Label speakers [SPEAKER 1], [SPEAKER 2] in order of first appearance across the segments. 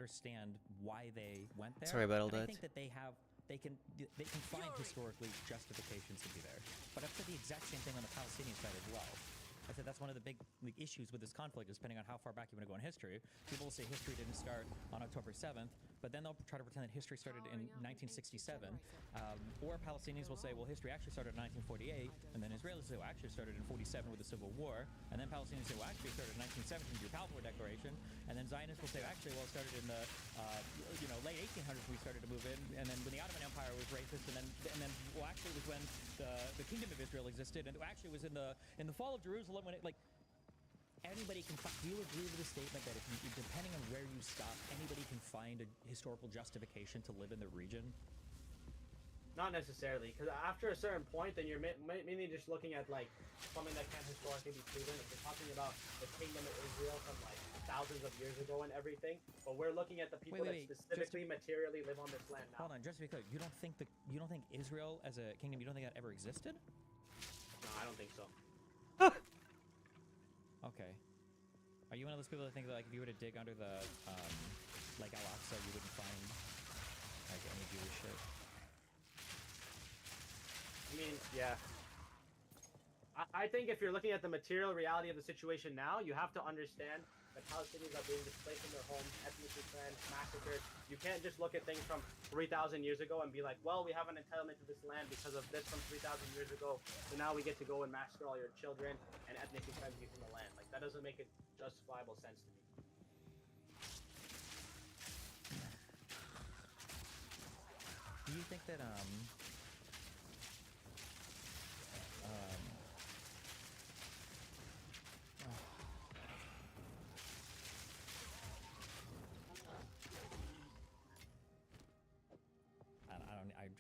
[SPEAKER 1] understand why they went there.
[SPEAKER 2] Sorry about all
[SPEAKER 1] and
[SPEAKER 2] that.
[SPEAKER 1] I think that they can find historically justifications to be there. But I've said the exact same thing on the Palestinian side as well. I said that's one of the big issues with this conflict is depending on how far back you want to go in history. People will say history didn't start on October 7th, but then they'll try to pretend that history started in 1967. Or Palestinians will say, well, history actually started in 1948, and then Israelis say, well, actually started in 47 with the Civil War, and then Palestinians say, well, actually it started in 1917 with your Balfour Declaration, and then Zionists will say, actually, well, it started in the late 1800s we started to move in, and then when the Ottoman Empire was racist, and then well, actually it was when the Kingdom of Israel existed, and it actually was in the fall of Jerusalem when it, like, anybody can do you agree with the statement that if you, depending on where you stop, anybody can find a historical justification to live in the region?
[SPEAKER 3] Not necessarily, because after a certain point, then you're mainly just looking at like something that can't historically be proven. If you're talking about the Kingdom of Israel from like thousands of years ago and everything, but we're looking at the people that specifically materially live on this land now.
[SPEAKER 1] Hold on, just to be clear, you don't think Israel as a kingdom, you don't think that ever existed?
[SPEAKER 3] No, I don't think so.
[SPEAKER 1] Okay. Are you one of those people that think that, like, if you were to dig under the, like, Al-Aqsa, you wouldn't find, like, any Jewish shit?
[SPEAKER 3] I mean, yeah. I think if you're looking at the material reality of the situation now, you have to understand that Palestinians are being displaced from their homes, ethnically cleansed, massacred. You can't just look at things from 3,000 years ago and be like, well, we have an entitlement to this land because of this from 3,000 years ago, so now we get to go and massacre all your children and ethnically cleanse you from the land. Like, that doesn't make a justifiable sense to me.
[SPEAKER 1] Do you think that,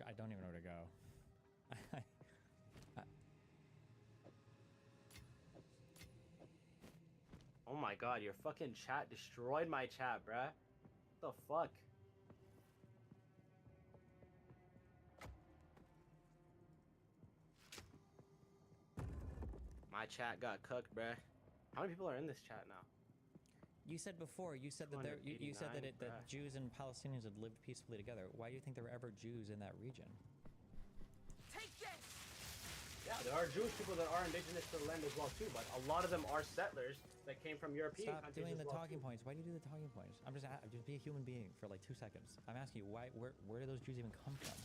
[SPEAKER 1] I don't even know where to go.
[SPEAKER 3] Oh my god, your fucking chat destroyed my chat, bruh. What the fuck? My chat got cooked, bruh. How many people are in this chat now?
[SPEAKER 1] You said before, you said that that Jews and Palestinians had lived peacefully together. Why do you think there were ever Jews in that region?
[SPEAKER 4] Take this!
[SPEAKER 3] Yeah, there are Jewish people that are indigenous to the land as well too, but a lot of them are settlers that came from European countries.
[SPEAKER 1] Stop doing the talking
[SPEAKER 3] too.
[SPEAKER 1] points. Why do you do the talking points? Just be a human being for like 2 seconds. I'm asking you, where do those Jews even come from?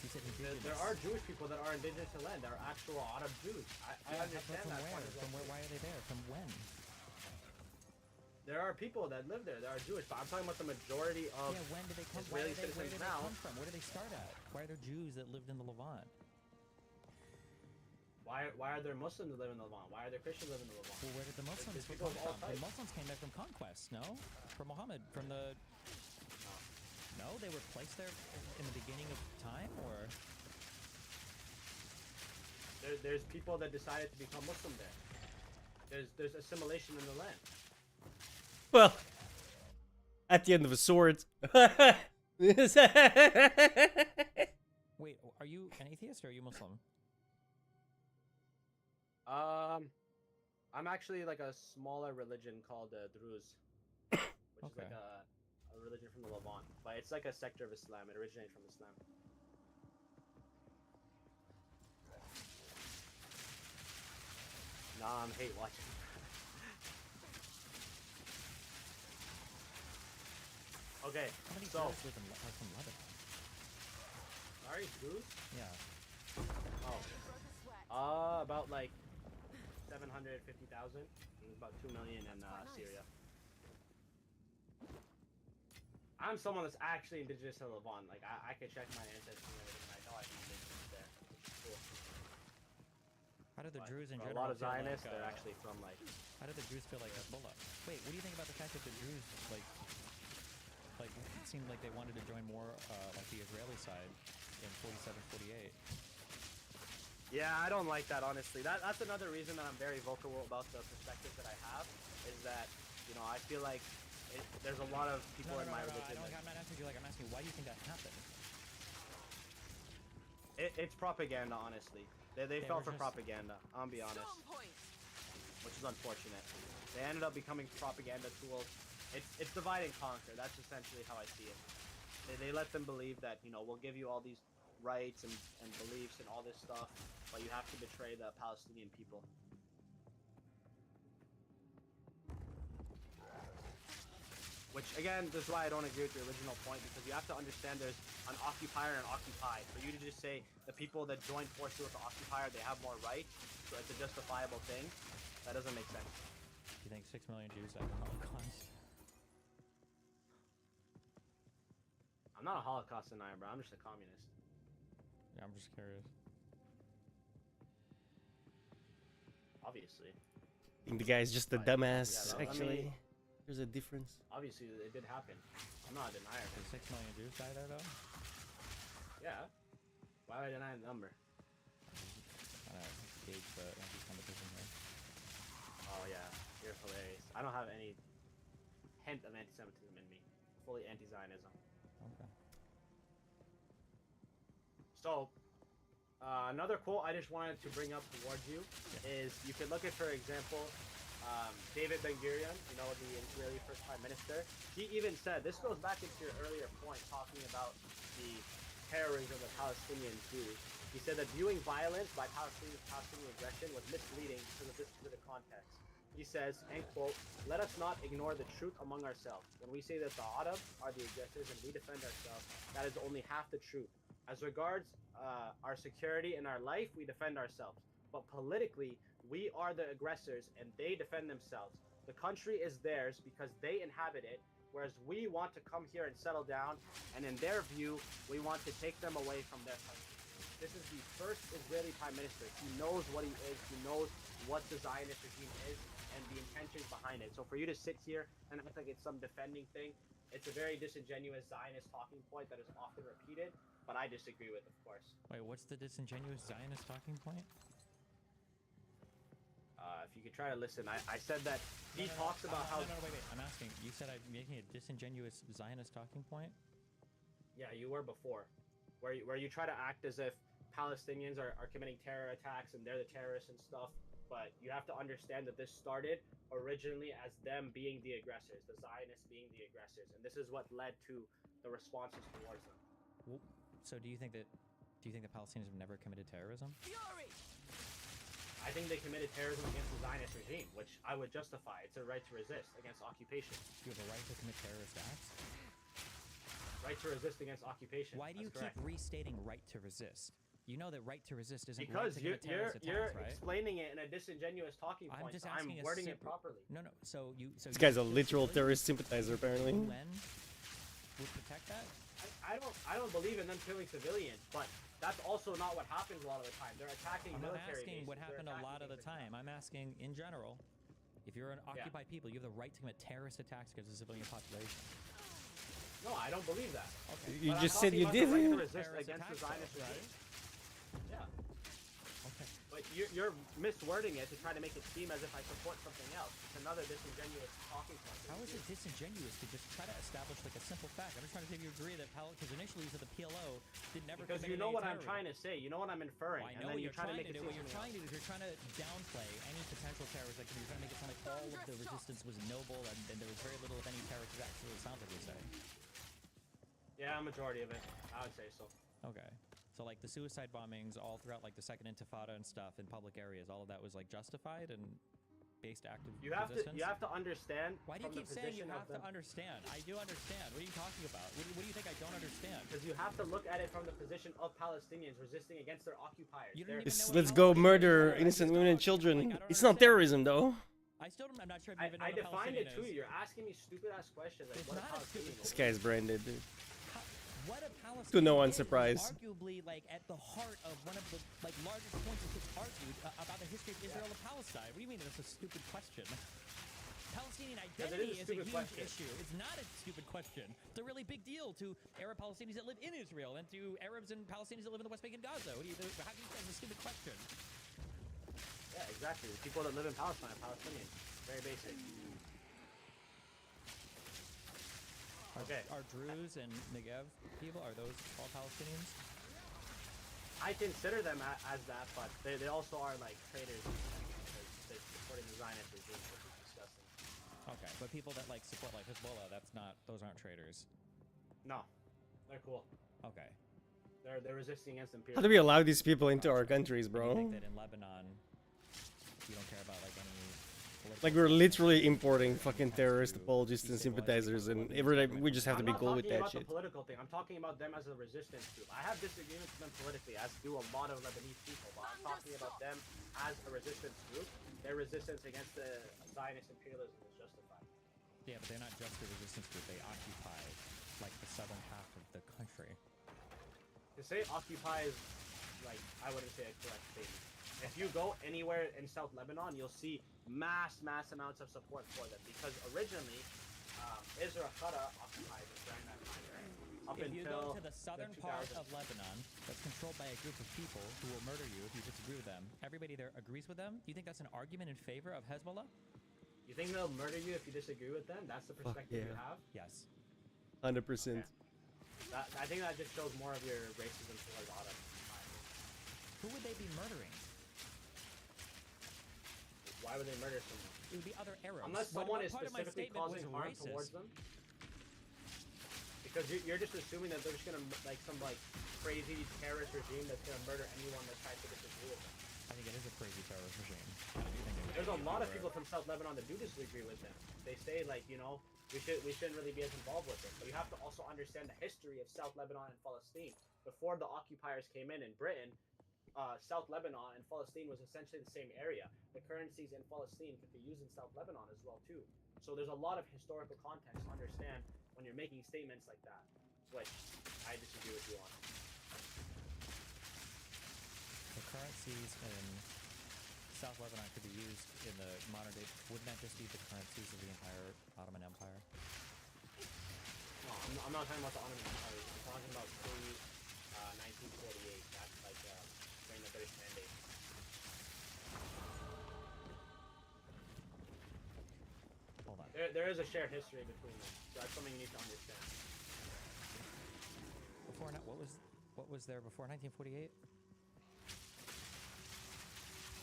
[SPEAKER 1] You said
[SPEAKER 3] there are Jewish people that are indigenous to the land. There are actual Arab Jews. I understand
[SPEAKER 1] from
[SPEAKER 3] that.
[SPEAKER 1] From where? Why are they there? From when?
[SPEAKER 3] There are people that live there that are Jewish, but I'm talking about the majority of
[SPEAKER 1] when did they come?
[SPEAKER 3] Israeli citizens now.
[SPEAKER 1] Come from? Where did they start at? Why are there Jews that lived in the Levant?
[SPEAKER 3] Why are there Muslims that live in the Levant? Why are there Christians that live in the Levant?
[SPEAKER 1] Well, where did the Muslims come from? The Muslims came back from conquest, no? From Muhammad, from the... No, they were placed there in the beginning of time, or...
[SPEAKER 3] There's people that decided to become Muslim there. There's assimilation in the land.
[SPEAKER 2] Well, at the end of a sword.
[SPEAKER 1] Wait, are you an atheist or are you Muslim?
[SPEAKER 3] I'm actually like a smaller religion called Druze, which is like a religion from the Levant, but it's like a sector of Islam. It originated from Islam. Nah, I'm hate watching. Okay,
[SPEAKER 1] How many
[SPEAKER 3] so...
[SPEAKER 1] Jews live in Lebanon?
[SPEAKER 3] Sorry, Druze?
[SPEAKER 1] Yeah.
[SPEAKER 3] Oh. About like 750,000. There's about 2 million in Syria. I'm someone that's actually indigenous to Levant. Like, I can check my ancestry and everything, and I know I've been indigenous there. Cool.
[SPEAKER 1] How do the Druze in general
[SPEAKER 3] a lot of
[SPEAKER 1] feel
[SPEAKER 3] Zionists,
[SPEAKER 1] like,
[SPEAKER 3] they're actually from like...
[SPEAKER 1] How do the Jews feel like Hezbollah? Wait, what do you think about the fact that the Jews, like it seemed like they wanted to join more, like the Israeli side in 47, 48?
[SPEAKER 3] Yeah, I don't like that, honestly. That's another reason that I'm very vocal about the perspective that I have, is that, you know, I feel like there's a lot of people in my religion.
[SPEAKER 1] I'm not asking you, like, I'm asking you, why do you think that happened?
[SPEAKER 3] It's propaganda, honestly. They fell for propaganda, I'll be honest. Which is unfortunate. They ended up becoming propaganda tools It's divide and conquer. That's essentially how I see it. They let them believe that, you know, we'll give you all these rights and beliefs and all this stuff, but you have to betray the Palestinian people. Which, again, this is why I don't agree with your original point, because you have to understand there's an occupier and an occupied. For you to just say the people that join forces with the occupier, they have more rights, so it's a justifiable thing, that doesn't make sense.
[SPEAKER 1] Do you think 6 million Jews died in the Holocaust?
[SPEAKER 3] I'm not a Holocaust denier, bro. I'm just a communist.
[SPEAKER 1] Yeah, I'm just curious.
[SPEAKER 3] Obviously.
[SPEAKER 2] I think the guy's just a
[SPEAKER 3] Right.
[SPEAKER 2] dumbass,
[SPEAKER 3] Yeah,
[SPEAKER 2] actually. There's a difference.
[SPEAKER 3] Obviously, it did happen. I'm not a denier.
[SPEAKER 1] Did 6 million Jews die there, though?
[SPEAKER 3] Yeah. Why would I deny the number?
[SPEAKER 1] I don't know, gauge the anti-Semitism here.
[SPEAKER 3] Oh, yeah. You're hilarious. I don't have any hint of anti-Semitism in me. Fully anti-Zionism.
[SPEAKER 1] Okay.
[SPEAKER 3] So, another quote I just wanted to bring up towards you is, you could look at, for example, David Ben-Gurion, you know, the Israeli first prime minister. He even said, this goes back into your earlier point, talking about the terrorism that Palestinians do. He said that viewing violence by Palestinian aggression was misleading because of this specific context. He says, end quote, let us not ignore the truth among ourselves. When we say that the Arab are the aggressors and we defend ourselves, that is only half the truth. As regards our security and our life, we defend ourselves. But politically, we are the aggressors and they defend themselves. The country is theirs because they inhabit it, whereas we want to come here and settle down, and in their view, we want to take them away from their country. This is the first Israeli prime minister. He knows what he is, he knows what the Zionist regime is, and the intentions behind it. So for you to sit here and act like it's some defending thing, it's a very disingenuous Zionist talking point that is often repeated, but I disagree with, of course.
[SPEAKER 1] Wait, what's the disingenuous Zionist talking point?
[SPEAKER 3] If you could try to listen, I said that he talks about how...
[SPEAKER 1] No, wait. I'm asking. You said I'm making a disingenuous Zionist talking point?
[SPEAKER 3] Yeah, you were before. Where you try to act as if Palestinians are committing terror attacks and they're the terrorists and stuff. But you have to understand that this started originally as them being the aggressors, the Zionists being the aggressors. And this is what led to the responses towards them.
[SPEAKER 1] So do you think that Palestinians have never committed terrorism?
[SPEAKER 4] Fury!
[SPEAKER 3] I think they committed terrorism against the Zionist regime, which I would justify. It's a right to resist against occupation.
[SPEAKER 1] You have a right to commit terrorist acts?
[SPEAKER 3] Right to resist against occupation.
[SPEAKER 1] Why do you
[SPEAKER 3] That's
[SPEAKER 1] keep
[SPEAKER 3] correct.
[SPEAKER 1] restating right to resist? You know that right to resist isn't
[SPEAKER 3] Because
[SPEAKER 1] right to commit terrorist
[SPEAKER 3] you're
[SPEAKER 1] attacks, right?
[SPEAKER 3] explaining it in a disingenuous talking
[SPEAKER 1] I'm
[SPEAKER 3] point.
[SPEAKER 1] just
[SPEAKER 3] So I'm
[SPEAKER 1] asking a
[SPEAKER 3] wording it
[SPEAKER 1] simple-
[SPEAKER 3] properly.
[SPEAKER 1] No. So
[SPEAKER 2] This guy's a literal terrorist sympathizer, apparently.
[SPEAKER 1] UN would protect that?
[SPEAKER 3] I don't believe in them killing civilians, but that's also not what happens a lot of the time. They're attacking
[SPEAKER 1] I'm not
[SPEAKER 3] military
[SPEAKER 1] asking
[SPEAKER 3] bases.
[SPEAKER 1] what
[SPEAKER 3] They're
[SPEAKER 1] happened a lot of
[SPEAKER 3] attacking
[SPEAKER 1] the
[SPEAKER 3] things like
[SPEAKER 1] time. I'm asking in general. If you're an occupied people, you have the right to commit terrorist attacks against the civilian population.
[SPEAKER 3] that. No, I don't believe that.
[SPEAKER 1] Okay.
[SPEAKER 2] You
[SPEAKER 3] But I'm
[SPEAKER 2] just said
[SPEAKER 3] talking
[SPEAKER 2] you
[SPEAKER 3] about the right
[SPEAKER 2] did.
[SPEAKER 3] to resist
[SPEAKER 1] Terrorist
[SPEAKER 3] against the
[SPEAKER 1] attacks,
[SPEAKER 3] Zionist
[SPEAKER 1] though,
[SPEAKER 3] regime. Yeah,
[SPEAKER 1] Okay.
[SPEAKER 3] but you're miswording it to try to make it seem as if I support something else. It's another disingenuous talking point.
[SPEAKER 1] How is it disingenuous to just try to establish like a simple fact? I'm just trying to see if you agree that because initially you said the PLO did never
[SPEAKER 3] Because
[SPEAKER 1] commit
[SPEAKER 3] you know
[SPEAKER 1] any
[SPEAKER 3] what I'm
[SPEAKER 1] terrorism.
[SPEAKER 3] trying to say. You know what I'm inferring.
[SPEAKER 1] Well, I
[SPEAKER 3] and
[SPEAKER 1] know
[SPEAKER 3] then
[SPEAKER 1] what
[SPEAKER 3] you're trying to make it
[SPEAKER 1] do.
[SPEAKER 3] seem
[SPEAKER 1] What you're
[SPEAKER 3] something
[SPEAKER 1] trying to do is you're trying to downplay any potential terrorist activity. You're trying to make it sound like all of the resistance was noble and there was very little of any terrorist acts. That's what it sounds like you're saying.
[SPEAKER 3] Yeah, a majority of it. I would say so.
[SPEAKER 1] Okay. So like the suicide bombings all throughout like the Second Intifada and stuff in public areas, all of that was like justified and based active
[SPEAKER 3] You have
[SPEAKER 1] resistance?
[SPEAKER 3] to understand.
[SPEAKER 1] Why do you
[SPEAKER 3] from the
[SPEAKER 1] keep saying you
[SPEAKER 3] position of
[SPEAKER 1] have to
[SPEAKER 3] them-
[SPEAKER 1] understand? I do understand. What are you talking about? What do you think I don't understand?
[SPEAKER 3] Because you have to look at it from the position of Palestinians resisting against their occupiers.
[SPEAKER 1] You don't
[SPEAKER 3] They're-
[SPEAKER 1] even know
[SPEAKER 2] Let's
[SPEAKER 1] what
[SPEAKER 2] go
[SPEAKER 1] Palestinian
[SPEAKER 2] murder
[SPEAKER 1] is.
[SPEAKER 2] innocent women and children.
[SPEAKER 1] Like, I don't
[SPEAKER 2] It's not
[SPEAKER 1] understand.
[SPEAKER 2] terrorism, though.
[SPEAKER 1] I still don't. I'm not sure if you even know
[SPEAKER 3] I
[SPEAKER 1] what a
[SPEAKER 3] defined it
[SPEAKER 1] Palestinian
[SPEAKER 3] to you.
[SPEAKER 1] is.
[SPEAKER 3] You're asking me stupid ass questions like
[SPEAKER 1] It's
[SPEAKER 3] what a
[SPEAKER 1] not a stupid
[SPEAKER 3] Palestinian
[SPEAKER 2] This
[SPEAKER 3] is.
[SPEAKER 2] guy's branded, dude.
[SPEAKER 1] What a Palestinian
[SPEAKER 2] To no one's
[SPEAKER 1] is
[SPEAKER 2] surprise.
[SPEAKER 1] arguably like at the heart of one of the like largest points that gets argued about the history of Israel and Palestine. What do you mean that's a stupid question? Palestinian
[SPEAKER 3] Because it
[SPEAKER 1] identity
[SPEAKER 3] is a
[SPEAKER 1] is a
[SPEAKER 3] stupid
[SPEAKER 1] huge
[SPEAKER 3] question.
[SPEAKER 1] issue. It's not a stupid question. It's a really big deal to Arab Palestinians that live in Israel and to Arabs and Palestinians that live in the West Bank and Gaza. How do you say it's a stupid question?
[SPEAKER 3] Yeah, exactly. The people that live in Palestine are Palestinians. Very basic. Okay.
[SPEAKER 1] Are Druze and Negev people, are those all Palestinians?
[SPEAKER 3] I consider them as that, but they also are like traitors because they're supporting the Zionist regime, which is disgusting.
[SPEAKER 1] Okay, but people that like support like Hezbollah, those aren't traitors.
[SPEAKER 3] No, they're cool.
[SPEAKER 1] Okay.
[SPEAKER 3] They're resisting against
[SPEAKER 2] How
[SPEAKER 3] imperialism.
[SPEAKER 2] do we allow these people into our countries,
[SPEAKER 1] And you
[SPEAKER 2] bro?
[SPEAKER 1] think that in Lebanon, you don't care about like any political
[SPEAKER 2] Like we're
[SPEAKER 1] stuff,
[SPEAKER 2] literally
[SPEAKER 1] like,
[SPEAKER 2] importing
[SPEAKER 1] when it
[SPEAKER 2] fucking
[SPEAKER 1] comes
[SPEAKER 2] terrorist
[SPEAKER 1] to
[SPEAKER 2] apologists and
[SPEAKER 1] destabilizing
[SPEAKER 2] sympathizers,
[SPEAKER 1] people,
[SPEAKER 2] and
[SPEAKER 1] Lebanese
[SPEAKER 2] every
[SPEAKER 1] government
[SPEAKER 2] we just have to be
[SPEAKER 3] I'm not
[SPEAKER 2] cool with
[SPEAKER 3] talking
[SPEAKER 2] that
[SPEAKER 3] about
[SPEAKER 2] shit.
[SPEAKER 3] the political thing. I'm talking about them as a resistance group. I have disagreements with them politically, as do a lot of Lebanese people. But I'm talking about them as a resistance group. Their resistance against the Zionist imperialism is justified.
[SPEAKER 1] Yeah, but they're not just a resistance group. They occupy like the southern half of the country.
[SPEAKER 3] To say occupy is, like, I wouldn't say a correct statement. If you go anywhere in South Lebanon, you'll see mass amounts of support for them, because originally Israel occupied it during that time, right? Up
[SPEAKER 1] If you
[SPEAKER 3] until
[SPEAKER 1] go to the southern
[SPEAKER 3] the
[SPEAKER 1] part
[SPEAKER 3] 2000s.
[SPEAKER 1] of Lebanon that's controlled by a group of people who will murder you if you disagree with them, everybody there agrees with them, do you think that's an argument in favor of Hezbollah?
[SPEAKER 3] You think they'll murder you if you disagree with them? That's the perspective you
[SPEAKER 2] yeah.
[SPEAKER 3] have?
[SPEAKER 1] Yes.
[SPEAKER 2] 100%.
[SPEAKER 3] Okay. I think that just shows more of your racism towards Ottoman.
[SPEAKER 1] Who would they be murdering?
[SPEAKER 3] Why would they murder someone?
[SPEAKER 1] It would be other Arabs.
[SPEAKER 3] Unless
[SPEAKER 1] What-
[SPEAKER 3] someone
[SPEAKER 1] what
[SPEAKER 3] is
[SPEAKER 1] part of my
[SPEAKER 3] specifically
[SPEAKER 1] statement
[SPEAKER 3] causing
[SPEAKER 1] was
[SPEAKER 3] harm
[SPEAKER 1] racist?
[SPEAKER 3] towards them. Because you're just assuming that they're just gonna, like, some like crazy terrorist regime that's gonna murder anyone that tries to disagree with them.
[SPEAKER 1] I think it is a crazy terrorist regime. I do think it would
[SPEAKER 3] There's a
[SPEAKER 1] be
[SPEAKER 3] lot of
[SPEAKER 1] where-
[SPEAKER 3] people from South Lebanon that do disagree with them. They say, like, you know, we shouldn't really be as involved with it. But you have to also understand the history of South Lebanon and Palestine. Before the occupiers came in Britain, South Lebanon and Palestine was essentially the same area. The currencies in Palestine could be used in South Lebanon as well too. So there's a lot of historical context to understand when you're making statements like that, which I disagree with you on.
[SPEAKER 1] The currencies in South Lebanon could be used in the modern day. Wouldn't that just be the currencies of the entire Ottoman Empire?
[SPEAKER 3] No, I'm not talking about the Ottoman Empire. I'm talking about pre-1948. That's like during the British Mandate.
[SPEAKER 1] Hold on.
[SPEAKER 3] There is a shared history between them. So that's something you need to understand.
[SPEAKER 1] Before what was there before 1948?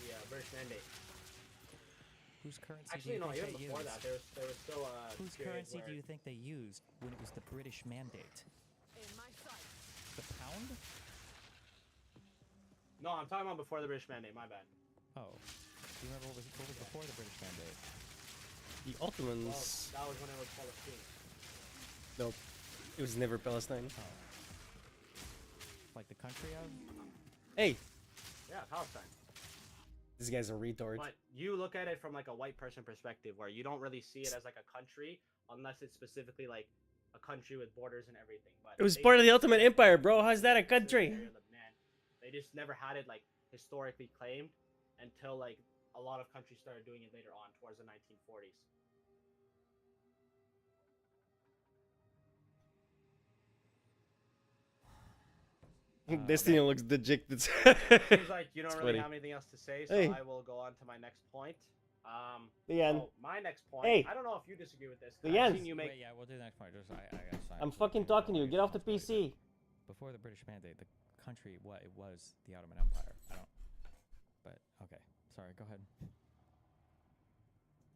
[SPEAKER 3] The British Mandate.
[SPEAKER 1] Whose currency
[SPEAKER 3] Actually,
[SPEAKER 1] do you
[SPEAKER 3] no,
[SPEAKER 1] think
[SPEAKER 3] even
[SPEAKER 1] they
[SPEAKER 3] before
[SPEAKER 1] used?
[SPEAKER 3] that, there was still a
[SPEAKER 1] Whose
[SPEAKER 3] period
[SPEAKER 1] currency
[SPEAKER 3] where
[SPEAKER 1] do you think they used when it was the British Mandate?
[SPEAKER 4] In my sight.
[SPEAKER 1] The pound?
[SPEAKER 3] No, I'm talking about before the British Mandate. My bad.
[SPEAKER 1] Oh. Do you remember what was before the British Mandate?
[SPEAKER 2] The
[SPEAKER 3] Well,
[SPEAKER 2] Ottomans.
[SPEAKER 3] that was when it was Palestine.
[SPEAKER 2] Nope. It was never Palestine.
[SPEAKER 1] Oh. Like the country of?
[SPEAKER 2] Hey,
[SPEAKER 3] Yeah, Palestine.
[SPEAKER 2] this guy's a retard.
[SPEAKER 3] But you look at it from like a white person perspective, where you don't really see it as like a country, unless it's specifically like a country with borders and everything. But
[SPEAKER 2] It was
[SPEAKER 3] they
[SPEAKER 2] part of the
[SPEAKER 3] just-
[SPEAKER 2] Ottoman Empire, bro. How's that a
[SPEAKER 3] it's an
[SPEAKER 2] country?
[SPEAKER 3] area of Lebanon. They just never had it like historically claimed until like a lot of countries started doing it later on towards the 1940s.
[SPEAKER 2] Destiny looks dejected.
[SPEAKER 3] Seems like you don't
[SPEAKER 2] It's
[SPEAKER 3] really
[SPEAKER 2] funny.
[SPEAKER 3] have anything else to say, so
[SPEAKER 2] Hey.
[SPEAKER 3] I will go on to my next point.
[SPEAKER 2] Leanne,
[SPEAKER 3] So my next point.
[SPEAKER 2] Hey.
[SPEAKER 3] I don't know if you disagree with this. 'cause
[SPEAKER 2] Leanne.
[SPEAKER 3] I've seen you make.
[SPEAKER 1] Wait, yeah, we'll do the next point. Just, I got signed
[SPEAKER 2] I'm
[SPEAKER 1] to
[SPEAKER 2] fucking
[SPEAKER 1] change
[SPEAKER 2] talking to you.
[SPEAKER 1] my
[SPEAKER 2] Get off the
[SPEAKER 1] responsibility.
[SPEAKER 2] PC.
[SPEAKER 1] Before the British Mandate, the country, it was the Ottoman Empire. I don't. But okay, sorry. Go ahead.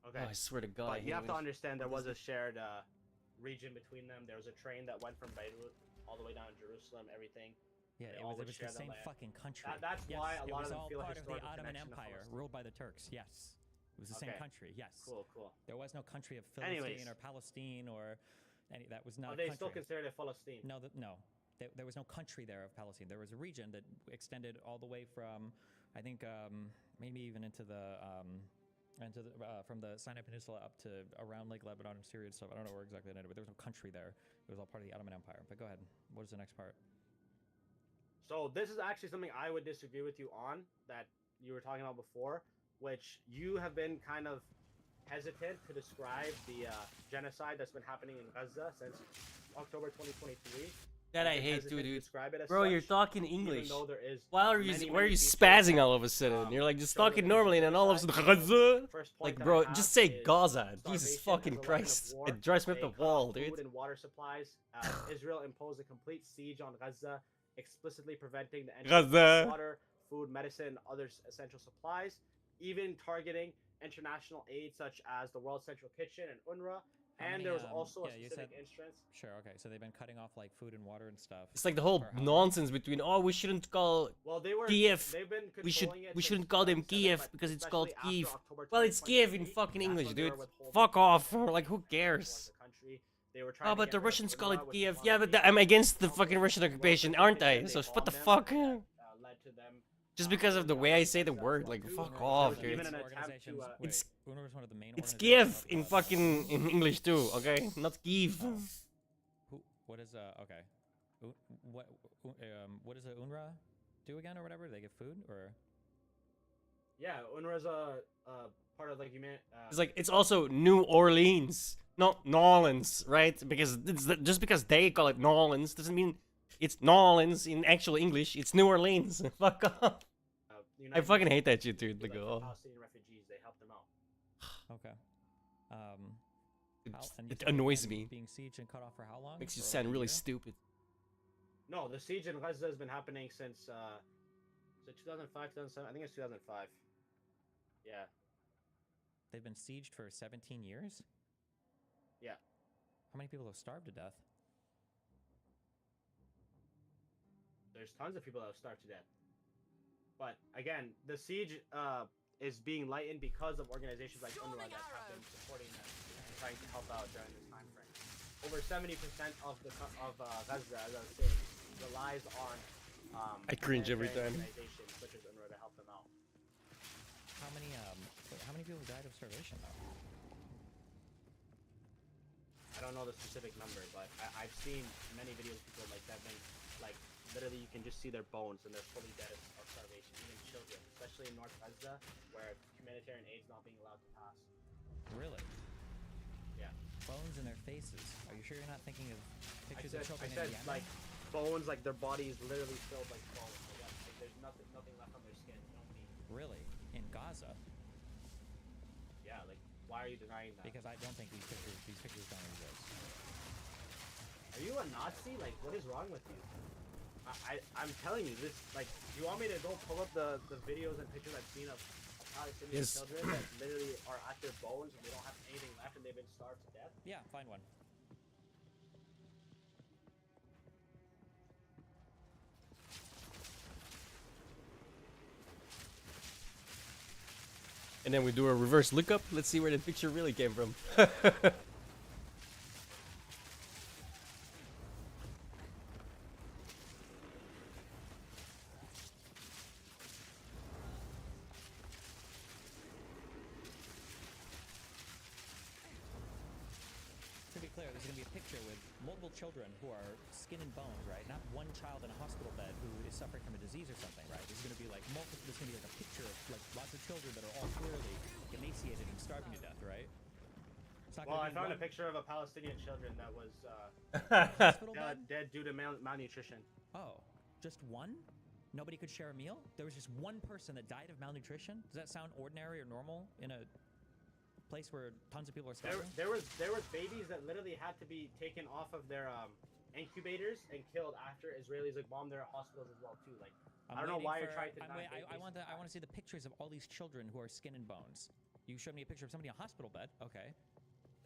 [SPEAKER 2] Oh,
[SPEAKER 3] Okay.
[SPEAKER 2] I swear to God. I
[SPEAKER 3] But you
[SPEAKER 2] hate
[SPEAKER 3] have to
[SPEAKER 2] when-
[SPEAKER 3] understand there
[SPEAKER 2] what
[SPEAKER 3] was
[SPEAKER 2] is
[SPEAKER 3] a shared region between them. There was a train that went from Beirut all the way down to Jerusalem. Everything.
[SPEAKER 1] Yeah,
[SPEAKER 3] They
[SPEAKER 1] it
[SPEAKER 3] all
[SPEAKER 1] was
[SPEAKER 3] would
[SPEAKER 1] the
[SPEAKER 3] share the
[SPEAKER 1] same
[SPEAKER 3] land.
[SPEAKER 1] fucking country.
[SPEAKER 3] That's
[SPEAKER 1] yes,
[SPEAKER 3] why a
[SPEAKER 1] it
[SPEAKER 3] lot
[SPEAKER 1] was
[SPEAKER 3] of them
[SPEAKER 1] all
[SPEAKER 3] feel a
[SPEAKER 1] part of the
[SPEAKER 3] historical
[SPEAKER 1] Ottoman
[SPEAKER 3] connection to
[SPEAKER 1] Empire,
[SPEAKER 3] Palestine.
[SPEAKER 1] ruled by the Turks. Yes, it was the same
[SPEAKER 3] Okay.
[SPEAKER 1] country. Yes.
[SPEAKER 3] Cool, cool.
[SPEAKER 1] There was no country of Philistine
[SPEAKER 3] Anyways.
[SPEAKER 1] or Palestine or any. That was not.
[SPEAKER 3] Are
[SPEAKER 1] a
[SPEAKER 3] they
[SPEAKER 1] country.
[SPEAKER 3] still considered a Palestine?
[SPEAKER 1] No, no. There was no country there of Palestine. There was a region that extended all the way from, I think, maybe even into the from the Sinai Peninsula up to around Lake Lebanon and Syria and stuff. I don't know where exactly it ended, but there was no country there. It was all part of the Ottoman Empire. But go ahead. What is the next part?
[SPEAKER 3] So this is actually something I would disagree with you on that you were talking about before, which you have been kind of hesitant to describe the genocide that's been happening in Gaza since October 2023.
[SPEAKER 2] That I
[SPEAKER 3] You've been
[SPEAKER 2] hate,
[SPEAKER 3] hesitant to
[SPEAKER 2] dude.
[SPEAKER 3] describe it as
[SPEAKER 2] Bro, you're
[SPEAKER 3] such,
[SPEAKER 2] talking
[SPEAKER 3] even
[SPEAKER 2] English.
[SPEAKER 3] though there is
[SPEAKER 2] Why are you
[SPEAKER 3] many,
[SPEAKER 2] why are
[SPEAKER 3] many
[SPEAKER 2] you
[SPEAKER 3] features
[SPEAKER 2] spazzing
[SPEAKER 3] that,
[SPEAKER 2] all of a sudden? You're like just
[SPEAKER 3] show that
[SPEAKER 2] talking
[SPEAKER 3] there's
[SPEAKER 2] normally, and then all of a sudden,
[SPEAKER 3] genocide.
[SPEAKER 2] Gaza.
[SPEAKER 3] First point
[SPEAKER 2] Like,
[SPEAKER 3] that I
[SPEAKER 2] bro,
[SPEAKER 3] have
[SPEAKER 2] just say
[SPEAKER 3] is
[SPEAKER 2] Gaza. Jesus
[SPEAKER 3] starvation
[SPEAKER 2] fucking
[SPEAKER 3] as a weapon of
[SPEAKER 2] Christ.
[SPEAKER 3] war.
[SPEAKER 2] It drives me up
[SPEAKER 3] They
[SPEAKER 2] the
[SPEAKER 3] cut
[SPEAKER 2] wall,
[SPEAKER 3] off
[SPEAKER 2] dude.
[SPEAKER 3] Food and water supplies. Israel imposed a complete siege on Gaza, explicitly preventing the entry of
[SPEAKER 2] Gaza.
[SPEAKER 3] water, food, medicine, other essential supplies, even targeting international aid such as the World Central Kitchen and UNRWA,
[SPEAKER 1] How
[SPEAKER 3] and
[SPEAKER 1] many,
[SPEAKER 3] there was also
[SPEAKER 1] yeah,
[SPEAKER 3] a
[SPEAKER 1] you
[SPEAKER 3] specific
[SPEAKER 1] said-
[SPEAKER 3] instance.
[SPEAKER 1] Sure. Okay. So they've been cutting off like food and water and stuff.
[SPEAKER 2] It's like the whole
[SPEAKER 1] for how long?
[SPEAKER 2] nonsense between we shouldn't call
[SPEAKER 3] Well, they were.
[SPEAKER 2] Kiev.
[SPEAKER 3] They've been
[SPEAKER 2] We
[SPEAKER 3] controlling it
[SPEAKER 2] we
[SPEAKER 3] since
[SPEAKER 2] shouldn't call them
[SPEAKER 3] 2007,
[SPEAKER 2] Kiev
[SPEAKER 3] but
[SPEAKER 2] because it's called
[SPEAKER 3] especially
[SPEAKER 2] Kiev.
[SPEAKER 3] after October
[SPEAKER 2] Well, it's Kiev in
[SPEAKER 3] 2023,
[SPEAKER 2] fucking
[SPEAKER 3] that's
[SPEAKER 2] English,
[SPEAKER 3] when they were
[SPEAKER 2] dude.
[SPEAKER 3] withholding
[SPEAKER 2] Fuck off.
[SPEAKER 3] funding
[SPEAKER 2] Like, who
[SPEAKER 3] towards
[SPEAKER 2] cares?
[SPEAKER 3] the country. They were trying
[SPEAKER 2] Oh,
[SPEAKER 3] to
[SPEAKER 2] but
[SPEAKER 3] get
[SPEAKER 2] the
[SPEAKER 3] rid of
[SPEAKER 2] Russians call it
[SPEAKER 3] UNRWA, which
[SPEAKER 2] Kiev.
[SPEAKER 3] was
[SPEAKER 2] Yeah,
[SPEAKER 3] one of
[SPEAKER 2] but
[SPEAKER 3] the
[SPEAKER 2] I'm against the
[SPEAKER 3] biggest
[SPEAKER 2] fucking Russian
[SPEAKER 3] World
[SPEAKER 2] occupation,
[SPEAKER 3] Central
[SPEAKER 2] aren't I?
[SPEAKER 3] Kitchen,
[SPEAKER 2] So
[SPEAKER 3] they
[SPEAKER 2] what the
[SPEAKER 3] bombed
[SPEAKER 2] fuck?
[SPEAKER 3] them, that, led to them,
[SPEAKER 2] Just because of the way I say the
[SPEAKER 3] themselves
[SPEAKER 2] word,
[SPEAKER 3] as
[SPEAKER 2] like,
[SPEAKER 3] well, too.
[SPEAKER 2] fuck
[SPEAKER 3] There
[SPEAKER 2] off,
[SPEAKER 3] was
[SPEAKER 2] dude.
[SPEAKER 3] even an attempt to,
[SPEAKER 2] It's-
[SPEAKER 1] UNRWA is one of the main.
[SPEAKER 2] It's
[SPEAKER 1] organizations
[SPEAKER 2] Kiev
[SPEAKER 1] that
[SPEAKER 2] in
[SPEAKER 1] help
[SPEAKER 2] fucking in English too, okay? Not Kiev.
[SPEAKER 1] Who? What is okay? What does the UNRWA do again or whatever? They give food or?
[SPEAKER 3] Yeah, UNRWA's a part of like human.
[SPEAKER 2] It's like it's also New Orleans, not Nolans, right? Because just because they call it Nolans doesn't mean it's Nolans in actual English. It's New Orleans. Fuck off. I fucking hate that shit, dude. Like,
[SPEAKER 3] for
[SPEAKER 2] oh,
[SPEAKER 3] Palestinian refugees, they help them out.
[SPEAKER 1] Okay. And you
[SPEAKER 2] it
[SPEAKER 1] said they've
[SPEAKER 2] annoys
[SPEAKER 1] been
[SPEAKER 2] me.
[SPEAKER 1] Being sieged and cut off for how long?
[SPEAKER 2] Makes you
[SPEAKER 1] For, like,
[SPEAKER 2] sound
[SPEAKER 1] a
[SPEAKER 2] really
[SPEAKER 1] year?
[SPEAKER 2] stupid.
[SPEAKER 3] No, the siege in Gaza has been happening since 2005, 2007. I think it's 2005. Yeah.
[SPEAKER 1] They've been sieged for 17 years.
[SPEAKER 3] Yeah.
[SPEAKER 1] How many people have starved to death?
[SPEAKER 3] There's tons of people that have starved to death. But again, the siege is being lightened because of organizations like UNRWA that have been supporting them and trying to help out during this time frame. Over 70% of Gaza, as I was saying, relies on
[SPEAKER 2] I cringe every
[SPEAKER 3] humanitarian
[SPEAKER 2] time.
[SPEAKER 3] organizations such as UNRWA to help them out.
[SPEAKER 1] How many people died of starvation though?
[SPEAKER 3] I don't know the specific number, but I've seen many videos of people like that been like literally you can just see their bones and they're fully dead of starvation, even children, especially in North Gaza where humanitarian aid's not being allowed to pass.
[SPEAKER 1] Really?
[SPEAKER 3] Yeah.
[SPEAKER 1] Bones in their faces. Are you sure you're not thinking of
[SPEAKER 3] I
[SPEAKER 1] pictures
[SPEAKER 3] said,
[SPEAKER 1] of children
[SPEAKER 3] I said
[SPEAKER 1] in Yemen?
[SPEAKER 3] like bones, like their body is literally filled like bones. Like there's nothing left on their skin. No meat.
[SPEAKER 1] Really? In Gaza?
[SPEAKER 3] Yeah, like why are you denying that?
[SPEAKER 1] Because I don't think these pictures don't exist.
[SPEAKER 3] Are you a Nazi? Like what is wrong with you? I'm telling you this. Like, do you want me to go pull up the videos and pictures I've seen of Palestinian
[SPEAKER 2] Yes.
[SPEAKER 3] children that literally are at their bones and they don't have anything left and they've been starved to death?
[SPEAKER 1] Yeah, find one.
[SPEAKER 2] And then we do a reverse lookup. Let's see where the picture really came from.
[SPEAKER 1] To be clear, there's going to be a picture with multiple children who are skin and bones, right? Not one child in a hospital bed who is suffering from a disease or something, right? There's going to be like multiple. There's going to be like a picture of like lots of children that are all clearly emaciated and starving to death, right? It's not
[SPEAKER 3] Well,
[SPEAKER 1] gonna
[SPEAKER 3] I
[SPEAKER 1] be
[SPEAKER 3] found a
[SPEAKER 1] one
[SPEAKER 3] picture of a Palestinian children that was
[SPEAKER 1] hospital bed.
[SPEAKER 3] dead due to malnutrition.
[SPEAKER 1] Oh, just one? Nobody could share a meal? There was just one person that died of malnutrition? Does that sound ordinary or normal in a place where tons of people are starving?
[SPEAKER 3] There was babies that literally had to be taken off of their incubators and killed after Israelis like bombed their hospitals as well too. Like I don't know why you're trying to.
[SPEAKER 1] I want to see the pictures of all these children who are skin and bones. You showed me a picture of somebody in a hospital bed. Okay.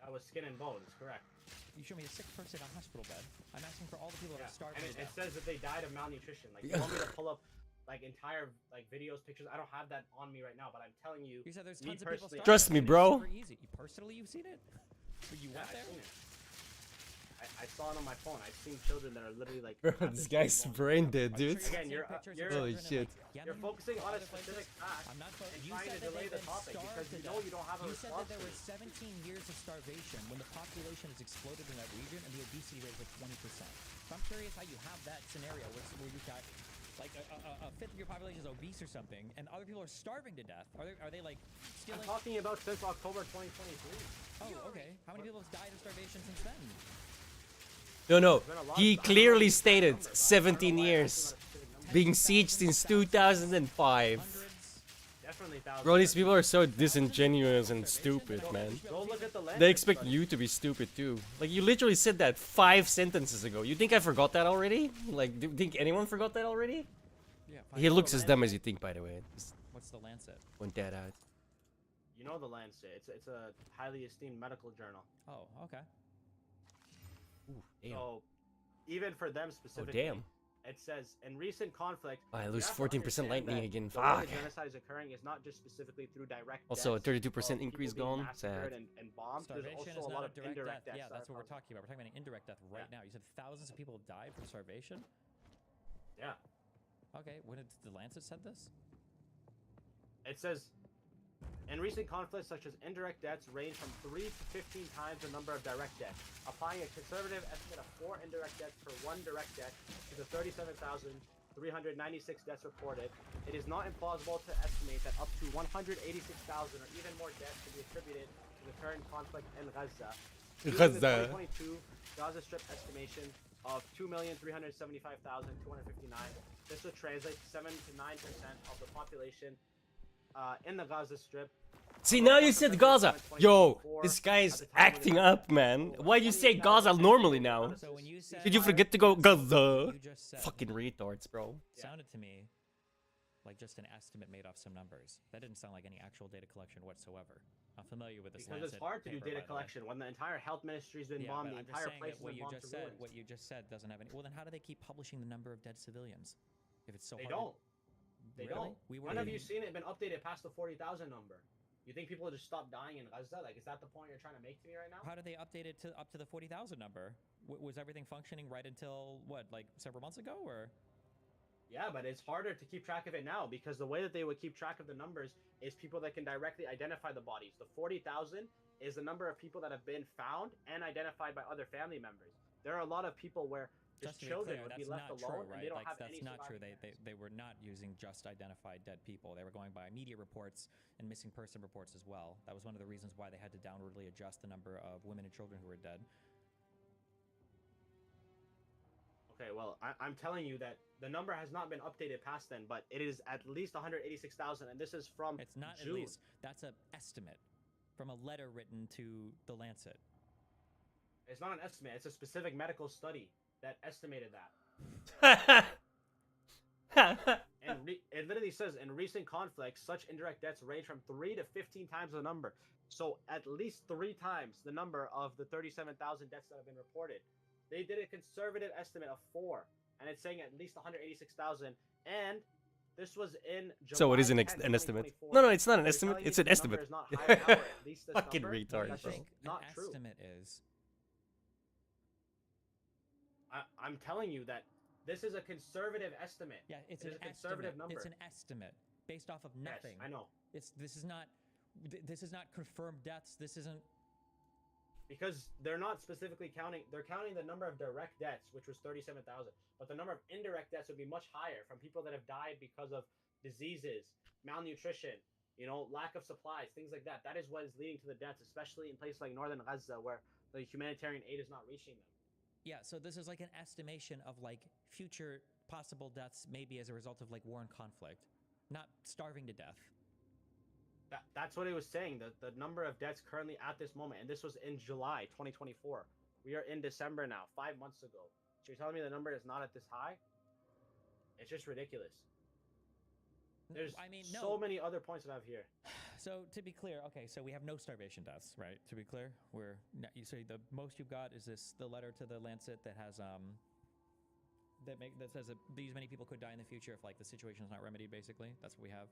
[SPEAKER 3] That was skin and bones, correct?
[SPEAKER 1] You showed me a sick person in a hospital bed. I'm asking for all the people that
[SPEAKER 3] Yeah.
[SPEAKER 1] are starving
[SPEAKER 3] And
[SPEAKER 1] to
[SPEAKER 3] it
[SPEAKER 1] death.
[SPEAKER 3] says that they died of malnutrition. Like you want me to pull up like entire like videos, pictures? I don't have that on me right now, but I'm telling you.
[SPEAKER 1] You said there's
[SPEAKER 3] me
[SPEAKER 1] tons of people
[SPEAKER 3] personally,
[SPEAKER 1] starving.
[SPEAKER 2] Trust me,
[SPEAKER 1] and it's
[SPEAKER 2] bro.
[SPEAKER 1] super easy. Personally, you've seen it? You
[SPEAKER 3] Yeah,
[SPEAKER 1] went
[SPEAKER 3] I've
[SPEAKER 1] there?
[SPEAKER 3] seen it. I saw it on my phone. I've seen children that are literally like.
[SPEAKER 2] Bro,
[SPEAKER 3] at
[SPEAKER 2] this
[SPEAKER 3] their
[SPEAKER 2] guy's
[SPEAKER 3] skin and bones.
[SPEAKER 2] brain dead,
[SPEAKER 1] Are you
[SPEAKER 2] dude.
[SPEAKER 1] sure
[SPEAKER 3] Again,
[SPEAKER 1] you're
[SPEAKER 3] you're-
[SPEAKER 1] seeing pictures of
[SPEAKER 3] you're-
[SPEAKER 2] Holy
[SPEAKER 1] children in,
[SPEAKER 2] shit.
[SPEAKER 1] like,
[SPEAKER 3] You're
[SPEAKER 1] Yemen
[SPEAKER 3] focusing on a
[SPEAKER 1] other places?
[SPEAKER 3] specific fact
[SPEAKER 1] I'm not
[SPEAKER 3] and
[SPEAKER 1] you
[SPEAKER 3] trying
[SPEAKER 1] said
[SPEAKER 3] to
[SPEAKER 1] that
[SPEAKER 3] delay
[SPEAKER 1] they've
[SPEAKER 3] the
[SPEAKER 1] been
[SPEAKER 3] topic
[SPEAKER 1] starved
[SPEAKER 3] because
[SPEAKER 1] to
[SPEAKER 3] you know
[SPEAKER 1] death.
[SPEAKER 3] you don't have a
[SPEAKER 1] You said that
[SPEAKER 3] response.
[SPEAKER 1] there
[SPEAKER 3] to
[SPEAKER 1] were
[SPEAKER 3] it.
[SPEAKER 1] 17 years of starvation when the population has exploded in that region and the obesity rate was 20%. So I'm curious how you have that scenario where you've got like a fifth of your population is obese or something, and other people are starving to death. Are they like
[SPEAKER 3] I'm
[SPEAKER 1] stealing?
[SPEAKER 3] talking about since October 2023.
[SPEAKER 1] Oh, okay. How many people have died of starvation since then?
[SPEAKER 2] No, no.
[SPEAKER 3] There's been a lot
[SPEAKER 2] He
[SPEAKER 3] of- I don't know
[SPEAKER 2] clearly
[SPEAKER 3] the exact
[SPEAKER 2] stated
[SPEAKER 3] number, but I don't know
[SPEAKER 2] 17
[SPEAKER 3] why I'm
[SPEAKER 2] years.
[SPEAKER 3] asking about a specific number.
[SPEAKER 2] Being sieged since 2005.
[SPEAKER 1] Hundreds.
[SPEAKER 3] Definitely thousands.
[SPEAKER 2] Bro, these people are so disingenuous and stupid, man.
[SPEAKER 3] Go look at the land.
[SPEAKER 2] They expect you to be stupid too. Like, you literally said that 5 sentences ago. You think I forgot that already? Like, do you think anyone forgot that already?
[SPEAKER 1] Yeah.
[SPEAKER 2] He looks as dumb as you think, by the way. Just
[SPEAKER 1] What's the Lancet?
[SPEAKER 2] point that out.
[SPEAKER 3] You know the Lancet. It's a highly esteemed medical journal.
[SPEAKER 1] Oh, okay.
[SPEAKER 2] Ooh, damn.
[SPEAKER 3] So even for them
[SPEAKER 2] Oh,
[SPEAKER 3] specifically,
[SPEAKER 2] damn.
[SPEAKER 3] it says in recent conflict.
[SPEAKER 2] I
[SPEAKER 3] you
[SPEAKER 2] lose
[SPEAKER 3] have to
[SPEAKER 2] 14%
[SPEAKER 3] understand
[SPEAKER 2] lightning
[SPEAKER 3] that
[SPEAKER 2] again.
[SPEAKER 3] The way
[SPEAKER 2] Fuck.
[SPEAKER 3] the genocide is occurring is not just specifically through direct.
[SPEAKER 2] Also, a
[SPEAKER 3] deaths
[SPEAKER 2] 32%
[SPEAKER 3] of people
[SPEAKER 2] increase
[SPEAKER 3] being
[SPEAKER 2] gone.
[SPEAKER 3] massacred
[SPEAKER 2] Sad.
[SPEAKER 3] and bombed. There's
[SPEAKER 1] Starvation
[SPEAKER 3] also
[SPEAKER 1] is
[SPEAKER 3] a lot
[SPEAKER 1] not
[SPEAKER 3] of
[SPEAKER 1] a direct
[SPEAKER 3] indirect
[SPEAKER 1] death.
[SPEAKER 3] deaths.
[SPEAKER 1] Yeah,
[SPEAKER 3] that
[SPEAKER 1] that's
[SPEAKER 3] are
[SPEAKER 1] what we're
[SPEAKER 3] caused.
[SPEAKER 1] talking about. We're talking about an indirect death right now. You said thousands of people died from starvation?
[SPEAKER 3] Yeah.
[SPEAKER 1] Okay, when did the Lancet said this?
[SPEAKER 3] It says, in recent conflicts such as indirect deaths range from 3 to 15 times the number of direct deaths, applying a conservative estimate of 4 indirect deaths per 1 direct death to the 37,396 deaths reported. It is not implausible to estimate that up to 186,000 or even more deaths could be attributed to the current conflict in Gaza. Using the 2022 Gaza Strip estimation of 2,375,259, this would translate to 7 to 9% of the population in the Gaza Strip.
[SPEAKER 2] See, now you said Gaza. Yo, this guy's acting up, man. Why do you say Gaza normally now?
[SPEAKER 1] So when you said...
[SPEAKER 2] Did you forget to go Gaza?
[SPEAKER 1] You just said...
[SPEAKER 2] Fucking retards, bro.
[SPEAKER 1] Sounded to me like just an estimate made off some numbers. That didn't sound like any actual data collection whatsoever. I'm familiar with this
[SPEAKER 3] Because
[SPEAKER 1] Lancet
[SPEAKER 3] it's hard to do
[SPEAKER 1] paper,
[SPEAKER 3] data
[SPEAKER 1] by the way.
[SPEAKER 3] collection when the entire health ministry's been
[SPEAKER 1] Yeah,
[SPEAKER 3] bombed,
[SPEAKER 1] but
[SPEAKER 3] the
[SPEAKER 1] I'm just
[SPEAKER 3] entire
[SPEAKER 1] saying
[SPEAKER 3] place
[SPEAKER 1] that
[SPEAKER 3] has been bombed to ruins.
[SPEAKER 1] what you just said doesn't have any... Well, then how do they keep publishing the number of dead civilians? If it's so
[SPEAKER 3] They
[SPEAKER 1] hard...
[SPEAKER 3] don't. They
[SPEAKER 1] Really?
[SPEAKER 3] don't.
[SPEAKER 1] We
[SPEAKER 3] When have you
[SPEAKER 1] weren't-
[SPEAKER 3] seen it been updated past the 40,000 number? You think people will just stop dying in Gaza? Like, is that the point you're trying to make to me right now?
[SPEAKER 1] How did they update it to up to the 40,000 number? Was everything functioning right until, what, like several months ago, or...?
[SPEAKER 3] Yeah, but it's harder to keep track of it now because the way that they would keep track of the numbers is people that can directly identify the bodies. The 40,000 is the number of people that have been found and identified by other family members. There are a lot of people where just
[SPEAKER 1] to be
[SPEAKER 3] children
[SPEAKER 1] clear,
[SPEAKER 3] would be
[SPEAKER 1] that's
[SPEAKER 3] left
[SPEAKER 1] not
[SPEAKER 3] alone
[SPEAKER 1] true,
[SPEAKER 3] and
[SPEAKER 1] right?
[SPEAKER 3] they don't
[SPEAKER 1] Like,
[SPEAKER 3] have
[SPEAKER 1] that's
[SPEAKER 3] any
[SPEAKER 1] not true.
[SPEAKER 3] surviving parents.
[SPEAKER 1] They were not using just identified dead people. They were going by media reports and missing person reports as well. That was one of the reasons why they had to downwardly adjust the number of women and children who were dead.
[SPEAKER 3] Okay, well, I'm telling you that the number has not been updated past then, but it is at least 186,000, and this is from
[SPEAKER 1] It's not
[SPEAKER 3] June.
[SPEAKER 1] at least. That's an estimate from a letter written to the Lancet.
[SPEAKER 3] It's not an estimate. It's a specific medical study that estimated that. And it literally says, in recent conflicts, such indirect deaths range from 3 to 15 times the number. So at least 3 times the number of the 37,000 deaths that have been reported. They did a conservative estimate of 4, and it's saying at least 186,000. And this was in July
[SPEAKER 2] So it is an
[SPEAKER 3] 10th,
[SPEAKER 2] estimate.
[SPEAKER 3] 2024.
[SPEAKER 2] No, it's not an
[SPEAKER 3] They're
[SPEAKER 2] estimate.
[SPEAKER 3] telling
[SPEAKER 2] It's
[SPEAKER 3] me
[SPEAKER 2] an
[SPEAKER 3] the
[SPEAKER 2] estimate.
[SPEAKER 3] number is not higher now, or at least this
[SPEAKER 2] Fucking
[SPEAKER 3] number.
[SPEAKER 2] retard,
[SPEAKER 3] That's
[SPEAKER 2] bro.
[SPEAKER 3] just not
[SPEAKER 1] an
[SPEAKER 3] true.
[SPEAKER 1] estimate is...
[SPEAKER 3] I'm telling you that this is a conservative estimate.
[SPEAKER 1] Yeah, it's
[SPEAKER 3] It
[SPEAKER 1] an
[SPEAKER 3] is a conservative
[SPEAKER 1] estimate.
[SPEAKER 3] number.
[SPEAKER 1] It's an estimate based off of nothing.
[SPEAKER 3] Yes, I know.
[SPEAKER 1] This is not confirmed deaths. This isn't...
[SPEAKER 3] Because they're not specifically counting, they're counting the number of direct deaths, which was 37,000. But the number of indirect deaths would be much higher from people that have died because of diseases, malnutrition, lack of supplies, things like that. That is what is leading to the deaths, especially in places like northern Gaza where the humanitarian aid is not reaching them.
[SPEAKER 1] Yeah, so this is like an estimation of like future possible deaths maybe as a result of like war and conflict, not starving to death.
[SPEAKER 3] That's what it was saying, the number of deaths currently at this moment, and this was in July 2024. We are in December now, 5 months ago. So you're telling me the number is not at this high? It's just ridiculous. There's so many other points that I have here.
[SPEAKER 1] So to be clear, okay, so we have no starvation deaths, right? To be clear, you say the most you've got is the letter to the Lancet that has that says that these many people could die in the future if like the situation is not remedied. Basically, that's what we have.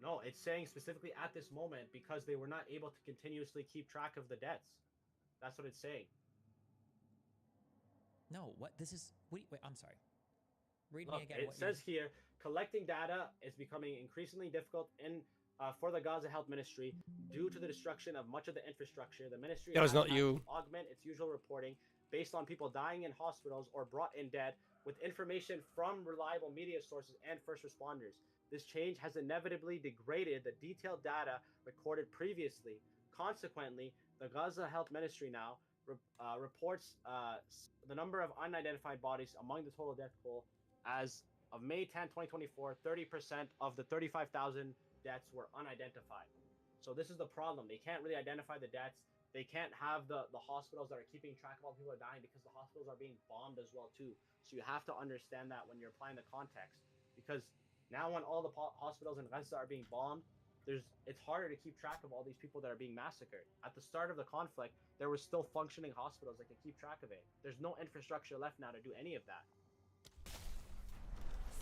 [SPEAKER 3] No, it's saying specifically at this moment because they were not able to continuously keep track of the deaths. That's what it's saying.
[SPEAKER 1] No, what this is? Wait, I'm sorry. Read
[SPEAKER 3] Look,
[SPEAKER 1] me again.
[SPEAKER 3] it says here, collecting data is becoming increasingly difficult for the Gaza Health Ministry due to the destruction of much of the infrastructure. The ministry
[SPEAKER 2] That was
[SPEAKER 3] has
[SPEAKER 2] not
[SPEAKER 3] had
[SPEAKER 2] you.
[SPEAKER 3] to augment its usual reporting based on people dying in hospitals or brought in dead with information from reliable media sources and first responders. This change has inevitably degraded the detailed data recorded previously. Consequently, the Gaza Health Ministry now reports the number of unidentified bodies among the total death pool. As of May 10, 2024, 30% of the 35,000 deaths were unidentified. So this is the problem. They can't really identify the deaths. They can't have the hospitals that are keeping track of all the people that are dying because the hospitals are being bombed as well too. So you have to understand that when you're applying the context. Because now when all the hospitals in Gaza are being bombed, it's harder to keep track of all these people that are being massacred. At the start of the conflict, there were still functioning hospitals that could keep track of it. There's no infrastructure left now to do any of that.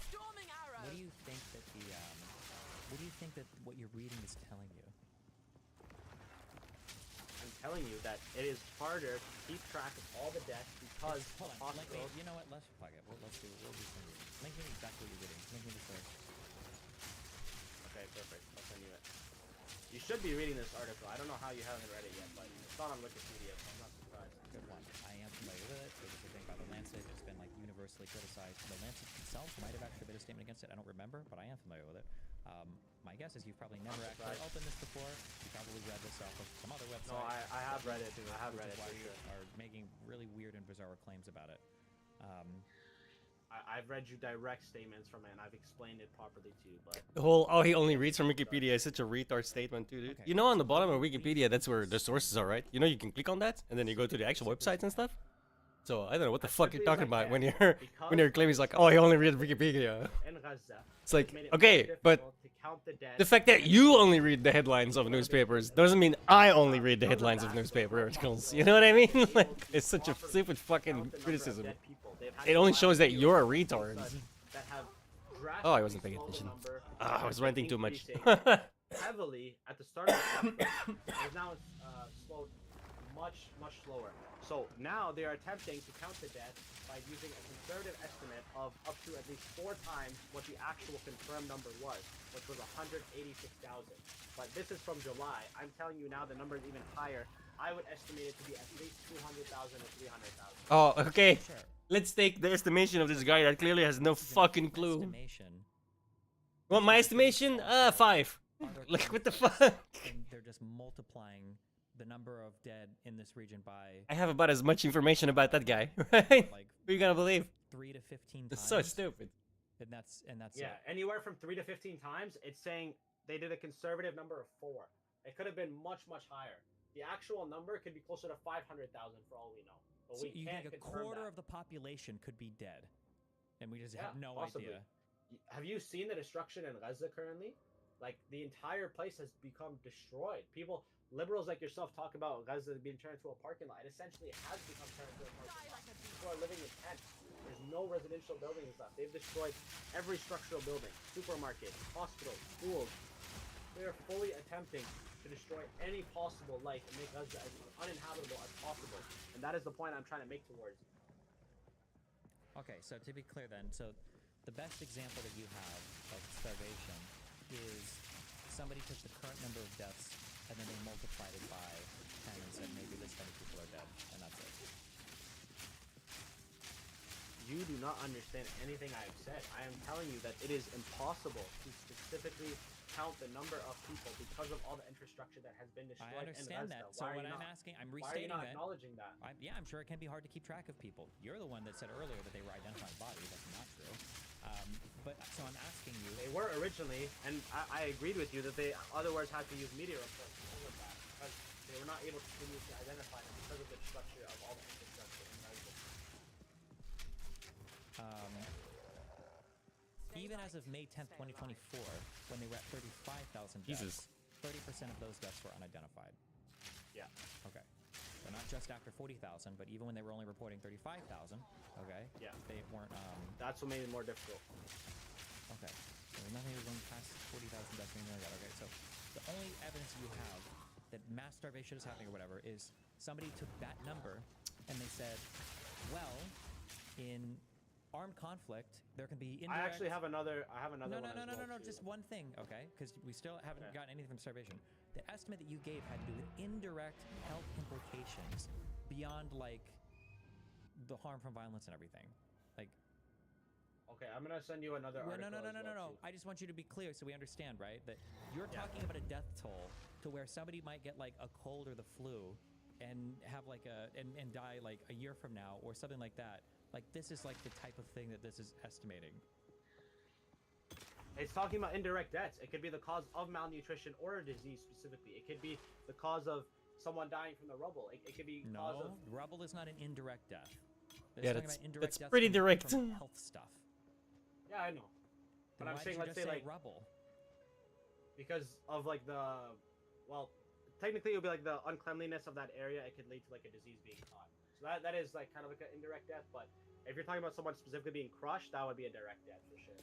[SPEAKER 4] Storming arrow.
[SPEAKER 1] What do you think that what do you think that what you're reading is telling you?
[SPEAKER 3] I'm telling you that it is harder to keep track of all the deaths because
[SPEAKER 1] Hold
[SPEAKER 3] of
[SPEAKER 1] on,
[SPEAKER 3] hospitals.
[SPEAKER 1] you know what? Let's fuck it. We'll do something. Make me exactly what you're reading. Make me the first.
[SPEAKER 3] Okay, perfect. I'll send you it. You should be reading this article. I don't know how you haven't read it yet, but it's not on Wikipedia, so I'm not surprised.
[SPEAKER 1] Good one. I am familiar with it. There's a thing about the Lancet. It's been like universally criticized. The Lancet itself might have actually made a statement against it. I don't remember, but I am familiar with it. My guess is you've probably never actually
[SPEAKER 3] surprised.
[SPEAKER 1] opened this before. You probably read this off of some other website.
[SPEAKER 3] No, I have read it. I have
[SPEAKER 1] which
[SPEAKER 3] read
[SPEAKER 1] is
[SPEAKER 3] it
[SPEAKER 1] why
[SPEAKER 3] for
[SPEAKER 1] you
[SPEAKER 3] sure.
[SPEAKER 1] are making really weird and bizarre claims about it.
[SPEAKER 3] I've read you direct statements from it, and I've explained it properly to you. But
[SPEAKER 2] The whole "oh, he only reads from Wikipedia" is such a retard statement, too, dude.
[SPEAKER 1] Okay.
[SPEAKER 2] You know, on the bottom of Wikipedia, that's where the sources are, right? You know, you can click on that, and then you go to the actual websites and stuff. So I don't know what the fuck you're talking about when you're claiming like, "Oh, he only read Wikipedia."
[SPEAKER 3] in Gaza,
[SPEAKER 2] It's like,
[SPEAKER 3] it's made it more
[SPEAKER 2] okay, but
[SPEAKER 3] difficult to count the dead.
[SPEAKER 2] the fact that you only read the headlines of newspapers doesn't mean I only read the headlines of newspaper articles. You know what I mean? Like, it's such a stupid fucking criticism. It only shows that you're a retard. Oh, I wasn't paying attention. I was ranting too much.
[SPEAKER 3] Heavily at the start of the conflict. It's now slowed much slower. So now they are attempting to count the deaths by using a conservative estimate of up to at least 4 times what the actual confirmed number was, which was 186,000. But this is from July. I'm telling you now the number is even higher. I would estimate it to be at least 200,000 or 300,000.
[SPEAKER 2] Oh, okay.
[SPEAKER 1] Sure.
[SPEAKER 2] Let's take the estimation of this guy that clearly has no fucking clue.
[SPEAKER 1] Estimation.
[SPEAKER 2] Well, my estimation? 5.
[SPEAKER 1] Are there
[SPEAKER 2] Like, what the
[SPEAKER 1] conflicts,
[SPEAKER 2] fuck?
[SPEAKER 1] And they're just multiplying the number of dead in this region by
[SPEAKER 2] I have about as much information about that guy, right?
[SPEAKER 1] like
[SPEAKER 2] Who are you gonna believe?
[SPEAKER 1] 3 to 15
[SPEAKER 2] It's
[SPEAKER 1] times.
[SPEAKER 2] so stupid.
[SPEAKER 1] And that's
[SPEAKER 3] Yeah,
[SPEAKER 1] it.
[SPEAKER 3] anywhere from 3 to 15 times. It's saying they did a conservative number of 4. It could have been much higher. The actual number could be closer to 500,000 for all we know. But
[SPEAKER 1] So
[SPEAKER 3] we
[SPEAKER 1] you
[SPEAKER 3] can't
[SPEAKER 1] think a
[SPEAKER 3] confirm
[SPEAKER 1] quarter
[SPEAKER 3] that.
[SPEAKER 1] of the population could be dead, and we just
[SPEAKER 3] Yeah,
[SPEAKER 1] have no
[SPEAKER 3] possibly.
[SPEAKER 1] idea.
[SPEAKER 3] Have you seen the destruction in Gaza currently? Like, the entire place has become destroyed. Liberals like yourself talk about Gaza being turned into a parking lot. It essentially has become turned into a parking lot. People are living in tents. There's no residential buildings left. They've destroyed every structural building, supermarket, hospitals, schools. They are fully attempting to destroy any possible life and make Gaza as uninhabitable as possible. And that is the point I'm trying to make towards.
[SPEAKER 1] Okay, so to be clear then, so the best example that you have of starvation is somebody took the current number of deaths and then they multiplied it by 10 and said maybe this many people are dead, and that's it.
[SPEAKER 3] You do not understand anything I have said. I am telling you that it is impossible to specifically count the number of people because of all the infrastructure that has been destroyed.
[SPEAKER 1] I understand
[SPEAKER 3] in
[SPEAKER 1] that.
[SPEAKER 3] Gaza.
[SPEAKER 1] So
[SPEAKER 3] Why are
[SPEAKER 1] what
[SPEAKER 3] you
[SPEAKER 1] I'm
[SPEAKER 3] not-
[SPEAKER 1] asking, I'm
[SPEAKER 3] Why are you
[SPEAKER 1] restating
[SPEAKER 3] not
[SPEAKER 1] that.
[SPEAKER 3] acknowledging that?
[SPEAKER 1] Yeah, I'm sure it can be hard to keep track of people. You're the one that said earlier that they were identifying bodies. That's not true. But so I'm asking you.
[SPEAKER 3] They were originally, and I agreed with you that they otherwise had to use media reports because of that, because they were not able to continue to identify them because of the structure of all the infrastructure in Gaza.
[SPEAKER 1] Even as of May 10th, 2024, when they were at 35,000
[SPEAKER 2] Jesus.
[SPEAKER 1] deaths, 30% of those deaths were unidentified.
[SPEAKER 3] Yeah.
[SPEAKER 1] Okay. So not just after 40,000, but even when they were only reporting 35,000, okay?
[SPEAKER 3] Yeah.
[SPEAKER 1] They weren't,
[SPEAKER 3] That's what made it more difficult.
[SPEAKER 1] okay. So nothing was going past 40,000 deaths or anything like that. Okay, so the only evidence you have that mass starvation is happening or whatever is somebody took that number and they said, well, in armed conflict, there can be indirect...
[SPEAKER 3] I actually have another. I have another
[SPEAKER 1] No,
[SPEAKER 3] one. as well, too.
[SPEAKER 1] just one thing, okay? Because we still haven't
[SPEAKER 3] Okay.
[SPEAKER 1] gotten anything from starvation. The estimate that you gave had to do with indirect health implications beyond, like, the harm from violence and everything. Like,
[SPEAKER 3] Okay, I'm gonna send you another
[SPEAKER 1] well,
[SPEAKER 3] article.
[SPEAKER 1] no.
[SPEAKER 3] as well, too.
[SPEAKER 1] I just want you to be clear so we understand, right? That you're
[SPEAKER 3] Yeah.
[SPEAKER 1] talking about a death toll to where somebody might get, like, a cold or the flu and have, like, and die, like, a year from now or something like that. Like, this is, like, the type of thing that this is estimating.
[SPEAKER 3] It's talking about indirect deaths. It could be the cause of malnutrition or a disease specifically. It could be the cause of someone dying from the rubble. It could be cause
[SPEAKER 1] No,
[SPEAKER 3] of.
[SPEAKER 1] rubble is not an indirect death. This
[SPEAKER 2] Yeah,
[SPEAKER 1] is talking
[SPEAKER 2] that's-
[SPEAKER 1] about indirect
[SPEAKER 2] that's
[SPEAKER 1] deaths
[SPEAKER 2] pretty
[SPEAKER 1] from
[SPEAKER 2] direct.
[SPEAKER 1] health stuff.
[SPEAKER 3] Yeah, I know.
[SPEAKER 1] Then
[SPEAKER 3] But I'm
[SPEAKER 1] why
[SPEAKER 3] saying,
[SPEAKER 1] did you
[SPEAKER 3] let's
[SPEAKER 1] just
[SPEAKER 3] say
[SPEAKER 1] say
[SPEAKER 3] like
[SPEAKER 1] rubble.
[SPEAKER 3] because of like well, technically it would be like the uncleanliness of that area. It could lead to like a disease being caught. So that is like kind of like an indirect death. But if you're talking about someone specifically being crushed, that would be a direct death for sure.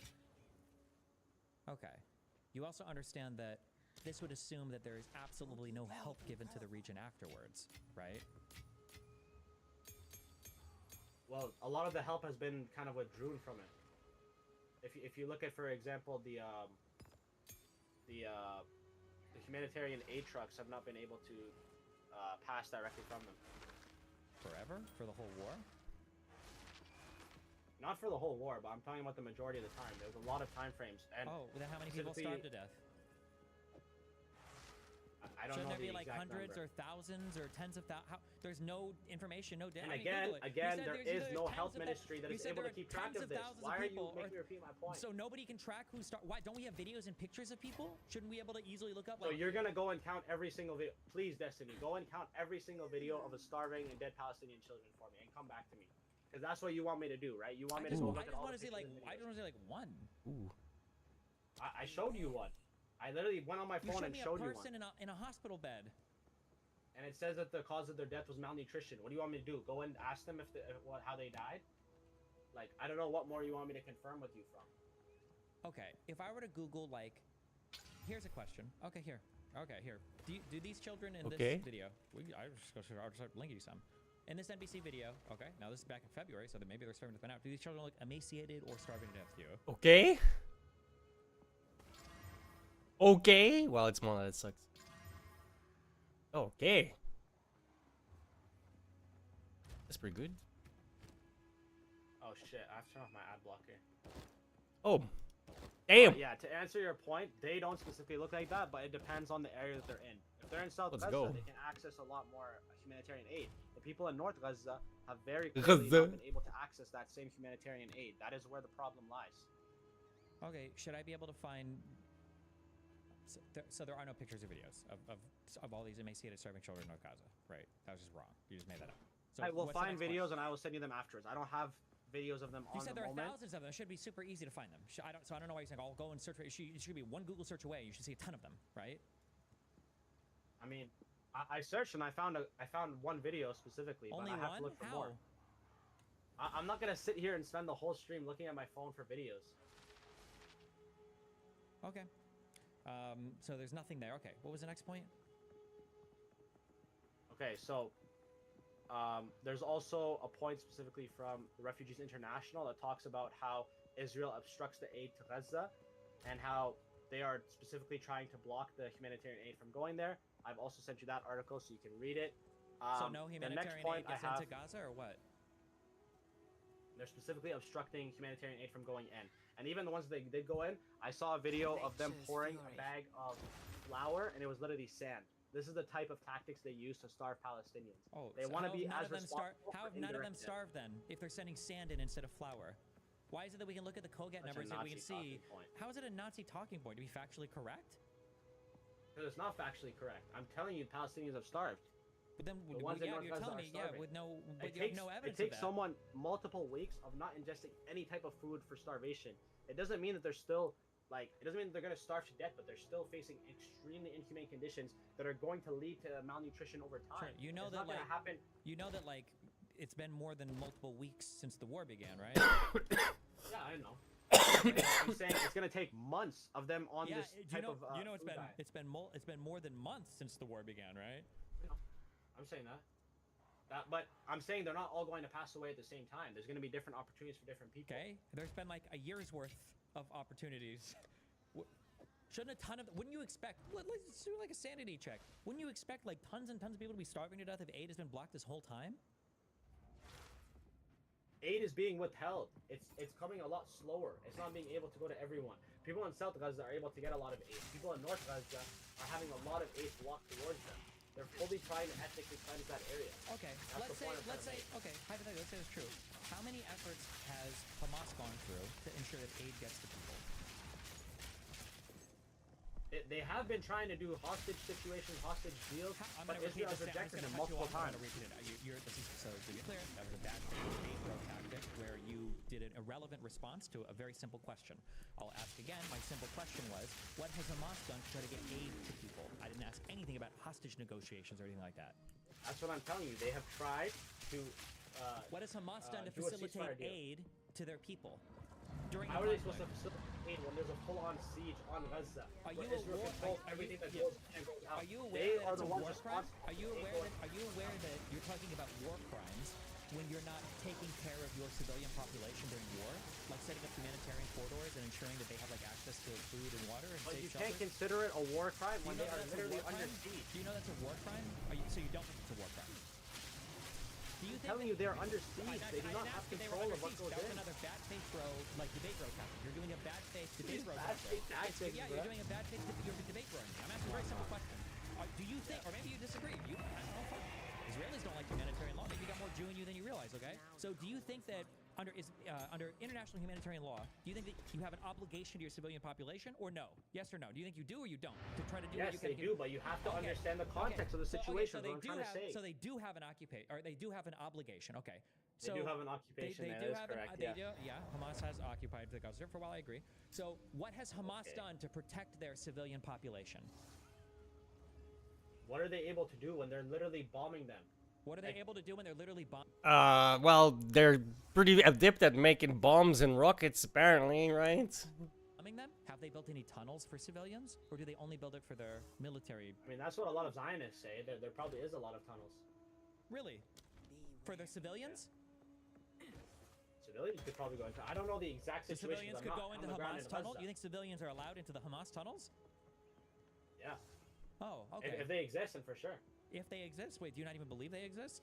[SPEAKER 1] Okay. You also understand that this would assume that there is absolutely no help given to the region afterwards, right?
[SPEAKER 3] Well, a lot of the help has been kind of withdrawn from it. If you look at, for example, the humanitarian aid trucks have not been able to pass directly from them.
[SPEAKER 1] Forever? For the whole war?
[SPEAKER 3] Not for the whole war, but I'm talking about the majority of the time. There's a lot of time frames. And
[SPEAKER 1] Oh, then how many people
[SPEAKER 3] specifically-
[SPEAKER 1] starved to death?
[SPEAKER 3] I don't
[SPEAKER 1] Shouldn't
[SPEAKER 3] know
[SPEAKER 1] there be
[SPEAKER 3] the
[SPEAKER 1] like
[SPEAKER 3] exact
[SPEAKER 1] hundreds
[SPEAKER 3] number.
[SPEAKER 1] or thousands or tens of thousands? There's no information, no data.
[SPEAKER 3] And
[SPEAKER 1] I mean,
[SPEAKER 3] again,
[SPEAKER 1] Google it. You said
[SPEAKER 3] there
[SPEAKER 1] there's
[SPEAKER 3] is no
[SPEAKER 1] tens
[SPEAKER 3] health
[SPEAKER 1] of thou-
[SPEAKER 3] ministry that
[SPEAKER 1] you
[SPEAKER 3] is
[SPEAKER 1] said
[SPEAKER 3] able
[SPEAKER 1] there
[SPEAKER 3] to
[SPEAKER 1] are
[SPEAKER 3] keep track
[SPEAKER 1] tens
[SPEAKER 3] of this.
[SPEAKER 1] thousands
[SPEAKER 3] Why are you
[SPEAKER 1] people,
[SPEAKER 3] making me repeat my point?
[SPEAKER 1] So nobody can track who start. Why don't we have videos and pictures of people? Shouldn't we be able to easily look up?
[SPEAKER 3] So
[SPEAKER 1] Like,
[SPEAKER 3] you're gonna go and count every single video. Please, Destiny, go and count every single video of a starving and dead Palestinian children for me, and come back to me. Because that's what you want me to do, right? You want me to go
[SPEAKER 1] I
[SPEAKER 3] look
[SPEAKER 1] just
[SPEAKER 3] at all
[SPEAKER 1] want
[SPEAKER 3] the
[SPEAKER 1] to see like
[SPEAKER 3] pictures and
[SPEAKER 1] I
[SPEAKER 3] videos.
[SPEAKER 1] just want to see like one.
[SPEAKER 2] Ooh.
[SPEAKER 3] I showed you one. I literally went on my
[SPEAKER 1] You
[SPEAKER 3] phone
[SPEAKER 1] showed
[SPEAKER 3] and
[SPEAKER 1] me
[SPEAKER 3] showed
[SPEAKER 1] a
[SPEAKER 3] you
[SPEAKER 1] person
[SPEAKER 3] one.
[SPEAKER 1] in a hospital bed.
[SPEAKER 3] And it says that the cause of their death was malnutrition. What do you want me to do? Go and ask them how they died? Like, I don't know what more you want me to confirm with you from.
[SPEAKER 1] Okay, if I were to Google like, here's a question. Okay, here. Do these children in
[SPEAKER 2] Okay.
[SPEAKER 1] this video? I'll just link you some. In this NBC video, okay, now this is back in February, so maybe they're starting to thin out. Do these children look emaciated or starving to death to you?
[SPEAKER 2] Okay. Okay. Well, it's more that sucks. Okay. That's pretty good.
[SPEAKER 3] Oh shit, I have to turn off my ad blocker.
[SPEAKER 2] Oh. Damn.
[SPEAKER 3] Yeah, to answer your point, they don't specifically look like that, but it depends on the area that they're in. If they're in South
[SPEAKER 2] Let's
[SPEAKER 3] Gaza,
[SPEAKER 2] go.
[SPEAKER 3] they can access a lot more humanitarian aid. The people in North Gaza have very clearly
[SPEAKER 2] Gaza.
[SPEAKER 3] not been able to access that same humanitarian aid. That is where the problem lies.
[SPEAKER 1] Okay, should I be able to find? So there are no pictures or videos of all these emaciated, starving children in North Gaza, right? That was just wrong. You just made that up. So
[SPEAKER 3] I will
[SPEAKER 1] what's the
[SPEAKER 3] find
[SPEAKER 1] next one?
[SPEAKER 3] videos and I will send you them afterwards. I don't have videos of them
[SPEAKER 1] You
[SPEAKER 3] on
[SPEAKER 1] said
[SPEAKER 3] the
[SPEAKER 1] there are
[SPEAKER 3] moment.
[SPEAKER 1] thousands of them. It should be super easy to find them. So I don't know why you're saying I'll go and search. It should be one Google search away. You should see a ton of them, right?
[SPEAKER 3] I mean, I searched and I found one video specifically,
[SPEAKER 1] Only
[SPEAKER 3] but I have
[SPEAKER 1] one?
[SPEAKER 3] to look for
[SPEAKER 1] How?
[SPEAKER 3] more. I'm not gonna sit here and spend the whole stream looking at my phone for videos.
[SPEAKER 1] Okay. So there's nothing there. Okay. What was the next point?
[SPEAKER 3] Okay, so there's also a point specifically from the Refugees International that talks about how Israel obstructs the aid to Gaza and how they are specifically trying to block the humanitarian aid from going there. I've also sent you that article so you can read it.
[SPEAKER 1] So no
[SPEAKER 3] the next
[SPEAKER 1] humanitarian
[SPEAKER 3] point
[SPEAKER 1] aid gets
[SPEAKER 3] I have,
[SPEAKER 1] into Gaza or what?
[SPEAKER 3] they're specifically obstructing humanitarian aid from going in. And even the ones that did go in, I saw a video of them
[SPEAKER 4] Nature's
[SPEAKER 3] pouring a
[SPEAKER 4] fury.
[SPEAKER 3] bag of flour and it was literally sand. This is the type of tactics they use to starve Palestinians.
[SPEAKER 1] Oh,
[SPEAKER 3] They
[SPEAKER 1] so
[SPEAKER 3] want to
[SPEAKER 1] how
[SPEAKER 3] be
[SPEAKER 1] have none
[SPEAKER 3] as
[SPEAKER 1] of them
[SPEAKER 3] responsible
[SPEAKER 1] How
[SPEAKER 3] for
[SPEAKER 1] have none of them
[SPEAKER 3] indirect death.
[SPEAKER 1] starved then? If they're sending sand in instead of flour, why is it that we can look at the COGAT
[SPEAKER 3] That's a
[SPEAKER 1] numbers and we can
[SPEAKER 3] Nazi
[SPEAKER 1] see?
[SPEAKER 3] talking point.
[SPEAKER 1] How is it a Nazi talking point? To be factually correct?
[SPEAKER 3] Because it's not factually correct. I'm telling you, Palestinians have starved.
[SPEAKER 1] But then,
[SPEAKER 3] The ones in
[SPEAKER 1] yeah,
[SPEAKER 3] you're
[SPEAKER 1] you're
[SPEAKER 3] Gaza
[SPEAKER 1] telling
[SPEAKER 3] are
[SPEAKER 1] me, yeah,
[SPEAKER 3] starving.
[SPEAKER 1] with no, but
[SPEAKER 3] It
[SPEAKER 1] you
[SPEAKER 3] takes,
[SPEAKER 1] have no evidence
[SPEAKER 3] it takes
[SPEAKER 1] of that.
[SPEAKER 3] someone multiple weeks of not ingesting any type of food for starvation. It doesn't mean that they're still, it doesn't mean that they're going to starve to death, but they're still facing extremely inhumane conditions that are going to lead to malnutrition over time.
[SPEAKER 1] Sure, you know
[SPEAKER 3] it's
[SPEAKER 1] that,
[SPEAKER 3] not going to happen.
[SPEAKER 1] You know that, it's been more than multiple weeks since the war began, right?
[SPEAKER 3] Yeah, I know. I'm saying it's going to take months of them on
[SPEAKER 1] Yeah,
[SPEAKER 3] this
[SPEAKER 1] you
[SPEAKER 3] type
[SPEAKER 1] know,
[SPEAKER 3] of
[SPEAKER 1] it's
[SPEAKER 3] food
[SPEAKER 1] been
[SPEAKER 3] diet.
[SPEAKER 1] it's been more than months since the war began, right?
[SPEAKER 3] I'm saying that. But I'm saying they're not all going to pass away at the same time. There's going to be different opportunities for different people.
[SPEAKER 1] Okay, there's been like a year's worth of opportunities. Shouldn't a ton of wouldn't you expect? Let's do like a sanity check. Wouldn't you expect like tons and tons of people to be starving to death if aid has been blocked this whole time?
[SPEAKER 3] Aid is being withheld. It's coming a lot slower. It's not being able to go to everyone. People in South Gaza are able to get a lot of aid. People in North Gaza are having a lot of aid blocked towards them. They're fully trying to ethnically cleanse that area.
[SPEAKER 1] Okay,
[SPEAKER 3] That's the point I'm
[SPEAKER 1] let's say,
[SPEAKER 3] trying to
[SPEAKER 1] okay, hypothetically, let's say it's true. How many efforts has Hamas gone through to ensure that aid gets to people?
[SPEAKER 3] They have been trying to do hostage situations, hostage deals,
[SPEAKER 1] I'm
[SPEAKER 3] but
[SPEAKER 1] gonna repeat
[SPEAKER 3] Israel has
[SPEAKER 1] this. I'm
[SPEAKER 3] rejected
[SPEAKER 1] just
[SPEAKER 3] them
[SPEAKER 1] gonna cut you
[SPEAKER 3] multiple
[SPEAKER 1] off. I'm
[SPEAKER 3] times.
[SPEAKER 1] gonna repeat it. So to be clear, that was a bad aid throw tactic where you did an irrelevant response to a very simple question. I'll ask again. My simple question was, what has Hamas done to try to get aid to people? I didn't ask anything about hostage negotiations or anything like that.
[SPEAKER 3] That's what I'm telling you. They have tried to.
[SPEAKER 1] What has Hamas done to
[SPEAKER 3] do a
[SPEAKER 1] facilitate
[SPEAKER 3] ceasefire deal.
[SPEAKER 1] aid to their people during
[SPEAKER 3] How
[SPEAKER 1] the
[SPEAKER 3] are they supposed
[SPEAKER 1] conflict?
[SPEAKER 3] to facilitate when there's a full-on siege on Gaza?
[SPEAKER 1] Are
[SPEAKER 3] where
[SPEAKER 1] you
[SPEAKER 3] Israel
[SPEAKER 1] aware-
[SPEAKER 3] controls
[SPEAKER 1] are you-
[SPEAKER 3] everything that
[SPEAKER 1] yeah.
[SPEAKER 3] goes in and goes out.
[SPEAKER 1] Are you
[SPEAKER 3] They
[SPEAKER 1] aware that
[SPEAKER 3] are
[SPEAKER 1] it's
[SPEAKER 3] the
[SPEAKER 1] a
[SPEAKER 3] ones
[SPEAKER 1] war crime?
[SPEAKER 3] responsible.
[SPEAKER 1] Are you aware that you're talking about war crimes when you're not taking care of your civilian population during war, like setting up humanitarian corridors and ensuring that they have like access to food and water and
[SPEAKER 3] But
[SPEAKER 1] safe
[SPEAKER 3] you can't
[SPEAKER 1] shelters?
[SPEAKER 3] consider it a war crime
[SPEAKER 1] Do you
[SPEAKER 3] when
[SPEAKER 1] know
[SPEAKER 3] they are
[SPEAKER 1] that's a
[SPEAKER 3] literally
[SPEAKER 1] war
[SPEAKER 3] under
[SPEAKER 1] crime?
[SPEAKER 3] siege.
[SPEAKER 1] Do you know that's a war crime? So you don't think it's a war crime? Do you
[SPEAKER 3] I'm
[SPEAKER 1] think
[SPEAKER 3] telling you, they're under siege. They do
[SPEAKER 1] I
[SPEAKER 3] not
[SPEAKER 1] didn't
[SPEAKER 3] have
[SPEAKER 1] ask if they were
[SPEAKER 3] control
[SPEAKER 1] under
[SPEAKER 3] of what
[SPEAKER 1] siege.
[SPEAKER 3] goes
[SPEAKER 1] That was
[SPEAKER 3] in.
[SPEAKER 1] another bad faith bro, like debate bro tactic. You're doing a bad faith debate bro
[SPEAKER 3] Bad
[SPEAKER 1] tactic.
[SPEAKER 3] faith tactics,
[SPEAKER 1] Yeah,
[SPEAKER 3] bro.
[SPEAKER 1] you're doing a bad faith you're debate bro. I'm asking a very simple question. Do you think, or maybe you disagree? I don't know. Fuck. Israelis don't like humanitarian law. Maybe you got more Jew in you than you realize. Okay. So do you think that under international humanitarian law, do you think that you have an obligation to your civilian population, or no? Yes or no? Do you think you do or you don't to try to do what
[SPEAKER 3] Yes,
[SPEAKER 1] you can?
[SPEAKER 3] they do, but you have to understand the context of the situation.
[SPEAKER 1] So
[SPEAKER 3] What I'm trying to say.
[SPEAKER 1] So they do have an occupation, or they do have an obligation. Okay.
[SPEAKER 3] They
[SPEAKER 1] So
[SPEAKER 3] do have an occupation.
[SPEAKER 1] They
[SPEAKER 3] That
[SPEAKER 1] do
[SPEAKER 3] is
[SPEAKER 1] have
[SPEAKER 3] correct.
[SPEAKER 1] they
[SPEAKER 3] Yeah.
[SPEAKER 1] do, yeah. Hamas has occupied the Gaza Strip for a while. I agree. So what has Hamas
[SPEAKER 3] Okay.
[SPEAKER 1] done to protect their civilian population?
[SPEAKER 3] What are they able to do when they're literally bombing them?
[SPEAKER 1] What are they able to do when they're literally bombing
[SPEAKER 2] Well, they're pretty adept at making bombs and rockets, apparently, right?
[SPEAKER 1] them? Have they built any tunnels for civilians, or do they only build it for their military?
[SPEAKER 3] I mean, that's what a lot of Zionists say. There probably is a lot of tunnels.
[SPEAKER 1] Really, for their civilians?
[SPEAKER 3] Civilians could probably go into. I don't know the exact
[SPEAKER 1] The
[SPEAKER 3] situation.
[SPEAKER 1] civilians
[SPEAKER 3] I'm
[SPEAKER 1] could
[SPEAKER 3] not
[SPEAKER 1] go into
[SPEAKER 3] on the ground
[SPEAKER 1] Hamas
[SPEAKER 3] in
[SPEAKER 1] tunnel.
[SPEAKER 3] Gaza.
[SPEAKER 1] You think civilians are allowed into the Hamas tunnels?
[SPEAKER 3] Yeah.
[SPEAKER 1] Oh, okay.
[SPEAKER 3] If they exist, then for sure.
[SPEAKER 1] If they exist, wait, do you not even believe they exist?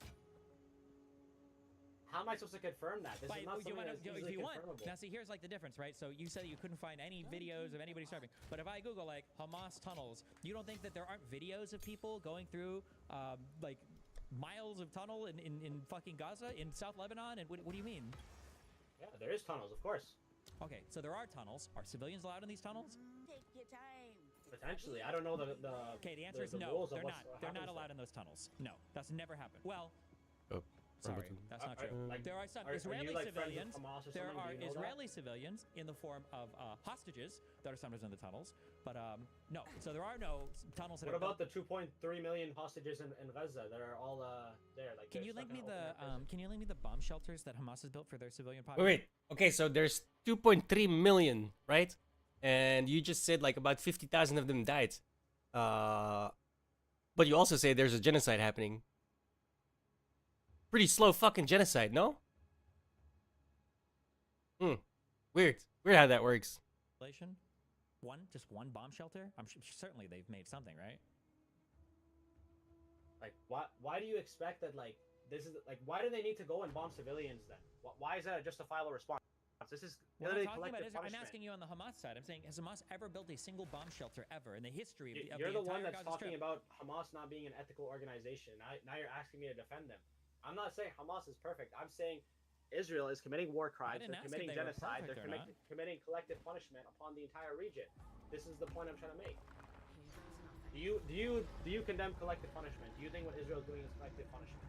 [SPEAKER 3] How am I supposed to confirm that? This is not something that's
[SPEAKER 1] if
[SPEAKER 3] easily
[SPEAKER 1] you want.
[SPEAKER 3] confirmable.
[SPEAKER 1] Now, see, here's like the difference, right? So you said you couldn't find any videos of anybody starving, but if I Google like Hamas tunnels, you don't think that there aren't videos of people going through like miles of tunnel in fucking Gaza, in South Lebanon, and what do you mean?
[SPEAKER 3] Yeah, there is tunnels, of course.
[SPEAKER 1] Okay, so there are tunnels. Are civilians allowed in these tunnels?
[SPEAKER 4] Take your time.
[SPEAKER 3] Potentially, I don't know the.
[SPEAKER 1] Okay, the answer is
[SPEAKER 3] the
[SPEAKER 1] no.
[SPEAKER 3] rules of
[SPEAKER 1] They're
[SPEAKER 3] what
[SPEAKER 1] not
[SPEAKER 3] happens
[SPEAKER 1] allowed
[SPEAKER 3] there.
[SPEAKER 1] in those tunnels. No, that's never happened. Well,
[SPEAKER 2] Oh,
[SPEAKER 1] sorry, that's not true.
[SPEAKER 3] like,
[SPEAKER 1] There are some
[SPEAKER 3] are you,
[SPEAKER 1] Israeli
[SPEAKER 3] like, friends with
[SPEAKER 1] civilians.
[SPEAKER 3] Hamas or
[SPEAKER 1] There
[SPEAKER 3] something?
[SPEAKER 1] are
[SPEAKER 3] Do you know that?
[SPEAKER 1] Israeli civilians in the form of hostages that are sometimes in the tunnels, but no. So there are no tunnels that
[SPEAKER 3] What
[SPEAKER 1] are
[SPEAKER 3] about
[SPEAKER 1] built.
[SPEAKER 3] the 2.3 million hostages in Gaza that are all there? Like,
[SPEAKER 1] Can
[SPEAKER 3] they're
[SPEAKER 1] you
[SPEAKER 3] stuck
[SPEAKER 1] link
[SPEAKER 3] in
[SPEAKER 1] me
[SPEAKER 3] open
[SPEAKER 1] the
[SPEAKER 3] air prison.
[SPEAKER 1] can you link me the bomb shelters that Hamas has built for their civilian
[SPEAKER 2] Wait,
[SPEAKER 1] population?
[SPEAKER 2] wait. Okay, so there's 2.3 million, right? And you just said like about 50,000 of them died. But you also say there's a genocide happening. Pretty slow fucking genocide, no? Weird. Weird how that works.
[SPEAKER 1] Just one bomb shelter? I'm sure, certainly they've made something, right?
[SPEAKER 3] Like, why do you expect that? Like, this is like, why do they need to go and bomb civilians then? Why is that a justifiable response? This is
[SPEAKER 1] What I'm
[SPEAKER 3] literally
[SPEAKER 1] talking about
[SPEAKER 3] collective
[SPEAKER 1] is, I'm
[SPEAKER 3] punishment.
[SPEAKER 1] asking you on the Hamas side. I'm saying, has Hamas ever built a single bomb shelter ever in the history of
[SPEAKER 3] You're
[SPEAKER 1] the
[SPEAKER 3] the one
[SPEAKER 1] entire
[SPEAKER 3] that's
[SPEAKER 1] Gaza
[SPEAKER 3] talking
[SPEAKER 1] Strip?
[SPEAKER 3] about Hamas not being an ethical organization. Now you're asking me to defend them. I'm not saying Hamas is perfect. I'm saying Israel is committing war crimes.
[SPEAKER 1] didn't
[SPEAKER 3] They're
[SPEAKER 1] ask if
[SPEAKER 3] committing
[SPEAKER 1] they were
[SPEAKER 3] genocide. They're
[SPEAKER 1] perfect or not.
[SPEAKER 3] committing collective punishment upon the entire region. This is the point I'm trying to make.
[SPEAKER 4] Here goes nothing.
[SPEAKER 3] Do you condemn collective punishment? Do you think what Israel's doing is collective punishment?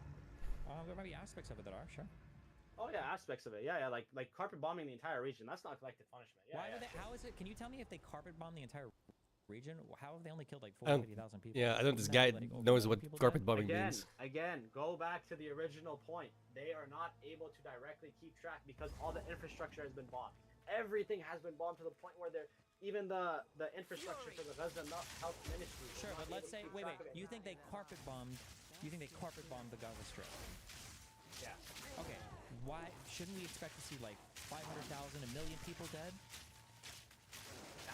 [SPEAKER 1] There might be aspects of it that are, sure.
[SPEAKER 3] Oh yeah, aspects of it. Yeah, like carpet bombing the entire region. That's not collective punishment. Yeah,
[SPEAKER 1] Why
[SPEAKER 3] yeah,
[SPEAKER 1] would they?
[SPEAKER 3] sure.
[SPEAKER 1] How is it? Can you tell me if they carpet bomb the entire region? How have they only killed like
[SPEAKER 2] Um,
[SPEAKER 1] 450,000 people?
[SPEAKER 2] Yeah, I don't. This
[SPEAKER 1] Isn't that
[SPEAKER 2] guy
[SPEAKER 1] like over
[SPEAKER 2] knows
[SPEAKER 1] 1,000
[SPEAKER 2] what
[SPEAKER 1] people
[SPEAKER 2] carpet
[SPEAKER 1] died?
[SPEAKER 2] bombing
[SPEAKER 3] Again,
[SPEAKER 2] means.
[SPEAKER 3] go back to the original point. They are not able to directly keep track because all the infrastructure has been bombed. Everything has been bombed to the point where even the infrastructure for the Gaza Health Ministry. is
[SPEAKER 1] Sure,
[SPEAKER 3] not
[SPEAKER 1] but let's
[SPEAKER 3] able to
[SPEAKER 1] say,
[SPEAKER 3] keep
[SPEAKER 1] wait.
[SPEAKER 3] track of it.
[SPEAKER 1] You think they carpet bombed? You think they carpet bombed the Gaza Strip?
[SPEAKER 3] Yeah.
[SPEAKER 1] Okay. Why shouldn't we expect to see like 500,000, a million people dead?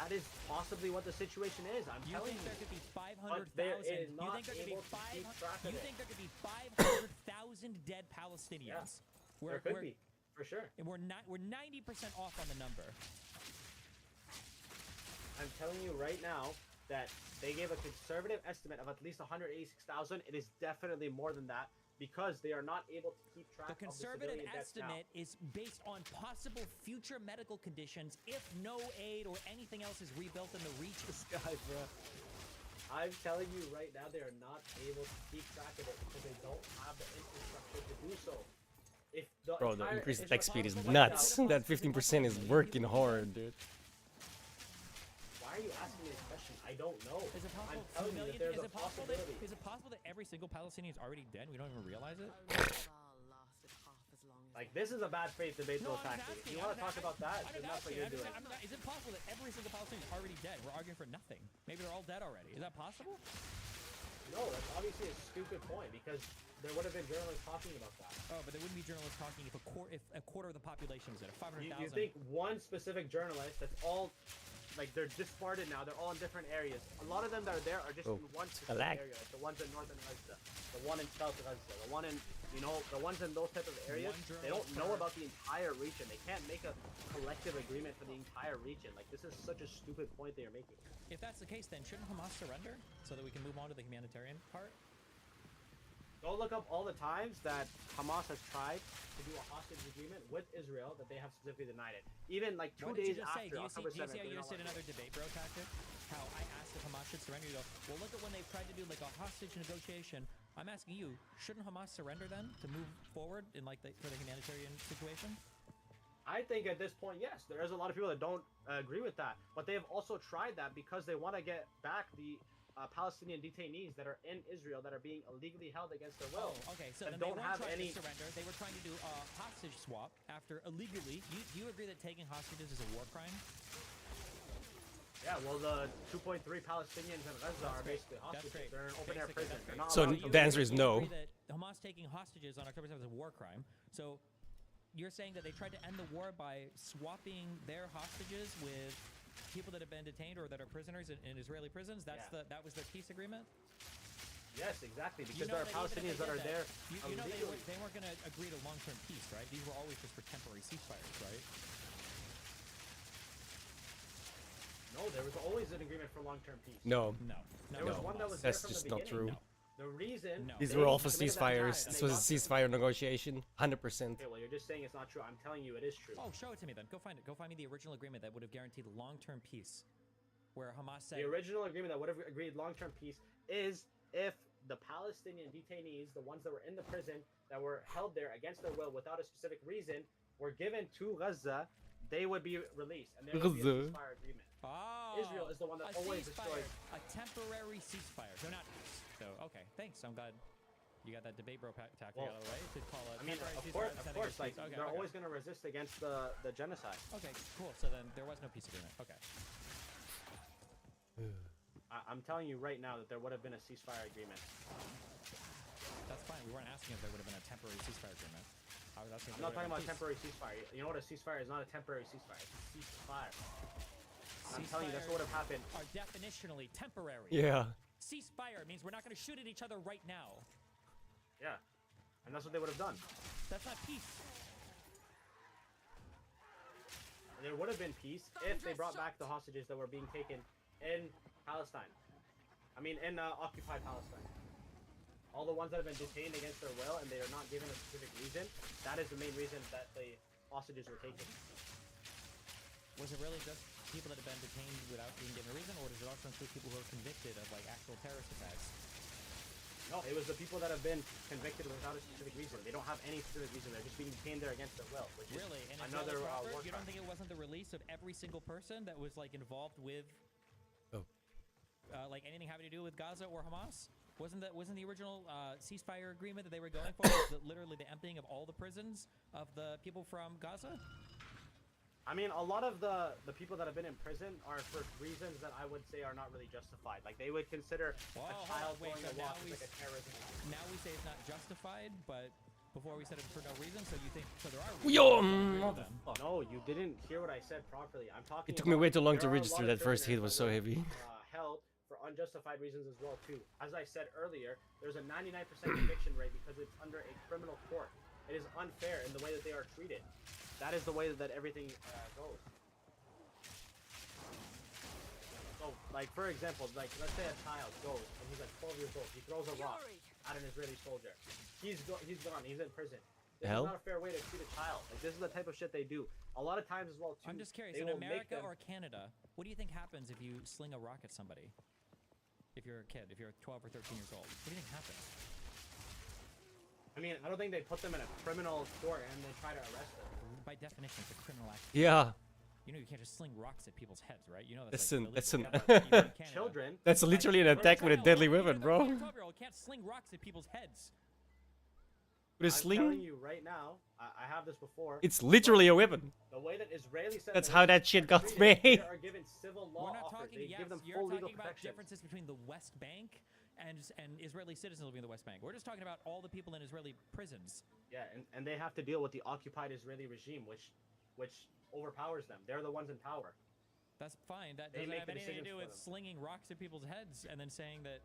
[SPEAKER 3] That is possibly what the situation is. I'm
[SPEAKER 1] You
[SPEAKER 3] telling
[SPEAKER 1] think
[SPEAKER 3] you.
[SPEAKER 1] there could be
[SPEAKER 3] But there
[SPEAKER 1] 500,000?
[SPEAKER 3] is
[SPEAKER 1] You
[SPEAKER 3] not
[SPEAKER 1] think there could be
[SPEAKER 3] able to keep track of
[SPEAKER 1] You
[SPEAKER 3] it.
[SPEAKER 1] think there could be 500,000 dead Palestinians?
[SPEAKER 3] There could be, for sure.
[SPEAKER 1] And we're 90% off on the number.
[SPEAKER 3] I'm telling you right now that they gave a conservative estimate of at least 186,000. It is definitely more than that because they are not able to keep track
[SPEAKER 1] The
[SPEAKER 3] of the
[SPEAKER 1] conservative
[SPEAKER 3] civilian deaths now.
[SPEAKER 1] estimate is based on possible future medical conditions if no aid or anything else is rebuilt in the reaches.
[SPEAKER 3] Guys, bro. I'm telling you right now, they are not able to keep track of it because they don't have the infrastructure to do so. if the
[SPEAKER 2] Bro, the
[SPEAKER 3] entire
[SPEAKER 2] increased
[SPEAKER 3] Israel
[SPEAKER 2] attack speed is
[SPEAKER 3] conflict
[SPEAKER 2] nuts.
[SPEAKER 3] out-
[SPEAKER 2] That 15% is working hard, dude.
[SPEAKER 3] Why are you asking me this question? I don't know.
[SPEAKER 1] Is it possible?
[SPEAKER 3] I'm telling
[SPEAKER 1] 2
[SPEAKER 3] you
[SPEAKER 1] million?
[SPEAKER 3] that there's
[SPEAKER 1] Is
[SPEAKER 3] a
[SPEAKER 1] it possible that
[SPEAKER 3] possibility.
[SPEAKER 1] is it possible that every single Palestinian is already dead? We don't even realize it.
[SPEAKER 4] Only Baal lasted half as long as
[SPEAKER 3] Like
[SPEAKER 4] they
[SPEAKER 3] this is a bad faith debatable
[SPEAKER 1] I'm just
[SPEAKER 3] tactic.
[SPEAKER 1] asking,
[SPEAKER 3] You
[SPEAKER 1] I'm
[SPEAKER 3] want to
[SPEAKER 1] just
[SPEAKER 3] talk about that?
[SPEAKER 1] I'm
[SPEAKER 3] Then
[SPEAKER 1] just
[SPEAKER 3] that's what
[SPEAKER 1] asking,
[SPEAKER 3] you're
[SPEAKER 1] I'm just-
[SPEAKER 3] doing.
[SPEAKER 1] I'm not- is it possible that every single Palestinian is already dead? We're arguing for nothing. Maybe they're all dead already. Is that possible?
[SPEAKER 3] No, that's obviously a stupid point because there would have been journalists talking about that.
[SPEAKER 1] Oh, but there wouldn't be journalists talking if a quarter of the population was dead. If 500,000.
[SPEAKER 3] You think one specific journalist that's all like they're disparted now, they're all in different areas. A lot of them that are there are just
[SPEAKER 2] Oh,
[SPEAKER 3] in one specific
[SPEAKER 2] lag.
[SPEAKER 3] area. Like the ones in northern Gaza, the one in south Gaza, the one in the ones in those type of areas.
[SPEAKER 1] One
[SPEAKER 3] They don't
[SPEAKER 1] journalist
[SPEAKER 3] know
[SPEAKER 1] per-
[SPEAKER 3] about the entire region. They can't make a collective agreement for the entire region. Like this is such a stupid point they are making.
[SPEAKER 1] If that's the case, then shouldn't Hamas surrender so that we can move on to the humanitarian part?
[SPEAKER 3] Go look up all the times that Hamas has tried to do a hostage agreement with Israel that they have specifically denied it. Even like 2
[SPEAKER 1] What did you
[SPEAKER 3] days
[SPEAKER 1] just say?
[SPEAKER 3] after
[SPEAKER 1] Do you
[SPEAKER 3] October
[SPEAKER 1] see
[SPEAKER 3] 7th.
[SPEAKER 1] how
[SPEAKER 3] they
[SPEAKER 1] you
[SPEAKER 3] did
[SPEAKER 1] just
[SPEAKER 3] not
[SPEAKER 1] did
[SPEAKER 3] want to
[SPEAKER 1] another debate bro tactic? How I asked if Hamas should surrender. You go, well, look at when they've tried to do like a hostage negotiation. I'm asking you, shouldn't Hamas surrender then to move forward in like for the humanitarian situation?
[SPEAKER 3] I think at this point, yes, there is a lot of people that don't agree with that, but they have also tried that because they want to get back the Palestinian detainees that are in Israel that are being illegally held against their will.
[SPEAKER 1] Oh, okay. So
[SPEAKER 3] that
[SPEAKER 1] then they
[SPEAKER 3] don't
[SPEAKER 1] weren't
[SPEAKER 3] have
[SPEAKER 1] trying
[SPEAKER 3] any.
[SPEAKER 1] to surrender. They were trying to do a hostage swap after illegally. Do you agree that taking hostages is a war crime?
[SPEAKER 3] Yeah, well, the 2.3 Palestinians in Gaza are
[SPEAKER 1] great.
[SPEAKER 3] basically
[SPEAKER 1] That's
[SPEAKER 3] hostages.
[SPEAKER 1] great.
[SPEAKER 3] They're in open air
[SPEAKER 1] Basically,
[SPEAKER 3] prison.
[SPEAKER 1] that's
[SPEAKER 3] They're
[SPEAKER 1] great.
[SPEAKER 3] not
[SPEAKER 2] So
[SPEAKER 3] allowed to
[SPEAKER 2] the answer is
[SPEAKER 1] you
[SPEAKER 2] no.
[SPEAKER 1] agree that Hamas taking hostages on October 7th is a war crime. So you're saying that they tried to end the war by swapping their hostages with people that have been detained or that are prisoners in Israeli prisons?
[SPEAKER 3] Yeah.
[SPEAKER 1] That was their peace agreement?
[SPEAKER 3] Yes, exactly,
[SPEAKER 1] You
[SPEAKER 3] because
[SPEAKER 1] know
[SPEAKER 3] there are
[SPEAKER 1] that even if
[SPEAKER 3] Palestinians
[SPEAKER 1] they
[SPEAKER 3] that are
[SPEAKER 1] did
[SPEAKER 3] there
[SPEAKER 1] You know
[SPEAKER 3] illegally.
[SPEAKER 1] they weren't going to agree to long-term peace, right? These were always just for temporary ceasefires, right?
[SPEAKER 3] No, there was always an agreement for long-term peace.
[SPEAKER 2] No.
[SPEAKER 1] No.
[SPEAKER 3] There was one that was
[SPEAKER 2] That's
[SPEAKER 3] there from
[SPEAKER 2] just
[SPEAKER 3] the
[SPEAKER 2] not
[SPEAKER 3] beginning.
[SPEAKER 2] true.
[SPEAKER 3] The reason
[SPEAKER 1] No.
[SPEAKER 2] These
[SPEAKER 3] they
[SPEAKER 2] were all for
[SPEAKER 3] committed that
[SPEAKER 2] ceasefires.
[SPEAKER 3] attack,
[SPEAKER 2] This
[SPEAKER 3] they
[SPEAKER 2] was a
[SPEAKER 3] got-
[SPEAKER 2] ceasefire negotiation. 100%.
[SPEAKER 3] Okay, well, you're just saying it's not true. I'm telling you it is true.
[SPEAKER 1] Oh, show it to me then. Go find it. Go find me the original agreement that would have guaranteed long-term peace, where Hamas said,
[SPEAKER 3] The original agreement that would have agreed long-term peace is if the Palestinian detainees, the ones that were in the prison that were held there against their will without a specific reason, were given to Gaza, they would be released, and there would be a
[SPEAKER 2] Gaza.
[SPEAKER 3] ceasefire agreement.
[SPEAKER 1] "Oh,
[SPEAKER 3] Israel is the one that
[SPEAKER 1] a
[SPEAKER 3] always
[SPEAKER 1] ceasefire,
[SPEAKER 3] destroys.
[SPEAKER 1] a temporary ceasefire, so not peace." So okay, thanks. I'm glad you got that debate bro tactic
[SPEAKER 3] Well,
[SPEAKER 1] out of the way to call it.
[SPEAKER 3] I mean,
[SPEAKER 1] temporary
[SPEAKER 3] of
[SPEAKER 1] ceasefire
[SPEAKER 3] course,
[SPEAKER 1] instead against
[SPEAKER 3] like
[SPEAKER 1] peace. Okay,
[SPEAKER 3] they're
[SPEAKER 1] okay.
[SPEAKER 3] always going to resist against the genocide.
[SPEAKER 1] Okay, cool. So then there was no peace agreement. Okay.
[SPEAKER 3] I'm telling you right now that there would have been a ceasefire agreement.
[SPEAKER 1] That's fine. We weren't asking if there would have been a temporary ceasefire agreement. I was asking if
[SPEAKER 3] I'm
[SPEAKER 1] there
[SPEAKER 3] not talking
[SPEAKER 1] would
[SPEAKER 3] about
[SPEAKER 1] have been
[SPEAKER 3] temporary ceasefire. You know what a ceasefire is? Not a temporary ceasefire. It's a ceasefire.
[SPEAKER 1] peace.
[SPEAKER 3] I'm telling you, that's what would have happened.
[SPEAKER 1] Are definitionally temporary.
[SPEAKER 2] Yeah.
[SPEAKER 1] Ceasefire means we're not going to shoot at each other right now.
[SPEAKER 3] Yeah, and that's what they would have done.
[SPEAKER 1] That's not peace.
[SPEAKER 3] There would have been peace if they brought back the hostages that were being taken in Palestine. I mean, in occupied Palestine. All the ones that have been detained against their will and they are not given a specific reason, that is the main reason that the hostages were taken.
[SPEAKER 1] Was it really just people that have been detained without being given a reason, or does it also include people who are convicted of like actual terrorist attacks?
[SPEAKER 3] No, it was the people that have been convicted without a specific reason. They don't have any specific reason. They're just being detained there against their will, which
[SPEAKER 1] Really?
[SPEAKER 3] is
[SPEAKER 1] And it's
[SPEAKER 3] another
[SPEAKER 1] proper?
[SPEAKER 3] war
[SPEAKER 1] You don't
[SPEAKER 3] crime.
[SPEAKER 1] think it wasn't the release of every single person that was like involved with,
[SPEAKER 2] Oh.
[SPEAKER 1] like anything having to do with Gaza or Hamas? Wasn't the original ceasefire agreement that they were going for was literally the emptying of all the prisons of the people from Gaza?
[SPEAKER 3] I mean, a lot of the people that have been in prison are for reasons that I would say are not really justified. Like, they would consider
[SPEAKER 1] Whoa,
[SPEAKER 3] a
[SPEAKER 1] hold
[SPEAKER 3] child
[SPEAKER 1] on, wait,
[SPEAKER 3] going
[SPEAKER 1] so
[SPEAKER 3] to
[SPEAKER 1] now
[SPEAKER 3] walk as like a terrorism act.
[SPEAKER 1] Now we say it's not justified, but before we said it for no reason. So you think so? There are
[SPEAKER 2] Yo,
[SPEAKER 1] reasons to agree with them.
[SPEAKER 2] motherfucker.
[SPEAKER 3] No, you didn't hear what I said properly. I'm talking.
[SPEAKER 2] It took me way too long to
[SPEAKER 3] there are a
[SPEAKER 2] register.
[SPEAKER 3] lot of
[SPEAKER 2] That first hit
[SPEAKER 3] prisoners
[SPEAKER 2] was
[SPEAKER 3] that
[SPEAKER 2] so
[SPEAKER 3] were,
[SPEAKER 2] heavy.
[SPEAKER 3] Held for unjustified reasons as well too. As I said earlier, there's a 99% conviction rate because it's under a criminal court. It is unfair in the way that they are treated. That is the way that everything goes. So, like for example, like let's say a child goes and he's like 12 years old. He throws a rock at an Israeli soldier. He's gone. He's in prison. This
[SPEAKER 2] Hell?
[SPEAKER 3] is not a fair way to treat a child. Like this is the type of shit they do. A lot of times as well too.
[SPEAKER 1] I'm just curious.
[SPEAKER 3] they
[SPEAKER 1] In
[SPEAKER 3] will make
[SPEAKER 1] America
[SPEAKER 3] them-
[SPEAKER 1] or Canada, what do you think happens if you sling a rock at somebody? If you're a kid, if you're 12 or 13 years old, what do you think happens?
[SPEAKER 3] I mean, I don't think they put them in a criminal court and they try to arrest them.
[SPEAKER 1] By definition, it's a criminal act.
[SPEAKER 2] Yeah.
[SPEAKER 1] You know you can't just sling rocks at people's heads, right? You know
[SPEAKER 2] That's
[SPEAKER 1] like,
[SPEAKER 2] an- that's
[SPEAKER 1] illegal.
[SPEAKER 2] an-
[SPEAKER 1] Yeah, but even in Canada-
[SPEAKER 3] Children.
[SPEAKER 2] That's literally an attack with a deadly weapon, bro. With
[SPEAKER 1] 12-year-old can't sling rocks at people's heads.
[SPEAKER 2] a
[SPEAKER 3] I'm telling
[SPEAKER 2] sling?
[SPEAKER 3] you right now, I have this before.
[SPEAKER 2] It's literally a weapon.
[SPEAKER 3] The way that Israeli said
[SPEAKER 2] That's
[SPEAKER 3] that
[SPEAKER 2] how
[SPEAKER 3] they
[SPEAKER 2] that shit got
[SPEAKER 3] treated,
[SPEAKER 2] made.
[SPEAKER 3] They are given civil law
[SPEAKER 1] We're not
[SPEAKER 3] offers.
[SPEAKER 1] talking.
[SPEAKER 3] They
[SPEAKER 1] Yes,
[SPEAKER 3] give them
[SPEAKER 1] you're
[SPEAKER 3] full legal
[SPEAKER 1] talking about
[SPEAKER 3] protections.
[SPEAKER 1] differences between the West Bank and Israeli citizens living in the West Bank. We're just talking about all the people in Israeli prisons.
[SPEAKER 3] Yeah, and they have to deal with the occupied Israeli regime, which overpowers them. They're the ones in power.
[SPEAKER 1] That's fine. That
[SPEAKER 3] They
[SPEAKER 1] doesn't
[SPEAKER 3] make
[SPEAKER 1] have
[SPEAKER 3] the
[SPEAKER 1] anything to
[SPEAKER 3] decisions
[SPEAKER 1] do
[SPEAKER 3] for
[SPEAKER 1] with
[SPEAKER 3] them.
[SPEAKER 1] slinging rocks at people's heads and then saying that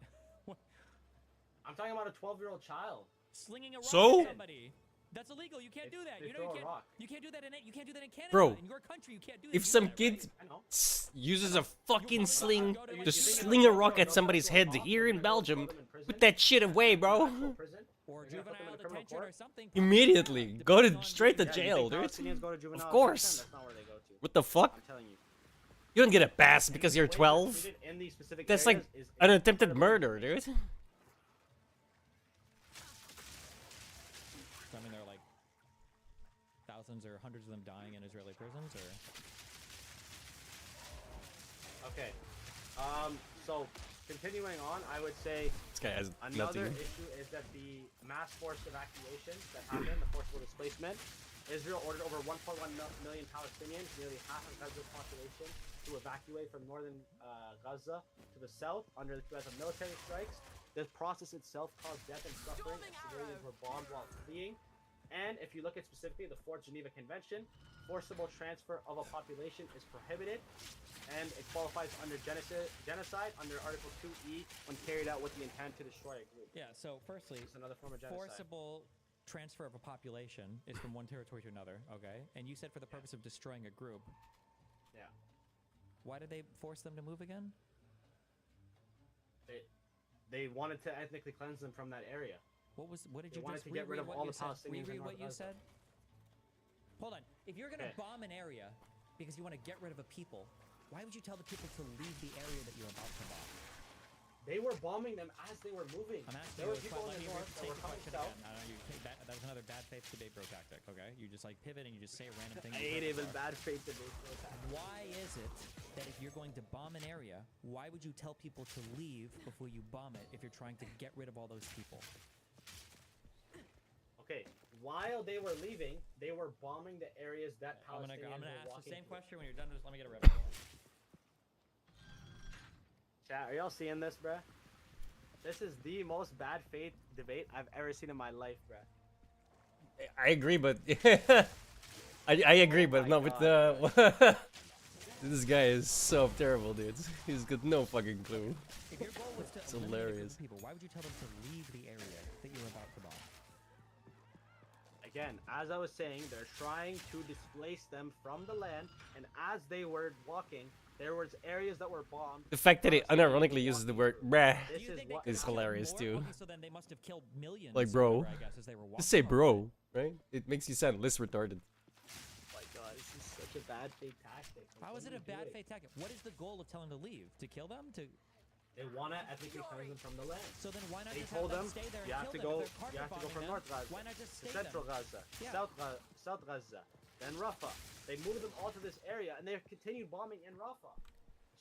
[SPEAKER 3] I'm talking about a 12-year-old child.
[SPEAKER 1] slinging a rock
[SPEAKER 2] So?
[SPEAKER 1] at somebody. That's illegal. You can't do that.
[SPEAKER 3] They
[SPEAKER 1] You know
[SPEAKER 3] throw
[SPEAKER 1] you
[SPEAKER 3] a
[SPEAKER 1] can't.
[SPEAKER 3] rock.
[SPEAKER 1] You can't do that in you can't do that in Canada.
[SPEAKER 2] Bro,
[SPEAKER 1] in your country, you can't do that.
[SPEAKER 2] If
[SPEAKER 1] You
[SPEAKER 2] some
[SPEAKER 1] know that,
[SPEAKER 2] kid
[SPEAKER 1] right?
[SPEAKER 3] I know.
[SPEAKER 2] uses a fucking sling
[SPEAKER 1] go to
[SPEAKER 2] to
[SPEAKER 1] a-
[SPEAKER 2] sling a rock at somebody's head here in Belgium, put that shit away, bro.
[SPEAKER 3] Prison?
[SPEAKER 1] or
[SPEAKER 3] You're gonna put them
[SPEAKER 1] juvenile
[SPEAKER 3] in a criminal
[SPEAKER 1] detention or
[SPEAKER 3] court?
[SPEAKER 1] something.
[SPEAKER 2] Immediately.
[SPEAKER 1] Depending
[SPEAKER 2] Go to
[SPEAKER 1] on-
[SPEAKER 2] straight to
[SPEAKER 3] Yeah, you
[SPEAKER 2] jail,
[SPEAKER 3] think
[SPEAKER 2] dude.
[SPEAKER 3] Palestinians go to juvenile
[SPEAKER 2] course.
[SPEAKER 3] detention? That's not where they go to.
[SPEAKER 2] What the fuck?
[SPEAKER 3] I'm telling you.
[SPEAKER 2] You don't get a pass because you're
[SPEAKER 3] The way they're
[SPEAKER 2] 12?
[SPEAKER 3] treated in these specific
[SPEAKER 2] That's like
[SPEAKER 3] areas is
[SPEAKER 2] an attempted
[SPEAKER 3] incredibly
[SPEAKER 2] murder, dude.
[SPEAKER 1] So, I mean, there are like thousands or hundreds of them dying in Israeli prisons, or
[SPEAKER 3] Okay. So continuing on, I would say
[SPEAKER 2] This guy has
[SPEAKER 3] another
[SPEAKER 2] nothing.
[SPEAKER 3] issue is that the mass forced evacuations that happened, the forcible displacement, Israel ordered over 1.1 million Palestinians, nearly half of Gaza's population, to evacuate from northern Gaza to the south under the threat of military strikes. This process itself caused death and suffering as civilians were bombed while fleeing. And if you look at specifically the Fourth Geneva Convention, forcible transfer of a population is prohibited, and it qualifies under genocide under Article 2E when carried out with the intent to destroy a group.
[SPEAKER 1] yeah. So, firstly,
[SPEAKER 3] It's another form of genocide.
[SPEAKER 1] forcible transfer of a population is from one territory to another. Okay, and you said for the purpose of destroying a group.
[SPEAKER 3] Yeah.
[SPEAKER 1] Why did they force them to move again?
[SPEAKER 3] They wanted to ethnically cleanse them from that area.
[SPEAKER 1] What did
[SPEAKER 3] They
[SPEAKER 1] you
[SPEAKER 3] wanted
[SPEAKER 1] just
[SPEAKER 3] to get rid
[SPEAKER 1] reread
[SPEAKER 3] of
[SPEAKER 1] what
[SPEAKER 3] all
[SPEAKER 1] you
[SPEAKER 3] the
[SPEAKER 1] said?
[SPEAKER 3] Palestinians in
[SPEAKER 1] Reread
[SPEAKER 3] North
[SPEAKER 1] what you
[SPEAKER 3] Gaza.
[SPEAKER 1] said. Hold on. If you're gonna
[SPEAKER 3] Okay.
[SPEAKER 1] bomb an area because you want to get rid of a people, why would you tell the people to leave the area that you're about to bomb?
[SPEAKER 3] They were bombing them as they were moving.
[SPEAKER 1] I'm asking
[SPEAKER 3] There
[SPEAKER 1] you
[SPEAKER 3] were
[SPEAKER 1] a
[SPEAKER 3] people
[SPEAKER 1] let
[SPEAKER 3] in
[SPEAKER 1] me
[SPEAKER 3] the north that
[SPEAKER 1] restate
[SPEAKER 3] were
[SPEAKER 1] the
[SPEAKER 3] coming
[SPEAKER 1] question
[SPEAKER 3] south.
[SPEAKER 1] again. I don't know, that was another bad faith debate bro tactic, okay? You just like pivot and you just say a random thing.
[SPEAKER 3] I
[SPEAKER 1] you
[SPEAKER 3] ain't
[SPEAKER 1] heard
[SPEAKER 3] even
[SPEAKER 1] before.
[SPEAKER 3] bad faith to this.
[SPEAKER 1] Why is it that if you're going to bomb an area, why would you tell people to leave before you bomb it if you're trying to get rid of all those people?
[SPEAKER 3] Okay, while they were leaving, they were bombing the areas that
[SPEAKER 1] I'm
[SPEAKER 3] Palestinians
[SPEAKER 1] gonna
[SPEAKER 3] were
[SPEAKER 1] ask the
[SPEAKER 3] walking
[SPEAKER 1] same
[SPEAKER 3] through.
[SPEAKER 1] question when you're done. Just let me get a rip.
[SPEAKER 3] Chat, are y'all seeing this, bruh? This is the most bad faith debate I've ever seen in my life, bruh.
[SPEAKER 2] I agree, but I agree, but
[SPEAKER 3] my
[SPEAKER 2] not with the. This guy is so terrible, dude. He's got no fucking clue.
[SPEAKER 1] If your goal was to
[SPEAKER 2] It's
[SPEAKER 1] eliminate a group
[SPEAKER 2] hilarious.
[SPEAKER 1] of people, why would you tell them to leave the area that you're about to bomb?
[SPEAKER 3] Again, as I was saying, they're trying to displace them from the land, and as they were walking, there was areas that were bombed.
[SPEAKER 2] The fact that he unironically uses the word bruh.
[SPEAKER 1] Do
[SPEAKER 3] This
[SPEAKER 1] you
[SPEAKER 3] is
[SPEAKER 1] think they
[SPEAKER 3] what
[SPEAKER 1] could
[SPEAKER 2] is
[SPEAKER 1] have killed
[SPEAKER 2] hilarious,
[SPEAKER 1] more?
[SPEAKER 2] too.
[SPEAKER 1] Okay, so then they must have killed millions.
[SPEAKER 2] Like,
[SPEAKER 1] or
[SPEAKER 2] bro,
[SPEAKER 1] whatever, I guess, as they were walking.
[SPEAKER 2] Just say
[SPEAKER 1] over.
[SPEAKER 2] bro, right? It makes you sound less retarded.
[SPEAKER 3] Oh my god, this is such a bad faith tactic. Like,
[SPEAKER 1] How
[SPEAKER 3] what
[SPEAKER 1] is
[SPEAKER 3] are
[SPEAKER 1] it a
[SPEAKER 3] you
[SPEAKER 1] bad
[SPEAKER 3] doing?
[SPEAKER 1] faith tactic? What is the goal of telling them to leave? To kill them? To
[SPEAKER 3] They want to ethnically cleanse them from the land.
[SPEAKER 1] so then why not
[SPEAKER 3] They
[SPEAKER 1] just
[SPEAKER 3] told
[SPEAKER 1] have
[SPEAKER 3] them
[SPEAKER 1] them stay there
[SPEAKER 3] you
[SPEAKER 1] and
[SPEAKER 3] have to
[SPEAKER 1] kill
[SPEAKER 3] go.
[SPEAKER 1] them? If they're
[SPEAKER 3] You have to go
[SPEAKER 1] carpet
[SPEAKER 3] from
[SPEAKER 1] bombing
[SPEAKER 3] North
[SPEAKER 1] them,
[SPEAKER 3] Gaza
[SPEAKER 1] why not just
[SPEAKER 3] to
[SPEAKER 1] stay
[SPEAKER 3] Central
[SPEAKER 1] them?
[SPEAKER 3] Gaza,
[SPEAKER 1] Yeah.
[SPEAKER 3] South Gaza, then Rafah. They moved them all to this area, and they continued bombing in Rafah.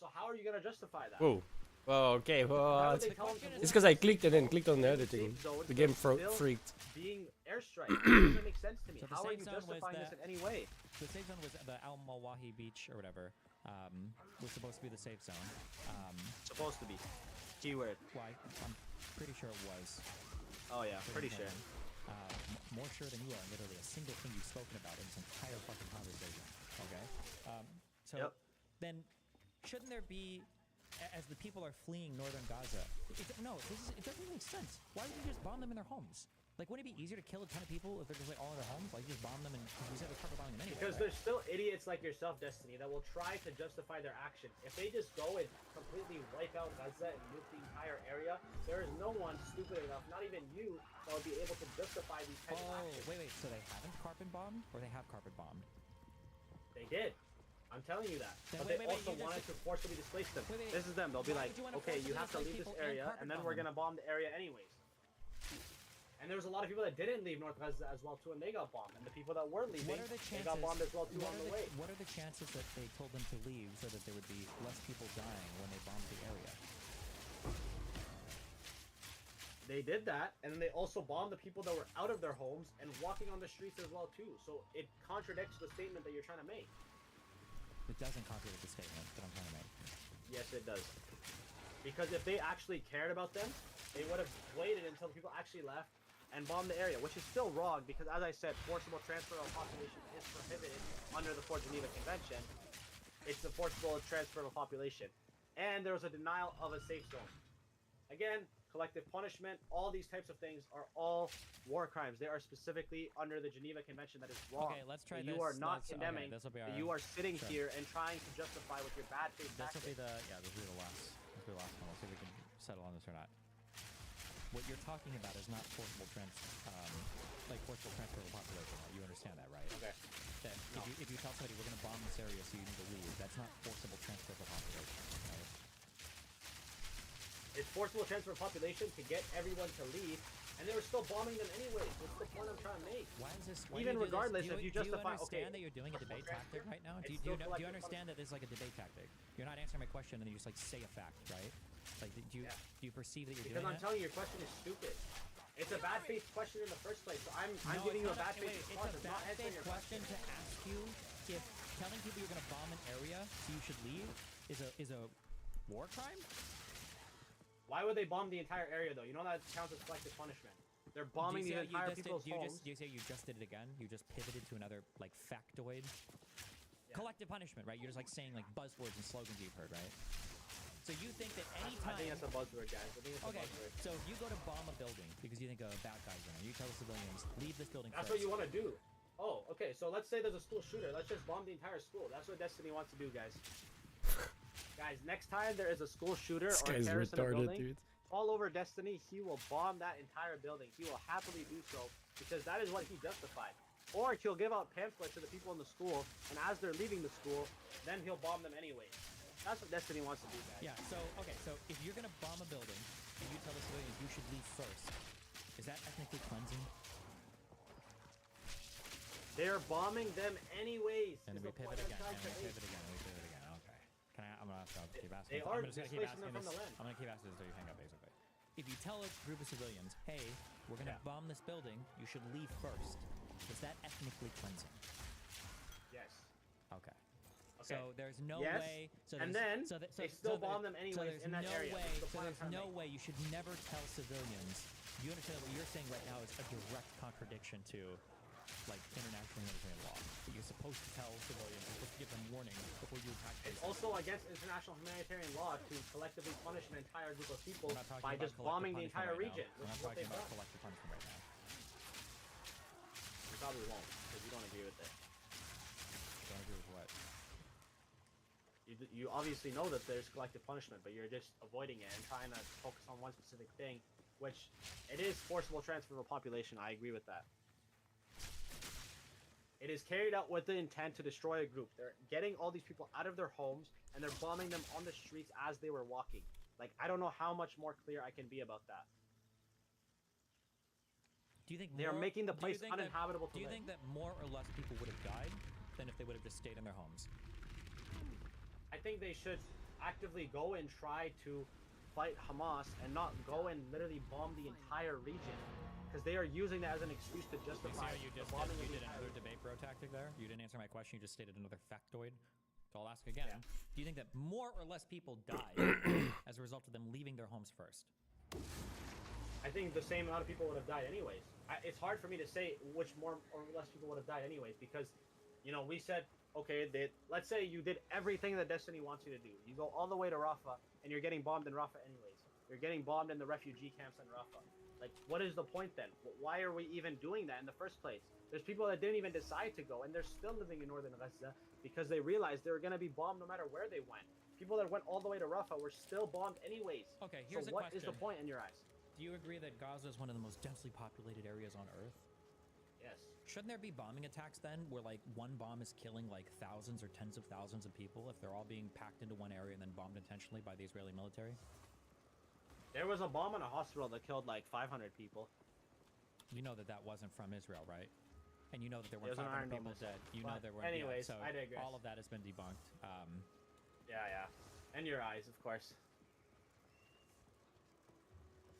[SPEAKER 3] So how are you gonna justify that?
[SPEAKER 2] Whoa. Well, okay,
[SPEAKER 3] Why
[SPEAKER 2] well,
[SPEAKER 3] would they
[SPEAKER 2] it's
[SPEAKER 3] tell them to move
[SPEAKER 2] because I
[SPEAKER 3] to
[SPEAKER 2] clicked and then
[SPEAKER 3] safe
[SPEAKER 2] clicked on the other
[SPEAKER 3] zone?
[SPEAKER 2] thing.
[SPEAKER 3] Safe zone,
[SPEAKER 2] The game
[SPEAKER 3] but still
[SPEAKER 2] freaked.
[SPEAKER 3] being airstrike. It doesn't make sense to me.
[SPEAKER 1] So the
[SPEAKER 3] How are
[SPEAKER 1] safe
[SPEAKER 3] you
[SPEAKER 1] zone was
[SPEAKER 3] justifying this
[SPEAKER 1] that-
[SPEAKER 3] in any way?
[SPEAKER 1] The safe zone was the Al Mawahi Beach or whatever. Was supposed to be the safe zone.
[SPEAKER 3] Supposed to be. Keyword.
[SPEAKER 1] Why? I'm pretty sure it was.
[SPEAKER 3] Oh yeah, pretty sure.
[SPEAKER 1] More sure than you are. Literally, a single thing you've spoken about in this entire fucking conversation. Okay. So
[SPEAKER 3] Yep.
[SPEAKER 1] then, shouldn't there be, as the people are fleeing northern Gaza? It doesn't make sense. Why would you just bomb them in their homes? Like, wouldn't it be easier to kill a ton of people if they're just like all in their homes? Like, just bomb them and you said they're carpet bombing them anyway.
[SPEAKER 3] Because
[SPEAKER 1] right?
[SPEAKER 3] there's still idiots like yourself, Destiny, that will try to justify their action. If they just go and completely wipe out Gaza and nuke the entire area, there is no one stupid enough, not even you, that would be able to justify these types of
[SPEAKER 1] Oh,
[SPEAKER 3] actions.
[SPEAKER 1] wait. So they haven't carpet bombed, or they have carpet bombed?
[SPEAKER 3] They did. I'm telling you that.
[SPEAKER 1] Then
[SPEAKER 3] But
[SPEAKER 1] wait,
[SPEAKER 3] they
[SPEAKER 1] wait,
[SPEAKER 3] also
[SPEAKER 1] you just-
[SPEAKER 3] wanted to forcibly displace them.
[SPEAKER 1] Wait.
[SPEAKER 3] This is them. They'll be
[SPEAKER 1] Why
[SPEAKER 3] like,
[SPEAKER 1] would you wanna
[SPEAKER 3] okay, you
[SPEAKER 1] forcibly
[SPEAKER 3] have to
[SPEAKER 1] displace
[SPEAKER 3] leave this
[SPEAKER 1] people and
[SPEAKER 3] area,
[SPEAKER 1] carpet
[SPEAKER 3] and then
[SPEAKER 1] bomb
[SPEAKER 3] we're
[SPEAKER 1] them?
[SPEAKER 3] gonna bomb the area anyways. And there was a lot of people that didn't leave North Gaza as well too, and they got bombed. And the people that were leaving,
[SPEAKER 1] What are the
[SPEAKER 3] they
[SPEAKER 1] chances?
[SPEAKER 3] got bombed as well too on the way.
[SPEAKER 1] What are the chances that they told them to leave so that there would be less people dying when they bombed the area?
[SPEAKER 3] They did that, and then they also bombed the people that were out of their homes and walking on the streets as well too. So it contradicts the statement that you're trying to make.
[SPEAKER 1] It doesn't contradict the statement that I'm trying to make.
[SPEAKER 3] Yes, it does. Because if they actually cared about them, they would have waited until people actually left and bombed the area, which is still wrong because, as I said, forcible transfer of population is prohibited under the Fourth Geneva Convention. It's the forcible transfer of a population. And there was a denial of a safe zone. Again, collective punishment, all these types of things are all war crimes. They are specifically under the Geneva Convention that is wrong.
[SPEAKER 1] Okay, let's try
[SPEAKER 3] You
[SPEAKER 1] this.
[SPEAKER 3] are not
[SPEAKER 1] Okay,
[SPEAKER 3] condemning.
[SPEAKER 1] this'll be
[SPEAKER 3] that
[SPEAKER 1] our-
[SPEAKER 3] you are sitting
[SPEAKER 1] sure.
[SPEAKER 3] here and trying to justify with your bad faith
[SPEAKER 1] This will be
[SPEAKER 3] tactics.
[SPEAKER 1] this will be the last. This will be the last one. We'll see if we can settle on this or not. What you're talking about is not forcible forcible transfer of the population. Right? You understand that, right?
[SPEAKER 3] Okay.
[SPEAKER 1] That
[SPEAKER 3] No.
[SPEAKER 1] if you tell somebody we're going to bomb this area so you need to leave, that's not forcible transfer of the population, right?
[SPEAKER 3] It's forcible transfer of population to get everyone to leave, and they were still bombing them anyways. What's the point I'm trying to make?
[SPEAKER 1] Why is this?
[SPEAKER 3] Even
[SPEAKER 1] do you do this?
[SPEAKER 3] regardless,
[SPEAKER 1] do you,
[SPEAKER 3] if you
[SPEAKER 1] do
[SPEAKER 3] justify-
[SPEAKER 1] you understand
[SPEAKER 3] okay,
[SPEAKER 1] that you're doing a debate
[SPEAKER 3] forcible
[SPEAKER 1] tactic right now?
[SPEAKER 3] transfer,
[SPEAKER 1] Do
[SPEAKER 3] it's
[SPEAKER 1] you,
[SPEAKER 3] still
[SPEAKER 1] do you
[SPEAKER 3] collective
[SPEAKER 1] understand that this is like a debate tactic? You're not answering my question, and then you just like say a fact, right? Like, do you
[SPEAKER 3] Yeah.
[SPEAKER 1] do you perceive that you're
[SPEAKER 3] Because
[SPEAKER 1] doing
[SPEAKER 3] I'm
[SPEAKER 1] that?
[SPEAKER 3] telling you, your question is stupid. It's a bad faith question in the first place. So I'm
[SPEAKER 1] No,
[SPEAKER 3] giving you
[SPEAKER 1] it's
[SPEAKER 3] a
[SPEAKER 1] not
[SPEAKER 3] bad faith
[SPEAKER 1] wait,
[SPEAKER 3] response.
[SPEAKER 1] It's a
[SPEAKER 3] It's not
[SPEAKER 1] bad
[SPEAKER 3] answering
[SPEAKER 1] faith
[SPEAKER 3] your
[SPEAKER 1] question to ask you if telling people you're going to bomb an area so you should leave is a war crime.
[SPEAKER 3] Why would they bomb the entire area though? You know that counts as collective punishment. They're bombing
[SPEAKER 1] do you
[SPEAKER 3] the
[SPEAKER 1] see how
[SPEAKER 3] entire
[SPEAKER 1] you just
[SPEAKER 3] people's
[SPEAKER 1] did, do you
[SPEAKER 3] homes.
[SPEAKER 1] just, do you see how you just did it again? You just pivoted to another like factoid.
[SPEAKER 3] Yeah.
[SPEAKER 1] Collective punishment, right? You're just like saying like buzzwords and slogans you've heard, right? So you think that any
[SPEAKER 3] I
[SPEAKER 1] time
[SPEAKER 3] think that's a buzzword, guys. I think it's
[SPEAKER 1] okay,
[SPEAKER 3] a buzzword.
[SPEAKER 1] so if you go to bomb a building because you think a bad guy's in it, you tell the civilians leave this building
[SPEAKER 3] That's
[SPEAKER 1] first.
[SPEAKER 3] what you want to do. Oh, okay. So let's say there's a school shooter. Let's just bomb the entire school. That's what Destiny wants to do, guys. Guys, next time there is a school shooter
[SPEAKER 5] This
[SPEAKER 3] or a
[SPEAKER 5] guy's
[SPEAKER 3] terrorist in a
[SPEAKER 5] retarded,
[SPEAKER 3] building,
[SPEAKER 5] dude.
[SPEAKER 3] all over Destiny, he will bomb that entire building. He will happily do so because that is what he justified. Or he'll give out pamphlets to the people in the school, and as they're leaving the school, then he'll bomb them anyway. That's what Destiny wants to do, guys.
[SPEAKER 1] Yeah, so if you're gonna bomb a building and you tell the civilians you should leave first, is that ethnically cleansing?
[SPEAKER 3] They're bombing them anyways.
[SPEAKER 1] And
[SPEAKER 3] is
[SPEAKER 1] we
[SPEAKER 3] the
[SPEAKER 1] pivot
[SPEAKER 3] point I'm
[SPEAKER 1] again,
[SPEAKER 3] trying
[SPEAKER 1] and
[SPEAKER 3] to
[SPEAKER 1] we
[SPEAKER 3] make.
[SPEAKER 1] pivot again, and we pivot again. Okay. I'm gonna have to keep asking.
[SPEAKER 3] They
[SPEAKER 1] I'm
[SPEAKER 3] are
[SPEAKER 1] just gonna keep
[SPEAKER 3] displacing
[SPEAKER 1] asking
[SPEAKER 3] them from
[SPEAKER 1] this.
[SPEAKER 3] the land.
[SPEAKER 1] I'm gonna keep asking this until you hang up, basically. If you tell a group of civilians, hey, we're gonna
[SPEAKER 3] Yeah.
[SPEAKER 1] bomb this building, you should leave first, is that ethnically cleansing?
[SPEAKER 3] Yes.
[SPEAKER 1] Okay.
[SPEAKER 3] Okay.
[SPEAKER 1] So there's no
[SPEAKER 3] Yes,
[SPEAKER 1] way. So
[SPEAKER 3] and
[SPEAKER 1] there's-
[SPEAKER 3] then
[SPEAKER 1] so that, so,
[SPEAKER 3] they still
[SPEAKER 1] so there-
[SPEAKER 3] bomb them
[SPEAKER 1] so
[SPEAKER 3] anyways
[SPEAKER 1] there's
[SPEAKER 3] in that
[SPEAKER 1] no
[SPEAKER 3] area.
[SPEAKER 1] Way,
[SPEAKER 3] This is the
[SPEAKER 1] so
[SPEAKER 3] point I'm
[SPEAKER 1] there's
[SPEAKER 3] trying to
[SPEAKER 1] no
[SPEAKER 3] make.
[SPEAKER 1] way you should never tell civilians. Do you understand that what you're saying right now is a direct contradiction to, like, international humanitarian law? That you're supposed to tell civilians, you're supposed to give them warning before you attack
[SPEAKER 3] It's
[SPEAKER 1] places.
[SPEAKER 3] also against international humanitarian law to collectively punish an entire group of people
[SPEAKER 1] We're not talking
[SPEAKER 3] by
[SPEAKER 1] about
[SPEAKER 3] just
[SPEAKER 1] collective
[SPEAKER 3] bombing the
[SPEAKER 1] punishment
[SPEAKER 3] entire
[SPEAKER 1] right now.
[SPEAKER 3] region,
[SPEAKER 1] We're
[SPEAKER 3] which
[SPEAKER 1] not
[SPEAKER 3] is what
[SPEAKER 1] talking
[SPEAKER 3] they've
[SPEAKER 1] about
[SPEAKER 3] done.
[SPEAKER 1] collective punishment right now.
[SPEAKER 3] You probably won't, because you don't agree with it.
[SPEAKER 1] Don't agree with what?
[SPEAKER 3] You obviously know that there's collective punishment, but you're just avoiding it and trying to focus on one specific thing, which it is forcible transfer of a population. I agree with that. It is carried out with the intent to destroy a group. They're getting all these people out of their homes, and they're bombing them on the streets as they were walking. Like, I don't know how much more clear I can be about that.
[SPEAKER 1] Do you think
[SPEAKER 3] They are
[SPEAKER 1] more-
[SPEAKER 3] making the
[SPEAKER 1] do you
[SPEAKER 3] place
[SPEAKER 1] think that-
[SPEAKER 3] uninhabitable to
[SPEAKER 1] Do you
[SPEAKER 3] live.
[SPEAKER 1] think that more or less people would have died than if they would have just stayed in their homes?
[SPEAKER 3] I think they should actively go and try to fight Hamas and not go and literally bomb the entire region, because they are using that as an excuse to
[SPEAKER 1] You see
[SPEAKER 3] justify
[SPEAKER 1] how you
[SPEAKER 3] the
[SPEAKER 1] just
[SPEAKER 3] bombing
[SPEAKER 1] did,
[SPEAKER 3] of
[SPEAKER 1] you
[SPEAKER 3] the
[SPEAKER 1] did
[SPEAKER 3] entire
[SPEAKER 1] another
[SPEAKER 3] region.
[SPEAKER 1] debate bro tactic there? You didn't answer my question, you just stated another factoid. So I'll ask again.
[SPEAKER 3] Yeah.
[SPEAKER 1] Do you think that more or less people died as a result of them leaving their homes first?
[SPEAKER 3] I think the same amount of people would have died anyways. It's hard for me to say which more or less people would have died anyways, because, you know, we said, okay, let's say you did everything that Destiny wants you to do. You go all the way to Rafah, and you're getting bombed in Rafah anyways. You're getting bombed in the refugee camps in Rafah. Like, what is the point then? Why are we even doing that in the first place? There's people that didn't even decide to go, and they're still living in northern Gaza because they realized they were going to be bombed no matter where they went. People that went all the way to Rafah were still bombed anyways.
[SPEAKER 1] Okay, here's
[SPEAKER 3] so
[SPEAKER 1] a
[SPEAKER 3] what
[SPEAKER 1] question.
[SPEAKER 3] is the point in your eyes?
[SPEAKER 1] Do you agree that Gaza is one of the most densely populated areas on Earth?
[SPEAKER 3] Yes.
[SPEAKER 1] Shouldn't there be bombing attacks then, where like one bomb is killing like thousands or tens of thousands of people if they're all being packed into one area and then bombed intentionally by the Israeli military?
[SPEAKER 3] There was a bomb in a hospital that killed like 500 people.
[SPEAKER 1] You know that that wasn't from Israel, right? And you know that there were
[SPEAKER 3] It was an
[SPEAKER 1] 500
[SPEAKER 3] R&D
[SPEAKER 1] people
[SPEAKER 3] missile.
[SPEAKER 1] dead. You know
[SPEAKER 3] But
[SPEAKER 1] there were.
[SPEAKER 3] anyways,
[SPEAKER 1] so
[SPEAKER 3] I digress.
[SPEAKER 1] all of that has been debunked.
[SPEAKER 3] Yeah. And your eyes, of course.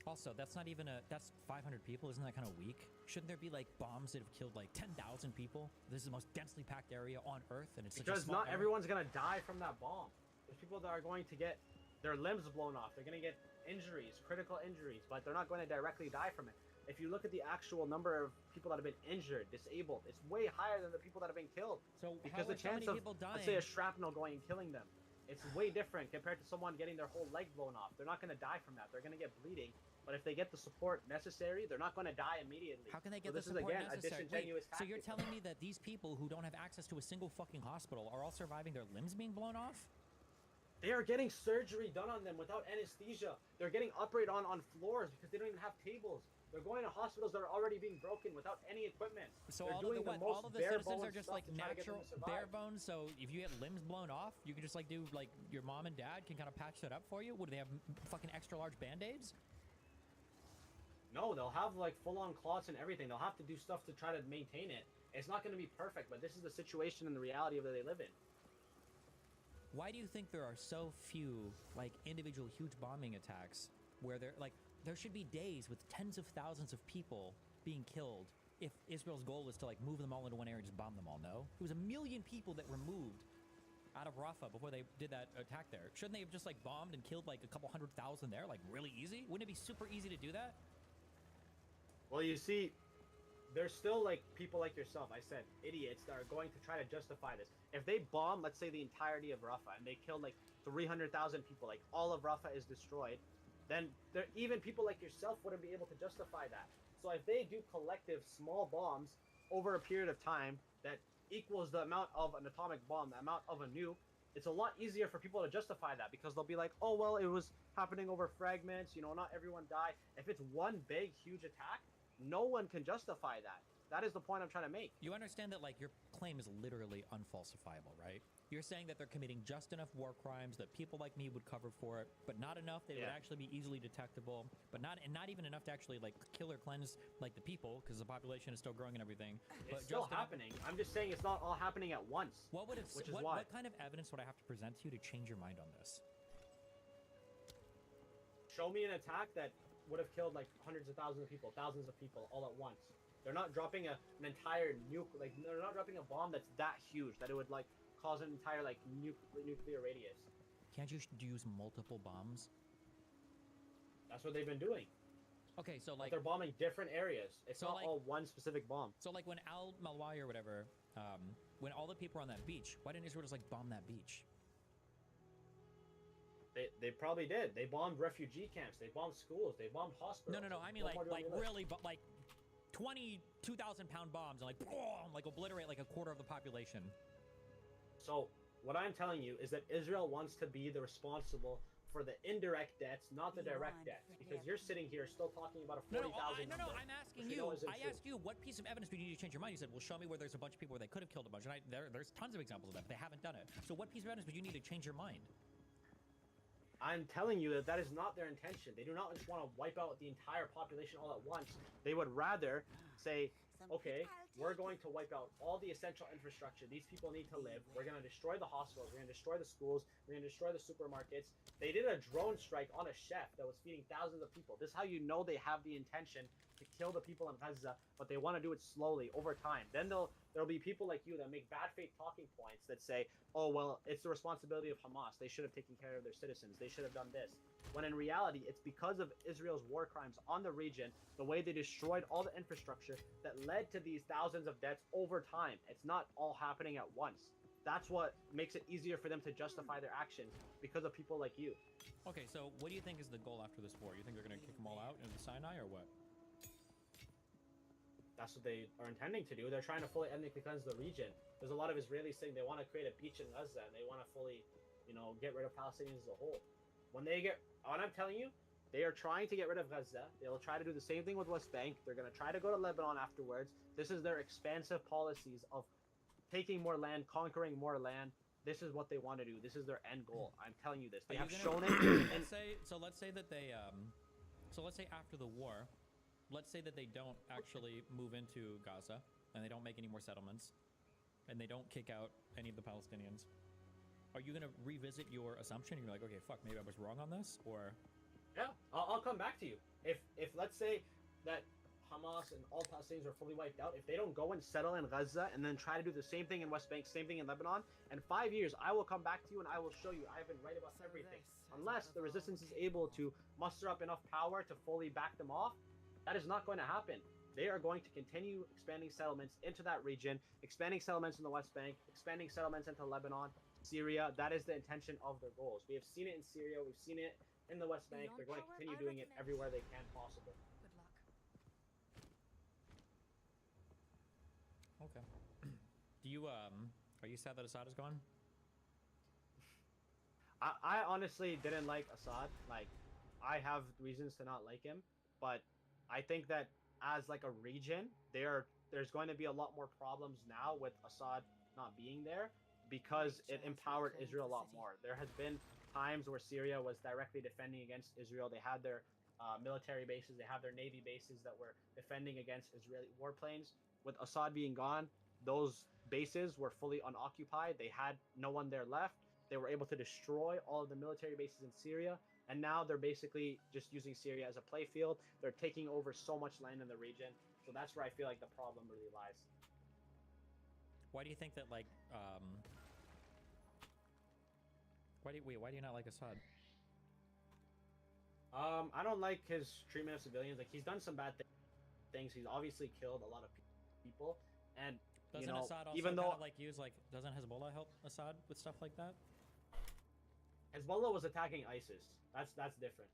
[SPEAKER 1] Also, that's not even that's 500 people. Isn't that kind of weak? Shouldn't there be like bombs that have killed like 10,000 people? This is the most densely packed area on Earth, and it's such a
[SPEAKER 3] Because
[SPEAKER 1] small
[SPEAKER 3] not
[SPEAKER 1] area.
[SPEAKER 3] everyone's gonna die from that bomb. There's people that are going to get their limbs blown off. They're gonna get injuries, critical injuries, but they're not going to directly die from it. If you look at the actual number of people that have been injured, disabled, it's way higher than the people that have been killed.
[SPEAKER 1] So
[SPEAKER 3] Because
[SPEAKER 1] how
[SPEAKER 3] the
[SPEAKER 1] are so
[SPEAKER 3] chance
[SPEAKER 1] many
[SPEAKER 3] of,
[SPEAKER 1] people dying?
[SPEAKER 3] let's say, a shrapnel going and killing them, it's way different compared to someone getting their whole leg blown off. They're not going to die from that. They're going to get bleeding. But if they get the support necessary, they're not going to die immediately.
[SPEAKER 1] How can they
[SPEAKER 3] So
[SPEAKER 1] get the
[SPEAKER 3] this is,
[SPEAKER 1] support
[SPEAKER 3] again,
[SPEAKER 1] necessary?
[SPEAKER 3] a disingenuous
[SPEAKER 1] So you're
[SPEAKER 3] tactic.
[SPEAKER 1] telling me that these people who don't have access to a single fucking hospital are all surviving their limbs being blown off?
[SPEAKER 3] They are getting surgery done on them without anesthesia. They're getting operated on floors because they don't even have tables. They're going to hospitals that are already being broken without any equipment.
[SPEAKER 1] So
[SPEAKER 3] They're
[SPEAKER 1] all
[SPEAKER 3] doing
[SPEAKER 1] of the
[SPEAKER 3] the
[SPEAKER 1] what?
[SPEAKER 3] most
[SPEAKER 1] All of the
[SPEAKER 3] bare
[SPEAKER 1] citizens are
[SPEAKER 3] bones
[SPEAKER 1] just
[SPEAKER 3] stuff
[SPEAKER 1] like
[SPEAKER 3] to try to get them
[SPEAKER 1] natural
[SPEAKER 3] to survive.
[SPEAKER 1] bare bones. So if you get limbs blown off, you can just like do like your mom and dad can kind of patch that up for you. Would they have fucking extra large band-aids?
[SPEAKER 3] No, they'll have like full-on clots and everything. They'll have to do stuff to try to maintain it. It's not going to be perfect, but this is the situation and the reality of that they live in.
[SPEAKER 1] Why do you think there are so few like individual huge bombing attacks where there should be days with tens of thousands of people being killed if Israel's goal was to like move them all into one area and just bomb them all? No, it was 1 million people that were moved out of Rafah before they did that attack there. Shouldn't they have just like bombed and killed like a couple 100,000 there, like really easy? Wouldn't it be super easy to do that?
[SPEAKER 3] Well, you see, there's still like people like yourself, I said, idiots that are going to try to justify this. If they bomb, let's say, the entirety of Rafah and they kill like 300,000 people, like all of Rafah is destroyed, then even people like yourself wouldn't be able to justify that. So if they do collective small bombs over a period of time that equals the amount of an atomic bomb, the amount of a nuke, it's a lot easier for people to justify that because they'll be like, oh, well, it was happening over fragments, not everyone died. If it's one big, huge attack, no one can justify that. That is the point I'm trying to make.
[SPEAKER 1] You understand that like your claim is literally unfalsifiable, right? You're saying that they're committing just enough war crimes that people like me would cover for it, but not enough that it would actually be easily detectable, but not even enough to actually like kill or cleanse like the people because the population is still growing and everything. But
[SPEAKER 3] It's still
[SPEAKER 1] just enough-
[SPEAKER 3] happening. I'm just saying it's not all happening at once.
[SPEAKER 1] What would it?
[SPEAKER 3] Which is
[SPEAKER 1] What,
[SPEAKER 3] why.
[SPEAKER 1] what kind of evidence would I have to present to you to change your mind on this?
[SPEAKER 3] Show me an attack that would have killed like hundreds of thousands of people, thousands of people all at once. They're not dropping an entire nuke, like they're not dropping a bomb that's that huge that it would like cause an entire like nuclear radius.
[SPEAKER 1] Can't you use multiple bombs?
[SPEAKER 3] That's what they've been doing.
[SPEAKER 1] Okay, so
[SPEAKER 3] But
[SPEAKER 1] like
[SPEAKER 3] they're bombing different areas. It's
[SPEAKER 1] So,
[SPEAKER 3] not
[SPEAKER 1] like-
[SPEAKER 3] all one specific bomb.
[SPEAKER 1] so like when Al Malwai or whatever, when all the people were on that beach, why didn't Israel just like bomb that beach?
[SPEAKER 3] They probably did. They bombed refugee camps. They bombed schools. They bombed hospitals.
[SPEAKER 1] No. I mean
[SPEAKER 3] What
[SPEAKER 1] like
[SPEAKER 3] more do you want me to list?
[SPEAKER 1] really, but like 22,000 pound bombs and like boom, like obliterate like a quarter of the population.
[SPEAKER 3] So what I'm telling you is that Israel wants to be the responsible for the indirect deaths, not the direct deaths. Because you're sitting here still talking about a 40,000
[SPEAKER 1] No.
[SPEAKER 3] number,
[SPEAKER 1] I'm asking
[SPEAKER 3] which we
[SPEAKER 1] you.
[SPEAKER 3] know isn't
[SPEAKER 1] I
[SPEAKER 3] true.
[SPEAKER 1] asked you what piece of evidence do you need to change your mind. You said, "Well, show me where there's a bunch of people where they could have killed a bunch." And there's tons of examples of that, but they haven't done it. So, what piece of evidence would you need to change your mind?
[SPEAKER 3] I'm telling you that is not their intention. They do not just want to wipe out the entire population all at once. They would rather say, okay, we're going to wipe out all the essential infrastructure. These people need to live. We're going to destroy the hospitals. We're going to destroy the schools. We're going to destroy the supermarkets. They did a drone strike on a chef that was feeding thousands of people. This is how you know they have the intention to kill the people in Gaza, but they want to do it slowly over time. Then there'll be people like you that make bad faith talking points that say, oh, well, it's the responsibility of Hamas. They should have taken care of their citizens. They should have done this. When in reality, it's because of Israel's war crimes on the region, the way they destroyed all the infrastructure that led to these thousands of deaths over time. It's not all happening at once. That's what makes it easier for them to justify their actions because of people like you.
[SPEAKER 1] Okay, so what do you think is the goal after this war? You think they're going to kick them all out into the Sinai or what?
[SPEAKER 3] That's what they are intending to do. They're trying to fully ethnically cleanse the region. There's a lot of Israelis saying they want to create a beach in Gaza and they want to fully, get rid of Palestinians as a whole. When I'm telling you, they are trying to get rid of Gaza. They'll try to do the same thing with West Bank. They're going to try to go to Lebanon afterwards. This is their expansive policies of taking more land, conquering more land. This is what they want to do. This is their end goal. I'm telling you this. They
[SPEAKER 1] Are
[SPEAKER 3] have
[SPEAKER 1] you
[SPEAKER 3] shown
[SPEAKER 1] gonna-
[SPEAKER 3] it. And
[SPEAKER 1] let's say that they let's say after the war, let's say that they don't actually move into Gaza and they don't make any more settlements and they don't kick out any of the Palestinians. Are you going to revisit your assumption? You're like, okay, fuck, maybe I was wrong on this, or?
[SPEAKER 3] Yeah, I'll come back to you. If let's say that Hamas and all Palestinians are fully wiped out, if they don't go and settle in Gaza and then try to do the same thing in West Bank, same thing in Lebanon, in 5 years, I will come back to you and I will show you I've been right about
[SPEAKER 4] So
[SPEAKER 3] everything.
[SPEAKER 4] this is
[SPEAKER 3] Unless
[SPEAKER 4] what
[SPEAKER 3] the
[SPEAKER 4] the
[SPEAKER 3] resistance is
[SPEAKER 4] Lord
[SPEAKER 3] able
[SPEAKER 4] gave
[SPEAKER 3] to muster up enough power to fully back them off, that is not going to happen. They are going to continue expanding settlements into that region, expanding settlements in the West Bank, expanding settlements into Lebanon, Syria. That is the intention of their goals. We have seen it in Syria. We've seen it in the West Bank.
[SPEAKER 4] Beyond
[SPEAKER 3] They're going to
[SPEAKER 4] power,
[SPEAKER 3] continue
[SPEAKER 4] I
[SPEAKER 3] doing it
[SPEAKER 4] recommend-
[SPEAKER 3] everywhere they can possible.
[SPEAKER 4] Good luck.
[SPEAKER 1] Okay. Do you, are you sad that Assad is gone?
[SPEAKER 3] I honestly didn't like Assad. Like, I have reasons to not like him, but I think that as like a region, there's going to be a lot more problems now with Assad not being there because it
[SPEAKER 4] Nature has
[SPEAKER 3] empowered
[SPEAKER 4] reclaimed
[SPEAKER 3] Israel a
[SPEAKER 4] the
[SPEAKER 3] lot
[SPEAKER 4] city.
[SPEAKER 3] more. There has been times where Syria was directly defending against Israel. They had their military bases, they have their navy bases that were defending against Israeli warplanes. With Assad being gone, those bases were fully unoccupied. They had no one there left. They were able to destroy all of the military bases in Syria, and now they're basically just using Syria as a playfield. They're taking over so much land in the region, so that's where I feel like the problem really lies.
[SPEAKER 1] Why do you think that, like, why do you not like Assad?
[SPEAKER 3] I don't like his treatment of civilians. Like, he's done some bad things. He's obviously killed a lot of people, and
[SPEAKER 1] Doesn't
[SPEAKER 3] you know,
[SPEAKER 1] Assad also
[SPEAKER 3] even
[SPEAKER 1] kind
[SPEAKER 3] though
[SPEAKER 1] of like use, like, doesn't Hezbollah help Assad with stuff like that?
[SPEAKER 3] Hezbollah was attacking ISIS. That's different.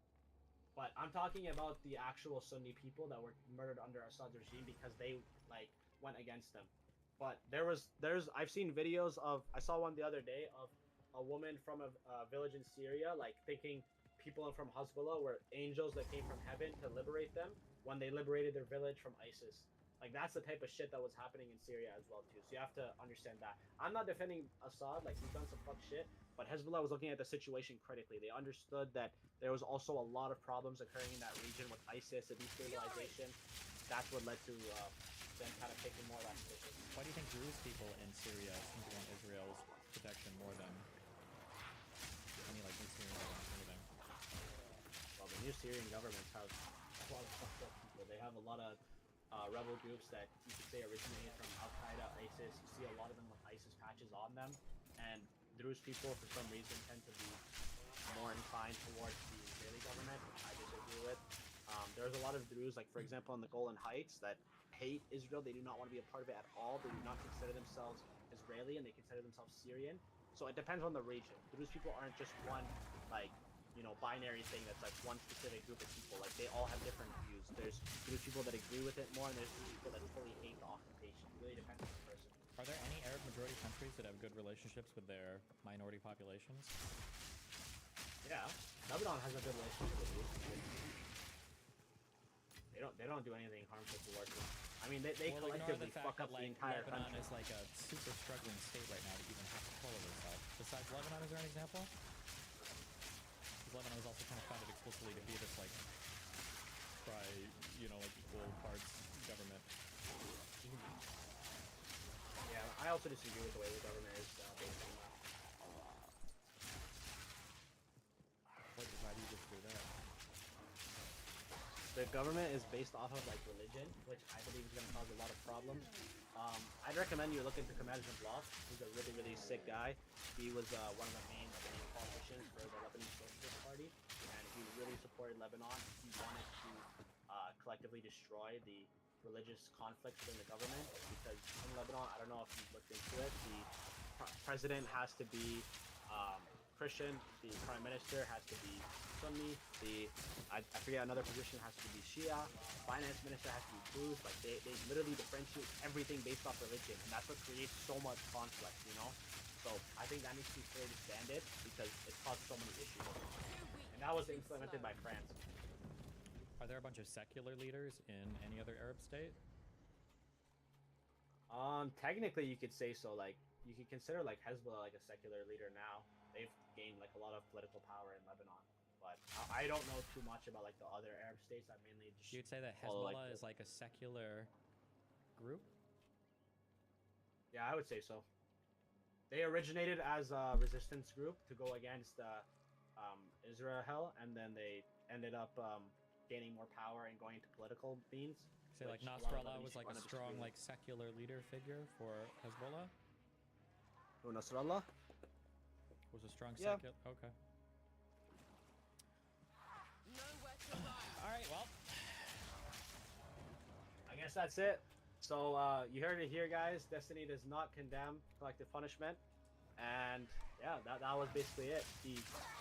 [SPEAKER 3] But I'm talking about the actual Sunni people that were murdered under Assad's regime because they like went against them. But I've seen videos of, I saw one the other day of a woman from a village in Syria like thinking people from Hezbollah were angels that came from heaven to liberate them when they liberated their village from ISIS. Like, that's the type of shit that was happening in Syria as well too. So you have to understand that. I'm not defending Assad, like, he's done some fuck shit, but Hezbollah was looking at the situation critically. They understood that there was also a lot of problems occurring in that region with ISIS and destabilization. That's what led to them kind of taking more or less position.
[SPEAKER 1] Why do you think Druze people in Syria seem to want Israel's protection more than any, like, new Syrian government or anything?
[SPEAKER 3] Well, the new Syrian governments have a lot of fucked up people. They have a lot of rebel groups that you could say originated from Al Qaeda, ISIS. You see a lot of them with ISIS patches on them, and Druze people, for some reason, tend to be more inclined towards the Israeli government, which I disagree with. There's a lot of Druze, like for example in the Golan Heights, that hate Israel. They do not want to be a part of it at all. They do not consider themselves Israeli, and they consider themselves Syrian. So it depends on the region. Druze people aren't just one, like, you know, binary thing that's like one specific group of people. Like, they all have different views. There's Druze people that agree with it more, and there's Druze people that fully hate the occupation. It really depends on the person.
[SPEAKER 1] Are there any Arab majority countries that have good relationships with their minority populations?
[SPEAKER 3] Yeah, Lebanon has a good relationship with Druze. They don't do anything harmful towards them. I mean, they
[SPEAKER 1] Well, ignore
[SPEAKER 3] collectively
[SPEAKER 1] the fact
[SPEAKER 3] fuck up
[SPEAKER 1] that,
[SPEAKER 3] the
[SPEAKER 1] like,
[SPEAKER 3] entire
[SPEAKER 1] Lebanon
[SPEAKER 3] country.
[SPEAKER 1] is like a super struggling state right now to even have control over itself. Besides Lebanon, is there an example? Because Lebanon was also kind of founded explicitly to be this, like, like, equal parts government.
[SPEAKER 3] Yeah, I also disagree with the way the government is based on that.
[SPEAKER 1] Why do you disagree with that?
[SPEAKER 3] The government is based off of like religion, which I believe is going to cause a lot of problems. I'd recommend you look into Kamal Bluff. He's a really, really sick guy. He was one of the main Lebanese politicians for the Lebanese Socialist Party, and he really supported Lebanon. He wanted to collectively destroy the religious conflicts within the government, because in Lebanon, I don't know if you've looked into it, the president has to be Christian, the prime minister has to be Sunni, I forget another position has to be Shia, finance minister has to be Druze. Like, they literally differentiate everything based off religion, and that's what creates so much conflict, you know? So I think that needs to be clearly expanded because it caused so many issues. And that was implemented by France.
[SPEAKER 1] Are there a bunch of secular leaders in any other Arab state?
[SPEAKER 3] Technically you could say so. Like, you could consider like Hezbollah like a secular leader now. They've gained like a lot of political power in Lebanon, but But I don't know too much about like the other Arab states. I mainly just
[SPEAKER 1] You'd say that
[SPEAKER 3] follow,
[SPEAKER 1] Hezbollah is like a secular group?
[SPEAKER 3] Yeah, I would say so. They originated as a resistance group to go against Israel, and then they ended up gaining more power and going into political means.
[SPEAKER 1] Say like
[SPEAKER 3] which a lot of
[SPEAKER 1] Nasrallah
[SPEAKER 3] them
[SPEAKER 1] was like a
[SPEAKER 3] wanna
[SPEAKER 1] strong
[SPEAKER 3] disagree
[SPEAKER 1] like secular leader figure for Hezbollah?
[SPEAKER 3] with. Oh, Nasrallah?
[SPEAKER 1] Was a strong
[SPEAKER 3] Yeah.
[SPEAKER 1] secular. Okay.
[SPEAKER 4] Nowhere to run.
[SPEAKER 1] All right. Well,
[SPEAKER 3] I guess that's it. So you heard it here, guys. Destiny does not condemn collective punishment, and yeah, that was basically it. He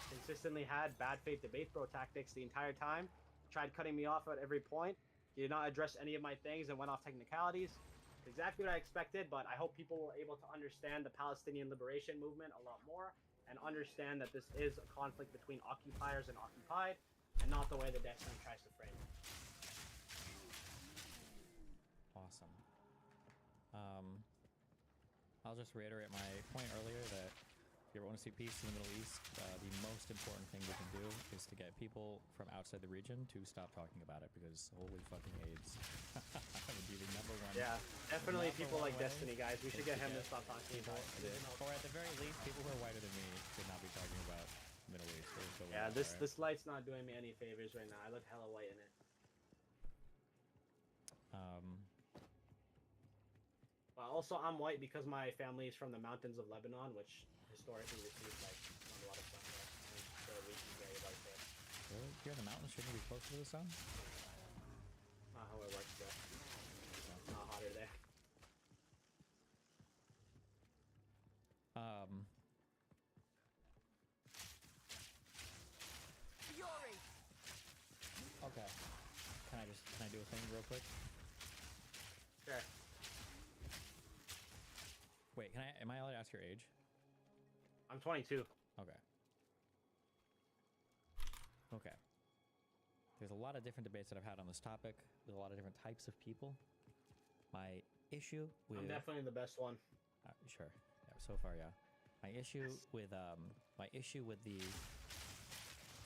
[SPEAKER 3] consistently had bad faith debate bro tactics the entire time. Tried cutting me off at every point. He did not address any of my things and went off technicalities. Exactly what I expected, but I hope people were able to understand the Palestinian liberation movement a lot more and understand that this is a conflict between occupiers and occupied, and not the way that Destiny tries to frame it.
[SPEAKER 1] awesome. I'll just reiterate my point earlier that if you ever want to see peace in the Middle East, the most important thing we can do is to get people from outside the region to stop talking about it, because holy fucking AIDS would be the number one.
[SPEAKER 3] Yeah, definitely
[SPEAKER 1] number
[SPEAKER 3] people
[SPEAKER 1] one
[SPEAKER 3] like
[SPEAKER 1] way
[SPEAKER 3] Destiny, guys. We should
[SPEAKER 1] is
[SPEAKER 3] get him to
[SPEAKER 1] get
[SPEAKER 3] stop talking
[SPEAKER 1] people,
[SPEAKER 3] about it.
[SPEAKER 1] or at the very least, people who are whiter than me should not be talking about Middle East.
[SPEAKER 3] Yeah, this light's not doing me any favors right now. I look hella white in it. But also, I'm white because my family is from the mountains of Lebanon, which historically receives like not a lot of sunlight. And the region's very light there.
[SPEAKER 1] Really? You're in the mountains, shouldn't you be closer to the sun?
[SPEAKER 3] Not how it works there. It's not hotter there.
[SPEAKER 4] Fury.
[SPEAKER 1] Okay. Can I do a thing real quick?
[SPEAKER 3] Sure.
[SPEAKER 1] Wait, am I allowed to ask your age?
[SPEAKER 3] I'm 22.
[SPEAKER 1] Okay. Okay. There's a lot of different debates that I've had on this topic. There's a lot of different types of people. My issue with
[SPEAKER 3] I'm definitely the best one.
[SPEAKER 1] sure. Yeah, so far, yeah. My issue with the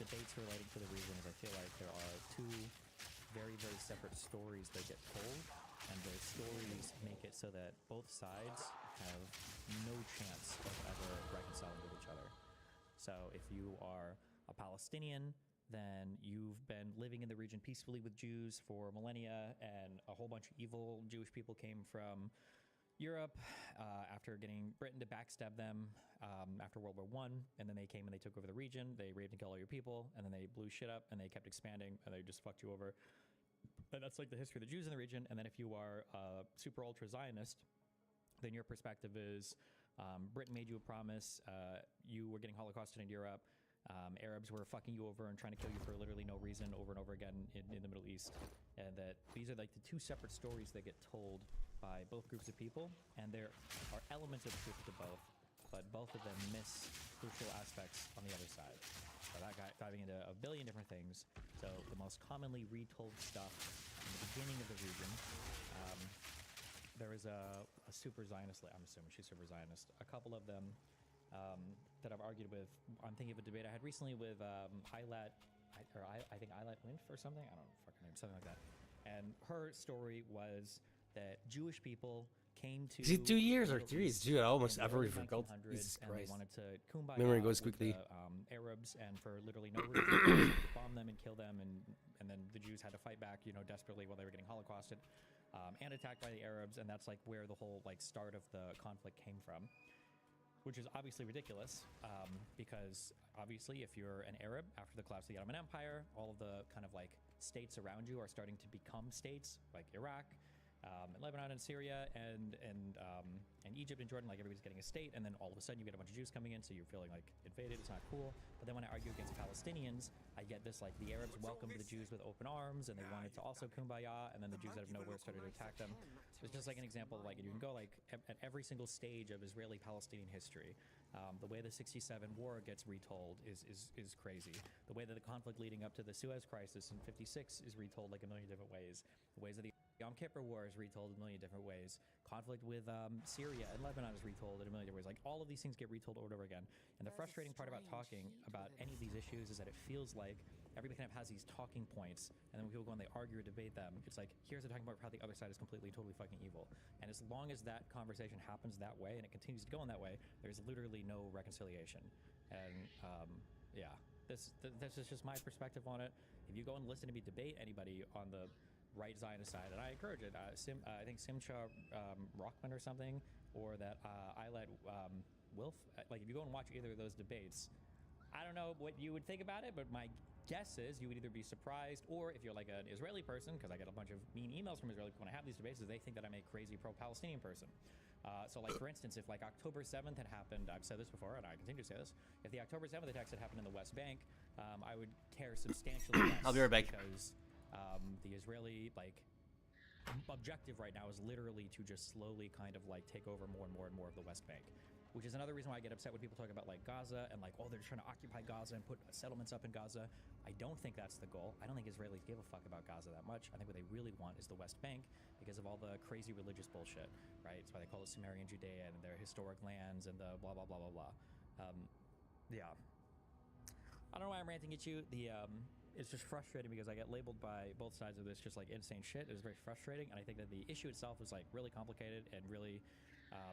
[SPEAKER 1] debates relating to the region is I feel like there are two very, very separate stories that get told, and the stories make it so that both sides have no chance of ever reconciling with each other. So if you are a Palestinian, then you've been living in the region peacefully with Jews for millennia, and a whole bunch of evil Jewish people came from Europe after getting Britain to backstab them after World War I, and then they came and they took over the region. They raped and killed all your people, and then they blew shit up, and they kept expanding, and they just fucked you over. And that's like the history of the Jews in the region. And then if you are a super ultra Zionist, then your perspective is Britain made you a promise. You were getting holocausted in Europe. Arabs were fucking you over and trying to kill you for literally no reason over and over again in the Middle East. And that these are like the two separate stories that get told by both groups of people. And there are elements of truth to both, but both of them miss crucial aspects on the other side. So that got diving into a billion different things. So the most commonly retold stuff in the beginning of the region, there is a super Zionist, I'm assuming she's super Zionist, a couple of them that I've argued with. I'm thinking of a debate I had recently with Eilat, I think Eilat Winf or something, I don't know, fucking name, something like that. And her story was that Jewish people came to...
[SPEAKER 2] Is it 2 years or 3 years? Dude, I almost
[SPEAKER 1] in the
[SPEAKER 2] ever
[SPEAKER 1] early
[SPEAKER 2] forgot.
[SPEAKER 1] 1900s,
[SPEAKER 2] Jesus
[SPEAKER 1] and they
[SPEAKER 2] Christ.
[SPEAKER 1] wanted to kumbaya
[SPEAKER 2] Memory goes
[SPEAKER 1] with
[SPEAKER 2] quickly.
[SPEAKER 1] the Arabs, and for literally no reason, they wanted to bomb them and kill them, and then the Jews had to fight back, you know, desperately while they were getting holocausted and attacked by the Arabs, and that's like where the whole like start of the conflict came from, which is obviously ridiculous because obviously if you're an Arab after the collapse of the Ottoman Empire, all of the kind of like states around you are starting to become states, like Iraq, and Lebanon and Syria and Egypt and Jordan, like everybody's getting a state, and then all of a sudden you get a bunch of Jews coming in, so you're feeling like invaded. It's not cool. But then when I argue against Palestinians, I get this like the Arabs welcomed the Jews with open arms, and they wanted to also kumbaya, and then the Jews out of nowhere started to attack them. It's just like an example of like, you can go like at every single stage of Israeli-Palestinian history. The way the '67 war gets retold is crazy. The way that the conflict leading up to the Suez Crisis in '56 is retold like a million different ways. The ways of the Yom Kippur War is retold a million different ways. Conflict with Syria and Lebanon is retold in a million different ways. Like, all of these things get retold over and over again. And the
[SPEAKER 4] There's a
[SPEAKER 1] frustrating part about
[SPEAKER 4] strange
[SPEAKER 1] talking
[SPEAKER 4] heat
[SPEAKER 1] about
[SPEAKER 4] within
[SPEAKER 1] any of
[SPEAKER 4] this
[SPEAKER 1] these issues is that it feels like everybody kind of has these talking points, and then when people go and they argue or debate them, it's like, here's a talking point for how the other side is completely, totally fucking evil. And as long as that conversation happens that way and it continues to go in that way, there's literally no reconciliation. And yeah, this is just my perspective on it. If you go and listen to me debate anybody on the right Zionist side, and I encourage it. I think Simcha Rockman or something, or that Eilad Wilf. Like, if you go and watch either of those debates, I don't know what you would think about it, but my guess is you would either be surprised, or if you're like an Israeli person, because I get a bunch of mean emails from Israeli when I have these debates, is they think that I'm a crazy pro-Palestinian person. So, like, for instance, if like October 7th had happened, I've said this before, and I continue to say this, if the October 7th attacks had happened in the West Bank, I would care substantially less.
[SPEAKER 2] I'll be right back.
[SPEAKER 1] Because the Israeli, like, objective right now is literally to just slowly kind of like take over more and more and more of the West Bank, which is another reason why I get upset when people talk about like Gaza and like, oh, they're trying to occupy Gaza and put settlements up in Gaza. I don't think that's the goal. I don't think Israelis give a fuck about Gaza that much. I think what they really want is the West Bank because of all the crazy religious bullshit, right? That's why they call it Sumerian Judea and their historic lands and the blah, blah, blah, blah, blah. Yeah. I don't know why I'm ranting at you. It's just frustrating because I get labeled by both sides of this just like insane shit. It is very frustrating, and I think that the issue itself is like really complicated and really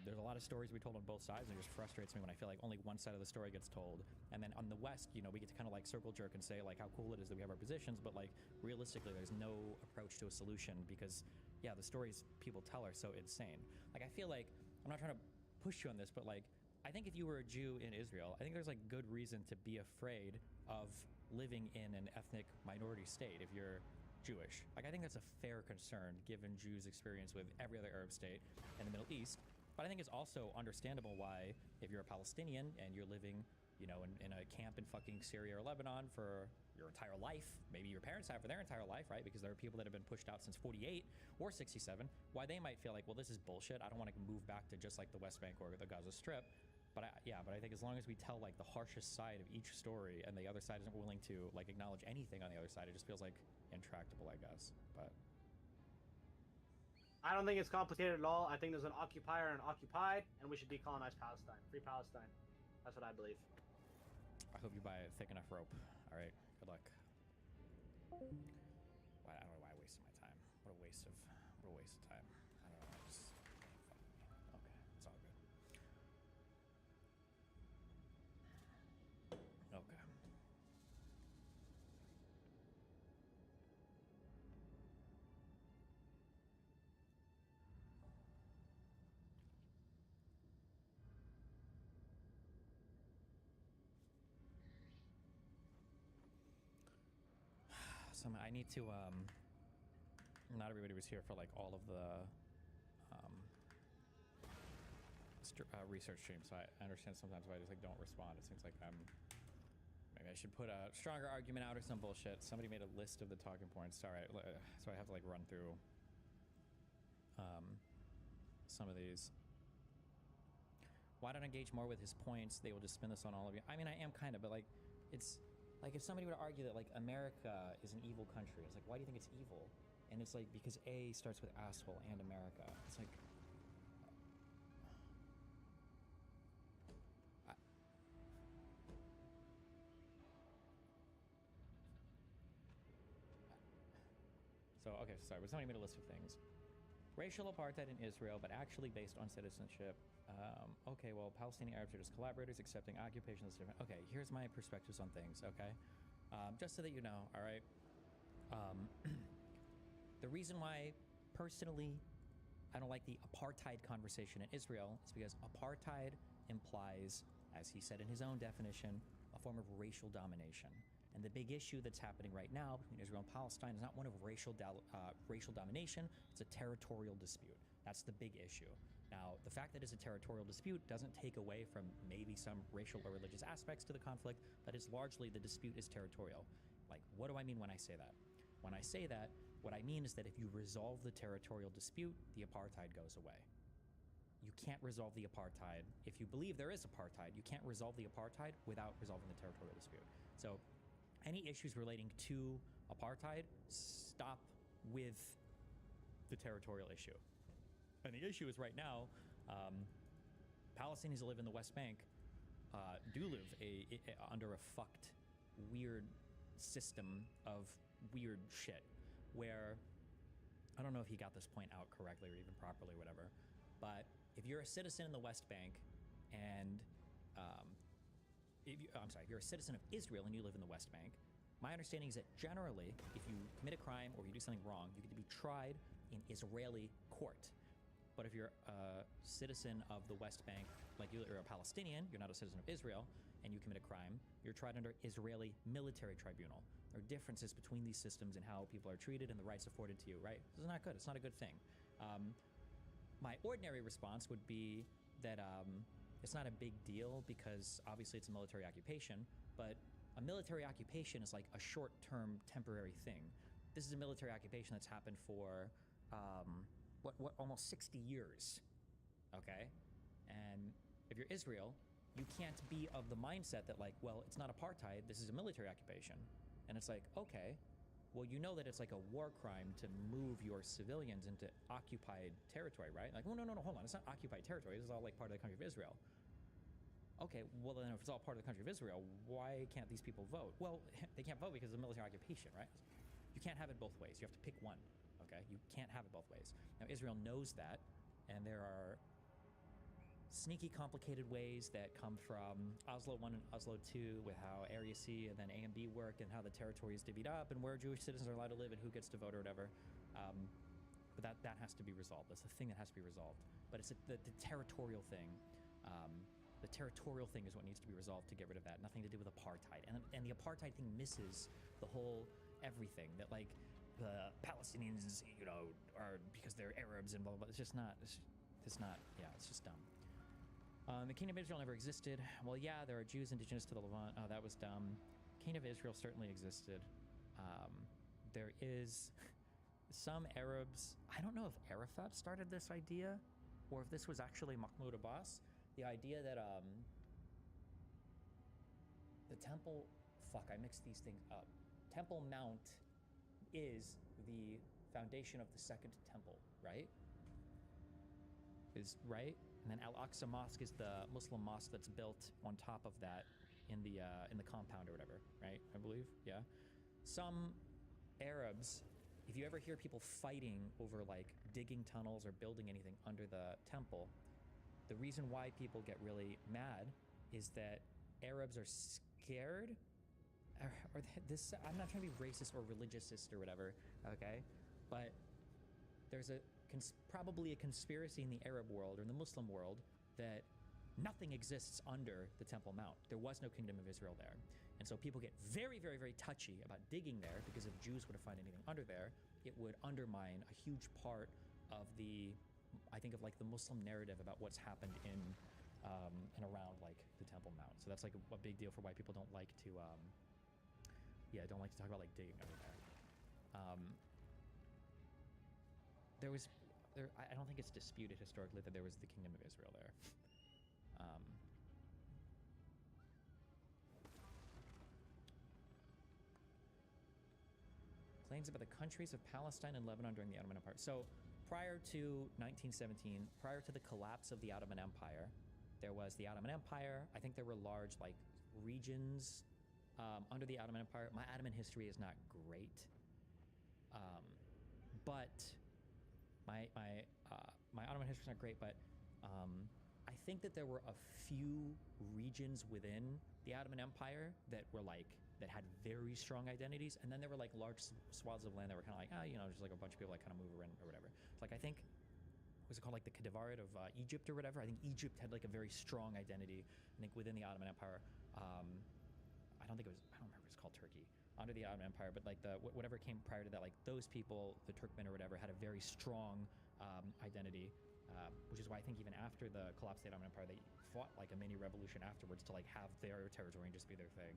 [SPEAKER 1] there's a lot of stories we told on both sides, and it just frustrates me when I feel like only one side of the story gets told. And then on the West, you know, we get to kind of like circle jerk and say like how cool it is that we have our positions, but like realistically there's no approach to a solution because yeah, the stories people tell are so insane. Like, I feel like, I'm not trying to push you on this, but like, I think if you were a Jew in Israel, I think there's like good reason to be afraid of living in an ethnic minority state if you're Jewish. Like, I think that's a fair concern given Jews' experience with every other Arab state in the Middle East. But I think it's also understandable why, if you're a Palestinian and you're living, you know, in a camp in fucking Syria or Lebanon for your entire life, maybe your parents have for their entire life, right? Because there are people that have been pushed out since 48 or 67, why they might feel like, well, this is bullshit. I don't want to move back to just like the West Bank or the Gaza Strip. But I think as long as we tell like the harshest side of each story and the other side isn't willing to like acknowledge anything on the other side, it just feels like intractable, I guess. But
[SPEAKER 3] I don't think it's complicated at all. I think there's an occupier and occupied, and we should decolonize Palestine. Free Palestine. That's what I believe.
[SPEAKER 1] I hope you buy a thick enough rope. All right, good luck. Why, I don't know why I wasted my time. What a waste of time. I don't know. I just okay, it's all good. Okay. So I need to not everybody was here for like all of the research streams, so I understand sometimes if I just like don't respond, it seems like maybe I should put a stronger argument out or some bullshit. Somebody made a list of the talking points. All right, so I have to like run through some of these. Why don't I engage more with his points? They will just spin this on all of you. I mean, I am kind of, but like, it's like if somebody were to argue that like America is an evil country, it's like, why do you think it's evil? And it's like, because A starts with asshole and America. It's like, so, okay, sorry, but somebody made a list of things. Racial apartheid in Israel, but actually based on citizenship. Okay, well, Palestinian Arabs are just collaborators, accepting occupation is different. Okay, here's my perspectives on things, okay? Just so that you know, all right? The reason why, personally, I don't like the apartheid conversation in Israel is because apartheid implies, as he said in his own definition, a form of racial domination. And the big issue that's happening right now between Israel and Palestine is not one of racial domination, it's a territorial dispute. That's the big issue. Now, the fact that it's a territorial dispute doesn't take away from maybe some racial or religious aspects to the conflict, but it's largely the dispute is territorial. Like, what do I mean when I say that? When I say that, what I mean is that if you resolve the territorial dispute, the apartheid goes away. You can't resolve the apartheid. If you believe there is apartheid, you can't resolve the apartheid without resolving the territorial dispute. So any issues relating to apartheid stop with the territorial issue. And the issue is right now, Palestinians that live in the West Bank do live under a fucked, weird system of weird shit where I don't know if he got this point out correctly or even properly, whatever. But if you're a citizen in the West Bank and if you're a citizen of Israel and you live in the West Bank, my understanding is that generally, if you commit a crime or you do something wrong, you get to be tried in Israeli court. But if you're a citizen of the West Bank, like you're a Palestinian, you're not a citizen of Israel, and you commit a crime, you're tried under Israeli military tribunal. There are differences between these systems and how people are treated and the rights afforded to you, right? This is not good. It's not a good thing. My ordinary response would be that it's not a big deal because obviously it's a military occupation, but a military occupation is like a short-term temporary thing. This is a military occupation that's happened for almost 60 years, okay? And if you're Israel, you can't be of the mindset that like, well, it's not apartheid, this is a military occupation. And it's like, okay, well, you know that it's like a war crime to move your civilians into occupied territory, right? Like, well, no, hold on, it's not occupied territory, this is all like part of the country of Israel. Okay, well then if it's all part of the country of Israel, why can't these people vote? Well, they can't vote because of the military occupation, right? You can't have it both ways, you have to pick one. Okay, you can't have it both ways. Now, Israel knows that, and there are sneaky, complicated ways that come from Oslo 1 and Oslo 2 with how Area C and then A and B work and how the territory is divvied up and where Jewish citizens are allowed to live and who gets to vote or whatever. But that has to be resolved. That's the thing that has to be resolved. But it's the territorial thing. The territorial thing is what needs to be resolved to get rid of that. Nothing to do with apartheid. And the apartheid thing misses the whole everything that like the Palestinians, you know, are because they're Arabs and blah, blah, blah. It's just not, yeah, it's just dumb. The Kingdom of Israel never existed. Well, yeah, there are Jews indigenous to the Levant. Oh, that was dumb. Kingdom of Israel certainly existed. There is some Arabs. I don't know if Arafat started this idea or if this was actually Mahmoud Abbas. The idea that the Temple, fuck, I mixed these things up. Temple Mount is the foundation of the second temple, right? Is right? And then Al-Aqsa Mosque is the Muslim mosque that's built on top of that in the compound or whatever, right? I believe, yeah. Some Arabs, if you ever hear people fighting over like digging tunnels or building anything under the temple, the reason why people get really mad is that Arabs are scared. Or this, I'm not trying to be racist or religiousist or whatever, okay? But there's probably a conspiracy in the Arab world or in the Muslim world that nothing exists under the Temple Mount. There was no Kingdom of Israel there. And so people get very, very, very touchy about digging there because if Jews were to find anything under there, it would undermine a huge part of I think of like the Muslim narrative about what's happened in and around like the Temple Mount. So that's like a big deal for why people don't like to don't like to talk about like digging over there. I don't think it's disputed historically that there was the Kingdom of Israel there. Claims about the countries of Palestine and Lebanon during the Ottoman Empire. So prior to 1917, prior to the collapse of the Ottoman Empire, there was the Ottoman Empire. I think there were large like regions under the Ottoman Empire. My Ottoman history is not great, but my Ottoman history is not great. But I think that there were a few regions within the Ottoman Empire that had very strong identities, and then there were like large swaths of land that were kind of like just like a bunch of people like kind of move around or whatever. It's like I think. Was it called like the Khediviate of Egypt or whatever? I think Egypt had like a very strong identity. I think within the Ottoman Empire. I don't remember if it's called Turkey under the Ottoman Empire, but like whatever came prior to that, like those people, the Turkmen or whatever, had a very strong identity, which is why I think even after the collapse of the Ottoman Empire, they fought like a mini revolution afterwards to like have their territory and just be their thing.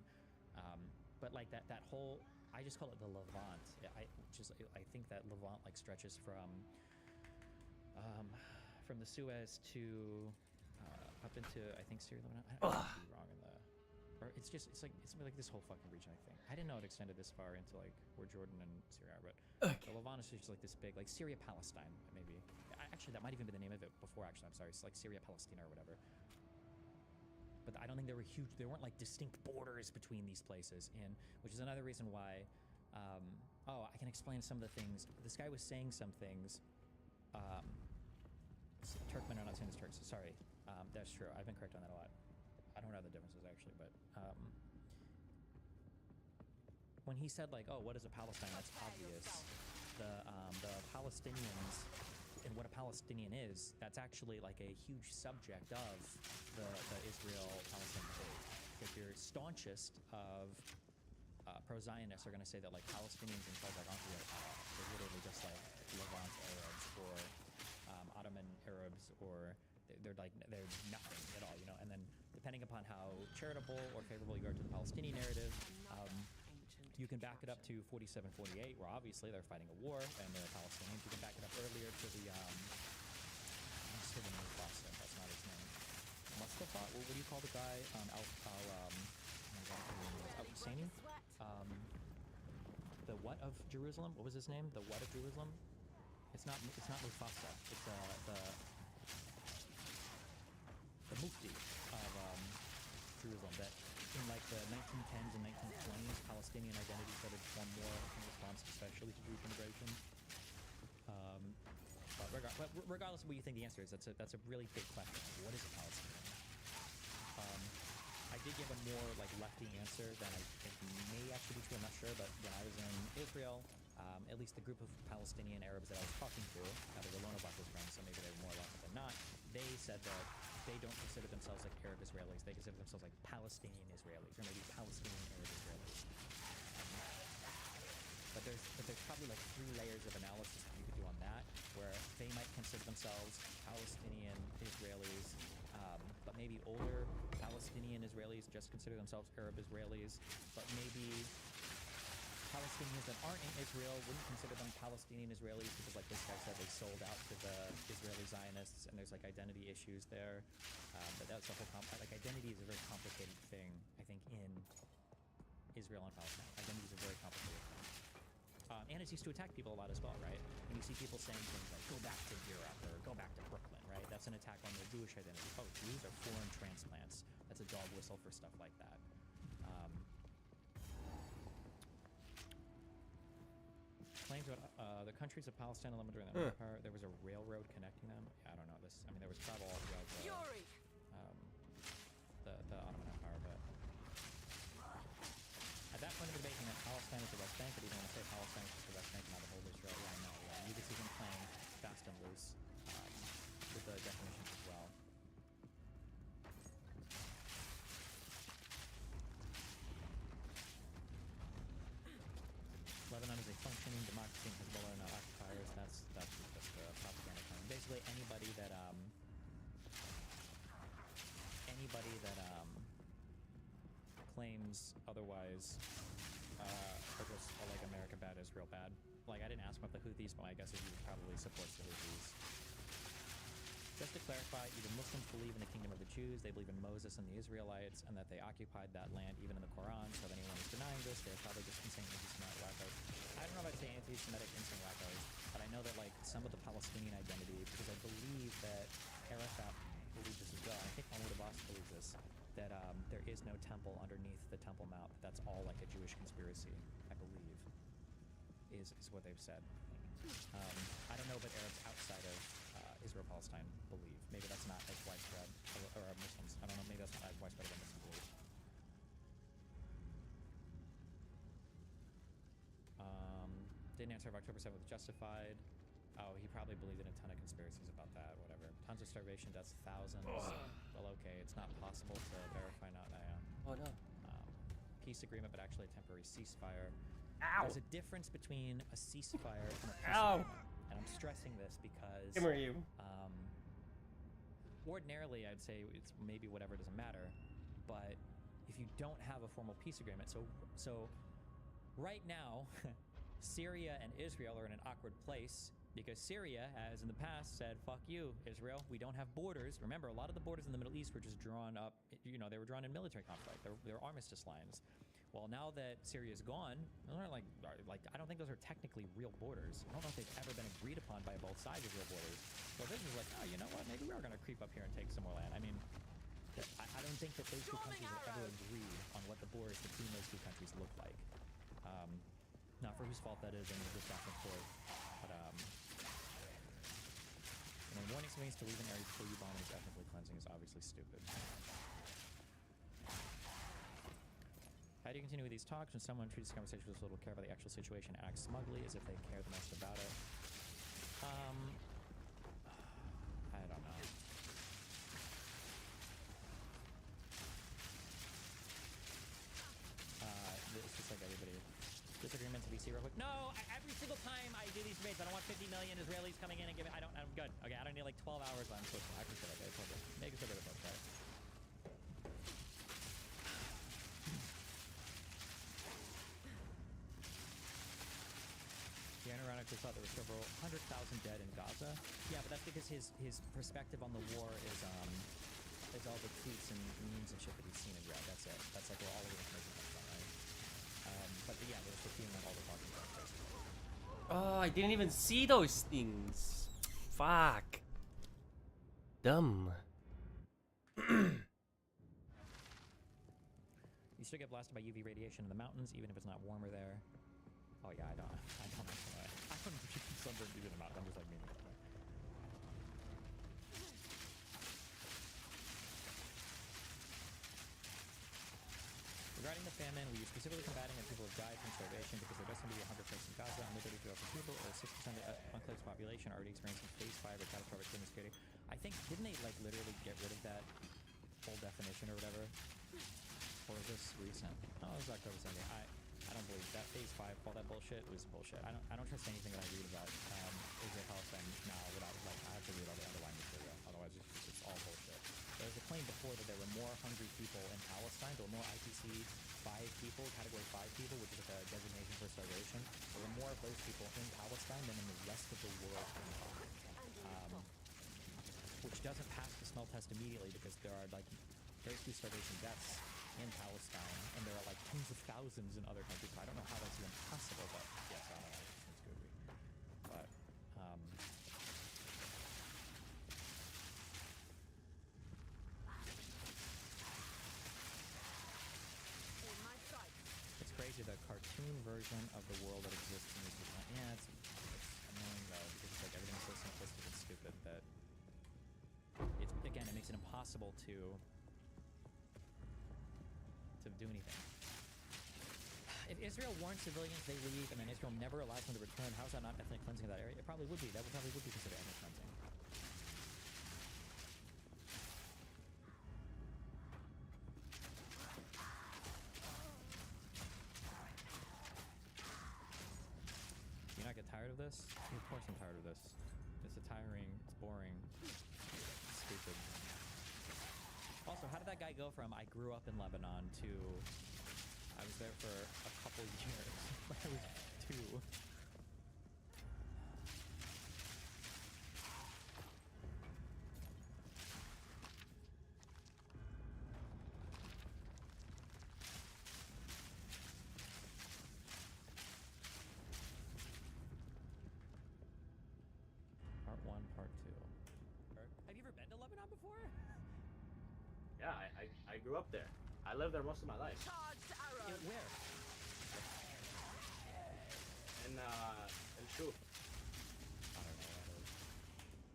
[SPEAKER 1] But like that whole, I just call it the Levant. I think that Levant like stretches from the Suez to up into I think Syria. I could be wrong in the. or it's like this whole fucking region. I think I didn't know it extended this far into like where Jordan and Syria are, but the Levant is just like this big, like Syria Palestine maybe. Actually, that might even be the name of it before. Actually, I'm sorry, it's like Syria Palestina or whatever. But I don't think there were huge. There weren't like distinct borders between these places, and which is another reason why. I can explain some of the things. This guy was saying some things. Turkmen are not seen as Turks. Sorry, that's true. I've been correct on that a lot. I don't know the differences actually, but when he said like, "Oh, what is a Palestine?" That's obvious. The Palestinians and what a Palestinian is, that's actually like a huge subject of the Israel-Palestine debate. If you're staunchest of pro-Zionists are going to say that like Palestinians themselves like aren't real. They're literally just like Levant Arabs or Ottoman Arabs, or they're nothing at all, you know. And then depending upon how charitable or favorable you are to the Palestinian narrative, you can back it up to 47-48, where obviously they're fighting a war and they're Palestinians. You can back it up earlier to the I'm still in Mustafa. That's not his name. Mustafa. What do you call the guy? Al-Husseini? The what of Jerusalem? What was his name? The what of Jerusalem? It's not Mufasa. It's the Mufti of Jerusalem. That in like the 1910s and 1920s, Palestinian identity started to form more in response, especially to Jewish immigration. But regardless of what you think the answer is, that's a really big question. What is a Palestinian? I did give a more like lefty answer than I think may actually be true. I'm not sure, but when I was in Israel, at least the group of Palestinian Arabs that I was talking to, now they were Lonovac was friends, so maybe they were more left than not. They said that they don't consider themselves like Arab Israelis. They consider themselves like Palestinian Israelis, or maybe Palestinian Arab Israelis. But there's probably like 3 layers of analysis that you could do on that, where they might consider themselves Palestinian Israelis, but maybe older Palestinian Israelis just consider themselves Arab Israelis, but maybe Palestinians that aren't in Israel wouldn't consider them Palestinian Israelis because, like this guy said, they sold out to the Israeli Zionists, and there's like identity issues there. But that's a whole like identity is a very complicated thing, I think, in Israel and Palestine. Identity is a very complicated thing. And it's used to attack people a lot as well, right? When you see people saying things like, go back to Europe or go back to Brooklyn, right? That's an attack on their Jewish identity. Oh, Jews are foreign transplants. That's a dog whistle for stuff like that. Claims about the countries of Palestine and during the Empire, there was a railroad connecting them. Yeah, I don't know this. I mean, there was travel all throughout the Ottoman Empire, but at that point of the debate, that Palestine is the West Bank, but you don't want to say Palestine is just the West Bank and not the whole Israel. Yeah, I know. Yeah, you can see them playing fast and loose with the definitions as well. Lebanon is a functioning democracy and Hezbollah are not occupiers. That's just a propaganda claim. Basically, anybody that claims otherwise are just like America bad, Israel bad. Like, I didn't ask about the Houthis, but my guess is he probably supports the Houthis. Just to clarify, even Muslims believe in the kingdom of the Jews, they believe in Moses and the Israelites, and that they occupied that land even in the Quran. So if anyone is denying this, they're probably just insane anti-Semitic wackos. I don't know about saying anti-Semitic insane wackos, but I know that like some of the Palestinian identity, because I believe that Arafat believes this as well. I think Mahmoud Abbas believes this, that there is no temple underneath the Temple Mount. That's all like a Jewish conspiracy, I believe, is what they've said. I don't know what Arabs outside of Israel-Palestine believe. Maybe that's not as widespread, or Muslims. I don't know, maybe that's not as widespread as Muslims believe. Didn't answer if October 7th was justified. Oh, he probably believed in a ton of conspiracies about that, whatever. Tons of starvation deaths, thousands. Well, okay, it's not possible to verify, not,
[SPEAKER 2] Oh, no.
[SPEAKER 1] Peace agreement, but actually a temporary ceasefire.
[SPEAKER 2] Ow!
[SPEAKER 1] There's a difference between a ceasefire and a peace
[SPEAKER 2] Ow!
[SPEAKER 1] agreement. And I'm stressing this because
[SPEAKER 2] Come here, you.
[SPEAKER 1] ordinarily I'd say it's maybe whatever, doesn't matter. But if you don't have a formal peace agreement, so right now, Syria and Israel are in an awkward place. Because Syria, as in the past, said, fuck you, Israel, we don't have borders. Remember, a lot of the borders in the Middle East were just drawn up, you know, they were drawn in military conflict. They're armistice lines. Well, now that Syria's gone, those aren't like, I don't think those are technically real borders. I don't know if they've ever been agreed upon by both sides as real borders. So this is like, oh, you know what, maybe we are going to creep up here and take some more land. I mean, I don't think that those two countries have ever agreed on what the borders between those two countries look like. Not for whose fault that is, and we'll just back and forth. But, I mean, warning civilians to leave an area before you bombing is ethnically cleansing is obviously stupid. How do you continue with these talks when someone treats the conversation with little care about the actual situation and acts smugly as if they care the most about it? I don't know. It's just like everybody. Disagreement to BC real quick. No, every single time I do these debates, I don't want 50 million Israelis coming in and giving. I'm good. Okay, I don't need like 12 hours on social. I can say okay, it's okay. Make us a bit of both, right? The ironically thought there were several 100,000 dead in Gaza. Yeah, but that's because his perspective on the war is all the tweets and memes and shit that he's seen and read. That's it. That's like where all of the information comes from, right? But yeah, there's repeating like all the talking points.
[SPEAKER 2] Oh, I didn't even see those things. Fuck. Dumb.
[SPEAKER 1] You still get blasted by UV radiation in the mountains, even if it's not warmer there. Oh yeah, I don't actually. I don't sunburn even in the mountains. I'm just like me. Regarding the famine, we are specifically combating that people have died from starvation because there does seem to be a hunger crisis in Gaza. Only 32,000 people, or 6% of the enclave's population, are already experiencing phase 5 or catastrophic food insecurity. I think, didn't they like literally get rid of that whole definition or whatever? Or is this recent? Oh, it was October 7th. I don't believe that phase 5, all that bullshit was bullshit. I don't trust anything that I read about Israel Palestine now without like I have to read all the underlying material. Otherwise, it's all bullshit. There was a claim before that there were more hungry people in Palestine. There were more IPC 5 people, category 5 people, which is like a designation for starvation. There were more of those people in Palestine than in the rest of the world combined. Which doesn't pass the smell test immediately because there are like very few starvation deaths in Palestine, and there are like tens of thousands in other countries. So I don't know how that's even possible, but yes, I don't know. It's good. But
[SPEAKER 4] In my sight.
[SPEAKER 1] it's crazy the cartoon version of the world that exists in this. Yeah, it's annoying though because it's like everything's so simplistic and stupid that it makes it impossible to do anything. If Israel warns civilians, they leave, and then Israel never allows them to return, how is that not ethnic cleansing of that area? It probably would be. That probably would be considered ethnic cleansing. Do you not get tired of this? Of course I'm tired of this. It's tiring, it's boring, it's stupid. Also, how did that guy go from I grew up in Lebanon to I was there for a couple years when I was 2? Part 1, Part 2. Have you ever been to Lebanon before?
[SPEAKER 3] Yeah, I grew up there. I lived there most of my life.
[SPEAKER 4] Charged arrow.
[SPEAKER 1] Where?
[SPEAKER 3] In Shuf.
[SPEAKER 1] I don't know.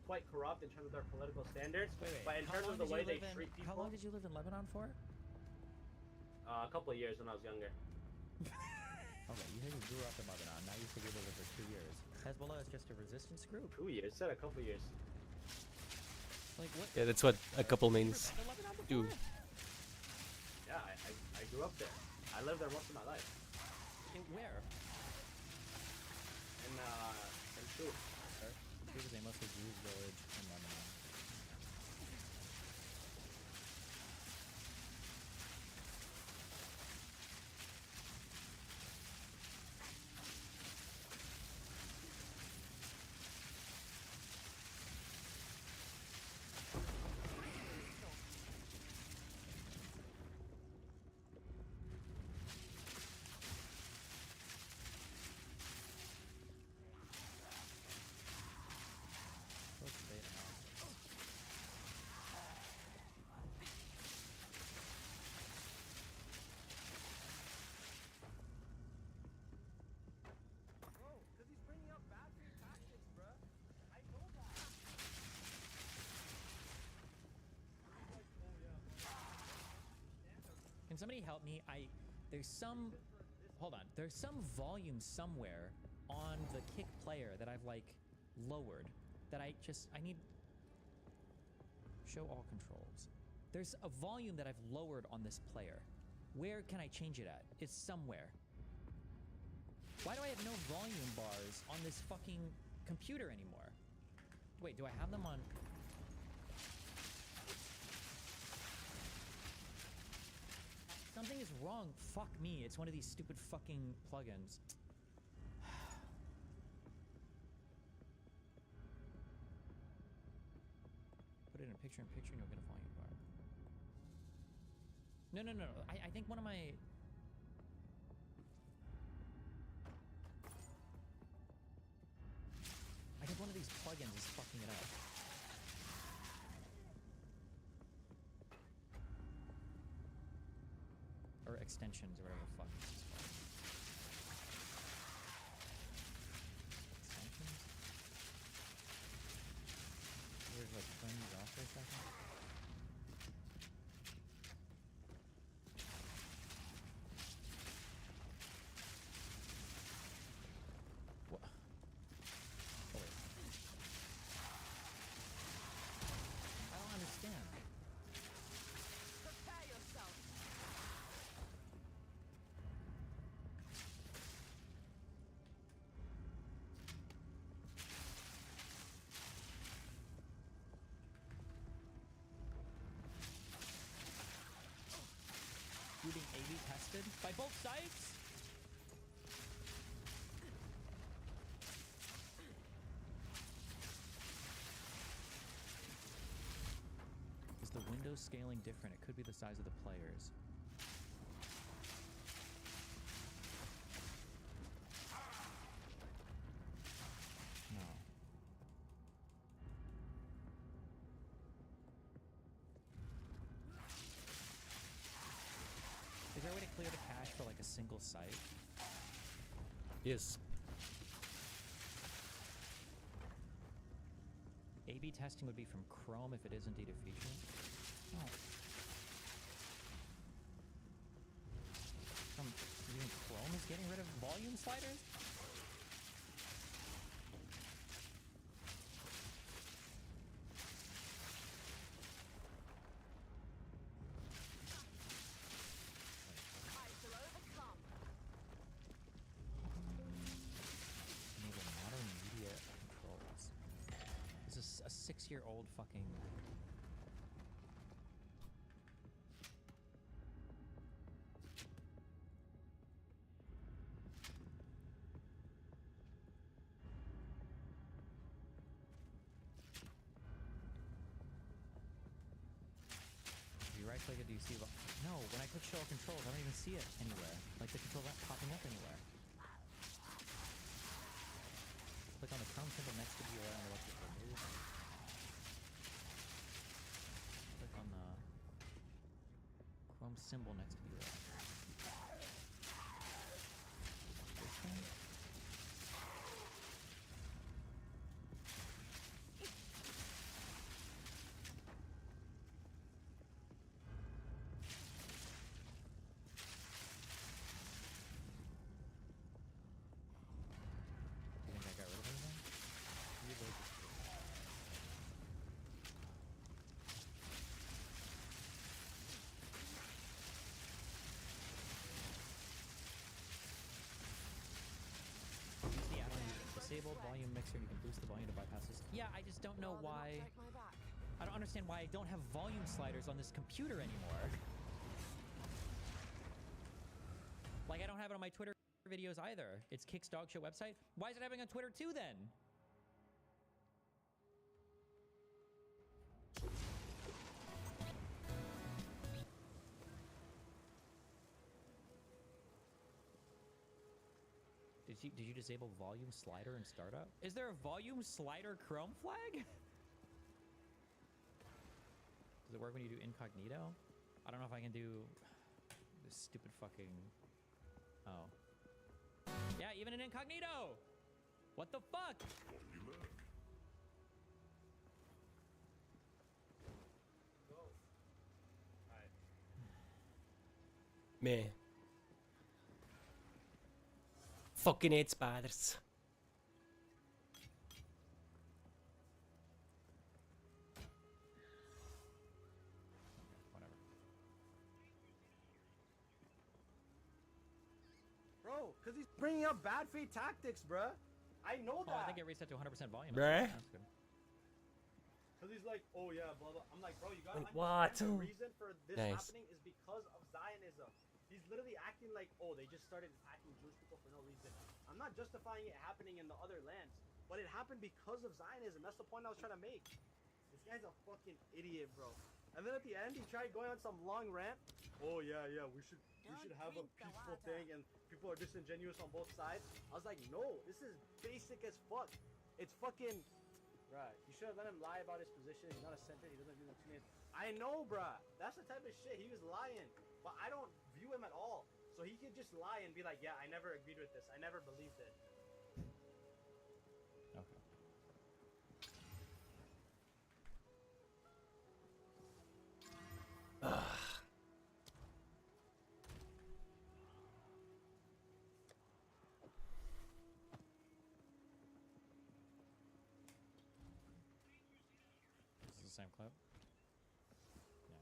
[SPEAKER 3] Quite corrupt in terms of their political standards,
[SPEAKER 1] Wait.
[SPEAKER 3] but in
[SPEAKER 1] How
[SPEAKER 3] terms
[SPEAKER 1] long
[SPEAKER 3] of the
[SPEAKER 1] did
[SPEAKER 3] way
[SPEAKER 1] you
[SPEAKER 3] they
[SPEAKER 1] live in-
[SPEAKER 3] treat people.
[SPEAKER 1] How long did you live in Lebanon for?
[SPEAKER 3] A couple of years when I was younger.
[SPEAKER 1] Okay, you said you grew up in Lebanon. Now you said you lived there for 2 years. Hezbollah is just a resistance group.
[SPEAKER 3] 2 years. Said a couple of years.
[SPEAKER 1] Like what?
[SPEAKER 2] Yeah, that's what a couple
[SPEAKER 1] You ever
[SPEAKER 2] means.
[SPEAKER 1] been to Lebanon
[SPEAKER 2] Do.
[SPEAKER 1] before?
[SPEAKER 3] Yeah, I grew up there. I lived there most of my life.
[SPEAKER 1] Where?
[SPEAKER 3] In Shuf.
[SPEAKER 1] It was a mostly Jewish village in Lebanon. Can somebody help me? There's some, hold on. There's some volume somewhere on the kick player that I've like lowered that I need. Show all controls. There's a volume that I've lowered on this player. Where can I change it at? It's somewhere. Why do I have no volume bars on this fucking computer anymore? Wait, do I have them on? Something is wrong. Fuck me. It's one of these stupid fucking plugins. Put it in picture-in-picture and you'll get a volume bar. No. I think one of my... I think one of these plugins is fucking it up. Or extensions, or whatever the fuck this is called. Extensions? We're like turn these off for a second. What? Oh wait. I don't understand.
[SPEAKER 4] Prepare yourself.
[SPEAKER 1] You being A/B tested by both sides? Is the window scaling different? It could be the size of the players. No. Is there a way to clear the cache for like a single site?
[SPEAKER 2] Yes.
[SPEAKER 1] A/B testing would be from Chrome if it is indeed a feature. Oh. You think Chrome is getting rid of volume sliders?
[SPEAKER 4] I shall overcome.
[SPEAKER 1] Enable modern media controls. This is a 6-year-old fucking... If you right click it, do you see... No, when I click show all controls, I don't even see it anywhere. Like the controls aren't popping up anywhere. Click on the Chrome symbol next to the URL and look at remove. Click on the Chrome symbol next to the URL. This one? You think I got rid of anything? Reload this page. Use the add-on disabled volume mixer. You can boost the volume to bypass this. Yeah, I just don't know
[SPEAKER 4] Rather not
[SPEAKER 1] why.
[SPEAKER 4] break my back.
[SPEAKER 1] I don't understand why I don't have volume sliders on this computer anymore. Like, I don't have it on my Twitter videos either. It's Kick's Dog Show website. Why is it having on Twitter too then? Did you disable volume slider in startup? Is there a volume slider Chrome flag? Does it work when you do incognito? I don't know if I can do this stupid fucking... Oh. Yeah, even in incognito! What the fuck?
[SPEAKER 3] Go. Alright.
[SPEAKER 2] Me. Fucking hate spiders.
[SPEAKER 1] Whatever.
[SPEAKER 3] Bro, because he's bringing up bad faith tactics, bruh. I know
[SPEAKER 1] Oh,
[SPEAKER 3] that.
[SPEAKER 1] I think it reset to 100% volume.
[SPEAKER 2] Bruh.
[SPEAKER 1] That's good.
[SPEAKER 3] Because he's like, oh yeah, blah blah. I'm like, bro, you gotta
[SPEAKER 2] Wait, what?
[SPEAKER 3] understand the reason for this
[SPEAKER 2] Nice.
[SPEAKER 3] happening is because of Zionism. He's literally acting like, oh, they just started attacking Jewish people for no reason. I'm not justifying it happening in the other lands, but it happened because of Zionism. That's the point I was trying to make. This guy's a fucking idiot, bro. And then at the end, he tried going on some long rant. Oh yeah, we should have a peaceful thing, and people are disingenuous on both sides. I was like, no, this is basic as fuck. It's fucking. Bruh, you should have let him lie about his position. He's not a center. He doesn't do the 2 minutes. I know, bruh. That's the type of shit. He was lying. But I don't view him at all. So he could just lie and be like, yeah, I never agreed with this. I never believed it.
[SPEAKER 1] Okay. This is the same clip? Yeah.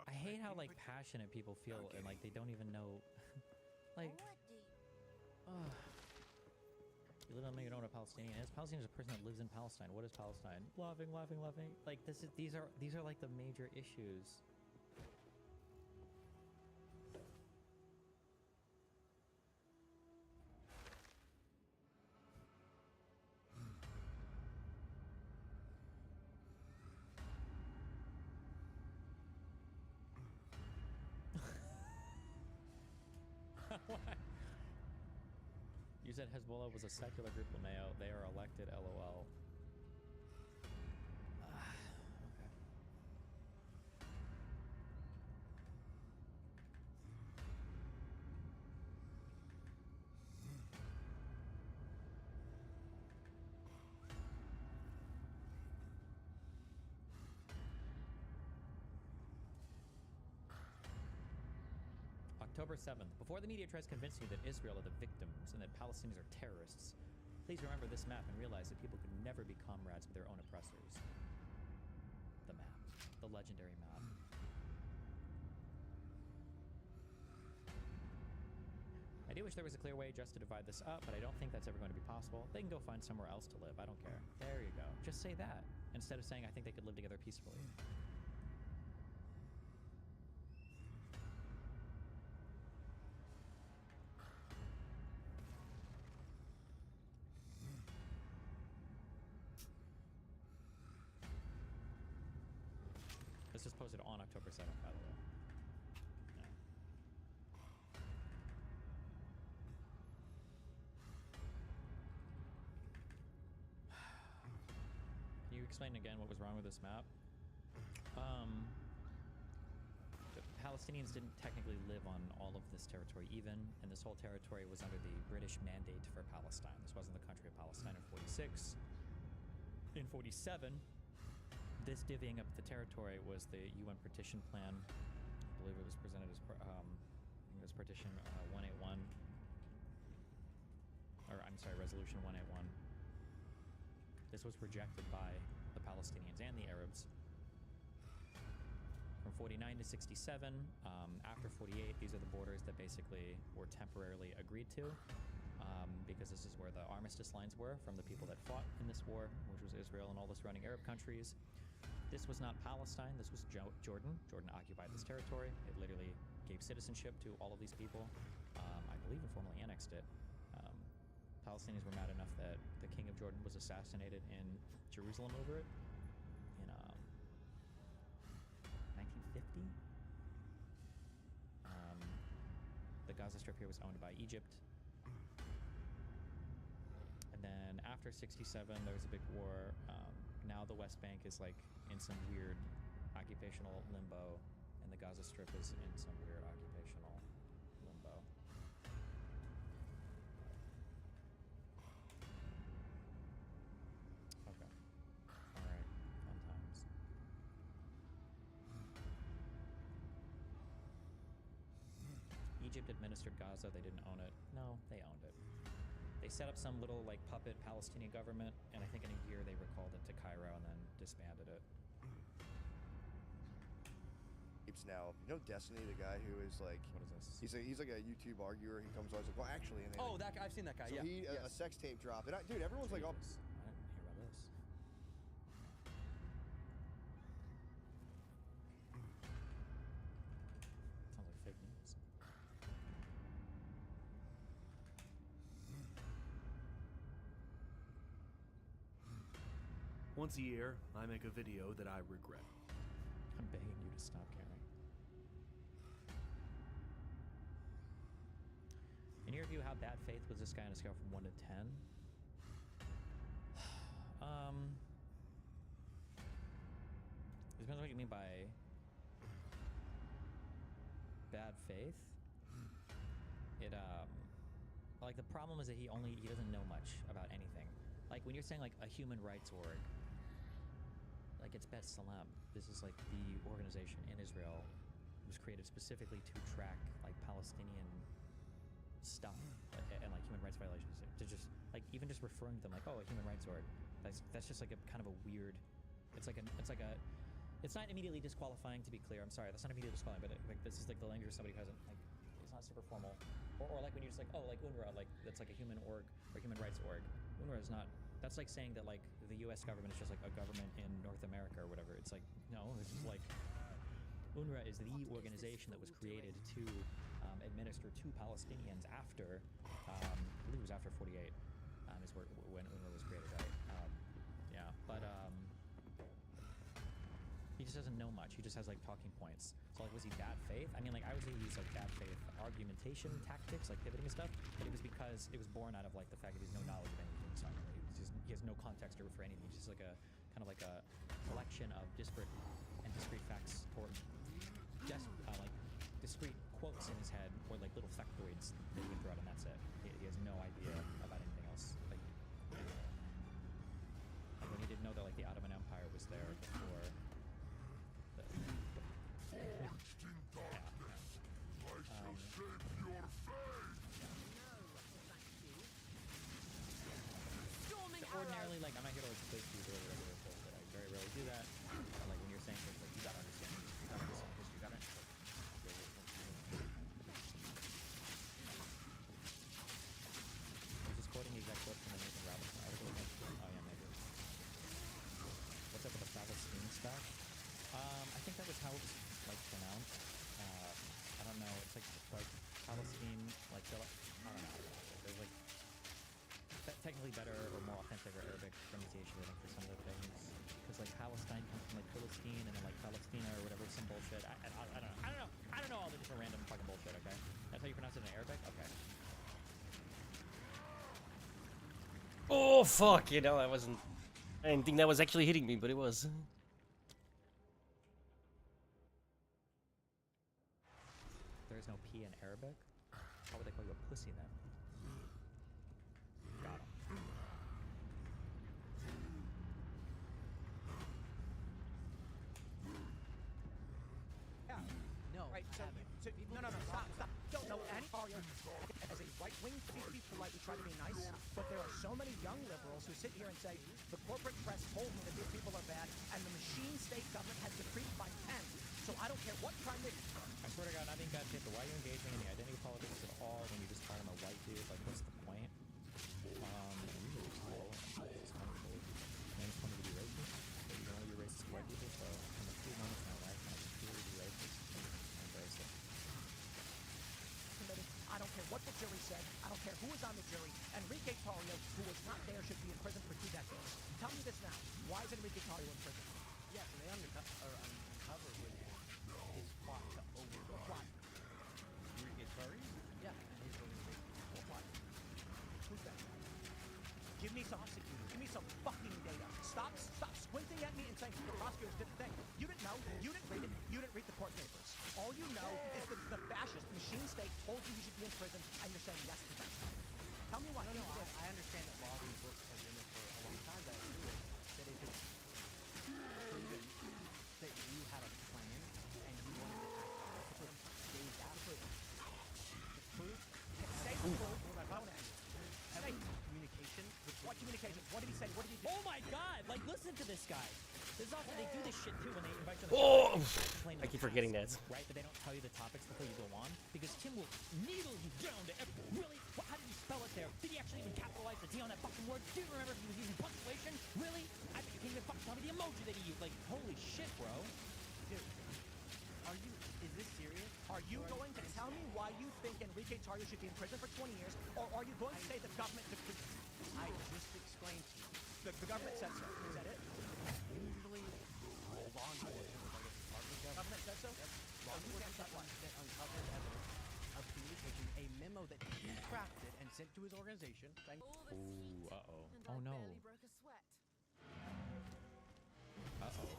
[SPEAKER 1] I hate how like passionate people feel and like they don't even know like you literally don't know what a Palestinian is. Palestinian is a person that lives in Palestine. What is Palestine? Laughing. Like these are like the major issues. You said Hezbollah was a secular group, Lameo. They are elected, LOL. Okay. October 7th. Before the media tries convincing you that Israel are the victims and that Palestinians are terrorists, please remember this map and realize that people could never be comrades with their own oppressors. The map. The legendary map. I do wish there was a clear way just to divide this up, but I don't think that's ever going to be possible. They can go find somewhere else to live. I don't care. There you go. Just say that, instead of saying I think they could live together peacefully. This was posted on October 7th, by the way. Yeah. Can you explain again what was wrong with this map? The Palestinians didn't technically live on all of this territory even, and this whole territory was under the British mandate for Palestine. This wasn't the country of Palestine in 46. In 47, this divvying up the territory was the UN partition plan. I believe it was presented as I think it was partition 181, or I'm sorry, resolution 181. This was rejected by the Palestinians and the Arabs. From 49 to 67, after 48, these are the borders that basically were temporarily agreed to, because this is where the armistice lines were from the people that fought in this war, which was Israel and all the surrounding Arab countries. This was not Palestine, this was Jordan. Jordan occupied this territory. It literally gave citizenship to all of these people. I believe it formally annexed it. Palestinians were mad enough that the king of Jordan was assassinated in Jerusalem over it in 1950. The Gaza Strip here was owned by Egypt. And then after 67, there was a big war. Now the West Bank is like in some weird occupational limbo, and the Gaza Strip is in some weird occupational limbo. Egypt administered Gaza, they didn't own it. No, they owned it. They set up some little like puppet Palestinian government, and I think in a year they recalled it to Cairo and then disbanded it.
[SPEAKER 5] Now, you know Destiny, the guy who is like,
[SPEAKER 1] What is this?
[SPEAKER 5] he's like a YouTube arguer. He comes always like, well, actually, and then,
[SPEAKER 6] Oh, that guy, I've seen that guy.
[SPEAKER 5] so
[SPEAKER 6] yeah.
[SPEAKER 5] he a sex tape dropped, and dude, everyone's like, oh,
[SPEAKER 1] Jesus. I didn't hear about this. Sounds like fake news.
[SPEAKER 7] Once a year, I make a video that I regret.
[SPEAKER 1] I'm begging you to stop caring. In your view, how bad faith was this guy on a scale from 1 to 10? It depends on what you mean by bad faith. It like the problem is that he doesn't know much about anything. Like when you're saying like a human rights org, like it's Bet Salem. This is like the organization in Israel. It was created specifically to track like Palestinian stuff and like human rights violations. To just like even just referring to them like, oh, a human rights org. That's just like a kind of a weird. It's not immediately disqualifying, to be clear. I'm sorry, that's not immediately disqualifying, but like this is like the language of somebody who hasn't like it's not super formal. Or like when you're just like, oh, like UNRWA, like that's like a human org or human rights org. UNRWA is not. That's like saying that like the U.S. government is just like a government in North America or whatever. It's like no, it's just like UNRWA is the organization that was created to administer to Palestinians after I believe it was after 48 is when UNRWA was created, right? Yeah, but he just doesn't know much. He just has like talking points. So like, was he bad faith? I mean, like I would say he's like bad faith argumentation tactics, like pivoting and stuff. But it was because it was born out of like the fact that he has no knowledge of anything. So he has no context to refer anything. He's just like a kind of like a collection of disparate and discrete facts, or just like discrete quotes in his head, or like little factoids that he can throw out, and that's it. He has no idea about anything else. Like when he didn't know that like the Ottoman Empire was there before. Ordinarily, like I'm not here to like place you or whatever, but I very rarely do that. And, like when you're saying things like you gotta understand history, you gotta understand history, you gotta. I was just quoting the exact quote from the Nathan Robinson article. Oh yeah, maybe. What's up with the Palestine stuff? I think that was how it was like pronounced. I don't know. It's like Palestine, like I don't know. There's like technically better or more authentic or Arabic pronunciation, I think, for some of the things. Because like Palestine comes from like Philistine and then like Palestina or whatever, some bullshit. I don't know all the different random fucking bullshit. Okay, that's how you pronounce it in Arabic. Okay.
[SPEAKER 2] Oh fuck! You know, I didn't think that was actually hitting me, but it was.
[SPEAKER 1] There is no P in Arabic. How would they call you a pussy then? Got him.
[SPEAKER 6] Yeah. No. Right. So no, stop. Don't know any as a right-wing to be polite, we try to be nice, but there are so many young liberals who sit here and say the corporate press told me that these people are bad, and the machine state government has decreed by 10. So I don't care what crime they.
[SPEAKER 1] I swear to God, not being bad faith, but why are you engaging in the identity politics at all when you just call him a white dude? Like, what's the point? It's funny to be racist, but you can only be racist to white people, so in a few moments in my life, I'm purely be racist. I embrace it.
[SPEAKER 6] I don't care what the jury said. I don't care who was on the jury. Enrique Tarrio, who was not there, should be in prison for 2 decades. Tell me this now. Why is Enrique Tarrio in prison?
[SPEAKER 8] Yeah, so they uncover with his plot to overthrow.
[SPEAKER 6] Plot.
[SPEAKER 8] Enrique Tarrio? Yeah, his organization.
[SPEAKER 6] Plot. Who's that? Give me some. Give me some fucking data. Stop squinting at me and saying the prosecutors did the thing. You didn't know. You didn't read it. You didn't read the court papers. All you know is that the fascist machine state told you should be in prison, and you're saying yes to that. Tell me why.
[SPEAKER 8] No, I understand that law and books have been there for a long time, but I agree with
[SPEAKER 1] guy. This is also, they do this shit too when they invite you on the
[SPEAKER 2] Oh!
[SPEAKER 1] show. Complain to
[SPEAKER 2] I
[SPEAKER 1] the
[SPEAKER 2] keep forgetting
[SPEAKER 1] cast,
[SPEAKER 2] that.
[SPEAKER 1] Right, but they don't tell you the topics before you go on because Tim will needle you down to every. Really? What, how did he spell it there? Did he actually even capitalize the T on that fucking word? Do you remember if he was using punctuation? Really? I bet you can't even fucking tell me the emoji that he used. Like, holy shit, bro.
[SPEAKER 8] Dude, are you? Is this serious?
[SPEAKER 6] Are you going to tell me why you think Enrique Tarrio should be in prison for 20 years, or are you going to say the government decreed?
[SPEAKER 8] I just explained to you.
[SPEAKER 6] The government said so. Is that it?
[SPEAKER 8] Usually, law enforcement, like a department of
[SPEAKER 6] Government said so?
[SPEAKER 8] law enforcement that uncovered evidence of communication, a memo that he crafted and sent to his organization.
[SPEAKER 4] All this heat,
[SPEAKER 1] Ooh, uh-oh.
[SPEAKER 4] and
[SPEAKER 1] Oh,
[SPEAKER 4] I
[SPEAKER 1] no.
[SPEAKER 4] barely broke a sweat.
[SPEAKER 1] Uh-oh.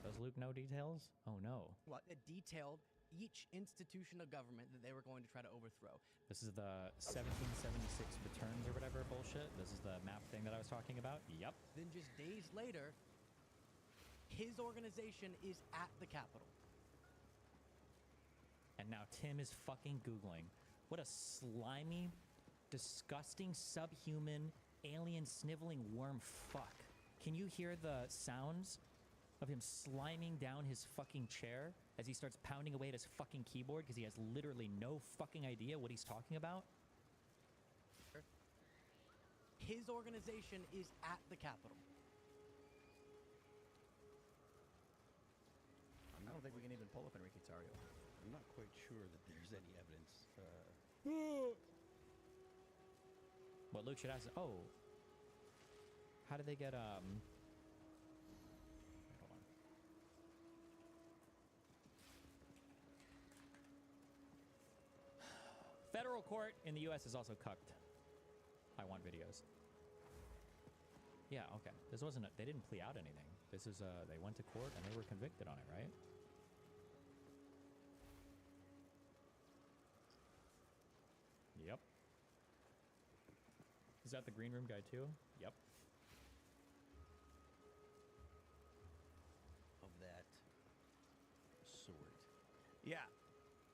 [SPEAKER 1] Does Luke know details? Oh, no.
[SPEAKER 8] What? It detailed each institution of government that they were going to try to overthrow.
[SPEAKER 1] This is the 1776 returns or whatever bullshit. This is the map thing that I was talking about. Yep.
[SPEAKER 8] Then just days later, his organization is at the Capitol.
[SPEAKER 1] And now Tim is fucking Googling. What a slimy, disgusting, subhuman, alien sniveling worm fuck. Can you hear the sounds of him sliming down his fucking chair as he starts pounding away at his fucking keyboard because he has literally no fucking idea what he's talking about?
[SPEAKER 8] His organization is at the Capitol.
[SPEAKER 6] I don't think we can even pull up Enrique Tarrio.
[SPEAKER 9] I'm not quite sure that there's any evidence.
[SPEAKER 1] What Luke should ask. Oh, how did they get Hold on. Federal court in the U.S. is also cucked. I want videos. Yeah, okay. This wasn't. They didn't plea out anything. This is. They went to court and they were convicted on it, right? Yep. Is that the green room guy too? Yep.
[SPEAKER 9] Of that sort.
[SPEAKER 6] Yeah.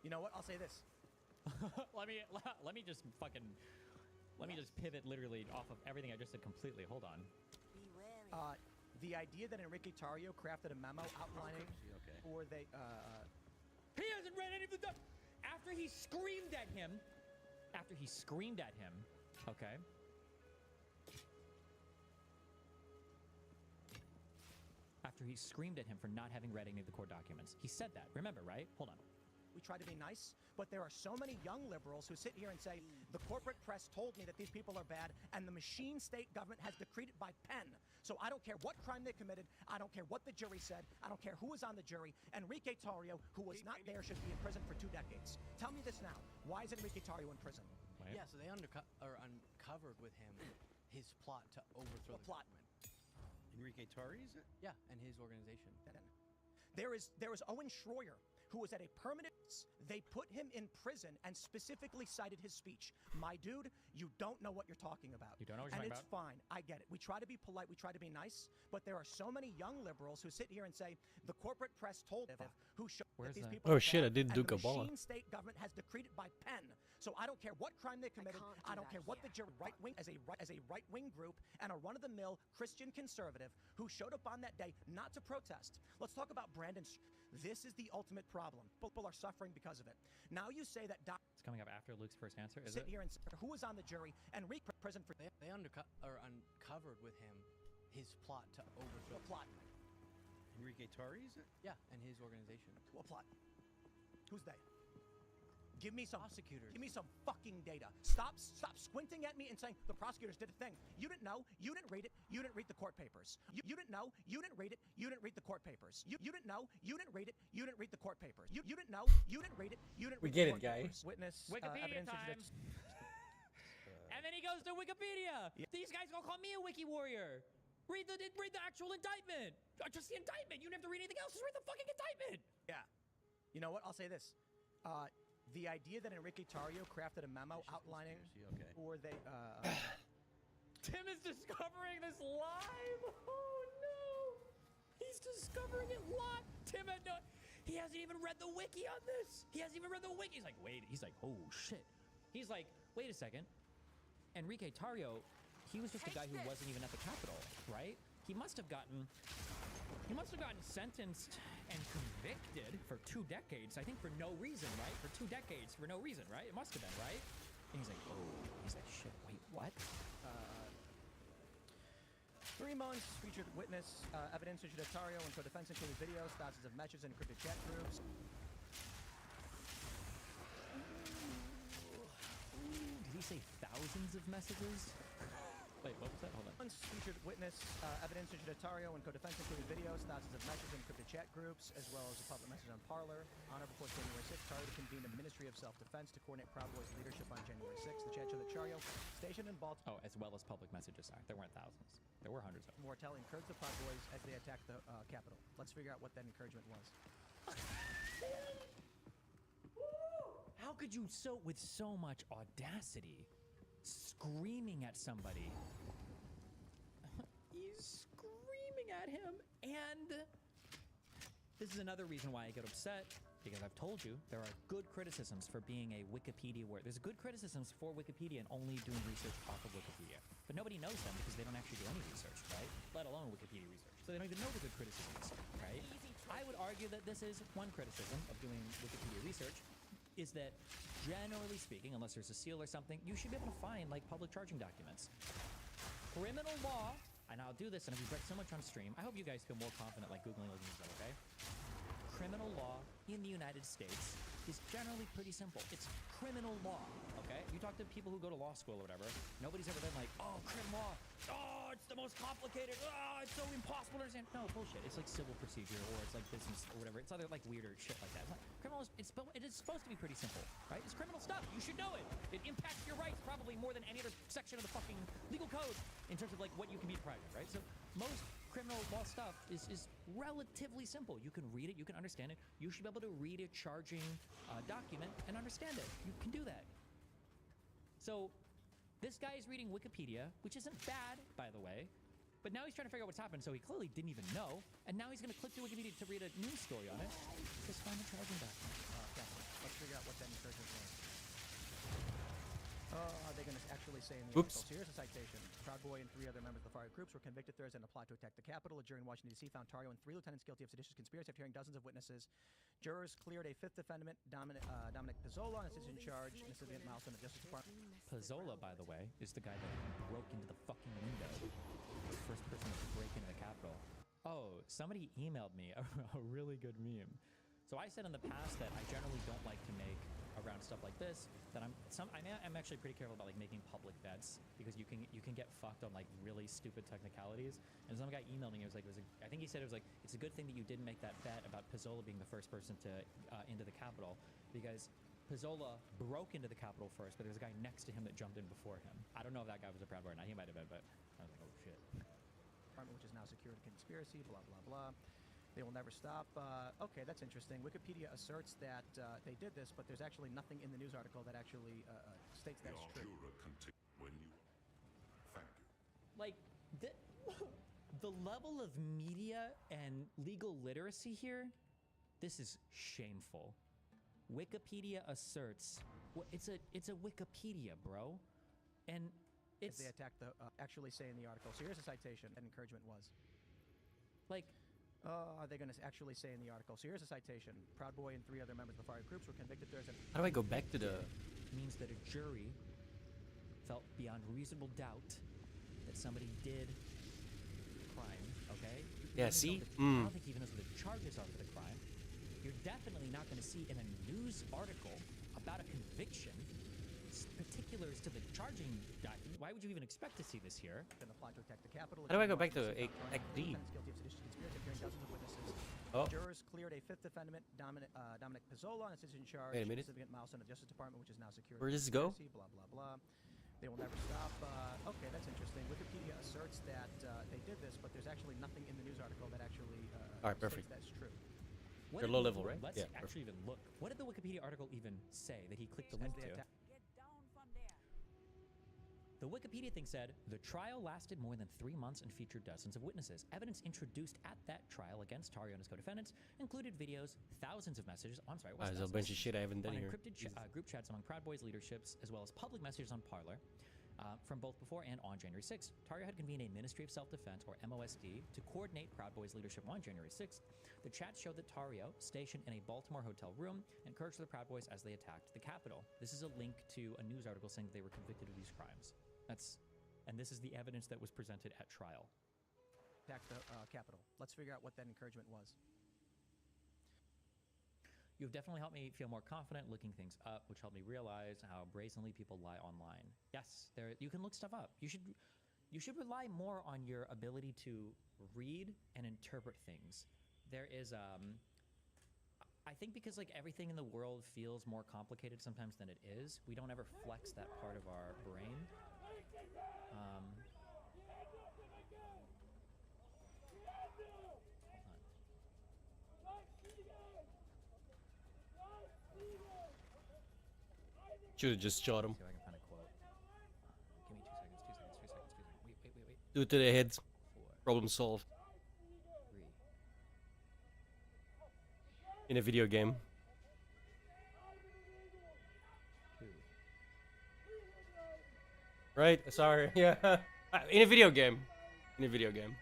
[SPEAKER 6] You know what? I'll say this.
[SPEAKER 1] let me just fucking let me just pivot literally off of everything I just said completely. Hold on.
[SPEAKER 4] Be wary.
[SPEAKER 6] The idea that Enrique Tarrio crafted a memo outlining
[SPEAKER 9] Okay.
[SPEAKER 6] or they
[SPEAKER 1] He hasn't read any of the after he screamed at him. After he screamed at him, okay. After he screamed at him for not having read any of the court documents. He said that. Remember, right? Hold on.
[SPEAKER 6] we try to be nice, but there are so many young liberals who sit here and say, the corporate press told me that these people are bad, and the machine state government has decreed it by pen. So I don't care what crime they committed, I don't care what the jury said, I don't care who was on the jury. Enrique Tarrio, who was not there, should be in prison for 2 decades. Tell me this now, why is Enrique Tarrio in prison?
[SPEAKER 1] Wait.
[SPEAKER 8] Yeah, so they uncovered with him his plot to overthrow
[SPEAKER 6] What
[SPEAKER 8] the
[SPEAKER 6] plot?
[SPEAKER 8] government.
[SPEAKER 9] Enrique Tarri, is it?
[SPEAKER 8] Yeah, and his organization.
[SPEAKER 6] There is Owen Schroyer, who was at a permanent. They put him in prison and specifically cited his speech. My dude, you don't know what you're talking about.
[SPEAKER 1] You don't know what you're
[SPEAKER 6] and
[SPEAKER 1] talking
[SPEAKER 6] it's fine. I get it. We try to be polite. We try to be nice. But there are so many young liberals who sit here and say the corporate press told them who showed
[SPEAKER 1] Where's
[SPEAKER 6] that these
[SPEAKER 1] that?
[SPEAKER 6] people.
[SPEAKER 2] Oh
[SPEAKER 6] are
[SPEAKER 2] shit, I
[SPEAKER 6] bad,
[SPEAKER 2] did
[SPEAKER 6] and
[SPEAKER 2] do
[SPEAKER 6] the
[SPEAKER 2] Kabbalah.
[SPEAKER 6] machine state government has decreed it by pen. So I don't care what crime they committed.
[SPEAKER 4] can't
[SPEAKER 6] I
[SPEAKER 4] do
[SPEAKER 6] don't
[SPEAKER 4] that
[SPEAKER 6] care what
[SPEAKER 4] here.
[SPEAKER 6] the jury right wing as a right wing group and a run-of-the-mill Christian conservative who showed up on that day not to protest. Let's talk about Brandon. This is the ultimate problem. People are suffering because of it. Now you say that
[SPEAKER 1] It's coming up after Luke's first answer, is
[SPEAKER 6] sit
[SPEAKER 1] it?
[SPEAKER 6] here and say who was on the jury and prison for
[SPEAKER 8] They uncovered with him his plot to overthrow
[SPEAKER 6] what plot?
[SPEAKER 9] Enrique Tarri, is it?
[SPEAKER 8] Yeah, and his organization.
[SPEAKER 6] What plot? Who's they? Give me some
[SPEAKER 8] Prosecutors.
[SPEAKER 6] Give me some fucking data. Stop squinting at me and saying the prosecutors did a thing. You didn't know. You didn't read it. You didn't read the court papers. You didn't know. You didn't read it. You didn't read the court papers. You didn't know. You didn't read it. You didn't read the court papers. You didn't know. You didn't read it. You didn't
[SPEAKER 2] We
[SPEAKER 6] read
[SPEAKER 2] get
[SPEAKER 6] the
[SPEAKER 2] it,
[SPEAKER 6] court
[SPEAKER 2] guy.
[SPEAKER 6] papers. Witness
[SPEAKER 1] Wikipedia
[SPEAKER 6] evidence
[SPEAKER 1] time. And then he goes to Wikipedia. These guys gonna call me a wiki warrior. Read the actual indictment. Just the indictment. You don't have to read anything else. Just read the fucking indictment.
[SPEAKER 6] Yeah. You know what? I'll say this. The idea that Enrique Tarrio crafted a memo outlining
[SPEAKER 9] Okay.
[SPEAKER 6] or they
[SPEAKER 1] Tim is discovering this live. Oh no. He's discovering it live. Tim had no. He hasn't even read the wiki on this. He hasn't even read the wiki. He's like, wait. He's like, oh shit. He's like, wait a second. Enrique Tarrio, he was just a guy who wasn't even at the Capitol, right? he must have gotten sentenced and convicted for 2 decades. I think for no reason, right? For 2 decades for no reason, right? It must have been, right? And he's like, oh, he's like, shit. Wait, what?
[SPEAKER 6] 3 months, featured witness, evidence, featured Atario and co-defense, including videos, thousands of messages, and encrypted chat groups.
[SPEAKER 1] Did he say thousands of messages? Wait, what was that? Hold on.
[SPEAKER 6] Months, featured witness, evidence, featured Atario and co-defense, including videos, thousands of messages, and encrypted chat groups, as well as a public message on Parler. On or before January 6th, Tario convened a Ministry of Self-Defense to coordinate Proud Boys leadership on January 6th. The chat showed that Tario, stationed in Baltimore,
[SPEAKER 1] Oh, as well as public messages. Sorry, there weren't thousands. There were hundreds of them.
[SPEAKER 6] encouraged the Proud Boys as they attacked the Capitol. Let's figure out what that encouragement was.
[SPEAKER 1] How could you with so much audacity, screaming at somebody? He's screaming at him, and this is another reason why I get upset, because I've told you there are good criticisms for being a Wikipedia word. There's good criticisms for Wikipedia and only doing research off of Wikipedia. But nobody knows them because they don't actually do any research, right? Let alone Wikipedia research. So they don't even know the good criticisms, right? I would argue that this is one criticism of doing Wikipedia research, is that generally speaking, unless there's a seal or something, you should be able to find like public charging documents. Criminal law, and I'll do this and I've read so much on stream. I hope you guys feel more confident like Googling looking this up, okay? Criminal law in the United States is generally pretty simple. It's criminal law, okay? You talk to people who go to law school or whatever, nobody's ever been like, oh, criminal law, oh, it's the most complicated, oh, it's so impossible to understand. No, bullshit. It's like civil procedure or it's like business or whatever. It's other like weirder shit like that. Criminal is, it is supposed to be pretty simple, right? It's criminal stuff. You should know it. It impacts your rights probably more than any other section of the fucking legal code in terms of like what you can be deprived of, right? So most criminal law stuff is relatively simple. You can read it, you can understand it. You should be able to read a charging document and understand it. You can do that. So this guy is reading Wikipedia, which isn't bad, by the way, but now he's trying to figure out what's happened, so he clearly didn't even know, and now he's going to click through Wikipedia to read a news story on it. Just find the charging document.
[SPEAKER 6] Let's figure out what that encouragement was. Are they going to actually say in the article? So here's a citation. Proud Boy and 3 other members of the far-right groups were convicted Thursday in a plot to attack the Capitol. A jury in Washington, D.C. found Tario and 3 lieutenants guilty of seditious conspiracy after hearing dozens of witnesses. Jurors cleared a 5th defendant, Dominic Pizzola, on a citizen charge in a civilian milestone of the Justice Department.
[SPEAKER 1] Pizzola, by the way, is the guy that broke into the fucking window. The first person to break into the Capitol. Oh, somebody emailed me a really good meme. So I said in the past that I generally don't like to make around stuff like this, that I'm actually pretty careful about like making public bets because you can get fucked on like really stupid technicalities. And some guy emailed me. I think he said it's a good thing that you didn't make that bet about Pizzola being the first person to into the Capitol, because Pizzola broke into the Capitol first, but there was a guy next to him that jumped in before him. I don't know if that guy was a Proud Boy or not. He might have been, but I was like, oh shit.
[SPEAKER 6] Which is now secured conspiracy, blah, blah, blah. They will never stop. Okay, that's interesting. Wikipedia asserts that they did this, but there's actually nothing in the news article that actually states that's true.
[SPEAKER 1] Like, the level of media and legal literacy here, this is shameful. Wikipedia asserts, it's a Wikipedia, bro, and it's...
[SPEAKER 6] They attacked the, actually say in the article. So here's a citation. That encouragement was.
[SPEAKER 1] Like...
[SPEAKER 6] are they going to actually say in the article? So here's a citation. Proud Boy and 3 other members of the far-right groups were convicted Thursday.
[SPEAKER 2] How do I go back to the...
[SPEAKER 1] Means that a jury felt beyond reasonable doubt that somebody did crime, okay?
[SPEAKER 2] Yeah, see?
[SPEAKER 1] I don't think he even knows what the charges are for the crime. You're definitely not going to see in a news article about a conviction particulars to the charging document. Why would you even expect to see this here?
[SPEAKER 6] In the plot to attack the Capitol.
[SPEAKER 2] How do I go back to Act D? Oh.
[SPEAKER 6] Jurors cleared a 5th defendant, Dominic Pizzola, on a citizen charge.
[SPEAKER 2] Wait a minute.
[SPEAKER 6] Significant milestone of the Justice Department, which is now secured.
[SPEAKER 2] Where does this go?
[SPEAKER 6] Blah, blah, blah. They will never stop. Okay, that's interesting. Wikipedia asserts that they did this, but there's actually nothing in the news article that actually
[SPEAKER 2] all right, perfect.
[SPEAKER 6] That's true.
[SPEAKER 2] They're low level, right?
[SPEAKER 1] Let's actually even look. What did the Wikipedia article even say that he clicked the link to? The Wikipedia thing said, the trial lasted more than 3 months and featured dozens of witnesses. Evidence introduced at that trial against Tario and his co-defendants included videos, thousands of messages,
[SPEAKER 2] there's a bunch of shit I haven't done here.
[SPEAKER 1] Encrypted group chats among Proud Boys leaderships, as well as public messages on Parler. From both before and on January 6th, Tario had convened a Ministry of Self-Defense, or MOSD, to coordinate Proud Boys' leadership on January 6th. The chat showed that Tario, stationed in a Baltimore hotel room, encouraged the Proud Boys as they attacked the Capitol. This is a link to a news article saying that they were convicted of these crimes. And this is the evidence that was presented at trial.
[SPEAKER 6] Attack the Capitol. Let's figure out what that encouragement was.
[SPEAKER 1] You've definitely helped me feel more confident looking things up, which helped me realize how brazenly people lie online. Yes, you can look stuff up. You should rely more on your ability to read and interpret things. There is I think because like everything in the world feels more complicated sometimes than it is, we don't ever flex that part of our brain.
[SPEAKER 2] Should have just shot him.
[SPEAKER 1] See if I can find a quote. Give me 2 seconds, 2 seconds, 2 seconds, 2 seconds. Wait.
[SPEAKER 2] Do it to the head.
[SPEAKER 1] 4,
[SPEAKER 2] Problem solved.
[SPEAKER 1] 3.
[SPEAKER 2] In a video game.
[SPEAKER 1] 2.
[SPEAKER 2] Right? Sorry. Yeah. In a video game. In a video game.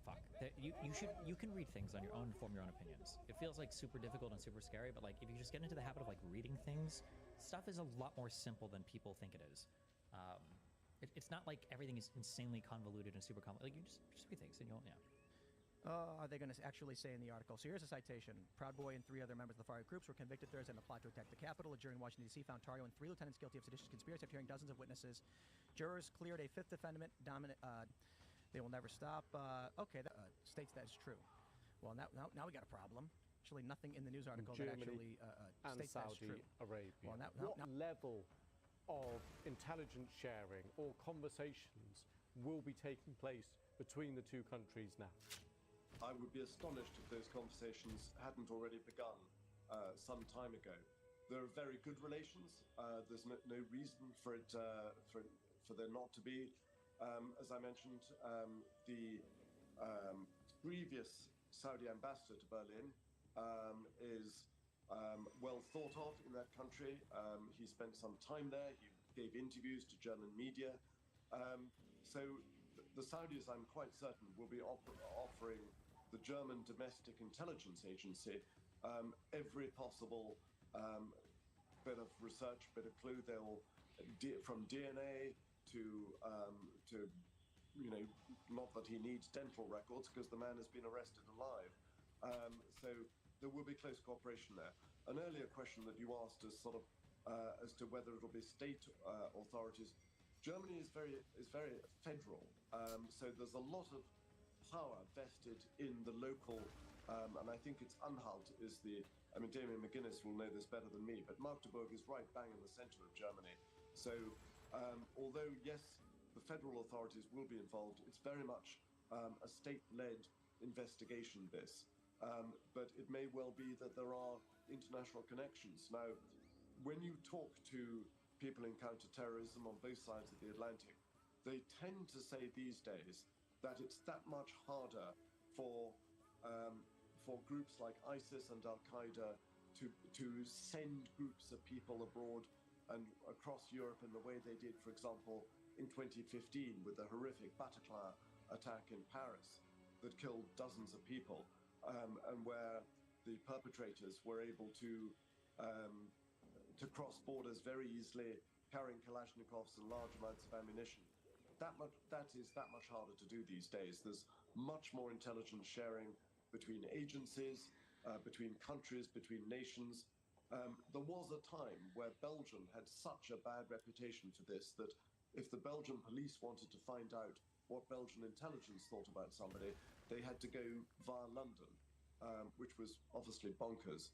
[SPEAKER 1] Fuck. You can read things on your own and form your own opinions. It feels like super difficult and super scary, but like if you just get into the habit of like reading things, stuff is a lot more simple than people think it is. It's not like everything is insanely convoluted and super complicated. Like you just read things and you'll
[SPEAKER 6] Are they going to actually say in the article? So here's a citation. Proud Boy and 3 other members of the far-right groups were convicted Thursday in a plot to attack the Capitol. A jury in Washington, D.C. found Tario and 3 lieutenants guilty of seditious conspiracy after hearing dozens of witnesses. Jurors cleared a 5th defendant, they will never stop. Okay, that states that is true. Well, now we got a problem. Actually, nothing in the news article that actually states that is true.
[SPEAKER 10] Arabia.
[SPEAKER 6] Well,
[SPEAKER 10] what level of intelligence sharing or conversations will be taking place between the two countries now?
[SPEAKER 11] I would be astonished if those conversations hadn't already begun some time ago. There are very good relations. There's no reason for there not to be. As I mentioned, the previous Saudi ambassador to Berlin is well thought of in that country. He spent some time there. He gave interviews to German media. So the Saudis, I'm quite certain, will be offering the German Domestic Intelligence Agency every possible bit of research, bit of clue. They'll from DNA to not that he needs dental records because the man has been arrested alive. So there will be close cooperation there. An earlier question that you asked is sort of as to whether it'll be state authorities. Germany is very federal, so there's a lot of power vested in the local, and I think it's Anhalt is Damien McGuinness will know this better than me, but Magdeburg is right bang in the center of Germany. So although yes, the federal authorities will be involved, it's very much a state-led investigation, this. But it may well be that there are international connections. Now, when you talk to people in counterterrorism on both sides of the Atlantic, they tend to say these days that it's that much harder for groups like ISIS and Al-Qaeda to send groups of people abroad and across Europe in the way they did, for example, in 2015 with the horrific Bataclan attack in Paris that killed dozens of people, and where the perpetrators were able to cross borders very easily, carrying Kalashnikovs and large amounts of ammunition. That is that much harder to do these days. There's much more intelligence sharing between agencies, between countries, between nations. There was a time where Belgium had such a bad reputation for this that if the Belgian police wanted to find out what Belgian intelligence thought about somebody, they had to go via London, which was obviously bonkers.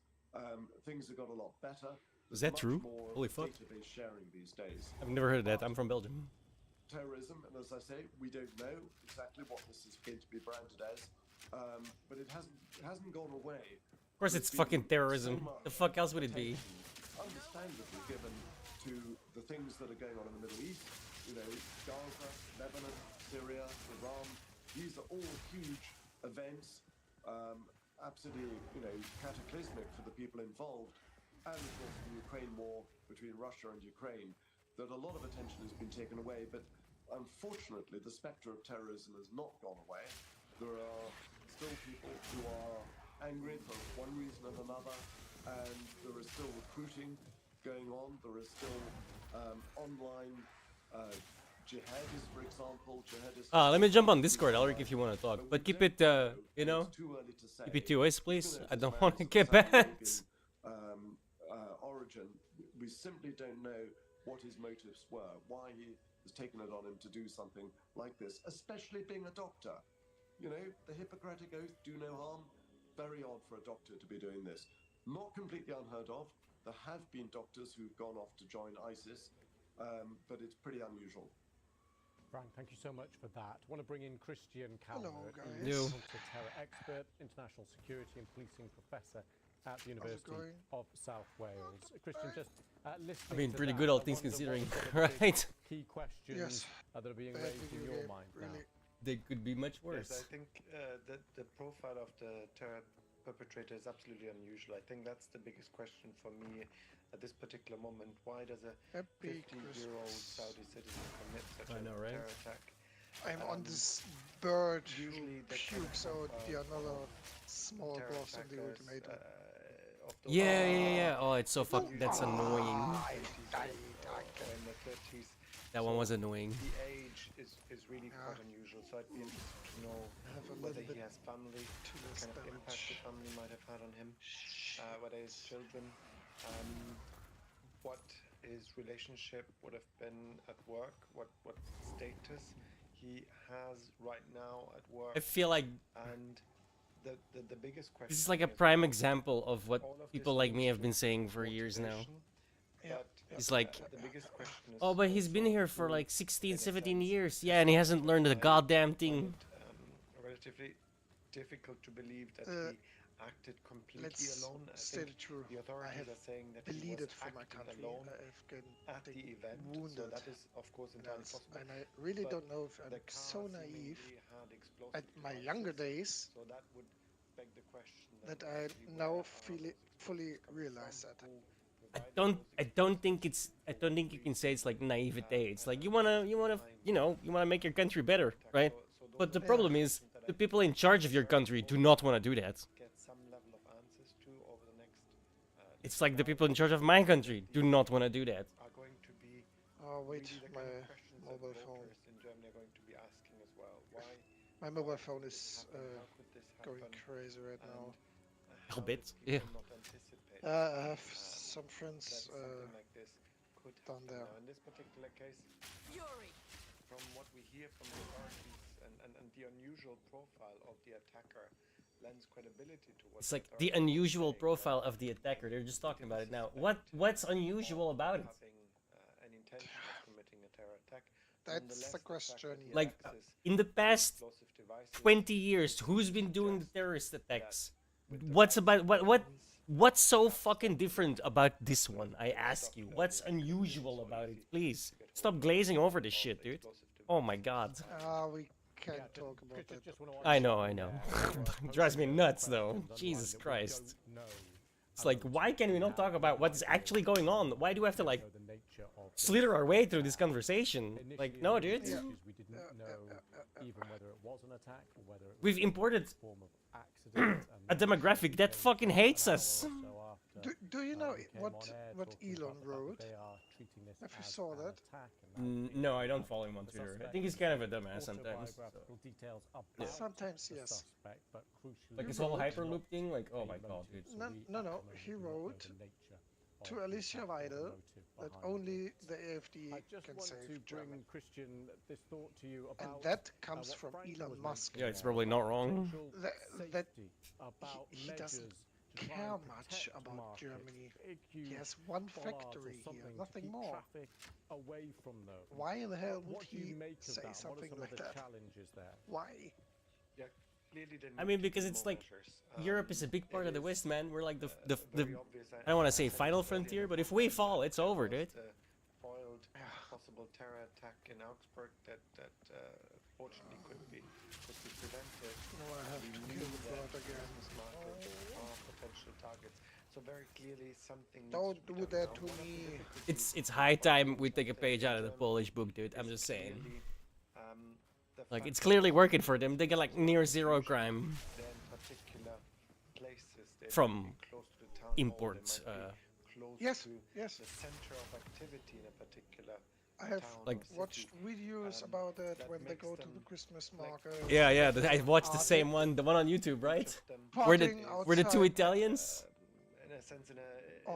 [SPEAKER 11] Things have got a lot better.
[SPEAKER 2] Is that true? Holy fuck.
[SPEAKER 11] Database sharing these days.
[SPEAKER 2] I've never heard of that. I'm from Belgium.
[SPEAKER 11] Terrorism, and as I say, we don't know exactly what this is going to be branded as, but it hasn't gone away.
[SPEAKER 2] Of course it's fucking terrorism. The fuck else would it be?
[SPEAKER 11] Understandably given to the things that are going on in the Middle East, Gaza, Lebanon, Syria, Iran. These are all huge events, absolutely, cataclysmic for the people involved, and of course the Ukraine war between Russia and Ukraine, that a lot of attention has been taken away. But unfortunately, the spectre of terrorism has not gone away. There are still people who are angry for one reason or another, and there is still recruiting going on. There is still online jihadists, for example.
[SPEAKER 2] Let me jump on Discord, Alric, if you want to talk. But keep it,
[SPEAKER 11] It's too early to say.
[SPEAKER 2] keep it to us, please.
[SPEAKER 11] Even if
[SPEAKER 2] I
[SPEAKER 11] this
[SPEAKER 2] don't
[SPEAKER 11] man
[SPEAKER 2] want to
[SPEAKER 11] is of
[SPEAKER 2] get
[SPEAKER 11] South
[SPEAKER 2] banned.
[SPEAKER 11] American, origin, we simply don't know what his motives were, why he has taken it on him to do something like this, especially being a doctor. The Hippocratic Oath, do no harm. Very odd for a doctor to be doing this. Not completely unheard of. There have been doctors who've gone off to join ISIS, but it's pretty unusual.
[SPEAKER 10] Frank, thank you so much for that. I want to bring in Christian
[SPEAKER 12] Hello,
[SPEAKER 10] Calvert,
[SPEAKER 12] guys.
[SPEAKER 2] Yo.
[SPEAKER 10] terror expert, international security and policing professor at the
[SPEAKER 12] How's it
[SPEAKER 10] University
[SPEAKER 12] going?
[SPEAKER 10] of South Wales. Christian, just listening
[SPEAKER 2] I mean,
[SPEAKER 10] to
[SPEAKER 2] pretty
[SPEAKER 10] that,
[SPEAKER 2] good, all
[SPEAKER 10] I
[SPEAKER 2] things
[SPEAKER 10] wonder
[SPEAKER 2] considering,
[SPEAKER 10] what are the big
[SPEAKER 2] right?
[SPEAKER 10] Key questions
[SPEAKER 12] Yes.
[SPEAKER 10] that are being
[SPEAKER 12] Bad
[SPEAKER 10] raised in
[SPEAKER 12] video
[SPEAKER 10] your
[SPEAKER 12] game,
[SPEAKER 10] mind
[SPEAKER 12] really.
[SPEAKER 2] They could be much worse.
[SPEAKER 13] Yes, I think the profile of the terror perpetrator is absolutely unusual. I think that's the biggest question for me at this particular moment. Why does a
[SPEAKER 12] Happy
[SPEAKER 13] 50-year-old
[SPEAKER 12] Christmas.
[SPEAKER 13] Saudi citizen commit such
[SPEAKER 2] I
[SPEAKER 13] a
[SPEAKER 2] know, right?
[SPEAKER 13] terror attack?
[SPEAKER 12] I'm on this bird who
[SPEAKER 13] Usually the kind of
[SPEAKER 12] pukes out the
[SPEAKER 13] profile
[SPEAKER 12] another
[SPEAKER 13] of
[SPEAKER 12] small
[SPEAKER 13] terror
[SPEAKER 12] boss in the
[SPEAKER 13] attackers,
[SPEAKER 12] ultimatum.
[SPEAKER 13] of those
[SPEAKER 2] Yeah. Oh, it's so fuck. That's annoying.
[SPEAKER 13] in the 30s.
[SPEAKER 2] That one was annoying.
[SPEAKER 13] The age is really
[SPEAKER 12] Yeah.
[SPEAKER 13] quite unusual, so I'd be interested to know
[SPEAKER 12] have a
[SPEAKER 13] whether
[SPEAKER 12] little
[SPEAKER 13] he
[SPEAKER 12] bit
[SPEAKER 13] has family,
[SPEAKER 12] too
[SPEAKER 13] what
[SPEAKER 12] less
[SPEAKER 13] kind of impact the
[SPEAKER 12] damage.
[SPEAKER 13] family might have had on him, whether his children, what his relationship would have been at work, what status he has right now at work,
[SPEAKER 2] I feel like
[SPEAKER 13] and the biggest question
[SPEAKER 2] this is like a
[SPEAKER 13] is
[SPEAKER 2] prime example of what
[SPEAKER 13] all of
[SPEAKER 2] people
[SPEAKER 13] this
[SPEAKER 2] like me
[SPEAKER 13] links
[SPEAKER 2] have
[SPEAKER 13] to
[SPEAKER 2] been saying for years now.
[SPEAKER 13] motivation,
[SPEAKER 12] Yeah.
[SPEAKER 13] but,
[SPEAKER 2] He's like,
[SPEAKER 13] the biggest question is
[SPEAKER 2] oh, but he's been
[SPEAKER 13] also
[SPEAKER 2] here for
[SPEAKER 13] who,
[SPEAKER 2] like 16,
[SPEAKER 13] in a
[SPEAKER 2] 17
[SPEAKER 13] sense,
[SPEAKER 2] years. Yeah, and he hasn't learned a goddamn thing.
[SPEAKER 13] Relatively difficult to believe that
[SPEAKER 12] Uh,
[SPEAKER 13] he acted completely
[SPEAKER 12] Let's
[SPEAKER 13] alone. I
[SPEAKER 12] say
[SPEAKER 13] think
[SPEAKER 12] the truth.
[SPEAKER 13] the
[SPEAKER 12] I
[SPEAKER 13] authorities
[SPEAKER 12] have
[SPEAKER 13] are saying that he
[SPEAKER 12] bleeded
[SPEAKER 13] was
[SPEAKER 12] for my
[SPEAKER 13] acting
[SPEAKER 12] country.
[SPEAKER 13] alone
[SPEAKER 12] I have
[SPEAKER 13] at the
[SPEAKER 12] getting
[SPEAKER 13] event,
[SPEAKER 12] wounded.
[SPEAKER 13] so that is of course entirely
[SPEAKER 12] Yes,
[SPEAKER 13] possible.
[SPEAKER 12] and I really
[SPEAKER 13] But
[SPEAKER 12] don't know if
[SPEAKER 13] the
[SPEAKER 12] I'm
[SPEAKER 13] car
[SPEAKER 12] so naive
[SPEAKER 13] seemingly had explosive
[SPEAKER 12] at my younger
[SPEAKER 13] devices,
[SPEAKER 12] days
[SPEAKER 13] so that would beg the question
[SPEAKER 12] that
[SPEAKER 13] then,
[SPEAKER 12] I
[SPEAKER 13] actually,
[SPEAKER 12] now
[SPEAKER 13] where are
[SPEAKER 12] feel it,
[SPEAKER 13] those
[SPEAKER 12] fully
[SPEAKER 13] explosives coming
[SPEAKER 12] realize
[SPEAKER 13] from?
[SPEAKER 12] that.
[SPEAKER 13] Who
[SPEAKER 2] I
[SPEAKER 13] provided
[SPEAKER 2] don't
[SPEAKER 13] those
[SPEAKER 2] don't think
[SPEAKER 13] explosives?
[SPEAKER 2] it's I
[SPEAKER 13] For
[SPEAKER 2] don't
[SPEAKER 13] what
[SPEAKER 2] think you can say it's like
[SPEAKER 13] reason?
[SPEAKER 2] naivete. It's like you
[SPEAKER 13] and
[SPEAKER 2] wanna you wanna make your country better, right? But the problem is the people in charge of your country do not want to do that.
[SPEAKER 13] Get some level of answers to over the next
[SPEAKER 2] It's like the people in charge of my country do not want to do that.
[SPEAKER 13] are going to be
[SPEAKER 12] Oh wait,
[SPEAKER 13] really the
[SPEAKER 12] my
[SPEAKER 13] kind of questions that
[SPEAKER 12] mobile phone.
[SPEAKER 13] voters in Germany are going to be asking as well. Why
[SPEAKER 12] My mobile
[SPEAKER 13] did
[SPEAKER 12] phone
[SPEAKER 13] this
[SPEAKER 12] is
[SPEAKER 13] happen? How could this
[SPEAKER 12] going
[SPEAKER 13] happen?
[SPEAKER 12] crazy right
[SPEAKER 13] And
[SPEAKER 12] now.
[SPEAKER 2] A
[SPEAKER 13] how
[SPEAKER 2] bit,
[SPEAKER 13] did
[SPEAKER 2] yeah.
[SPEAKER 13] people not anticipate
[SPEAKER 12] I have
[SPEAKER 13] um,
[SPEAKER 12] some
[SPEAKER 13] that
[SPEAKER 12] friends
[SPEAKER 13] something like this could
[SPEAKER 12] down
[SPEAKER 13] happen?
[SPEAKER 12] there.
[SPEAKER 13] Now, in this particular case,
[SPEAKER 4] Fury.
[SPEAKER 13] from what we hear from the authorities and the unusual profile of the attacker lends credibility to what
[SPEAKER 2] It's like
[SPEAKER 13] authorities
[SPEAKER 2] the
[SPEAKER 13] are
[SPEAKER 2] unusual
[SPEAKER 13] saying,
[SPEAKER 2] profile
[SPEAKER 13] that
[SPEAKER 2] of the attacker. They're just talking about it now.
[SPEAKER 13] suspect
[SPEAKER 2] What's unusual
[SPEAKER 13] of
[SPEAKER 2] about it?
[SPEAKER 13] having an intention of committing a terror attack.
[SPEAKER 12] That's
[SPEAKER 13] Nonetheless,
[SPEAKER 12] the
[SPEAKER 13] fact that
[SPEAKER 12] question.
[SPEAKER 13] he
[SPEAKER 2] Like
[SPEAKER 13] had access
[SPEAKER 2] in the
[SPEAKER 13] to
[SPEAKER 2] past
[SPEAKER 13] explosive devices
[SPEAKER 2] 20 years, who's been doing the
[SPEAKER 13] suggests
[SPEAKER 2] terrorist attacks?
[SPEAKER 13] with the
[SPEAKER 2] What's
[SPEAKER 13] right
[SPEAKER 2] about what
[SPEAKER 13] weapons,
[SPEAKER 2] what's so
[SPEAKER 13] perhaps
[SPEAKER 2] fucking
[SPEAKER 13] something
[SPEAKER 2] different about this one? I ask you. What's unusual about it? Please stop glazing over this shit, dude. Oh my god.
[SPEAKER 12] We can't
[SPEAKER 10] Yeah,
[SPEAKER 12] talk about that.
[SPEAKER 2] I know. It drives me nuts though. Jesus Christ. It's like, why can we not talk about what's actually going on? Why do we have to like slither our way through this conversation? Like, no, dude.
[SPEAKER 10] We didn't know even whether it was an attack or whether it was
[SPEAKER 2] We've imported
[SPEAKER 10] a form of accident.
[SPEAKER 2] a demographic that fucking hates us.
[SPEAKER 12] Do you know what Elon wrote? If you saw that?
[SPEAKER 2] No, I don't follow him on Twitter. I think he's kind of a dumbass sometimes. Yeah.
[SPEAKER 12] Sometimes, yes.
[SPEAKER 2] Like his whole Hyperloop thing, like, oh my god, dude.
[SPEAKER 12] No. He wrote to Alicia Weidel that only the AfD can save Germany.
[SPEAKER 10] Christian this thought to you
[SPEAKER 12] And
[SPEAKER 10] about
[SPEAKER 12] that comes from Elon Musk.
[SPEAKER 2] Yeah, it's probably not wrong.
[SPEAKER 12] That he doesn't care much about Germany. He has one factory here, nothing more.
[SPEAKER 10] Away from those.
[SPEAKER 12] Why in the hell would
[SPEAKER 10] What do you
[SPEAKER 12] he
[SPEAKER 10] make of
[SPEAKER 12] say
[SPEAKER 10] that? What are
[SPEAKER 12] something
[SPEAKER 10] some
[SPEAKER 12] like
[SPEAKER 10] of the
[SPEAKER 12] that?
[SPEAKER 10] challenges there?
[SPEAKER 12] Why?
[SPEAKER 13] Yeah, clearly there
[SPEAKER 2] I
[SPEAKER 13] need
[SPEAKER 2] mean,
[SPEAKER 13] to be
[SPEAKER 2] because it's
[SPEAKER 13] more
[SPEAKER 2] like
[SPEAKER 13] measures.
[SPEAKER 2] Europe is a big part
[SPEAKER 13] It
[SPEAKER 2] of the
[SPEAKER 13] is,
[SPEAKER 2] West, man. We're like the
[SPEAKER 13] very obvious.
[SPEAKER 2] I don't want to say
[SPEAKER 13] said
[SPEAKER 2] final
[SPEAKER 13] it earlier
[SPEAKER 2] frontier,
[SPEAKER 13] in
[SPEAKER 2] but
[SPEAKER 13] the
[SPEAKER 2] if we
[SPEAKER 13] podcast
[SPEAKER 2] fall,
[SPEAKER 13] that
[SPEAKER 2] it's
[SPEAKER 13] there
[SPEAKER 2] over,
[SPEAKER 13] was
[SPEAKER 2] dude.
[SPEAKER 13] the foiled possible terror attack in Augsburg that fortunately could be prevented.
[SPEAKER 12] No, I have
[SPEAKER 13] We
[SPEAKER 12] to
[SPEAKER 13] knew
[SPEAKER 12] kill the
[SPEAKER 13] that
[SPEAKER 12] bird again.
[SPEAKER 13] Christmas market So very clearly something.
[SPEAKER 12] Don't do that to me.
[SPEAKER 2] It's high time we take a page out of the Polish book, dude. I'm just saying. Like, it's clearly working for them. They get like near zero crime from imports.
[SPEAKER 12] Yes, yes.
[SPEAKER 13] The center of activity in a particular.
[SPEAKER 12] I have
[SPEAKER 2] like
[SPEAKER 12] watched videos about that when they go to the Christmas market.
[SPEAKER 2] Yeah. I watched the same one, the one on YouTube, right? Where the two Italians?
[SPEAKER 13] In a sense, in a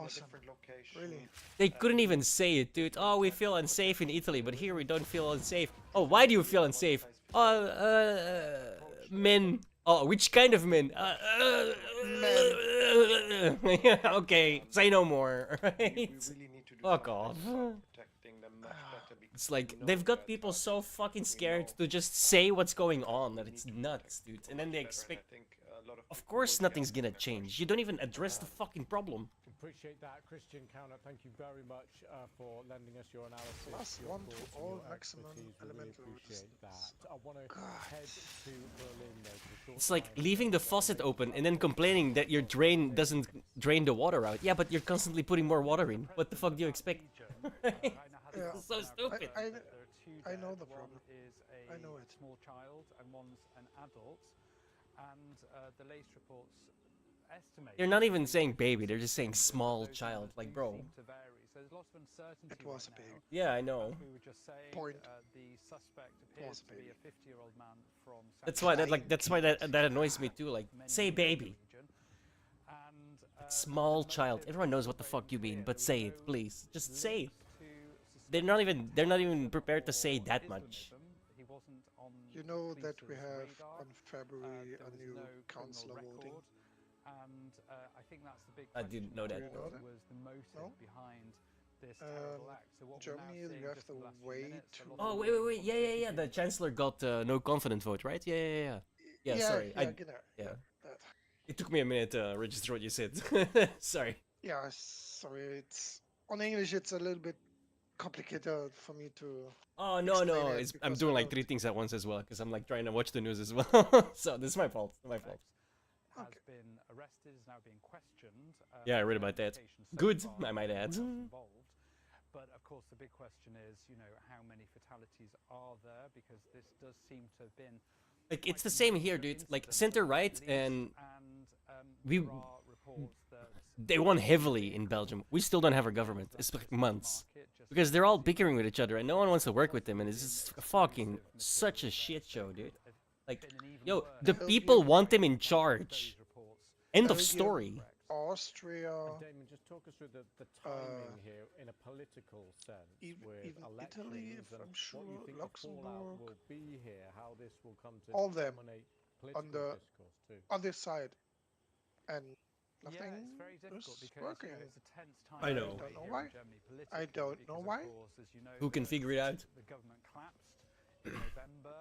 [SPEAKER 13] different location.
[SPEAKER 12] Really?
[SPEAKER 2] They couldn't even say it, dude. Oh, we feel unsafe in Italy, but here we don't feel unsafe. Oh, why do you feel unsafe? Men. Oh, which kind of men? Yeah, okay, say no more, right? Fuck off. It's like, they've got people so fucking scared to just say what's going on that it's nuts, dude. And then they expect... Of course nothing's gonna change. You don't even address the fucking problem.
[SPEAKER 10] Appreciate that, Christian Counter. Thank you very much for lending us your analysis.
[SPEAKER 12] Plus
[SPEAKER 10] your
[SPEAKER 12] one to
[SPEAKER 10] thoughts and
[SPEAKER 12] all
[SPEAKER 10] your
[SPEAKER 12] maximum
[SPEAKER 10] expertise. We really
[SPEAKER 12] elemental
[SPEAKER 10] appreciate that. I want to head to Berlin though. For a short
[SPEAKER 2] It's like
[SPEAKER 10] time.
[SPEAKER 2] leaving the faucet open and then complaining that your drain doesn't drain the water out. Yeah, but you're constantly putting more water in. What the fuck do you expect?
[SPEAKER 12] Yeah.
[SPEAKER 2] It's so stupid.
[SPEAKER 12] I know the problem. I know it.
[SPEAKER 14] Small child and one's an adult, and the latest reports estimate.
[SPEAKER 2] They're not even saying baby, they're just saying small child. Like, bro.
[SPEAKER 14] So there's lots of uncertainty.
[SPEAKER 12] It was a baby.
[SPEAKER 2] Yeah, I know.
[SPEAKER 14] We were just saying,
[SPEAKER 12] Point.
[SPEAKER 14] The suspect appears to be a 50-year-old man from.
[SPEAKER 2] That's why that annoys me too. Like, say baby. Small child. Everyone knows what the fuck you mean, but say it, please. Just say it. They're not even prepared to say that much.
[SPEAKER 12] You know that we have on February a new councillor voting.
[SPEAKER 14] And I think that's the big
[SPEAKER 2] I didn't know that.
[SPEAKER 14] was the motive behind this terrible act. So what
[SPEAKER 12] Germany, you have to wait.
[SPEAKER 2] Oh wait. Yeah. The chancellor got no confident vote, right? Yeah. Sorry.
[SPEAKER 12] Yeah.
[SPEAKER 2] It took me a minute to register what you said. Sorry.
[SPEAKER 12] Yeah, sorry. It's on English. It's a little bit complicated for me to.
[SPEAKER 2] Oh no, I'm doing like 3 things at once as well because I'm like trying to watch the news as well. So this is my fault. My fault.
[SPEAKER 14] Has been arrested, is now being questioned.
[SPEAKER 2] Yeah, I read about that. Good, I might add.
[SPEAKER 14] But of course, the big question is, how many fatalities are there? Because this does seem to have been.
[SPEAKER 2] Like, it's the same here, dude. Like, center-right and they won heavily in Belgium. We still don't have a government. It's like months. Because they're all bickering with each other and no one wants to work with them and it's just fucking such a shit show, dude. Like, yo, the people want them in charge. End of story.
[SPEAKER 12] Austria.
[SPEAKER 10] Damon, just talk us through the timing here in a political sense with
[SPEAKER 12] even
[SPEAKER 10] elections
[SPEAKER 12] Italy,
[SPEAKER 10] and
[SPEAKER 12] I'm sure,
[SPEAKER 10] what you think
[SPEAKER 12] Luxembourg,
[SPEAKER 10] the fallout will be here, how this will come to
[SPEAKER 12] all them
[SPEAKER 10] dominate
[SPEAKER 12] on
[SPEAKER 10] political
[SPEAKER 12] the
[SPEAKER 10] discourse too.
[SPEAKER 12] on this side, and nothing
[SPEAKER 14] it's very difficult
[SPEAKER 12] is
[SPEAKER 14] because
[SPEAKER 12] working.
[SPEAKER 14] it's a tense time.
[SPEAKER 2] I know.
[SPEAKER 12] I don't know why. I don't know why.
[SPEAKER 2] Who can figure it out?
[SPEAKER 14] The government collapsed in November.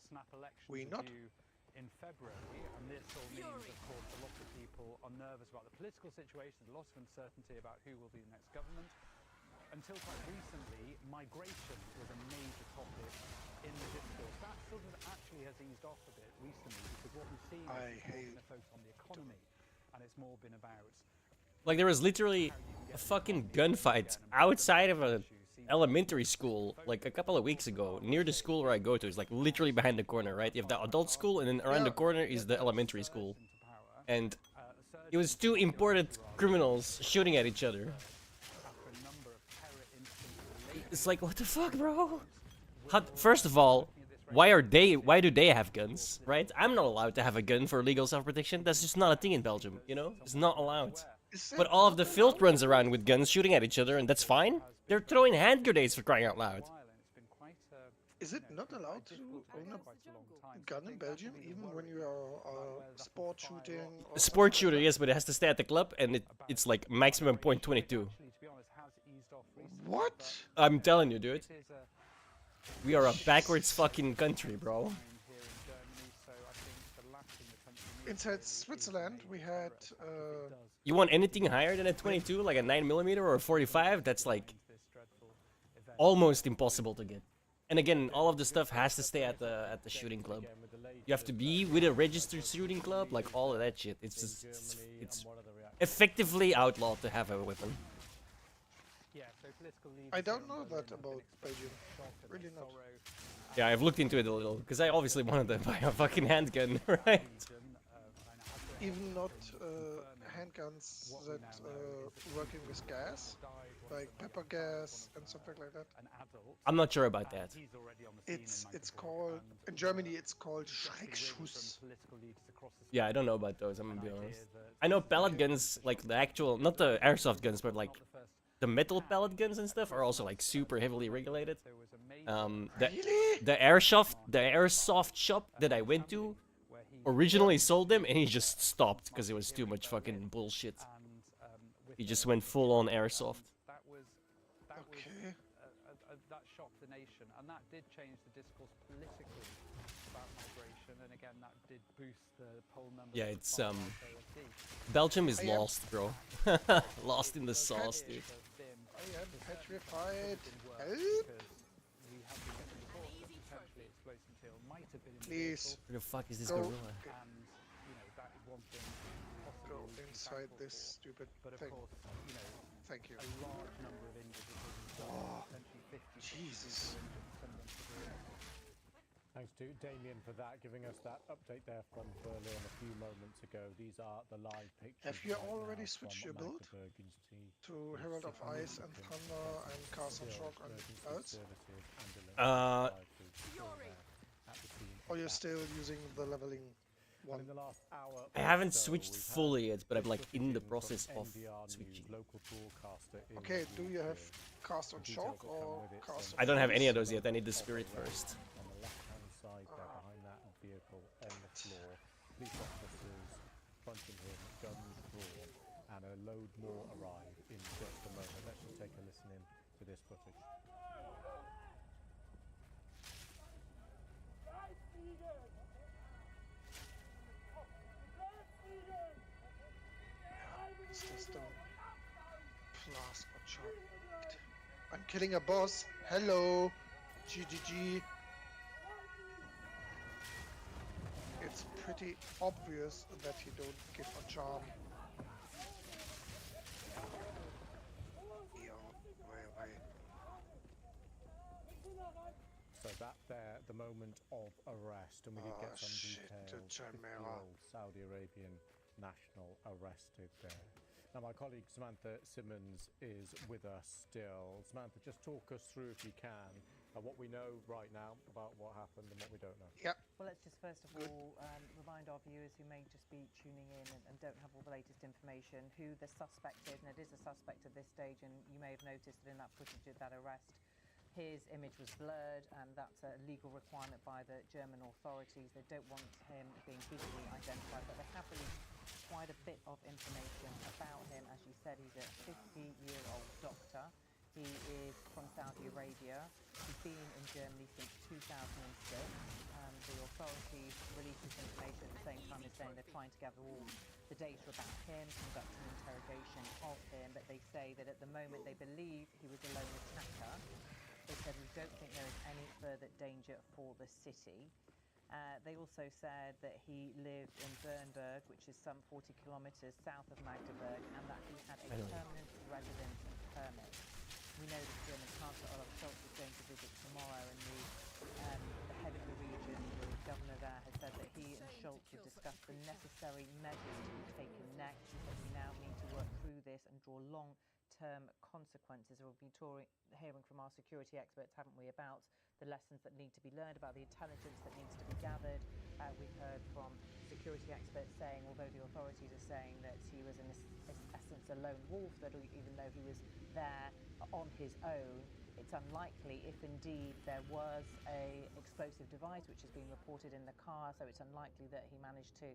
[SPEAKER 14] Snap elections
[SPEAKER 12] We
[SPEAKER 14] are
[SPEAKER 12] not.
[SPEAKER 14] due in February, and this all means, of course, a lot of people are nervous about the political situation, a lot of uncertainty about who will be the next government. Until quite recently, migration was a major topic in the discourse. That sort of actually has eased off a bit recently, because what we've seen is more been a focus on the economy, and it's more been about.
[SPEAKER 2] Like, there was literally a fucking gunfight outside of a elementary school like a couple of weeks ago near the school where I go to. It's like literally behind the corner, right? You have the adult school and then around the corner is the elementary school, and it was 2 imported criminals shooting at each other. It's like, what the fuck, bro? First of all, why do they have guns, right? I'm not allowed to have a gun for legal self-protection. That's just not a thing in Belgium, you know? It's not allowed. But all of the filth runs around with guns shooting at each other, and that's fine. They're throwing hand grenades for crying out loud.
[SPEAKER 12] Is it not allowed to own a gun in Belgium, even when you are sport shooting? Or
[SPEAKER 2] Sport shooter, yes, but it has to stay at the club, and it's like maximum .22.
[SPEAKER 12] What?
[SPEAKER 2] I'm telling you, dude. We are a backwards fucking country, bro.
[SPEAKER 12] Inside Switzerland, we had.
[SPEAKER 2] You want anything higher than a 22, like a 9mm or a 45? That's like almost impossible to get. And again, all of the stuff has to stay at the shooting club. You have to be with a registered shooting club, like all of that shit. It's just it's effectively outlawed to have a weapon.
[SPEAKER 14] Yeah, so political leaders
[SPEAKER 12] I don't
[SPEAKER 14] here
[SPEAKER 12] know
[SPEAKER 14] in
[SPEAKER 12] that
[SPEAKER 14] Berlin have
[SPEAKER 12] about
[SPEAKER 14] been expressing
[SPEAKER 12] Beijing.
[SPEAKER 14] shock and
[SPEAKER 12] Really not.
[SPEAKER 14] sorrow.
[SPEAKER 2] Yeah, I've looked into it a little because I obviously wanted to buy a fucking handgun, right?
[SPEAKER 12] Even not handguns that working with gas, like pepper gas and something like that.
[SPEAKER 2] I'm not sure about that.
[SPEAKER 12] It's called in Germany. It's called Schreckschuss.
[SPEAKER 2] Yeah, I don't know about those. I'm gonna be honest. I know pellet guns, like the actual, not the airsoft guns, but like the metal pellet guns and stuff, are also like super heavily regulated. The airsoft shop that I went to originally sold them, and he just stopped because it was too much fucking bullshit. He just went full on airsoft.
[SPEAKER 14] That shocked the nation, and that did change the discourse politically about migration, and again that did boost the poll numbers.
[SPEAKER 2] Yeah, it's Belgium is lost, bro. Lost in the sauce, dude.
[SPEAKER 12] I am petrified. Help! Please.
[SPEAKER 2] Where the fuck is this
[SPEAKER 12] go,
[SPEAKER 2] gorilla?
[SPEAKER 14] And you know that is one thing.
[SPEAKER 12] Go inside this stupid thing. Thank you.
[SPEAKER 14] A large number of injuries, potentially 50.
[SPEAKER 12] Jesus.
[SPEAKER 10] Thanks to Damien for that, giving us that update there from Berlin a few moments ago. These are the live pictures.
[SPEAKER 12] Have you
[SPEAKER 10] right
[SPEAKER 12] already
[SPEAKER 10] now
[SPEAKER 12] switched
[SPEAKER 10] from
[SPEAKER 12] your build to Herald of Ice and Thunder and Castle Shock and else? Or you're still using the leveling one?
[SPEAKER 10] In the last hour
[SPEAKER 2] I haven't switched fully yet, but I'm like in the process of switching.
[SPEAKER 12] Okay, do you have Cast on Shock or Cast on
[SPEAKER 2] I don't have any of those yet. I need the spirit first.
[SPEAKER 10] On the left-hand side there, behind that vehicle on the floor, police officers fronting him, guns drawn, and a load more arrive in just a moment. Let's just take a listen in to this footage.
[SPEAKER 12] Is this the flask or chart? I'm killing a boss. Hello, GGG. It's pretty obvious that you don't give a charm.
[SPEAKER 10] So that there, the moment of arrest, and we did get some details. 50-year-old Saudi Arabian national arrested there. Now my colleague Samantha Simmons is with us still. Samantha, just talk us through, if you can, what we know right now about what happened and what we don't know.
[SPEAKER 12] Yep.
[SPEAKER 15] Well, let's just first of all remind our viewers who may just be tuning in and don't have all the latest information who the suspect is, and it is a suspect at this stage, and you may have noticed that in that footage of that arrest, his image was blurred, and that's a legal requirement by the German authorities. They don't want him being visually identified, but they have released quite a bit of information about him. As you said, he's a 50-year-old doctor. He is from Saudi Arabia. He's been in Germany since 2006. The authorities released this information at the same time as saying they're trying to gather all the data about him, conduct an interrogation of him, but they say that at the moment they believe he was a lone attacker. They said we don't think there is any further danger for the city. They also said that he lived in Bernburg, which is some 40 kilometers south of Magdeburg, and that he had a permanent residence permit. We know that German Chancellor Olaf Scholz is going to visit tomorrow, and the head of the region, the governor there, has said that he and Scholz would discuss the necessary measures to be taken next. He said we now need to work through this and draw long-term consequences. We've been hearing from our security experts, haven't we, about the lessons that need to be learned, about the intelligence that needs to be gathered. We've heard from security experts saying, although the authorities are saying that he was in essence a lone wolf, that even though he was there on his own, it's unlikely, if indeed there was a explosive device which has been reported in the car, so it's unlikely that he managed to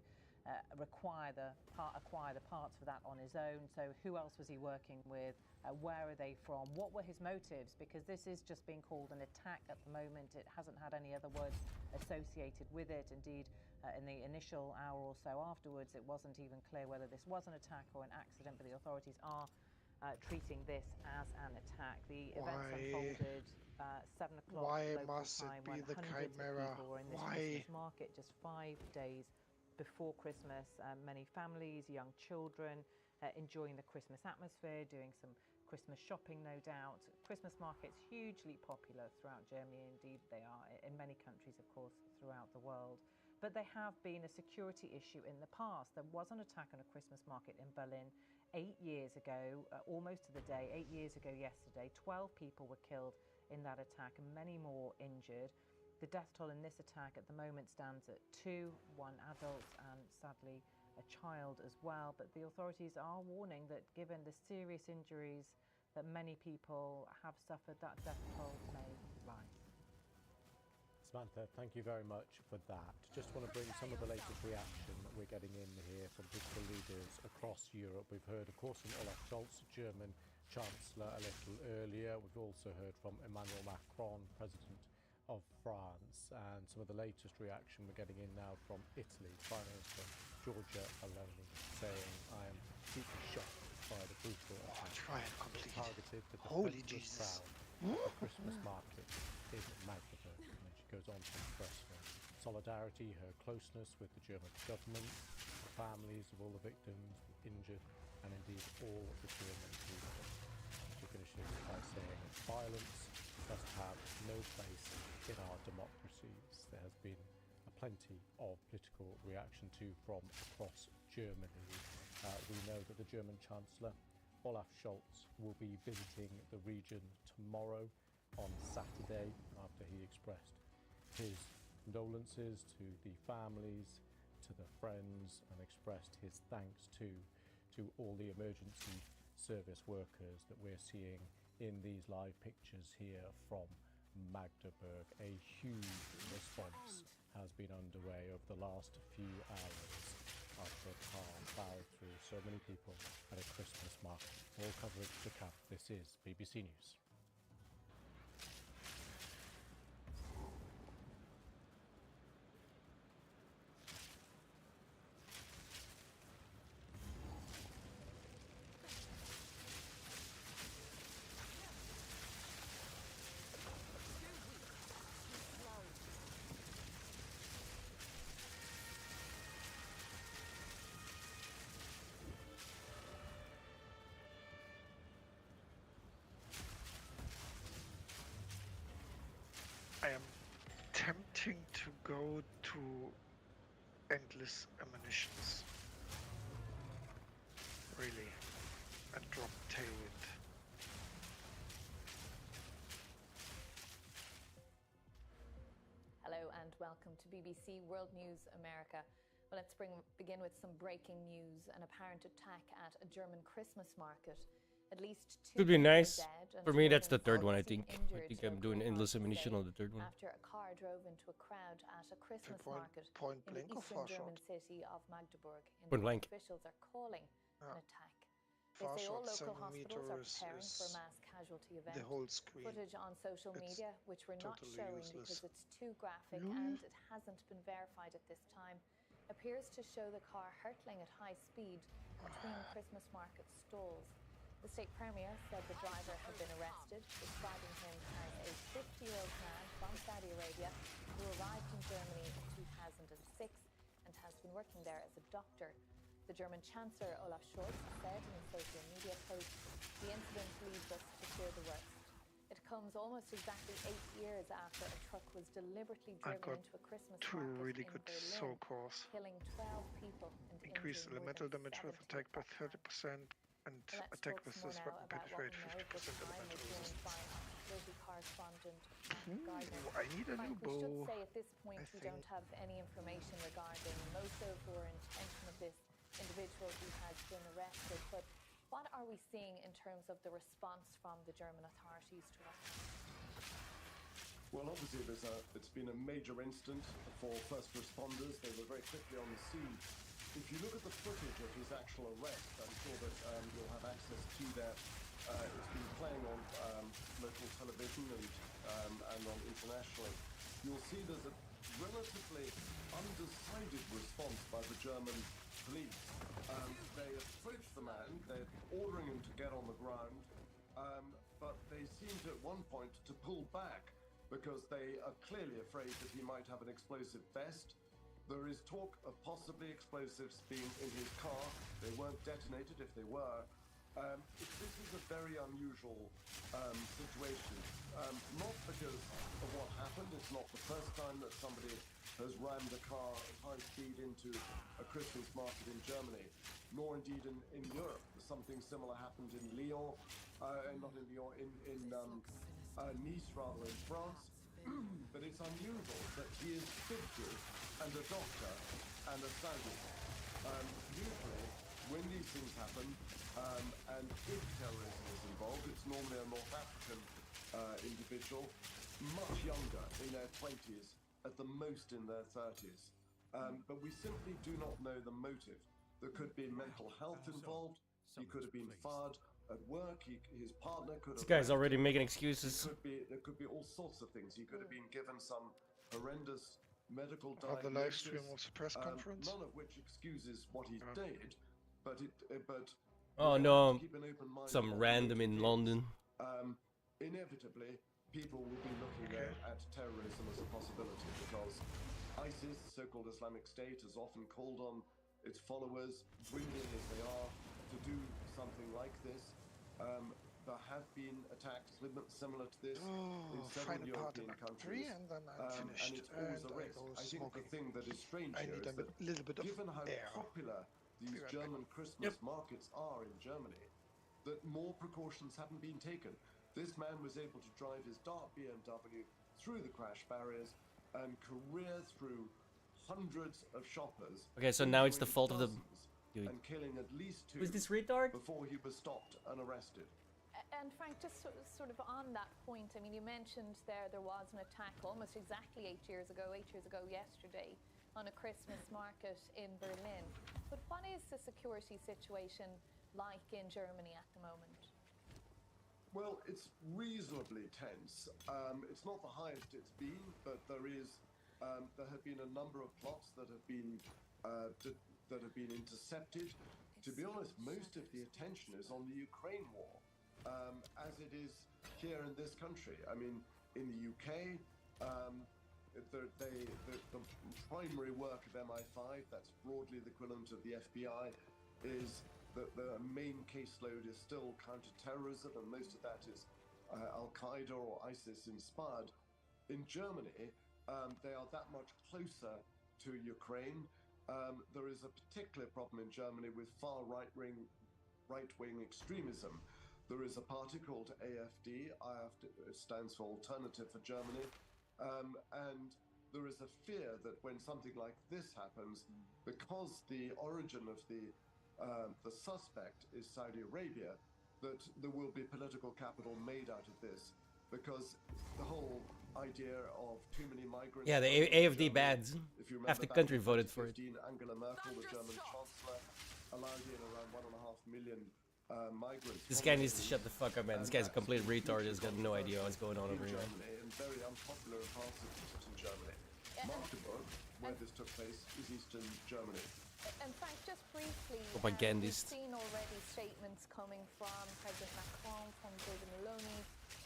[SPEAKER 15] acquire the parts for that on his own. So who else was he working with? Where are they from? What were his motives? Because this is just being called an attack at the moment. It hasn't had any other words associated with it. Indeed, in the initial hour or so afterwards, it wasn't even clear whether this was an attack or an accident, but the authorities are treating this as an attack. The events unfolded 7 o'clock
[SPEAKER 12] Why
[SPEAKER 15] local
[SPEAKER 12] must it
[SPEAKER 15] time
[SPEAKER 12] be
[SPEAKER 15] when
[SPEAKER 12] the
[SPEAKER 15] hundreds of
[SPEAKER 12] chimera?
[SPEAKER 15] people were in this
[SPEAKER 12] Why?
[SPEAKER 15] Christmas market just 5 days before Christmas. Many families, young children enjoying the Christmas atmosphere, doing some Christmas shopping, no doubt. Christmas markets hugely popular throughout Germany. Indeed, they are in many countries, of course, throughout the world. But they have been a security issue in the past. There was an attack on a Christmas market in Berlin 8 years ago, almost to the day, 8 years ago yesterday. 12 people were killed in that attack and many more injured. The death toll in this attack at the moment stands at 2, 1 adult and sadly a child as well. But the authorities are warning that given the serious injuries that many people have suffered, that death toll may rise.
[SPEAKER 10] Samantha, thank you very much for that. Just want to bring some of the latest reaction that we're getting in here from political leaders across Europe. We've heard, of course, from Olaf Scholz, German Chancellor, a little earlier. We've also heard from Emmanuel Macron, President of France, and some of the latest reaction we're getting in now from Italy. Prime Minister Giorgia Meloni saying, "I am deeply shocked by the brutal attack that targeted the
[SPEAKER 12] Holy
[SPEAKER 10] defenseless
[SPEAKER 12] Jesus.
[SPEAKER 10] crowd at the Christmas market in Magdeburg." And she goes on to express her solidarity, her closeness with the German government, the families of all the victims, the injured, and indeed all the German people. She finishes by saying, "Violence must have no place in our democracies." There has been plenty of political reaction too from across Germany. We know that the German Chancellor, Olaf Scholz, will be visiting the region tomorrow on Saturday after he expressed his condolences to the families, to the friends, and expressed his thanks to all the emergency service workers that we're seeing in these live pictures here from Magdeburg. A huge response has been underway over the last few hours after a car plowed through so many people at a Christmas market. All coverage to cap. This is BBC News.
[SPEAKER 12] I am tempting to go to endless ammunitions. Really. And drop tailwind.
[SPEAKER 16] Hello and welcome to BBC World News America. Well, let's begin with some breaking news. An apparent attack at a German Christmas market. At least 2
[SPEAKER 2] Could be
[SPEAKER 16] people
[SPEAKER 2] nice.
[SPEAKER 16] dead and
[SPEAKER 2] For me,
[SPEAKER 16] more
[SPEAKER 2] that's
[SPEAKER 16] than
[SPEAKER 2] the third one, I
[SPEAKER 16] 60
[SPEAKER 2] think. I
[SPEAKER 16] injured
[SPEAKER 2] think I'm
[SPEAKER 16] over
[SPEAKER 2] doing
[SPEAKER 16] the
[SPEAKER 2] endless
[SPEAKER 16] past
[SPEAKER 2] ammunition
[SPEAKER 16] day
[SPEAKER 2] on the third one.
[SPEAKER 16] After a car drove into a crowd at a Christmas market
[SPEAKER 12] point
[SPEAKER 16] in the
[SPEAKER 12] blank or
[SPEAKER 16] eastern
[SPEAKER 12] far
[SPEAKER 16] German
[SPEAKER 12] shot?
[SPEAKER 16] city of Magdeburg.
[SPEAKER 2] Point blank.
[SPEAKER 16] Officials are calling an attack. They
[SPEAKER 12] Far
[SPEAKER 16] say all
[SPEAKER 12] shot,
[SPEAKER 16] local
[SPEAKER 12] 7
[SPEAKER 16] hospitals are
[SPEAKER 12] meters
[SPEAKER 16] preparing for a
[SPEAKER 12] is
[SPEAKER 16] mass casualty event.
[SPEAKER 12] the whole screen.
[SPEAKER 16] Footage on social
[SPEAKER 12] It's
[SPEAKER 16] media, which we're not
[SPEAKER 12] totally
[SPEAKER 16] showing
[SPEAKER 12] useless.
[SPEAKER 16] because it's too graphic and it hasn't been verified at this time, appears to show the car hurtling at high speed between Christmas market stalls. The state premier said the driver had been arrested, describing him as a 50-year-old man from Saudi Arabia who arrived in Germany in 2006 and has been working there as a doctor. The German Chancellor Olaf Scholz said in a social media post, "The incident leads us to fear the worst." It comes almost exactly 8 years after a truck was deliberately
[SPEAKER 12] I
[SPEAKER 16] driven
[SPEAKER 12] got
[SPEAKER 16] into a Christmas
[SPEAKER 12] 2
[SPEAKER 16] market
[SPEAKER 12] really
[SPEAKER 16] in
[SPEAKER 12] good
[SPEAKER 16] Berlin,
[SPEAKER 12] soul cores.
[SPEAKER 16] killing 12 people and
[SPEAKER 12] Increase
[SPEAKER 16] injuring more
[SPEAKER 12] elemental
[SPEAKER 16] than
[SPEAKER 12] damage with
[SPEAKER 16] 70
[SPEAKER 12] attack
[SPEAKER 16] at
[SPEAKER 12] by
[SPEAKER 16] that time.
[SPEAKER 12] 30% and
[SPEAKER 16] Let's
[SPEAKER 12] attack
[SPEAKER 16] talk
[SPEAKER 12] with
[SPEAKER 16] some more
[SPEAKER 12] this
[SPEAKER 16] now
[SPEAKER 12] weapon
[SPEAKER 16] about what
[SPEAKER 12] penetrate
[SPEAKER 16] we know at this
[SPEAKER 12] 50%
[SPEAKER 16] time.
[SPEAKER 12] elemental
[SPEAKER 16] We're joined by
[SPEAKER 12] resistance.
[SPEAKER 16] our security correspondent, Frank Gardner.
[SPEAKER 12] I need a new
[SPEAKER 16] Frank, we should
[SPEAKER 12] bow.
[SPEAKER 16] say at this point we don't have any information regarding motive or intention of this individual who has been arrested. But what are we seeing in terms of the response from the German authorities to us?
[SPEAKER 11] Well, obviously, it's been a major incident for first responders. They were very quickly on the scene. If you look at the footage of his actual arrest, I'm sure that you'll have access to that. It's been playing on local television and on internationally. You'll see there's a relatively undecided response by the German police. They are very the man. They're ordering him to get on the ground, but they seem to at one point to pull back because they are clearly afraid that he might have an explosive vest. There is talk of possibly explosives being in his car. They weren't detonated if they were. This is a very unusual situation. Not because of what happened. It's not the first time that somebody has rammed a car at high speed into a Christmas market in Germany, nor indeed in Europe. Something similar happened in Lyon, not in Lyon, in Nice rather, in France. But it's unusual that he is 50 and a doctor and a Saudi. Usually, when these things happen, and if terrorism is involved, it's normally a North African individual, much younger, in their 20s, at the most in their 30s. But we simply do not know the motive. There could be mental health involved. He could have been fired at work. His partner could have.
[SPEAKER 2] This guy's already making excuses.
[SPEAKER 11] There could be all sorts of things. He could have been given some horrendous medical
[SPEAKER 12] Or
[SPEAKER 11] diagnosis.
[SPEAKER 12] the live stream was a press conference.
[SPEAKER 11] None of which excuses what he did, but
[SPEAKER 2] oh no, some random in London.
[SPEAKER 11] Inevitably, people will be looking at terrorism as a possibility because ISIS, so-called Islamic State, has often called on its followers, dwindling as they are, to do something like this. There have been attacks similar to this in several European countries,
[SPEAKER 12] and then I'm
[SPEAKER 11] and
[SPEAKER 12] finished.
[SPEAKER 11] it's always a risk. I think the thing that is strange here is that given how popular these German Christmas markets are in Germany, that more precautions haven't been taken. This man was able to drive his dark BMW through the crash barriers and career through hundreds of shoppers.
[SPEAKER 2] Okay, so now it's the fault of the dude.
[SPEAKER 11] And killing at least 2
[SPEAKER 2] Who's this retard?
[SPEAKER 11] before he was stopped and arrested.
[SPEAKER 16] And Frank, just sort of on that point, I mean, you mentioned there was an attack almost exactly 8 years ago yesterday, on a Christmas market in Berlin. But what is the security situation like in Germany at the moment?
[SPEAKER 11] Well, it's reasonably tense. It's not the highest it's been, but there have been a number of plots that have been intercepted. To be honest, most of the attention is on the Ukraine war, as it is here in this country. I mean, in the UK, the primary work of MI5, that's broadly the equivalent of the FBI, is that the main caseload is still counter-terrorism, and most of that is Al-Qaeda or ISIS inspired. In Germany, they are that much closer to Ukraine. There is a particular problem in Germany with far right-wing extremism. There is a party called AfD. It stands for Alternative for Germany. And there is a fear that when something like this happens, because the origin of the suspect is Saudi Arabia, that there will be political capital made out of this, because the whole idea of too many migrants.
[SPEAKER 2] Yeah, the AfD bads. Half the country voted for it.
[SPEAKER 11] Angela Merkel, the German chancellor, allowed in around 1.5 million migrants.
[SPEAKER 2] This guy needs to shut the fuck up, man. This guy's a complete retard. He's got no idea what's going on over here.
[SPEAKER 11] And very unpopular in parts of eastern Germany. Magdeburg, where this took place, is eastern Germany.
[SPEAKER 16] And Frank, just briefly,
[SPEAKER 2] Propagandist.
[SPEAKER 16] we've seen already statements coming from President Macron, from Giorgia Meloni,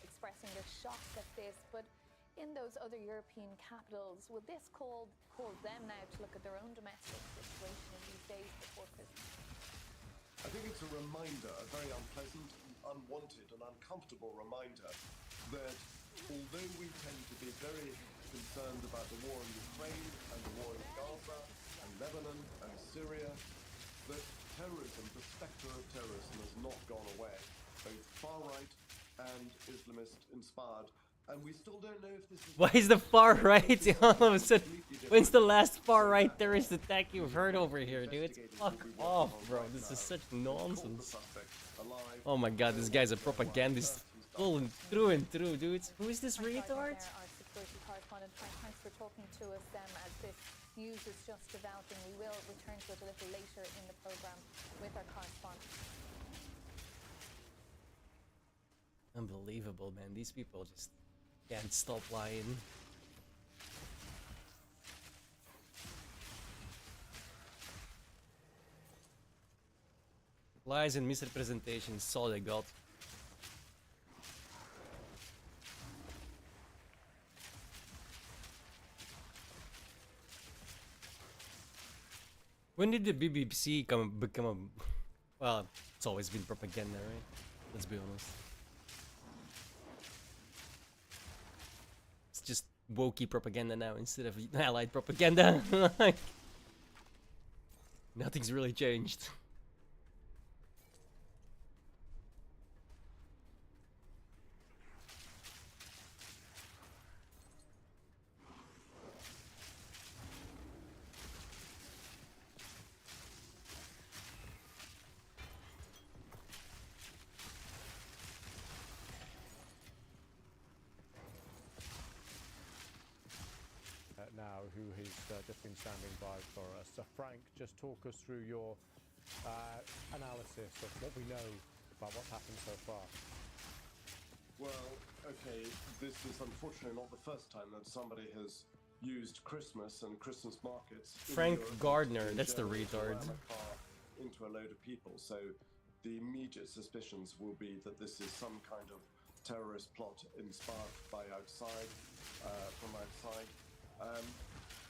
[SPEAKER 16] expressing their shock at this. But in those other European capitals, will this call them now to look at their own domestic situation in these days before Christmas?
[SPEAKER 11] I think it's a reminder, a very unpleasant, unwanted and uncomfortable reminder that although we tend to be very concerned about the war in Ukraine and the war in Gaza and Lebanon and Syria, that terrorism, the spectre of terrorism, has not gone away, both far-right and Islamist-inspired. And we still don't know if this is...
[SPEAKER 2] Why is the far right all of a sudden? When's the last far right terrorist attack you've heard over here, dude? Fuck off, bro. This is such nonsense. Oh my god, this guy's a propagandist. Full and through, dude. Who is this retard?
[SPEAKER 16] Our security correspondent, Frank, thanks for talking to us as this news is just developing. We will return to it a little later in the program with our correspondent.
[SPEAKER 2] Unbelievable, man. These people just can't stop lying. Lies and misrepresentations, that's all they got. When did the BBC become a... Well, it's always been propaganda, right? Let's be honest. It's just wokey propaganda now instead of allied propaganda. Like, nothing's really changed.
[SPEAKER 10] Now, who has just been standing by for us. So Frank, just talk us through your analysis of what we know about what's happened so far.
[SPEAKER 11] Well, okay, this is unfortunately not the first time that somebody has used Christmas and Christmas markets.
[SPEAKER 2] Frank Gardner, that's the retard.
[SPEAKER 11] Into a load of people, so the immediate suspicions will be that this is some kind of terrorist plot inspired by outside, from outside.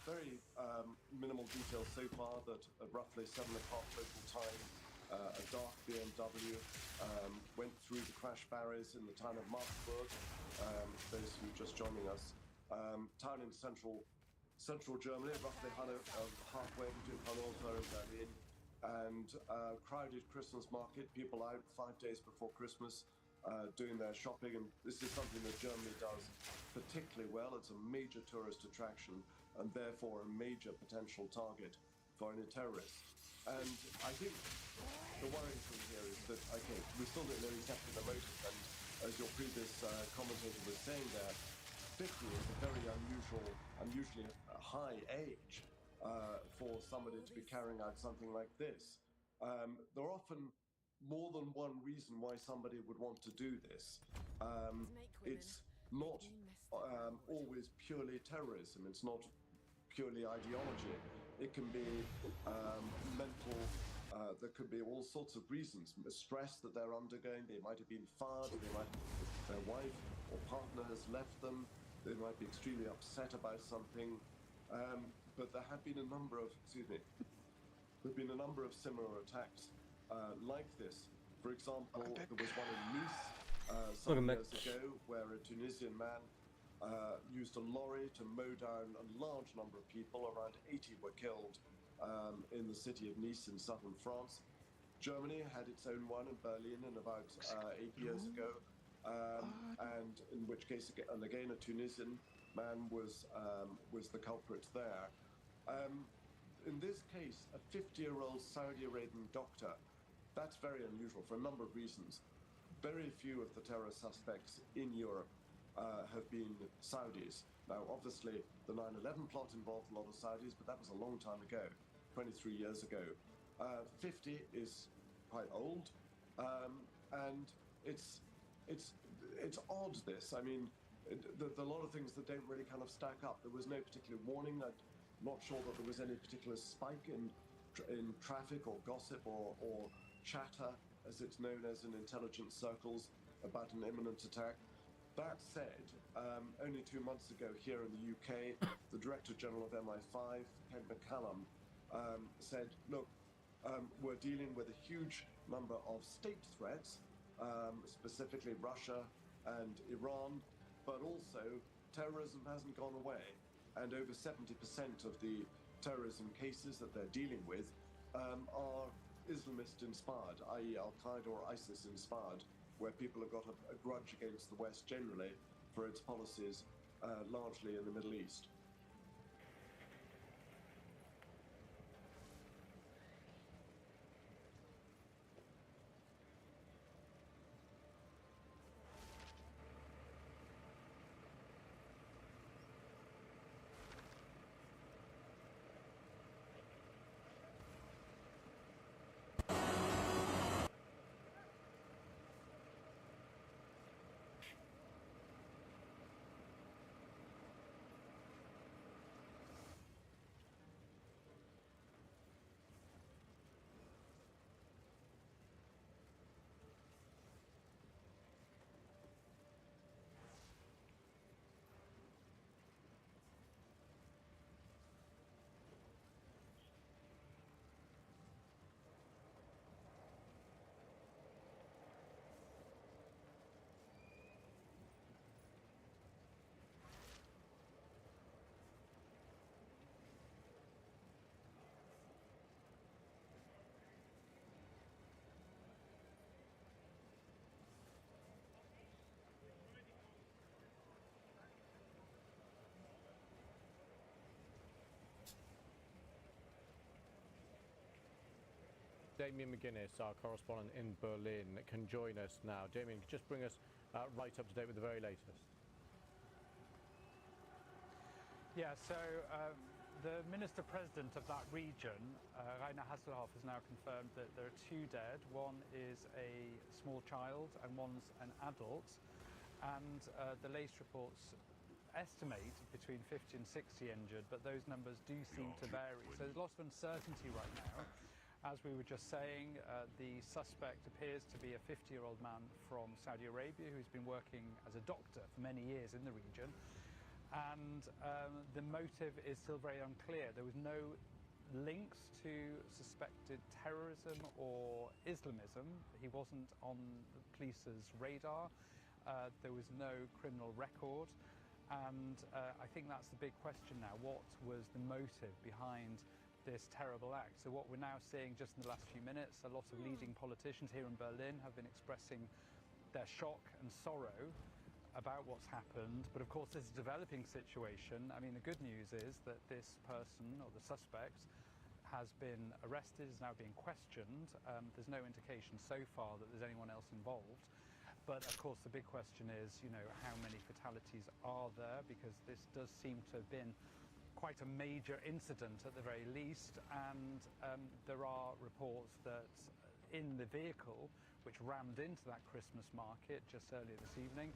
[SPEAKER 11] Very minimal details so far that at roughly 7 o'clock local time, a dark BMW went through the crash barriers in the town of Marburg. Those who are just joining us, town in central Germany, roughly halfway between Hannover and Berlin, and crowded Christmas market. People out 5 days before Christmas, doing their shopping, and this is something that Germany does particularly well. It's a major tourist attraction and therefore a major potential target for any terrorists. And I think the worrying thing here is that, okay, we still don't know exactly the motive, and as your previous commentator was saying there, 50 is a very unusually high age for somebody to be carrying out something like this. There are often more than one reason why somebody would want to do this. It's not always purely terrorism. It's not purely ideology. It can be mental. There could be all sorts of reasons. The stress that they're undergoing. They might have been fired. Their wife or partner has left them. They might be extremely upset about something. But there have been a number of, there've been a number of similar attacks like this. For example, there was one in Nice some years ago where a Tunisian man used a lorry to mow down a large number of people. Around 80 were killed in the city of Nice in southern France. Germany had its own one in Berlin in about 8 years ago, and in which case, and again, a Tunisian man was the culprit there. In this case, a 50-year-old Saudi Arabian doctor. That's very unusual for a number of reasons. Very few of the terror suspects in Europe have been Saudis. Now, obviously, the 9/11 plot involved a lot of Saudis, but that was a long time ago, 23 years ago. 50 is quite old, and it's odd. This, I mean, there are a lot of things that don't really kind of stack up. There was no particular warning. I'm not sure that there was any particular spike in traffic or gossip or chatter, as it's known as in intelligence circles, about an imminent attack. That said, only 2 months ago here in the UK, the Director General of MI5, Ken McCallum, said, look, we're dealing with a huge number of state threats, specifically Russia and Iran, but also terrorism hasn't gone away. And over 70% of the terrorism cases that they're dealing with are Islamist-inspired, i.e. Al-Qaeda or ISIS-inspired, where people have got a grudge against the West generally for its policies, largely in the Middle East.
[SPEAKER 10] Damien McGuinness, our correspondent in Berlin, can join us now. Damien, just bring us right up to date with the very latest.
[SPEAKER 14] Yeah, so the Minister-President of that region, Rainer Hasselhoff, has now confirmed that there are 2 dead. One is a small child and one's an adult. And the latest reports estimate between 50 and 60 injured, but those numbers do seem to vary. So there's lots of uncertainty right now. As we were just saying, the suspect appears to be a 50-year-old man from Saudi Arabia who's been working as a doctor for many years in the region. And the motive is still very unclear. There was no links to suspected terrorism or Islamism. He wasn't on the police's radar. There was no criminal record. And I think that's the big question now. What was the motive behind this terrible act? So what we're now seeing just in the last few minutes, a lot of leading politicians here in Berlin have been expressing their shock and sorrow about what's happened. But of course, this is a developing situation. I mean, the good news is that this person, or the suspect, has been arrested, is now being questioned. There's no indication so far that there's anyone else involved. But of course, the big question is, you know, how many fatalities are there? Because this does seem to have been quite a major incident at the very least. And there are reports that in the vehicle, which rammed into that Christmas market just earlier this evening,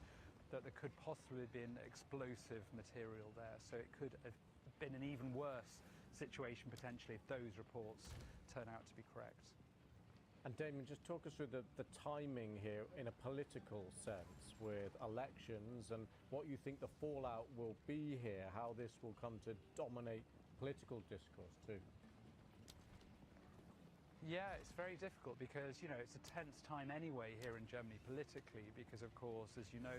[SPEAKER 14] that there could possibly have been explosive material there. So it could have been an even worse situation potentially if those reports turn out to be correct.
[SPEAKER 10] And Damien, just talk us through the timing here in a political sense with elections and what you think the fallout will be here, how this will come to dominate political discourse too.
[SPEAKER 14] Yeah, it's very difficult because, you know, it's a tense time anyway here in Germany politically because, of course, as you know,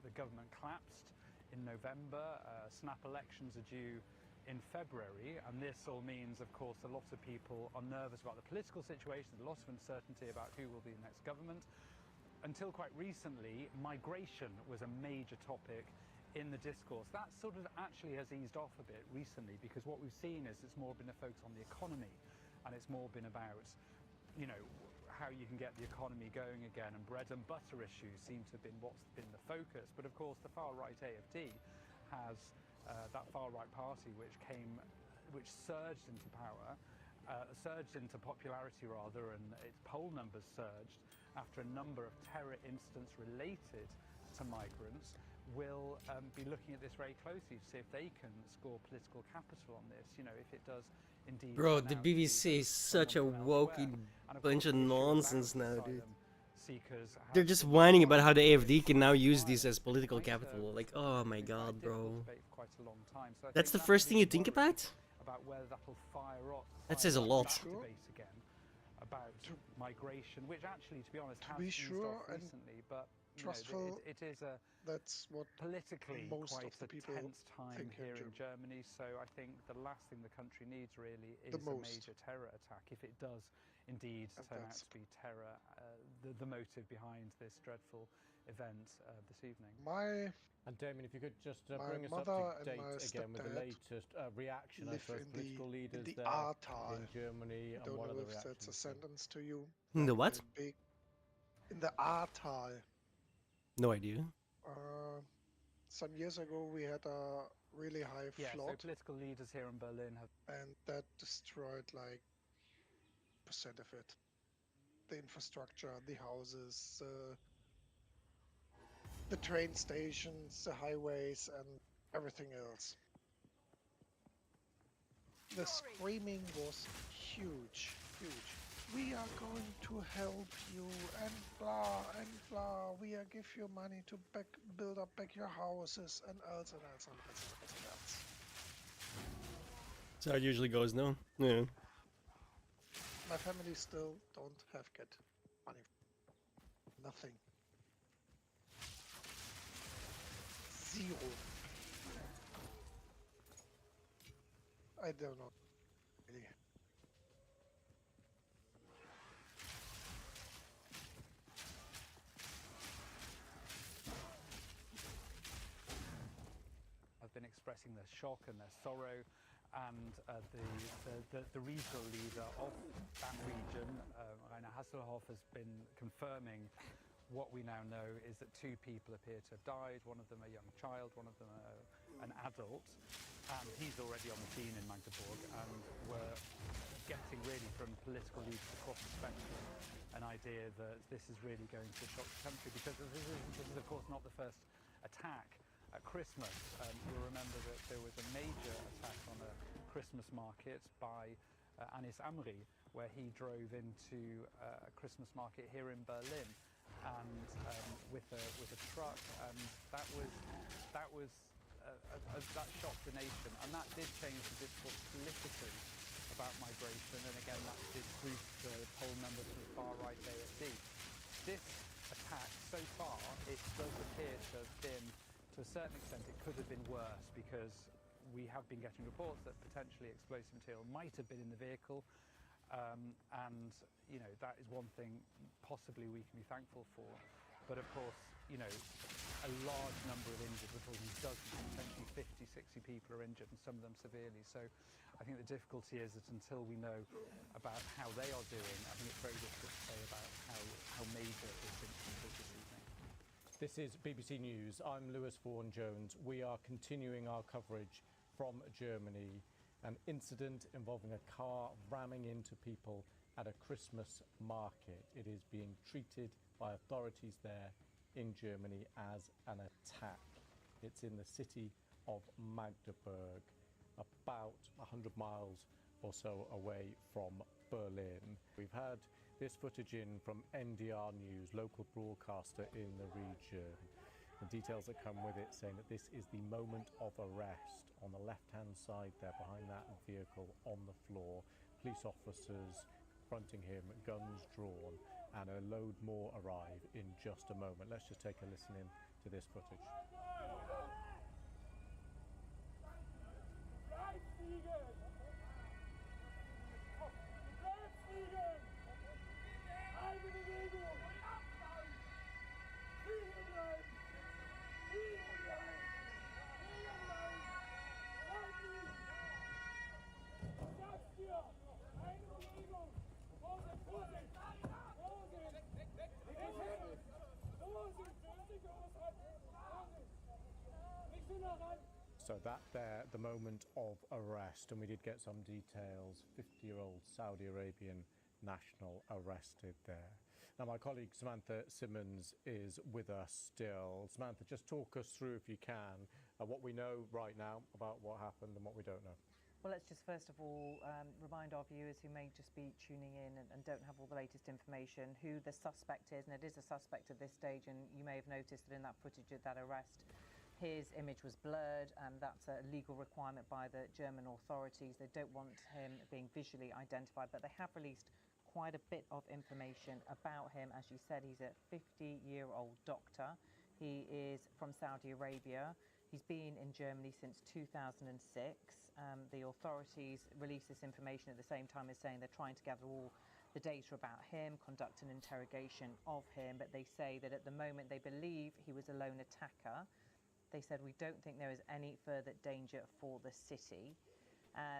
[SPEAKER 14] the government collapsed in November. Snap elections are due in February, and this all means, of course, a lot of people are nervous about the political situation, a lot of uncertainty about who will be the next government. Until quite recently, migration was a major topic in the discourse. That sort of actually has eased off a bit recently because what we've seen is it's more been a focus on the economy, and it's more been about, you know, how you can get the economy going again, and bread and butter issues seem to have been what's been the focus. But of course, the far-right AfD has that far-right party which surged into power, surged into popularity rather, and its poll numbers surged after a number of terror incidents related to migrants, will be looking at this very closely to see if they can score political capital on this. You know, if it does indeed.
[SPEAKER 2] Bro, the BBC is such a woking bunch of nonsense now, dude. They're just whining about how the AfD can now use this as political capital. Like, oh my god, bro. That's the first thing you think about? That says a lot.
[SPEAKER 14] About migration, which actually, to be honest, has
[SPEAKER 12] be
[SPEAKER 14] eased
[SPEAKER 12] sure
[SPEAKER 14] off recently, but
[SPEAKER 12] trustful,
[SPEAKER 14] it is a
[SPEAKER 12] that's what
[SPEAKER 14] politically
[SPEAKER 12] most
[SPEAKER 14] quite
[SPEAKER 12] of the
[SPEAKER 14] a
[SPEAKER 12] people
[SPEAKER 14] tense time here in Germany. So I think the last thing the country needs really is a major terror attack, if it does indeed turn out to be terror, the motive behind this dreadful event this evening.
[SPEAKER 10] And Damien, if you could just bring us up
[SPEAKER 12] mother
[SPEAKER 10] to date
[SPEAKER 12] and my
[SPEAKER 10] again with the
[SPEAKER 12] stepdad
[SPEAKER 10] latest reaction, I
[SPEAKER 12] live
[SPEAKER 10] suppose,
[SPEAKER 12] in
[SPEAKER 10] political leaders
[SPEAKER 12] the
[SPEAKER 10] there
[SPEAKER 12] Ahrtal.
[SPEAKER 10] in Germany, and
[SPEAKER 12] Don't
[SPEAKER 10] what are
[SPEAKER 12] know
[SPEAKER 10] the
[SPEAKER 12] if that's a
[SPEAKER 10] reactions?
[SPEAKER 12] sentence to you.
[SPEAKER 2] In the what?
[SPEAKER 12] In the Ahrtal.
[SPEAKER 2] No idea.
[SPEAKER 12] Some years ago, we had a really high flood.
[SPEAKER 14] So political leaders here in Berlin have,
[SPEAKER 12] and that destroyed like % of it. The infrastructure, the houses, the train stations, the highways, and everything else. The screaming was huge, huge. We are going to help you, and blah, and blah. We are give you money to build up back your houses, and else, and else, and else, and else.
[SPEAKER 2] That's how it usually goes, no? Yeah.
[SPEAKER 12] My family still don't have get money. Nothing. Zero. I don't know. Really.
[SPEAKER 14] have been expressing their shock and their sorrow and the regional leader of that region, Rainer Hasselhoff, has been confirming what we now know is that 2 people appear to have died, one of them a young child, one of them an adult, and he's already on the scene in Magdeburg, and we're getting really from political leaders across the spectrum an idea that this is really going to shock the country, because this is of course not the first attack at Christmas. You'll remember that there was a major attack on a Christmas market by Anis Amri, where he drove into a Christmas market here in Berlin, and with a truck, and that shocked the nation, and that did change the discourse politically about migration, and again that did boost the poll numbers from the far right AFD. This attack so far, it does appear to have been, to a certain extent, it could have been worse, because we have been getting reports that potentially explosive material might have been in the vehicle. And you know, that is one thing possibly we can be thankful for, but of course, you know, a large number of injured, we're talking dozens, potentially 50, 60 people are injured, and some of them severely. So I think the difficulty is that until we know about how they are doing, I think it's very difficult to say about how major this incident is this evening.
[SPEAKER 10] This is BBC News. I'm Lewis Vaughan-Jones. We are continuing our coverage from Germany. An incident involving a car ramming into people at a Christmas market. It is being treated by authorities there in Germany as an attack. It's in the city of Magdeburg, about 100 miles or so away from Berlin. We've had this footage in from NDR News, local broadcaster in the region. The details that come with it saying that this is the moment of arrest. On the left-hand side there, behind that vehicle on the floor, police officers confronting him, guns drawn, and a load more arrive in just a moment. Let's just take a listen in to this footage. So that there, the moment of arrest, and we did get some details. 50-year-old Saudi Arabian national arrested there. Now my colleague Samantha Simmons is with us still. Samantha, just talk us through, if you can, what we know right now about what happened and what we don't know.
[SPEAKER 15] Well, let's just first of all remind our viewers who may just be tuning in and don't have all the latest information who the suspect is, and it is a suspect at this stage, and you may have noticed that in that footage of that arrest, his image was blurred, and that's a legal requirement by the German authorities. They don't want him being visually identified, but they have released quite a bit of information about him. As you said, he's a 50-year-old doctor. He is from Saudi Arabia. He's been in Germany since 2006. The authorities released this information at the same time as saying they're trying to gather all the data about him, conduct an interrogation of him, but they say that at the moment they believe he was a lone attacker. They said, we don't think there is any further danger for the city.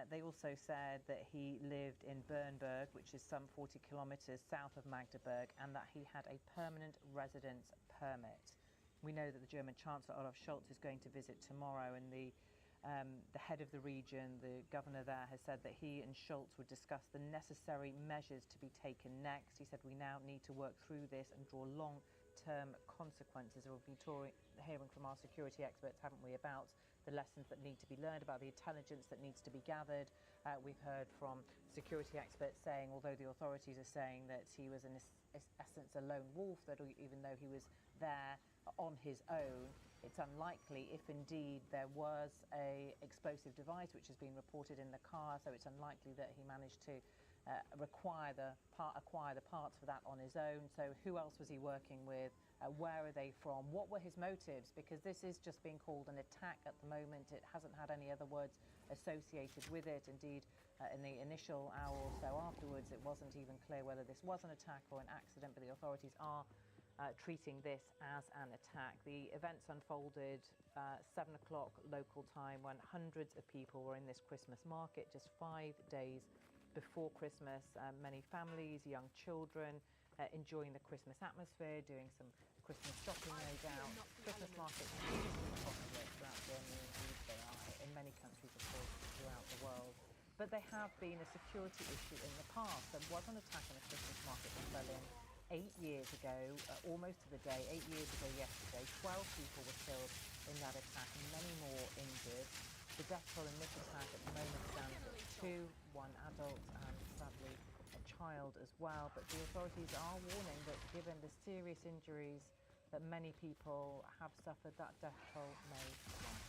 [SPEAKER 15] They also said that he lived in Bernburg, which is some 40 kilometers south of Magdeburg, and that he had a permanent residence permit. We know that the German Chancellor Olaf Scholz is going to visit tomorrow, and the head of the region, the governor there, has said that he and Scholz would discuss the necessary measures to be taken next. He said, we now need to work through this and draw long-term consequences. We've been hearing from our security experts, haven't we, about the lessons that need to be learned, about the intelligence that needs to be gathered. We've heard from security experts saying, although the authorities are saying that he was in essence a lone wolf, that even though he was there on his own, it's unlikely, if indeed there was a explosive device which has been reported in the car, so it's unlikely that he managed to acquire the parts for that on his own. So who else was he working with? Where are they from? What were his motives? Because this is just being called an attack at the moment. It hasn't had any other words associated with it. Indeed, in the initial hour or so afterwards, it wasn't even clear whether this was an attack or an accident, but the authorities are treating this as an attack. The events unfolded 7 o'clock local time when hundreds of people were in this Christmas market just 5 days before Christmas. Many families, young children enjoying the Christmas atmosphere, doing some Christmas shopping, no doubt. Christmas markets are hugely popular throughout Germany, indeed they are in many countries, of course, throughout the world. But they have been a security issue in the past. There was an attack on a Christmas market in Berlin 8 years ago, almost to the day, 8 years ago yesterday. 12 people were killed in that attack and many more injured. The death toll in this attack at the moment stands at 2, 1 adult and sadly a child as well. But the authorities are warning that given the serious injuries that many people have suffered, that death toll may rise.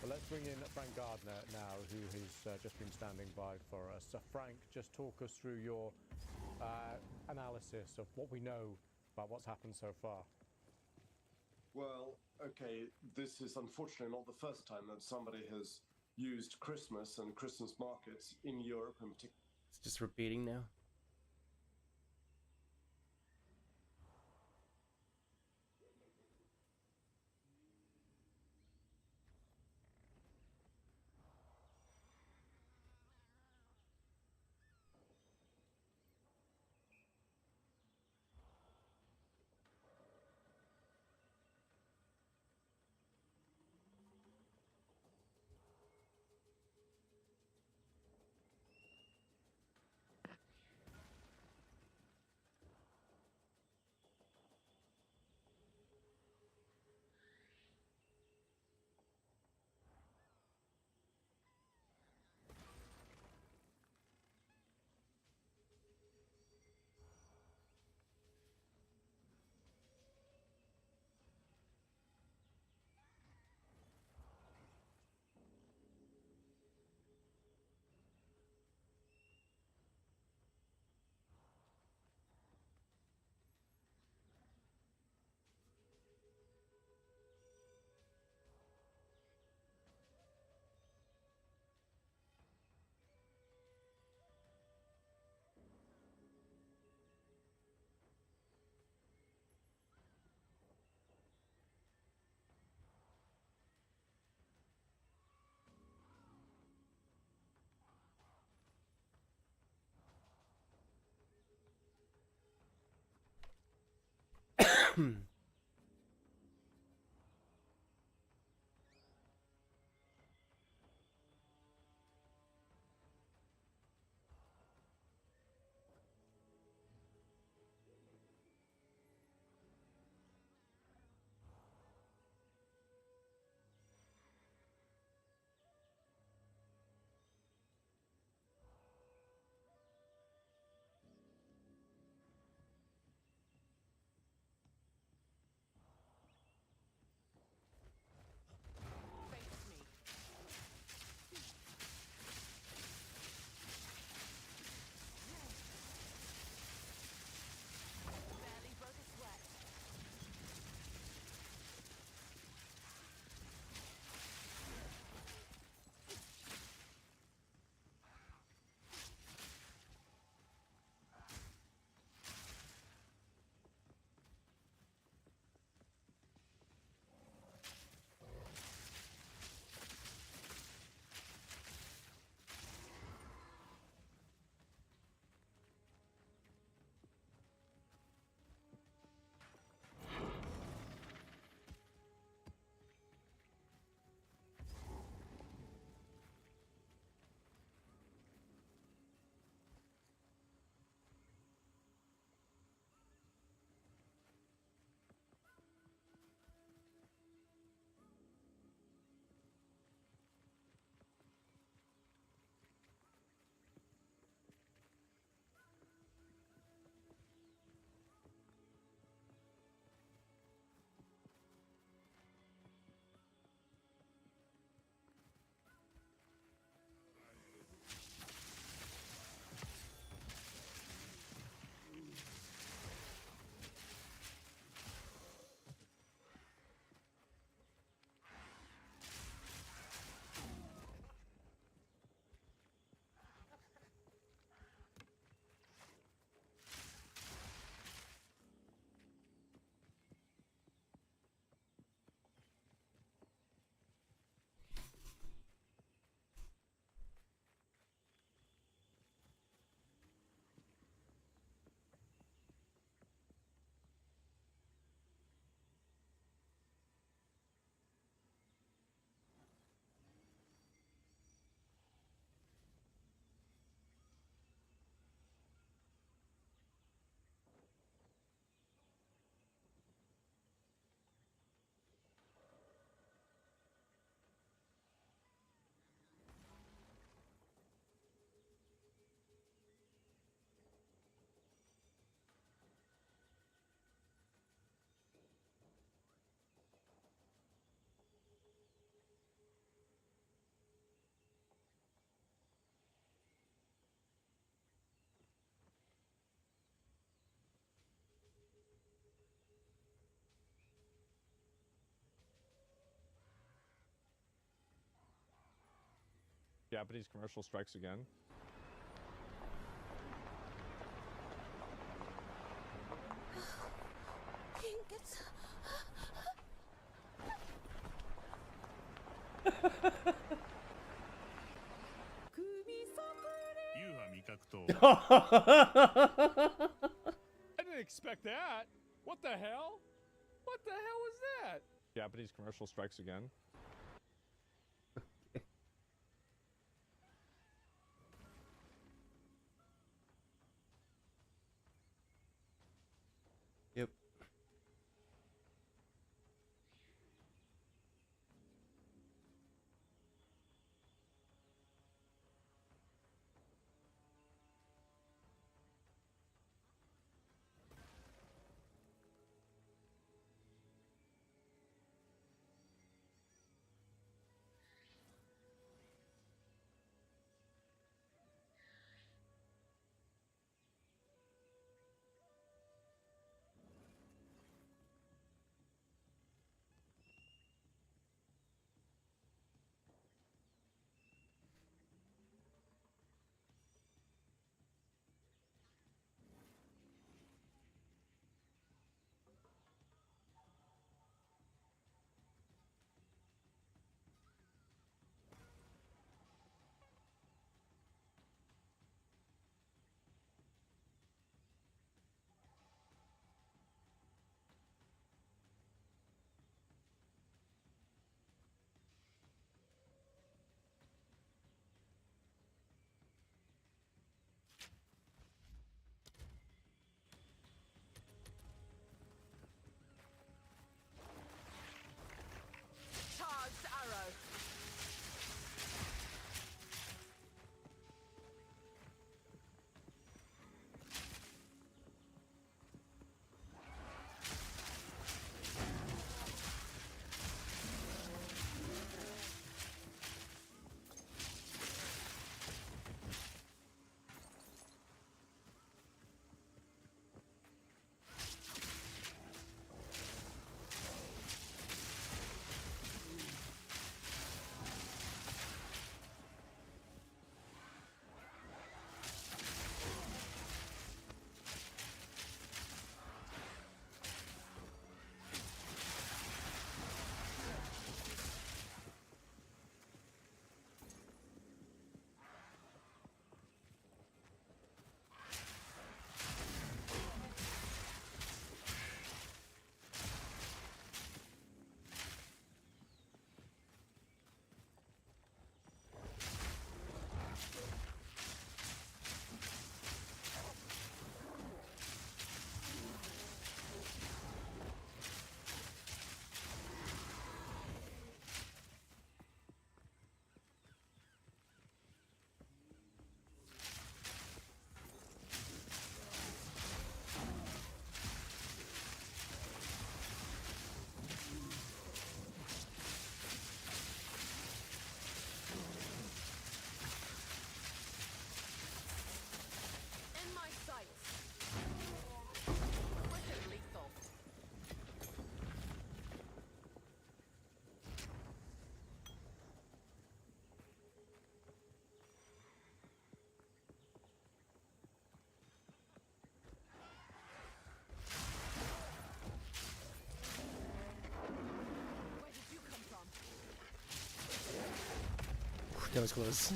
[SPEAKER 10] Well, let's bring in Frank Gardner now, who has just been standing by for us. So Frank, just talk us through your analysis of what we know about what's happened so far.
[SPEAKER 11] Well, okay, this is unfortunately not the first time that somebody has used Christmas and Christmas markets in Europe in particular.
[SPEAKER 2] It's just repeating now.
[SPEAKER 17] Japanese commercial strikes again. I didn't expect that. What the hell? What the hell was that? Japanese commercial strikes again.
[SPEAKER 2] Yep.
[SPEAKER 4] Charged arrow. In my sights. Wicked lethal. Where did you come from?
[SPEAKER 2] That was close.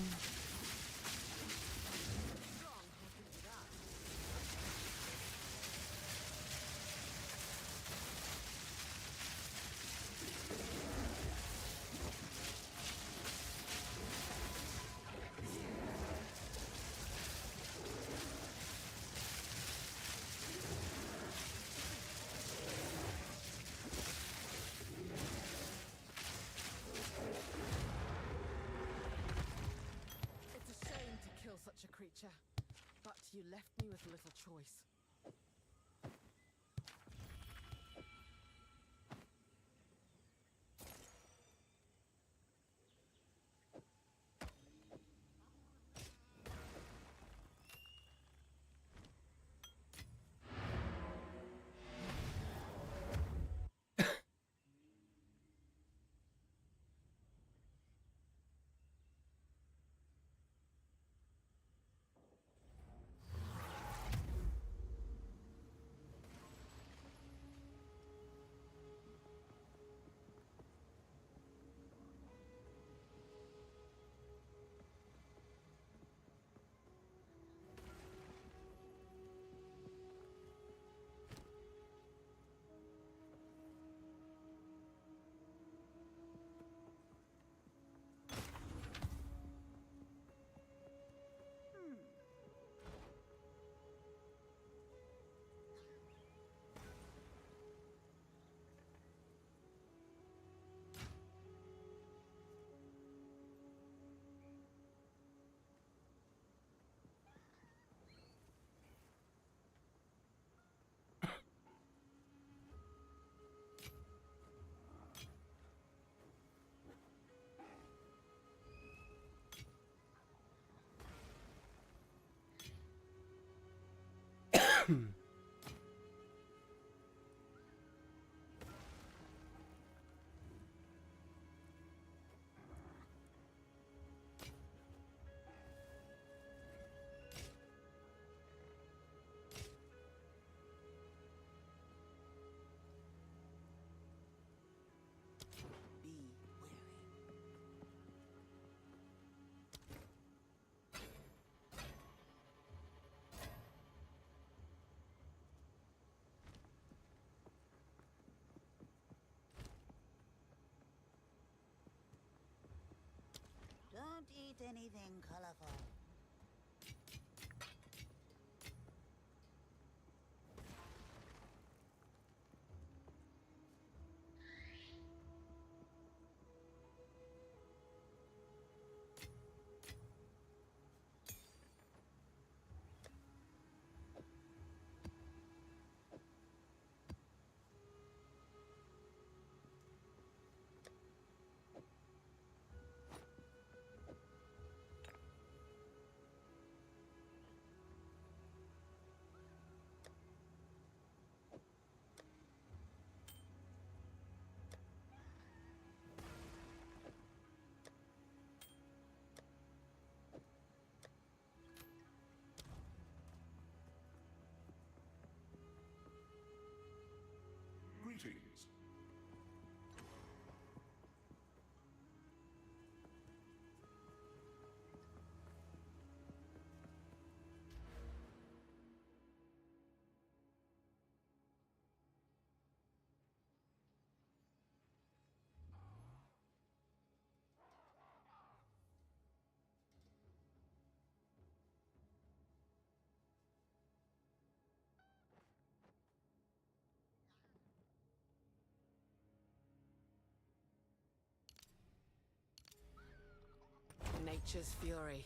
[SPEAKER 4] It's a shame to kill such a creature, but you left me with little choice.
[SPEAKER 18] Don't eat anything colorful.
[SPEAKER 11] Greetings.
[SPEAKER 4] Nature's fury.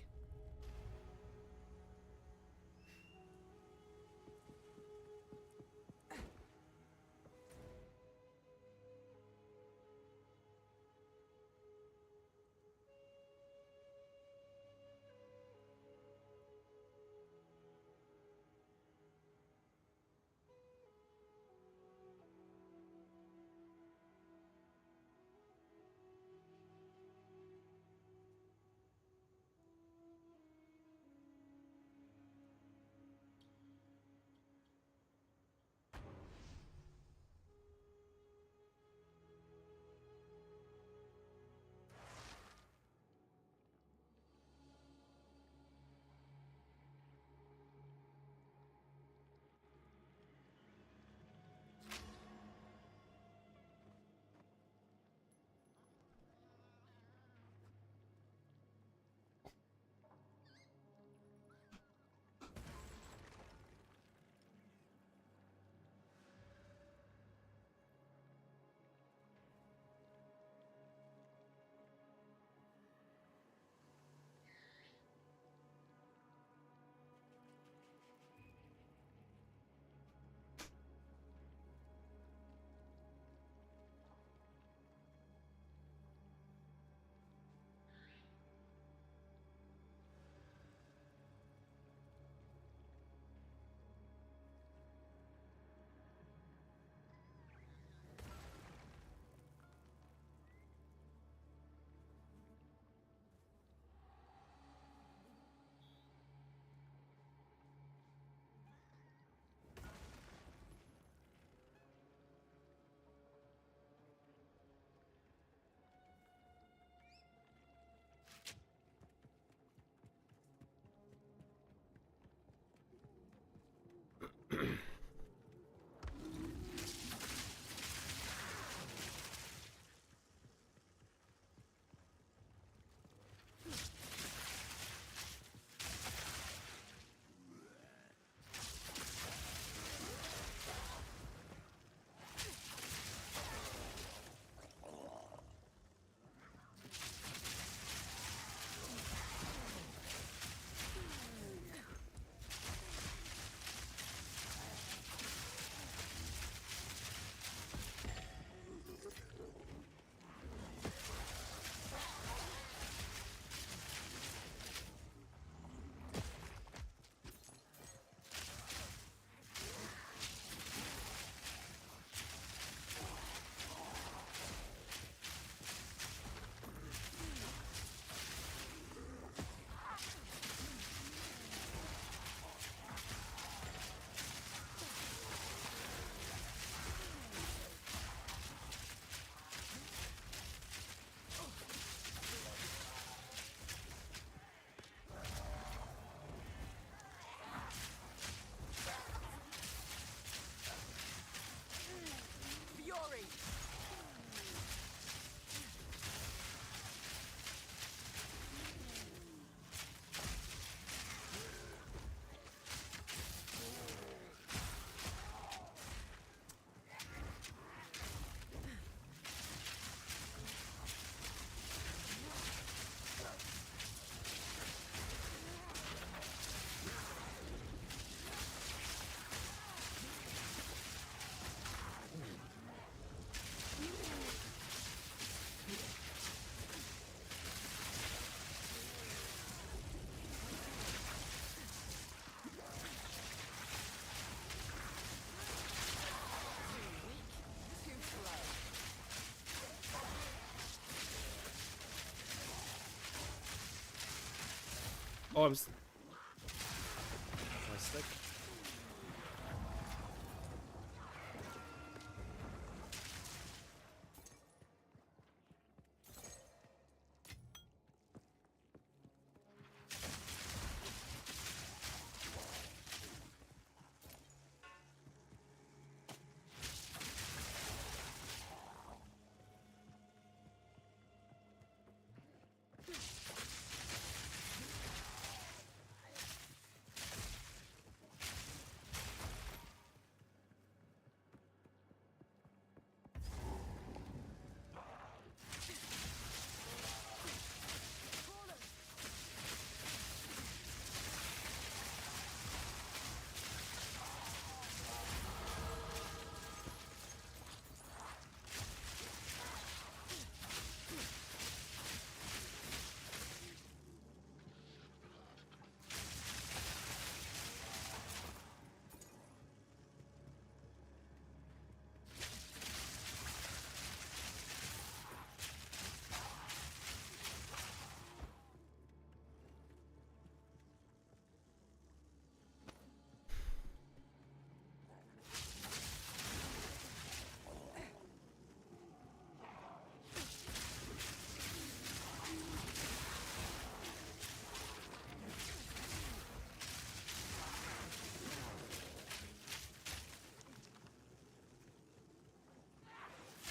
[SPEAKER 2] Oh, I'm stuck.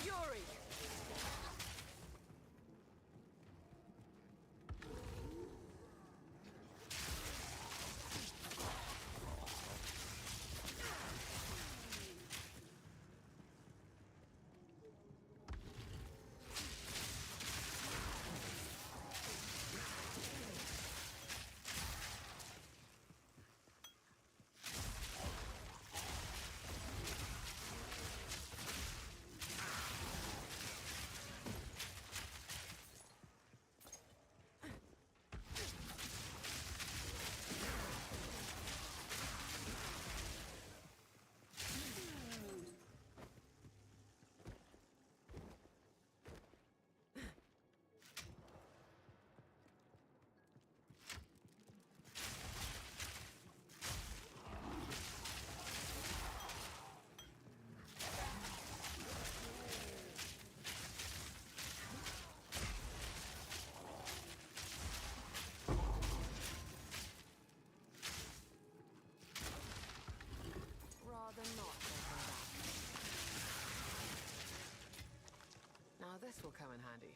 [SPEAKER 4] Fury! Rather not taken back. Now this will come in handy.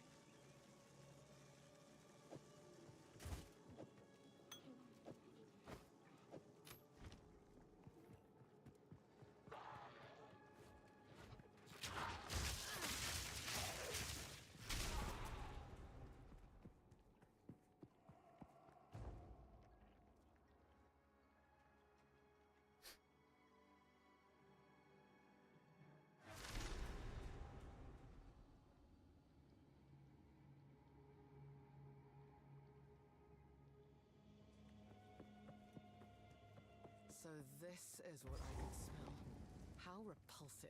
[SPEAKER 4] So this is what I could smell. How repulsive.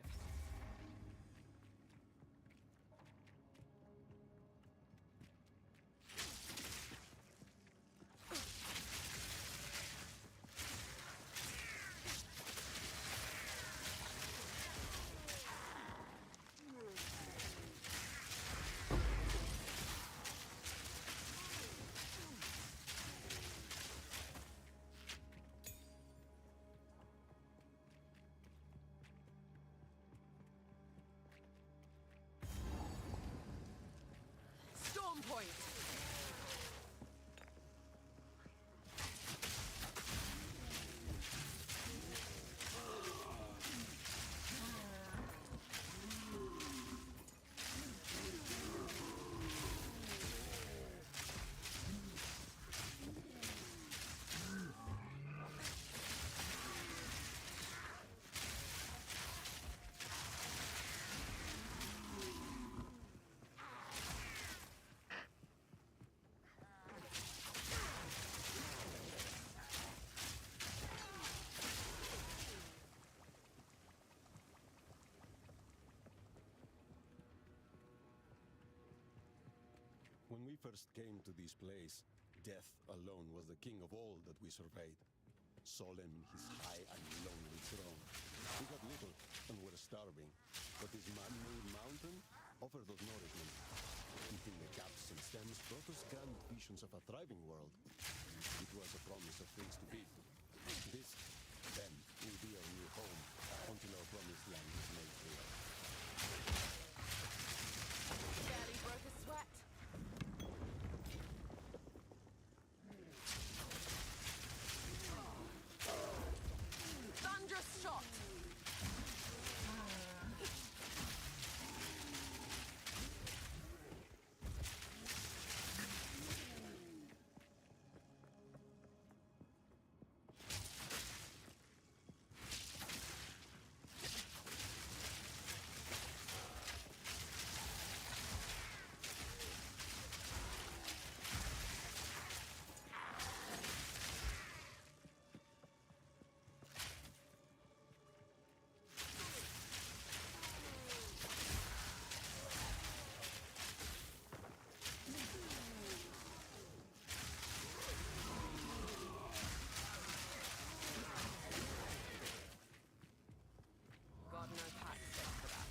[SPEAKER 4] Storm point!
[SPEAKER 19] When we first came to this place, Death alone was the king of all that we surveyed. Solemn his high and lonely throne. We got little and were starving, but this man-made mountain offered us nourishment. Keeping the gaps and stems brought us grand visions of a thriving world. It was a promise of things to be. This, then, will be our new home until our promised land is made real.
[SPEAKER 4] Barely broke a sweat. Thunderous shot. God knows how to fix for that.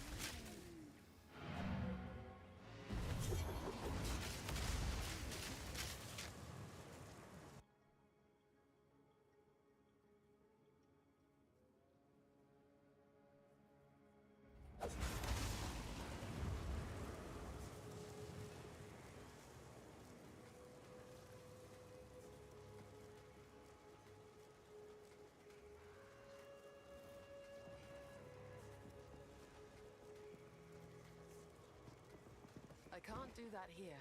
[SPEAKER 4] I can't do that here.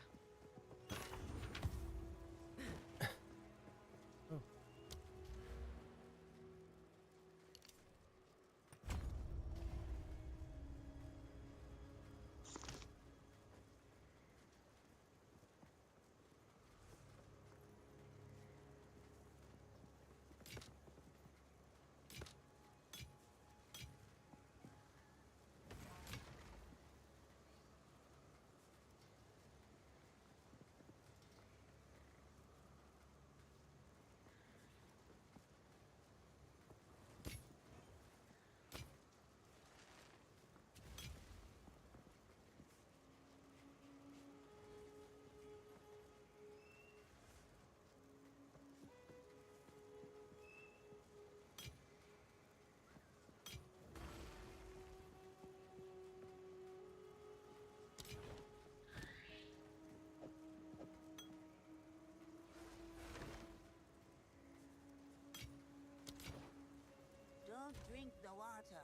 [SPEAKER 18] Don't drink the water.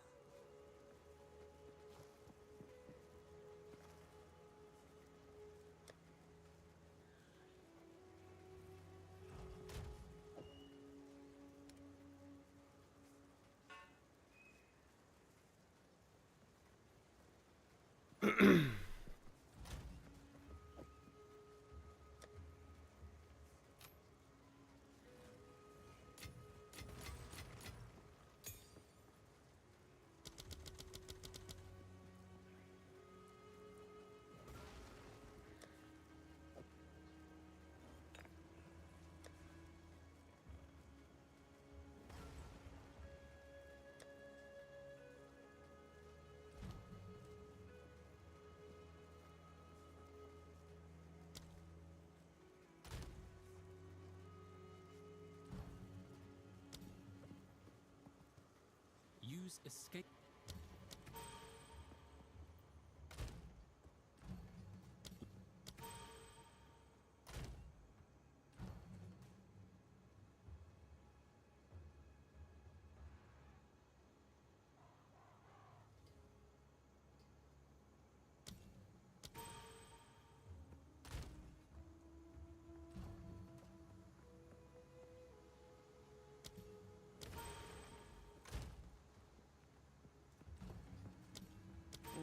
[SPEAKER 20] Use escape.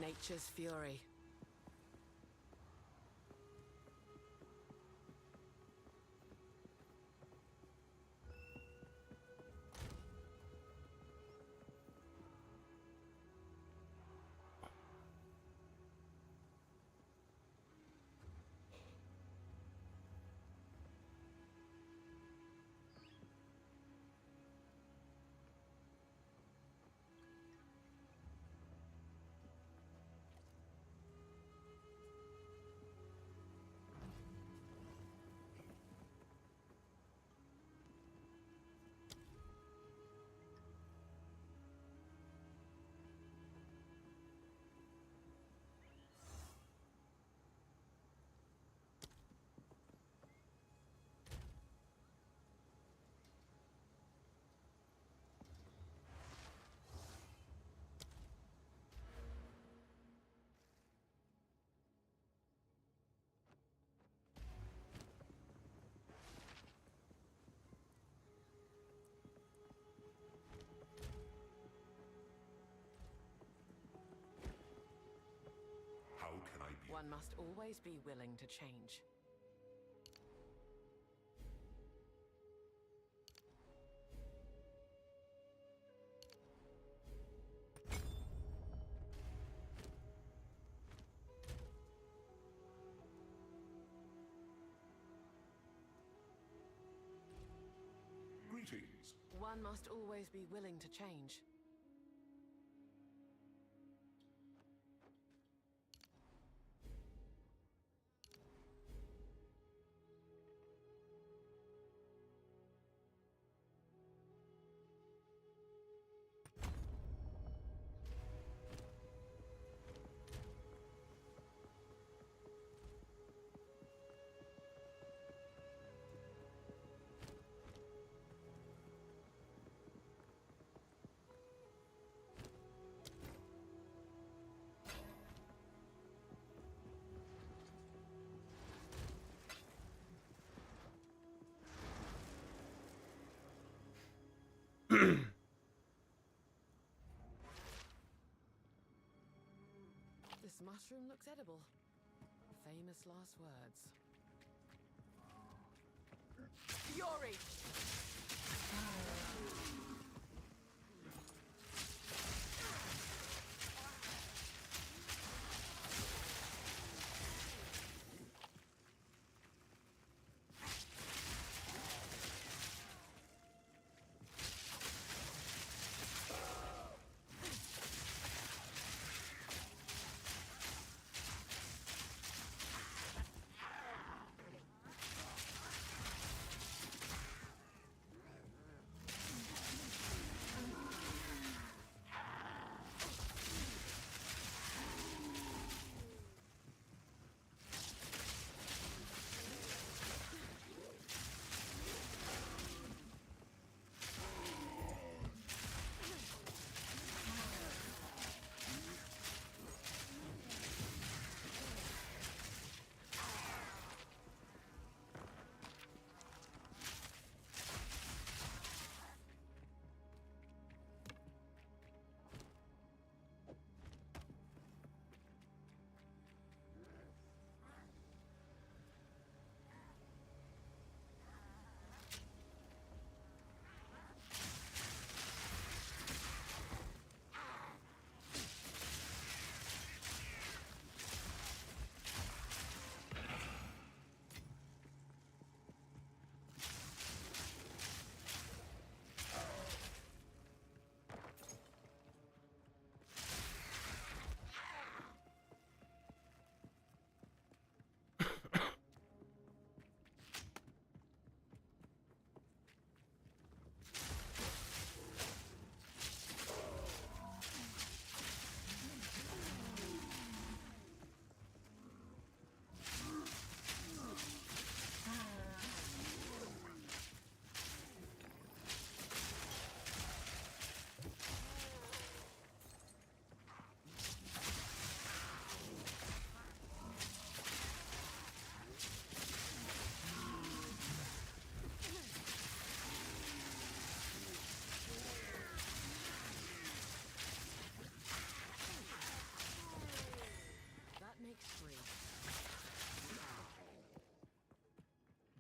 [SPEAKER 4] Nature's fury.
[SPEAKER 21] One must always be willing to change.
[SPEAKER 19] Greetings.
[SPEAKER 21] One must always be willing to change. This mushroom looks edible. Famous last words. Fury!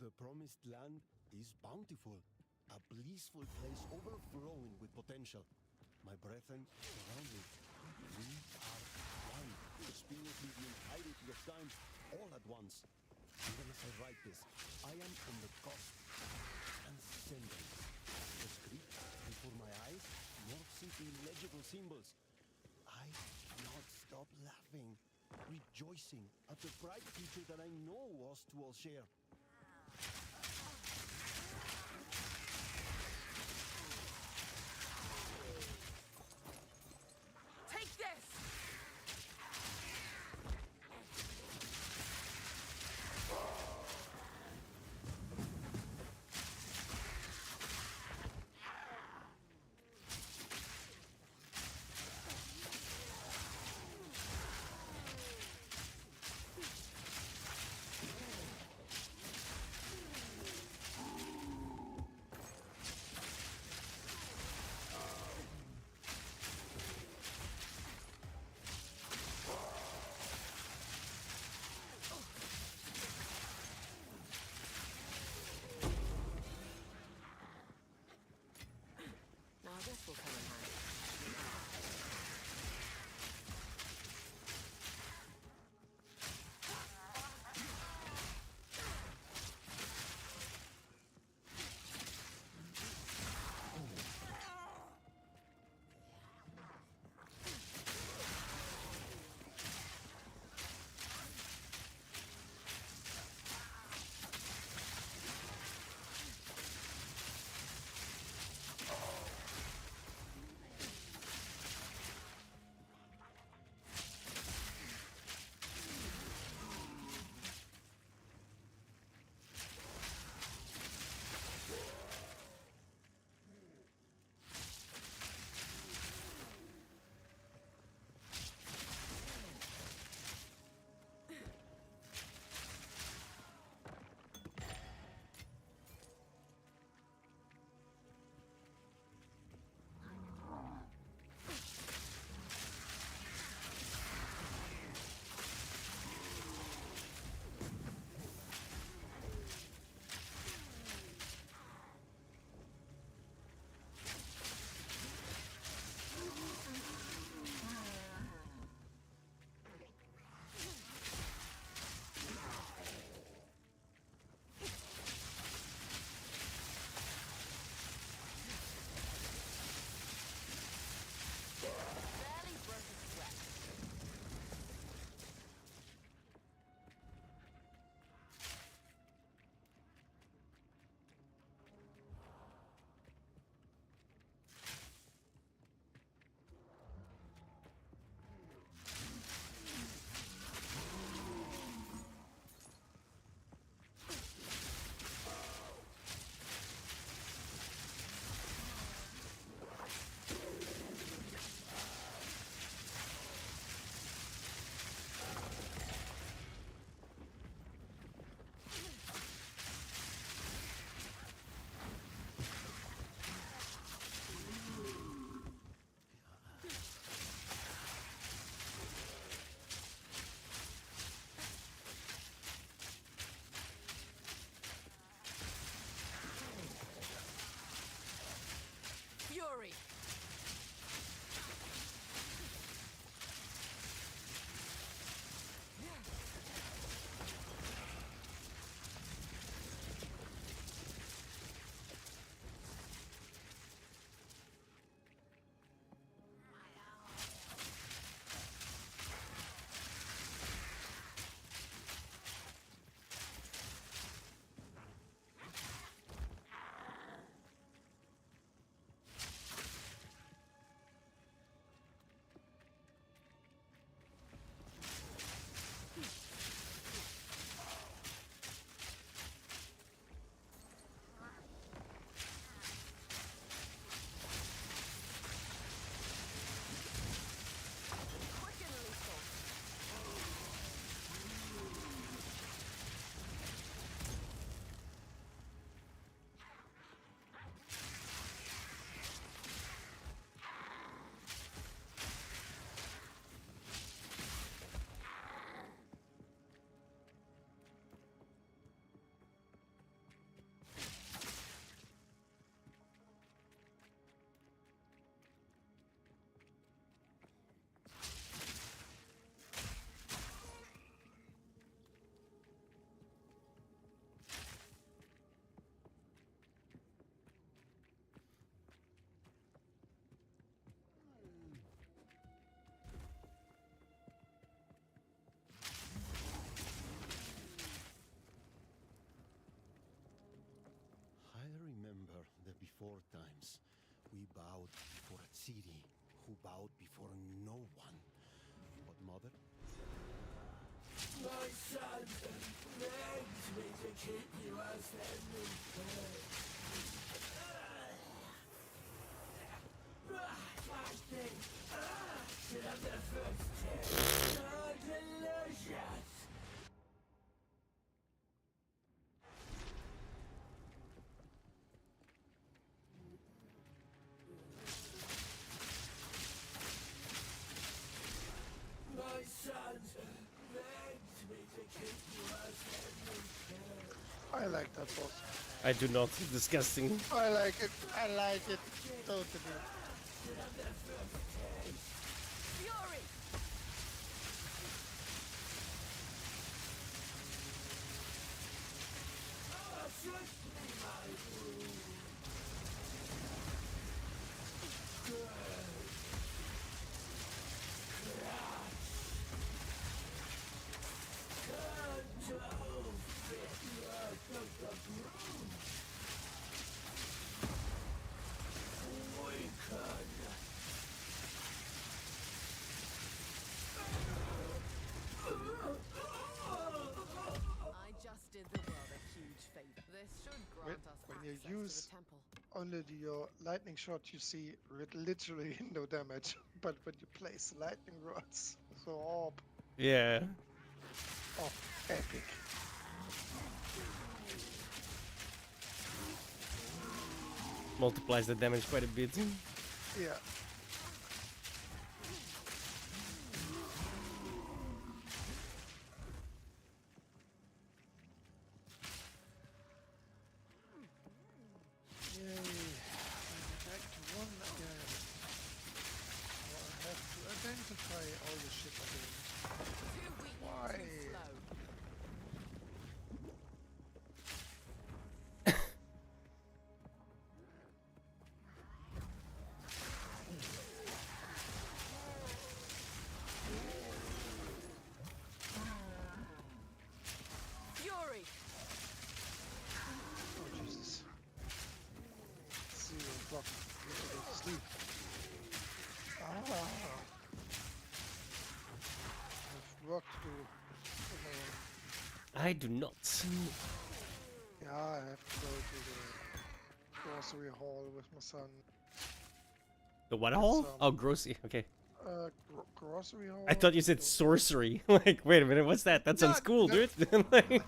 [SPEAKER 19] The promised land is bountiful, a blissful place overflowing with potential. My brethren surround me. We are one, experiencing the entirety of time all at once. Even as I write this, I am on the cusp of transcendence. The script before my eyes morphs into illegible symbols. I cannot stop laughing, rejoicing at the bright future that I know us two will share.
[SPEAKER 21] Take this!
[SPEAKER 12] I like that boss.
[SPEAKER 2] I do not. It's disgusting.
[SPEAKER 12] I like it. I like it. Totally.
[SPEAKER 21] Fury! I just did the world a huge favor. This should grant us
[SPEAKER 12] When
[SPEAKER 21] access
[SPEAKER 12] you
[SPEAKER 21] to
[SPEAKER 12] use
[SPEAKER 21] the temple.
[SPEAKER 12] only your lightning shot, you see literally no damage. But when you place lightning rods, so orb,
[SPEAKER 2] Yeah.
[SPEAKER 12] oh, epic.
[SPEAKER 2] Multiplies the damage quite a bit.
[SPEAKER 12] Yeah. Yay. Back to one again. So I have to identify all the shit again. Why?
[SPEAKER 21] Fury!
[SPEAKER 12] Oh Jesus. 0 o'clock. Need to go to sleep. Ah. I have work to do.
[SPEAKER 2] I do not.
[SPEAKER 12] Yeah, I have to go to the grocery hall with my son.
[SPEAKER 2] The what
[SPEAKER 12] Get
[SPEAKER 2] hall?
[SPEAKER 12] some,
[SPEAKER 2] Oh, grocery. Okay.
[SPEAKER 12] Grocery hall.
[SPEAKER 2] I thought you said sorcery. Like, wait a minute, what's that? That sounds cool, dude. Like-
[SPEAKER 12] No.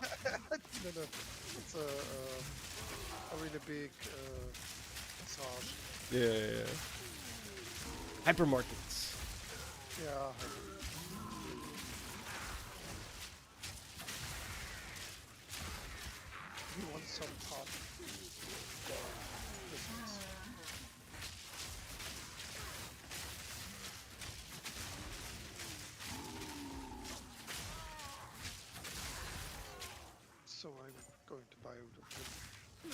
[SPEAKER 12] It's a really big massage.
[SPEAKER 2] yeah. Hypermarkets.
[SPEAKER 12] Yeah. You want some pot? Christmas. So I'm going to buy out of him.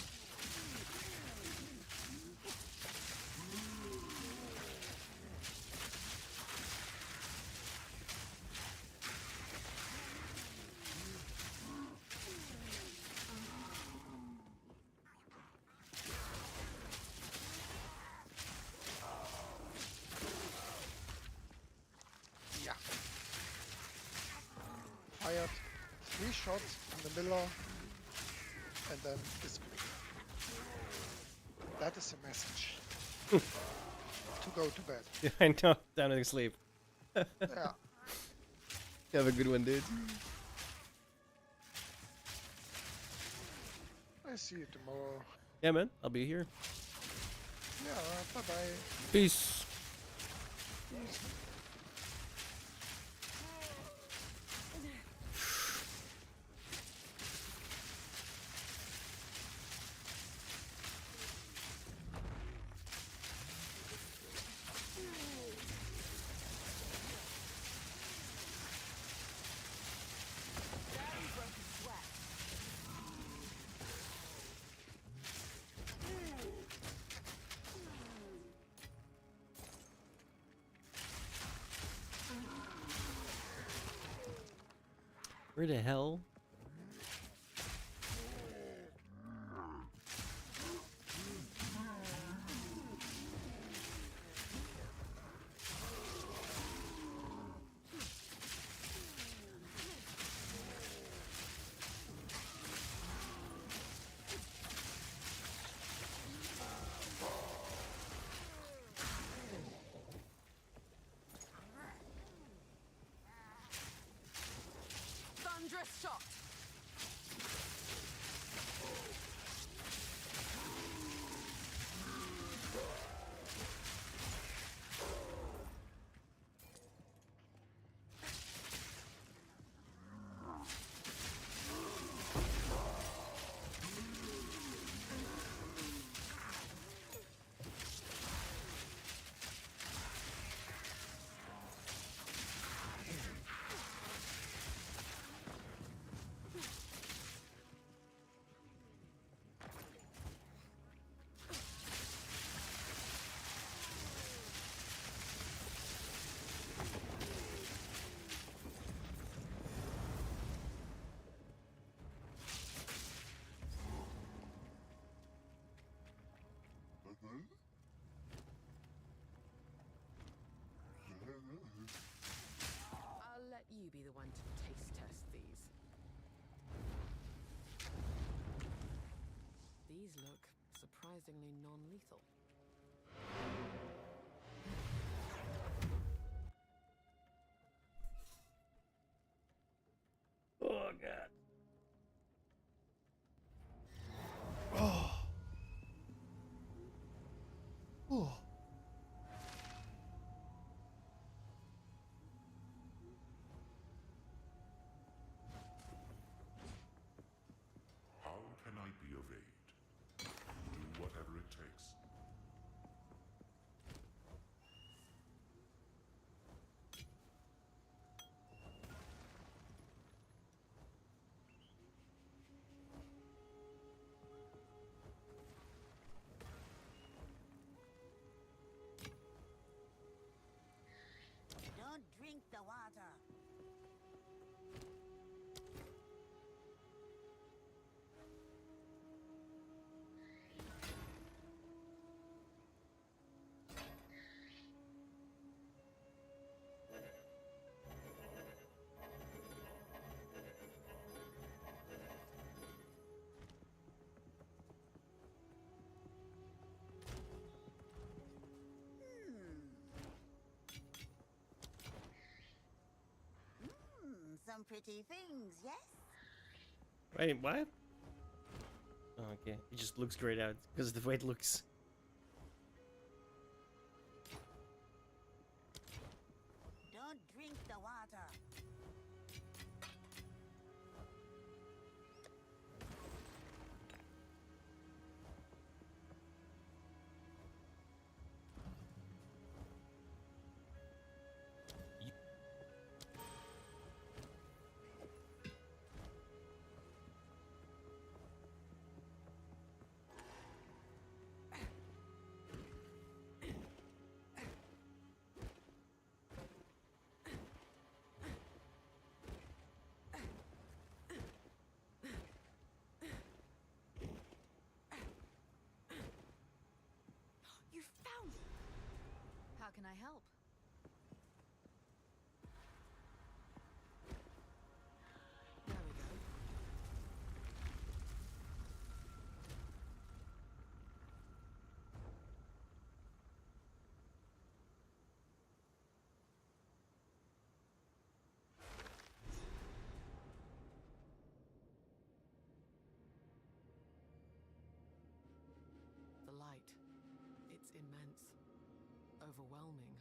[SPEAKER 12] Yeah. Fired 3 shots in the middle and then disappeared. That is a message. To go to bed.
[SPEAKER 2] Yeah, I know. Time to sleep.
[SPEAKER 12] Yeah.
[SPEAKER 2] Have a good one, dude.
[SPEAKER 12] I see you tomorrow.
[SPEAKER 2] Yeah, man. I'll be here.
[SPEAKER 12] Yeah, bye-bye.
[SPEAKER 2] Peace.
[SPEAKER 12] Peace.
[SPEAKER 2] Where the hell?
[SPEAKER 21] shot. I'll let you be the one to taste test these. These look surprisingly non-lethal.
[SPEAKER 2] Oh god. Oh.
[SPEAKER 3] How can I be of aid? Do whatever it takes.
[SPEAKER 18] Don't drink the water. Some pretty things, yes?
[SPEAKER 2] Wait, what? Oh, okay, it just looks grayed out because of the way it looks.
[SPEAKER 18] Don't drink the water.
[SPEAKER 21] You found it! How can I help? There we go. The light. It's immense. Overwhelming.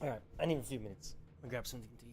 [SPEAKER 2] Alright, I need a few minutes. I'll grab something to eat.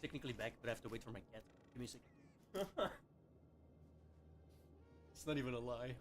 [SPEAKER 2] technically back, but I have to wait for my cat. Give me a second. It's not even a lie.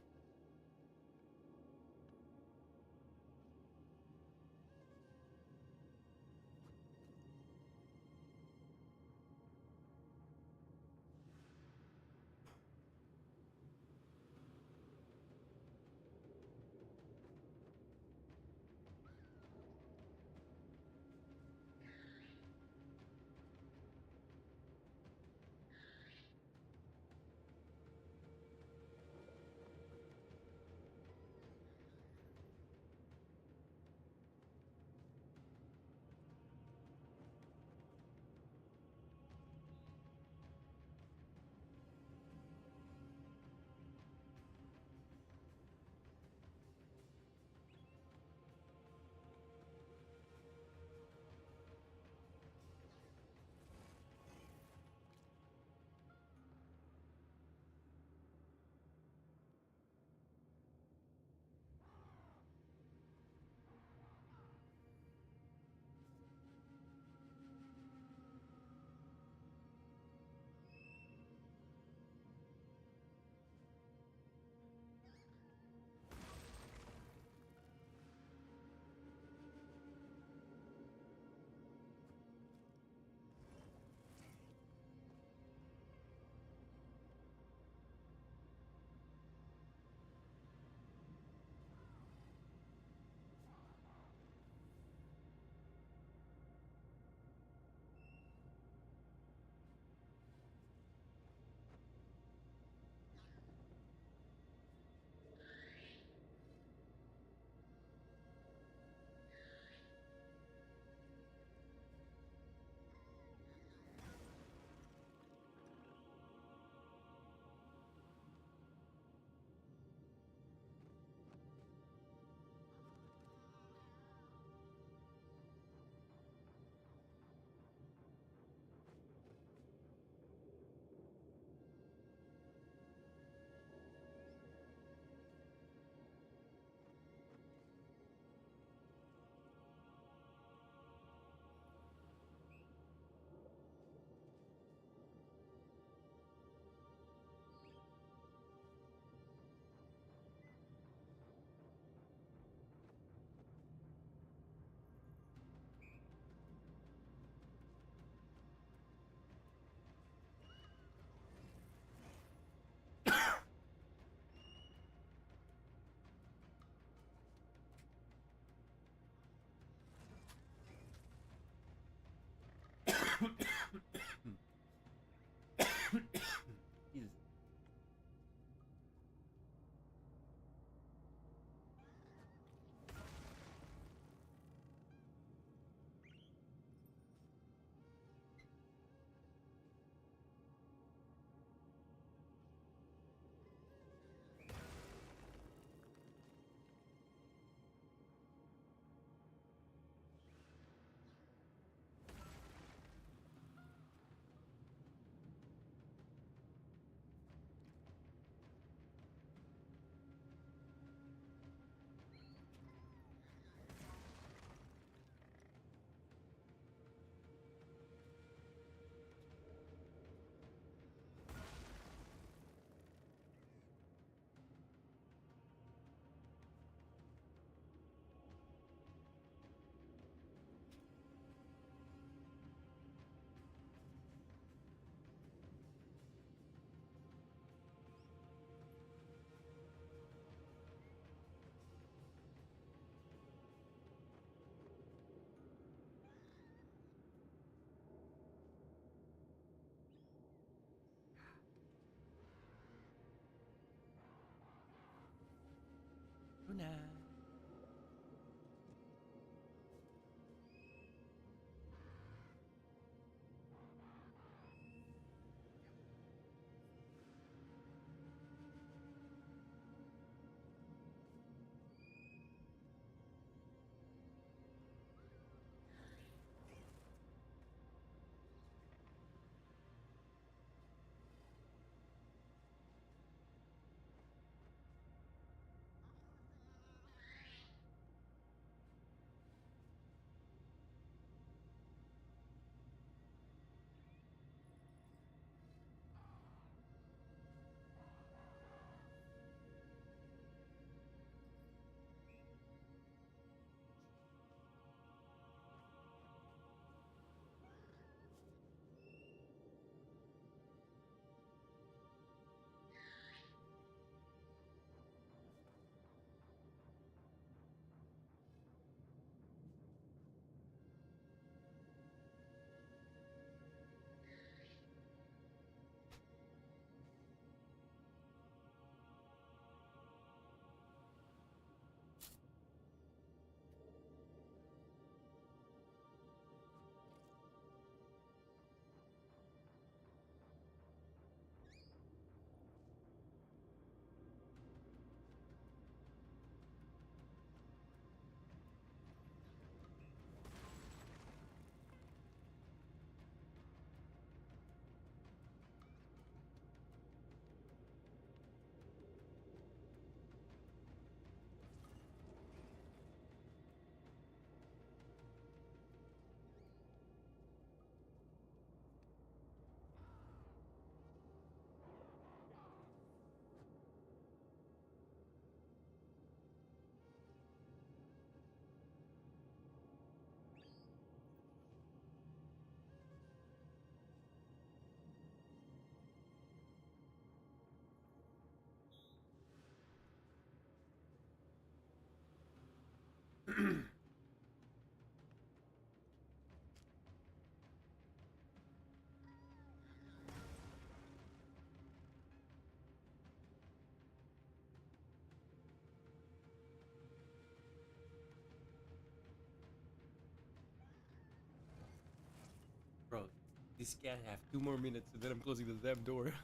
[SPEAKER 2] This cat have 2 more minutes and then I'm closing the damn door.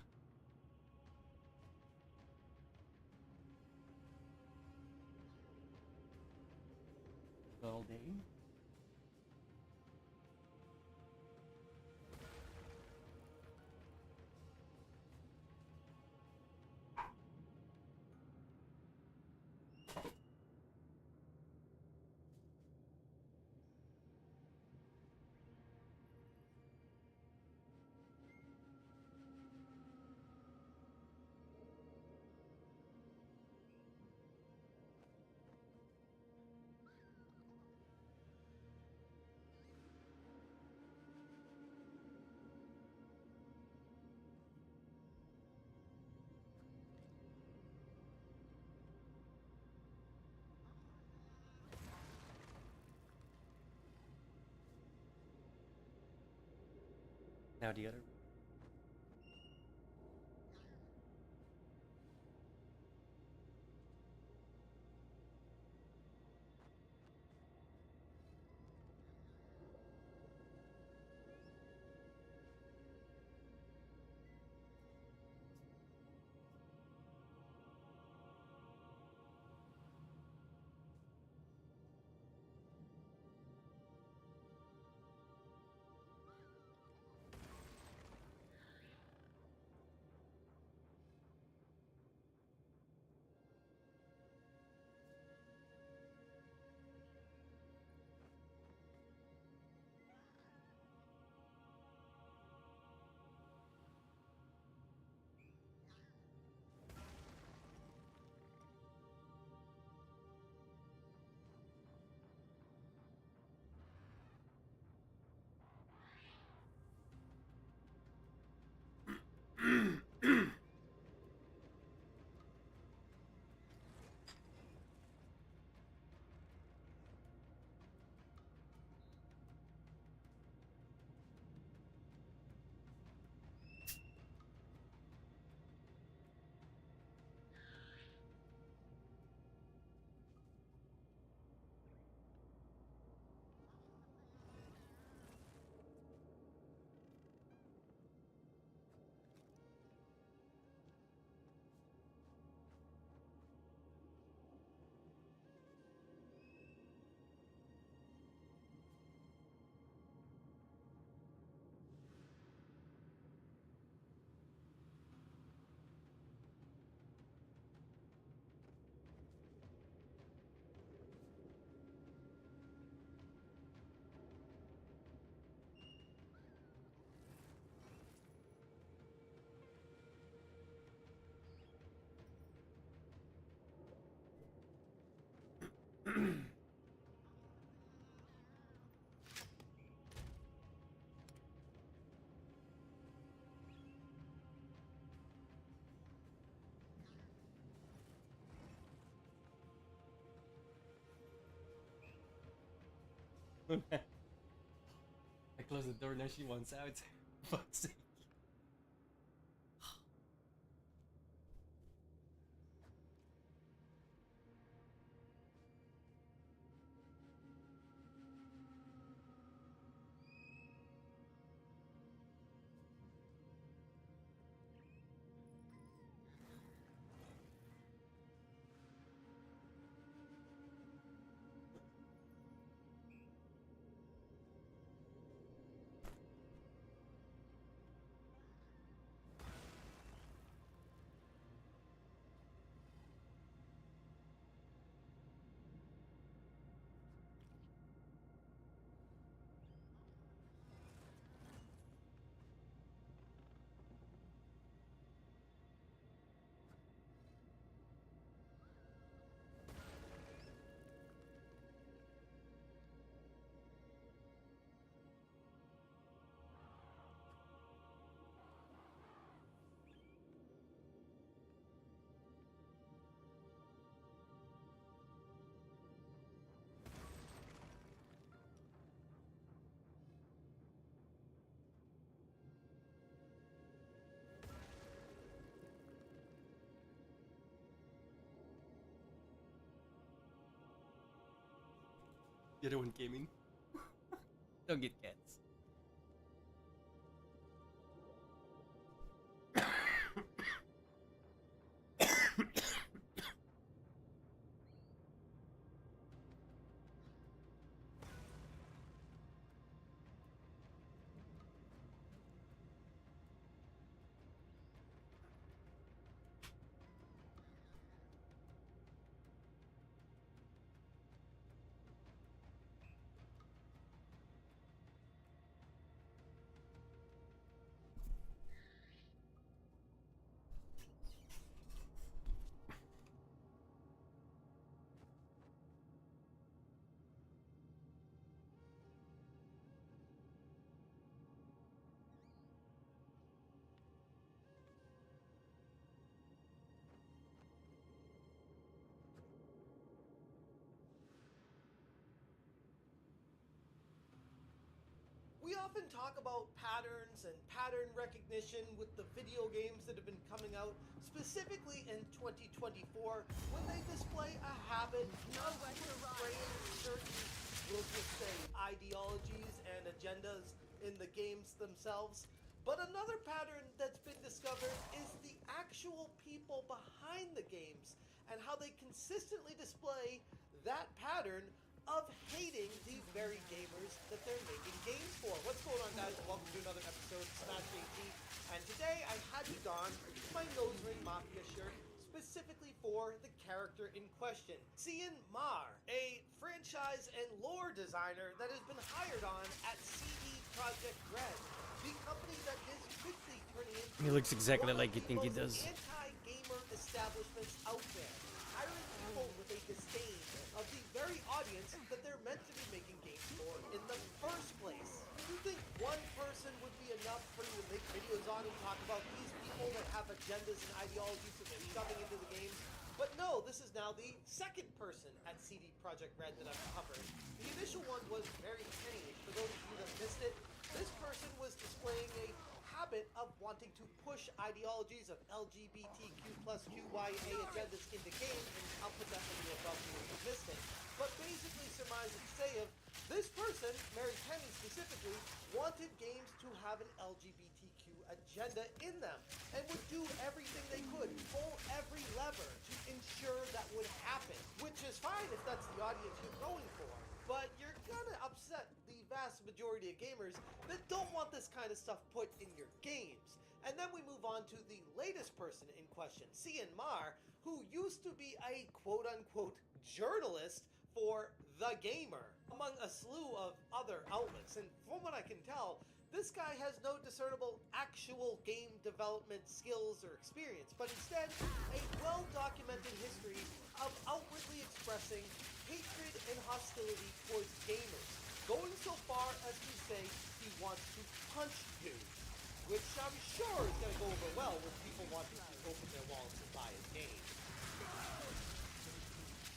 [SPEAKER 2] All day. Now the other. I closed the door, now she wants out. Fuck's sake. The other one came in. Don't get cats.
[SPEAKER 5] often talk about patterns and pattern recognition with the video games that have been coming out, specifically in 2024, when they display a habit of portraying certain, we'll just say, ideologies and agendas in the games themselves. But another pattern that's been discovered is the actual people behind the games and how they consistently display that pattern of hating the very gamers that they're making games for. What's going on, guys? Welcome to another episode of Smash AT. And today I had to don my Nose Ring Mafia shirt specifically for the character in question, Cian Mar, a franchise and lore designer that has been hired on at CD Projekt Red, the company that is quickly turning into
[SPEAKER 2] He looks exactly like you think he does.
[SPEAKER 5] anti-gamer establishments out there, hiring people with a disdain of the very audience that they're meant to be making games for in the first place. You think one person would be enough for you to make videos on and talk about these people that have agendas and ideologies that they're shoving into the games? But no, this is now the second person at CD Projekt Red that I've covered. The initial one was Mary Penny. For those of you that missed it, this person was displaying a habit of wanting to push ideologies of LGBTQ plus QYA agendas into games, and I'll put that video above you if you missed it. But basically surmise and say of this person, Mary Penny specifically, wanted games to have an LGBTQ agenda in them and would do everything they could, pull every lever to ensure that would happen, which is fine if that's the audience you're going for. But you're gonna upset the vast majority of gamers that don't want this kind of stuff put in your games. And then we move on to the latest person in question, Cian Mar, who used to be a quote-unquote journalist for The Gamer, among a slew of other outlets. And from what I can tell, this guy has no discernible actual game development skills or experience, but instead a well-documented history of outwardly expressing hatred and hostility towards gamers, going so far as to say he wants to punch dudes, which I'm sure is going to go over well with people wanting to open their wallets and buy his game.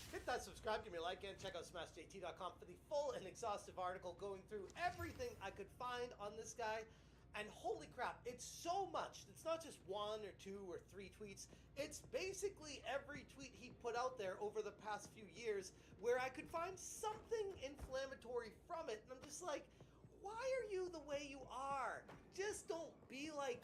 [SPEAKER 5] Hit that subscribe, give me a like, and check out SmashJT.com for the full and exhaustive article going through everything I could find on this guy. And holy crap, it's so much. It's not just 1 or 2 or 3 tweets. It's basically every tweet he put out there over the past few years where I could find something inflammatory from it. And I'm just like, why are you the way you are? Just don't be like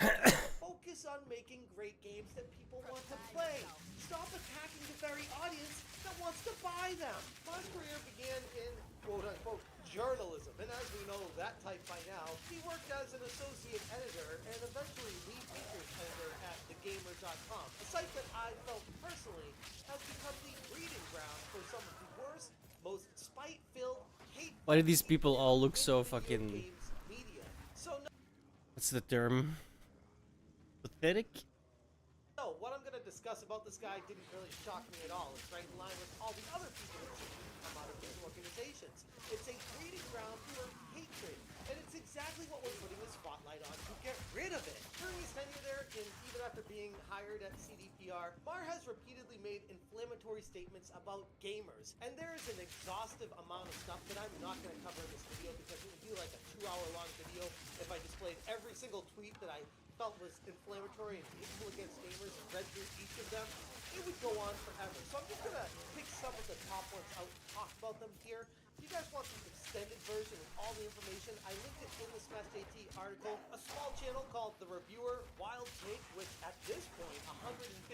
[SPEAKER 5] focus on making great games that people want to play. Stop attacking the very audience that wants to buy them. My career began in quote-unquote journalism, and as we know that type by now, he worked as an associate editor and eventually lead features editor at thegamer.com, a site that I felt personally has become the breeding ground for some of the worst, most spite-filled, hate.
[SPEAKER 2] Why do these people all look so fucking... What's the term? Pathetic?
[SPEAKER 5] So, what I'm going to discuss about this guy didn't really shock me at all. It's right in line with all the other people that seem to come out of these organizations. It's a breeding ground for hatred, and it's exactly what we're putting the spotlight on to get rid of it. During his tenure there, and even after being hired at CDPR, Mar has repeatedly made inflammatory statements about gamers, and there is an exhaustive amount of stuff that I'm not going to cover in this video because it would be like a 2-hour-long video if I displayed every single tweet that I felt was inflammatory and hateful against gamers and read through each of them. It would go on forever. So I'm just going to pick some of the top ones out and talk about them here. If you guys want the extended version of all the information, I linked it in the Smash AT article. A small channel called The Reviewer Wild Take, which at this point, 159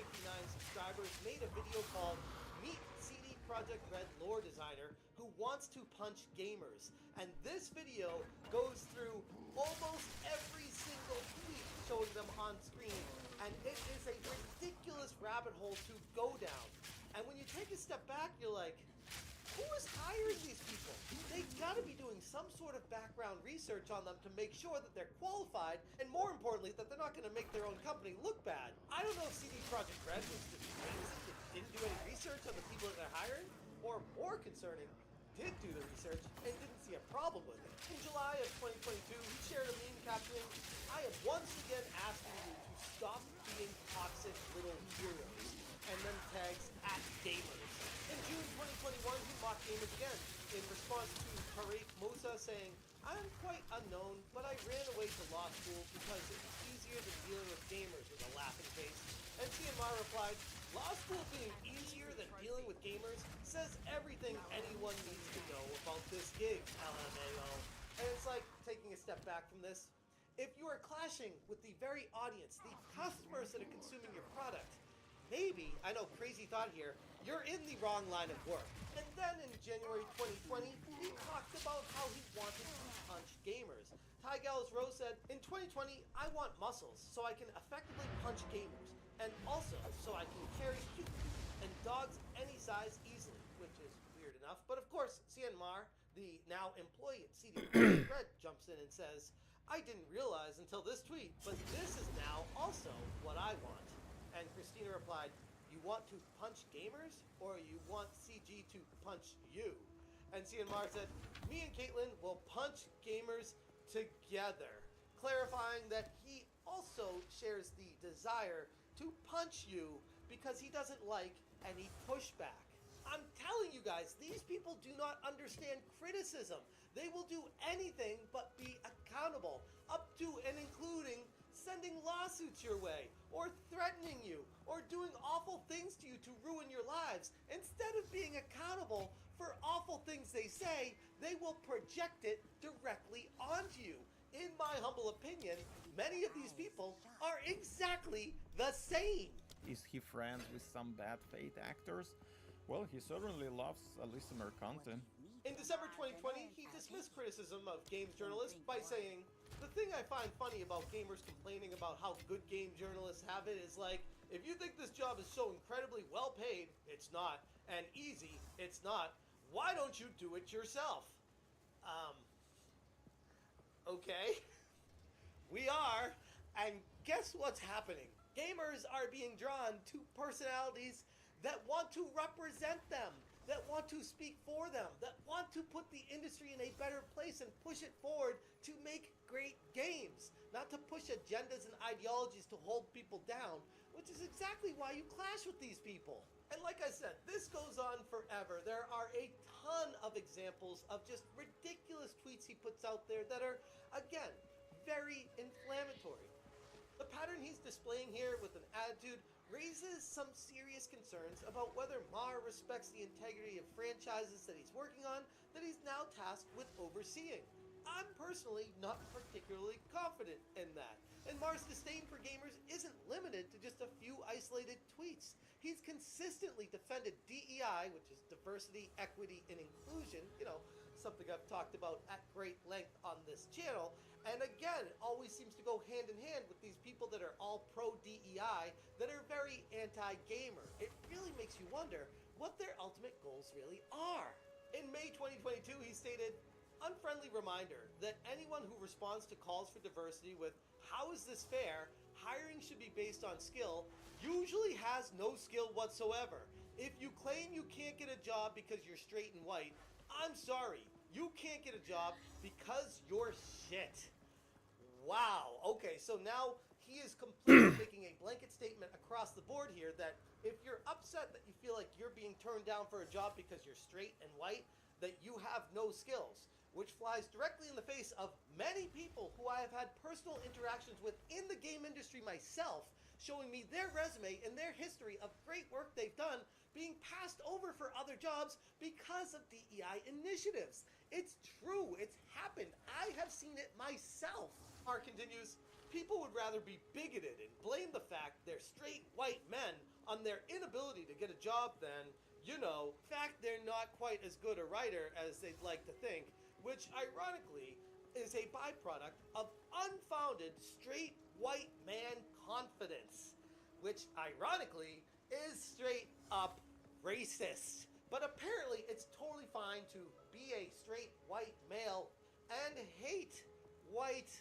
[SPEAKER 5] subscribers, made a video called Meet CD Projekt Red Lore Designer Who Wants to Punch Gamers. And this video goes through almost every single tweet showing them on screen, and it is a ridiculous rabbit hole to go down. And when you take a step back, you're like, who is hiring these people? They've got to be doing some sort of background research on them to make sure that they're qualified, and more importantly, that they're not going to make their own company look bad. I don't know if CD Projekt Red was just lazy, didn't do any research on the people that they're hiring, or more concerning, did do the research and didn't see a problem with it. In July of 2022, he shared a meme captioning, "I am once again asking you to stop being toxic little heroes," and then tags @gamers. In June 2021, he mocked gamers again in response to Tariq Musa saying, I'm quite unknown, but I ran away to law school because it was easier than dealing with gamers with a laughing face. And CMR replied, law school being easier than dealing with gamers says everything anyone needs to know about this gig, LMAO. And it's like taking a step back from this. If you are clashing with the very audience, the customers that are consuming your product, maybe, I know crazy thought here, you're in the wrong line of work. And then in January 2020, he talked about how he wanted to punch gamers. Ty Gallows Rose said, in 2020, I want muscles so I can effectively punch gamers. And also so I can carry cute and dogs any size easily, which is weird enough. But of course, Cianmar, the now employee at CD Red, jumps in and says, I didn't realize until this tweet, but this is now also what I want. And Christina replied, you want to punch gamers, or you want CG to punch you? And Cianmar said, me and Caitlin will punch gamers together, clarifying that he also shares the desire to punch you because he doesn't like any pushback. I'm telling you guys, these people do not understand criticism. They will do anything but be accountable, up to and including sending lawsuits your way, or threatening you, or doing awful things to you to ruin your lives. Instead of being accountable for awful things they say, they will project it directly onto you. In my humble opinion, many of these people are exactly the same.
[SPEAKER 7] Is he friends with some bad faith actors? Well, he certainly loves listener content.
[SPEAKER 5] In December 2020, he dismissed criticism of games journalists by saying, the thing I find funny about gamers complaining about how good game journalists have it is like, if you think this job is so incredibly well paid, it's not, and easy, it's not, why don't you do it yourself? Okay. We are, and guess what's happening? Gamers are being drawn to personalities that want to represent them, that want to speak for them, that want to put the industry in a better place and push it forward to make great games, not to push agendas and ideologies to hold people down, which is exactly why you clash with these people. And like I said, this goes on forever. There are a ton of examples of just ridiculous tweets he puts out there that are, again, very inflammatory. The pattern he's displaying here with an attitude raises some serious concerns about whether Mar respects the integrity of franchises that he's working on that he's now tasked with overseeing. I'm personally not particularly confident in that. And Mar's disdain for gamers isn't limited to just a few isolated tweets. He's consistently defended DEI, which is diversity, equity, and inclusion, something I've talked about at great length on this channel, and again, it always seems to go hand in hand with these people that are all pro-DEI that are very anti-gamer. It really makes you wonder what their ultimate goals really are. In May 2022, he stated, unfriendly reminder that anyone who responds to calls for diversity with, how is this fair? Hiring should be based on skill, usually has no skill whatsoever. If you claim you can't get a job because you're straight and white, I'm sorry, you can't get a job because you're shit. Wow, okay, so now he is completely making a blanket statement across the board here that if you're upset that you feel like you're being turned down for a job because you're straight and white, that you have no skills, which flies directly in the face of many people who I have had personal interactions with in the game industry myself, showing me their resume and their history of great work they've done being passed over for other jobs because of DEI initiatives. It's true, it's happened. I have seen it myself. Mark continues, people would rather be bigoted and blame the fact they're straight white men on their inability to get a job than, fact they're not quite as good a writer as they'd like to think, which ironically is a byproduct of unfounded straight white man confidence, which ironically is straight up racist. But apparently it's totally fine to be a straight white male and hate white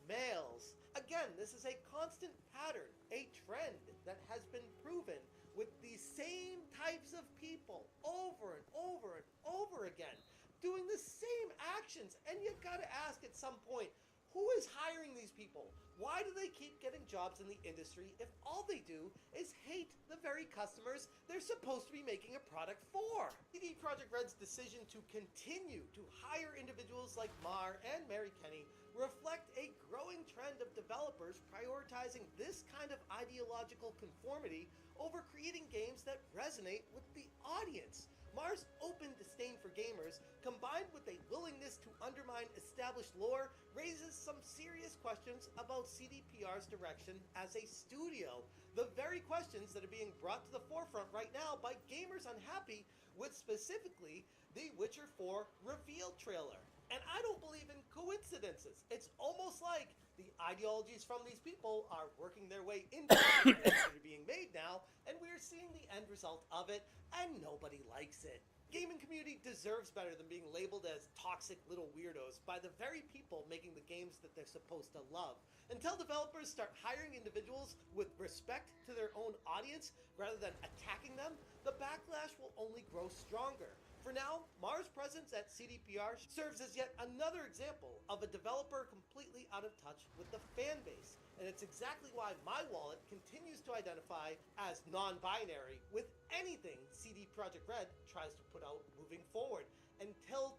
[SPEAKER 5] males. Again, this is a constant pattern, a trend that has been proven with the same types of people over and over and over again, doing the same actions. And you gotta ask at some point, who is hiring these people? Why do they keep getting jobs in the industry if all they do is hate the very customers they're supposed to be making a product for? CD Projekt Red's decision to continue to hire individuals like Mar and Mary Kenny reflect a growing trend of developers prioritizing this kind of ideological conformity over creating games that resonate with the audience. Mar's open disdain for gamers, combined with a willingness to undermine established lore, raises some serious questions about CDPR's direction as a studio. The very questions that are being brought to the forefront right now by gamers unhappy with specifically the Witcher 4 reveal trailer. And I don't believe in coincidences. It's almost like the ideologies from these people are working their way into the games that are being made now, and we're seeing the end result of it, and nobody likes it. Gaming community deserves better than being labeled as toxic little weirdos by the very people making the games that they're supposed to love. Until developers start hiring individuals with respect to their own audience rather than attacking them, the backlash will only grow stronger. For now, Mar's presence at CDPR serves as yet another example of a developer completely out of touch with the fan base. And it's exactly why my wallet continues to identify as non-binary with anything CD Projekt Red tries to put out moving forward, until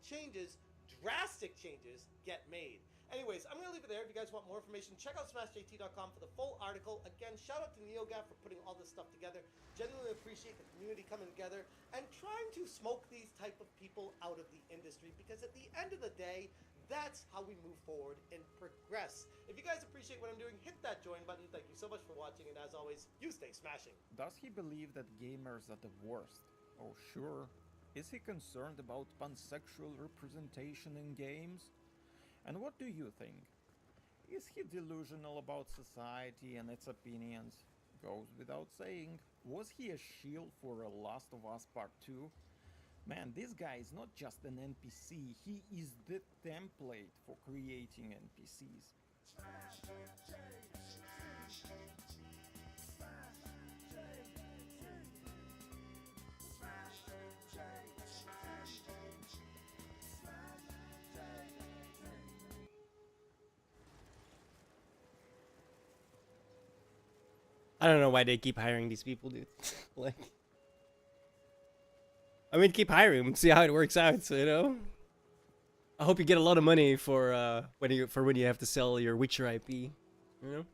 [SPEAKER 5] drastic changes, get made. Anyways, I'm going to leave it there. If you guys want more information, check out smashjt.com for the full article. Again, shout out to NeoGaf for putting all this stuff together. Genuinely appreciate the community coming together and trying to smoke these type of people out of the industry, because at the end of the day, that's how we move forward and progress. If you guys appreciate what I'm doing, hit that join button. Thank you so much for watching, and as always, you stay smashing.
[SPEAKER 7] Does he believe that gamers are the worst? Oh, sure. Is he concerned about pansexual representation in games? And what do you think? Is he delusional about society and its opinions? Goes without saying. Was he a shield for a Last of Us Part 2? Man, this guy is not just an NPC, he is the template for creating NPCs.
[SPEAKER 2] I don't know why they keep hiring these people, dude. Like, I mean, keep hiring them, see how it works out, you know? I hope you get a lot of money for when you have to sell your Witcher IP, you know?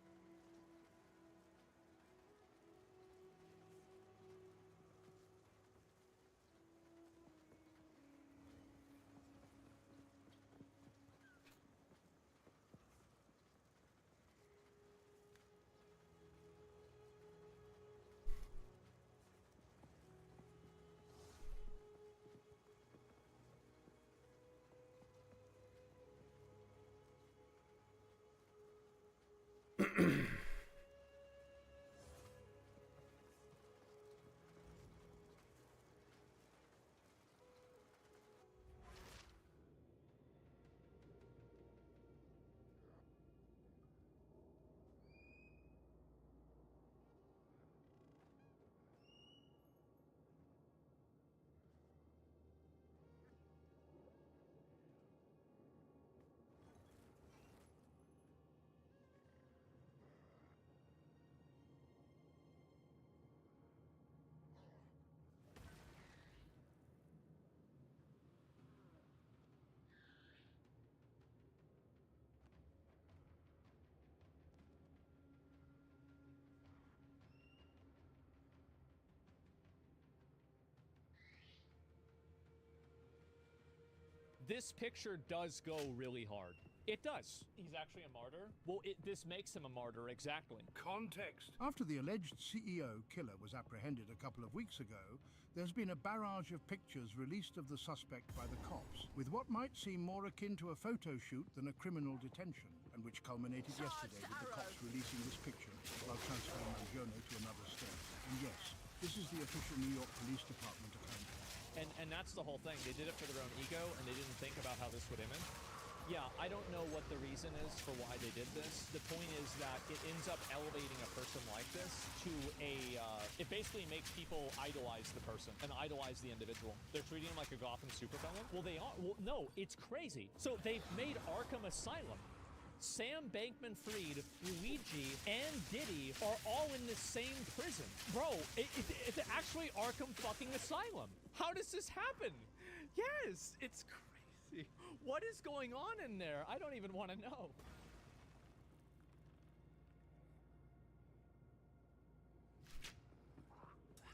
[SPEAKER 17] This picture does go really hard. It does. He's actually a martyr? Well, this makes him a martyr, exactly.
[SPEAKER 8] Context. After the alleged CEO killer was apprehended a couple of weeks ago, there's been a barrage of pictures released of the suspect by the cops, with what might seem more akin to a photo shoot than a criminal detention, and which culminated yesterday with the cops releasing this picture while transferring Mangione to another state. And yes, this is the official New York Police Department account.
[SPEAKER 17] And that's the whole thing. They did it for their own ego, and they didn't think about how this would image. Yeah, I don't know what the reason is for why they did this. The point is that it ends up elevating a person like this to a... it basically makes people idolize the person and idolize the individual. They're treating him like a Gotham supervillain. Well, they are. Well, no, it's crazy. So they've made Arkham Asylum Sam Bankman-Fried, Luigi, and Diddy are all in the same prison. Bro, it's actually Arkham fucking Asylum. How does this happen? Yes, it's crazy. What is going on in there? I don't even want to know.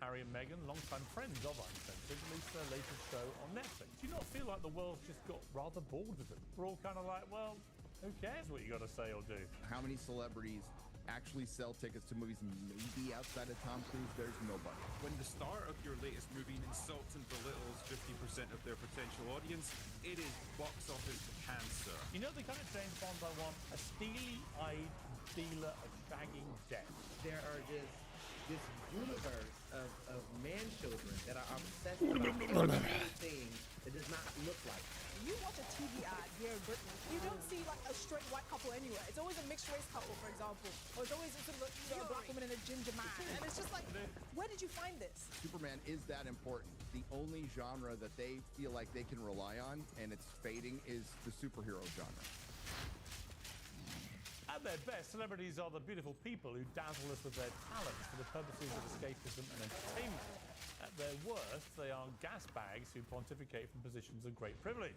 [SPEAKER 10] Harry and Meghan, longtime friends of Uncensored, released their latest show on Netflix. Do you not feel like the world just got rather bored with them? We're all kind of like, well, who cares what you got to say or do?
[SPEAKER 9] How many celebrities actually sell tickets to movies maybe outside of Tom Cruise? There's nobody.
[SPEAKER 22] When the star of your latest movie insults and belittles 50% of their potential audience, it is box office cancer.
[SPEAKER 10] You know the kind of James Bond I want? A steely-eyed dealer of shagging death.
[SPEAKER 23] There are just this universe of man-children that are obsessed about everything that does not look like.
[SPEAKER 4] You watch a TV ad here in Britain, you don't see like a straight white couple anywhere. It's always a mixed race couple, for example, or it's always a sort of a black woman and a ginger man, and it's just like, where did you find this?
[SPEAKER 9] Superman is that important. The only genre that they feel like they can rely on, and it's fading, is the superhero genre.
[SPEAKER 10] At their best, celebrities are the beautiful people who dazzle us with their talents for the purposes of escapism and entertainment. At their worst, they are gas bags who pontificate from positions of great privilege.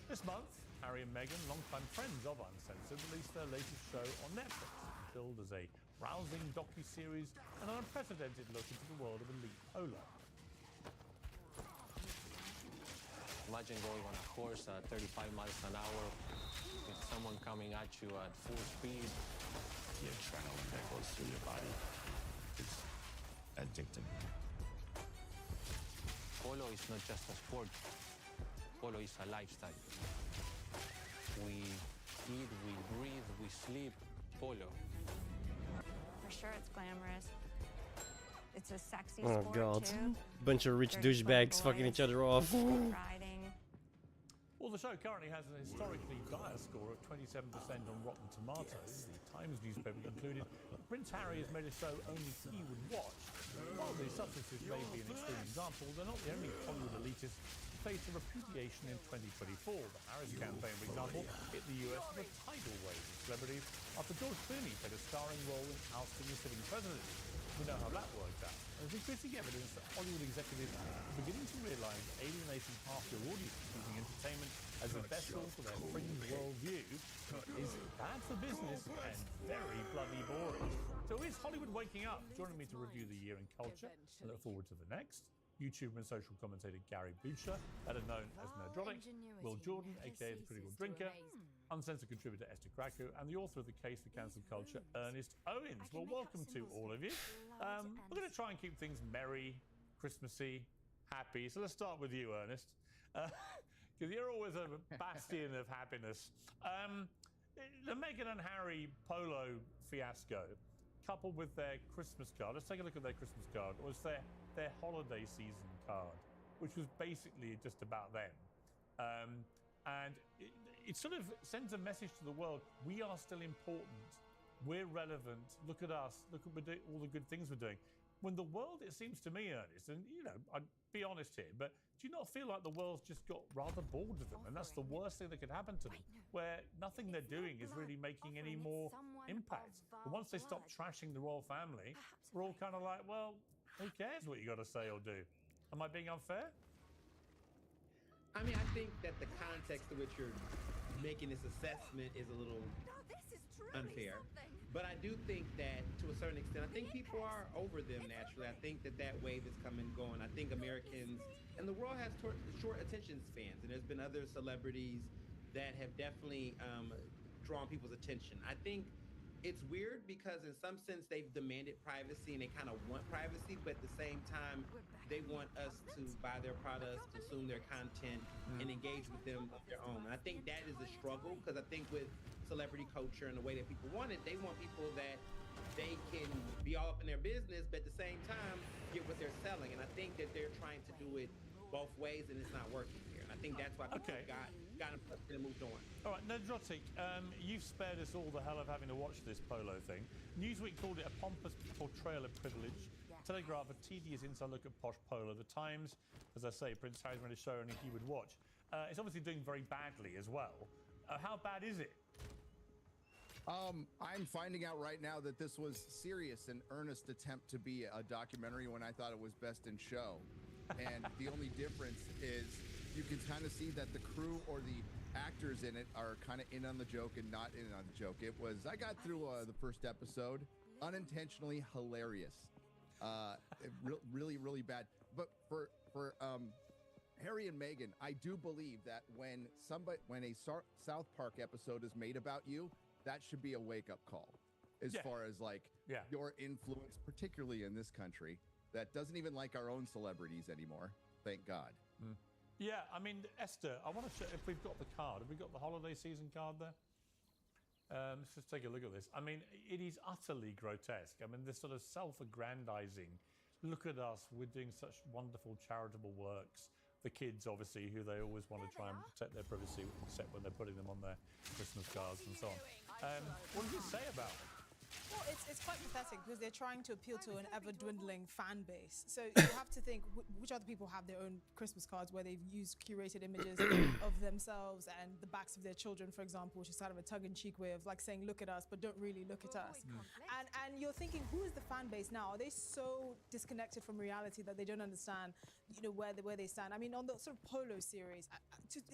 [SPEAKER 10] This month, Harry and Meghan, longtime friends of Uncensored, released their latest show on Netflix, billed as a rousing docu-series and an unprecedented look into the world of elite polo.
[SPEAKER 24] Imagine going on a horse at 35 miles an hour with someone coming at you at full speed.
[SPEAKER 25] The adrenaline that goes through your body is addicting.
[SPEAKER 24] Polo is not just a sport. Polo is a lifestyle. We eat, we breathe, we sleep polo.
[SPEAKER 26] For sure it's glamorous. It's a sexy
[SPEAKER 2] Oh
[SPEAKER 26] sport
[SPEAKER 2] god.
[SPEAKER 26] too.
[SPEAKER 2] Bunch of rich
[SPEAKER 26] Dirty
[SPEAKER 2] douchebags
[SPEAKER 26] sweaty
[SPEAKER 2] fucking each
[SPEAKER 26] boys,
[SPEAKER 2] other off.
[SPEAKER 26] riding.
[SPEAKER 10] Well, the show currently has an historically dire score of 27% on Rotten Tomatoes. The Times newspaper concluded Prince Harry has made a show only he would watch. While the substances may be an extreme example, they're not the only Hollywood elitists to face a repudiation in 2024. The Harris campaign, for example, hit the US with a tidal wave of celebrities after George Clooney played a starring role in ousting the sitting president. We know how that worked out. There's increasing evidence that Hollywood executives are beginning to realise that alienating half your audience using entertainment as a vessel for their fringe worldview is bad for business and very bloody boring. So is Hollywood waking up? Joining me to review the year in culture, I look forward to the next. YouTuber and social commentator Gary Boucher, better known as Nerdronic, Will Jordan, aka The Critical Drinker, Uncensored contributor Esther Krakow, and the author of The Case for Cancelled Culture, Ernest Owens. Well, welcome to all of you. We're going to try and keep things merry, Christmassy, happy. So let's start with you, Ernest, because you're always a bastion of happiness. The Meghan and Harry polo fiasco, coupled with their Christmas card. Let's take a look at their Christmas card. It was their holiday season card, which was basically just about them. And it sort of sends a message to the world: we are still important, we're relevant, look at us, look at all the good things we're doing. When the world, it seems to me, Ernest, and I'd be honest here, but do you not feel like the world's just got rather bored of them? And that's the worst thing that could happen to them, where nothing they're doing is really making any more impact. But once they stop trashing the royal family, we're all kind of like, well, who cares what you got to say or do? Am I being unfair?
[SPEAKER 23] I mean, I think that the context in which you're making this assessment is a little unfair. But I do think that, to a certain extent, I think people are over them naturally. I think that wave is coming and going. I think Americans and the world has short attention spans, and there's been other celebrities that have definitely drawn people's attention. I think it's weird because in some sense they've demanded privacy and they kind of want privacy, but at the same time they want us to buy their products, consume their content, and engage with them of their own. And I think that is a struggle, because I think with celebrity culture and the way that people want it, they want people that they can be all up in their business, but at the same time get what they're selling. And I think that they're trying to do it both ways, and it's not working here. And I think that's why people got and moved on.
[SPEAKER 10] All right, Nedrotic, you've spared us all the hell of having to watch this polo thing. Newsweek called it a pompous portrayal of privilege. Telegraph, a tedious inside look at posh polo. The Times, as I say, Prince Harry's made a show only he would watch. It's obviously doing very badly as well. How bad is it?
[SPEAKER 9] I'm finding out right now that this was serious and earnest attempt to be a documentary when I thought it was best in show. And the only difference is you can kind of see that the crew or the actors in it are kind of in on the joke and not in on the joke. I got through the first episode, unintentionally hilarious. Really, really bad. But for Harry and Meghan, I do believe that when a South Park episode is made about you, that should be a wake-up call as far as your influence, particularly in this country that doesn't even like our own celebrities anymore. Thank God.
[SPEAKER 1] Yeah, I mean, Esther, I want to show if we've got the card. Have we got the holiday season card there? Let's just take a look at this. I mean, it is utterly grotesque. I mean, this sort of self-aggrandizing, look at us, we're doing such wonderful charitable works. The kids, obviously, who they always want to try and protect their privacy, except when they're putting them on their Christmas cards and so on. What does it say about it?
[SPEAKER 4] Well, it's quite pathetic because they're trying to appeal to an ever-dwindling fan base. So you have to think, which other people have their own Christmas cards where they've used curated images of themselves and the backs of their children, for example, which is kind of a tongue-in-cheek way of like saying, look at us, but don't really look at us. And you're thinking, who is the fan base now? Are they so disconnected from reality that they don't understand, where they stand? I mean, on the sort of Polo series,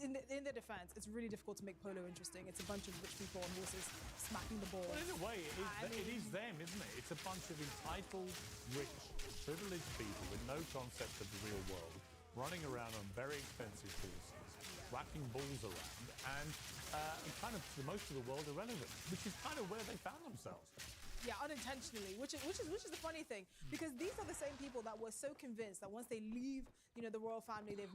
[SPEAKER 4] in their defense, it's really difficult to make Polo interesting. It's a bunch of rich people on horses smacking the ball.
[SPEAKER 1] Well, in a way, it is them, isn't it? It's a bunch of entitled, rich, privileged people with no concept of the real world, running around on very expensive horses, whacking balls around, and kind of, to most of the world, irrelevant, which is kind of where they found themselves.
[SPEAKER 4] Yeah, unintentionally, which is the funny thing, because these are the same people that were so convinced that once they leave, the royal family, they've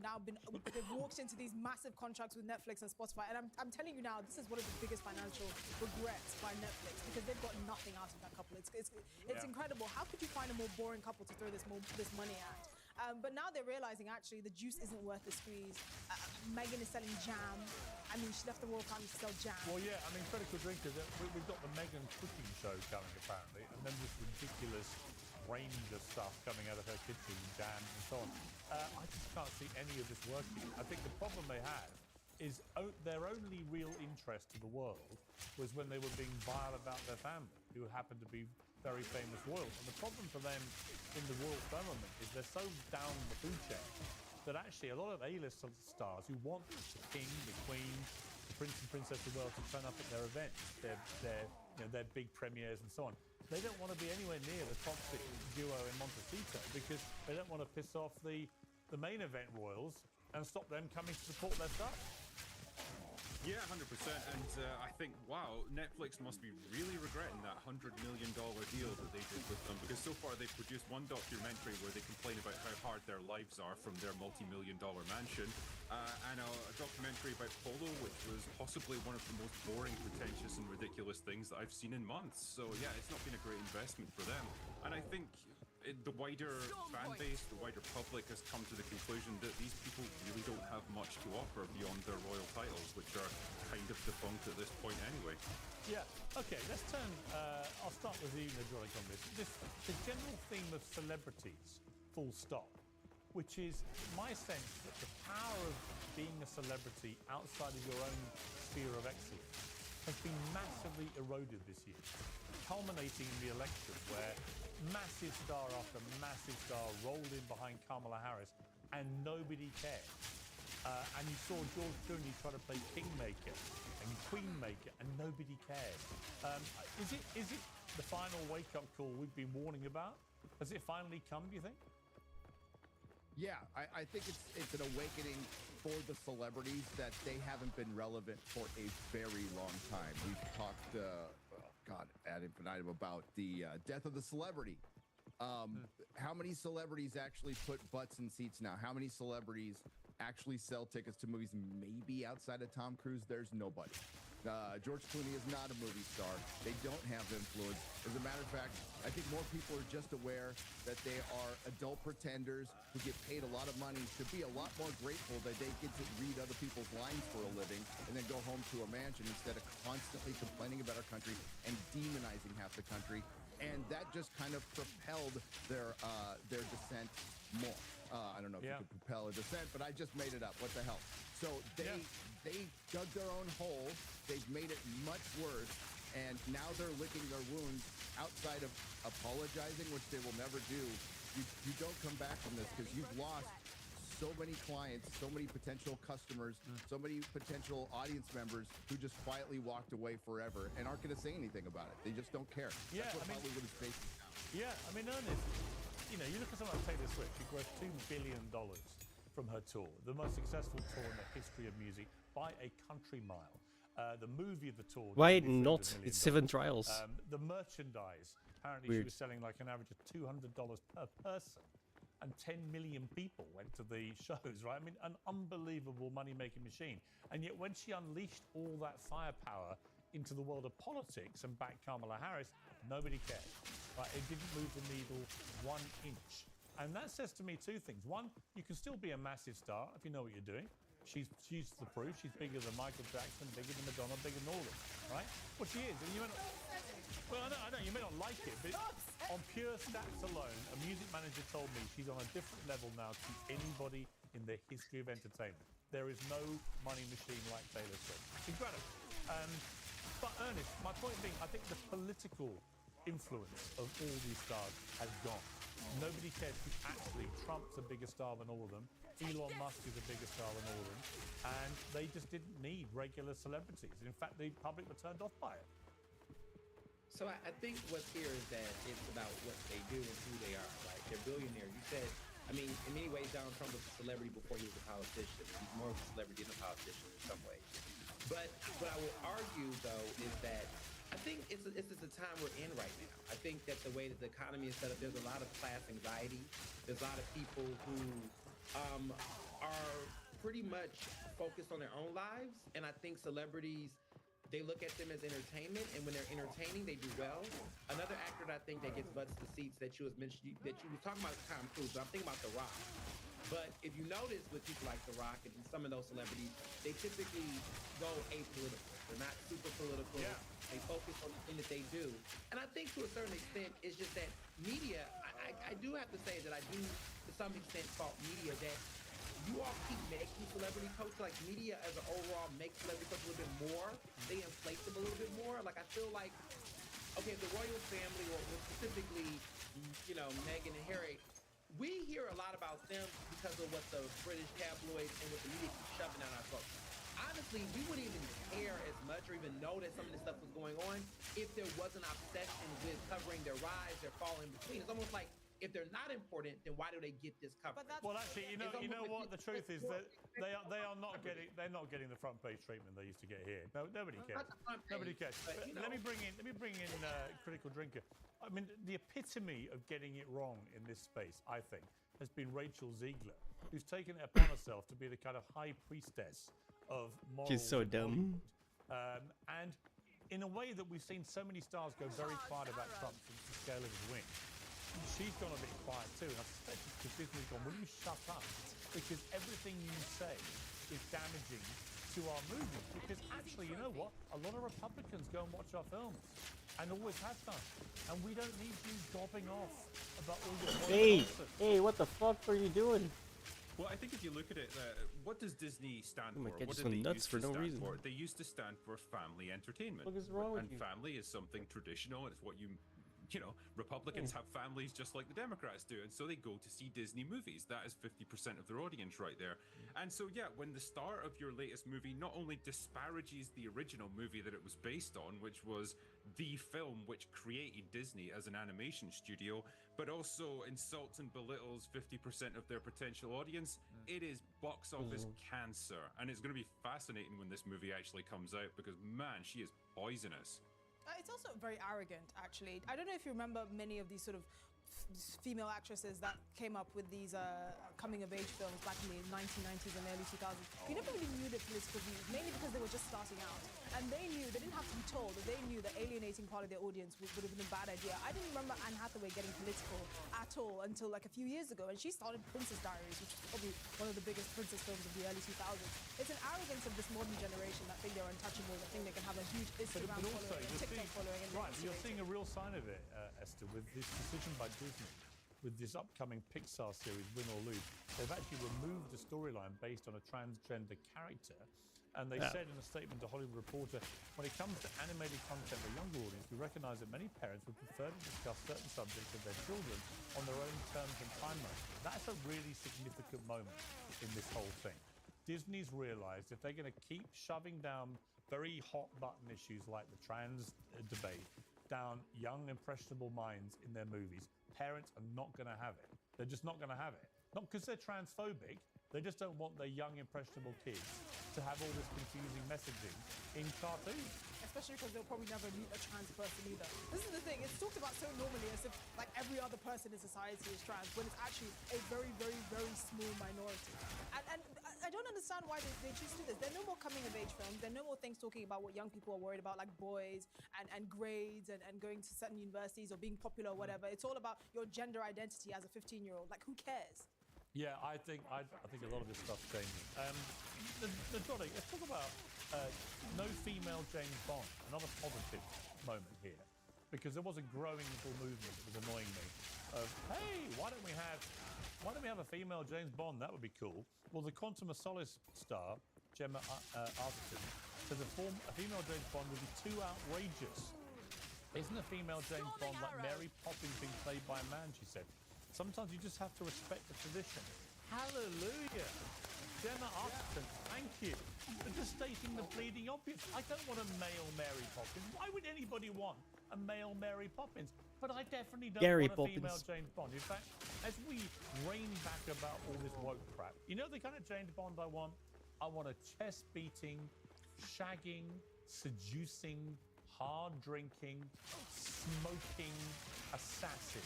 [SPEAKER 4] walked into these massive contracts with Netflix and Spotify. And I'm telling you now, this is one of the biggest financial regrets by Netflix because they've got nothing out of that couple. It's incredible. How could you find a more boring couple to throw this money at? But now they're realizing actually the juice isn't worth the squeeze. Meghan is selling jam. I mean, she left the royal family to sell jam.
[SPEAKER 1] Well, yeah, I mean, critical drinkers, we've got the Meghan cooking show coming apparently, and then this ridiculous range of stuff coming out of her kitchen, jam and so on. I just can't see any of this working. I think the problem they have is their only real interest to the world was when they were being vile about their family, who happened to be very famous royals. And the problem for them in the royal firmament is they're so down the food chain that actually a lot of A-list stars who want the king, the queen, the prince and princess of Wales to turn up at their events, their big premieres and so on, they don't want to be anywhere near the toxic duo in Montecito because they don't want to piss off the main event royals and stop them coming to support their stuff.
[SPEAKER 22] Yeah, 100%. And I think, wow, Netflix must be really regretting that $100 million deal that they did with them, because so far they've produced one documentary where they complain about how hard their lives are from their multi-million-dollar mansion, and a documentary about polo, which was possibly one of the most boring, pretentious, and ridiculous things that I've seen in months. So yeah, it's not been a great investment for them. And I think the wider fan base, the wider public has come to the conclusion that these people really don't have much to offer beyond their royal titles, which are kind of defunct at this point anyway.
[SPEAKER 1] Yeah, okay, let's turn, I'll start with you, Nadrolik, on this. The general theme of celebrities, full stop, which is my sense that the power of being a celebrity outside of your own sphere of excellence has been massively eroded this year, culminating in the election where massive star after massive star rolled in behind Kamala Harris and nobody cared. And you saw George Clooney try to play kingmaker and queenmaker and nobody cared. Is it the final wake-up call we've been warning about? Has it finally come, do you think?
[SPEAKER 9] Yeah, I think it's an awakening for the celebrities that they haven't been relevant for a very long time. We've talked, ad infinitum about the death of the celebrity. How many celebrities actually put butts in seats now? How many celebrities actually sell tickets to movies? Maybe outside of Tom Cruise, there's nobody. George Clooney is not a movie star. They don't have influence. As a matter of fact, I think more people are just aware that they are adult pretenders who get paid a lot of money, should be a lot more grateful that they get to read other people's lines for a living and then go home to a mansion instead of constantly complaining about our country and demonizing half the country. And that just kind of propelled their descent more. I don't know if you could propel a descent, but I just made it up. What the hell? So they dug their own hole. They've made it much worse. and now they're licking their wounds outside of apologizing, which they will never do. You don't come back from this because you've lost so many clients, so many potential customers, so many potential audience members who just quietly walked away forever and aren't going to say anything about it. They just don't care.
[SPEAKER 1] Yeah,
[SPEAKER 9] That's what Hollywood is facing now.
[SPEAKER 1] Yeah, I mean, Ernest, you know, you look at someone like Taylor Swift, she grossed $2 billion from her tour, the most successful tour in the history of music by a country mile. The movie of the tour.
[SPEAKER 2] Why not? It's 7 trials.
[SPEAKER 1] The merchandise, apparently
[SPEAKER 2] Weird.
[SPEAKER 1] she was selling like an average of $200 per person. And 10 million people went to the shows, right? I mean, an unbelievable money-making machine. And yet when she unleashed all that firepower into the world of politics and backed Kamala Harris, nobody cared. Right? It didn't move the needle 1 inch. And that says to me 2 things. One, you can still be a massive star if you know what you're doing. She's the proof. She's bigger than Michael Jackson, bigger than Madonna, bigger than all of them, right? Well, she is. And you may not, well, I know, you may not like it, but on pure stats alone, a music manager told me she's on a different level now to anybody in the history of entertainment. There is no money machine like Taylor Swift. It's incredible. But Ernest, my point being, I think the political influence of all these stars has gone. Nobody cares who actually, Trump's a bigger star than all of them. Elon Musk is a bigger star than all of them. And they just didn't need regular celebrities. In fact, the public were turned off by it.
[SPEAKER 23] So I think what's here is that it's about what they do and who they are, right? They're billionaires. You said, I mean, in many ways, Donald Trump was a celebrity before he was a politician. He's more of a celebrity than a politician in some ways. But what I would argue, though, is that I think it's the time we're in right now. I think that the way that the economy is set up, there's a lot of class anxiety. There's a lot of people who are pretty much focused on their own lives. And I think celebrities, they look at them as entertainment, and when they're entertaining, they do well. Another actor that I think that gets butts to seats that you was mentioning, that you were talking about Tom Cruise, but I'm thinking about The Rock. But if you notice with people like The Rock and some of those celebrities, they typically go apolitical. They're not super political.
[SPEAKER 1] Yeah.
[SPEAKER 23] They focus on the thing that they do. And I think to a certain extent, it's just that media, I do have to say that I do, to some extent, fault media that you all keep making celebrity coaches, like media as an overall makes celebrity coaches a little bit more. They inflate them a little bit more. Like I feel like, okay, the royal family, or specifically, you know, Meghan and Harry, we hear a lot about them because of what the British tabloids and what the media keep shoving down our throats. Honestly, we wouldn't even care as much or even know that some of this stuff was going on if there wasn't obsession with covering their rise, their fall in between. It's almost like if they're not important, then why do they get this coverage?
[SPEAKER 1] Well, actually, you know what? The truth is that they're not getting the front page treatment they used to get here. No, nobody cares. Nobody cares. Let me bring in Critical Drinker. I mean, the epitome of getting it wrong in this space, I think, has been Rachel Ziegler, who's taken it upon herself to be the kind of high priestess of morals.
[SPEAKER 2] She's so dumb.
[SPEAKER 1] And in a way that we've seen so many stars go very quiet about Trump since the scale of his wing. She's gone a bit quiet too, and I suspect it's because Disney's gone, will you shut up? Because everything you say is damaging to our movies. Because actually, you know what? A lot of Republicans go and watch our films, and always have done. And we don't need you gobbing off about all your nonsense.
[SPEAKER 2] Hey, what the fuck are you doing?
[SPEAKER 22] Well, I think if you look at it, what does Disney stand
[SPEAKER 2] Oh my
[SPEAKER 22] for?
[SPEAKER 2] God,
[SPEAKER 22] What
[SPEAKER 2] just
[SPEAKER 22] did
[SPEAKER 2] went
[SPEAKER 22] they
[SPEAKER 2] nuts
[SPEAKER 22] used
[SPEAKER 2] for
[SPEAKER 22] to
[SPEAKER 2] no
[SPEAKER 22] stand
[SPEAKER 2] reason.
[SPEAKER 22] for? They used to stand for family entertainment.
[SPEAKER 2] What is wrong with
[SPEAKER 22] and
[SPEAKER 2] you?
[SPEAKER 22] family is something traditional. It's what you know, Republicans have families just like the Democrats do, and so they go to see Disney movies. That is 50% of their audience right there. And so, yeah, when the star of your latest movie not only disparages the original movie that it was based on, which was the film which created Disney as an animation studio, but also insults and belittles 50% of their potential audience, it is box office cancer. And it's going to be fascinating when this movie actually comes out, because, man, she is poisonous.
[SPEAKER 4] It's also very arrogant, actually. I don't know if you remember many of these sort of female actresses that came up with these coming-of-age films back in the 1990s and early 2000s. You never really knew their political views, mainly because they were just starting out. And they didn't have to be told, that they knew that alienating part of their audience would have been a bad idea. I didn't remember Anne Hathaway getting political at all until like a few years ago, and she started Princess Diaries, which is probably one of the biggest princess films of the early 2000s. It's an arrogance of this modern generation that think they're untouchable, that think they can have a huge Instagram following and TikTok following. And
[SPEAKER 1] right, you're seeing a real sign of it, Esther, with this decision by Disney, with this upcoming Pixar series, Win or Lose. They've actually removed the storyline based on a transgender character And they
[SPEAKER 2] Yeah.
[SPEAKER 1] said in a statement to Hollywood Reporter, when it comes to animated content for younger audience, we recognize that many parents would prefer to discuss certain subjects with their children on their own terms and timelines. That's a really significant moment in this whole thing. Disney's realized if they're going to keep shoving down very hot button issues like the trans debate down young, impressionable minds in their movies, parents are not going to have it. They're just not going to have it. Not because they're transphobic, they just don't want their young, impressionable kids to have all this confusing messaging in cartoons.
[SPEAKER 4] Especially because they'll probably never meet a trans person either. This is the thing, it's talked about so normally as if like every other person in society is trans, when it's actually a very, very, very small minority. And I don't understand why they choose to do this. There are no more coming of age films. There are no more things talking about what young people are worried about, like boys and grades and going to certain universities or being popular or whatever. It's all about your gender identity as a 15-year-old. Like, who cares?
[SPEAKER 1] Yeah, I think a lot of this stuff's changing. The Johnny, let's talk about no female James Bond. Another positive moment here, because there was a growing little movement that was annoying me of, hey, why don't we have a female James Bond? That would be cool. Well, the Quantum of Solace star Gemma Arterton says a female James Bond would be too outrageous. Isn't a female James Bond like Mary Poppins being played by a man? She said. Sometimes you just have to respect the tradition. Hallelujah! Gemma Arterton, thank you for just stating the bleeding obvious. I don't want a male Mary Poppins. Why would anybody want a male Mary Poppins? But I definitely don't want a female James Bond. In fact, as we rein back about all this woke crap, you know the kind of James Bond I want? I want a chest-beating, shagging, seducing, hard-drinking, smoking assassin.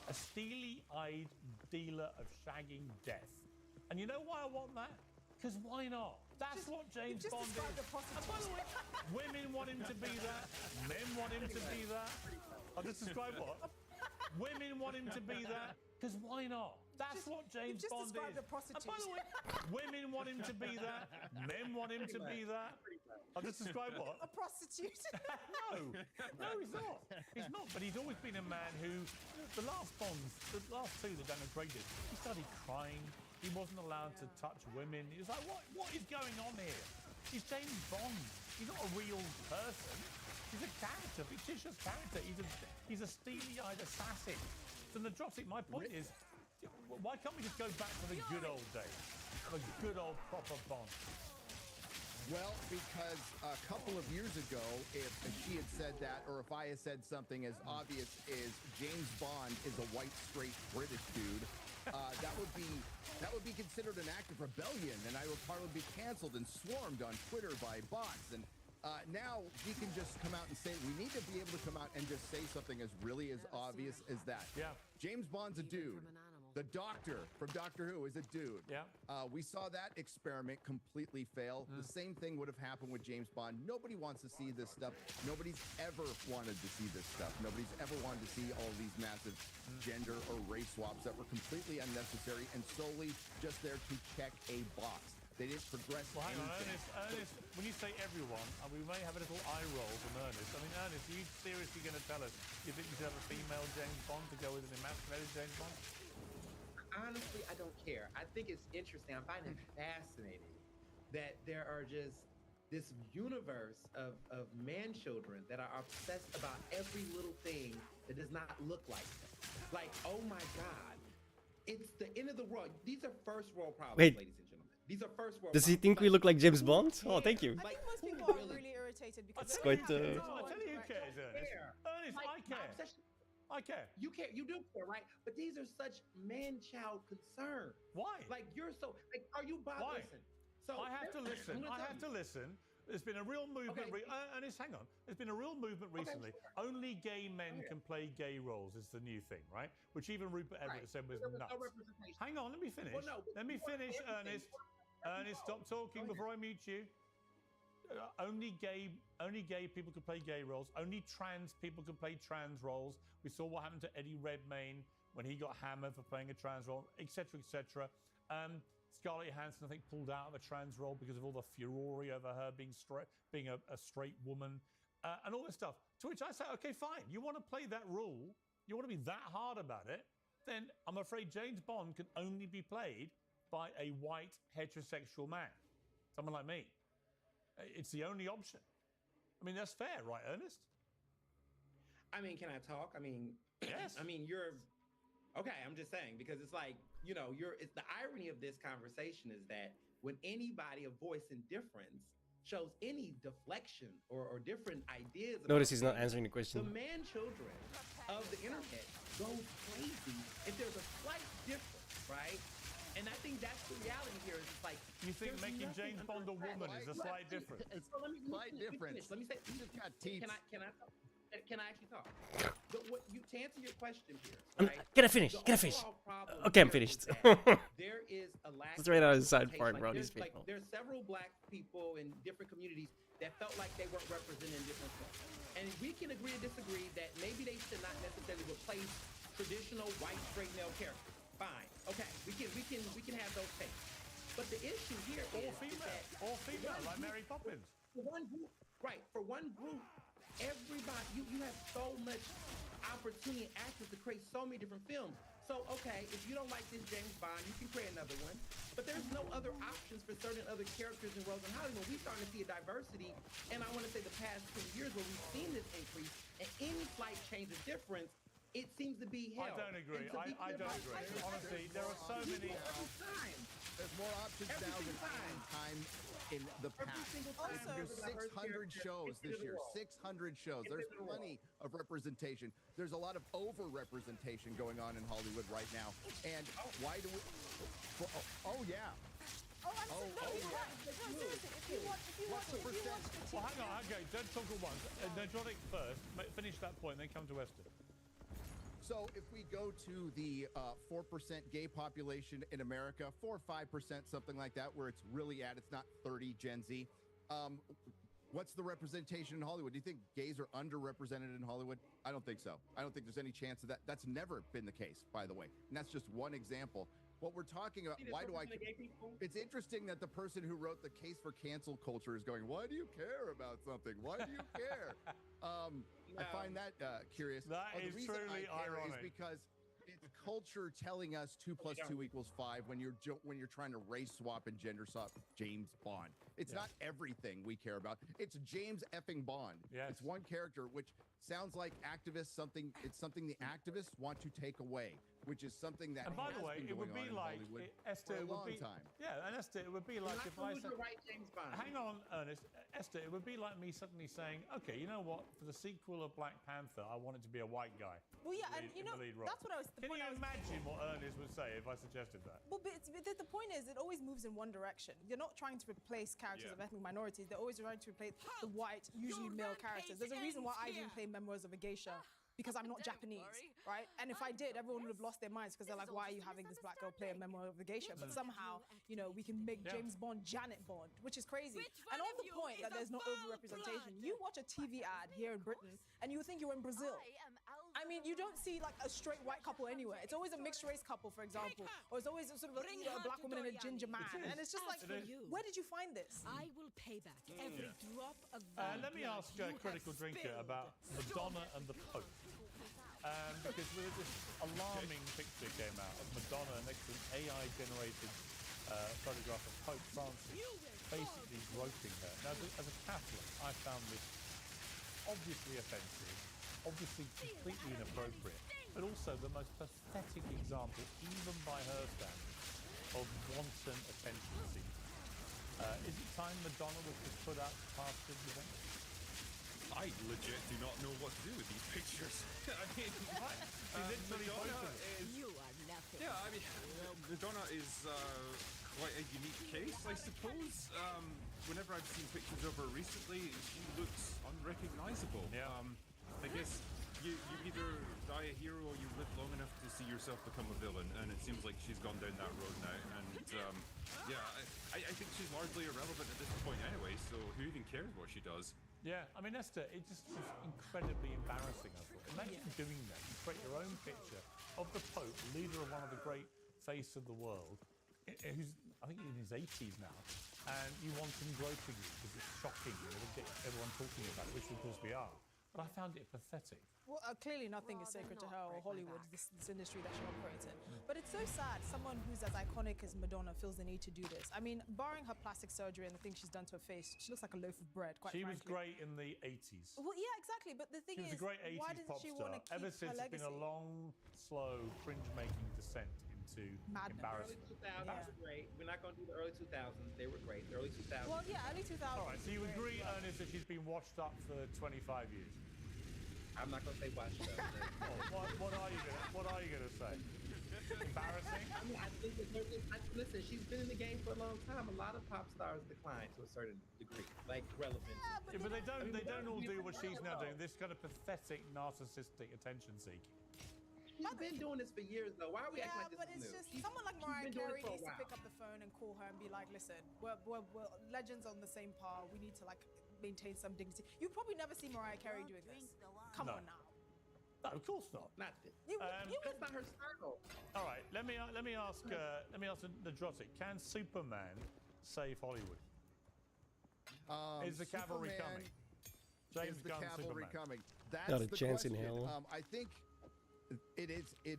[SPEAKER 1] A steely-eyed dealer of shagging death. And you know why I want that? Because why not? That's what James Bond is. And by the way, women want him to be that. Men want him to be that. I'll just describe what? Women want him to be that. Because why not? That's what James Bond is.
[SPEAKER 4] A prostitute.
[SPEAKER 1] And by the way, women want him to be that. Men want him to be that. I'll just describe what?
[SPEAKER 4] A prostitute.
[SPEAKER 1] No, he's not. He's not. But he's always been a man who, the last Bonds, the last two that Daniel Craig did, he started crying. He wasn't allowed to touch women. He was like, what is going on here? He's James Bond. He's not a real person. He's a character, fictitious character. He's a steely-eyed assassin. So the dropstick, my point is, why can't we just go back to the good old days? The good old proper Bond.
[SPEAKER 9] Well, because a couple of years ago, if she had said that, or if I had said something as obvious as James Bond is a white, straight British dude, that would be considered an act of rebellion, and I would probably be canceled and swarmed on Twitter by bots. And now he can just come out and say, we need to be able to come out and just say something as really as obvious as that.
[SPEAKER 1] Yeah.
[SPEAKER 9] James Bond's a dude. The Doctor from Doctor Who is a dude.
[SPEAKER 1] Yeah.
[SPEAKER 9] We saw that experiment completely fail. The same thing would have happened with James Bond. Nobody wants to see this stuff. Nobody's ever wanted to see this stuff. Nobody's ever wanted to see all these massive gender or race swaps that were completely unnecessary and solely just there to check a box. They didn't progress
[SPEAKER 1] Well, hang on,
[SPEAKER 9] anything.
[SPEAKER 1] Ernest, when you say everyone, and we may have a little eye roll from Ernest. I mean, Ernest, are you seriously going to tell us you think you should have a female James Bond to go with an emasculated James Bond?
[SPEAKER 23] Honestly, I don't care. I think it's interesting. I find it fascinating that there are just this universe of man children that are obsessed about every little thing that does not look like them. Like, oh my God, it's the end of the world. These are first world problems,
[SPEAKER 2] Wait.
[SPEAKER 23] ladies and gentlemen. These are first world
[SPEAKER 2] Does he
[SPEAKER 23] problems.
[SPEAKER 2] think we look like James Bond? Oh, thank you.
[SPEAKER 4] I think most people are really irritated because
[SPEAKER 2] It's quite,
[SPEAKER 1] I'll tell you who cares, Ernest. Ernest,
[SPEAKER 23] Like,
[SPEAKER 1] I care. I care.
[SPEAKER 23] You care. You do care, right? But these are such man-child concerns.
[SPEAKER 1] Why?
[SPEAKER 23] Like, you're so... Like, are you bothered?
[SPEAKER 1] Why?
[SPEAKER 23] Listen. So
[SPEAKER 1] I have to listen. I have to listen. There's been a real movement.
[SPEAKER 23] Okay.
[SPEAKER 1] Ernest, hang on. There's been a real movement recently. Only gay men can play gay roles is the new thing, right? Which even Rupert Everett said was
[SPEAKER 23] There was
[SPEAKER 1] nuts.
[SPEAKER 23] no representation.
[SPEAKER 1] Hang on, let me finish.
[SPEAKER 23] Well, no,
[SPEAKER 1] let me finish,
[SPEAKER 23] everything.
[SPEAKER 1] Ernest. Ernest, stop talking before I mute you. Only gay people could play gay roles. Only trans people could play trans roles. We saw what happened to Eddie Redmayne when he got hammered for playing a trans role, etc., etc. Scarlett Johansson, I think, pulled out of a trans role because of all the furore over her being a straight woman, and all this stuff. To which I say, okay, fine. You want to play that role? You want to be that hard about it? Then I'm afraid James Bond can only be played by a white heterosexual man, someone like me. It's the only option. I mean, that's fair, right, Ernest?
[SPEAKER 23] I mean, can I talk? I mean,
[SPEAKER 1] yes.
[SPEAKER 23] I mean, you're okay. I'm just saying because it's like it's the irony of this conversation is that when anybody of voice and difference shows any deflection or different ideas.
[SPEAKER 2] Notice he's not answering the question.
[SPEAKER 23] The man children of the internet go crazy if there's a slight difference, right? And I think that's the reality here. Is it's like
[SPEAKER 1] you think making James Bond a woman is a slight difference?
[SPEAKER 23] It's a slight difference. Let me say. Can I actually talk? To answer your question here, right?
[SPEAKER 2] Can I finish? Can I finish? Okay, I'm finished.
[SPEAKER 23] There is a lack.
[SPEAKER 2] Let's right out of the side part, bro. These
[SPEAKER 23] Like,
[SPEAKER 2] people.
[SPEAKER 23] there's several black people in different communities that felt like they weren't represented in different films, and we can agree to disagree that maybe they should not necessarily replace traditional white straight male characters. Fine, okay, we can have those takes, but the issue here is
[SPEAKER 1] or female, like Mary Poppins.
[SPEAKER 23] For one group, right? For one group. Everybody, you have so much opportunity and access to create so many different films. So, okay, if you don't like this James Bond, you can create another one. But there's no other options for certain other characters and roles in Hollywood. We're starting to see a diversity, and I want to say the past 10 years where we've seen this increase, and any slight change of difference, it seems to be held.
[SPEAKER 1] I don't agree. I don't agree. Honestly, there are so many.
[SPEAKER 9] There's more options now than any time in the past. There's 600 shows this year. 600 shows. There's plenty of representation. There's a lot of over-representation going on in Hollywood right now. And why do we? Oh yeah.
[SPEAKER 1] What's the percent? Well, hang on. Okay, don't talk at once. Nedronic first. Finish that point, then come to Weston.
[SPEAKER 9] So if we go to the 4% gay population in America, 4 or 5%, something like that, where it's really at, it's not 30 Gen Z. What's the representation in Hollywood? Do you think gays are underrepresented in Hollywood? I don't think so. I don't think there's any chance of that. That's never been the case, by the way. And that's just one example. What we're talking about, why do I... It's interesting that the person who wrote the case for cancel culture is going, why do you care about something? Why do you care? I find that curious.
[SPEAKER 1] That is truly ironic.
[SPEAKER 9] Is because it's culture telling us 2 + 2 = 5 when you're trying to race swap and gender swap James Bond. It's not everything we care about. It's James effing Bond.
[SPEAKER 1] Yes.
[SPEAKER 9] It's one character, which sounds like activists. It's something the activists want to take away, which is something that.
[SPEAKER 1] And by the way, it would be like Esther.
[SPEAKER 9] For a long time.
[SPEAKER 1] Yeah, and Esther, it would be like if I said,
[SPEAKER 23] James Bond.
[SPEAKER 1] Hang on, Ernest. Esther, it would be like me suddenly saying, okay, you know what? For the sequel of Black Panther, I want it to be a white guy.
[SPEAKER 4] Well, yeah, and you know, that's what I was.
[SPEAKER 1] Can you imagine what Ernest would say if I suggested that?
[SPEAKER 4] Well, but the point is, it always moves in one direction. You're not trying to replace characters of ethnic minorities. They're always trying to replace the white, usually male characters. There's a reason why I didn't play Memoirs of a Geisha. Because I'm not Japanese, right? And if I did, everyone would have lost their minds because they're like, why are you having this black girl play a Memoir of a Geisha? But somehow, you know, we can make James Bond Janet Bond, which is crazy. And on the point that there's no over-representation, you watch a TV ad here in Britain and you think you're in Brazil. I mean, you don't see like a straight white couple anywhere. It's always a mixed race couple, for example. Or it's always a sort of a black woman and a ginger man. And it's just like, where did you find this?
[SPEAKER 6] I will pay back every drop of
[SPEAKER 1] let me ask Critical Drinker about Madonna and the Pope. Because this alarming picture came out of Madonna next to an AI-generated photograph of Pope Francis, basically groping her. Now, as a Catholic, I found this obviously offensive, obviously completely inappropriate, but also the most pathetic example, even by her standards, of wanton attention seeking. Is it time Madonna was put out past the event?
[SPEAKER 22] I legit do not know what to do with these pictures. I mean, Madonna is...
[SPEAKER 6] You are nothing.
[SPEAKER 22] Yeah, I mean, Madonna is quite a unique case, I suppose. Whenever I've seen pictures of her recently, she looks unrecognizable.
[SPEAKER 1] Yeah.
[SPEAKER 22] I guess you either die a hero or you live long enough to see yourself become a villain, and it seems like she's gone down that road now. And I think she's largely irrelevant at this point anyway, so who even cares what she does?
[SPEAKER 1] Yeah, I mean, Esther, it just is incredibly embarrassing, I thought. Imagine doing that. You create your own picture of the Pope, leader of one of the great faiths of the world, who's, I think, in his 80s now, and you want him groping you because it's shocking. You know, get everyone talking about it, which of course we are. But I found it pathetic.
[SPEAKER 4] Well, clearly nothing is sacred to her or Hollywood, this industry that she operates in. But it's so so sad someone who's as iconic as Madonna feels the need to do this. I mean, barring her plastic surgery and the things she's done to her face, she looks like a loaf of bread, quite
[SPEAKER 1] She
[SPEAKER 4] frankly.
[SPEAKER 1] was great in the 80s.
[SPEAKER 4] Well, yeah, exactly. But the thing
[SPEAKER 1] She was
[SPEAKER 4] is,
[SPEAKER 1] a great
[SPEAKER 4] why
[SPEAKER 1] 80s
[SPEAKER 4] doesn't
[SPEAKER 1] pop
[SPEAKER 4] she
[SPEAKER 1] star.
[SPEAKER 4] want to keep
[SPEAKER 1] Ever
[SPEAKER 4] her
[SPEAKER 1] since, it's been
[SPEAKER 4] legacy?
[SPEAKER 1] a long, slow, cringe-making descent into
[SPEAKER 4] Madness.
[SPEAKER 23] Early
[SPEAKER 1] embarrassment.
[SPEAKER 23] 2000s were great. We're not going to do the early 2000s. They were great. The early 2000s.
[SPEAKER 4] Well, yeah, early 2000s.
[SPEAKER 1] All right, so you
[SPEAKER 4] was great
[SPEAKER 1] agree,
[SPEAKER 4] as well.
[SPEAKER 1] Ernest, that she's been washed up for 25 years?
[SPEAKER 23] I'm not going to say washed up.
[SPEAKER 1] What are you gonna say? Embarrassing?
[SPEAKER 23] I mean, I think listen, she's been in the game for a long time. A lot of pop stars decline to a certain degree, like relevance.
[SPEAKER 1] Yeah, but they don't all do what she's now doing. This kind of pathetic, narcissistic attention seeking.
[SPEAKER 23] She's been doing this for years, though. Why are we acting like this
[SPEAKER 4] but
[SPEAKER 23] is
[SPEAKER 4] it's
[SPEAKER 23] new?
[SPEAKER 4] just someone like Mariah
[SPEAKER 23] been doing
[SPEAKER 4] Carey
[SPEAKER 23] it for a
[SPEAKER 4] needs to
[SPEAKER 23] while.
[SPEAKER 4] pick up the phone and call her and be like, "Listen, we're legends on the same par. We need to like maintain some dignity." You probably never see Mariah Carey doing this. Come
[SPEAKER 1] No.
[SPEAKER 4] on now.
[SPEAKER 1] No, of course not.
[SPEAKER 23] Not this. That's not her style.
[SPEAKER 1] All right, let me ask Nadrotic. Can Superman save Hollywood? Is the cavalry
[SPEAKER 9] Superman
[SPEAKER 1] coming? James
[SPEAKER 9] is the
[SPEAKER 1] Gunn,
[SPEAKER 9] cavalry
[SPEAKER 1] Superman.
[SPEAKER 9] coming? That's
[SPEAKER 2] Not a
[SPEAKER 9] the
[SPEAKER 2] chance in
[SPEAKER 9] question.
[SPEAKER 2] hell.
[SPEAKER 9] I think it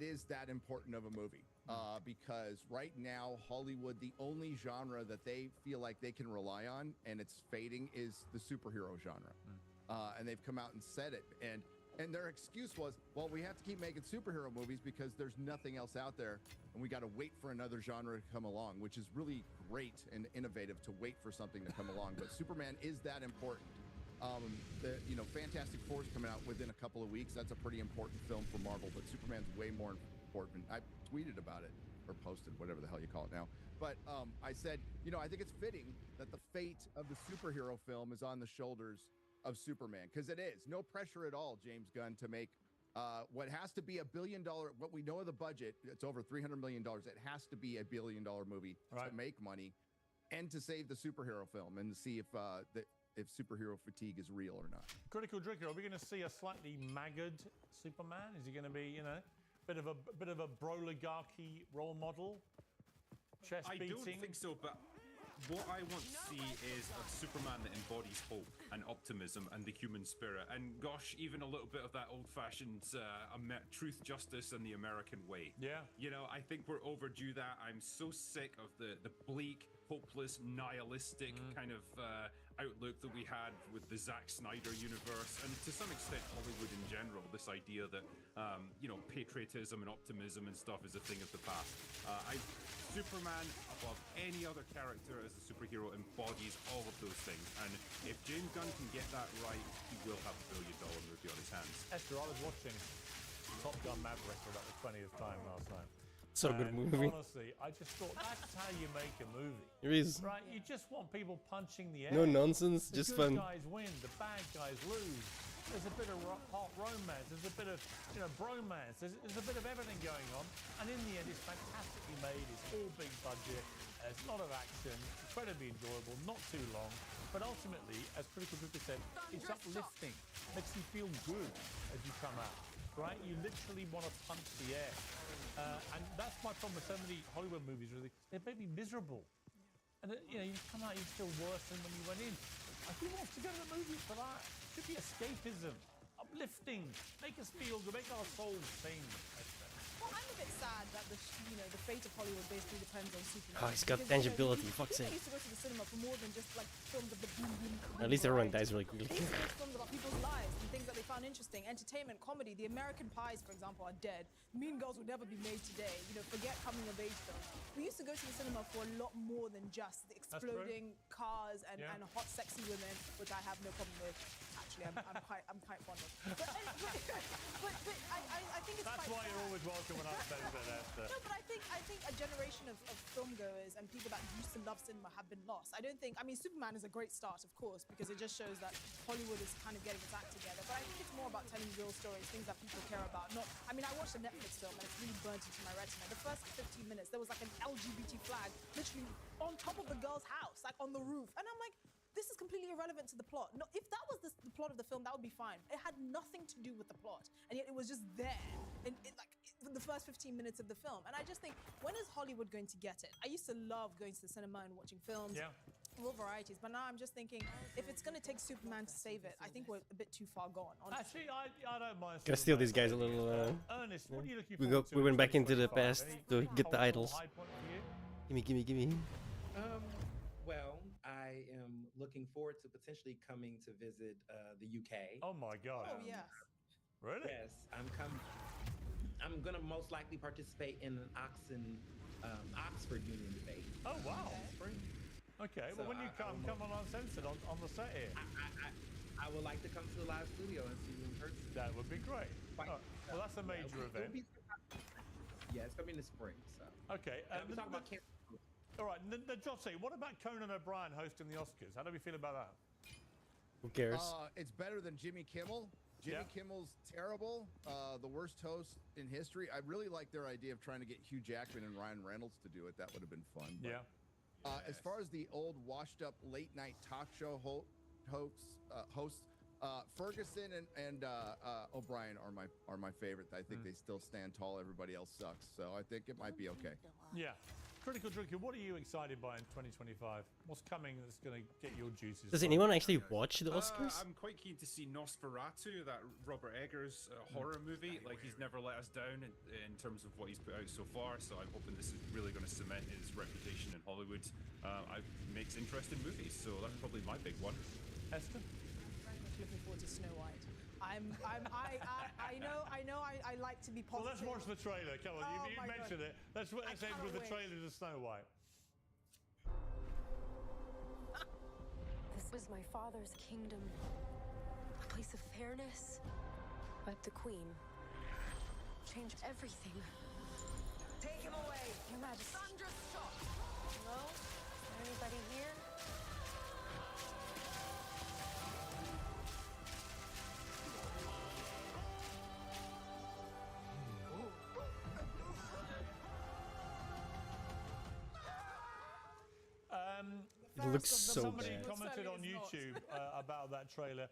[SPEAKER 9] is that important of a movie because right now Hollywood, the only genre that they feel like they can rely on, and it's fading, is the superhero genre. And they've come out and said it, and their excuse was, well, we have to keep making superhero movies because there's nothing else out there, and we got to wait for another genre to come along, which is really great and innovative to wait for something to come along. But Superman is that important. Fantastic Four's coming out within a couple of weeks. That's a pretty important film for Marvel, but Superman's way more important. I tweeted about it, or posted, whatever the hell you call it now. But I said, I think it's fitting that the fate of the superhero film is on the shoulders of Superman, because it is. No pressure at all, James Gunn, to make what has to be $1 billion, what we know of the budget, it's over $300 million. It has to be $1 billion movie to make money and to save the superhero film and to see if superhero fatigue is real or not.
[SPEAKER 1] Critical Drinker, are we going to see a slightly magged Superman? Is he going to be, bit of a broligarchy role model? Chest
[SPEAKER 22] I
[SPEAKER 1] beating?
[SPEAKER 22] don't think so, but what I want to see is a Superman that embodies hope and optimism and the human spirit. And gosh, even a little bit of that old-fashioned truth, justice, and the American way.
[SPEAKER 1] Yeah.
[SPEAKER 22] I think we're overdue that. I'm so sick of the bleak, hopeless, nihilistic kind of outlook that we had with the Zack Snyder universe, and to some extent Hollywood in general. This idea that patriotism and optimism and stuff is a thing of the past. Superman, above any other character as a superhero, embodies all of those things. And if James Gunn can get that right, he will have a $1 billion movie on his hands.
[SPEAKER 1] Esther, I was watching Top Gun Maverick for about the 20th time last night.
[SPEAKER 2] So good
[SPEAKER 1] And
[SPEAKER 2] movie.
[SPEAKER 1] Honestly, I just thought that's how you make a movie.
[SPEAKER 2] It is.
[SPEAKER 1] Right? You just want people punching the air.
[SPEAKER 2] No nonsense,
[SPEAKER 1] The
[SPEAKER 2] just
[SPEAKER 1] good
[SPEAKER 2] fun.
[SPEAKER 1] guys win, the bad guys lose. There's a bit of hot romance. There's a bit of, bromance. There's a bit of everything going on. And in the end, it's fantastically made. It's all big budget. There's a lot of action. Incredibly enjoyable. Not too long. But ultimately, as Critical Critic said, it's uplifting. Makes you feel good as you come out. Right? You literally want to punch the air. And that's my problem with so many Hollywood movies, really. They make me miserable. And, you come out, you feel worse than when you went in. Who wants to go to the movies for that? It should be escapism, uplifting, make us feel good, make our souls sing.
[SPEAKER 4] Well, I'm a bit sad that the fate of Hollywood basically depends on Superman.
[SPEAKER 2] Oh, he's got
[SPEAKER 4] Because,
[SPEAKER 2] tangibility, fuck's
[SPEAKER 4] people
[SPEAKER 2] sake.
[SPEAKER 4] used to go to the cinema for more than just like films of the boom boom.
[SPEAKER 2] At least everyone dies really quickly.
[SPEAKER 4] They used to go to films about people's lives and things that they found interesting. Entertainment, comedy. The American Pies, for example, are dead. Mean Girls would never be made today. Forget coming of age films. We used to go to the cinema for a lot more than just the exploding cars and hot, sexy women, which I have no problem with. Actually, I'm quite fond of. But I think it's
[SPEAKER 1] That's
[SPEAKER 4] quite
[SPEAKER 1] why
[SPEAKER 4] sad.
[SPEAKER 1] you're always welcome when I'm saying that, Esther.
[SPEAKER 4] No, but I think a generation of film goers and people that used to love cinema have been lost. I mean, Superman is a great start, of course, because it just shows that Hollywood is kind of getting its act together. But I think it's more about telling real stories, things that people care about. I watched a Netflix film and it's really burnt into my retina. The first 15 minutes, there was like an LGBT flag literally on top of the girl's house, like on the roof. And I'm like, this is completely irrelevant to the plot. No, if that was the plot of the film, that would be fine. It had nothing to do with the plot, and yet it was just there in the first 15 minutes of the film. And I just think, when is Hollywood going to get it? I used to love going to the cinema and watching films.
[SPEAKER 1] Yeah.
[SPEAKER 4] more varieties. But now I'm just thinking, if it's going to take Superman to save it, I think we're a bit too far gone. Honestly.
[SPEAKER 1] Actually, I don't mind.
[SPEAKER 2] Gotta steal these guys a little.
[SPEAKER 1] Ernest, what are you looking
[SPEAKER 2] We
[SPEAKER 1] forward to
[SPEAKER 2] we
[SPEAKER 1] in
[SPEAKER 2] went back into the
[SPEAKER 1] 2025?
[SPEAKER 2] past
[SPEAKER 1] Any
[SPEAKER 2] to get the
[SPEAKER 1] cultural
[SPEAKER 2] idols.
[SPEAKER 1] high point for you?
[SPEAKER 2] Gimme.
[SPEAKER 23] Well, I am looking forward to potentially coming to visit the UK.
[SPEAKER 1] Oh my God.
[SPEAKER 4] Oh yes.
[SPEAKER 1] Really?
[SPEAKER 23] Yes, I'm gonna most likely participate in an Oxford Union debate.
[SPEAKER 1] Oh wow.
[SPEAKER 23] Spring.
[SPEAKER 1] Okay.
[SPEAKER 23] So
[SPEAKER 1] Well, when you come on Uncensored on the set here.
[SPEAKER 23] I would like to come to the live studio and see you in person.
[SPEAKER 1] That would be great. Oh, well, that's a major event.
[SPEAKER 23] Yeah, it's gonna be in the spring. So.
[SPEAKER 1] Okay.
[SPEAKER 23] We're talking about cancer.
[SPEAKER 1] All right, Jossie, what about Conan O'Brien hosting the Oscars? How do we feel about that?
[SPEAKER 2] Who cares?
[SPEAKER 9] It's better than Jimmy Kimmel. Jimmy Kimmel's terrible, the worst host in history. I really like their idea of trying to get Hugh Jackman and Ryan Reynolds to do it. That would have been fun. But, as far as the old washed-up late-night talk show hosts, Ferguson and O'Brien are my favorite. I think they still stand tall. Everybody else sucks. So I think it might be okay.
[SPEAKER 1] Yeah. Critical Drinker, what are you excited by in 2025? What's coming that's going to get your juices?
[SPEAKER 2] Does anyone actually watch the Oscars?
[SPEAKER 22] I'm quite keen to see Nosferatu, that Robert Eggers horror movie. Like, he's never let us down in terms of what he's put out so far, so I'm hoping this is really going to cement his reputation in Hollywood. Makes interesting movies, so that's probably my big one.
[SPEAKER 1] Esther?
[SPEAKER 4] I'm very much looking forward to Snow White. I like to be positive.
[SPEAKER 1] Well, let's watch the trailer. Come on,
[SPEAKER 4] Oh
[SPEAKER 1] you
[SPEAKER 4] my
[SPEAKER 1] mentioned
[SPEAKER 4] God.
[SPEAKER 1] it. Let's end
[SPEAKER 4] cannot
[SPEAKER 1] with the
[SPEAKER 4] wait.
[SPEAKER 1] trailer to Snow White.
[SPEAKER 11] This was my father's kingdom. A place of fairness. But the queen changed everything.
[SPEAKER 18] Take him away!
[SPEAKER 11] Your Majesty.
[SPEAKER 18] Thunderstruck!
[SPEAKER 11] Hello? Is there anybody here?
[SPEAKER 2] It looks so
[SPEAKER 1] Somebody
[SPEAKER 2] bad.
[SPEAKER 1] commented on YouTube about that trailer.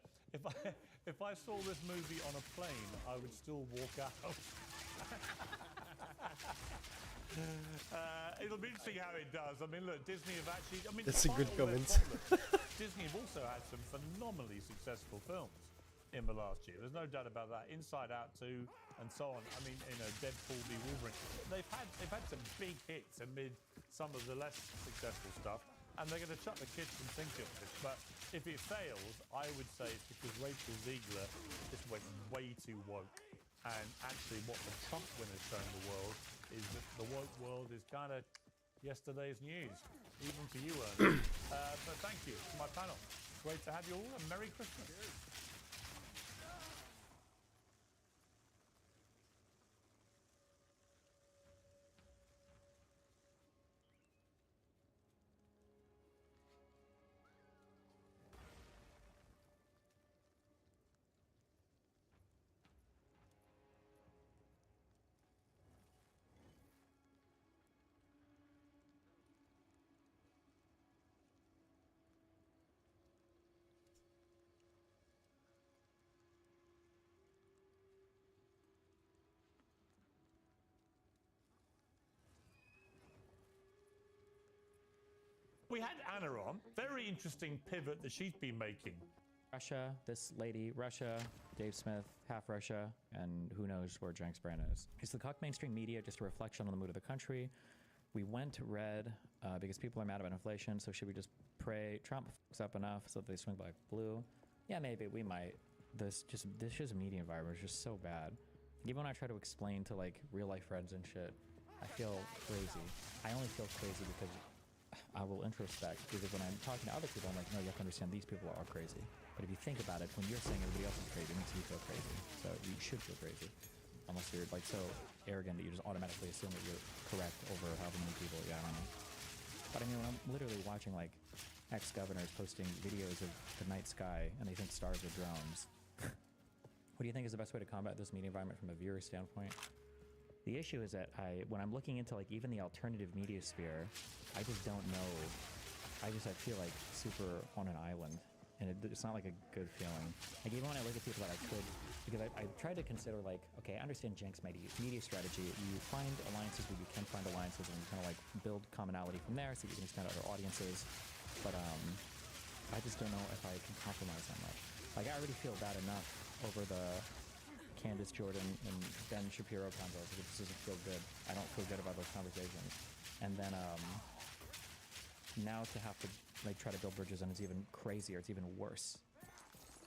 [SPEAKER 1] If I saw this movie on a plane, I would still walk out. It'll be interesting how it does. I mean, look, Disney have actually. I mean,
[SPEAKER 2] That's a good
[SPEAKER 1] despite all their
[SPEAKER 2] comment.
[SPEAKER 1] problems, Disney have also had some phenomenally successful films in the last year. There's no doubt about that. Inside Out 2 and so on. I mean, Deadpool v Wolverine. They've had some big hits amid some of the less successful stuff. And they're going to chuck the kitchen sink at this. But if it fails, I would say it's because Rachel Ziegler just went way too woke. And actually what the Trump win has shown the world is that the woke world is kind of yesterday's news, even for you, Ernest. But thank you to my panel. Great to have you all, and Merry Christmas. We had Anna on. Very interesting pivot that she's been making.
[SPEAKER 13] Russia, this lady, Russia, Dave Smith, half Russia, and who knows where Jenks Brand is. Is the cock mainstream media just a reflection on the mood of the country? We went red because people are mad about inflation, so should we just pray Trump fucks up enough so that they swing back blue? Yeah, maybe, we might. This media environment is just so bad. Even when I try to explain to like real life friends and shit, I feel crazy. I only feel crazy because I will introspect, because when I'm talking to other people, I'm like, no, you have to understand these people are crazy. But if you think about it, when you're saying everybody else is crazy, it makes you feel crazy. So you should feel crazy. Unless you're like so arrogant that you just automatically assume that you're correct over however many people, yeah, I don't know. But I mean, when I'm literally watching like ex-governors posting videos of the night sky and they think stars are drones, what do you think is the best way to combat this media environment from a viewer standpoint? The issue is that when I'm looking into like even the alternative media sphere, I just don't know. I feel like super on an island, and it's not like a good feeling. Like even when I look at people that I could, because I tried to consider like, okay, I understand Jenks' media strategy. You find alliances where you can find alliances, and you kind of like build commonality from there, so you can expand other audiences. but I just don't know if I can compromise that much. Like, I already feel bad enough over the Candace Jordan and Ben Shapiro combos. Like, it just doesn't feel good. I don't feel good about those conversations. And then now to have to like try to build bridges, and it's even crazier. It's even worse.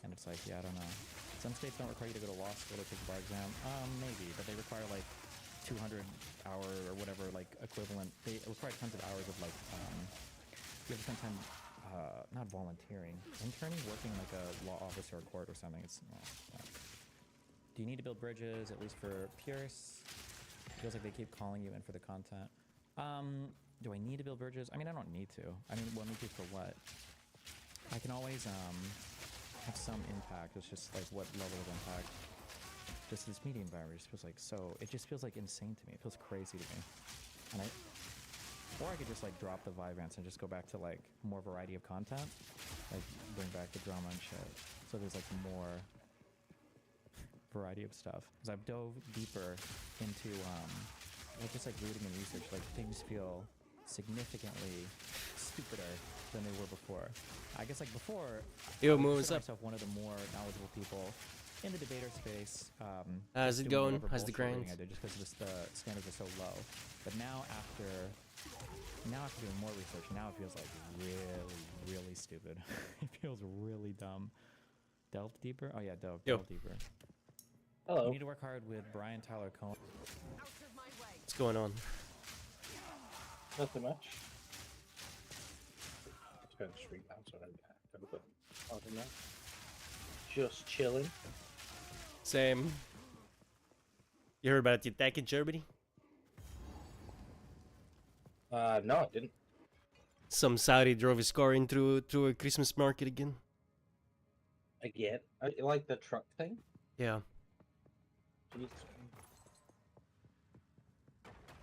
[SPEAKER 13] And it's like, yeah, I don't know. Some states don't require you to go to law school to take the bar exam. Maybe, but they require like 200 hour or whatever, like equivalent. They require tons of hours of like, you have to spend time, not volunteering, interning, working like a law office or a court or something. It's, do you need to build bridges, at least for purists? It feels like they keep calling you in for the content. Do I need to build bridges? I mean, I don't need to. I mean, well, need to for what? I can always, have some impact. It's just like what level of impact. Just this media environment just feels like it just feels like insane to me. It feels crazy to me. And or I could just like drop the Vibrance and just go back to like more variety of content. Like bring back the drama and shit. So there's like more variety of stuff. Because I've dove deeper into like just like reading and research, like things feel significantly stupider than they were before. I guess like before,
[SPEAKER 2] Yo,
[SPEAKER 13] I would
[SPEAKER 2] what's
[SPEAKER 13] consider
[SPEAKER 2] up?
[SPEAKER 13] myself one of the more knowledgeable people in the debater space.
[SPEAKER 2] How's
[SPEAKER 13] just
[SPEAKER 2] it
[SPEAKER 13] doing
[SPEAKER 2] going?
[SPEAKER 13] whatever
[SPEAKER 2] How's the
[SPEAKER 13] bullshit reading
[SPEAKER 2] grind?
[SPEAKER 13] I did just because the standards are so low. But now after doing more research, now it feels like really stupid. It feels really dumb. Delve deeper? Oh yeah, delve deeper.
[SPEAKER 12] Hello.
[SPEAKER 13] You need to work hard with Brian Tyler Cohen.
[SPEAKER 2] What's going on?
[SPEAKER 12] Nothing much. It's going to street now, so I don't know. Just chilling.
[SPEAKER 2] Same. You heard about the attack in Germany?
[SPEAKER 12] No, I didn't.
[SPEAKER 2] Some Saudi drove his car in through a Christmas market again.
[SPEAKER 12] Again? Like the truck thing?
[SPEAKER 2] Yeah.
[SPEAKER 12] Jeez.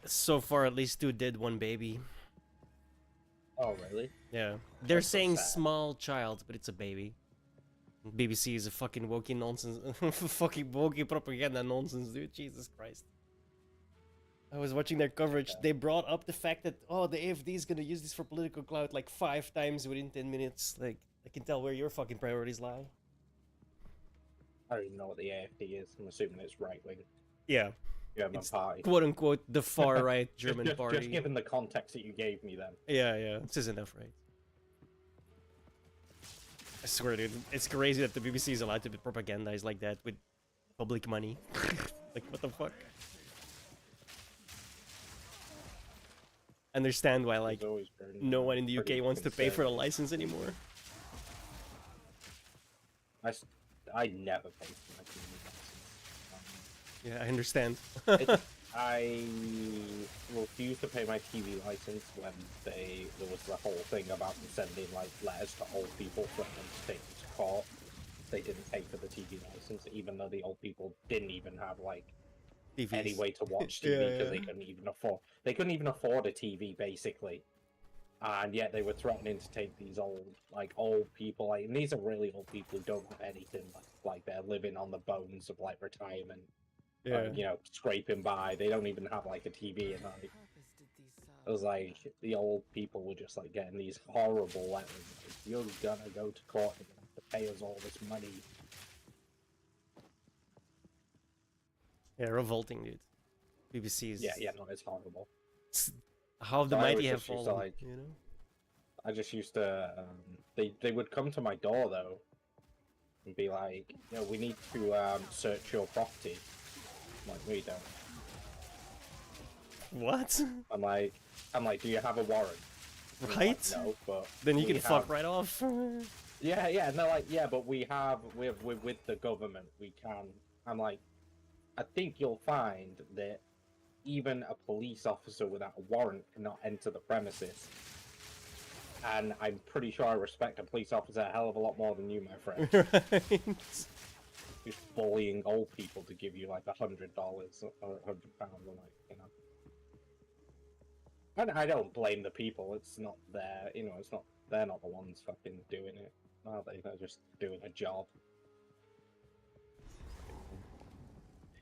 [SPEAKER 2] So far, at least 2 dead, 1 baby.
[SPEAKER 12] Oh, really?
[SPEAKER 2] Yeah. They're
[SPEAKER 12] That's so
[SPEAKER 2] saying
[SPEAKER 12] sad.
[SPEAKER 2] small child, but it's a baby. BBC is a fucking wokey nonsense. Fucking wokey propaganda nonsense, dude. Jesus Christ. I was watching their coverage. They brought up the fact that, oh, the AFD is gonna use this for political clout like 5 times within 10 minutes. Like, I can tell where your fucking priorities lie.
[SPEAKER 12] I don't even know what the AFD is. I'm assuming it's right wing.
[SPEAKER 2] Yeah.
[SPEAKER 12] German
[SPEAKER 2] It's
[SPEAKER 12] party.
[SPEAKER 2] quote unquote the far right German
[SPEAKER 12] just,
[SPEAKER 2] party.
[SPEAKER 12] Just given the context that you gave me then.
[SPEAKER 2] Yeah, this is enough, right? I swear, dude, it's crazy that the BBC is allowed to be propagandized like that with public money. Like, what the fuck? Understand why, like, no one in the UK wants to pay for a license anymore.
[SPEAKER 12] I never paid for my TV license.
[SPEAKER 2] Yeah, I understand.
[SPEAKER 12] I refused to pay my TV license when there was the whole thing about them sending like letters to old people for them to take them to court. They didn't pay for the TV license, even though the old people didn't even have like
[SPEAKER 2] TVs.
[SPEAKER 12] any way to watch TV because
[SPEAKER 2] Yeah.
[SPEAKER 12] they couldn't even afford a TV basically. And yet they were threatening to take these old people, like, and these are really old people who don't have anything, like they're living on the bones of like retirement.
[SPEAKER 2] Yeah.
[SPEAKER 12] You know, scraping by. They don't even have like a TV, and like it was like the old people were just like getting these horrible letters. Like, you're gonna go to court and have to pay us all this money.
[SPEAKER 2] Yeah, revolting, dude. BBC is...
[SPEAKER 12] Yeah, no, it's horrible.
[SPEAKER 2] How the
[SPEAKER 12] So I
[SPEAKER 2] mighty
[SPEAKER 12] always
[SPEAKER 2] have
[SPEAKER 12] just used to,
[SPEAKER 2] fallen,
[SPEAKER 12] like,
[SPEAKER 2] you know?
[SPEAKER 12] I just used to. They would come to my door though, and be like, you know, we need to search your property. I'm like, we don't.
[SPEAKER 2] What?
[SPEAKER 12] I'm like, do you have a warrant? And they're
[SPEAKER 2] Right?
[SPEAKER 12] like, no, but
[SPEAKER 2] Then you
[SPEAKER 12] we
[SPEAKER 2] can fuck
[SPEAKER 12] have-
[SPEAKER 2] right off.
[SPEAKER 12] Yeah, and they're like, yeah, but we're with the government. We can. I'm like, I think you'll find that even a police officer without a warrant cannot enter the premises. And I'm pretty sure I respect a police officer a hell of a lot more than you, my friend.
[SPEAKER 2] Right.
[SPEAKER 12] Just bullying old people to give you like $100 or £100, I'm like, you know. And I don't blame the people. It's not their, you know, it's not. They're not the ones fucking doing it, are they? They're just doing a job.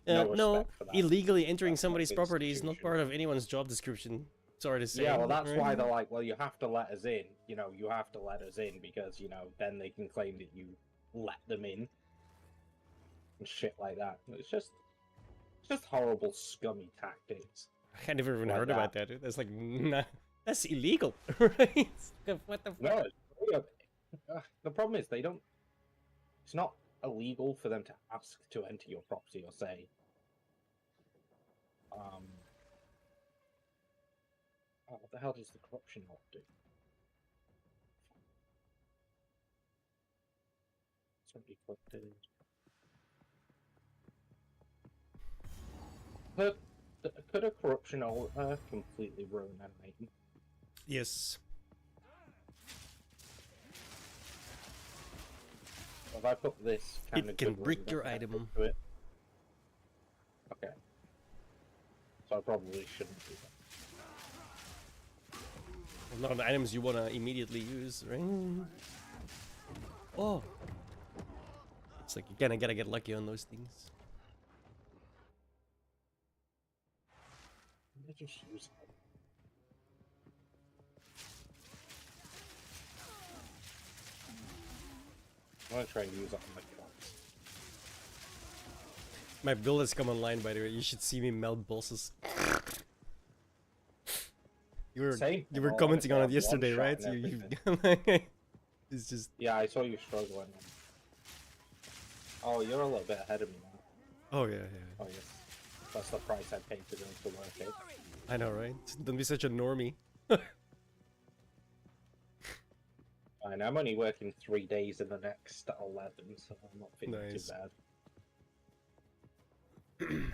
[SPEAKER 12] No
[SPEAKER 2] No,
[SPEAKER 12] respect for that.
[SPEAKER 2] illegally entering
[SPEAKER 12] That's
[SPEAKER 2] somebody's
[SPEAKER 12] not
[SPEAKER 2] property is not
[SPEAKER 12] institution.
[SPEAKER 2] part of anyone's job description. Sorry to say.
[SPEAKER 12] Yeah, well, that's
[SPEAKER 2] right?
[SPEAKER 12] why they're like, well, you have to let us in. You know, you have to let us in because, you know, then they can claim that you let them in. And shit like that. It's just horrible, scummy tactics.
[SPEAKER 2] I never even
[SPEAKER 12] like
[SPEAKER 2] heard
[SPEAKER 12] that.
[SPEAKER 2] about that. That's like, nah, that's illegal, right? What the fuck?
[SPEAKER 12] No, the problem is they don't. It's not illegal for them to ask to enter your property or say, oh, what the hell does the corruption not do? Somebody clicked it. Could a corruption completely ruin an item?
[SPEAKER 2] Yes.
[SPEAKER 12] If I put this kind of
[SPEAKER 2] It can
[SPEAKER 12] good
[SPEAKER 2] brick
[SPEAKER 12] rings
[SPEAKER 2] your
[SPEAKER 12] on
[SPEAKER 2] item.
[SPEAKER 12] to it. Okay. So I probably shouldn't do that.
[SPEAKER 2] Not on items you wanna immediately use, right? Oh. It's like you kinda gotta get lucky on those things.
[SPEAKER 12] I just use it. I'm gonna try and use it on my cards.
[SPEAKER 2] My build has come online, by the way. You should see me melt bosses. You were
[SPEAKER 12] Same.
[SPEAKER 2] you were
[SPEAKER 12] Oh,
[SPEAKER 2] commenting on it
[SPEAKER 12] honestly, I've
[SPEAKER 2] yesterday,
[SPEAKER 12] one
[SPEAKER 2] right?
[SPEAKER 12] shot and
[SPEAKER 2] You it's just.
[SPEAKER 12] Yeah, I saw you struggling. Oh, you're a little bit ahead of me now.
[SPEAKER 2] Oh yeah, yeah.
[SPEAKER 12] Oh yes, that's the price I paid to go to work. Eh?
[SPEAKER 2] I know, right? Don't be such a normie.
[SPEAKER 12] And I'm only working 3 days in the next 11, so I'm not feeling
[SPEAKER 2] Nice.
[SPEAKER 12] too bad.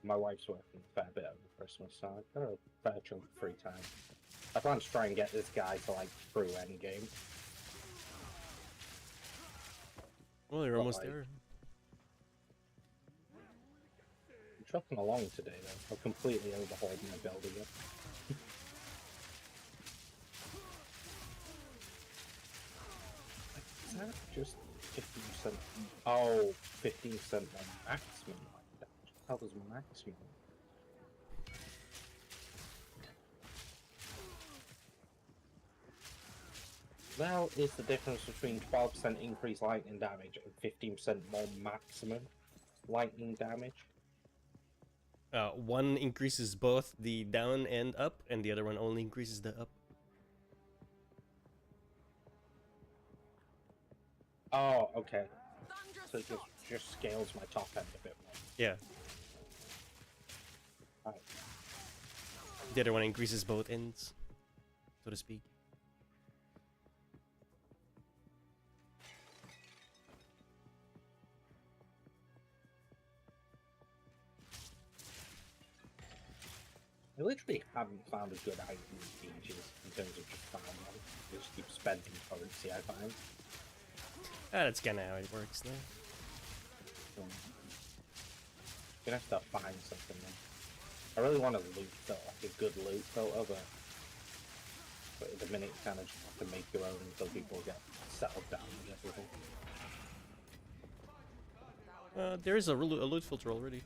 [SPEAKER 12] My wife's working a fair bit over Christmas, so I've got a fair chunk of free time. I plan to try and get this guy to like through endgame.
[SPEAKER 2] Well, you're
[SPEAKER 12] But,
[SPEAKER 2] almost
[SPEAKER 12] like,
[SPEAKER 2] there.
[SPEAKER 12] I'm trucking along today though. I've completely overhauled my build again. Is that just 15%? Oh, 15% on maximum. Like, how does maximum? The hell is the difference between 12% increased lightning damage and 15% more maximum lightning damage?
[SPEAKER 2] One increases both the down and up, and the other one only increases the up.
[SPEAKER 12] Oh, okay. So it just scales my top end a bit more.
[SPEAKER 2] Yeah.
[SPEAKER 12] Right.
[SPEAKER 2] The other one increases both ends, so to speak.
[SPEAKER 12] I literally haven't found a good item in ages in terms of just farming. I just keep spending currency, I find.
[SPEAKER 2] That's kinda how it works now.
[SPEAKER 12] Gonna have to find something then. I really want a loot filter, like a good loot filter, but at the minute you kind of just have to make your own until people get settled down and everything.
[SPEAKER 2] There is a loot filter already.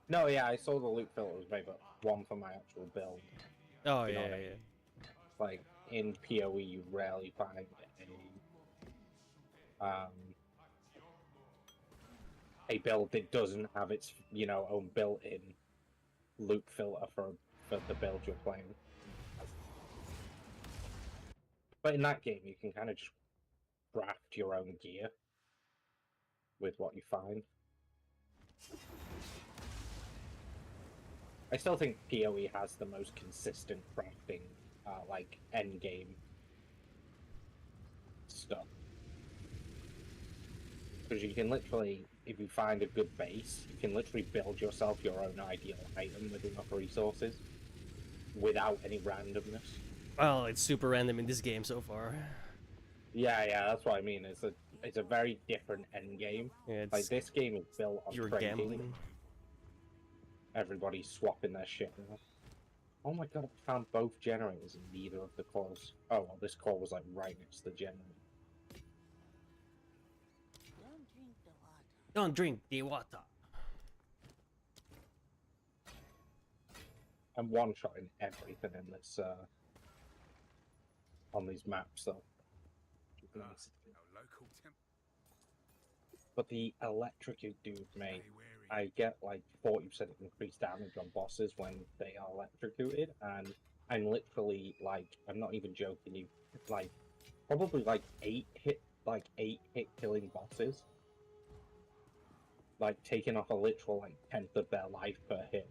[SPEAKER 12] No, yeah, I saw the loot filter was made, but one for my actual build.
[SPEAKER 2] Oh,
[SPEAKER 12] You know
[SPEAKER 2] yeah,
[SPEAKER 12] what I
[SPEAKER 2] yeah.
[SPEAKER 12] mean? Like, in POE, you rarely find a build that doesn't have its, you know, own built-in loot filter for the build you're playing. But in that game, you can kind of just craft your own gear with what you find. I still think PoE has the most consistent crafting, like, endgame stuff. Because you can literally, if you find a good base, you can literally build yourself your own ideal item with enough resources without any randomness.
[SPEAKER 2] Well, it's super random in this game so far.
[SPEAKER 12] Yeah, that's what I mean. It's a very different endgame.
[SPEAKER 2] Yeah, it's
[SPEAKER 12] like, this game is built on
[SPEAKER 2] pure
[SPEAKER 12] trading.
[SPEAKER 2] gambling.
[SPEAKER 12] Everybody's swapping their shit. Oh my god, I found both generators in neither of the cores. Oh, well, this core was like right next to the generator.
[SPEAKER 2] Don't drink the water.
[SPEAKER 12] I'm one-shotting everything in this on these maps, though. But the electrocute dudes, mate, I get like 40% increased damage on bosses when they are electrocuted, and I'm literally like, I'm not even joking you, like probably like 8 hit killing bosses, like taking off a literal like 10th of their life per hit.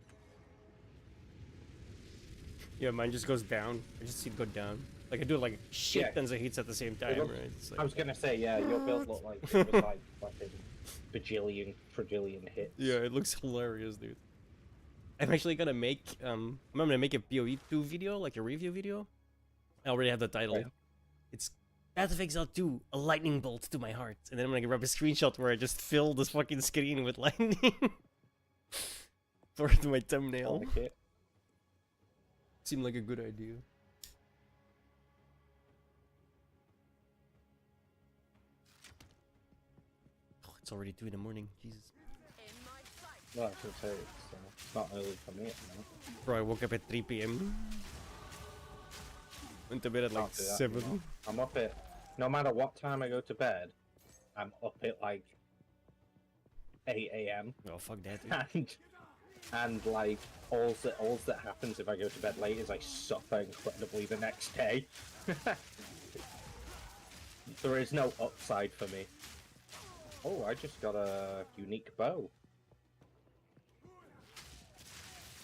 [SPEAKER 2] Yeah, mine just goes down. I just see it go down. Like I do like shit tons of hits at the same time, right? It's like...
[SPEAKER 12] I was gonna say, yeah, your build looked like it was like fucking bajillion, trillion hits.
[SPEAKER 2] Yeah, it looks hilarious, dude. I'm actually gonna make I'm gonna make a POE2 video, like a review video. I already have the title.
[SPEAKER 12] Right.
[SPEAKER 2] It's Path of Exile 2, a lightning bolt to my heart. And then I'm gonna grab a screenshot where I just fill this fucking screen with lightning for my thumbnail.
[SPEAKER 12] Okay.
[SPEAKER 2] Seemed like a good idea. Oh, it's already 2 in the morning. Jesus.
[SPEAKER 12] Well, I should say it's not early for me at the moment.
[SPEAKER 2] Bro, I woke up at 3 PM. Went to bed at like
[SPEAKER 12] Can't do that
[SPEAKER 2] 7.
[SPEAKER 12] anymore. I'm up at, no matter what time I go to bed, I'm up at like 8 AM.
[SPEAKER 2] Oh, fuck that, dude.
[SPEAKER 12] And like, all that happens if I go to bed late is I suffer incredibly the next day. There is no upside for me. Oh, I just got a unique bow.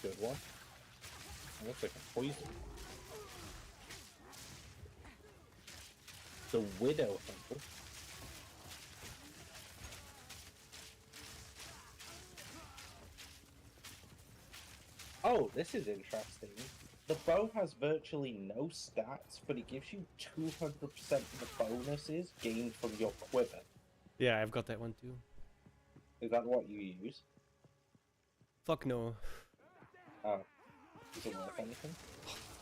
[SPEAKER 12] Good one. It looks like a poison. The Widow Hunter. Oh, this is interesting. The bow has virtually no stats, but it gives you 200% of the bonuses gained from your quiver.
[SPEAKER 2] Yeah, I've got that one too.
[SPEAKER 12] Is that what you use?
[SPEAKER 2] Fuck no.
[SPEAKER 12] Oh. Is it worth anything?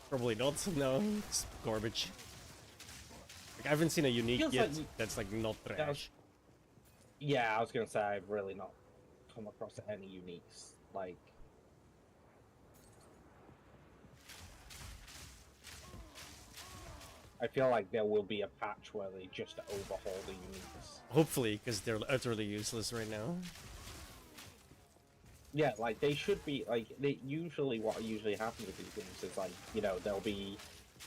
[SPEAKER 2] Probably not, no. It's garbage. Like, I haven't seen a unique
[SPEAKER 12] Feels
[SPEAKER 2] yet
[SPEAKER 12] like
[SPEAKER 2] that's like not trash.
[SPEAKER 12] Yeah, I was gonna say I've really not come across any uniques. Like, I feel like there will be a patch where they just overhaul the uniques.
[SPEAKER 2] Hopefully, because they're utterly useless right now.
[SPEAKER 12] Yeah, like they should be like they usually what usually happens with these games is like, you know, there'll be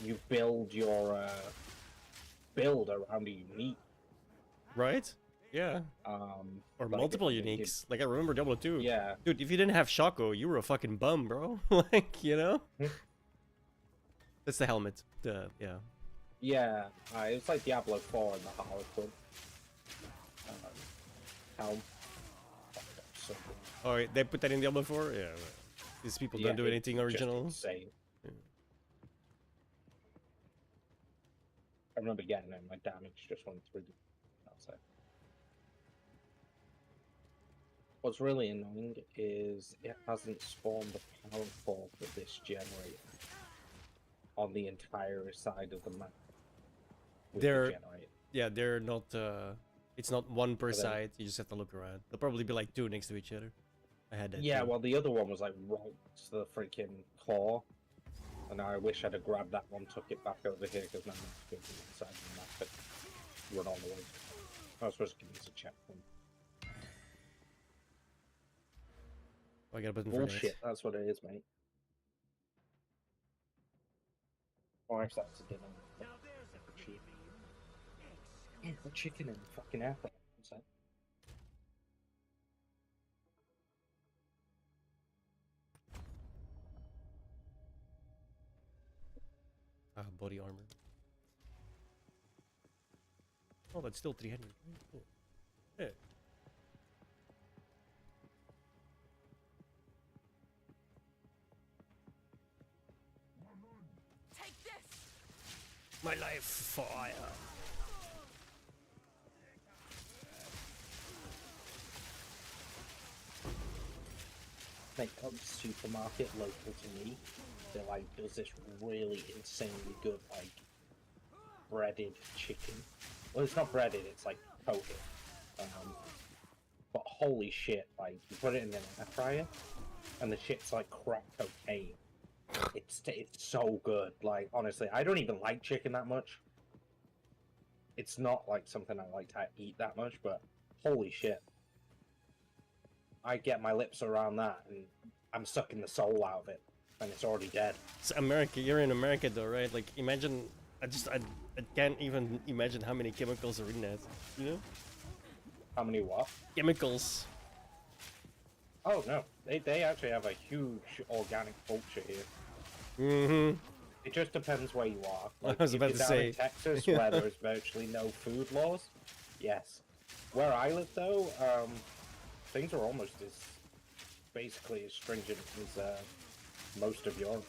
[SPEAKER 12] you build your build around a unique.
[SPEAKER 2] Right? Yeah. Or
[SPEAKER 12] like
[SPEAKER 2] multiple
[SPEAKER 12] if they
[SPEAKER 2] uniques. Like I remember Diablo 2.
[SPEAKER 12] Yeah.
[SPEAKER 2] Dude, if you didn't have Shaco, you were a fucking bum, bro. Like, you know? That's the helmet. Yeah.
[SPEAKER 12] Yeah, it's like Diablo 4 and the Harlequin. Helm. So good.
[SPEAKER 2] Oh, wait, they put that in Diablo 4? Yeah. These people don't do anything original.
[SPEAKER 12] Just insane.
[SPEAKER 2] Yeah.
[SPEAKER 12] I remember getting it, my damage just went through the outside. What's really annoying is it hasn't spawned the power core for this generator on the entire side of the map.
[SPEAKER 2] They're not it's not one per side, you just have to look around. They'll probably be like 2 next to each other. I had that
[SPEAKER 12] Yeah,
[SPEAKER 2] too.
[SPEAKER 12] well the other one was like right to the freaking core. And I wish I'd have grabbed that one, took it back over here, because now I'm going to the inside of the map and run all the way. I was supposed to give this a checkpoint.
[SPEAKER 2] Oh, I got a button for
[SPEAKER 12] Bullshit, that's what it is, mate. Or if that's a dinner. Yeah, the chicken in the fucking airplane. What's that?
[SPEAKER 2] Ah, body armor. Oh, that's still 300. Oh. Yeah.
[SPEAKER 18] Take this.
[SPEAKER 2] My life fire.
[SPEAKER 12] Like, a supermarket local to me, they're like, does this really insanely good, like, breaded chicken. Well, it's not breaded, it's like coated. But holy shit, like, you put it in an air fryer, and the shit's like crack cocaine. it's so good. Like, honestly, I don't even like chicken that much. It's not like something I like to eat that much, but holy shit. I get my lips around that and I'm sucking the soul out of it, and it's already dead.
[SPEAKER 2] It's America. You're in America though, right? Like, imagine. I can't even imagine how many chemicals are in that. You know?
[SPEAKER 12] How many what?
[SPEAKER 2] Chemicals.
[SPEAKER 12] Oh no, they actually have a huge organic culture here.
[SPEAKER 2] Mm-hmm.
[SPEAKER 12] It just depends where you are. Like,
[SPEAKER 2] I was
[SPEAKER 12] if
[SPEAKER 2] about
[SPEAKER 12] you're
[SPEAKER 2] to
[SPEAKER 12] down
[SPEAKER 2] say.
[SPEAKER 12] in Texas, where there's virtually no food laws, yes. Where I live, though, things are almost as basically as stringent as most of Europe.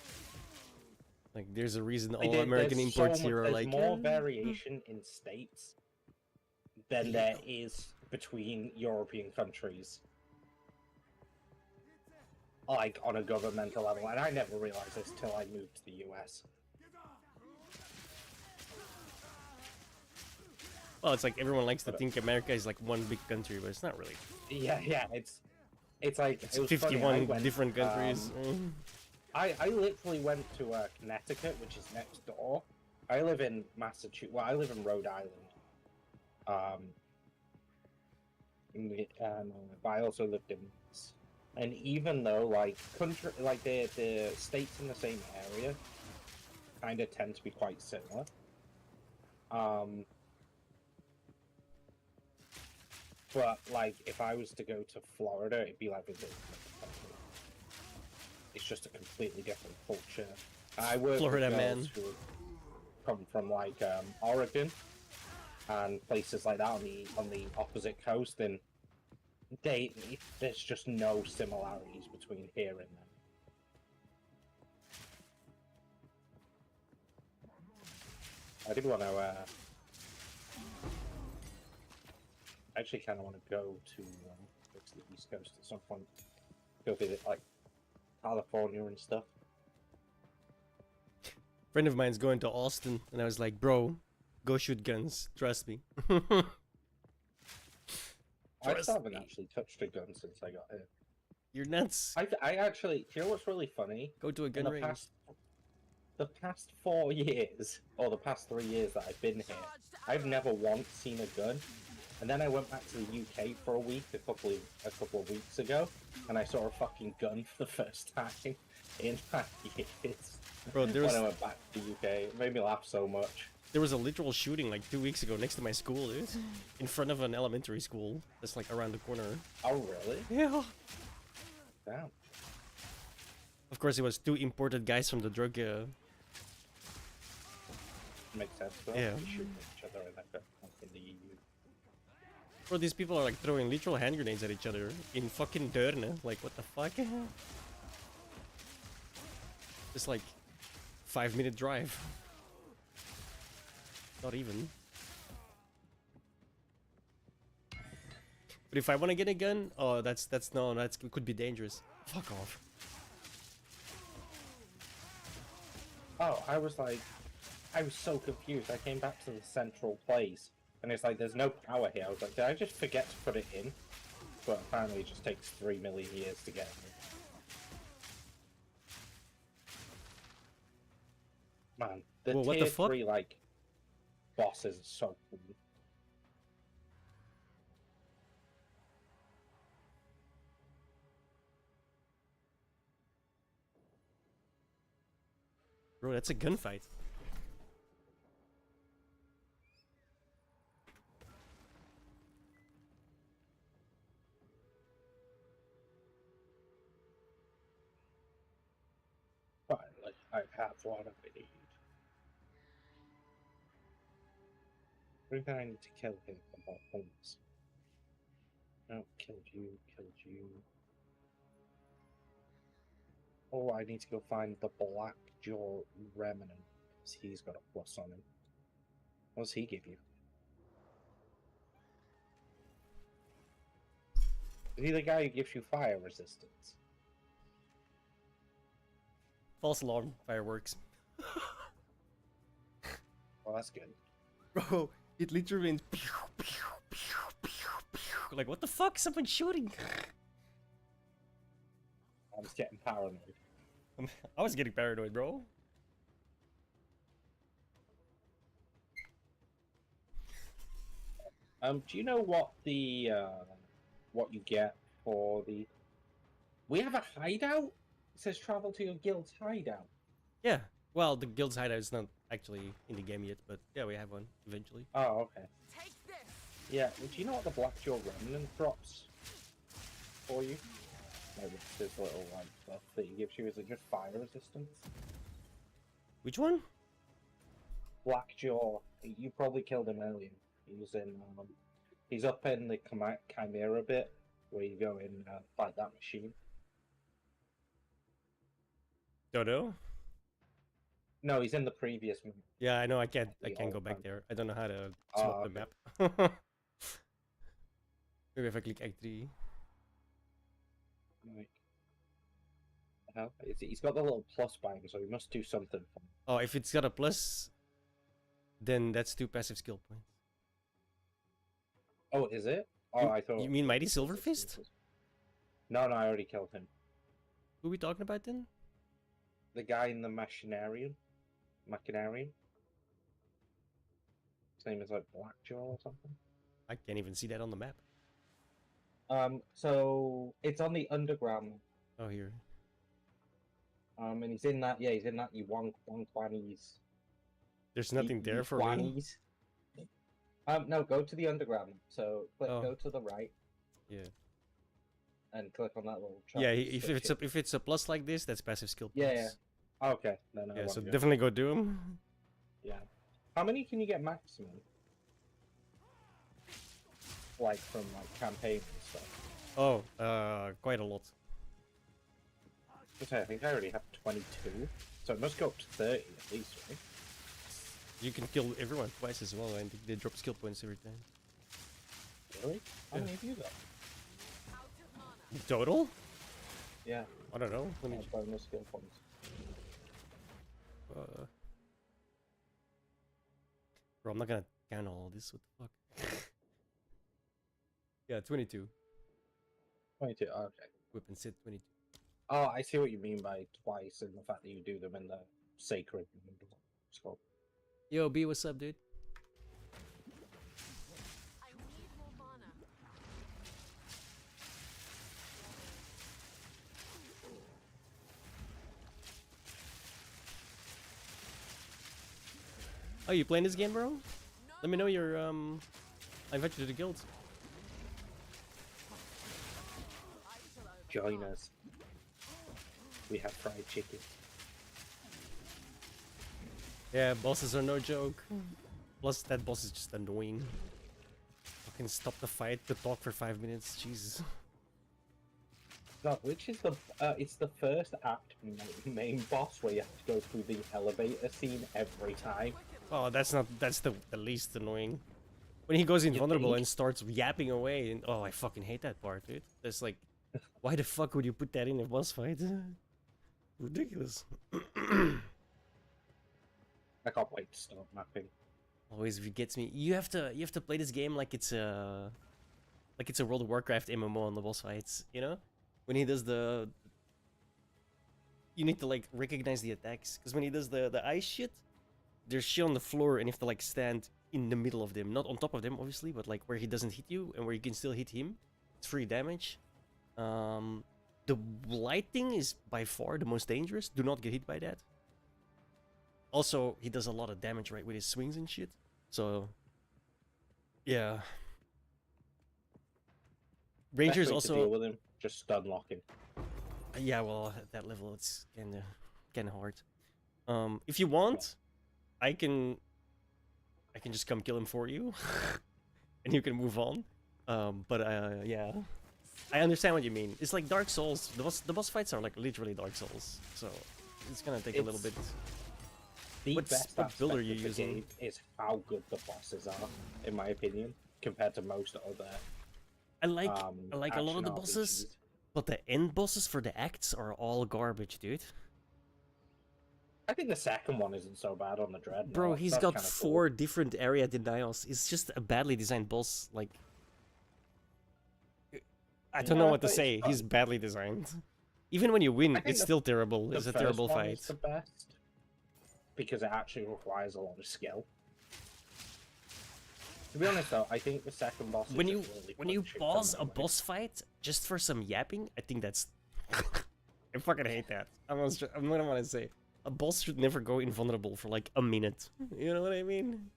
[SPEAKER 2] Like, there's a reason
[SPEAKER 12] Like,
[SPEAKER 2] all American
[SPEAKER 12] there's
[SPEAKER 2] imports here are
[SPEAKER 12] there's
[SPEAKER 2] like.
[SPEAKER 12] more variation in states than there is between European countries. Like, on a governmental level, and I never realized this till I moved to the US.
[SPEAKER 2] Well, it's like everyone likes to think America is like one big country, but it's not really.
[SPEAKER 12] Yeah, it's like
[SPEAKER 2] It's
[SPEAKER 12] it was
[SPEAKER 2] 51
[SPEAKER 12] funny,
[SPEAKER 2] different countries.
[SPEAKER 12] I literally went to Connecticut, which is next door. I live in Massachusetts. Well, I live in Rhode Island. But I also lived in Mass. And even though like the states in the same area kind of tend to be quite similar. But like if I was to go to Florida, it'd be like visiting another country. It's just a completely different culture. I work
[SPEAKER 2] Florida,
[SPEAKER 12] with girls
[SPEAKER 2] man.
[SPEAKER 12] who come from like Oregon and places like that on the opposite coast, and there's just no similarities between here and there. I did want to actually kind of want to go to the East Coast at some point. Go visit like California and stuff.
[SPEAKER 2] Friend of mine's going to Austin, and I was like, bro, go shoot guns. Trust me.
[SPEAKER 12] I still haven't actually touched a gun since I got here.
[SPEAKER 2] You're nuts.
[SPEAKER 12] I actually, do you know what's really funny?
[SPEAKER 2] Go to a gun range.
[SPEAKER 12] The past 4 years, or the past 3 years that I've been here, I've never once seen a gun. And then I went back to the UK for a week a couple of weeks ago, and I saw a fucking gun for the first time in like years.
[SPEAKER 2] Bro,
[SPEAKER 12] when I went back to the UK, it made me laugh so much.
[SPEAKER 2] There was a literal shooting like 2 weeks ago next to my school, dude. In front of an elementary school that's like around the corner.
[SPEAKER 12] Oh, really?
[SPEAKER 2] Yeah.
[SPEAKER 12] Damn.
[SPEAKER 2] Of course, it was 2 imported guys from the drug.
[SPEAKER 12] Makes sense, though.
[SPEAKER 2] Yeah.
[SPEAKER 12] We shoot each other in the EU.
[SPEAKER 2] Bro, these people are like throwing literal hand grenades at each other in fucking Deurne. Like, what the fuck? Just like 5-minute drive. Not even. But if I want to get a gun, oh, it could be dangerous. Fuck off.
[SPEAKER 12] Oh, I was so confused. I came back to the central place, and it's like, there's no power here. I was like, did I just forget to put it in? But apparently it just takes 3 million years to get in. Man, the
[SPEAKER 2] Whoa, what
[SPEAKER 12] tier
[SPEAKER 2] the fuck?
[SPEAKER 12] 3, like, bosses are so cool.
[SPEAKER 2] Bro, that's a gunfight.
[SPEAKER 12] Finally, I have what I need. I think I need to kill him for more points. No, killed you. Oh, I need to go find the Black Jaw Remnant, because he's got a plus on him. What does he give you? Is he the guy who gives you fire resistance?
[SPEAKER 2] False alarm, fireworks.
[SPEAKER 12] Well, that's good.
[SPEAKER 2] Bro, it literally means pew, pew, pew, pew, pew. Like, what the fuck? Someone's shooting.
[SPEAKER 12] I was getting paranoid.
[SPEAKER 2] I was getting paranoid, bro.
[SPEAKER 12] Do you know what the what you get for the? We have a hideout. It says travel to your guild's hideout.
[SPEAKER 2] Yeah. Well, the guild's hideout is not actually in the game yet, but yeah, we have one eventually.
[SPEAKER 12] Oh, okay. Yeah. Well, do you know what the Blackjaw Remnant drops for you? Maybe it's this little like buff that he gives you. Is it just fire resistance?
[SPEAKER 2] Which one?
[SPEAKER 12] Blackjaw. You probably killed him earlier. He's in. He's up in the Chimera bit where you go in fight that machine.
[SPEAKER 2] Dodo?
[SPEAKER 12] No, he's in the previous one.
[SPEAKER 2] Yeah, I know. I can't go back there. I don't know how to swap the map. Maybe if I click Act 3.
[SPEAKER 12] Right. Hell, he's got the little plus by him, so he must do something for him.
[SPEAKER 2] Oh, if it's got a plus, then that's 2 passive skill points.
[SPEAKER 12] Oh, is it? Oh, I thought.
[SPEAKER 2] You mean Mighty Silver Fist?
[SPEAKER 12] No, I already killed him.
[SPEAKER 2] Who are we talking about then?
[SPEAKER 12] The guy in the Machinarian. His name is like Blackjaw or something.
[SPEAKER 2] I can't even see that on the map.
[SPEAKER 12] So it's on the underground.
[SPEAKER 2] Oh, here.
[SPEAKER 12] And he's in that. Yeah, he's in that. You one Quannies.
[SPEAKER 2] There's nothing there for me.
[SPEAKER 12] No, go to the underground. So click, go to the right.
[SPEAKER 2] Yeah.
[SPEAKER 12] And click on that little.
[SPEAKER 2] Yeah, if it's a plus like this, that's passive skill points.
[SPEAKER 12] Yeah. Okay. No.
[SPEAKER 2] Yeah, so definitely go do them.
[SPEAKER 12] Yeah. How many can you get maximum? Like from like campaign and stuff.
[SPEAKER 2] Oh, quite a lot.
[SPEAKER 12] I think I already have 22, so it must go up to 30 at least, right?
[SPEAKER 2] You can kill everyone twice as well, and they drop skill points every time.
[SPEAKER 12] Really? How many have you got?
[SPEAKER 2] Total?
[SPEAKER 12] Yeah.
[SPEAKER 2] I don't know. Let me
[SPEAKER 12] bonus skill points.
[SPEAKER 2] Bro, I'm not gonna count all this. What the fuck? Yeah, 22.
[SPEAKER 12] 22. Okay.
[SPEAKER 2] Weapon set 22.
[SPEAKER 12] Oh, I see what you mean by twice, and the fact that you do them in the sacred scope.
[SPEAKER 2] Yo, B, what's up, dude? Oh, you playing this game, bro? Let me know your I invite you to the guild.
[SPEAKER 12] Join us. We have fried chicken.
[SPEAKER 2] Yeah, bosses are no joke. Plus, that boss is just annoying. Fucking stop the fight to talk for 5 minutes. Jesus.
[SPEAKER 12] God, which is the? It's the first act main boss where you have to go through the elevator scene every time.
[SPEAKER 2] Oh, that's the least annoying. When he goes invulnerable and starts yapping away, and oh, I fucking hate that part, dude. That's like, why the fuck would you put that in a boss fight? Ridiculous.
[SPEAKER 12] I can't wait to start mapping.
[SPEAKER 2] Always gets me. You have to play this game like it's a World of Warcraft MMO on the boss fights. You know, when he does the, you need to like recognize the attacks, because when he does the ice shit, there's shit on the floor and you have to like stand in the middle of them, not on top of them obviously, but like where he doesn't hit you and where you can still hit him. It's free damage. The lighting is by far the most dangerous. Do not get hit by that. Also, he does a lot of damage, right, with his swings and shit. So, yeah. Rangers also
[SPEAKER 12] deal with him, just stun locking.
[SPEAKER 2] Yeah, well, at that level, it's kinda hard. If you want, I can just come kill him for you, and you can move on. Yeah. I understand what you mean. It's like Dark Souls. The boss fights are like literally Dark Souls, so it's gonna take a little bit.
[SPEAKER 12] The best
[SPEAKER 2] what build are you
[SPEAKER 12] aspect of the
[SPEAKER 2] using?
[SPEAKER 12] game is how good the bosses are, in my opinion, compared to most other.
[SPEAKER 2] I like a lot of the
[SPEAKER 12] action
[SPEAKER 2] bosses,
[SPEAKER 12] RPGs.
[SPEAKER 2] but the end bosses for the acts are all garbage, dude.
[SPEAKER 12] I think the second one isn't so bad on the Dreadnought.
[SPEAKER 2] Bro, he's
[SPEAKER 12] That's
[SPEAKER 2] got
[SPEAKER 12] kinda
[SPEAKER 2] 4 different area denials. It's just a badly designed boss. Like, I don't know what to
[SPEAKER 12] but it's
[SPEAKER 2] say.
[SPEAKER 12] fun.
[SPEAKER 2] He's badly designed. Even when you win,
[SPEAKER 12] I think
[SPEAKER 2] it's
[SPEAKER 12] the-
[SPEAKER 2] still terrible.
[SPEAKER 12] The
[SPEAKER 2] It's a
[SPEAKER 12] first
[SPEAKER 2] terrible
[SPEAKER 12] one
[SPEAKER 2] fight.
[SPEAKER 12] is the best because it actually requires a lot of skill. To be honest, though, I think the second boss.
[SPEAKER 2] When
[SPEAKER 12] is
[SPEAKER 2] you
[SPEAKER 12] just really
[SPEAKER 2] when you
[SPEAKER 12] fun shit
[SPEAKER 2] pause
[SPEAKER 12] from
[SPEAKER 2] a
[SPEAKER 12] memory.
[SPEAKER 2] boss fight just for some yapping, I think that's. I fucking hate that. I'm what I want to say. A boss should never go invulnerable for like a minute. You know what I mean?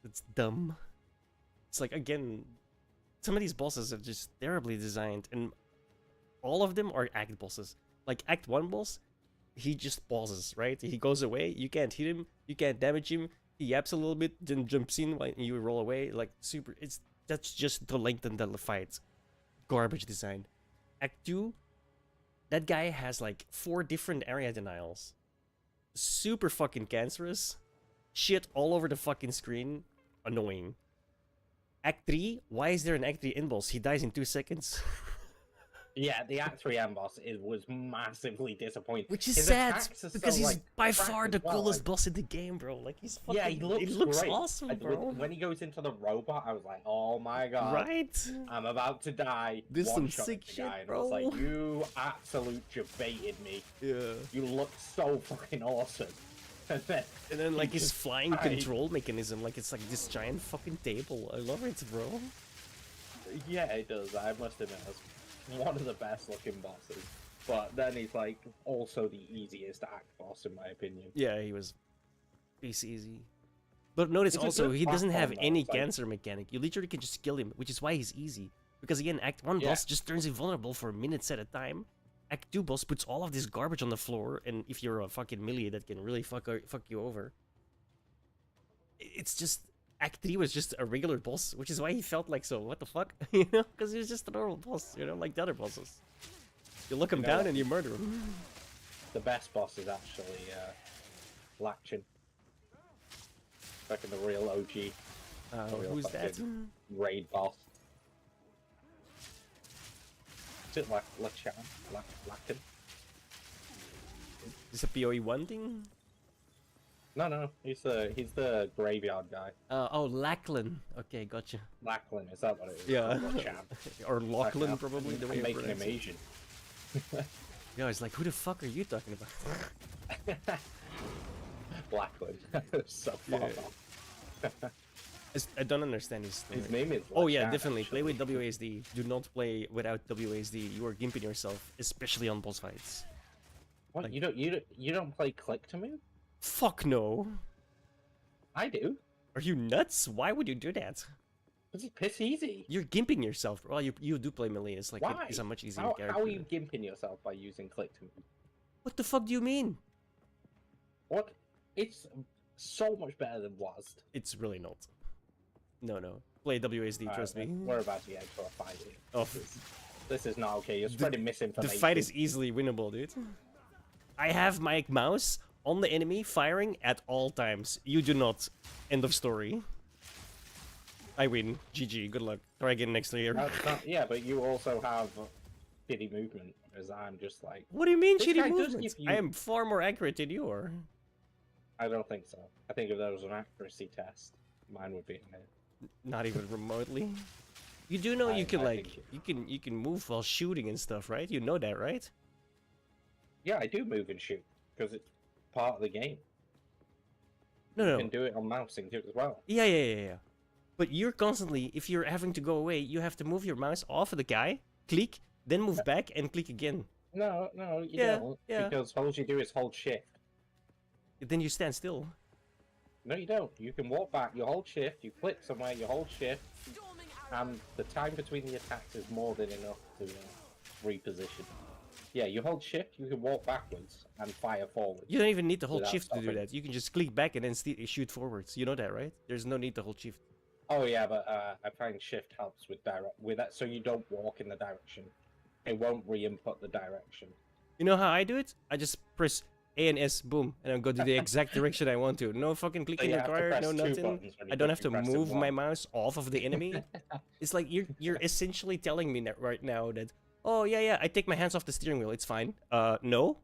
[SPEAKER 2] It's dumb. It's like, again, some of these bosses are just terribly designed, and all of them are act bosses. Like Act 1 boss, he just pauses, right? He goes away, you can't hit him, you can't damage him, he yaps a little bit, then jumps in while you roll away. Like, super, that's just to lengthen the fight. Garbage design. Act 2, that guy has like 4 different area denials. Super fucking cancerous. Shit all over the fucking screen. Annoying. Act 3, why is there an Act 3 in boss? He dies in 2 seconds.
[SPEAKER 12] Yeah, the Act 3 end boss was massively disappointing.
[SPEAKER 2] Which is
[SPEAKER 12] His
[SPEAKER 2] sad,
[SPEAKER 12] attacks are
[SPEAKER 2] because
[SPEAKER 12] so,
[SPEAKER 2] he's
[SPEAKER 12] like,
[SPEAKER 2] by
[SPEAKER 12] crap
[SPEAKER 2] far
[SPEAKER 12] as
[SPEAKER 2] the
[SPEAKER 12] well,
[SPEAKER 2] coolest
[SPEAKER 12] like-
[SPEAKER 2] boss in the game, bro. Like, he's fucking,
[SPEAKER 12] Yeah, he looks
[SPEAKER 2] looks
[SPEAKER 12] great.
[SPEAKER 2] awesome,
[SPEAKER 12] And
[SPEAKER 2] bro.
[SPEAKER 12] when he goes into the robot, I was like, oh my god.
[SPEAKER 2] Right?
[SPEAKER 12] I'm about to die.
[SPEAKER 2] This some
[SPEAKER 12] One-shotted
[SPEAKER 2] sick
[SPEAKER 12] the
[SPEAKER 2] shit,
[SPEAKER 12] guy, and I was
[SPEAKER 2] bro.
[SPEAKER 12] like, you absolute baited me.
[SPEAKER 2] Yeah.
[SPEAKER 12] You look so fucking awesome. And
[SPEAKER 2] then like
[SPEAKER 12] he
[SPEAKER 2] his
[SPEAKER 12] just
[SPEAKER 2] flying
[SPEAKER 12] died.
[SPEAKER 2] control mechanism, like it's like this giant fucking table. I love it, bro.
[SPEAKER 12] Yeah, it does. I must admit, it's one of the best looking bosses. But then he's like also the easiest to act boss in my opinion.
[SPEAKER 2] Yeah, he was piece easy. But notice
[SPEAKER 12] It's a
[SPEAKER 2] also,
[SPEAKER 12] good
[SPEAKER 2] he doesn't have
[SPEAKER 12] platform, though.
[SPEAKER 2] any
[SPEAKER 12] It's like-
[SPEAKER 2] cancer mechanic. You literally can just kill him, which is why he's easy. Because again, Act 1
[SPEAKER 12] Yeah.
[SPEAKER 2] boss just turns invulnerable for minutes at a time. Act 2 boss puts all of this garbage on the floor, and if you're a fucking melee, that can really fuck you over. It's just... Act 3 was just a regular boss, which is why he felt like so, what the fuck? You know? Because he was just a normal boss, you know, like the other bosses. You look him
[SPEAKER 12] know
[SPEAKER 2] down
[SPEAKER 12] what?
[SPEAKER 2] and you murder him.
[SPEAKER 12] The best boss is actually Lachin. Back in the real OG. Real
[SPEAKER 2] Who's that?
[SPEAKER 12] fucking raid boss. Is it Lachin? Lachin?
[SPEAKER 2] Is this a POE1 thing?
[SPEAKER 12] No, he's the graveyard guy.
[SPEAKER 2] Oh, Lachlan. Okay, gotcha.
[SPEAKER 12] Lachlan, is that what it is?
[SPEAKER 2] Yeah.
[SPEAKER 12] Lachlan.
[SPEAKER 2] Or Lachlan,
[SPEAKER 12] Fuck,
[SPEAKER 2] probably, the way
[SPEAKER 12] I'm
[SPEAKER 2] you
[SPEAKER 12] making him
[SPEAKER 2] pronounce it.
[SPEAKER 12] Asian.
[SPEAKER 2] Yeah, it's like, who the fuck are you talking about?
[SPEAKER 12] Lachlan. So far off.
[SPEAKER 2] I don't understand his story.
[SPEAKER 12] His name is
[SPEAKER 2] Oh yeah,
[SPEAKER 12] Lachan,
[SPEAKER 2] definitely. Play with
[SPEAKER 12] actually.
[SPEAKER 2] WASD. Do not play without WASD. You are gimping yourself, especially on boss fights.
[SPEAKER 12] What,
[SPEAKER 2] Like-
[SPEAKER 12] you don't play click to move?
[SPEAKER 2] Fuck no.
[SPEAKER 12] I do.
[SPEAKER 2] Are you nuts? Why would you do that?
[SPEAKER 12] It's piss easy.
[SPEAKER 2] You're gimping yourself. Well, you do play melee. It's like
[SPEAKER 12] Why?
[SPEAKER 2] it's a much easier
[SPEAKER 12] How
[SPEAKER 2] character.
[SPEAKER 12] are you gimping yourself by using click to move?
[SPEAKER 2] What the fuck do you mean?
[SPEAKER 12] What? It's so much better than WASD.
[SPEAKER 2] It's really not. No. Play WASD, trust me.
[SPEAKER 12] We're about to get into a fight here.
[SPEAKER 2] Oh.
[SPEAKER 12] This is not okay. You're spreading
[SPEAKER 2] The
[SPEAKER 12] misinformation.
[SPEAKER 2] fight is easily winnable, dude. I have my mouse on the enemy firing at all times. You do not. End of story. I win. GG. Good luck. Try again next year.
[SPEAKER 12] Yeah, but you also have shitty movement, as I'm just like.
[SPEAKER 2] What do you mean
[SPEAKER 12] This guy
[SPEAKER 2] shitty
[SPEAKER 12] does
[SPEAKER 2] movements?
[SPEAKER 12] give you-
[SPEAKER 2] I am far more accurate than you are.
[SPEAKER 12] I don't think so. I think if there was an accuracy test, mine would be higher.
[SPEAKER 2] Not even remotely. You do know you can
[SPEAKER 12] I
[SPEAKER 2] like
[SPEAKER 12] think
[SPEAKER 2] you can move while shooting and stuff, right? You know that, right?
[SPEAKER 12] Yeah, I do move and shoot because it's part of the game.
[SPEAKER 2] No,
[SPEAKER 12] You
[SPEAKER 2] no.
[SPEAKER 12] can do it on mouse and as well.
[SPEAKER 2] Yeah. But you're constantly, if you're having to go away, you have to move your mouse off of the guy, click, then move back and click again.
[SPEAKER 12] No, you
[SPEAKER 2] Yeah,
[SPEAKER 12] don't.
[SPEAKER 2] yeah.
[SPEAKER 12] Because all you do is hold shift.
[SPEAKER 2] Then you stand still.
[SPEAKER 12] No, you don't. You can walk back, you hold shift, you click somewhere, you hold shift, and the time between the attacks is more than enough to reposition. Yeah, you hold shift, you can walk backwards and fire forward.
[SPEAKER 2] You don't even need to hold
[SPEAKER 12] without
[SPEAKER 2] shift to do
[SPEAKER 12] stopping.
[SPEAKER 2] that. You can just click back and then shoot forwards. You know that, right? There's no need to hold shift.
[SPEAKER 12] Oh yeah, but I find shift helps with that, so you don't walk in the direction. It won't re-input the direction.
[SPEAKER 2] You know how I do it? I just press A and S, boom, and I'll go to the exact direction I want to. No fucking clicking
[SPEAKER 12] you have to
[SPEAKER 2] required,
[SPEAKER 12] press
[SPEAKER 2] no
[SPEAKER 12] two
[SPEAKER 2] nothing.
[SPEAKER 12] buttons when you
[SPEAKER 2] I don't
[SPEAKER 12] click,
[SPEAKER 2] have to
[SPEAKER 12] you press it
[SPEAKER 2] move my
[SPEAKER 12] once.
[SPEAKER 2] mouse off of the enemy. It's like you're essentially telling me that right now that, oh yeah, I take my hands off the steering wheel, it's fine. No.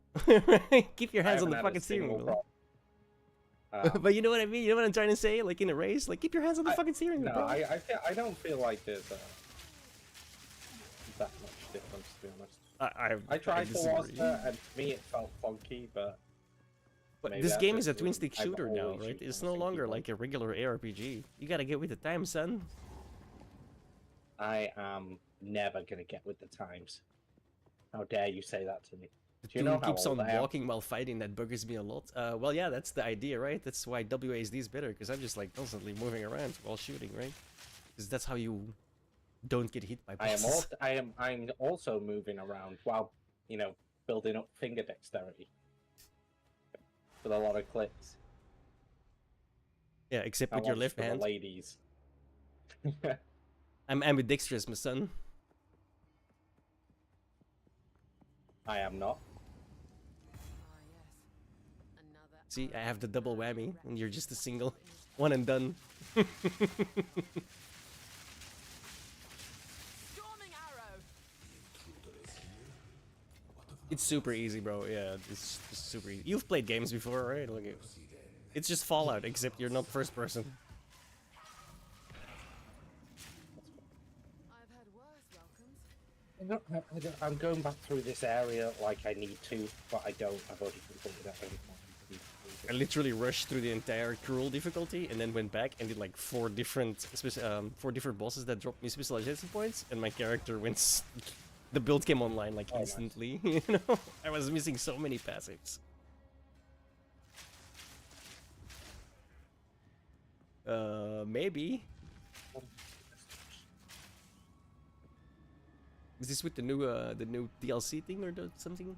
[SPEAKER 2] Keep your
[SPEAKER 12] I
[SPEAKER 2] hands on
[SPEAKER 12] haven't
[SPEAKER 2] the
[SPEAKER 12] had a
[SPEAKER 2] fucking steering
[SPEAKER 12] single
[SPEAKER 2] wheel.
[SPEAKER 12] problem.
[SPEAKER 2] But you know what I mean? You know what I'm trying to say? Like in a race, like keep your hands on the fucking steering wheel,
[SPEAKER 12] No,
[SPEAKER 2] bro.
[SPEAKER 12] I don't feel like there's that much difference, to be honest. I tried to watch
[SPEAKER 2] disagree.
[SPEAKER 12] it, and to me it felt funky, but maybe
[SPEAKER 2] this
[SPEAKER 12] that's
[SPEAKER 2] game
[SPEAKER 12] just
[SPEAKER 2] is a
[SPEAKER 12] me.
[SPEAKER 2] twin-stick
[SPEAKER 12] I've
[SPEAKER 2] shooter now,
[SPEAKER 12] always
[SPEAKER 2] right?
[SPEAKER 12] used
[SPEAKER 2] It's no
[SPEAKER 12] twin-stick
[SPEAKER 2] longer
[SPEAKER 12] keyboard.
[SPEAKER 2] like a regular ARPG. You gotta get with the times, son.
[SPEAKER 12] I am never gonna get with the times. How dare you say that to me?
[SPEAKER 2] The
[SPEAKER 12] Do you know
[SPEAKER 2] toon
[SPEAKER 12] how
[SPEAKER 2] keeps
[SPEAKER 12] old
[SPEAKER 2] on
[SPEAKER 12] I am?
[SPEAKER 2] walking while fighting. That buggers me a lot. Well, yeah, that's the idea, right? That's why WASD is better, because I'm just like constantly moving around while shooting, right? Because that's how you don't get hit by bosses.
[SPEAKER 12] I'm also moving around while, you know, building up finger dexterity with a lot of clicks.
[SPEAKER 2] Yeah, except
[SPEAKER 12] That
[SPEAKER 2] with your
[SPEAKER 12] one's
[SPEAKER 2] left
[SPEAKER 12] for the
[SPEAKER 2] hand.
[SPEAKER 12] ladies.
[SPEAKER 2] I'm ambidextrous, my son.
[SPEAKER 12] I am not.
[SPEAKER 2] See, I have the double whammy, and you're just a single. One and done. It's super easy, bro. Yeah, it's just super easy. You've played games before, right? Like, it's just Fallout, except you're not first person.
[SPEAKER 12] I'm going back through this area like I need to, but I don't. I've already completed that.
[SPEAKER 2] I literally rushed through the entire cruel difficulty and then went back and did like four different bosses that dropped me specialization points, and my character went. The build came online like instantly. Nice. You know, I was missing so many passives. Maybe. Is this with the new DLC thing or something?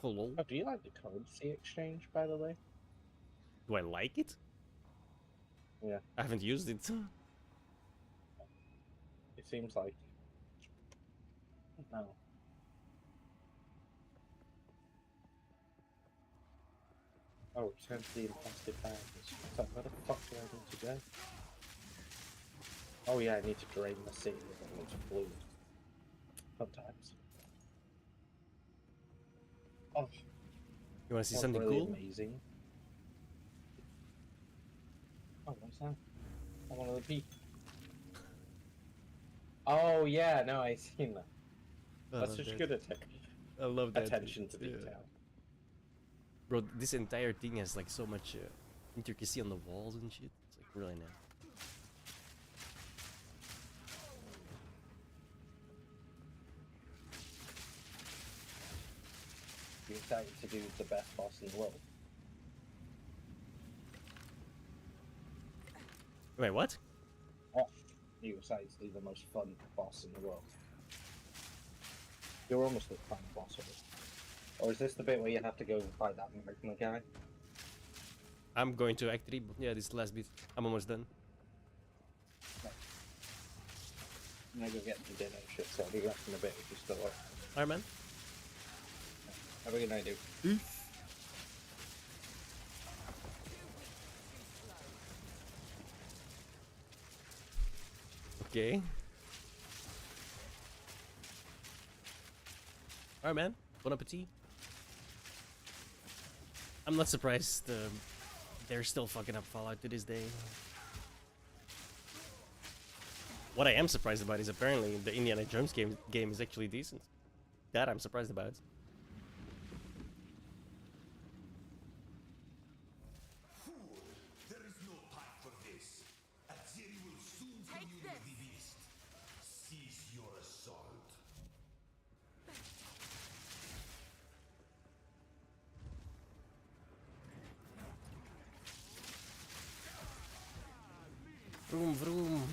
[SPEAKER 2] Hello.
[SPEAKER 12] Oh, do you like the currency exchange, by the way?
[SPEAKER 2] Do I like it?
[SPEAKER 12] Yeah.
[SPEAKER 2] I haven't used it.
[SPEAKER 12] It seems like. No. Oh, return to the infested bags. So where the fuck do I need to go? Oh yeah, I need to drain the city with all its fluid. Sometimes. Oh.
[SPEAKER 2] You wanna see
[SPEAKER 12] That's
[SPEAKER 2] something
[SPEAKER 12] really
[SPEAKER 2] cool?
[SPEAKER 12] Amazing. Oh, what's that? I want to peek. Oh yeah, no, I seen that. That's such good attention.
[SPEAKER 2] I love that.
[SPEAKER 12] Attention to detail.
[SPEAKER 2] Bro, this entire thing has like so much intricacy on the walls and shit. It's like really nice.
[SPEAKER 12] You excited to do the best boss in the world?
[SPEAKER 2] Wait, what?
[SPEAKER 12] Oh, you excited to do the most fun boss in the world? You're almost the final boss of it. Or is this the bit where you have to go and fight that magma guy?
[SPEAKER 2] I'm going to Act 3, but yeah, this last bit. I'm almost done.
[SPEAKER 12] I'm gonna go get some dinner and shit, so I'll be back in a bit if you still up.
[SPEAKER 2] Alright, man.
[SPEAKER 12] Have a good night, dude.
[SPEAKER 2] Okay. Alright, man. Bon appetit. I'm not surprised they're still fucking up Fallout to this day. What I am surprised about is apparently the Indiana Jones game is actually decent. That I'm surprised about.
[SPEAKER 3] There is no time for this. Azeri will soon bring you the beast. Cease your assault.
[SPEAKER 2] Vroom vroom.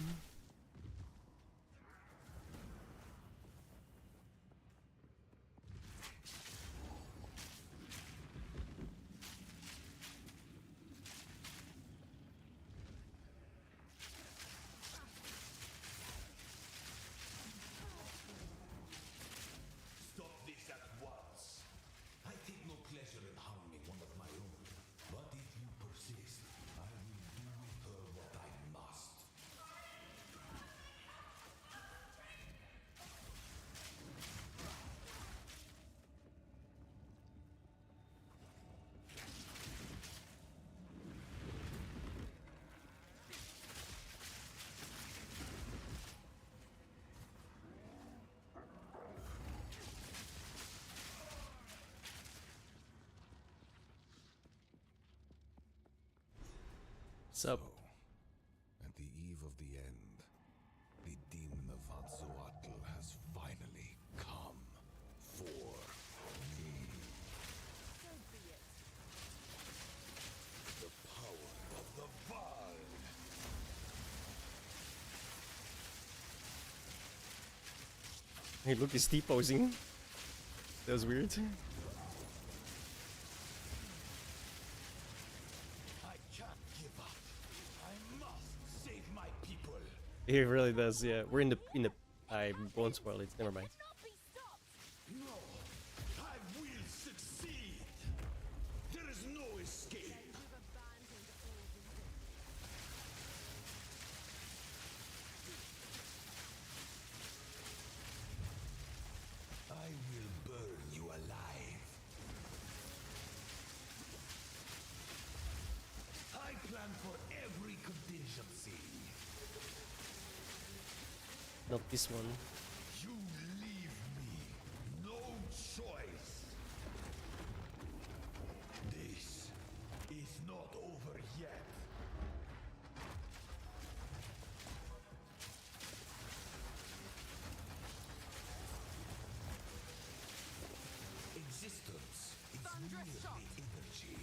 [SPEAKER 3] Stop this at once. I take no pleasure in harming one of my own. But if you persist, I will do with her what I must.
[SPEAKER 2] What's up?
[SPEAKER 3] At the eve of the end, the demon of Azzoatl has finally come for me. The power of the Val.
[SPEAKER 2] Hey, look, he's T-posing. That was weird.
[SPEAKER 3] I can't give up. I must save my people.
[SPEAKER 2] He really does, yeah. We're in the I won't spoil it, never mind.
[SPEAKER 3] No, I will succeed. There is no escape. I will burn you alive. I plan for every contingency.
[SPEAKER 2] Not this one.
[SPEAKER 3] You leave me no choice. This is not over yet. Existence is merely energy.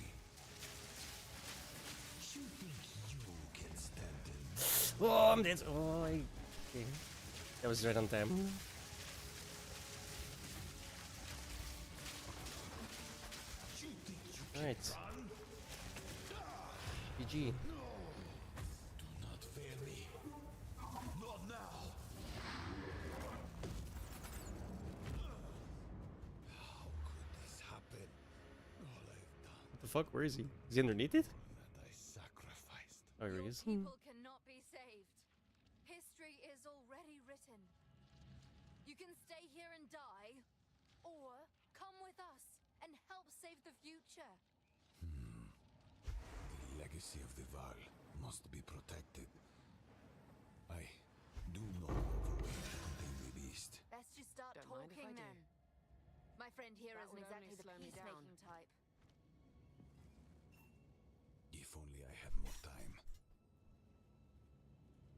[SPEAKER 3] You think you can stand in?
[SPEAKER 2] Oh, I'm dead. Oh, okay. That was right on time. Alright. GG.
[SPEAKER 3] Do not fail me. Not now. How could this happen? All I've done
[SPEAKER 2] What the fuck? Where is he? Is he underneath it?
[SPEAKER 3] that I sacrificed.
[SPEAKER 2] Oh, here he is.
[SPEAKER 18] People cannot be saved. History is already written. You can stay here and die, or come with us and help save the future.
[SPEAKER 3] The legacy of the Val must be protected. I do not know the way to contain the beast.
[SPEAKER 18] Let's just start
[SPEAKER 11] Don't mind if I
[SPEAKER 18] talking
[SPEAKER 11] do.
[SPEAKER 18] then. My friend here
[SPEAKER 11] That
[SPEAKER 18] isn't
[SPEAKER 11] would
[SPEAKER 18] exactly
[SPEAKER 11] only
[SPEAKER 18] the
[SPEAKER 11] slow me down.
[SPEAKER 18] peacemaking type.
[SPEAKER 3] If only I had more time.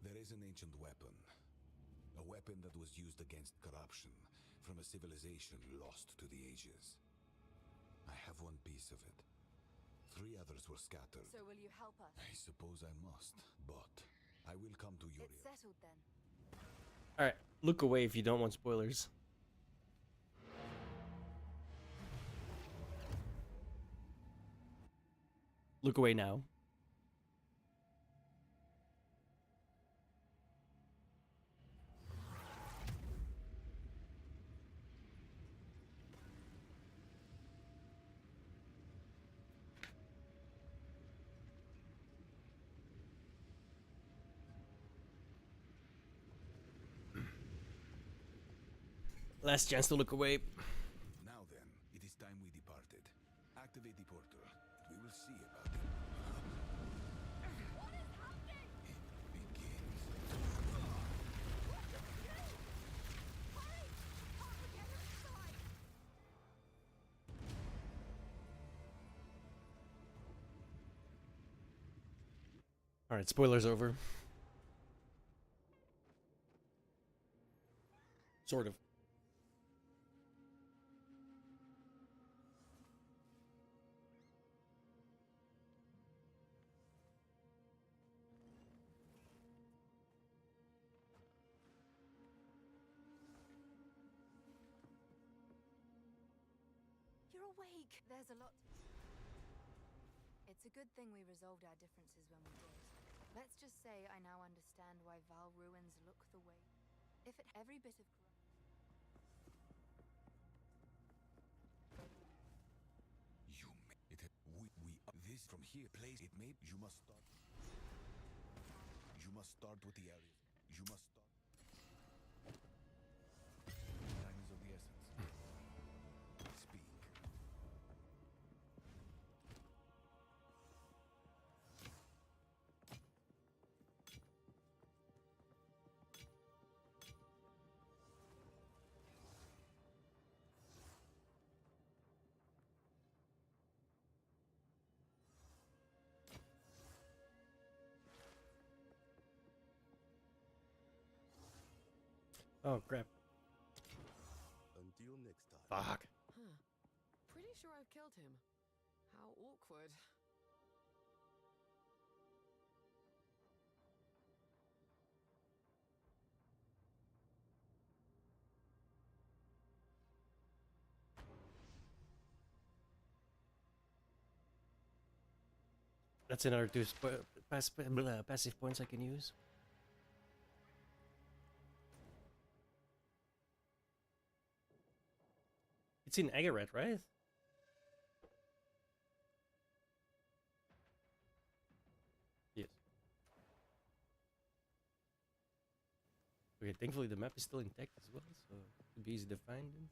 [SPEAKER 3] There is an ancient weapon. A weapon that was used against corruption from a civilization lost to the ages. I have one piece of it. 3 others were scattered.
[SPEAKER 18] So will you help us?
[SPEAKER 3] I suppose I must, but I will come to your
[SPEAKER 18] It's settled then.
[SPEAKER 2] Alright, look away if you don't want spoilers. Look away now. Last chance to look away.
[SPEAKER 3] Now then, it is time we departed. Activate the portal. We will see about it.
[SPEAKER 18] What is happening?
[SPEAKER 3] It begins.
[SPEAKER 18] Hurry! Papa, get inside!
[SPEAKER 2] Alright, spoilers over. Sort of.
[SPEAKER 18] You're awake. There's a lot. It's a good thing we resolved our differences when we did. Let's just say I now understand why Val ruins look the way. If it every bit of
[SPEAKER 3] You may it we this from here place it may you must start with the area. You must start. Time is of the essence. Speak.
[SPEAKER 2] Oh crap.
[SPEAKER 3] Until next time.
[SPEAKER 2] Fuck.
[SPEAKER 14] Huh. Pretty sure I've killed him. How awkward.
[SPEAKER 2] That's another two passive points I can use. It's in Agaret, right? Yes. Okay, thankfully the map is still intact as well, so it'll be easy to find them.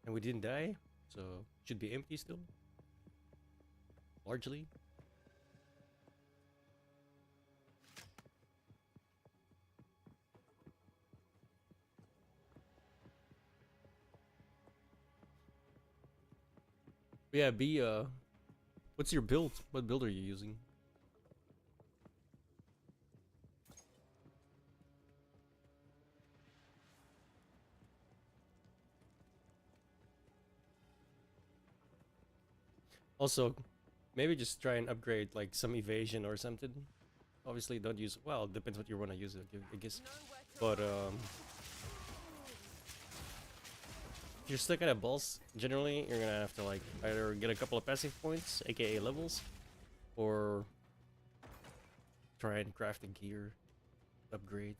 [SPEAKER 2] And we didn't die, so it should be empty still. Largely. Yeah, B, what's your build? What build are you using? Also, maybe just try and upgrade like some evasion or something. Obviously, don't use. Well, it depends what you want to use it, I guess. But if you're stuck at a boss, generally you're gonna have to like either get a couple of passive points, aka levels, or try and craft a gear upgrade.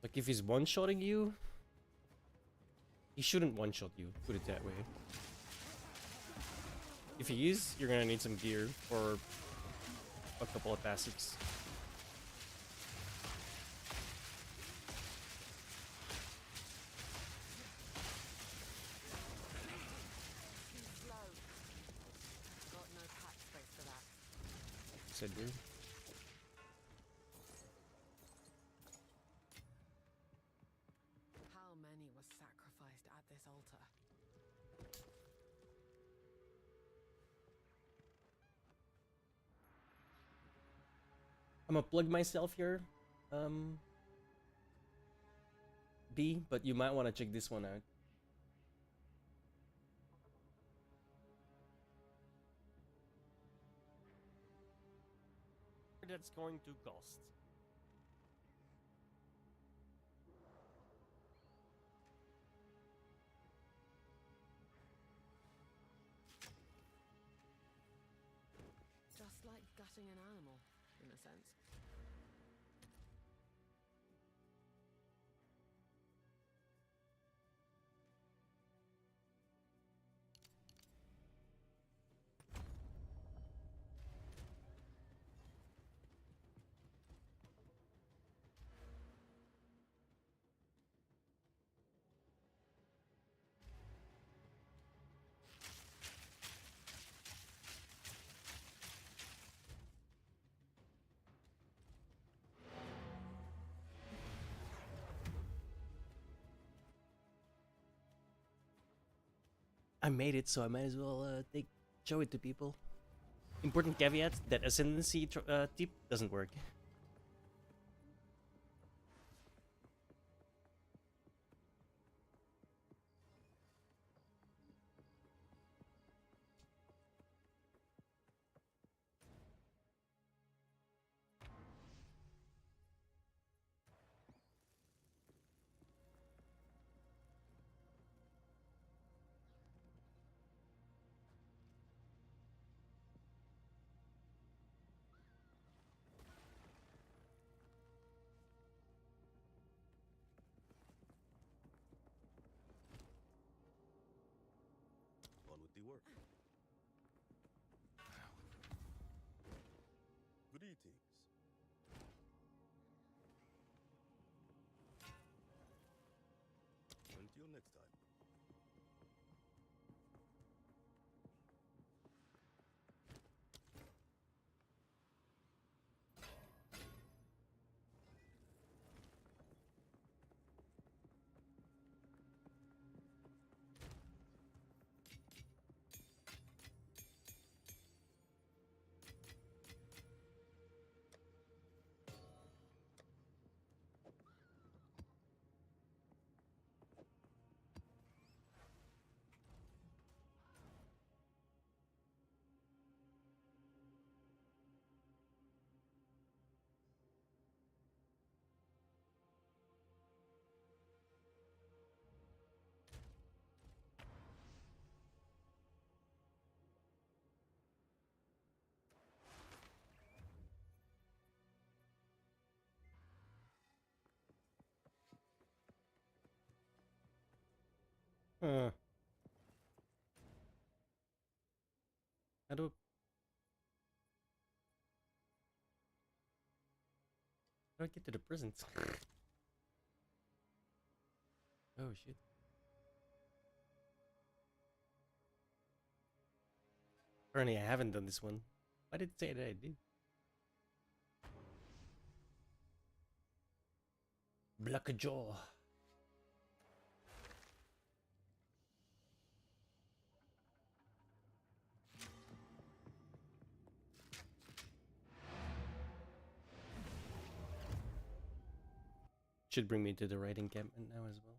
[SPEAKER 2] Like if he's one-shotting you, he shouldn't one-shot you, put it that way. If he is, you're gonna need some gear or a couple of passives.
[SPEAKER 14] Got no pack space for that.
[SPEAKER 2] Said dude.
[SPEAKER 14] How many was sacrificed at this altar?
[SPEAKER 2] I'm gonna plug myself here, B, but you might want to check this one out. That's going to cost.
[SPEAKER 14] Just like gutting an animal, in a sense.
[SPEAKER 2] I made it, so I might as well show it to people. Important caveat: that ascendancy tip doesn't work.
[SPEAKER 3] On with the work. Greetings. Until next time.
[SPEAKER 2] How do I get to the prisons? Oh shit. Apparently I haven't done this one. Why did it say that I did? Black jaw. Should bring me to the right encampment now as well.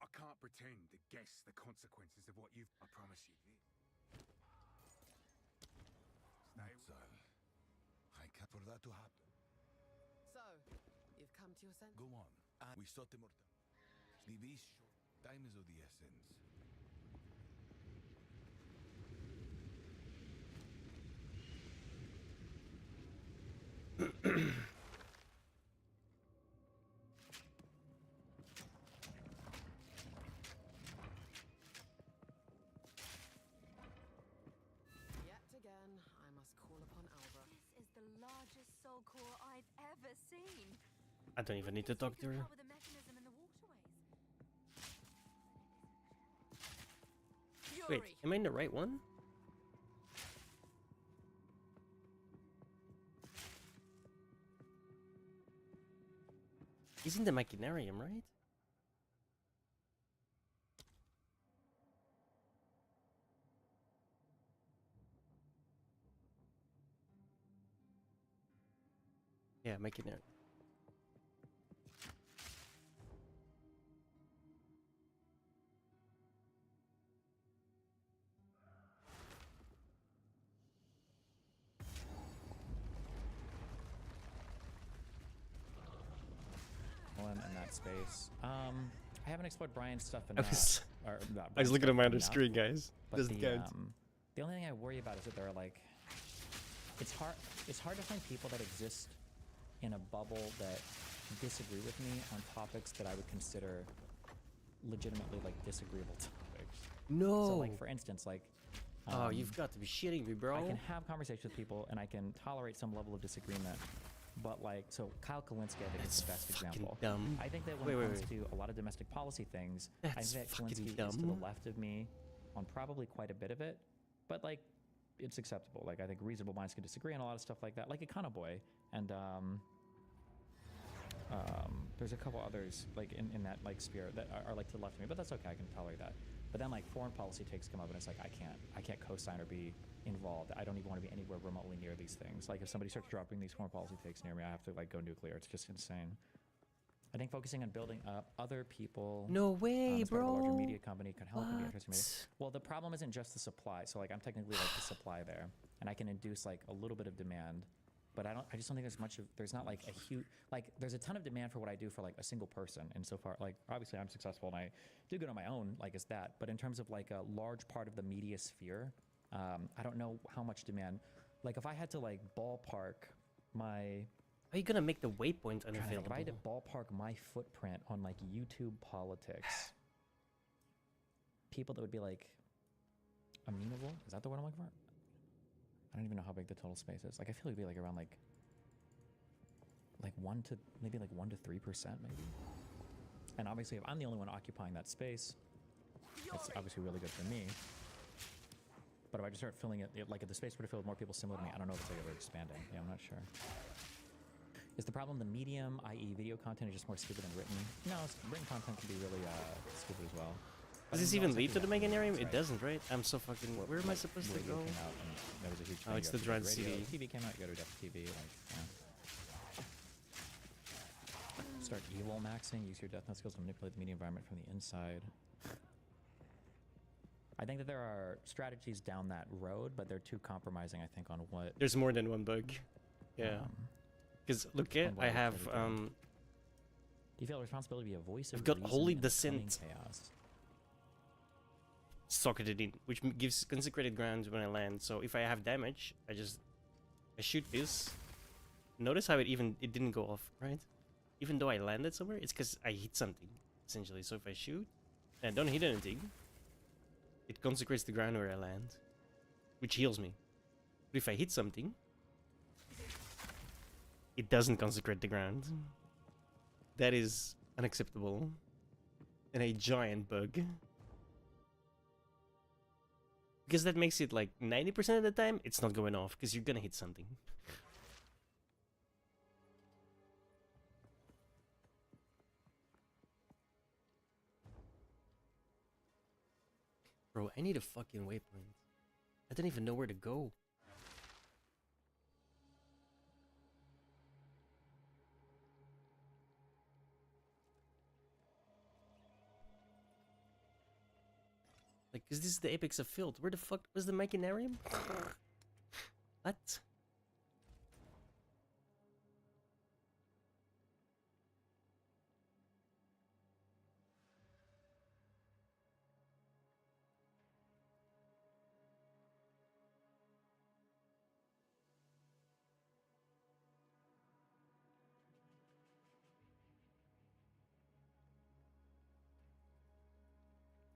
[SPEAKER 3] I can't pretend to guess the consequences of what you've... I promise you this. I can't for that to happen.
[SPEAKER 14] So, you've come to your senses?
[SPEAKER 3] Go on. We sought the mortal. Be short. Time is of the essence.
[SPEAKER 14] Yet again, I must call upon Alba.
[SPEAKER 18] This is the largest soul core I've ever seen.
[SPEAKER 2] I don't even need to talk to her.
[SPEAKER 18] Cover the mechanism in the waterways.
[SPEAKER 2] Wait, am I in the right one? He's in the machinarium, right? Yeah, machinarium.
[SPEAKER 13] In that space. I haven't explored Brian's stuff
[SPEAKER 2] I
[SPEAKER 13] enough.
[SPEAKER 2] was,
[SPEAKER 13] or, not
[SPEAKER 2] I was
[SPEAKER 13] Brian's
[SPEAKER 2] looking
[SPEAKER 13] stuff
[SPEAKER 2] at my other
[SPEAKER 13] enough,
[SPEAKER 2] screen, guys.
[SPEAKER 13] but
[SPEAKER 2] Doesn't count.
[SPEAKER 13] the only thing I worry about is that there are like, it's hard to find people that exist in a bubble that disagree with me on topics that I would consider legitimately like disagreeable topics.
[SPEAKER 2] No.
[SPEAKER 13] So like for instance, like
[SPEAKER 2] Oh, you've got to be shitting me, bro.
[SPEAKER 13] I can have conversations with people and I can tolerate some level of disagreement. But like, so Kyle Kalinske, I think is the best example.
[SPEAKER 2] Dumb.
[SPEAKER 13] I think that when it comes to a lot of domestic policy things, I
[SPEAKER 2] That's
[SPEAKER 13] think that
[SPEAKER 2] fucking
[SPEAKER 13] Kalinske
[SPEAKER 2] dumb.
[SPEAKER 13] is to the left of me on probably quite a bit of it. But like, it's acceptable. Like, I think reasonable minds can disagree on a lot of stuff like that. Like Econoboy and there's a couple others like in that like sphere that are like to the left of me. But that's okay. I can tolerate that. But then like foreign policy takes come up and it's like I can't co-sign or be involved. I don't even want to be anywhere remotely near these things. Like if somebody starts dropping these foreign policy takes near me, I have to like go nuclear. It's just insane. I think focusing on building up other people.
[SPEAKER 2] No way,
[SPEAKER 13] as part of a larger
[SPEAKER 2] bro.
[SPEAKER 13] media company could help and be interesting. Well, the problem isn't just the supply. So like I'm technically like the supply there, and I can induce like a little bit of demand, but I just don't think there's much of. There's not like a huge like. There's a ton of demand for what I do for like a single person, and so far like obviously I'm successful and I do good on my own. Like is that, but in terms of like a large part of the media sphere. I don't know how much demand. Like if I had to like ballpark my,
[SPEAKER 2] are you gonna make the waypoint unavailable?
[SPEAKER 13] If I had to ballpark my footprint on like YouTube politics, people that would be like amenable. Is that the word I'm looking for? I don't even know how big the total space is. Like I feel it'd be like around like 1 to 3%, maybe. And obviously, if I'm the only one occupying that space, it's obviously really good for me. But if I just start filling it, like if the space were to fill with more people similar to me, I don't know if it's like ever expanding. Yeah, I'm not sure. Is the problem the medium, i.e. video content, is just more stupid than written? No, written content can be really stupid as well.
[SPEAKER 2] Does this even lead to the Meganarium? It doesn't, right? I'm so fucking... Where am I supposed to go?
[SPEAKER 13] Came out and there was a huge
[SPEAKER 2] Oh, it's the Dread CD.
[SPEAKER 13] TV came out, you go to Depth TV, like, yeah. Start evil maxing. Use your death note skills to manipulate the media environment from the inside. I think that there are strategies down that road, but they're too compromising, I think, on what...
[SPEAKER 2] There's more than one bug. Yeah. Because look at, I have,
[SPEAKER 13] Do you feel responsibility to be a voice of
[SPEAKER 2] I've got
[SPEAKER 13] reason
[SPEAKER 2] Holy
[SPEAKER 13] in
[SPEAKER 2] Descent
[SPEAKER 13] chaos?
[SPEAKER 2] socketed in, which gives consecrated grounds when I land. So if I have damage, I shoot this. Notice how it didn't go off, right? Even though I landed somewhere, it's because I hit something, essentially. So if I shoot and I don't hit anything, it consecrates the ground where I land, which heals me. But if I hit something, it doesn't consecrate the ground. That is unacceptable. And a giant bug. Because that makes it like 90% of the time, it's not going off, because you're gonna hit something. Bro, I need a fucking waypoint. I don't even know where to go. Like, is this the apex of filth? Where the fuck was the Machinarium? What?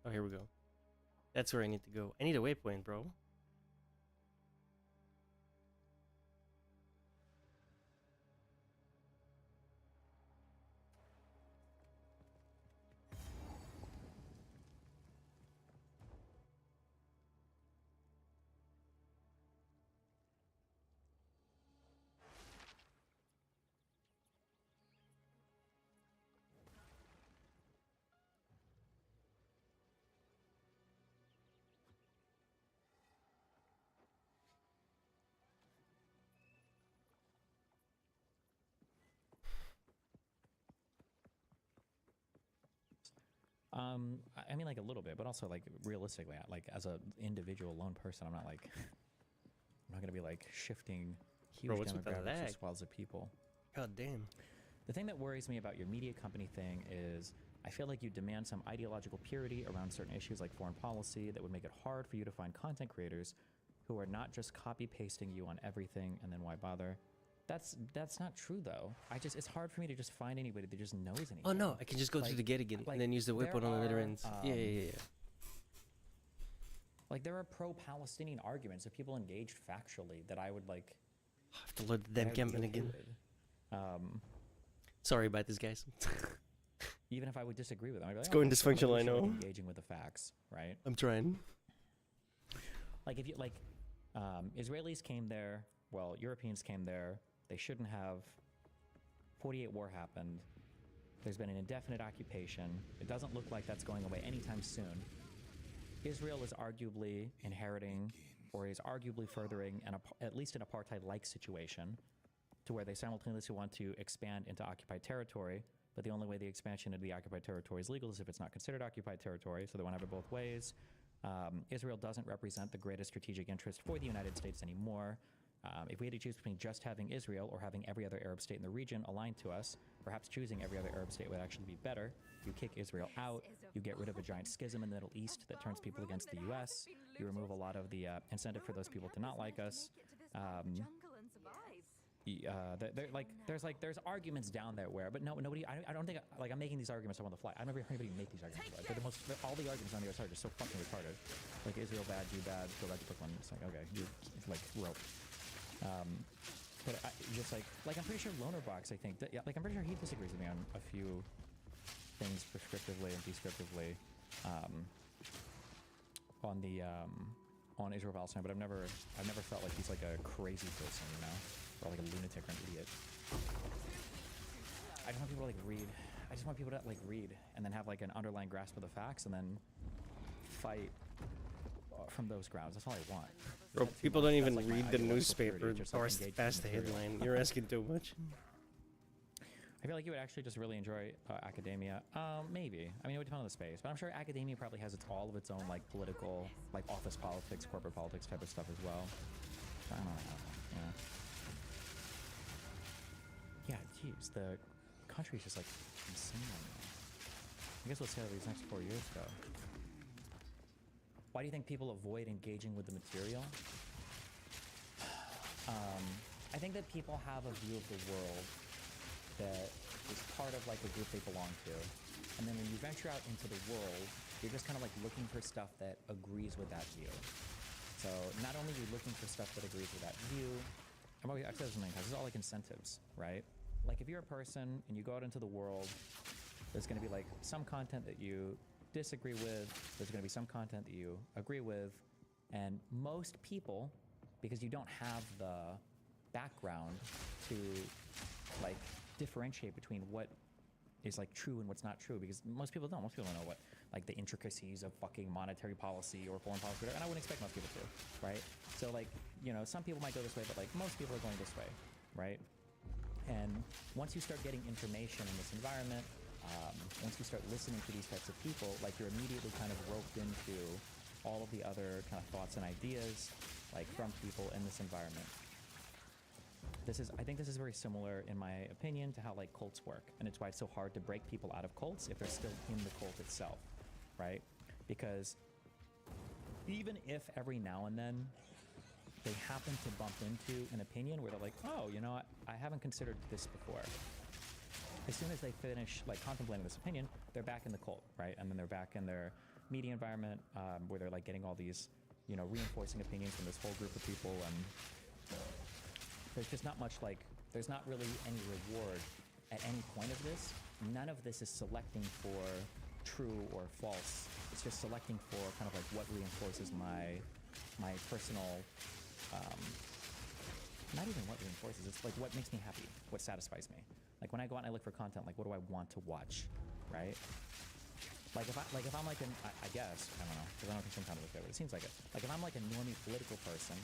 [SPEAKER 2] Oh, here we go. That's where I need to go. I need a waypoint, bro.
[SPEAKER 13] I mean, like a little bit, but also like realistically, like as an individual lone person, I'm not like, I'm not gonna be like shifting huge
[SPEAKER 2] Bro, what's with the
[SPEAKER 13] demographics or
[SPEAKER 2] lag?
[SPEAKER 13] swaths of people.
[SPEAKER 2] God damn.
[SPEAKER 13] The thing that worries me about your media company thing is I feel like you demand some ideological purity around certain issues like foreign policy that would make it hard for you to find content creators who are not just copy pasting you on everything, and then why bother? That's not true though. It's hard for me to just find anybody that just knows anything.
[SPEAKER 2] Oh no, I can just go through the gate again and then use the weapon on the other end. Yeah.
[SPEAKER 13] Like there are pro-Palestinian arguments if people engaged factually that I would like.
[SPEAKER 2] I have to load the damn campaign again. Sorry about this, guys.
[SPEAKER 13] Even if I would disagree with them, I'd be like,
[SPEAKER 2] It's going dysfunctional, I
[SPEAKER 13] maybe we should,
[SPEAKER 2] know.
[SPEAKER 13] like, engaging with the facts, right?
[SPEAKER 2] I'm trying.
[SPEAKER 13] Like if you Israelis came there, well, Europeans came there. They shouldn't have. 48 war happened. There's been an indefinite occupation. It doesn't look like that's going away anytime soon. Israel is arguably inheriting, or is arguably furthering, at least an apartheid-like situation, to where they simultaneously want to expand into occupied territory, but the only way the expansion into the occupied territory is legal is if it's not considered occupied territory, so they want to have it both ways. Israel doesn't represent the greatest strategic interest for the United States anymore. If we had to choose between just having Israel or having every other Arab state in the region aligned to us, perhaps choosing every other Arab state would actually be better. You kick Israel out, you get rid of a giant schism in the Middle East that turns people against the US, you remove a lot of the incentive for those people to not like us. There's arguments down there where, but nobody, I don't think, like I'm making these arguments on the fly. I've never heard anybody make these arguments. All the arguments on the other side are just so fucking retarded. Like Israel bad, you bad, go back to Brooklyn. It's like, okay, you're like rope. But I'm pretty sure Lonerbox, I think, I'm pretty sure he disagrees with me on a few things prescriptively and descriptively on Israel Palestine, but I've never felt like he's like a crazy person, you know, or like a lunatic or an idiot. I just want people to like read. I just want people to like read and then have like an underlying grasp of the facts and then fight from those grounds. That's all I want.
[SPEAKER 2] Bro, people don't even
[SPEAKER 13] like my
[SPEAKER 2] read the
[SPEAKER 13] ideological
[SPEAKER 2] newspaper
[SPEAKER 13] purity, just,
[SPEAKER 2] or
[SPEAKER 13] like, engage
[SPEAKER 2] past the
[SPEAKER 13] with material.
[SPEAKER 2] headline. You're asking too much.
[SPEAKER 13] I feel like you would actually just really enjoy academia. Maybe. I mean, it would depend on the space, but I'm sure academia probably has all of its own like political, like office politics, corporate politics type of stuff as well. I don't know. Yeah, geez, the country's just like insane right now. I guess we'll see how these next 4 years go. Why do you think people avoid engaging with the material? I think that people have a view of the world that is part of like a group they belong to. And then when you venture out into the world, you're just kind of like looking for stuff that agrees with that view. So not only are you looking for stuff that agrees with that view, I've said this many times, it's all like incentives, right? Like if you're a person and you go out into the world, there's going to be like some content that you disagree with, there's going to be some content that you agree with, and most people, because you don't have the background to like differentiate between what is like true and what's not true, because most people don't know what like the intricacies of fucking monetary policy or foreign policy, and I wouldn't expect most people to, right? So like, you know, some people might go this way, but like most people are going this way, right? And once you start getting information in this environment, once you start listening to these types of people, like you're immediately kind of roped into all of the other kind of thoughts and ideas like from people in this environment. I think this is very similar, in my opinion, to how like cults work, and it's why it's so hard to break people out of cults if they're still in the cult itself, right? Because even if every now and then they happen to bump into an opinion where they're like, oh, you know what, I haven't considered this before. As soon as they finish like contemplating this opinion, they're back in the cult, right? And then they're back in their media environment where they're like getting all these, you know, reinforcing opinions from this whole group of people, and there's just not much like, there's not really any reward at any point of this. None of this is selecting for true or false. It's just selecting for kind of like what reinforces my personal, not even what reinforces, it's like what makes me happy, what satisfies me. Like when I go out and I look for content, like what do I want to watch, right? Like if I'm like I guess, I don't know, because I don't think sometimes it's there, but it seems like it. Like if I'm like a normie political person,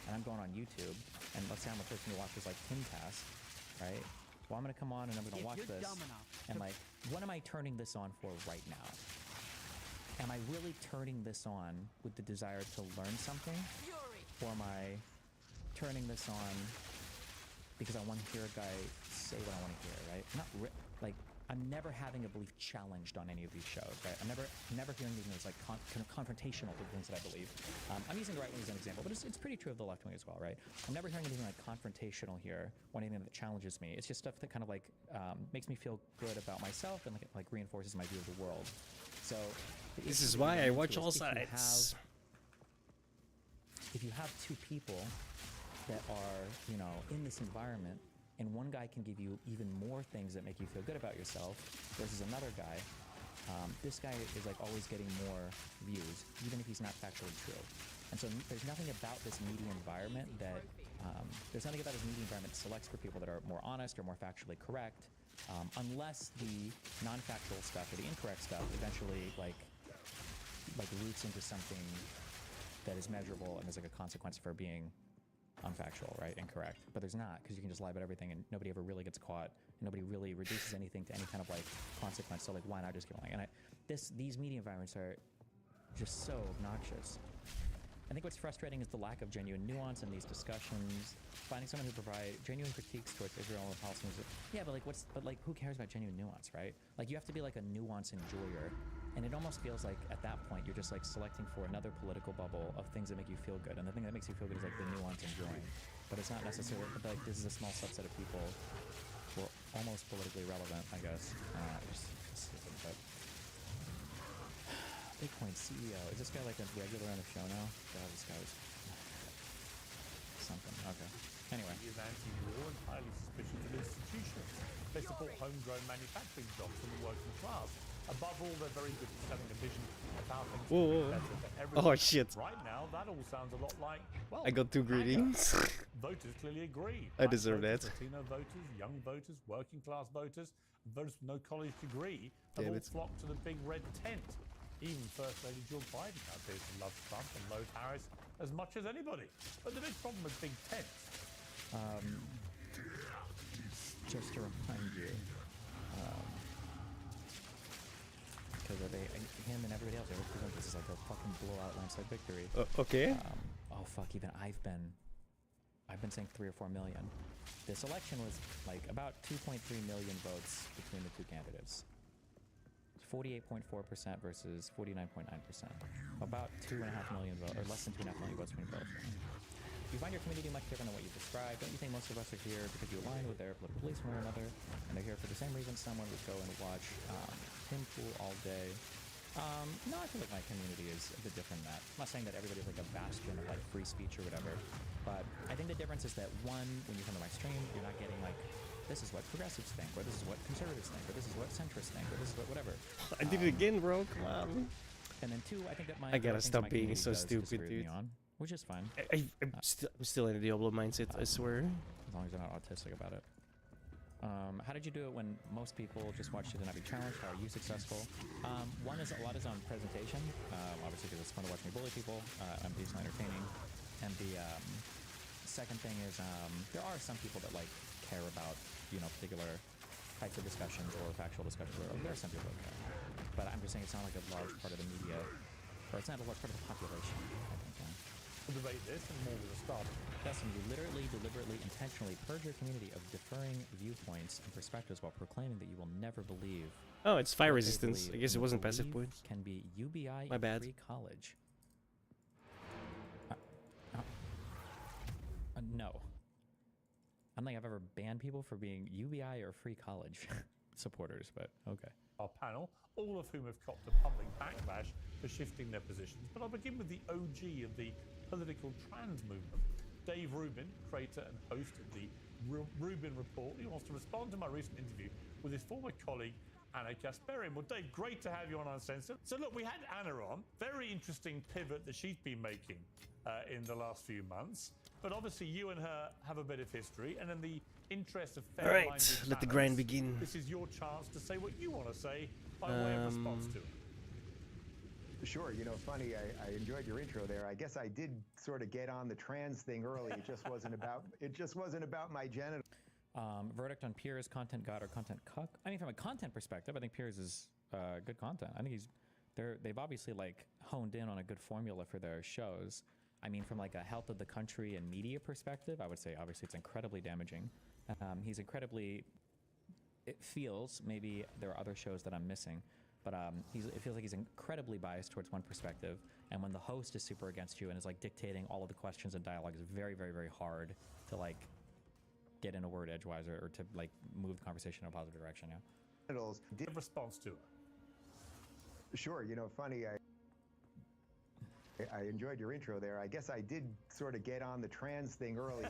[SPEAKER 13] and I'm going on YouTube, and let's say I'm a person who watches like Timcast, right? Well, I'm gonna come on and I'm gonna watch this, and like, what am I turning this on for right now? Am I really turning this on with the desire to learn something? Or am I turning this on because I want to hear a guy say what I want to hear, right? Like, I'm never having a belief challenged on any of these shows, right? I'm never hearing anything that's like confrontational to the things that I believe. I'm using the right wing as an example, but it's pretty true of the left wing as well, right? I'm never hearing anything like confrontational here or anything that challenges me. It's just stuff that kind of like makes me feel good about myself and like reinforces my view of the world. So
[SPEAKER 2] this is why I watch all sides.
[SPEAKER 13] If you have two people that are, you know, in this environment, and one guy can give you even more things that make you feel good about yourself versus another guy, this guy is like always getting more views, even if he's not factually true. And so there's nothing about this media environment that selects for people that are more honest or more factually correct, unless the non-factual stuff or the incorrect stuff eventually like roots into something that is measurable and there's like a consequence for being unfactual, right? Incorrect. But there's not, because you can just lie about everything and nobody ever really gets caught and nobody really reduces anything to any kind of like consequence. So like, why not just keep lying? And these media environments are just so obnoxious. I think what's frustrating is the lack of genuine nuance in these discussions. Finding someone who provide genuine critiques towards Israel and Palestinians. Yeah, but who cares about genuine nuance, right? Like you have to be like a nuance enjoyer. And it almost feels like at that point you're just like selecting for another political bubble of things that make you feel good. And the thing that makes you feel good is like the nuance enjoying. But it's not necessarily, like this is a small subset of people who are almost politically relevant, I guess. Just stupid, but Bitcoin CEO. Is this guy like a regular on the show now? God, this guy's something. Okay. Anyway.
[SPEAKER 1] He is anti-war and highly suspicious of institutions. They support homegrown manufacturing jobs from the working class. Above all, they're very good at selling a vision of how things can be better for everyone.
[SPEAKER 2] Oh shit.
[SPEAKER 1] Right now, that all sounds a lot like, well,
[SPEAKER 2] I got 2 greetings.
[SPEAKER 1] Voters clearly agree.
[SPEAKER 2] I deserve that.
[SPEAKER 1] Latino voters, young voters, working class voters, voters with no college degree have all flocked to the big red tent. Even First Lady Jill Biden appears to love Trump and loathe Harris as much as anybody. But the big problem with big tents.
[SPEAKER 13] Just to remind you, Because him and everybody else, they always present this as like a fucking blowout landslide victory.
[SPEAKER 2] Okay.
[SPEAKER 13] Oh fuck, even I've been saying 3 or 4 million. This election was like about 2.3 million votes between the two candidates. 48.4% versus 49.9%. About 2.5 million votes, or less than 2.5 million votes between both. You find your community much different than what you described. Don't you think most of us are here because you align with their political beliefs from one another, and they're here for the same reason someone would go and watch Tim Pool all day? No, I feel like my community is a bit different than that. I'm not saying that everybody's like a bastion of like free speech or whatever, but I think the difference is that one, when you come to my stream, you're not getting like, this is what progressives think, or this is what conservatives think, or this is what centrists think, or this is what whatever.
[SPEAKER 2] I did it again, bro. Come on.
[SPEAKER 13] And then two, I think that
[SPEAKER 2] I gotta stop being so stupid, dude.
[SPEAKER 13] Which is fine.
[SPEAKER 2] I'm still in a Diablo mindset, I swear.
[SPEAKER 13] As long as you're not autistic about it. How did you do it when most people just watched it and not be challenged? How are you successful? One is a lot is on presentation, obviously because it's fun to watch me bully people. I'm decently entertaining. And the second thing is there are some people that like care about particular types of discussions or factual discussions. Or there are some people that care. But I'm just saying it's not like a large part of the media, or it's not a large part of the population, I think.
[SPEAKER 1] We'll debate this and more with a start.
[SPEAKER 13] Dustin, you literally, deliberately, intentionally purge your community of differing viewpoints and perspectives while proclaiming that you will never believe.
[SPEAKER 2] Oh, it's fire resistance. I guess it wasn't passive points.
[SPEAKER 13] Can be UBI
[SPEAKER 2] My bad.
[SPEAKER 13] Free college. No. I don't think I've ever banned people for being UBI or free college supporters, but okay.
[SPEAKER 1] Our panel, all of whom have copped a public backlash for shifting their positions. But I'll begin with the OG of the political trans movement. Dave Rubin, creator and host of the Rubin Report, he wants to respond to my recent interview with his former colleague, Anna Kasparian. Well, Dave, great to have you on Uncensored. So look, we had Anna on. Very interesting pivot that she's been making in the last few months. But obviously you and her have a bit of history, and in the interest of fair
[SPEAKER 2] All right, let the grind begin.
[SPEAKER 1] This is your chance to say what you want to say by way of response to it.
[SPEAKER 5] Sure, funny, I enjoyed your intro there. I guess I did sort of get on the trans thing early. It just wasn't about my genitals.
[SPEAKER 13] Verdict on Piers, content god or content cuck? I mean, from a content perspective, I think Piers is good content. I think they've obviously like honed in on a good formula for their shows. I mean, from like a health of the country and media perspective, I would say obviously it's incredibly damaging. He's incredibly, it feels, maybe there are other shows that I'm missing, but it feels like he's incredibly biased towards one perspective. And when the host is super against you and is like dictating all of the questions and dialogue, it's very, very, very hard to like get in a word edgewise or to like move the conversation in a positive direction. Yeah.
[SPEAKER 1] Did response to it?
[SPEAKER 5] Sure, funny, I enjoyed your intro there. I guess I did sort of get on the trans thing early.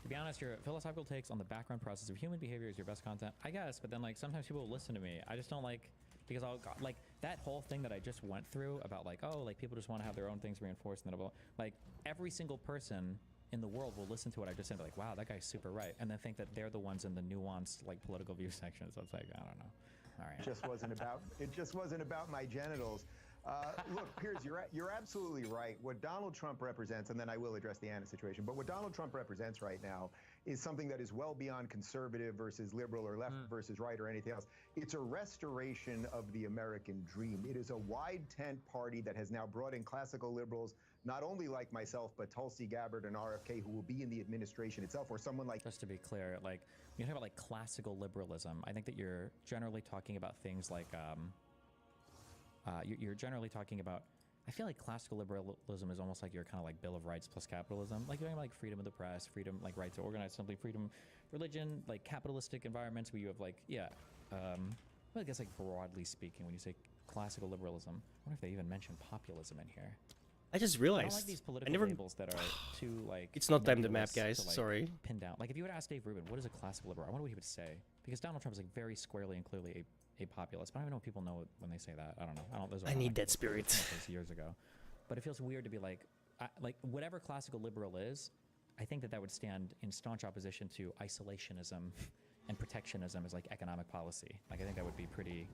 [SPEAKER 13] To be honest, your philosophical takes on the background process of human behavior is your best content, I guess. But then like sometimes people will listen to me. I just don't like, because I'll like that whole thing that I just went through about like, oh, like people just want to have their own things reinforced and then like every single person in the world will listen to what I just said and be like, wow, that guy's super right, and then think that they're the ones in the nuanced like political view section. So it's like, I don't know. All right.
[SPEAKER 5] It just wasn't about my genitals. Look, Piers, you're absolutely right. What Donald Trump represents, and then I will address the Anna situation, but what Donald Trump represents right now is something that is well beyond conservative versus liberal or left versus right or anything else. It's a restoration of the American dream. It is a wide tent party that has now brought in classical liberals, not only like myself, but Tulsi Gabbard and RFK, who will be in the administration itself, or someone like...
[SPEAKER 13] Just to be clear, like, when you talk about like classical liberalism, I think that you're generally talking about things like... you're generally talking about, I feel like classical liberalism is almost like your kind of like Bill of Rights plus capitalism. Like you're talking about like freedom of the press, freedom, like right to organize assembly, freedom, religion, like capitalistic environments where you have like, well, I guess like broadly speaking, when you say classical liberalism, I wonder if they even mention populism in here.
[SPEAKER 2] I just realized.
[SPEAKER 13] I don't like these political labels that are too like...
[SPEAKER 2] It's not time to map, guys.
[SPEAKER 13] To, like,
[SPEAKER 2] sorry.
[SPEAKER 13] Pin down. Like if you would ask Dave Rubin, what is a classical liberal? I wonder what he would say. Because Donald Trump is like very squarely and clearly a populist. But I don't even know if people know when they say that. I don't know.
[SPEAKER 2] I need that spirit.
[SPEAKER 13] Years ago. But it feels weird to be like whatever classical liberal is, I think that would stand in staunch opposition to isolationism and protectionism as like economic policy. Like I think that would be pretty...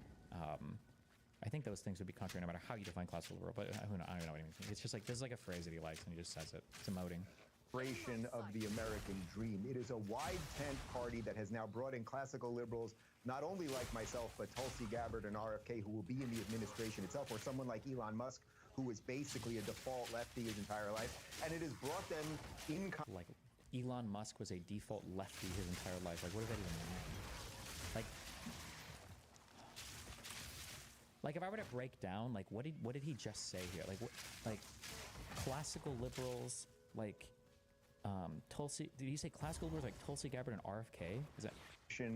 [SPEAKER 13] I think those things would be contrary no matter how you define classical liberal, but I don't even know what he means. It's just like, this is like a phrase that he likes and he just says it. It's emoting.
[SPEAKER 5] of the American dream. It is a wide tent party that has now brought in classical liberals, not only like myself, but Tulsi Gabbard and RFK, who will be in the administration itself, or someone like Elon Musk, who is basically a default lefty his entire life. And it has brought them in...
[SPEAKER 13] Like, Elon Musk was a default lefty his entire life. Like, what does that even mean? Like if I were to break down, like, what did he just say here? Like, what, like, classical liberals, like, Tulsi, did he say classical liberals like Tulsi Gabbard and RFK? Is that...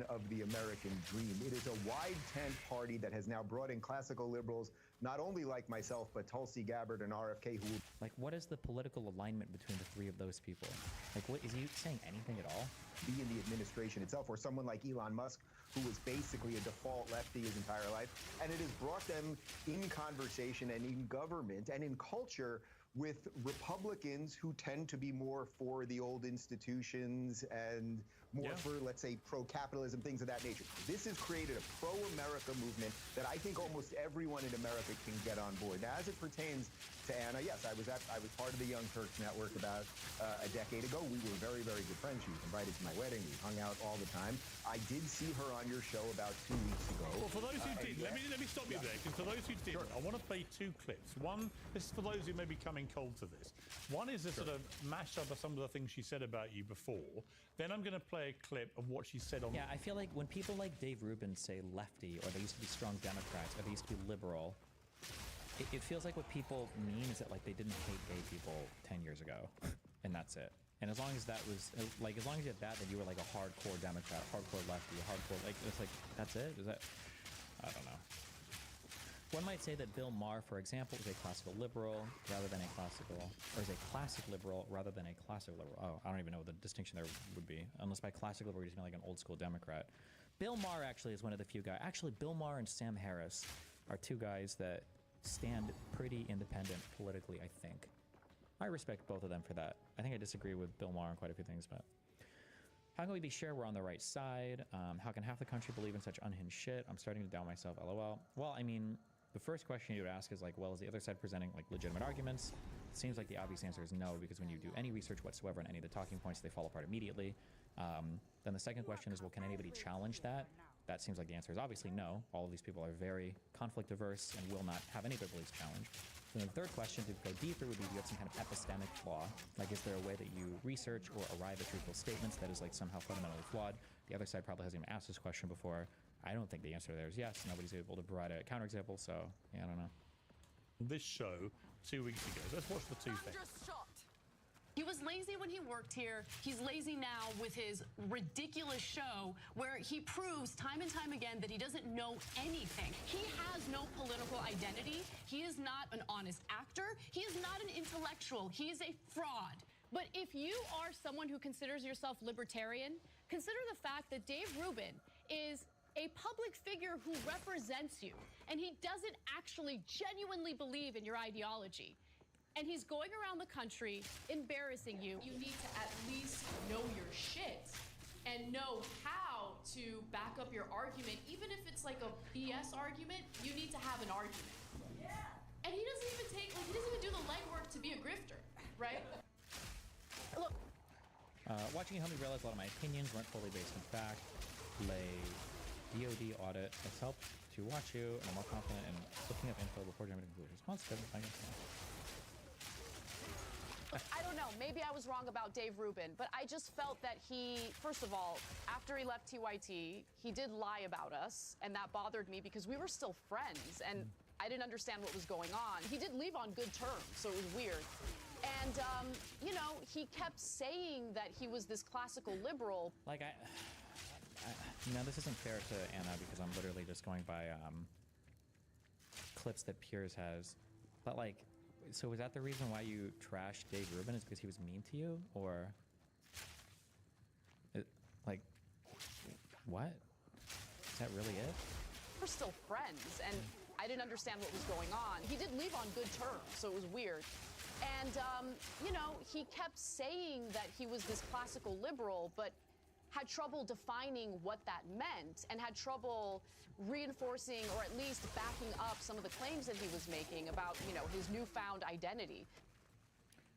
[SPEAKER 5] of the American dream. It is a wide tent party that has now brought in classical liberals, not only like myself, but Tulsi Gabbard and RFK, who...
[SPEAKER 13] Like, what is the political alignment between the three of those people? Like, what, is he saying anything at all?
[SPEAKER 5] Be in the administration itself, or someone like Elon Musk, who was basically a default lefty his entire life. And it has brought them in conversation and in government and in culture with Republicans who tend to be more for the old institutions and more for, let's say, pro-capitalism, things of that nature. This has created a pro-America movement that I think almost everyone in America can get on board. Now, as it pertains to Anna, yes, I was part of the Young Turks Network about a decade ago. We were very, very good friends. She was invited to my wedding. We hung out all the time. I did see her on your show about 2 weeks ago.
[SPEAKER 1] Well, for those who did, let me stop you there, because for those who didn't, I want to play two clips. One, this is for those who may be coming cold to this. One is a sort of mashup of some of the things she said about you before. Then I'm going to play a clip of what she said on...
[SPEAKER 13] Yeah, I feel like when people like Dave Rubin say lefty, or they used to be strong Democrats, or they used to be liberal, it feels like what people mean is that, like, they didn't hate gay people 10 years ago, and that's it. And as long as that was, like, as long as you had that, then you were like a hardcore Democrat, hardcore lefty, hardcore, like, it's like, that's it? Is that... I don't know. One might say that Bill Maher, for example, is a classical liberal rather than a classical, or is a classic liberal rather than a classical liberal. Oh, I don't even know what the distinction there would be. Unless by classic liberal, you just mean like an old school Democrat. Bill Maher actually is one of the few guys. Actually, Bill Maher and Sam Harris are two guys that stand pretty independent politically, I think. I respect both of them for that. I think I disagree with Bill Maher on quite a few things, but... How can we be sure we're on the right side? How can half the country believe in such unhinged shit? I'm starting to doubt myself, lol. Well, I mean... The first question you would ask is like, well, is the other side presenting like legitimate arguments? It seems like the obvious answer is no, because when you do any research whatsoever on any of the talking points, they fall apart immediately. Then the second question is, well, can anybody challenge that? That seems like the answer is obviously no. All of these people are very conflict averse and will not have any of their beliefs challenged. Then the third question to go deeper would be, do you have some kind of epistemic flaw? Like, is there a way that you research or arrive at truthful statements that is like somehow fundamentally flawed? The other side probably hasn't even asked this question before. I don't think the answer there is yes. Nobody's able to provide a counterexample, so yeah, I don't know.
[SPEAKER 1] This show 2 weeks ago. Let's watch the two things.
[SPEAKER 7] He was lazy when he worked here. He's lazy now with his ridiculous show where he proves time and time again that he doesn't know anything. He has no political identity. He is not an honest actor. He is not an intellectual. He is a fraud. But if you are someone who considers yourself libertarian, consider the fact that Dave Rubin is a public figure who represents you, and he doesn't actually genuinely believe in your ideology. And he's going around the country embarrassing you. You need to at least know your shit and know how to back up your argument. Even if it's like a BS argument, you need to have an argument. Yeah. And he doesn't even he doesn't even do the legwork to be a grifter, right? Look.
[SPEAKER 13] Watching you helped me realize a lot of my opinions weren't fully based in fact. DOD audit has helped to watch you, and I'm more confident in looking up info before jumping to conclusions.
[SPEAKER 7] I don't know. Maybe I was wrong about Dave Rubin, but I just felt that he, first of all, after he left TYT, he did lie about us, and that bothered me because we were still friends, and I didn't understand what was going on. He did leave on good terms, so it was weird. And, you know, he kept saying that he was this classical liberal.
[SPEAKER 13] Like, no, this isn't fair to Anna because I'm literally just going by clips that Piers has. But like, so was that the reason why you trashed Dave Rubin? Is because he was mean to you, or like what? Is that really it?
[SPEAKER 7] We're still friends, and I didn't understand what was going on. He did leave on good terms, so it was weird. And you know, he kept saying that he was this classical liberal, but had trouble defining what that meant and had trouble reinforcing or at least backing up some of the claims that he was making about, you know, his newfound identity.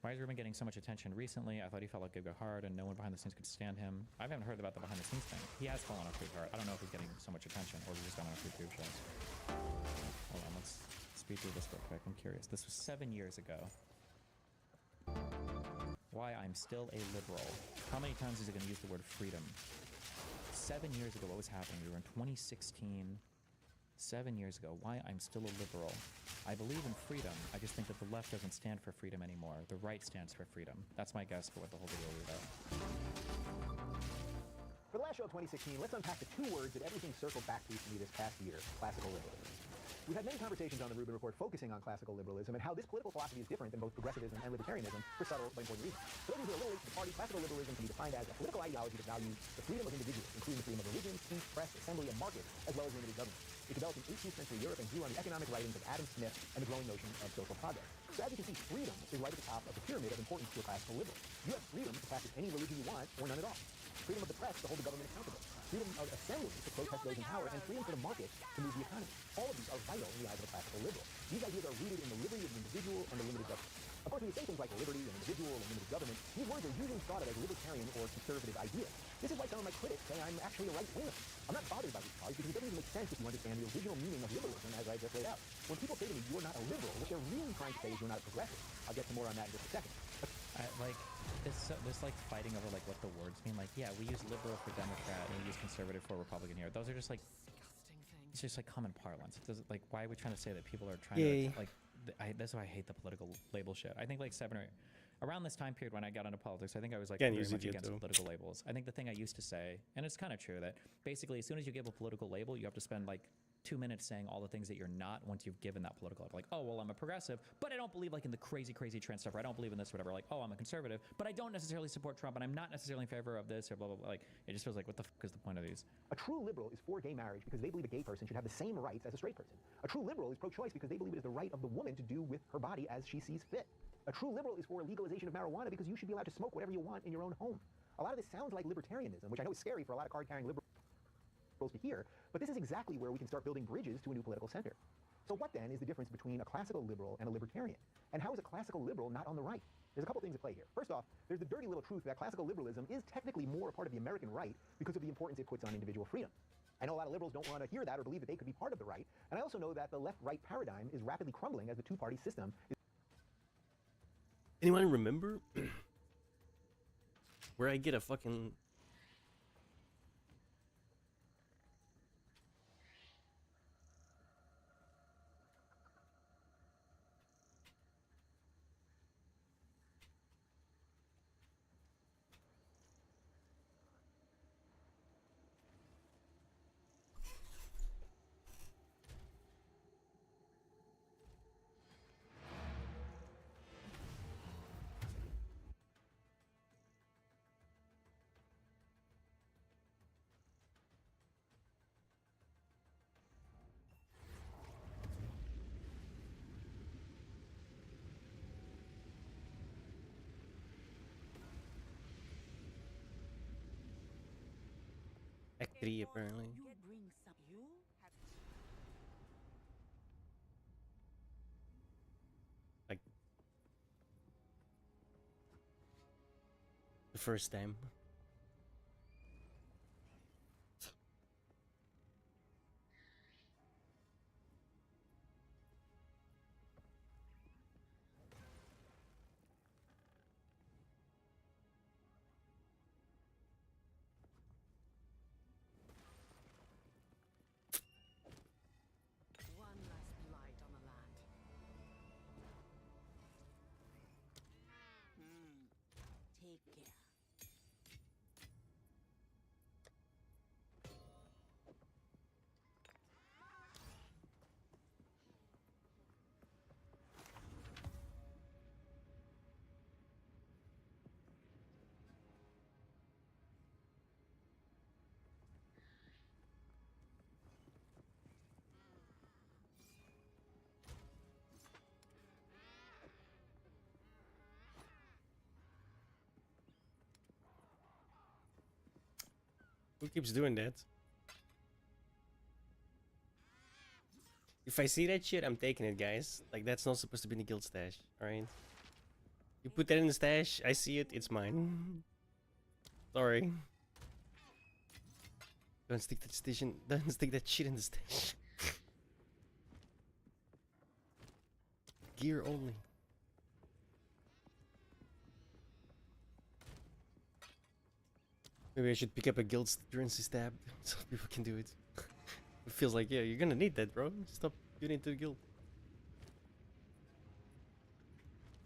[SPEAKER 13] Why is Ruben getting so much attention recently? I thought he felt like Giga hard and no one behind the scenes could stand him. I haven't heard about the behind the scenes thing. He has fallen off pretty hard. I don't know if he's getting so much attention or he's just done enough YouTube shows. Hold on, let's speed through this real quick. I'm curious. This was 7 years ago. Why I'm still a liberal. How many times is he going to use the word freedom? 7 years ago, what was happening? We were in 2016. 7 years ago, why I'm still a liberal. I believe in freedom. I just think that the left doesn't stand for freedom anymore. The right stands for freedom. That's my guess for what the whole video will be about.
[SPEAKER 8] For the last show of 2016, let's unpack the two words that everything circled back to me this past year: classical liberalism. We've had many conversations on the Rubin Report focusing on classical liberalism and how this political philosophy is different than both progressivism and libertarianism for subtle but important reasons. For those who are a little late to the party, classical liberalism can be defined as a political ideology that values the freedom of individuals, including the freedom of religion, speech, press, assembly, and market, as well as limited government. It developed in 18th century Europe and grew on the economic writings of Adam Smith and the growing notion of social progress. So as you can see, freedom is right at the top of the pyramid of importance to a classical liberal. You have freedom to practice any religion you want or none at all. Freedom of the press to hold the government accountable. Freedom of assembly to protest those in power, and freedom for the market to move the economy. All of these are vital in the eyes of a classical liberal. These ideas are rooted in the liberty of the individual and the limited government. Of course, when you say things like liberty and individual and limited government, these words are usually thought of as libertarian or conservative ideas. This is why some of my critics say I'm actually a right-winger. I'm not bothered by these cars because it doesn't even make sense if you understand the original meaning of liberalism as I just laid out. When people say to me, you're not a liberal, what they're really trying to say is you're not a progressive. I'll get to more on that in just a second.
[SPEAKER 13] Like this like fighting over like what the words mean. Like, yeah, we use liberal for Democrat and we use conservative for Republican here. Those are just like, it's just like common parlance. It doesn't, like, why are we trying to say that people are trying to like? That's why I hate the political label shit. I think like around this time period when I got into politics, I think I was like very much against political labels. I think the thing I used to say, and it's kind of true, that basically as soon as you give a political label, you have to spend like 2 minutes saying all the things that you're not once you've given that political label. Like, oh, well, I'm a progressive, but I don't believe like in the crazy trend stuff, or I don't believe in this, whatever. Like, oh, I'm a conservative, but I don't necessarily support Trump, and I'm not necessarily in favor of this, or blah, blah, blah. Like, it just feels like, what the fuck is the point of these?
[SPEAKER 8] A true liberal is for gay marriage because they believe a gay person should have the same rights as a straight person. A true liberal is pro-choice because they believe it is the right of the woman to do with her body as she sees fit. A true liberal is for legalization of marijuana because you should be allowed to smoke whatever you want in your own home. A lot of this sounds like libertarianism, which I know is scary for a lot of card-carrying liberals to hear, but this is exactly where we can start building bridges to a new political center. So what then is the difference between a classical liberal and a libertarian? And how is a classical liberal not on the right? There's a couple things at play here. First off, there's the dirty little truth that classical liberalism is technically more a part of the American right because of the importance it puts on individual freedom. I know a lot of liberals don't want to hear that or believe that they could be part of the right, and I also know that the left-right paradigm is rapidly crumbling as the two-party system is.
[SPEAKER 2] Anyone remember where I get a fucking... Act 3 apparently. Like the first time.
[SPEAKER 14] One last blight on the land. Take care.
[SPEAKER 2] Who keeps doing that? If I see that shit, I'm taking it, guys. Like, that's not supposed to be in the guild stash, alright? You put that in the stash. I see it. It's mine. Sorry. Don't stick that station. Don't stick that shit in the stash. Gear only. Maybe I should pick up a guild currency stab so people can do it. It feels like, yeah, you're gonna need that, bro. Stop getting into the guild.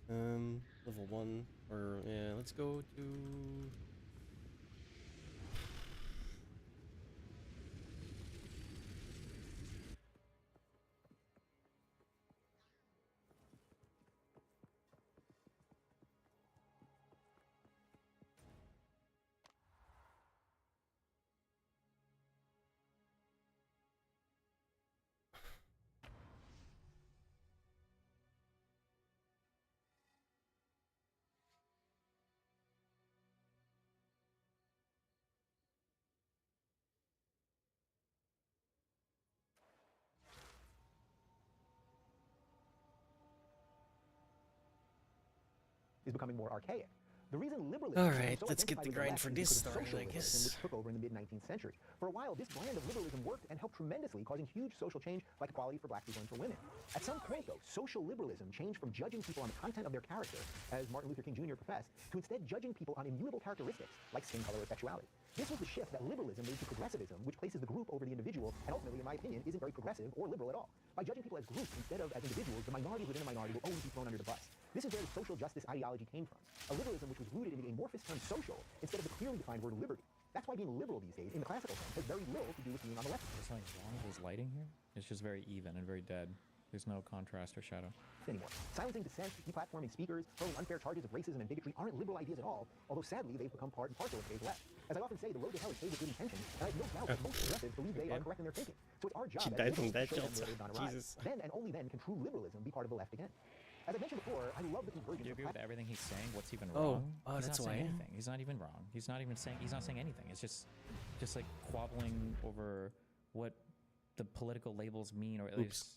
[SPEAKER 2] Level 1, or yeah, let's go to...
[SPEAKER 8] is becoming more archaic. The reason liberalism
[SPEAKER 2] Alright,
[SPEAKER 8] so
[SPEAKER 2] let's get the grind for this started, I guess.
[SPEAKER 8] Which took over in the mid-19th century. For a while, this brand of liberalism worked and helped tremendously, causing huge social change like equality for black people and for women. At some point, though, social liberalism changed from judging people on the content of their character, as Martin Luther King Jr. professed, to instead judging people on immutable characteristics, like skin color or sexuality. This was the shift that liberalism made to progressivism, which places the group over the individual, and ultimately, in my opinion, isn't very progressive or liberal at all. By judging people as groups instead of as individuals, the minorities within a minority will always be thrown under the bus. This is where the social justice ideology came from. A liberalism which was rooted in the amorphous term social instead of the clearly defined word liberty. That's why being liberal these days, in the classical sense, has very little to do with being on the left.
[SPEAKER 13] There's something wrong with this lighting here? It's just very even and very dead. There's no contrast or shadow.
[SPEAKER 8] Anymore. Silencing dissent, deplatforming speakers, throwing unfair charges of racism and bigotry aren't liberal ideas at all, although sadly they've become part and parcel of today's left. As I often say, the road to hell is paved with good intentions, and I have no doubt that most progressives believe they are correct in their thinking. So it's our job as liberals to show them where they've gone awry. Then and only then can true liberalism be part of the left again. As I mentioned before, I love the convergence.
[SPEAKER 13] Do you agree with everything he's saying? What's even wrong?
[SPEAKER 2] Oh,
[SPEAKER 13] he's
[SPEAKER 2] that's
[SPEAKER 13] not saying
[SPEAKER 2] why.
[SPEAKER 13] anything. He's not even wrong. He's not even saying. He's not saying anything. It's just like quabbling over what the political labels mean, or at least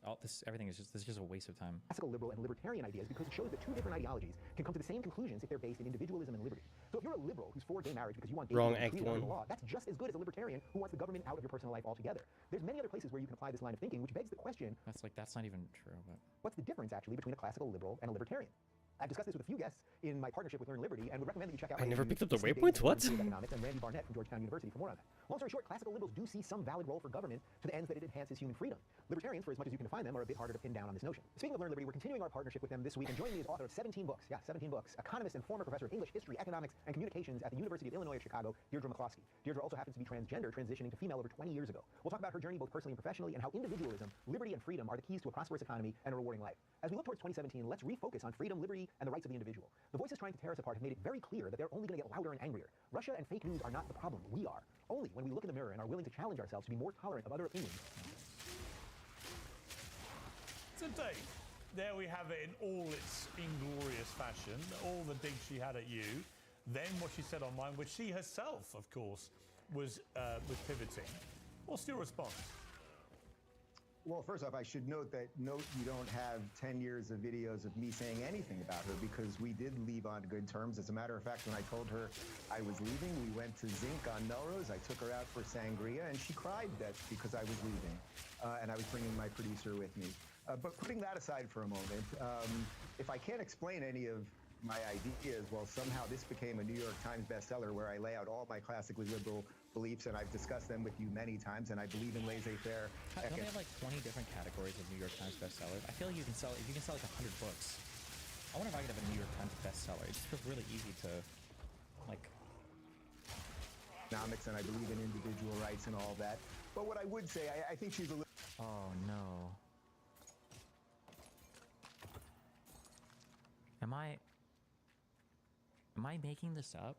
[SPEAKER 13] all this. Everything is just. This is just a waste of time.
[SPEAKER 8] Classical liberal and libertarian ideas because it shows that two different ideologies can come to the same conclusions if they're based in individualism and liberty. So if you're a liberal who's for gay marriage because you want gay
[SPEAKER 2] Wrong,
[SPEAKER 8] people to be
[SPEAKER 2] Act
[SPEAKER 8] treated under the
[SPEAKER 2] 1.
[SPEAKER 8] law, that's just as good as a libertarian who wants the government out of your personal life altogether. There's many other places where you can apply this line of thinking, which begs the question:
[SPEAKER 13] That's not even true. But
[SPEAKER 8] what's the difference actually between a classical liberal and a libertarian? I've discussed this with a few guests in my partnership with Learn Liberty, and would recommend that you check out.
[SPEAKER 2] I never picked up the
[SPEAKER 8] Steve
[SPEAKER 2] waypoint.
[SPEAKER 8] Davis
[SPEAKER 2] What?
[SPEAKER 8] from Economics and Randy Barnett from Georgetown University for more on that. Long story short, classical liberals do see some valid role for government to the ends that it enhances human freedom. Libertarians, for as much as you can define them, are a bit harder to pin down on this notion. Speaking of Learn Liberty, we're continuing our partnership with them this week, and joining me is author of 17 books. Yeah, 17 books. Economist and former professor of English, history, economics, and communications at the University of Illinois at Chicago, Deirdre McCloskey. Deirdre also happens to be transgender, transitioning to female over 20 years ago. We'll talk about her journey both personally and professionally, and how individualism, liberty, and freedom are the keys to a prosperous economy and a rewarding life. As we look towards 2017, let's refocus on freedom, liberty, and the rights of the individual. The voices trying to tear us apart have made it very clear that they're only going to get louder and angrier. Russia and fake news are not the problem. We are. Only when we look in the mirror and are willing to challenge ourselves to be more tolerant of other opinions.
[SPEAKER 1] Today, there we have it in all its inglorious fashion. All the digs she had at you, then what she said online, which she herself, of course, was pivoting. What's your response?
[SPEAKER 5] Well, first off, I should note you don't have 10 years of videos of me saying anything about her, because we did leave on good terms. As a matter of fact, when I told her I was leaving, we went to Zinc on Melrose. I took her out for sangria, and she cried that because I was leaving, and I was bringing my producer with me. But putting that aside for a moment, if I can't explain any of my ideas, well, somehow this became a New York Times bestseller where I lay out all my classically liberal beliefs, and I've discussed them with you many times, and I believe in laissez-faire.
[SPEAKER 13] Don't they have like 20 different categories of New York Times bestsellers? I feel like if you can sell like 100 books. I wonder if I could have a New York Times bestseller. It just feels really easy to, like,
[SPEAKER 5] economics, and I believe in individual rights and all that. But what I would say, I think she's a little...
[SPEAKER 13] Oh no. Am I making this up?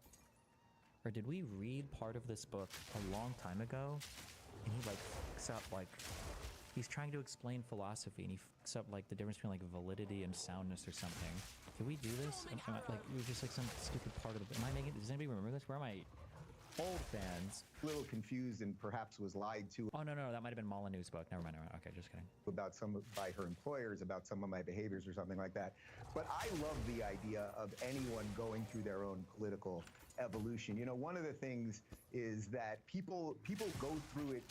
[SPEAKER 13] Or did we read part of this book a long time ago? And he like fucks up, like, he's trying to explain philosophy and he fucks up like the difference between like validity and soundness or something. Did we do this? Like, it was just like some stupid part of the book. Am I making, does anybody remember this? Where am I? fans.
[SPEAKER 5] A little confused and perhaps was lied to.
[SPEAKER 13] Oh, no, that might have been Molyneux's book. Never mind. Okay, just kidding.
[SPEAKER 5] About by her employers, about some of my behaviors or something like that. But I love the idea of anyone going through their own political evolution. You know, one of the things is that people go through it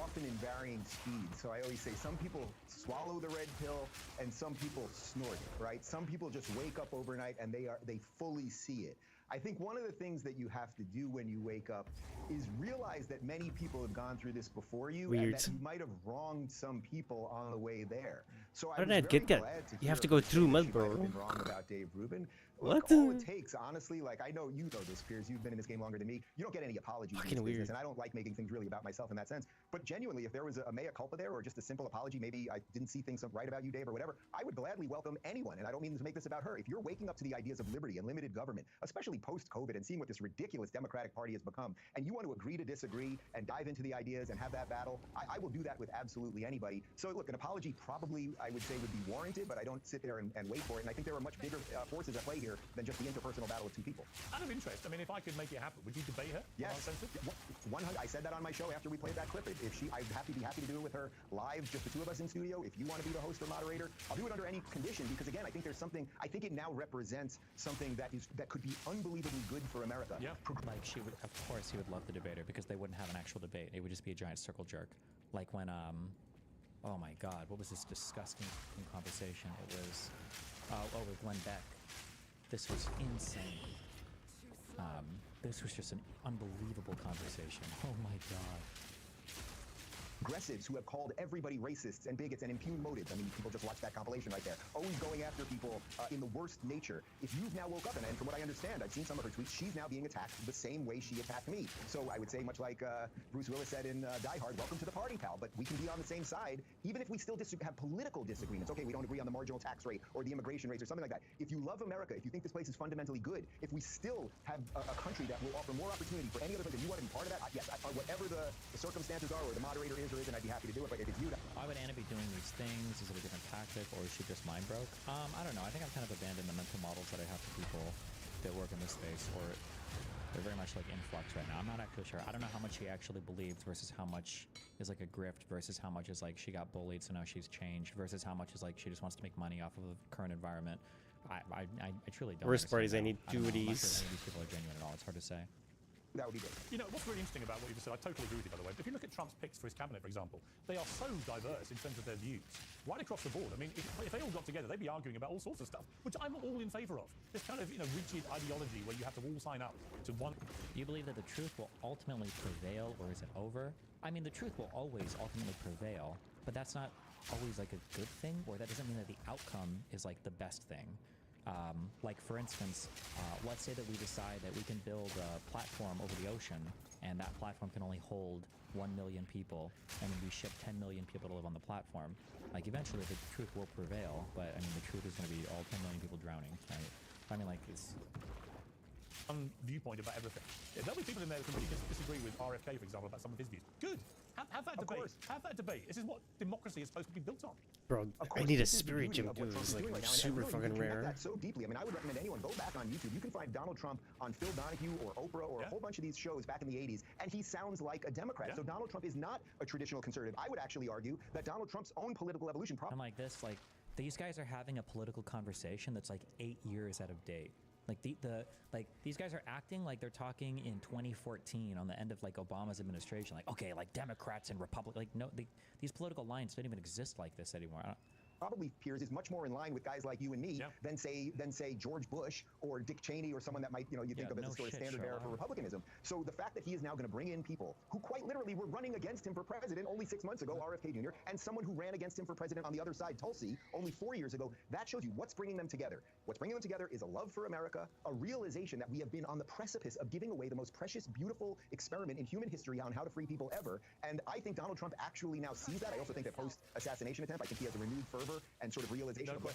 [SPEAKER 5] often in varying speeds. So I always say some people swallow the red pill and some people snort it, right? Some people just wake up overnight and they fully see it. I think one of the things that you have to do when you wake up is realize that many people have gone through this before you and that you might have wronged some people on the way there. So
[SPEAKER 2] How did I get that? You have to go through mud, bro.
[SPEAKER 5] Been wrong about Dave Rubin.
[SPEAKER 2] What?
[SPEAKER 5] Look, all it takes, honestly, like I know you know this, Piers. You've been in this game longer than me. You don't get any apologies in this business, and I don't like making things really about myself in that sense. But genuinely, if there was a mea culpa there, or just a simple apology, maybe I didn't see things right about you, Dave, or whatever, I would gladly welcome anyone. And I don't mean to make this about her. If you're waking up to the ideas of liberty and limited government, especially post-COVID, and seeing what this ridiculous Democratic Party has become, and you want to agree to disagree and dive into the ideas and have that battle, I will do that with absolutely anybody. So look, an apology probably, I would say, would be warranted, but I don't sit there and wait for it. And I think there are much bigger forces at play here than just the interpersonal battle of two people.
[SPEAKER 1] Out of interest, I mean, if I could make it happen, would you debate her?
[SPEAKER 5] Yes. 100. I said that on my show after we played that clip. I'd be happy to do it with her live, just the two of us in studio. If you want to be the host or moderator, I'll do it under any condition, because again, I think there's something. I think it now represents something that could be unbelievably good for America.
[SPEAKER 13] Yeah. Like she would, of course, he would love the debater because they wouldn't have an actual debate. It would just be a giant circle jerk. Like when oh my God, what was this disgusting conversation? It was with Glenn Beck. This was insane. This was just an unbelievable conversation. Oh my God.
[SPEAKER 5] Progressives who have called everybody racists and bigots and impugn motives. I mean, people just watch that compilation right there. Always going after people in the worst nature. If you've now woke up, and from what I understand, I've seen some of her tweets, she's now being attacked the same way she attacked me. So I would say, much like Bruce Willis said in Die Hard, welcome to the party, pal. But we can be on the same side, even if we still have political disagreements. Okay, we don't agree on the marginal tax rate or the immigration rates or something like that. If you love America, if you think this place is fundamentally good, if we still have a country that will offer more opportunity for any other place, and you want to be part of that, yes, whatever the circumstances are or the moderator is or isn't, I'd be happy to do it. But if it's you,
[SPEAKER 13] why would Anna be doing these things? Is it a different tactic, or is she just mind broke? I don't know. I think I've kind of abandoned the mental models that I have for people that work in this space, or they're very much like in flux right now. I'm not actually sure. I don't know how much she actually believes versus how much is like a grift versus how much is like she got bullied so now she's changed versus how much is like she just wants to make money off of the current environment. I truly don't.
[SPEAKER 2] Worst part is any duties.
[SPEAKER 13] I'm not sure any of these people are genuine at all. It's hard to say.
[SPEAKER 5] That would be good.
[SPEAKER 1] You know, what's really interesting about what you just said, I totally agree with you, by the way. If you look at Trump's picks for his cabinet, for example, they are so diverse in terms of their views, right across the board. I mean, if they all got together, they'd be arguing about all sorts of stuff, which I'm all in favor of. This kind of, rigid ideology where you have to all sign up to one.
[SPEAKER 13] Do you believe that the truth will ultimately prevail, or is it over? I mean, the truth will always ultimately prevail, but that's not always like a good thing, or that doesn't mean that the outcome is like the best thing. Like for instance, let's say that we decide that we can build a platform over the ocean, and that platform can only hold 1 million people, and we ship 10 million people to live on the platform. Like eventually the truth will prevail, but I mean the truth is going to be all 10 million people drowning, right? I mean, like it's
[SPEAKER 1] one viewpoint about everything. Yeah, there'll be people in there that completely disagree with RFK, for example, about some of his views. Good. Have that debate. Have that debate. This is what democracy is supposed to be built on.
[SPEAKER 2] Bro, I need a spirit gym, dude. It's like super fucking rare.
[SPEAKER 5] That so deeply. I mean, I would recommend anyone go back on YouTube. You can find Donald Trump on Phil Donahue or Oprah or a whole bunch of these shows back in the 80s, and he sounds like a Democrat. So Donald Trump is not a traditional conservative. I would actually argue that Donald Trump's own political evolution.
[SPEAKER 13] I'm like this, like these guys are having a political conversation that's like 8 years out of date. Like these guys are acting like they're talking in 2014 on the end of like Obama's administration. Like, okay, like Democrats and Republicans. Like, no, these political lines don't even exist like this anymore.
[SPEAKER 5] Probably, Piers, is much more in line with guys like you and me than say George Bush or Dick Cheney or someone that might you think of as a sort of standard bearer for republicanism. So the fact that he is now going to bring in people who quite literally were running against him for president only 6 months ago, RFK Jr., and someone who ran against him for president on the other side, Tulsi, only 4 years ago, that shows you what's bringing them together. What's bringing them together is a love for America, a realization that we have been on the precipice of giving away the most precious, beautiful experiment in human history on how to free people ever. And I think Donald Trump actually now sees that. I also think that post-assassination attempt, I think he has a renewed fervor and sort of realization of what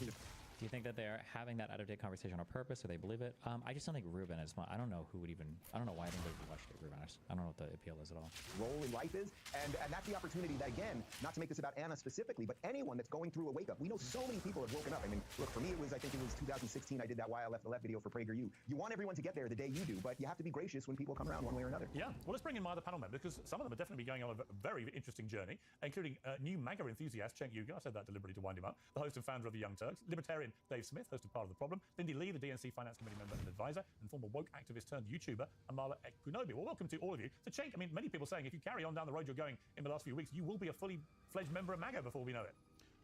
[SPEAKER 13] Do you think that they're having that out-of-date conversation on purpose, or they believe it? I just don't think Ruben is. I don't know who would even. I don't know why I think they would watch Dave Ruben. I don't know what the appeal is at all.
[SPEAKER 8] Role in life is, and that's the opportunity that, again, not to make this about Anna specifically, but anyone that's going through a wake up. We know so many people have woken up. I mean, look, for me, I think it was 2016. I did that Why I Left the Left video for PragerU. You want everyone to get there the day you do, but you have to be gracious when people come around one way or another.
[SPEAKER 1] Yeah, well, let's bring in my other panel members, because some of them are definitely going on a very interesting journey, including new MAGA enthusiast Cenk Uygur. I said that deliberately to wind him up. The host and founder of the Young Turks. Libertarian Dave Smith, host of Part of the Problem. Lindy Lee, the DNC Finance Committee member and advisor, and former woke activist turned YouTuber, Amala Ekpunobi. Well, welcome to all of you. So, Cenk, I mean, many people saying if you carry on down the road you're going in the last few weeks, you will be a fully fledged member of MAGA before we know it.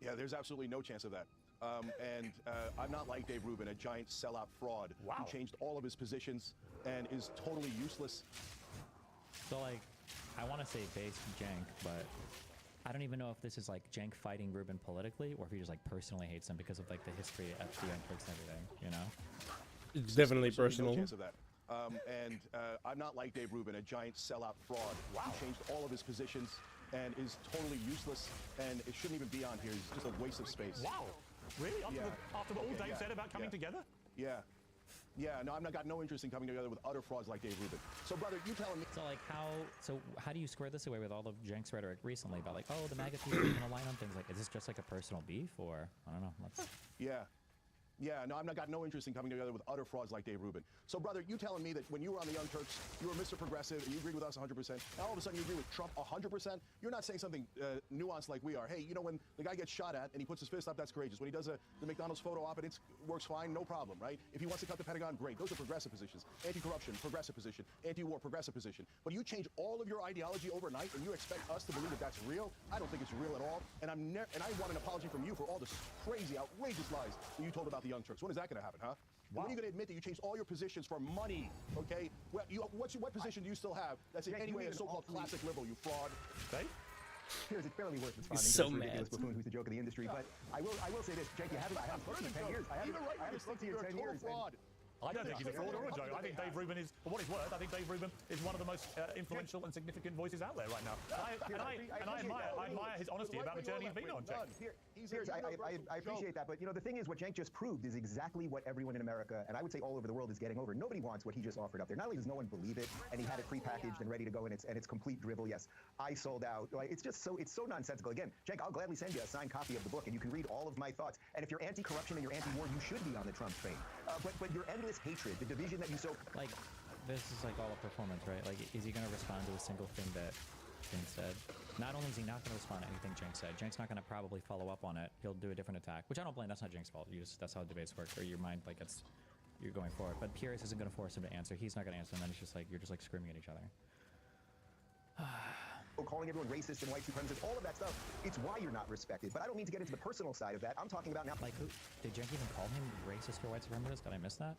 [SPEAKER 15] Yeah, there's absolutely no chance of that. I'm not like Dave Rubin, a giant sellout fraud who changed all of his positions and is totally useless.
[SPEAKER 13] So, like, I want to say base Cenk, but I don't even know if this is like Cenk fighting Rubin politically, or if he just like personally hates him because of like the history at the Young Turks and everything, you know?
[SPEAKER 2] It's definitely personal.
[SPEAKER 15] No chance of that. I'm not like Dave Rubin, a giant sellout fraud who changed all of his positions and is totally useless, and it shouldn't even be on here. It's just a waste of space.
[SPEAKER 1] Wow. Really? After what all Dave said about coming together?
[SPEAKER 15] Yeah. Yeah, no, I've got no interest in coming together with utter frauds like Dave Rubin. So, brother, you telling me...
[SPEAKER 13] So, like, how do you square this away with all of Cenk's rhetoric recently about, like, oh, the MAGA people are going to line on things? Like, is this just, like, a personal beef, or... I don't know.
[SPEAKER 15] Yeah. Yeah, no, I've got no interest in coming together with utter frauds like Dave Rubin. So, brother, you telling me that when you were on the Young Turks, you were Mr. Progressive, and you agreed with us 100%, now all of a sudden you agree with Trump 100%? You're not saying something nuanced like we are. Hey, you know, when the guy gets shot at and he puts his fist up, that's courageous. When he does the McDonald's photo op, it works fine, no problem, right? If he wants to cut the Pentagon, great. Those are progressive positions. Anti-corruption, progressive position. Anti-war, progressive position. But you change all of your ideology overnight, and you expect us to believe that that's real? I don't think it's real at all. And I want an apology from you for all the crazy, outrageous lies that you told about the Young Turks. When is that going to happen, huh? When are you going to admit that you changed all your positions for money, okay? Well, what position do you still have that's in any way a so-called classic liberal, you fraud?
[SPEAKER 1] Okay?
[SPEAKER 8] Here's it's barely worth responding
[SPEAKER 2] so
[SPEAKER 8] to this
[SPEAKER 2] mad.
[SPEAKER 8] ridiculous buffoon who's the joke of the industry, but I will say this, Cenk, I haven't spoken to you in 10 years. I haven't spoken to you in 10 years.
[SPEAKER 1] I don't think he's a fraud or a joke. I think Dave Rubin is, for what it's worth, I think Dave Rubin is one of the most influential and significant voices out there right now. I admire his honesty about the journey he's been on, Cenk.
[SPEAKER 8] I appreciate that, but you know, the thing is, what Cenk just proved is exactly what everyone in America, and I would say all over the world, is getting over. Nobody wants what he just offered up there. Not only does no one believe it, and he had it prepackaged and ready to go, and it's complete drivel. Yes, I sold out. Like, it's just so nonsensical. Again, Cenk, I'll gladly send you a signed copy of the book, and you can read all of my thoughts. And if you're anti-corruption and you're anti-war, you should be on the Trump train. But your endless hatred, the division that you so
[SPEAKER 13] like, this is like all a performance, right? Like, is he going to respond to a single thing that Cenk said? Not only is he not going to respond to anything Cenk said, Cenk's not going to probably follow up on it. He'll do a different attack, which I don't blame. That's not Cenk's fault. That's how debates work. Or your mind, like, you're going for it. But Pierce isn't going to force him to answer. He's not going to answer, and then it's just like you're just like screaming at each other.
[SPEAKER 8] calling everyone racist and white supremacist, all of that stuff, it's why you're not respected. But I don't mean to get into the personal side of that. I'm talking about now.
[SPEAKER 13] Like, who did Cenk even call him racist or white supremacist? Did I miss that?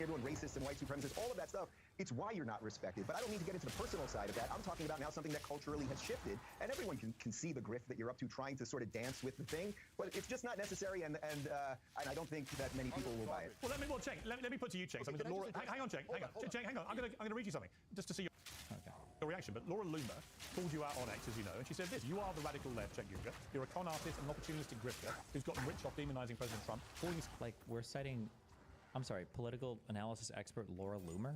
[SPEAKER 8] Everyone racist and white supremacist, all of that stuff, it's why you're not respected. But I don't need to get into the personal side of that. I'm talking about now something that culturally has shifted, and everyone can see the grift that you're up to, trying to sort of dance with the thing, but it's just not necessary, and I don't think that many people will buy it.
[SPEAKER 1] Well, Cenk, let me put to you, Cenk, something that Laura... Hang on, Cenk, Cenk, hang on. I'm going to read you something, just to see your reaction. But Laura Loomer called you out on X, as you know, and she said this: you are the radical left, Cenk Uygur. You're a con artist and an opportunistic grifter who's gotten rich off demonizing President Trump, calling his...
[SPEAKER 13] Like, we're citing... I'm sorry, political analysis expert Laura Loomer?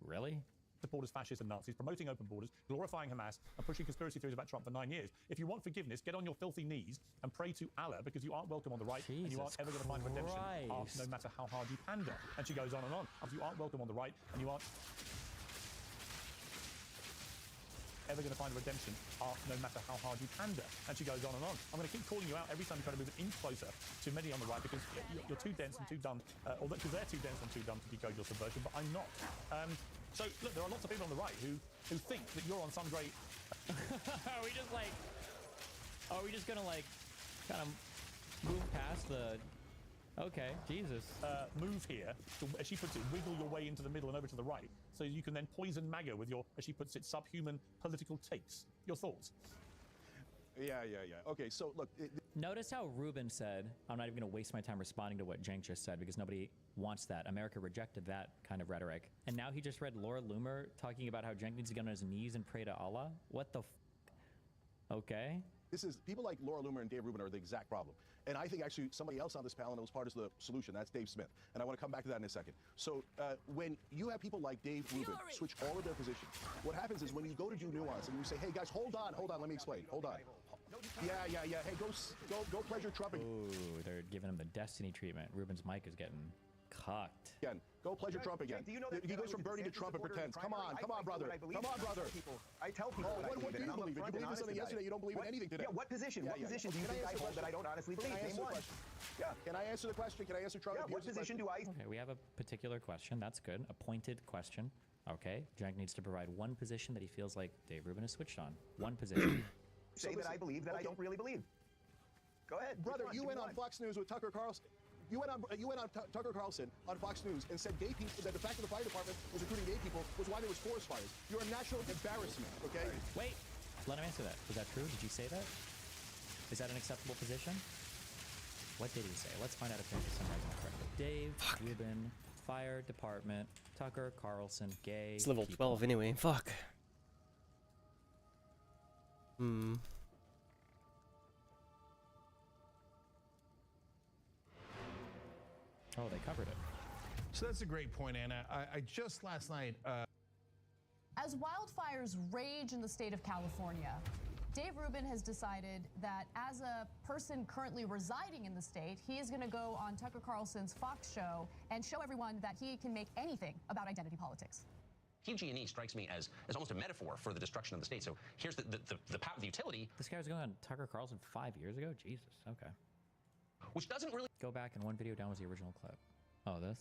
[SPEAKER 13] Really?
[SPEAKER 1] Supporters, fascists and Nazis, promoting open borders, glorifying Hamas, and pushing conspiracy theories about Trump for 9 years. If you want forgiveness, get on your filthy knees and pray to Allah, because you aren't welcome on the right, and you aren't ever going to find redemption, no matter how hard you pander. And she goes on and on. You aren't welcome on the right, and you aren't ever going to find redemption, no matter how hard you pander. And she goes on and on. I'm going to keep calling you out every time you try to move an inch closer to many on the right, because you're too dense and too dumb, or because they're too dense and too dumb to decode your subversion, but I'm not. So, look, there are lots of people on the right who think that you're on some great...
[SPEAKER 13] Are we just going to, like, kind of move past the... Okay, Jesus.
[SPEAKER 1] Move here, to, as she puts it, wiggle your way into the middle and over to the right, so you can then poison MAGA with your, as she puts it, subhuman political takes. Your thoughts?
[SPEAKER 15] Yeah. Okay, so look...
[SPEAKER 13] Notice how Rubin said, I'm not even going to waste my time responding to what Cenk just said, because nobody wants that. America rejected that kind of rhetoric. And now he just read Laura Loomer talking about how Cenk needs to get on his knees and pray to Allah? What the f... Okay.
[SPEAKER 15] This is people like Laura Loomer and Dave Rubin are the exact problem. And I think actually somebody else on this panel knows part of the solution. That's Dave Smith. And I want to come back to that in a second. So when you have people like Dave Rubin switch all of their positions, what happens is when you go to do nuance and you say, hey guys, hold on, let me explain, hold on. Yeah. Hey, go pleasure Trump again.
[SPEAKER 13] Ooh, they're giving him the Destiny treatment. Ruben's mic is getting cocked.
[SPEAKER 15] Go pleasure Trump again.
[SPEAKER 5] Do you know that
[SPEAKER 15] he goes from Bernie to Trump and pretends. Come on, brother. Come on, brother.
[SPEAKER 5] I tell people
[SPEAKER 15] what do you believe in? You believe in something yesterday, you don't believe in anything today.
[SPEAKER 5] Yeah, what position? What position do you think I hold that I don't honestly believe? Name one. Yeah.
[SPEAKER 15] Can I answer the question? Can I answer Trump?
[SPEAKER 5] Yeah, what position do I...
[SPEAKER 13] Okay, we have a particular question. That's good. A pointed question. Okay, Jank needs to provide one position that he feels like Dave Rubin has switched on. One position.
[SPEAKER 5] Say that I believe that I don't really believe. Go ahead.
[SPEAKER 15] Brother, you went on Fox News with Tucker Carlson. You went on Tucker Carlson on Fox News and said gay people, that the fact that the fire department was recruiting gay people was why there was forest fires. You're a national embarrassment, okay?
[SPEAKER 13] Wait, let him answer that. Was that true? Did you say that? Is that an acceptable position? What did he say? Let's find out if there's summarizing that correctly. Dave Rubin, fire department, Tucker Carlson, gay.
[SPEAKER 2] It's level 12 anyway. Fuck.
[SPEAKER 13] Oh, they covered it.
[SPEAKER 16] So that's a great point, Anna. I just last night...
[SPEAKER 17] As wildfires rage in the state of California, Dave Rubin has decided that as a person currently residing in the state, he is going to go on Tucker Carlson's Fox show and show everyone that he can make anything about identity politics.
[SPEAKER 19] PG&E strikes me as almost a metaphor for the destruction of the state. So here's the utility.
[SPEAKER 13] This guy was going on Tucker Carlson 5 years ago? Jesus, okay.
[SPEAKER 19] Which doesn't really...
[SPEAKER 13] Go back and one video down was the original clip. Oh, this?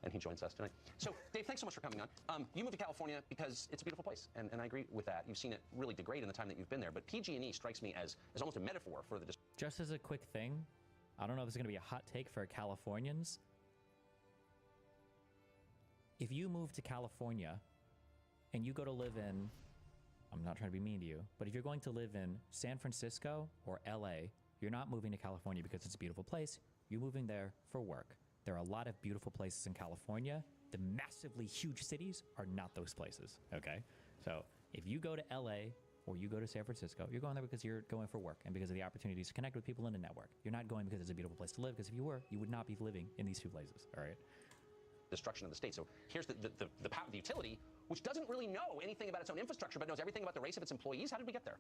[SPEAKER 19] And he joins us tonight. So, Dave, thanks so much for coming on. You moved to California because it's a beautiful place, and I agree with that. You've seen it really degrade in the time that you've been there, but PG&E strikes me as almost a metaphor for the...
[SPEAKER 13] Just as a quick thing, I don't know if it's going to be a hot take for Californians. If you move to California and you go to live in, I'm not trying to be mean to you, but if you're going to live in San Francisco or LA, you're not moving to California because it's a beautiful place. You're moving there for work. There are a lot of beautiful places in California. The massively huge cities are not those places, okay? So if you go to LA or you go to San Francisco, you're going there because you're going for work and because of the opportunities to connect with people in a network. You're not going because it's a beautiful place to live, because if you were, you would not be living in these two places, all right?
[SPEAKER 19] Destruction of the state. So here's the utility, which doesn't really know anything about its own infrastructure, but knows everything about the race of its employees. How did we get there?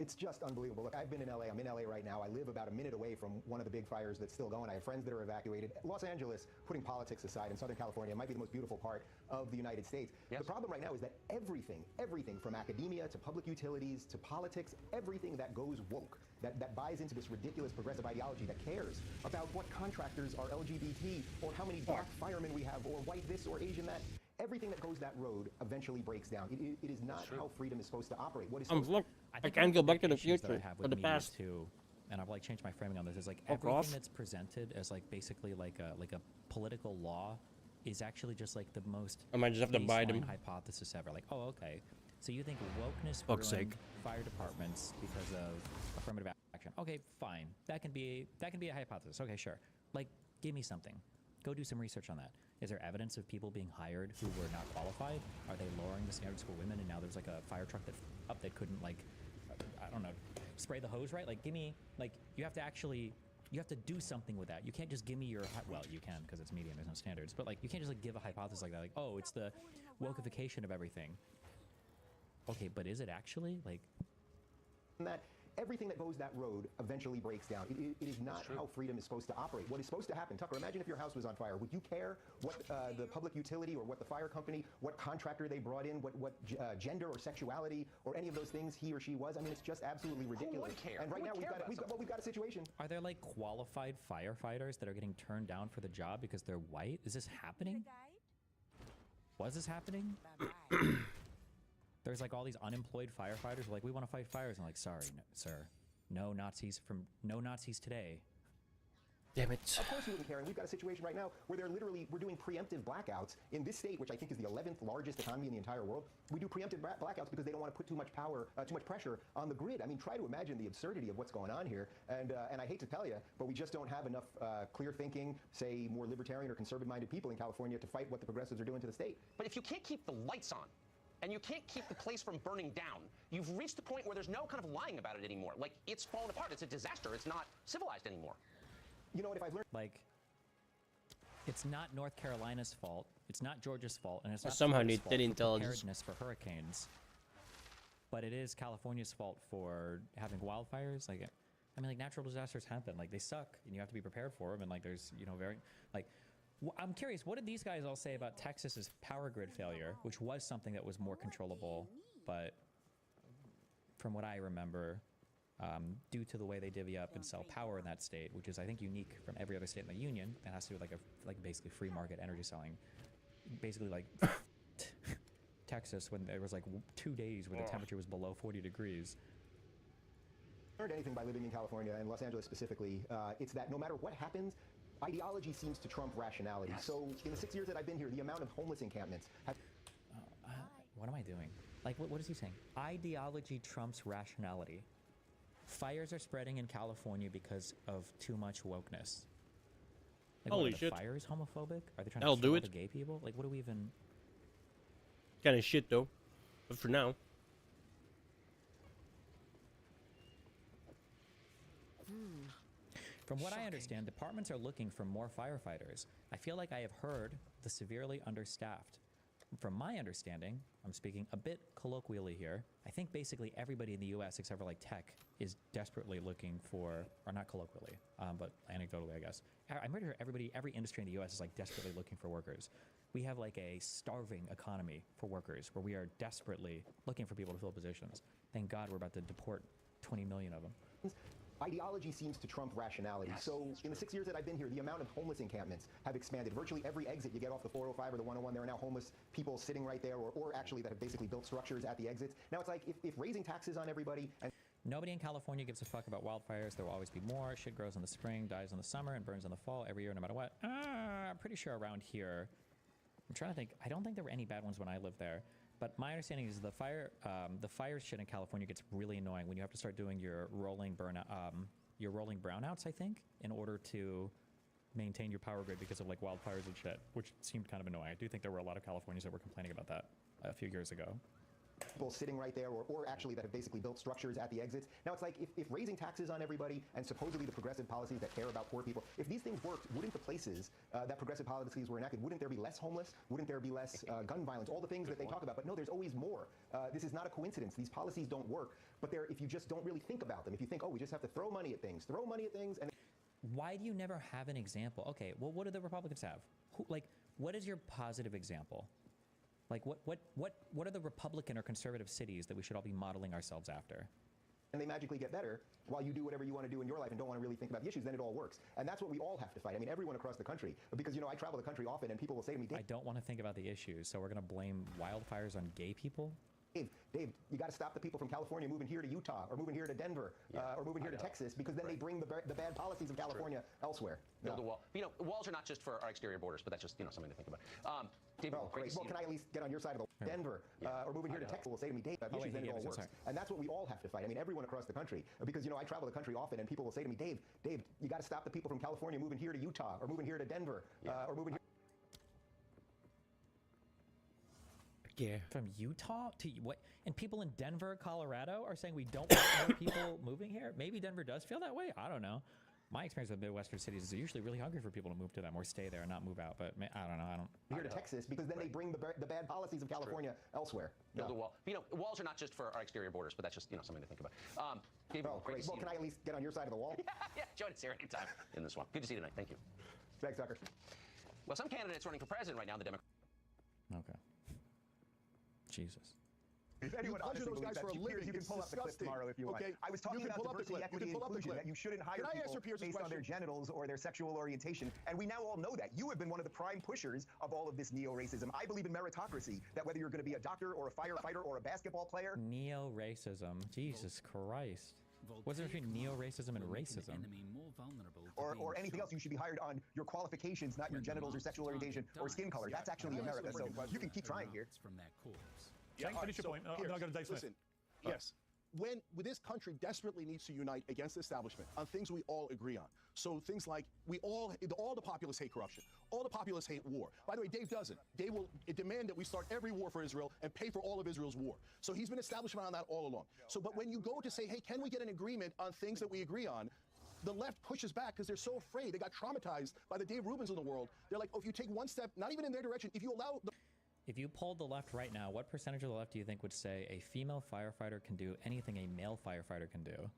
[SPEAKER 8] It's just unbelievable. Look, I've been in LA. I'm in LA right now. I live about a minute away from one of the big fires that's still going. I have friends that are evacuated. Los Angeles, putting politics aside, in Southern California, might be the most beautiful part of the United States. Yes. The problem right now is that everything from academia to public utilities to politics, everything that goes woke, that buys into this ridiculous progressive ideology, that cares about what contractors are LGBT or how many black firemen we have or white this or Asian that, everything that goes that road eventually breaks down. It is not how freedom is supposed to operate. What is
[SPEAKER 2] look, I can't go back to the future or the past.
[SPEAKER 13] Too, and I've like changed my framing on this. Is like everything that's presented as like basically like a political law is actually just like the most
[SPEAKER 2] I might just have to buy them.
[SPEAKER 13] Hypothesis ever. Like, oh, okay. So you think wokeness
[SPEAKER 2] Fuck's
[SPEAKER 13] ruined
[SPEAKER 2] sake.
[SPEAKER 13] fire departments because of affirmative action? Okay, fine. That can be a hypothesis. Okay, sure. Like, give me something. Go do some research on that. Is there evidence of people being hired who were not qualified? Are they lowering the standards for women, and now there's like a fire truck that couldn't like, I don't know, spray the hose right? Like, give me, like, you have to do something with that. You can't just give me your, well, you can because it's media and there's no standards, but like, you can't just like give a hypothesis like that, like, oh, it's the wokeification of everything. Okay, but is it actually? Like,
[SPEAKER 8] that everything that goes that road eventually breaks down. It is not how freedom is supposed to operate. What is supposed to happen, Tucker, imagine if your house was on fire. Would you care what the public utility or what the fire company, what contractor they brought in, what gender or sexuality or any of those things he or she was? I mean, it's just absolutely ridiculous.
[SPEAKER 19] Who would care?
[SPEAKER 8] And right now we've got a situation.
[SPEAKER 13] Are there like qualified firefighters that are getting turned down for the job because they're white? Is this happening? Was this happening? There's like all these unemployed firefighters who are like, we want to fight fires. And I'm like, sorry, no, sir. No Nazis today.
[SPEAKER 2] Damn it.
[SPEAKER 8] Of course you wouldn't care, and we've got a situation right now where we're doing preemptive blackouts in this state, which I think is the 11th largest economy in the entire world. We do preemptive blackouts because they don't want to put too much pressure on the grid. I mean, try to imagine the absurdity of what's going on here. And I hate to tell you, but we just don't have enough clear thinking, say more libertarian or conservative-minded people in California to fight what the progressives are doing to the state.
[SPEAKER 19] But if you can't keep the lights on, and you can't keep the place from burning down. You've reached the point where there's no kind of lying about it anymore. Like, it's fallen apart. It's a disaster. It's not civilized anymore.
[SPEAKER 8] You know what, if I've learned...
[SPEAKER 13] Like, it's not North Carolina's fault. It's not Georgia's fault, and it's not
[SPEAKER 2] Somehow
[SPEAKER 13] Florida's
[SPEAKER 2] they didn't
[SPEAKER 13] fault
[SPEAKER 2] tell
[SPEAKER 13] for
[SPEAKER 2] us.
[SPEAKER 13] preparedness for hurricanes. But it is California's fault for having wildfires. Like, I mean, like, natural disasters happen. Like, they suck, and you have to be prepared for them. And like, there's, you know, I'm curious, what did these guys all say about Texas's power grid failure, which was something that was more controllable, but from what I remember, due to the way they divvy up and sell power in that state, which is, I think, unique from every other state in the union, that has to do with like basically free market energy selling. Basically, like Texas, when there was like 2 days where the temperature was below 40 degrees.
[SPEAKER 8] Learned anything by living in California and Los Angeles specifically, it's that no matter what happens, ideology seems to trump rationality.
[SPEAKER 19] Yes.
[SPEAKER 8] So in the 6 years that I've been here, the amount of homeless encampments have...
[SPEAKER 13] What am I doing? Like, what is he saying? Ideology trumps rationality. Fires are spreading in California because of too much wokeness. Like,
[SPEAKER 2] Holy
[SPEAKER 13] what, are
[SPEAKER 2] shit.
[SPEAKER 13] the fires homophobic? Are they trying
[SPEAKER 2] That'll
[SPEAKER 13] to
[SPEAKER 2] do
[SPEAKER 13] kill
[SPEAKER 2] it.
[SPEAKER 13] the gay people? Like, what do we even...
[SPEAKER 2] Kind of shit though, but for now.
[SPEAKER 13] From what I understand, departments are looking for more firefighters. I feel like I have heard the severely understaffed. From my understanding, I'm speaking a bit colloquially here, I think basically everybody in the US except for like tech is desperately looking for, or not colloquially, but anecdotally I guess. I'm pretty sure every industry in the US is like desperately looking for workers. We have like a starving economy for workers where we are desperately looking for people to fill positions. Thank God we're about to deport 20 million of them.
[SPEAKER 8] Ideology seems to trump rationality. So in the 6 years that I've been here, the amount of homeless encampments have expanded. Virtually every exit you get off the 405 or the 101, there are now homeless people sitting right there, or actually that have basically built structures at the exits. Now it's like, if raising taxes on everybody and...
[SPEAKER 13] Nobody in California gives a fuck about wildfires. There will always be more. Shit grows in the spring, dies in the summer, and burns in the fall every year no matter what. I'm pretty sure around here, I'm trying to think, I don't think there were any bad ones when I lived there. But my understanding is the fire shit in California gets really annoying when you have to start doing your rolling brownouts, I think, in order to maintain your power grid because of like wildfires and shit, which seemed kind of annoying. I do think there were a lot of Californians that were complaining about that a few years ago.
[SPEAKER 8] People sitting right there, or actually that have basically built structures at the exits. Now it's like, if raising taxes on everybody and supposedly the progressive policies that care about poor people, if these things worked, wouldn't the places that progressive policies were enacted, wouldn't there be less homeless? Wouldn't there be less gun violence? All the things that they talk about. But no, there's always more. This is not a coincidence. These policies don't work. But if you just don't really think about them, if you think, oh, we just have to throw money at things, and...
[SPEAKER 13] Why do you never have an example? Okay, well, what do the Republicans have? What is your positive example? Like, what are the Republican or conservative cities that we should all be modeling ourselves after?
[SPEAKER 8] And they magically get better while you do whatever you want to do in your life and don't want to really think about the issues, then it all works. And that's what we all have to fight. I mean, everyone across the country. Because, you know, I travel the country often and people will say to me,
[SPEAKER 13] I don't want to think about the issues, so we're going to blame wildfires on gay people?
[SPEAKER 8] Dave, you got to stop the people from California moving here to Utah or moving here to Denver or moving here to Texas, because then they bring the bad policies of California elsewhere.
[SPEAKER 19] Build a wall. You know, walls are not just for our exterior borders, but that's just, you know, something to think about. David,
[SPEAKER 8] great. Well, can I at least get on your side of the Denver or moving here to Texas will say to me, Dave, issues, then it all works. And that's what we all have to fight. I mean, everyone across the country, because, you know, I travel the country often and people will say to me, Dave, you got to stop the people from California moving here to Utah or moving here to Denver or moving here.
[SPEAKER 2] Yeah.
[SPEAKER 13] From Utah to what? And people in Denver, Colorado are saying we don't want more people moving here? Maybe Denver does feel that way? I don't know. My experience with Midwestern cities is they're usually really hungry for people to move to them or stay there and not move out. But I don't know.
[SPEAKER 8] Here to Texas, because then they bring the bad policies of California elsewhere.
[SPEAKER 19] Build a wall. You know, walls are not just for our exterior borders, but that's just, you know, something to think about. David,
[SPEAKER 8] great. Well, can I at least get on your side of the wall?
[SPEAKER 19] Yeah, join us here anytime in this one. Good to see you tonight. Thank you.
[SPEAKER 8] Thanks, Tucker.
[SPEAKER 19] Well, some candidates running for president right now, the Democrats.
[SPEAKER 13] Okay. Jesus.
[SPEAKER 5] If anyone honestly
[SPEAKER 15] those
[SPEAKER 5] believes
[SPEAKER 15] guys for a
[SPEAKER 5] that,
[SPEAKER 15] living,
[SPEAKER 5] you can
[SPEAKER 15] it's
[SPEAKER 5] pull up the clip
[SPEAKER 15] disgusting.
[SPEAKER 5] tomorrow if you want.
[SPEAKER 15] Okay,
[SPEAKER 5] I was talking about diversity, equity, and inclusion, that you shouldn't hire people based on their genitals or their sexual orientation, and we now all know that. You have been one of the prime pushers of all of this neo-racism. I believe in meritocracy, that whether you're going to be a doctor or a firefighter or a basketball player...
[SPEAKER 13] Neo-racism. Jesus Christ. What's the difference between neo-racism and racism?
[SPEAKER 5] Or anything else, you should be hired on your qualifications, not your genitals or sexual orientation or skin color. That's actually America, so you can keep trying here.
[SPEAKER 1] Finish your point. I'm going to Dave Smith.
[SPEAKER 15] Listen, yes. when this country desperately needs to unite against the establishment on things we all agree on. So things like all the populace hate corruption, all the populace hate war. By the way, Dave doesn't. Dave will demand that we start every war for Israel and pay for all of Israel's war. So he's been establishment on that all along. So, but when you go to say, hey, can we get an agreement on things that we agree on? The left pushes back because they're so afraid. They got traumatized by the Dave Rubins of the world. They're like, oh, if you take one step, not even in their direction, if you allow the
[SPEAKER 13] If you polled the left right now, what percentage of the left do you think would say a female firefighter can do anything a male firefighter can do?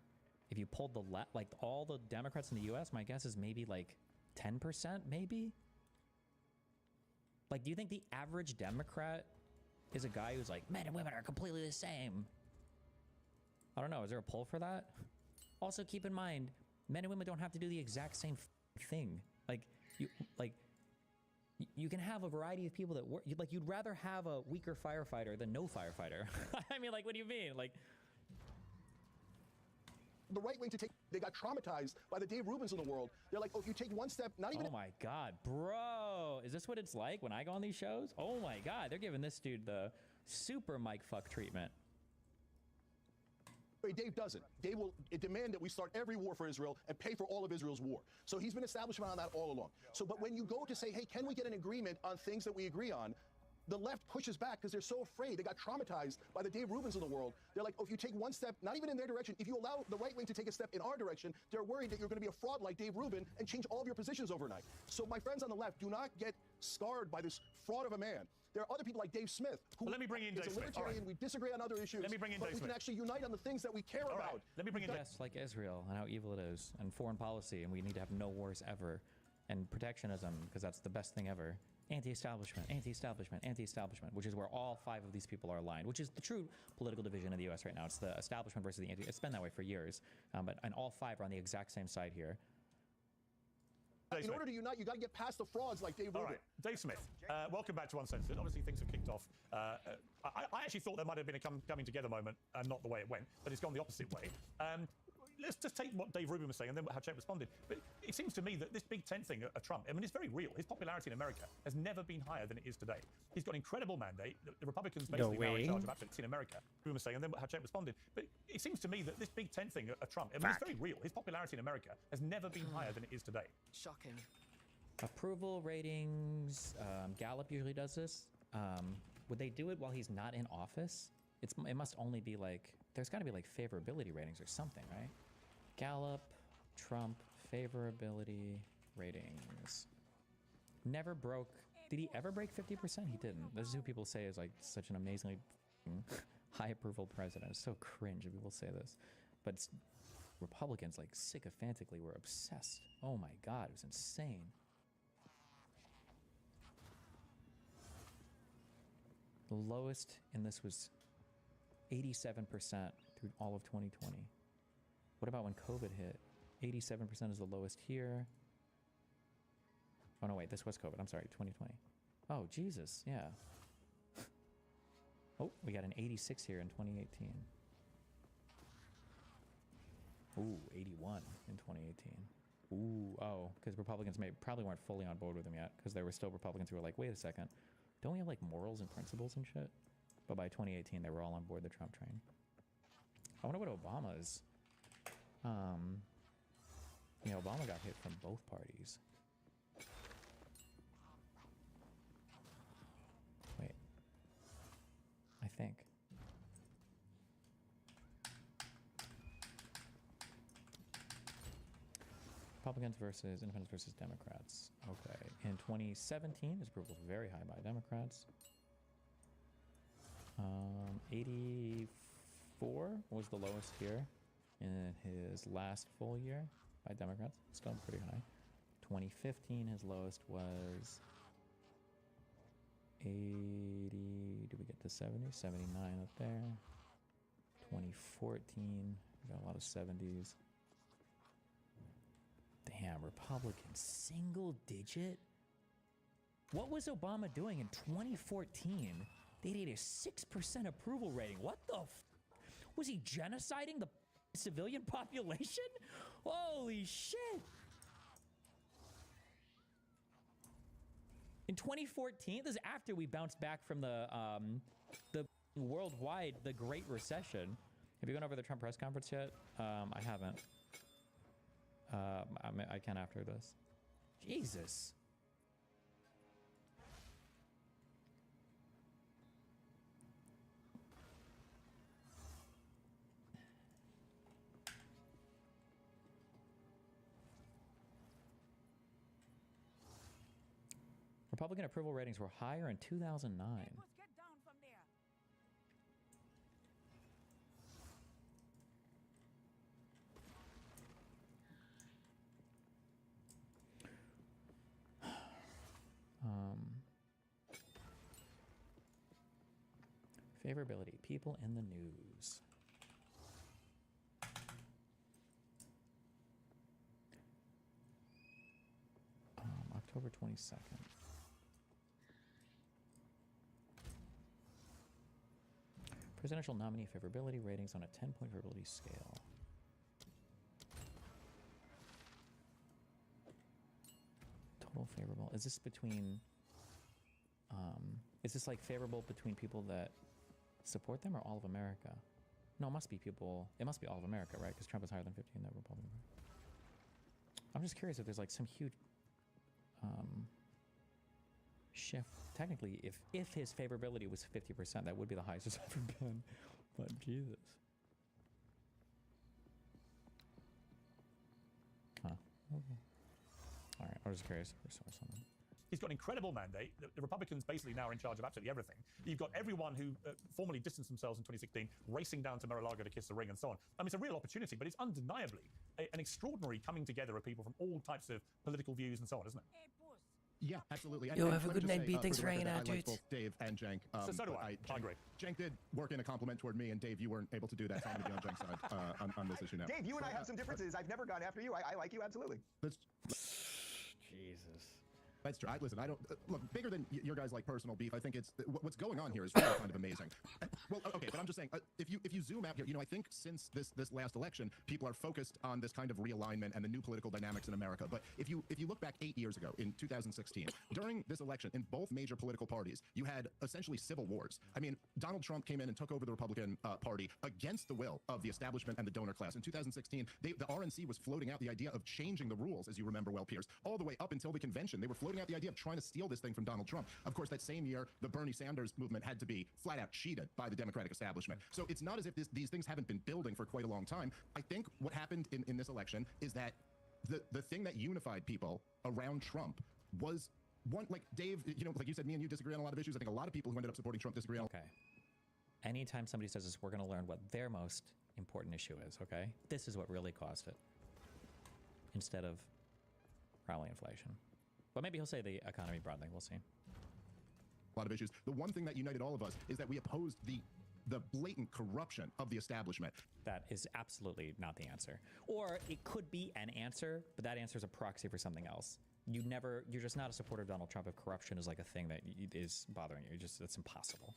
[SPEAKER 13] If you polled the left, like all the Democrats in the US, my guess is maybe like 10%, maybe? Like, do you think the average Democrat is a guy who's like, men and women are completely the same? I don't know. Is there a poll for that? Also, keep in mind, men and women don't have to do the exact same thing. You can have a variety of people that work. You'd rather have a weaker firefighter than no firefighter. I mean, like, what do you mean? Like,
[SPEAKER 15] the right wing to take, they got traumatized by the Dave Rubins of the world. They're like, oh, if you take one step, not even.
[SPEAKER 13] oh my God, bro. Is this what it's like when I go on these shows? Oh my God, they're giving this dude the super mic fuck treatment.
[SPEAKER 15] Dave doesn't. Dave will demand that we start every war for Israel and pay for all of Israel's war. So he's been establishment on that all along. So, but when you go to say, hey, can we get an agreement on things that we agree on? The left pushes back because they're so afraid. They got traumatized by the Dave Rubins of the world. They're like, oh, if you take one step, not even in their direction, if you allow the right wing to take a step in our direction, they're worried that you're going to be a fraud like Dave Rubin and change all of your positions overnight. So my friends on the left, do not get scarred by this fraud of a man. There are other people like Dave Smith, who
[SPEAKER 1] let me bring in
[SPEAKER 15] is
[SPEAKER 1] Dave
[SPEAKER 15] a
[SPEAKER 1] Smith.
[SPEAKER 15] libertarian. We disagree on other issues.
[SPEAKER 1] Let me bring in
[SPEAKER 15] but
[SPEAKER 1] Dave
[SPEAKER 15] we
[SPEAKER 1] Smith.
[SPEAKER 15] can actually unite on the things that we care about.
[SPEAKER 1] Let me bring in
[SPEAKER 13] Yes, like Israel and how evil it is, and foreign policy, and we need to have no wars ever, and protectionism, because that's the best thing ever. Anti-establishment, anti-establishment, anti-establishment, which is where all five of these people are aligned, which is the true political division of the U.S. right now. It's the establishment versus the anti. It's been that way for years, and all five are on the exact same side here.
[SPEAKER 15] In order to unite, you got to get past the frauds like Dave Rubin.
[SPEAKER 1] All right, Dave Smith, welcome back to Uncensored. Obviously, things have kicked off. I actually thought there might have been a coming together moment, and not the way it went, but it's gone the opposite way. Let's just take what Dave Rubin was saying and then how Chet responded. But it seems to me that this Big Tent thing of Trump, I mean, it's very real. His popularity in America has never been higher than it is today. He's got an incredible mandate. The Republicans basically now in charge of absolute in America. Rubin was saying and then how Chet responded. But it seems to me that this Big Tent thing of Trump, I mean, it's very real. His popularity in America has never been higher than it is today.
[SPEAKER 14] Shocking.
[SPEAKER 13] Approval ratings, Gallup usually does this. Would they do it while he's not in office? It must only be like, there's got to be like favorability ratings or something, right? Gallup, Trump, favorability ratings. Never broke. Did he ever break 50%? He didn't. This is who people say is like such an amazingly high approval president. It's so cringe when people say this. But Republicans, like sycophantically, were obsessed. Oh my God, it was insane. The lowest in this was 87% through all of 2020. What about when COVID hit? 87% is the lowest here. Oh no, wait, this was COVID. I'm sorry, 2020. Oh, Jesus, yeah. Oh, we got an 86 here in 2018. Ooh, 81 in 2018. Ooh, oh, because Republicans probably weren't fully on board with him yet, because there were still Republicans who were like, wait a second, don't we have like morals and principles and shit? But by 2018, they were all on board the Trump train. I wonder what Obama's. Yeah, Obama got hit from both parties. Wait. I think. Republicans versus Independents versus Democrats. Okay. In 2017, his approval was very high by Democrats. 84 was the lowest here in his last full year by Democrats. Still pretty high. 2015, his lowest was 80. Did we get to 70? 79 up there. 2014, we got a lot of 70s. Damn, Republicans, single digit? What was Obama doing in 2014? They had a 6% approval rating. What the was he genociding the civilian population? Holy shit! In 2014, this is after we bounced back from the worldwide, the Great Recession. Have you gone over the Trump press conference yet? I haven't. I can after this. Jesus. Republican approval ratings were higher in 2009. Favorability, people in the news. October 22nd. Presidential nominee favorability ratings on a 10-point favorability scale. Total favorable. Is this between... is this like favorable between people that support them or all of America? No, it must be people... It must be all of America, right? Because Trump is higher than 50 in the Republican. I'm just curious if there's like some huge... shift. Technically, if his favorability was 50%, that would be the highest it's ever been. But Jesus. Huh. Okay. All right. I was just curious if we saw something.
[SPEAKER 1] He's got an incredible mandate. The Republicans basically now are in charge of absolutely everything. You've got everyone who formerly distanced themselves in 2016 racing down to Mar-a-Lago to kiss the ring and so on. I mean, it's a real opportunity, but it's undeniably an extraordinary coming together of people from all types of political views and so on, isn't it?
[SPEAKER 15] Yeah, absolutely.
[SPEAKER 2] Yo, have a good night, B. Thanks for hanging out, dude.
[SPEAKER 15] I like both Dave and Jank.
[SPEAKER 1] So do I. I agree.
[SPEAKER 15] Jank did work in a compliment toward me, and Dave, you weren't able to do that. So I'm going to be on Jank's side on this issue now.
[SPEAKER 5] Dave, you and I have some differences. I've never gone after you. I like you, absolutely.
[SPEAKER 13] Jesus.
[SPEAKER 15] That's true. Listen, I don't look bigger than your guys' like personal beef. I think it's what's going on here is really kind of amazing. Well, okay, but I'm just saying, if you zoom out here, I think since this last election, people are focused on this kind of realignment and the new political dynamics in America. But if you look back 8 years ago in 2016, during this election, in both major political parties, you had essentially civil wars. I mean, Donald Trump came in and took over the Republican Party against the will of the establishment and the donor class. In 2016, the RNC was floating out the idea of changing the rules, as you remember well, Piers, all the way up until the convention. They were floating out the idea of trying to steal this thing from Donald Trump. Of course, that same year, the Bernie Sanders movement had to be flat out cheated by the Democratic establishment. So it's not as if these things haven't been building for quite a long time. I think what happened in this election is that the thing that unified people around Trump was one, like Dave, like you said, me and you disagree on a lot of issues. I think a lot of people who ended up supporting Trump disagree on.
[SPEAKER 13] Okay. Anytime somebody says this, we're going to learn what their most important issue is, okay? This is what really caused it. Instead of probably inflation. But maybe he'll say the economy broadly. We'll see.
[SPEAKER 15] A lot of issues. The one thing that united all of us is that we opposed the blatant corruption of the establishment.
[SPEAKER 13] That is absolutely not the answer. Or it could be an answer, but that answer is a proxy for something else. You're just not a supporter of Donald Trump if corruption is like a thing that is bothering you. It's impossible.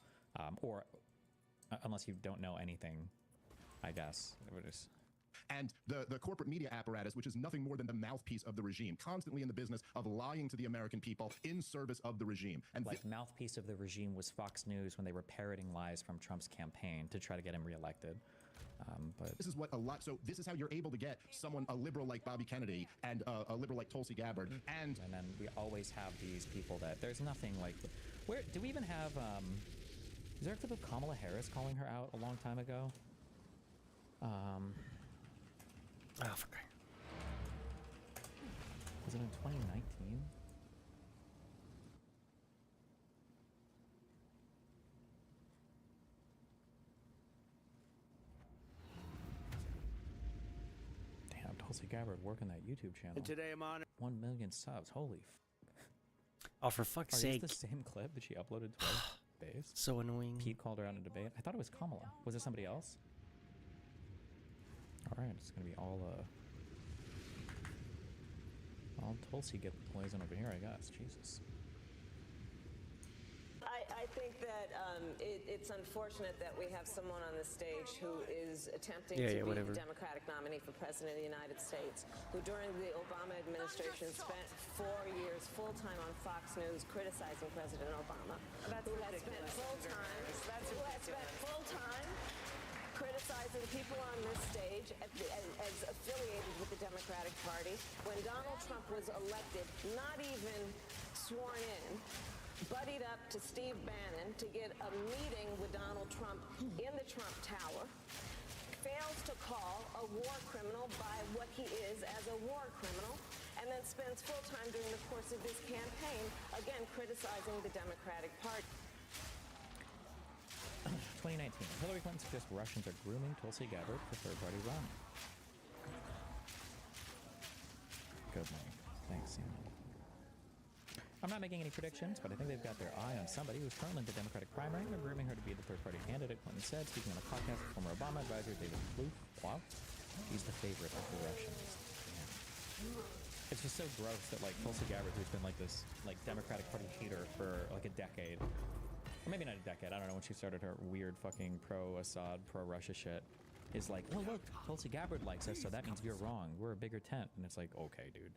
[SPEAKER 13] Or unless you don't know anything, I guess. It is.
[SPEAKER 15] And the corporate media apparatus, which is nothing more than the mouthpiece of the regime, constantly in the business of lying to the American people in service of the regime. And
[SPEAKER 13] like mouthpiece of the regime was Fox News when they were parroting lies from Trump's campaign to try to get him reelected. But
[SPEAKER 15] this is what so this is how you're able to get someone, a liberal like Bobby Kennedy and a liberal like Tulsi Gabbard. And
[SPEAKER 13] then we always have these people that there's nothing like, where do we even have, is there a clip of Kamala Harris calling her out a long time ago?
[SPEAKER 2] Oh, for crying.
[SPEAKER 13] Was it in 2019? Damn, Tulsi Gabbard working that YouTube channel.
[SPEAKER 10] And today I'm on
[SPEAKER 13] 1 million subs. Holy
[SPEAKER 2] Oh, for fuck's sake.
[SPEAKER 13] Is this the same clip that she uploaded twice? Days?
[SPEAKER 2] So annoying.
[SPEAKER 13] Pete called her out in a debate. I thought it was Kamala. Was it somebody else? Alright, it's gonna be all Tulsi get the poison over here, I guess. Jesus.
[SPEAKER 20] I think that it's unfortunate that we have someone on the stage who is attempting to be the Democratic nominee for President of the United States, who during the Obama administration spent 4 years full-time on Fox News criticizing President Obama, who has spent full-time criticizing people Democratic Party. When Donald Trump was elected, not even sworn in, buddied up to Steve Bannon to get a meeting with Donald Trump in the Trump Tower, fails to call a war criminal by what he is as a war criminal, and then spends full time during the course of this campaign, again, criticizing the Democratic Party.
[SPEAKER 13] 2019. Hillary Clinton suggests Russians are grooming Tulsi Gabbard for third-party run. Good morning. Thanks, Sam. I'm not making any predictions, but I think they've got their eye on somebody who's currently in the Democratic primary. They're grooming her to be the third-party candidate, Clinton said, speaking on a podcast with former Obama advisor David Plouffe. Wow. He's the favorite of the Russians. Yeah. It's just so gross that, like, Tulsi Gabbard, who's been, like, this, like, Democratic Party hater for, like, a decade, or maybe not a decade, I don't know, when she started her weird fucking pro-Assad, pro-Russia shit, is like, oh, look, Tulsi Gabbard likes us, so that means you're wrong. We're a bigger tent. And it's like, okay, dude.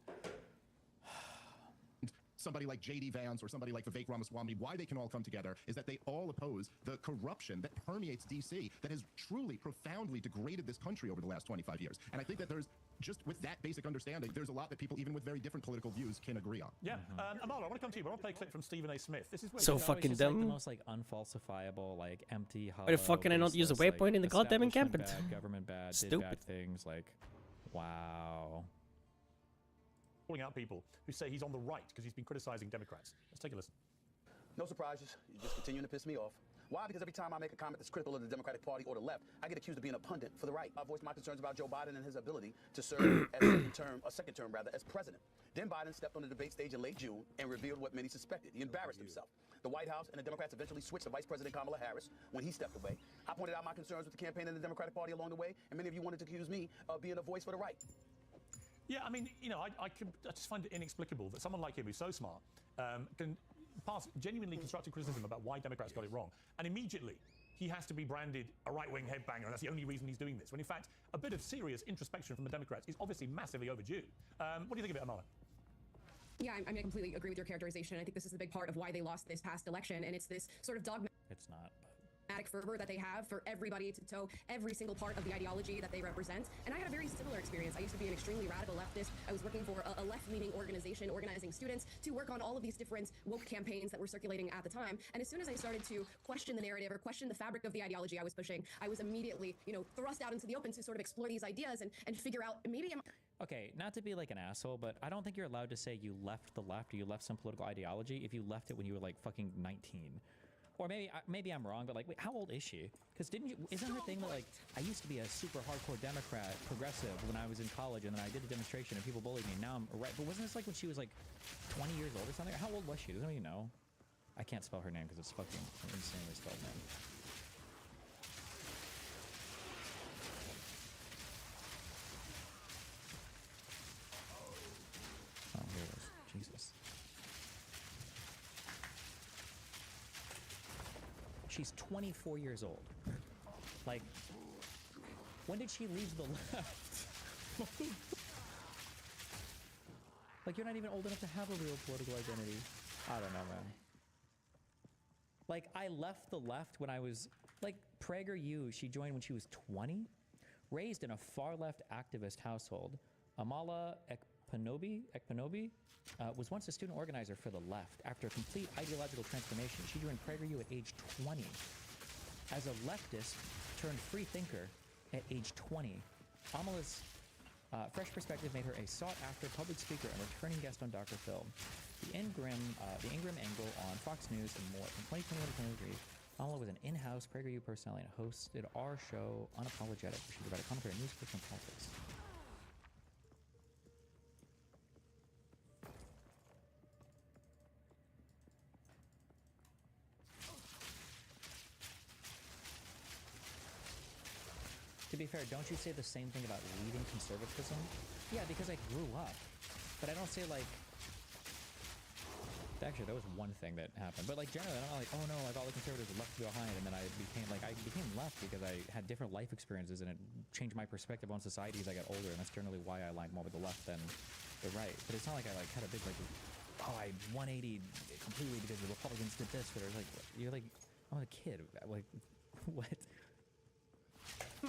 [SPEAKER 15] Somebody like J.D. Vance or somebody like Vivek Ramaswamy, why they can all come together is that they all oppose the corruption that permeates D.C. that has truly, profoundly degraded this country over the last 25 years. And I think that there's, just with that basic understanding, there's a lot that people, even with very different political views, can agree on.
[SPEAKER 1] Yeah. Amala, I want to come to you, but I want to play a clip from Stephen A. Smith. This is where
[SPEAKER 2] So fucking
[SPEAKER 13] just,
[SPEAKER 2] dumb.
[SPEAKER 13] Like, the most, like, unfalsifiable, like, empty, hollow,
[SPEAKER 2] Why the fuck can I not use a
[SPEAKER 13] baseless,
[SPEAKER 2] waypoint in the goddamn
[SPEAKER 13] establishment
[SPEAKER 2] encampment?
[SPEAKER 13] Bad, government bad, did
[SPEAKER 2] Stupid.
[SPEAKER 13] bad things, like, wow.
[SPEAKER 1] calling out people who say he's on the right because he's been criticizing Democrats. Let's take a listen.
[SPEAKER 6] No surprises. You're just continuing to piss me off. Why? Because every time I make a comment that's critical of the Democratic Party or the left, I get accused of being a pundit for the right. I voiced my concerns about Joe Biden and his ability to serve as second term, as president. Then Biden stepped on the debate stage in late June and revealed what many suspected. He embarrassed himself. The White House and the Democrats eventually switched to Vice President Kamala Harris when he stepped away. I pointed out my concerns with the campaign and the Democratic Party along the way, and many of you wanted to accuse me of being a voice for the right.
[SPEAKER 1] Yeah, I mean, you know, I just find it inexplicable that someone like him who's so smart can pass genuinely constructive criticism about why Democrats got it wrong, and immediately he has to be branded a right-wing headbanger, and that's the only reason he's doing this, when in fact a bit of serious introspection from the Democrats is obviously massively overdue. What do you think of it, Amala?
[SPEAKER 10] Yeah, I mean, I completely agree with your characterization. I think this is a big part of why they lost this past election, and it's this sort of dogmatic
[SPEAKER 13] It's not.
[SPEAKER 10] fervor that they have for everybody to toe every single part of the ideology that they represent. And I had a very similar experience. I used to be an extremely radical leftist. I was working for a left-leaning organization organizing students to work on all of these different woke campaigns that were circulating at the time. And as soon as I started to question the narrative or question the fabric of the ideology I was pushing, I was immediately, you know, thrust out into the open to sort of explore these ideas and figure out maybe I'm...
[SPEAKER 13] Okay, not to be like an asshole, but I don't think you're allowed to say you left the left or you left some political ideology if you left it when you were like fucking 19. Or maybe I'm wrong, but like, wait, how old is she? Because isn't her thing that like, I used to be a super hardcore Democrat, progressive when I was in college, and then I did a demonstration and people bullied me, and now I'm right. But wasn't this like when she was like 20 years old or something? How old was she? Does anybody know? I can't spell her name because it's fucking insanely spelled name. Oh, here it is. Jesus. She's 24 years old. Like, when did she leave the left? Like, you're not even old enough to have a real political identity. I don't know, man. Like, I left the left when I was, like, PragerU, she joined when she was 20. Raised in a far-left activist household, Amala Ekpanobi was once a student organizer for the left. After a complete ideological transformation, she joined PragerU at age 20. As a leftist turned free thinker at age 20, Amala's fresh perspective made her a sought-after public speaker and returning guest on Dr. Phil. The Ingram Angle on Fox News and more. From 2021 to 2023, Amala was an in-house PragerU personality and hosted our show Unapologetic, where she provided commentary on news, culture, and politics. To be fair, don't you say the same thing about leaving conservatism? Yeah, because I grew up. But I don't say like... Actually, that was one thing that happened. But like generally, I'm not like, oh no, like all the conservatives are left behind, and then I became left because I had different life experiences, and it changed my perspective on society as I got older, and that's generally why I align more with the left than the right. But it's not like I like had a big like, oh, I 180 completely because the Republicans did this, but it's like, you're like, I'm a kid. Like, what?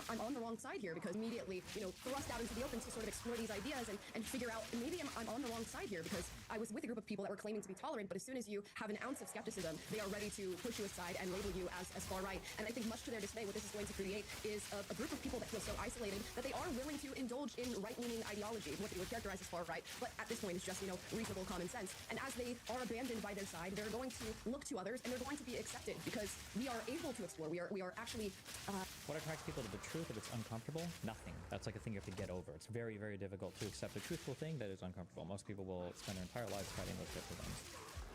[SPEAKER 10] I'm on the wrong side here because immediately, thrust out into the open to sort of explore these ideas and figure out maybe I'm on the wrong side here because I was with a group of people that were claiming to be tolerant, but as soon as you have an ounce of skepticism, they are ready to push you aside and label you as far right. And I think much to their dismay, what this is going to create is a group of people that feel so isolated that they are willing to indulge in right-leaning ideology, what they would characterize as far right, but at this point it's just, reasonable common sense. And as they are abandoned by their side, they're going to look to others and they're going to be accepted because we are able to explore. We are actually...
[SPEAKER 13] What attracts people to the truth if it's uncomfortable? Nothing. That's like a thing you have to get over. It's very, very difficult to accept a truthful thing that is uncomfortable. Most people will spend their entire lives fighting those types of things.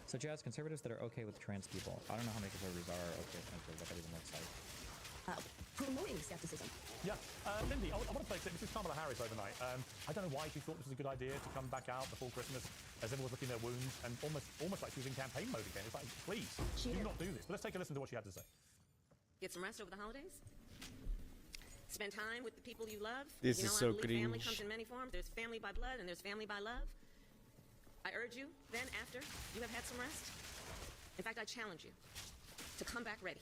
[SPEAKER 13] So Jazz, conservatives that are okay with trans people. I don't know how many conservatives are okay with trans people, what that even looks like.
[SPEAKER 10] Promoting skepticism.
[SPEAKER 1] Yeah. Lindy, I want to play a clip. This is Kamala Harris overnight. I don't know why she thought this was a good idea to come back out before Christmas as everyone's looking their wounds and almost like she was in campaign mode again. It's like, please, do not do this. But let's take a listen to what she had to say.
[SPEAKER 9] Get some rest over the holidays. Spend time with the people you love.
[SPEAKER 2] This is so
[SPEAKER 9] I believe family
[SPEAKER 2] cringe.
[SPEAKER 9] comes in many forms. There's family by blood and there's family by love. I urge you, then, after you have had some rest, in fact, I challenge you to come back ready.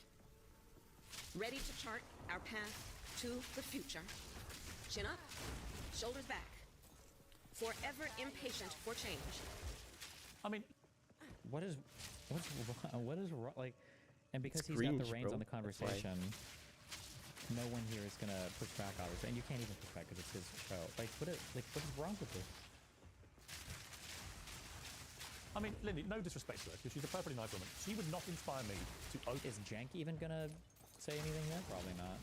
[SPEAKER 9] Ready to chart our path to the future. Chin up, shoulders back. Forever impatient for change.
[SPEAKER 1] I mean,
[SPEAKER 13] What is wrong? Like, and because he's
[SPEAKER 2] Cringe,
[SPEAKER 13] got the reins
[SPEAKER 2] bro.
[SPEAKER 13] on the
[SPEAKER 2] That's why.
[SPEAKER 13] conversation, no one here is gonna push back, obviously, and you can't even push back because it's his show. What is wrong with this?
[SPEAKER 1] I mean, Lindy, no disrespect to her, because she's a perfectly nice woman. She would not inspire me to open...
[SPEAKER 13] Is Jank even gonna say anything yet? Probably not.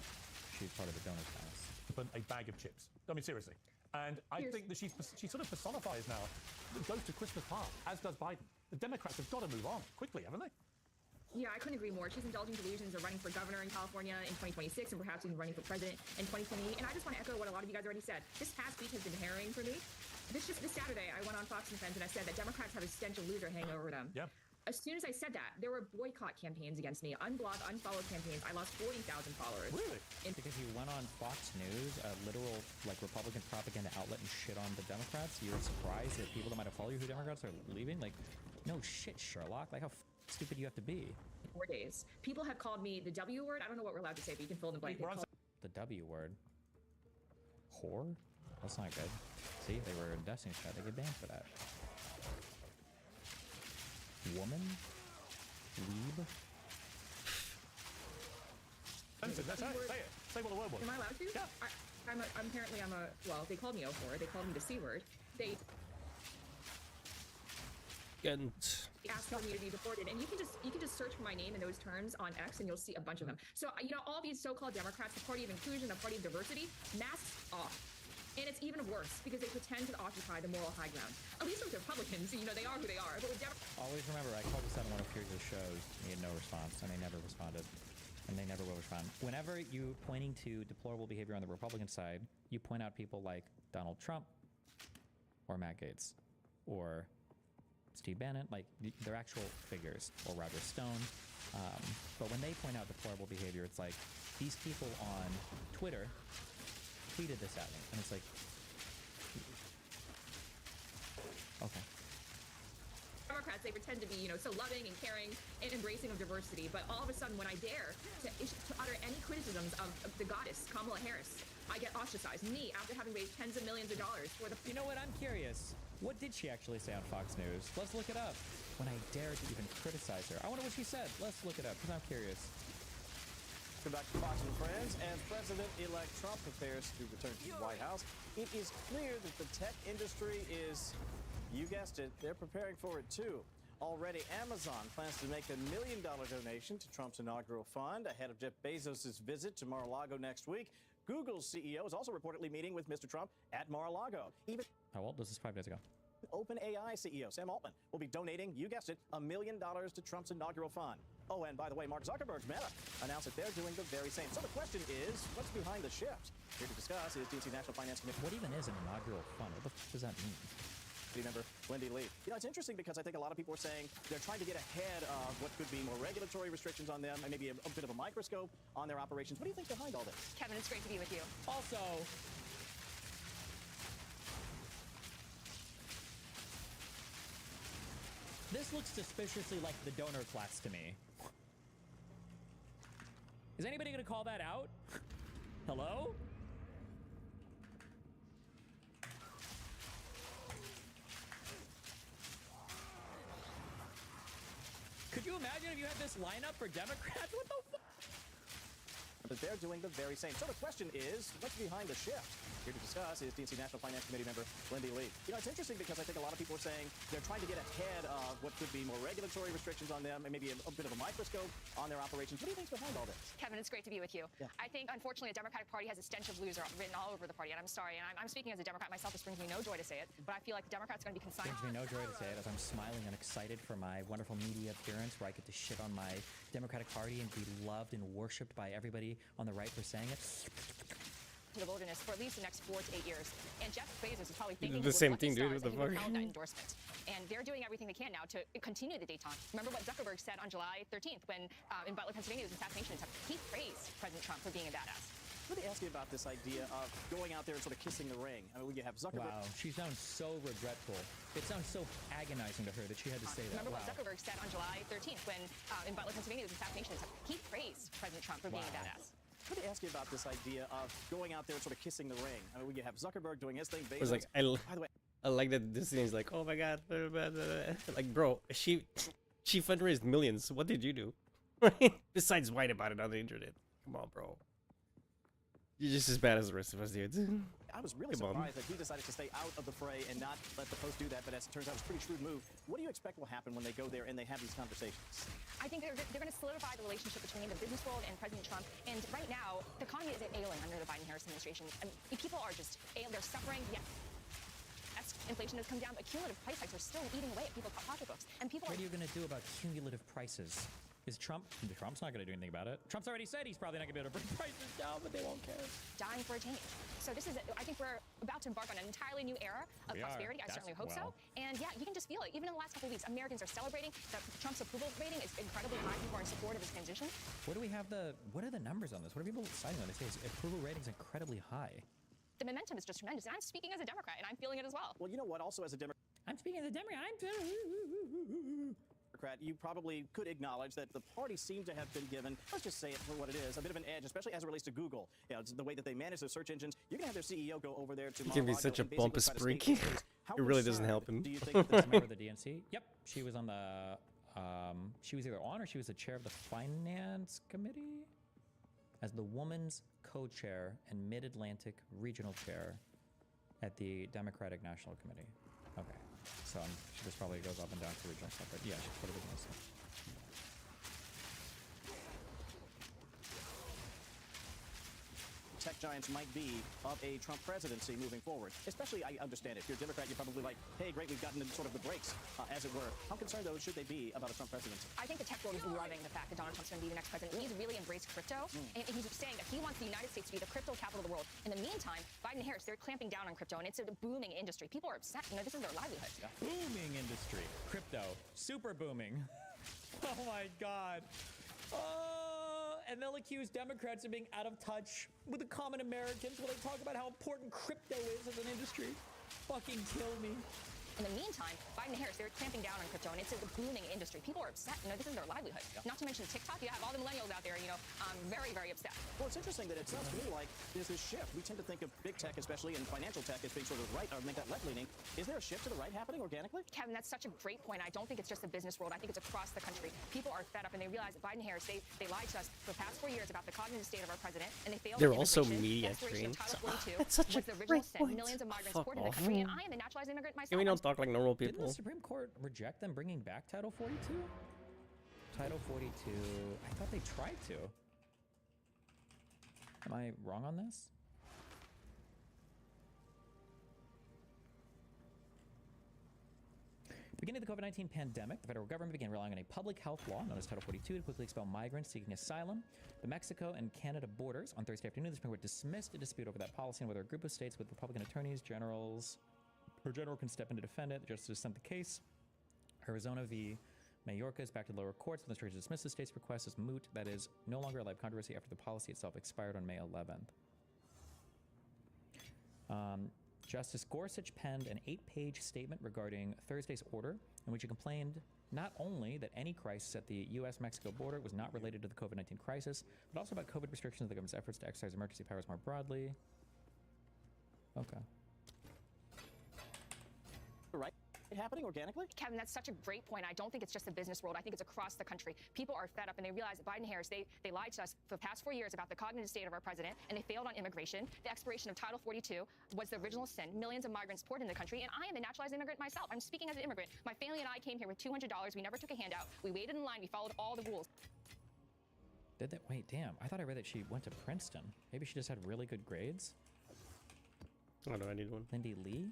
[SPEAKER 13] She's part of the donors house.
[SPEAKER 1] Open a bag of chips. I mean, seriously. And I think that she sort of personifies now the ghost of Christmas past, as does Biden. The Democrats have got to move on quickly, haven't they?
[SPEAKER 21] Yeah, I couldn't agree more. She's indulging delusions of running for governor in California in 2026 and perhaps even running for president in 2020. And I just want to echo what a lot of you guys already said. This past week has been harrowing for me. This Saturday, I went on Fox and Friends and I said that Democrats have a stench of loser hanging over them.
[SPEAKER 1] Yeah.
[SPEAKER 21] As soon as I said that, there were boycott campaigns against me, unblock, unfollow campaigns. I lost 40,000 followers.
[SPEAKER 1] Really?
[SPEAKER 13] Because you went on Fox News, a literal Republican propaganda outlet, and shit on the Democrats. You're surprised that people that might have followed you who Democrats are leaving? Like, no shit, Sherlock. Like, how stupid you have to be.
[SPEAKER 21] 4 days. People have called me the W word. I don't know what we're allowed to say, but you can fill in the blank.
[SPEAKER 13] The W word. Whore? That's not good. See, they were in Destiny's Child. They get banned for that. Woman? Weeb?
[SPEAKER 1] Say it. Say what the word was.
[SPEAKER 21] Am I allowed to?
[SPEAKER 1] Yeah.
[SPEAKER 21] Well, they called me O4. They called me the C word. They asked for me to be deported, and you can just search for my name in those terms on X, and you'll see a bunch of them. So all these so-called Democrats, the party of inclusion, the party of diversity, masks off. And it's even worse because they pretend to occupy the moral high ground. At least with Republicans, they are who they are. But with Democrats,
[SPEAKER 13] Always remember, I called this out on one of Pierce's shows. He had no response, and they never responded. And they never will respond. Whenever you pointing to deplorable behavior on the Republican side, you point out people like Donald Trump or Matt Gaetz or Steve Bannon, like they're actual figures, or Roger Stone. But when they point out deplorable behavior, it's like these people on Twitter tweeted this at me, and it's like, okay.
[SPEAKER 21] Democrats, they pretend to be, so loving and caring and embracing of diversity. But all of a sudden, when I dare to utter any criticisms of the goddess, Kamala Harris, I get ostracized. Me, after having raised tens of millions of dollars for the...
[SPEAKER 13] You know what? I'm curious. What did she actually say on Fox News? Let's look it up. When I dared to even criticize her. I wonder what she said. Let's look it up, because I'm curious.
[SPEAKER 23] Welcome back to Fox and Friends. As President-elect Trump prepares to return to the White House, it is clear that the tech industry is, you guessed it, they're preparing for it too. Already, Amazon plans to make $1 million donation to Trump's inaugural fund ahead of Jeff Bezos' visit to Mar-a-Lago next week. Google's CEO is also reportedly meeting with Mr. Trump at Mar-a-Lago.
[SPEAKER 13] How old? This is 5 days ago.
[SPEAKER 23] OpenAI CEO Sam Altman will be donating, you guessed it, $1 million to Trump's inaugural fund. Oh, and by the way, Mark Zuckerberg's Meta announced that they're doing the very same. So the question is, what's behind the shift? Here to discuss is DNC National Finance Committee.
[SPEAKER 13] What even is an inaugural fund? What the f does that mean?
[SPEAKER 23] Member Wendy Lee. It's interesting because I think a lot of people are saying they're trying to get ahead of what could be more regulatory restrictions on them and maybe a bit of a microscope on their operations. What do you think behind all this?
[SPEAKER 21] Kevin, it's great to be with you.
[SPEAKER 13] Also, this looks suspiciously like the donor class to me. Is anybody going to call that out? Hello? Could you imagine if you had this lineup for Democrats? What the fuck?
[SPEAKER 8] But they're doing the very same. So the question is, what's behind the shift? Here to discuss is DNC National Finance Committee member Lindy Lee. You know, it's interesting because I think a lot of people are saying they're trying to get ahead of what could be more regulatory restrictions on them and maybe a bit of a microscope on their operations. What do you think's behind all this?
[SPEAKER 4] Kevin, it's great to be with you.
[SPEAKER 8] Yeah.
[SPEAKER 4] I think, unfortunately, the Democratic Party has a stench of loser written all over the party, and I'm sorry. And I'm speaking as a Democrat myself. This brings me no joy to say it, but I feel like the Democrats are going to be consigned.
[SPEAKER 13] Brings me no joy to say it as I'm smiling and excited for my wonderful media appearance where I get to shit on my Democratic Party and be loved and worshipped by everybody on the right for saying it.
[SPEAKER 4] To the wilderness for at least the next 4 to 8 years. And Jeff Bezos is probably thinking
[SPEAKER 2] The same thing, dude. What the fuck?
[SPEAKER 4] That endorsement. And they're doing everything they can now to continue the détente. Remember what Zuckerberg said on July 13th when in Butler, Pennsylvania, there was an assassination attempt. He praised President Trump for being a badass.
[SPEAKER 8] Let me ask you about this idea of going out there and sort of kissing the ring. I mean, you have Zuckerberg.
[SPEAKER 13] Wow, she sounds so regretful. It sounds so agonizing to her that she had to say that.
[SPEAKER 4] Remember what Zuckerberg said on July 13th when in Butler, Pennsylvania, there was an assassination attempt. He praised President Trump for being a badass.
[SPEAKER 8] Let me ask you about this idea of going out there and sort of kissing the ring. I mean, you have Zuckerberg doing his thing.
[SPEAKER 2] I was like,
[SPEAKER 8] by the way,
[SPEAKER 2] I like that this thing is like, oh my god, blah, blah, blah, blah. Like, bro, she fundraised millions. What did you do? Besides whine about it on the internet. Come on, bro. You're just as bad as the rest of us, dude.
[SPEAKER 8] I was really surprised that he decided to stay out of the fray and not let the Post do that, but as it turns out, it's a pretty shrewd move. What do you expect will happen when they go there and they have these conversations?
[SPEAKER 4] I think they're going to solidify the relationship between the business world and President Trump. And right now, the economy is ailing under the Biden-Harris administration. I mean, people are just ailing. They're suffering. Yes, inflation has come down, but cumulative price hikes are still eating away at people's pocketbooks. And people.
[SPEAKER 13] What are you going to do about cumulative prices? Is Trump's not going to do anything about it. Trump's already said he's probably not going to be able to bring prices down, but they won't care.
[SPEAKER 4] Dying for a change. So this is, I think we're about to embark on an entirely new era of prosperity. I certainly hope so. And yeah, you can just feel it. Even in the last couple of weeks, Americans are celebrating that Trump's approval rating is incredibly high. People are in support of his transition.
[SPEAKER 13] What are the numbers on this? What are people citing when they say his approval rating is incredibly high?
[SPEAKER 4] The momentum is just tremendous. And I'm speaking as a Democrat, and I'm feeling it as well.
[SPEAKER 8] Well, you know what? Also, as a Democrat.
[SPEAKER 13] I'm speaking as a Democrat.
[SPEAKER 8] You probably could acknowledge that the party seemed to have been given, let's just say it for what it is, a bit of an edge, especially as it relates to Google. You know, the way that they manage their search engines. You're going to have their CEO go over there to
[SPEAKER 2] He can be such a pompous freak. It really doesn't help him.
[SPEAKER 8] Do you think
[SPEAKER 13] that's a member of the DNC? Yep. She was on the, she was either on or she was the chair of the Finance Committee as the woman's co-chair and Mid-Atlantic Regional Chair at the Democratic National Committee. Okay. So this probably goes up and down to regional stuff, but yeah, she's part of the DNC.
[SPEAKER 8] Tech giants might be of a Trump presidency moving forward. Especially, I understand it. If you're a Democrat, you're probably like, hey, great, we've gotten into sort of the breaks, as it were. How concerned, though, should they be about a Trump presidency?
[SPEAKER 4] I think the tech world is loving the fact that Donald Trump's going to be the next president. He's really embraced crypto, and he's saying that he wants the United States to be the crypto capital of the world. In the meantime, Biden and Harris, they're clamping down on crypto, and it's a booming industry. People are upset. You know, this is their livelihood.
[SPEAKER 13] Yeah. Booming industry. Crypto. Super booming. Oh, my God. And they'll accuse Democrats of being out of touch with the common Americans when they talk about how important crypto is as an industry. Fucking kill me.
[SPEAKER 4] In the meantime, Biden and Harris, they're clamping down on crypto, and it's a booming industry. People are upset. You know, this is their livelihood. Yeah. Not to mention TikTok. You have all the millennials out there, you know, very, very upset.
[SPEAKER 8] Well, it's interesting that it sounds to me like there's this shift. We tend to think of big tech, especially in financial tech, as being sort of right, or make that left-leaning. Is there a shift to the right happening organically?
[SPEAKER 4] Kevin, that's such a great point. I don't think it's just the business world. I think it's across the country. People are fed up, and they realize that Biden and Harris, they lied to us for the past 4 years about the cognitive state of our president, and they failed.
[SPEAKER 2] They're also media trained.
[SPEAKER 4] That's such a great point. Millions of migrants poured into the country, and I am a naturalized immigrant myself.
[SPEAKER 2] Can we don't talk like normal people?
[SPEAKER 13] Didn't the Supreme Court reject them bringing back Title 42? Title 42. I thought they tried to. Am I wrong on this? Beginning of the COVID-19 pandemic, the federal government began relying on a public health law known as Title 42 to quickly expel migrants seeking asylum. The Mexico and Canada borders on Thursday afternoon, the Supreme Court dismissed a dispute over that policy and whether a group of states with Republican attorneys generals or general can step in to defend it. The justice sent the case. Arizona v. Mayorkas is back to the lower courts. The administration dismissed the state's request as moot. That is no longer a live controversy after the policy itself expired on May 11th. Justice Gorsuch penned an 8-page statement regarding Thursday's order in which he complained not only that any crisis at the U.S.-Mexico border was not related to the COVID-19 crisis, but also about COVID restrictions of the government's efforts to exercise emergency powers more broadly. Okay.
[SPEAKER 8] Right? Happening organically?
[SPEAKER 4] Kevin, that's such a great point. I don't think it's just the business world. I think it's across the country. People are fed up and they realize that Biden and Harris, they lied to us for the past 4 years about the cognitive state of our president, and they failed on immigration. The expiration of Title 42 was the original sin. Millions of migrants poured in the country, and I am a naturalized immigrant myself. I'm speaking as an immigrant. My family and I came here with $200. We never took a handout. We waited in line. We followed all the rules.
[SPEAKER 13] Did that? Wait, damn. I thought I read that she went to Princeton. Maybe she just had really good grades?
[SPEAKER 2] Oh, no, I need one.
[SPEAKER 13] Lindy Lee?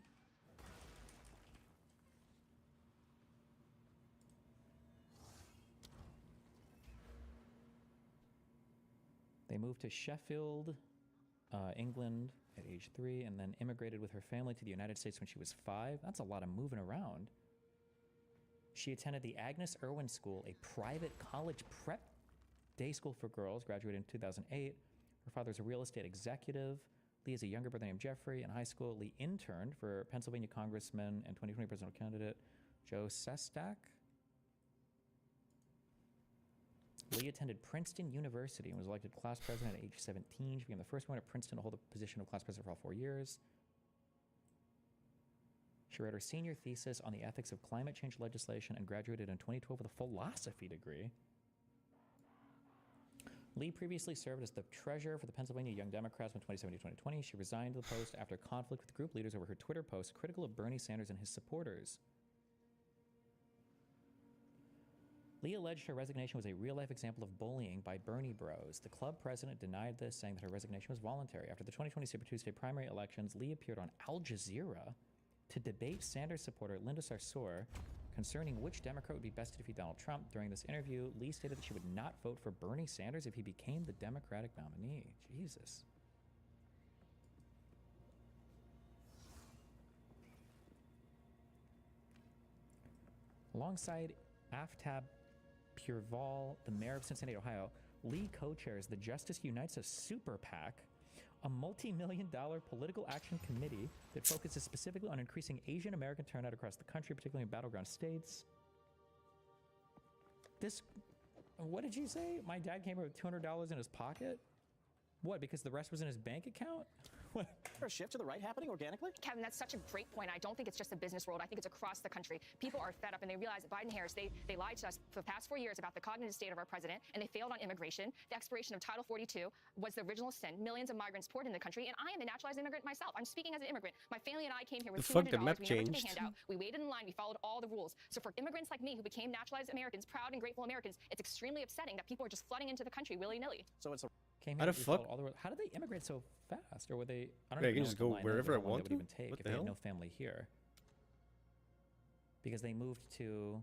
[SPEAKER 13] They moved to Sheffield, England at age 3, and then immigrated with her family to the United States when she was 5. That's a lot of moving around. She attended the Agnes Irwin School, a private college prep day school for girls, graduated in 2008. Her father's a real estate executive. Lee has a younger brother named Jeffrey. In high school, Lee interned for Pennsylvania Congressman and 2020 presidential candidate Joe Sestak. Lee attended Princeton University and was elected class president at age 17. She became the first woman at Princeton to hold the position of class president for all 4 years. She wrote her senior thesis on the ethics of climate change legislation and graduated in 2012 with a philosophy degree. Lee previously served as the treasurer for the Pennsylvania Young Democrats from 2017 to 2020. She resigned the post after conflict with group leaders over her Twitter posts critical of Bernie Sanders and his supporters. Lee alleged her resignation was a real-life example of bullying by Bernie bros. The club president denied this, saying that her resignation was voluntary. After the 2020 Super Tuesday primary elections, Lee appeared on Al Jazeera to debate Sanders supporter Linda Sarsour concerning which Democrat would be best to defeat Donald Trump. During this interview, Lee stated that she would not vote for Bernie Sanders if he became the Democratic nominee. Jesus. Alongside Aftab Pureval, the mayor of Cincinnati, Ohio, Lee co-chairs the Justice Unites a Super PAC, a multi-million-dollar political action committee that focuses specifically on increasing Asian American turnout across the country, particularly in battleground states. What did you say? My dad came here with $200 in his pocket? What, because the rest was in his bank account? What?
[SPEAKER 8] A shift to the right happening organically?
[SPEAKER 4] Kevin, that's such a great point. I don't think it's just the business world. I think it's across the country. People are fed up and they realize that Biden and Harris, they lied to us for the past 4 years about the cognitive state of our president, and they failed on immigration. The expiration of Title 42 was the original sin. Millions of migrants poured in the country, and I am a naturalized immigrant myself. I'm speaking as an immigrant. My family and I came here with $200. We never took a handout. We waited in line. We followed all the rules. So for immigrants like me who became naturalized Americans, proud and grateful Americans, it's extremely upsetting that people are just flooding into the country willy-nilly.
[SPEAKER 8] So it's a
[SPEAKER 13] Came
[SPEAKER 2] How
[SPEAKER 13] here,
[SPEAKER 2] the
[SPEAKER 13] we
[SPEAKER 2] fuck?
[SPEAKER 13] followed all the way- How did they immigrate so fast? Or were they? I don't
[SPEAKER 2] Yeah,
[SPEAKER 13] even
[SPEAKER 2] you can
[SPEAKER 13] know
[SPEAKER 2] just
[SPEAKER 13] what the
[SPEAKER 2] go
[SPEAKER 13] line
[SPEAKER 2] wherever
[SPEAKER 13] is,
[SPEAKER 2] I
[SPEAKER 13] how long
[SPEAKER 2] want
[SPEAKER 13] they
[SPEAKER 2] to?
[SPEAKER 13] would even take
[SPEAKER 2] What
[SPEAKER 13] if
[SPEAKER 2] the
[SPEAKER 13] they had
[SPEAKER 2] hell?
[SPEAKER 13] no family here. Because they moved to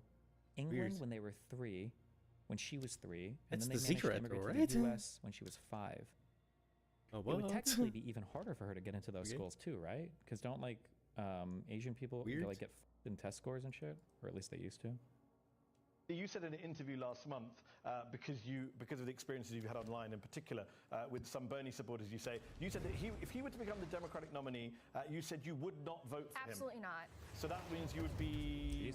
[SPEAKER 13] England
[SPEAKER 2] Weird.
[SPEAKER 13] when they were 3, when she was 3, and
[SPEAKER 2] That's
[SPEAKER 13] then they
[SPEAKER 2] the
[SPEAKER 13] managed to
[SPEAKER 2] secret,
[SPEAKER 13] immigrate
[SPEAKER 2] right?
[SPEAKER 13] to the U.S. when she was 5.
[SPEAKER 2] Oh,
[SPEAKER 13] It would
[SPEAKER 2] what?
[SPEAKER 13] technically be even harder for her to get into those
[SPEAKER 2] Okay.
[SPEAKER 13] schools too, right? Because don't Asian people
[SPEAKER 2] Weird.
[SPEAKER 13] like get in test scores and shit, or at least they used to.
[SPEAKER 11] You said in an interview last month, because of the experiences you've had online, in particular with some Bernie supporters, you said that if he were to become the Democratic nominee, you said you would not vote for him.
[SPEAKER 4] Absolutely not.
[SPEAKER 11] So that means you would be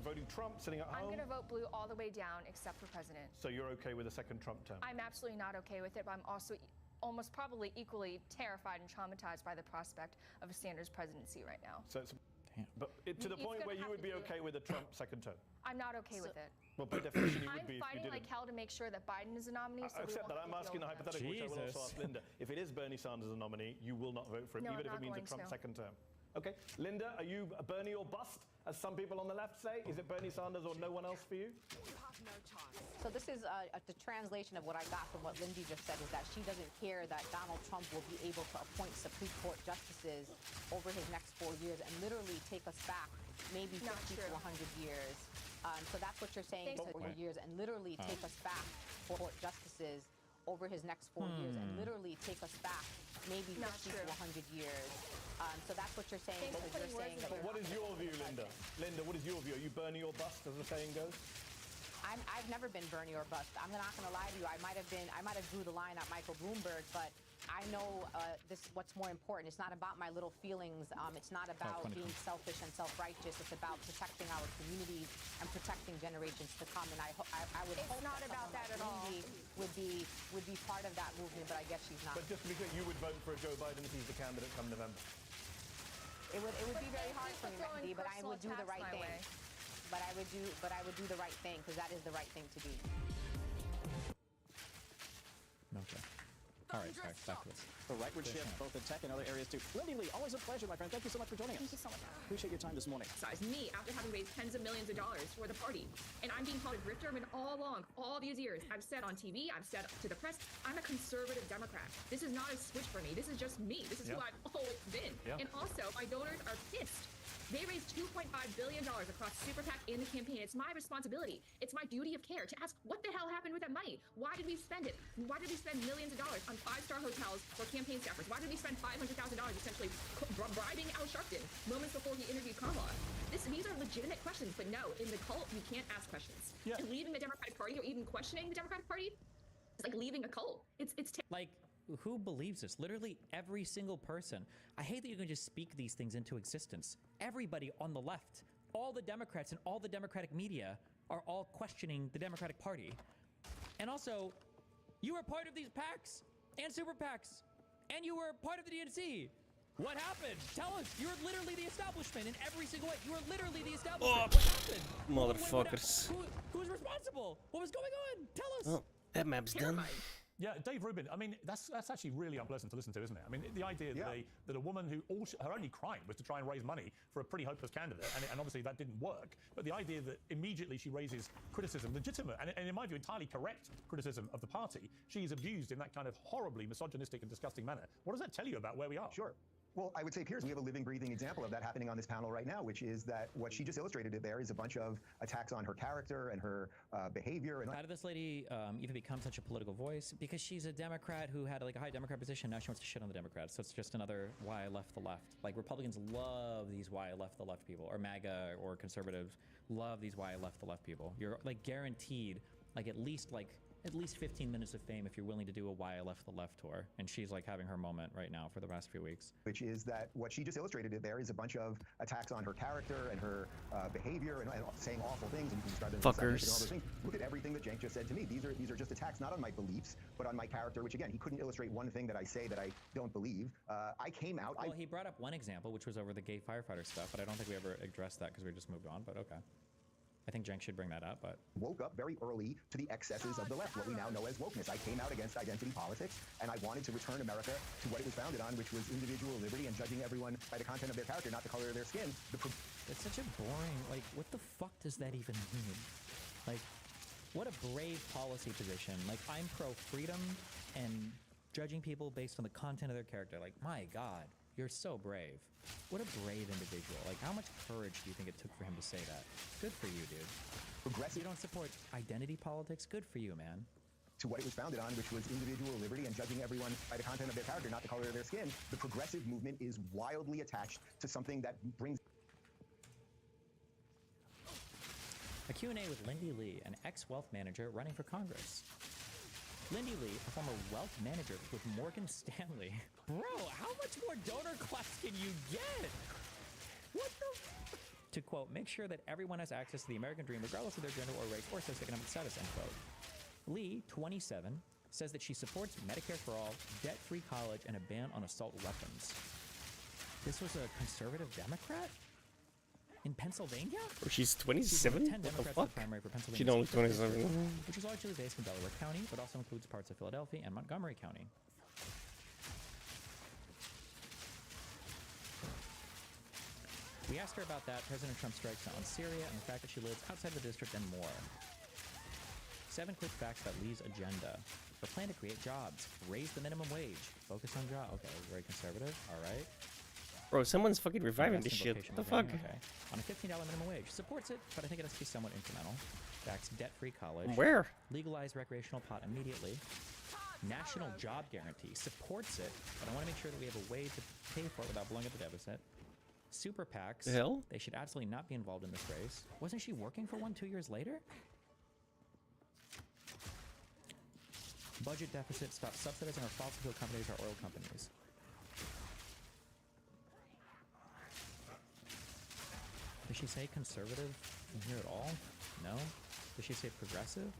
[SPEAKER 11] voting Trump, sitting at
[SPEAKER 4] I'm
[SPEAKER 11] home.
[SPEAKER 4] going to vote blue all the way down except for president.
[SPEAKER 11] So you're okay with a second Trump term?
[SPEAKER 4] I'm absolutely not okay with it, but I'm also almost probably equally terrified and traumatized by the prospect of a Sanders presidency right now.
[SPEAKER 11] So it's, but to the
[SPEAKER 4] It's
[SPEAKER 11] point
[SPEAKER 4] gonna
[SPEAKER 11] where you
[SPEAKER 4] have
[SPEAKER 11] would
[SPEAKER 4] to
[SPEAKER 11] be
[SPEAKER 4] do-
[SPEAKER 11] okay with a Trump second term.
[SPEAKER 4] I'm not okay with it.
[SPEAKER 11] Well, by definition, you would
[SPEAKER 4] I'm
[SPEAKER 11] be if you
[SPEAKER 4] fighting
[SPEAKER 11] didn't.
[SPEAKER 4] like hell to make sure that Biden is a nominee. So
[SPEAKER 11] I
[SPEAKER 4] we
[SPEAKER 11] accept
[SPEAKER 4] won't
[SPEAKER 11] that.
[SPEAKER 4] have
[SPEAKER 11] I'm
[SPEAKER 4] to
[SPEAKER 11] asking
[SPEAKER 4] deal
[SPEAKER 11] the
[SPEAKER 4] with
[SPEAKER 11] hypothetical, which I will also
[SPEAKER 13] Jesus.
[SPEAKER 11] ask Linda. If it is Bernie Sanders as a nominee, you will not vote for him,
[SPEAKER 4] No,
[SPEAKER 11] even
[SPEAKER 4] I'm
[SPEAKER 11] if it
[SPEAKER 4] not
[SPEAKER 11] means a
[SPEAKER 4] going
[SPEAKER 11] Trump
[SPEAKER 4] to.
[SPEAKER 11] second term. Okay, Linda, are you a Bernie or bust, as some people on the left say? Is it Bernie Sanders or no one else for you?
[SPEAKER 12] So this is the translation of what I got from what Lindy just said, is that she doesn't care that Donald Trump will be able to appoint Supreme Court justices over his next 4 years and literally take us back maybe 50 to 100 years. So that's what you're saying,
[SPEAKER 4] Thanks.
[SPEAKER 12] 4 years, and literally take us back for court justices over his next 4 years, and literally take us back maybe 50 to 100 years. So that's what you're saying,
[SPEAKER 4] Thanks
[SPEAKER 12] because
[SPEAKER 4] for
[SPEAKER 12] you're
[SPEAKER 4] putting
[SPEAKER 12] saying that
[SPEAKER 11] But what is your view, Linda? Linda, what is your view? Are you Bernie or bust, as the saying goes?
[SPEAKER 12] I've never been Bernie or bust. I'm not going to lie to you. I might have drew the line at Michael Bloomberg, but I know what's more important. It's not about my little feelings. It's not about being selfish and self-righteous. It's about protecting our communities and protecting generations to come. And I would hope
[SPEAKER 4] not about that at all.
[SPEAKER 12] Would be part of that movement, but I guess she's not.
[SPEAKER 11] But just to be clear, you would vote for Joe Biden if he's the candidate come November.
[SPEAKER 12] It would be very hard for me, Wendy, but I would do the right thing. But I would do the right thing because that is the right thing to do.
[SPEAKER 13] Okay. All right, back to this.
[SPEAKER 23] The rightward shift, both in tech and other areas too. Lindy Lee, always a pleasure, my friend. Thank you so much for joining us.
[SPEAKER 21] Thank you so much.
[SPEAKER 23] Appreciate your time this morning.
[SPEAKER 21] Size me after having raised tens of millions of dollars for the party. And I'm being called a grifter. I mean, all along, all these years, I've said on TV, I've said to the press, I'm a conservative Democrat. This is not a switch for me. This is just me. This is who I've always been. And also, my donors are pissed. They raised $2.5 billion across Super PAC and the campaign. It's my responsibility. It's my duty of care to ask what the hell happened with that money? Why did we spend it? Why did we spend millions of dollars on 5-star hotels for campaign staffers? Why did we spend $500,000 essentially bribing Al Sharpton moments before he interviewed Kamala? These are legitimate questions, but no, in the cult, you can't ask questions. And leaving the Democratic Party or even questioning the Democratic Party is like leaving a cult. It's
[SPEAKER 13] like, who believes this? Literally every single person. I hate that you can just speak these things into existence. Everybody on the left, all the Democrats and all the Democratic media are all questioning the Democratic Party. And also, you were part of these PACs and super PACs, and you were part of the DNC. What happened? Tell us. You're literally the establishment in every single way. You were literally the establishment. What happened?
[SPEAKER 2] Motherfuckers.
[SPEAKER 13] Who's responsible? What was going on? Tell us.
[SPEAKER 2] Oh, that map's done.
[SPEAKER 1] Yeah, Dave Rubin. I mean, that's actually really unpleasant to listen to, isn't it? I mean, the idea that a woman who her only crime was to try and raise money for a pretty hopeless candidate, and obviously that didn't work. But the idea that immediately she raises criticism, legitimate and in my view entirely correct criticism of the party, she's abused in that kind of horribly misogynistic and disgusting manner. What does that tell you about where we are?
[SPEAKER 5] Sure. Well, I would say, Piers, we have a living, breathing example of that happening on this panel right now, which is that what she just illustrated there is a bunch of attacks on her character and her behavior. And
[SPEAKER 13] how did this lady even become such a political voice? Because she's a Democrat who had like a high Democrat position. Now she wants to shit on the Democrats. So it's just another why I left the left. Like Republicans love these why I left the left people, or MAGA or conservatives love these why I left the left people. You're like guaranteed like at least 15 minutes of fame if you're willing to do a why I left the left tour. And she's like having her moment right now for the past few weeks.
[SPEAKER 5] Which is that what she just illustrated there is a bunch of attacks on her character and her behavior and saying awful things. And you can describe them as all those things. Look at everything that Cenk just said to me. These are just attacks not on my beliefs, but on my character, which again, he couldn't illustrate one thing that I say that I don't believe. I came out.
[SPEAKER 13] Well, he brought up one example, which was over the gay firefighter stuff, but I don't think we ever addressed that because we just moved on, but okay. I think Cenk should bring that up, but...
[SPEAKER 5] Woke up very early to the excesses of the left, what we now know as wokeness. I came out against identity politics, and I wanted to return America to what it was founded on, which was individual liberty and judging everyone by the content of their character, not the color of their skin.
[SPEAKER 13] It's such a boring, like, what the fuck does that even mean? Like, what a brave policy position. Like, I'm pro-freedom and judging people based on the content of their character. Like, my God, you're so brave. What a brave individual. Like, how much courage do you think it took for him to say that? Good for you, dude.
[SPEAKER 5] Progressive.
[SPEAKER 13] You don't support identity politics? Good for you, man.
[SPEAKER 5] To what it was founded on, which was individual liberty and judging everyone by the content of their character, not the color of their skin. The progressive movement is wildly attached to something that brings...
[SPEAKER 13] A Q&A with Lindy Lee, an ex-wealth manager running for Congress. Lindy Lee, a former wealth manager with Morgan Stanley. Bro, how much more donor class can you get? What the... To quote, make sure that everyone has access to the American dream regardless of their gender or race or socioeconomic status, end quote. Lee, 27, says that she supports Medicare for all, debt-free college, and a ban on assault weapons. This was a conservative Democrat? In Pennsylvania?
[SPEAKER 2] Oh, she's 27? What the fuck? She's only 27.
[SPEAKER 13] Which is largely based in Delaware County, but also includes parts of Philadelphia and Montgomery County. We asked her about that, President Trump's strikes on Syria, and the fact that she lives outside the district, and more. 7 quick facts about Lee's agenda. Her plan to create jobs, raise the minimum wage, focus on jobs. Okay, very conservative. All right.
[SPEAKER 2] Bro, someone's fucking reviving this shit. What the fuck?
[SPEAKER 13] Okay. On a $15 minimum wage. Supports it, but I think it has to be somewhat incremental. Backs debt-free college.
[SPEAKER 2] Where?
[SPEAKER 13] Legalize recreational pot immediately. National job guarantee. Supports it, but I want to make sure that we have a way to pay for it without blowing up the deficit. Super PACs.
[SPEAKER 2] The hell?
[SPEAKER 13] They should absolutely not be involved in this race. Wasn't she working for one 2 years later? Budget deficit, stop subsidizing our fossil fuel companies, our oil companies. Did she say conservative in here at all? No? Did she say progressive?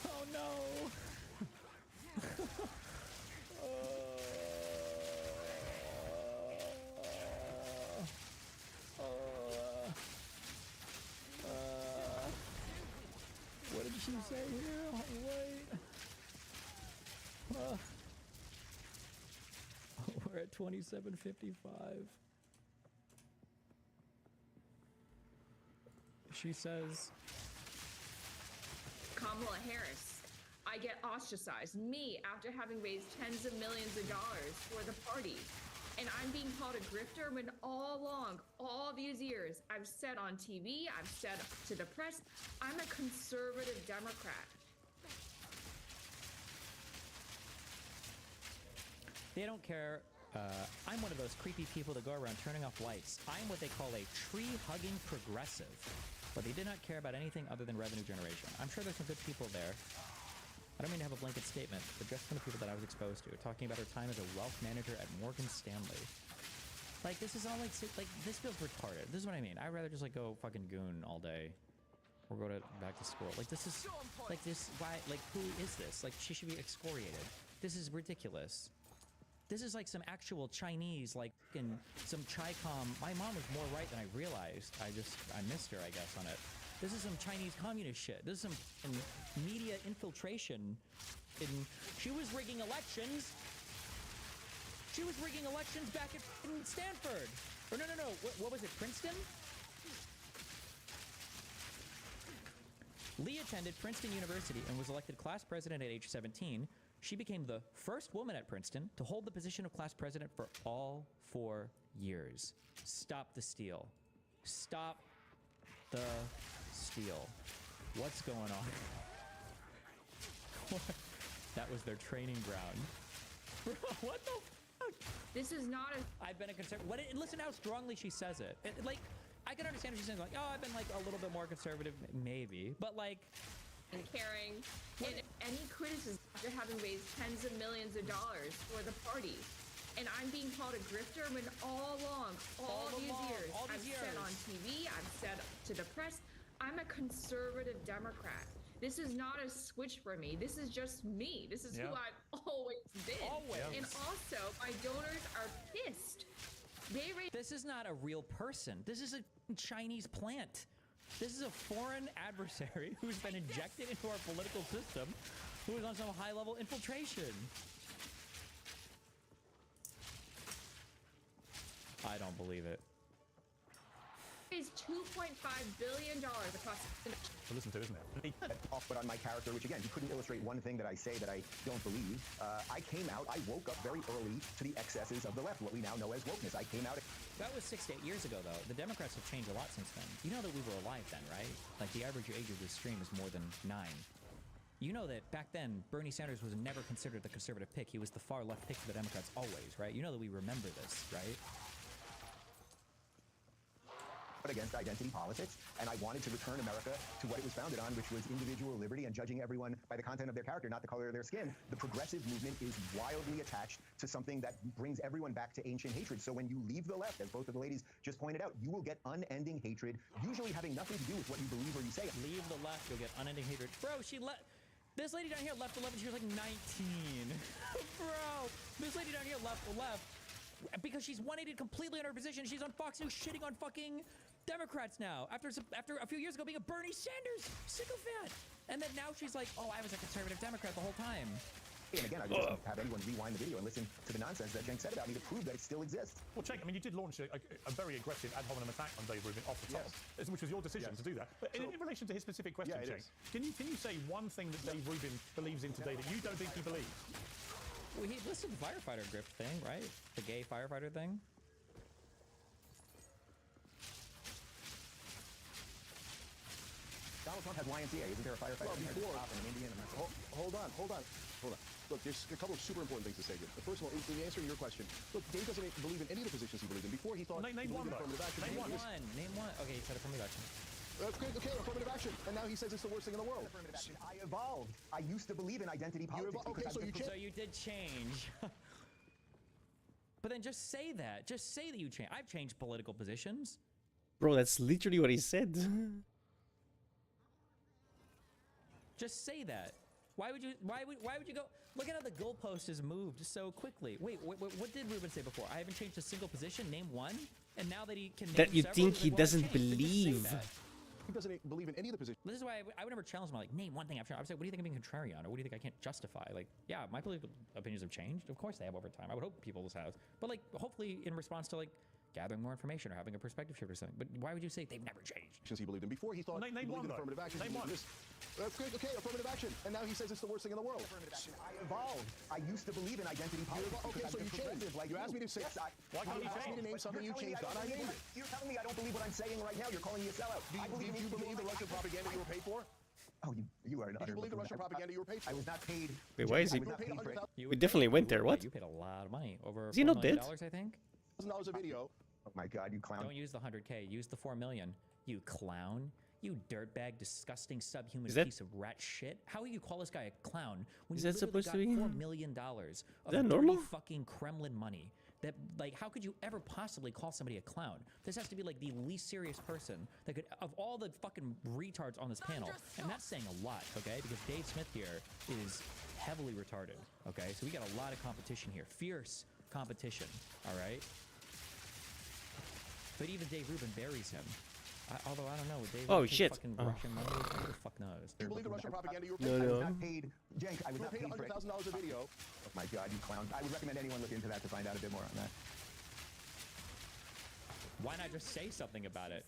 [SPEAKER 13] Oh no! What did she say here? Wait. We're at 27:55. She says,
[SPEAKER 21] Kamala Harris, I get ostracized. Me, after having raised tens of millions of dollars for the party. And I'm being called a grifter when all along, all these years, I've said on TV, I've said to the press, I'm a conservative Democrat.
[SPEAKER 13] they don't care. I'm one of those creepy people that go around turning off lights. I'm what they call a tree-hugging progressive. But they did not care about anything other than revenue generation. I'm sure there's some good people there. I don't mean to have a blanket statement, but just from the people that I was exposed to, talking about her time as a wealth manager at Morgan Stanley. Like, this is all like this feels retarded. This is what I mean. I'd rather just like go fucking goon all day. Or go back to school. Like, this is, like, this, why, like, who is this? Like, she should be excoriated. This is ridiculous. This is like some actual Chinese, like, fucking some Chi-Com. My mom was more right than I realized. I missed her, I guess, on it. This is some Chinese communist shit. This is some media infiltration. She was rigging elections. She was rigging elections back at Stanford. Or no. What was it, Princeton? Lee attended Princeton University and was elected class president at age 17. She became the first woman at Princeton to hold the position of class president for all 4 years. Stop the steal. Stop the steal. What's going on? That was their training ground. Bro, what the fuck?
[SPEAKER 21] This is not a...
[SPEAKER 13] I've been a conservative. Listen how strongly she says it. Like, I can understand if she's saying, like, oh, I've been, like, a little bit more conservative, maybe. But, like...
[SPEAKER 21] and caring, and any criticism after having raised tens of millions of dollars for the party. And I'm being called a grifter when all along, all these years, I've said on TV, I've said to the press, I'm a conservative Democrat. This is not a switch for me. This is just me. This is who I've always been.
[SPEAKER 13] Always.
[SPEAKER 21] And also, my donors are pissed.
[SPEAKER 13] This is not a real person. This is a Chinese plant. This is a foreign adversary who's been injected into our political system, who is on some high-level infiltration. I don't believe it.
[SPEAKER 21] Is $2.5 billion across the
[SPEAKER 1] to listen to, isn't it?
[SPEAKER 5] Off, but on my character, which again, you couldn't illustrate one thing that I say that I don't believe. I came out, I woke up very early to the excesses of the left, what we now know as wokeness. I came out.
[SPEAKER 13] That was 6 to 8 years ago, though. The Democrats have changed a lot since then. You know that we were alive then, right? Like, the average age of this stream is more than 9. You know that back then, Bernie Sanders was never considered the conservative pick. He was the far left pick for the Democrats always, right? You know that we remember this, right?
[SPEAKER 5] Against identity politics, and I wanted to return America to what it was founded on, which was individual liberty and judging everyone by the content of their character, not the color of their skin. The progressive movement is wildly attached to something that brings everyone back to ancient hatred. So when you leave the left, as both of the ladies just pointed out, you will get unending hatred, usually having nothing to do with what you believe or you say.
[SPEAKER 13] Leave the left, you'll get unending hatred. Bro, this lady down here left the left when she was like 19. Bro, this lady down here left the left because she's 180 completely on her position. She's on Fox News shitting on fucking Democrats now, after a few years ago being a Bernie Sanders sycophant. And then now she's like, oh, I was a conservative Democrat the whole time.
[SPEAKER 5] And again, I would just have anyone rewind the video and listen to the nonsense that Cenk said about me to prove that it still exists.
[SPEAKER 1] Well, Cenk, I mean, you did launch a very aggressive ad hominem attack on Dave Rubin off the top, which was your decision to do that. But in relation to his specific question, Cenk, can you say one thing that Dave Rubin believes in today that you don't think he believes?
[SPEAKER 13] Well, he listed the firefighter grift thing, right? The gay firefighter thing.
[SPEAKER 5] Donald Trump has YMCA. Isn't there a firefighter?
[SPEAKER 15] Well, before,
[SPEAKER 5] in Indiana?
[SPEAKER 15] Hold on. Look, there's a couple of super important things to say here. First of all, in answering your question, look, Dave doesn't believe in any of the positions he believed in. Before he thought
[SPEAKER 1] name one,
[SPEAKER 15] affirmative action.
[SPEAKER 1] Name one.
[SPEAKER 13] Name one. Okay, he said affirmative action.
[SPEAKER 15] That's great. Okay, affirmative action. And now he says it's the worst thing in the world.
[SPEAKER 5] I evolved. I used to believe in identity politics.
[SPEAKER 15] Okay, so you changed.
[SPEAKER 13] So you did change. But then just say that. Just say that you changed. I've changed political positions.
[SPEAKER 2] Bro, that's literally what he said.
[SPEAKER 13] Just say that. Why would you go? Look at how the goalpost has moved so quickly. Wait, what did Ruben say before? I haven't changed a single position. Name one. And now that he can name
[SPEAKER 2] That you
[SPEAKER 13] several,
[SPEAKER 2] think
[SPEAKER 13] he's
[SPEAKER 2] he
[SPEAKER 13] like, well, I
[SPEAKER 2] doesn't
[SPEAKER 13] changed. Then just say
[SPEAKER 2] believe.
[SPEAKER 13] that.
[SPEAKER 15] He doesn't believe in any of the positions.
[SPEAKER 13] This is why I would never challenge him. Like, name one thing I've changed. I would say, what do you think I'm being contrarian, or what do you think I can't justify? Like, yeah, my political opinions have changed. Of course they have over time. I would hope people's have. But like, hopefully in response to like gathering more information or having a perspective shift or something. But why would you say they've never changed?
[SPEAKER 15] Since he believed in before, he thought
[SPEAKER 1] Name
[SPEAKER 15] he believed
[SPEAKER 1] one,
[SPEAKER 15] in
[SPEAKER 1] though.
[SPEAKER 15] affirmative action.
[SPEAKER 1] Name one.
[SPEAKER 15] That's great. Okay, affirmative action. And now he says it's the worst thing in the world.
[SPEAKER 5] I evolved. I used to believe in identity politics.
[SPEAKER 15] Okay, so you changed.
[SPEAKER 5] Like
[SPEAKER 15] you asked me to say.
[SPEAKER 5] Yes,
[SPEAKER 1] Why can't
[SPEAKER 15] you
[SPEAKER 1] you
[SPEAKER 15] asked me to name something you changed on. I named it.
[SPEAKER 5] You're telling me I don't believe what I'm saying right now. You're calling me a sellout.
[SPEAKER 15] Do you believe the Russian propaganda you were paid for?
[SPEAKER 5] Oh, you are not.
[SPEAKER 15] Do you believe the Russian propaganda you were paid for?
[SPEAKER 5] I was not paid.
[SPEAKER 2] Wait, why is he?
[SPEAKER 5] I was not paid for it.
[SPEAKER 2] We definitely went there. What?
[SPEAKER 13] You paid a lot of money. Over
[SPEAKER 2] Is he
[SPEAKER 13] $4
[SPEAKER 2] not
[SPEAKER 13] million,
[SPEAKER 2] dead?
[SPEAKER 13] I think.
[SPEAKER 15] $1,000 a video.
[SPEAKER 5] Oh my God, you clown.
[SPEAKER 13] Don't use the 100K. Use the 4 million. You clown. You dirtbag, disgusting, subhuman
[SPEAKER 2] Is that-
[SPEAKER 13] piece of rat shit. How you call this guy a clown when
[SPEAKER 2] Is
[SPEAKER 13] you
[SPEAKER 2] that
[SPEAKER 13] literally
[SPEAKER 2] supposed
[SPEAKER 13] got
[SPEAKER 2] to be-
[SPEAKER 13] $4 million of
[SPEAKER 2] that
[SPEAKER 13] dirty
[SPEAKER 2] normal?
[SPEAKER 13] fucking Kremlin money? That, like, how could you ever possibly call somebody a clown? This has to be like the least serious person that could, of all the fucking retards on this panel, and that's saying a lot, okay? Because Dave Smith here is heavily retarded, okay? So we got a lot of competition here, fierce competition, all right? But even Dave Rubin buries him. Although I don't know, would Dave
[SPEAKER 2] Oh,
[SPEAKER 13] take
[SPEAKER 2] shit.
[SPEAKER 13] fucking
[SPEAKER 2] Oh.
[SPEAKER 13] Russian money? Who the fuck knows?
[SPEAKER 15] Do you believe the Russian propaganda you were
[SPEAKER 2] No,
[SPEAKER 15] paid
[SPEAKER 2] no.
[SPEAKER 5] I was not paid. Jenk, I was
[SPEAKER 15] You were
[SPEAKER 5] not
[SPEAKER 15] paid
[SPEAKER 5] paid for it.
[SPEAKER 15] $100,000 a video.
[SPEAKER 5] Oh my God, you clown. I would recommend anyone look into that to find out a bit more on that.
[SPEAKER 13] Why not just say something about it?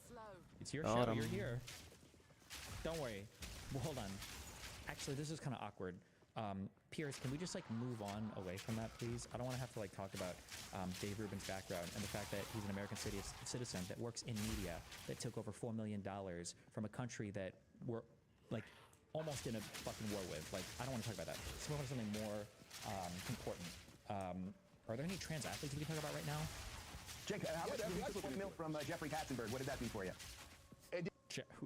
[SPEAKER 13] It's your
[SPEAKER 2] Got
[SPEAKER 13] show,
[SPEAKER 2] 'em.
[SPEAKER 13] you're here. Don't worry. Well, hold on. Actually, this is kind of awkward. Piers, can we just like move on away from that, please? I don't want to have to like talk about Dave Rubin's background and the fact that he's an American citizen that works in media that took over $4 million from a country that we're like almost in a fucking war with. Like, I don't want to talk about that. Let's move on to something more important. Are there any trans athletes we can talk about right now?
[SPEAKER 5] Jenk, how about the milk from Jeffrey Katzenberg? What did that do for you?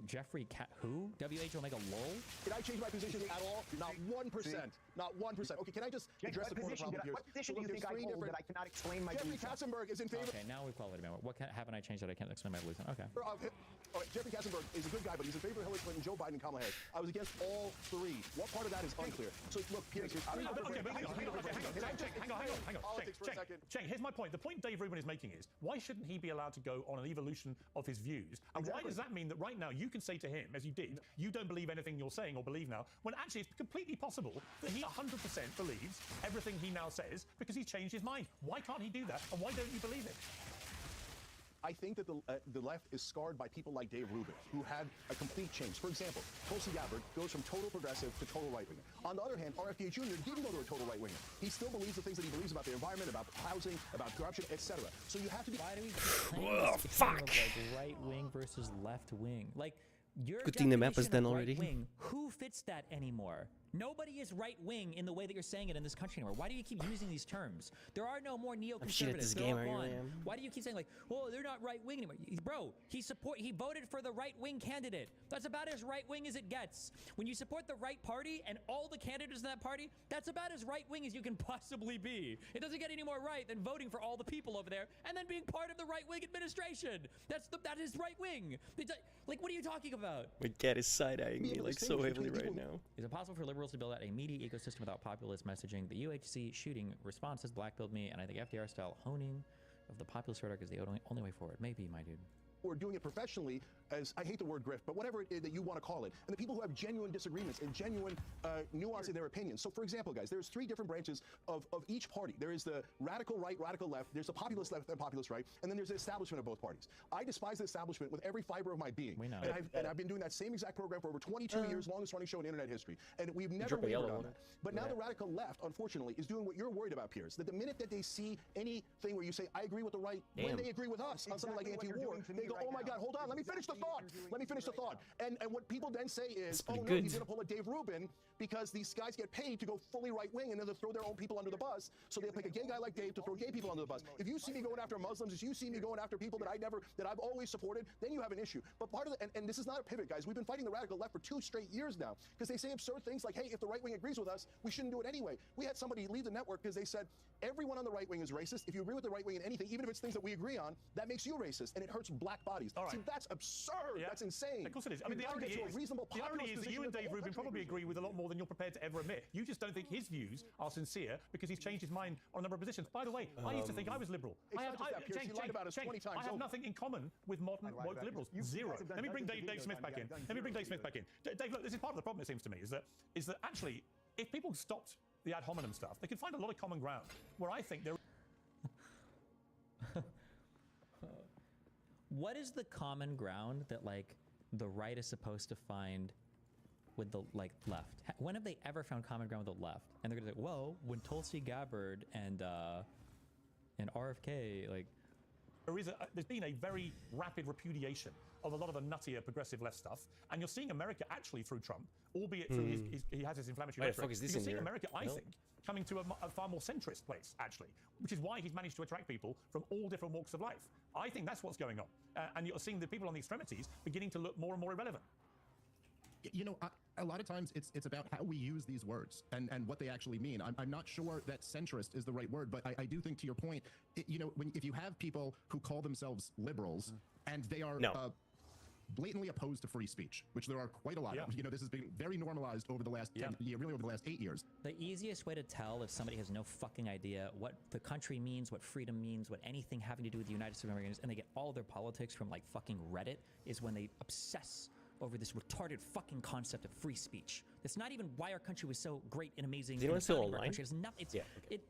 [SPEAKER 13] Jeffrey who? WH Omega lol?
[SPEAKER 15] Did I change my position at all? Not 1%. Not 1%. Okay, can I just
[SPEAKER 5] Jenk,
[SPEAKER 15] address
[SPEAKER 5] what
[SPEAKER 15] the core
[SPEAKER 5] position,
[SPEAKER 15] problem here?
[SPEAKER 5] what position do you
[SPEAKER 15] look,
[SPEAKER 5] think I
[SPEAKER 15] there's three
[SPEAKER 5] hold
[SPEAKER 15] different-
[SPEAKER 5] that I cannot explain my
[SPEAKER 15] Jeffrey
[SPEAKER 5] beliefs on?
[SPEAKER 15] Katzenberg is in favor.
[SPEAKER 13] Okay, now we've qualified a moment. What haven't I changed that I can't explain my beliefs on? Okay.
[SPEAKER 15] All right, Jeffrey Katzenberg is a good guy, but he's in favor of Hillary Clinton, Joe Biden, and Kamala Harris. I was against all three. What part of that is unclear? So look, Peter,
[SPEAKER 1] Hang on. Cenk, here's my point. The point Dave Rubin is making is, why shouldn't he be allowed to go on an evolution of his views? And why does that mean that right now you can say to him, as you did, you don't believe anything you're saying or believe now, when actually it's completely possible that he 100% believes everything he now says because he's changed his mind. Why can't he do that? And why don't you believe it?
[SPEAKER 15] I think that the left is scarred by people like Dave Rubin, who had a complete change. For example, Tulsi Gabbard goes from total progressive to total right-winger. On the other hand, RFK Jr. didn't go to a total right-winger. He still believes the things that he believes about the environment, about housing, about corruption, etc. So you have to be...
[SPEAKER 13] Why do we keep playing this game of like right wing versus left wing? Like, your
[SPEAKER 2] Good thing the map is
[SPEAKER 13] definition
[SPEAKER 2] done
[SPEAKER 13] of
[SPEAKER 2] already.
[SPEAKER 13] right wing, who fits that anymore? Nobody is right wing in the way that you're saying it in this country anymore. Why do you keep using these terms? There are no more
[SPEAKER 2] I'm shit at this
[SPEAKER 13] neoconservatives. They're
[SPEAKER 2] game,
[SPEAKER 13] all
[SPEAKER 2] I
[SPEAKER 13] gone.
[SPEAKER 2] really am.
[SPEAKER 13] Why do you keep saying like, oh, they're not right wing anymore? Bro, he voted for the right wing candidate. That's about as right wing as it gets. When you support the right party and all the candidates in that party, that's about as right wing as you can possibly be. It doesn't get any more right than voting for all the people over there and then being part of the right wing administration. That is right wing. Like, what are you talking about?
[SPEAKER 2] My cat is side-eyeing me like so heavily right now.
[SPEAKER 13] Is it possible for liberals to build out a media ecosystem without populist messaging? The UHC shooting response has black-pilled me, and I think FDR-style honing of the populist rhetoric is the only way forward. Maybe, my dude.
[SPEAKER 15] Or doing it professionally, as I hate the word grift, but whatever it is that you want to call it, and the people who have genuine disagreements and genuine nuance in their opinions. So, for example, guys, there's three different branches of each party. There is the radical right, radical left. There's the populist left and populist right, and then there's the establishment of both parties. I despise the establishment with every fiber of my being.
[SPEAKER 13] We know.
[SPEAKER 15] And I've been doing that same exact program for over 22 years, longest running show in internet history, and we've never
[SPEAKER 2] drop a
[SPEAKER 15] wavered
[SPEAKER 2] yellow
[SPEAKER 15] on
[SPEAKER 2] one.
[SPEAKER 15] that. But now the radical left, unfortunately, is doing what you're worried about, Piers. That the minute that they see anything where you say, I agree with the right, when
[SPEAKER 2] Damn.
[SPEAKER 15] they agree with us on something like
[SPEAKER 5] Exactly what you're
[SPEAKER 15] anti-war,
[SPEAKER 5] doing to me
[SPEAKER 15] they go, oh my God, hold on, let me finish the thought. Let me finish the thought. And what people then say is, oh no,
[SPEAKER 2] good.
[SPEAKER 15] he's going to pull a Dave Rubin because these guys get paid to go fully right wing and then they'll throw their own people under the bus. So they'll pick a gay guy like Dave to throw gay people under the bus. If you see me going after Muslims, if you see me going after people that I've always supported, then you have an issue. But part of the, and this is not a pivot, guys. We've been fighting the radical left for 2 straight years now because they say absurd things like, hey, if the right wing agrees with us, we shouldn't do it anyway. We had somebody leave the network because they said, everyone on the right wing is racist. If you agree with the right wing in anything, even if it's things that we agree on, that makes you racist and it hurts black bodies.
[SPEAKER 1] All right.
[SPEAKER 15] See, that's absurd. That's insane.
[SPEAKER 1] Of course it is. I mean, the irony is that you and Dave Rubin probably agree with a lot more than you're prepared to ever admit. You just don't think his views are sincere because he's changed his mind on a number of positions. By the way, I used to think I was liberal.
[SPEAKER 15] It's not just that, Pierce. You lied about us 20 times
[SPEAKER 1] I have
[SPEAKER 15] over.
[SPEAKER 1] nothing in common with modern woke liberals. Zero. Let me bring Dave Smith back in. Let me bring Dave Smith back in. Dave, look, this is part of the problem, it seems to me, is that actually, if people stopped the ad hominem stuff, they could find a lot of common ground where I think there.
[SPEAKER 13] What is the common ground that like the right is supposed to find with the like left? When have they ever found common ground with the left? And they're gonna say, well, when Tulsi Gabbard and RFK, like,
[SPEAKER 1] there's been a very rapid repudiation of a lot of the nuttier progressive left stuff, and you're seeing America actually through Trump, albeit through he has his inflammatory rhetoric. You're seeing America, I think, coming to a far more centrist place, actually, which is why he's managed to attract people from all different walks of life. I think that's what's going on. And you're seeing the people on the extremities beginning to look more and more irrelevant.
[SPEAKER 3] You know, a lot of times it's about how we use these words and what they actually mean. I'm not sure that centrist is the right word, but I do think, to your point, you know, if you have people who call themselves liberals and they are blatantly opposed to free speech, which there are quite a lot of. You know, this has been very normalized over the last really over the last 8 years.
[SPEAKER 13] The easiest way to tell if somebody has no fucking idea what the country means, what freedom means, what anything having to do with the United States of America is, and they get all of their politics from like fucking Reddit, is when they obsess over this retarded fucking concept of free speech. That's not even why our country was so great and amazing.
[SPEAKER 2] Is anyone still online?
[SPEAKER 13] It's nothing.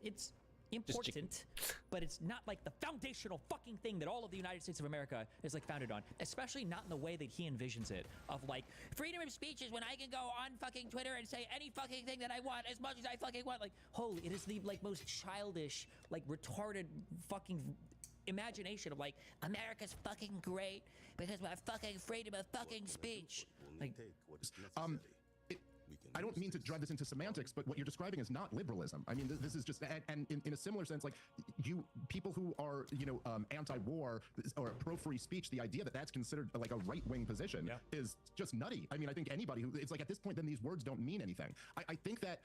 [SPEAKER 13] It's important, but it's not like the foundational fucking thing that all of the United States of America is like founded on, especially not in the way that he envisions it, of like, freedom of speech is when I can go on fucking Twitter and say any fucking thing that I want as much as I fucking want. Like, holy, it is the like most childish, like retarded fucking imagination of like, America's fucking great because we're fucking freedom of fucking speech. Like,
[SPEAKER 3] I don't mean to drive this into semantics, but what you're describing is not liberalism. I mean, this is just, and in a similar sense, like people who are, you know, anti-war or pro-free speech, the idea that that's considered like a right-wing position is just nutty. I mean, I think anybody who, it's like at this point, then these words don't mean anything. I think that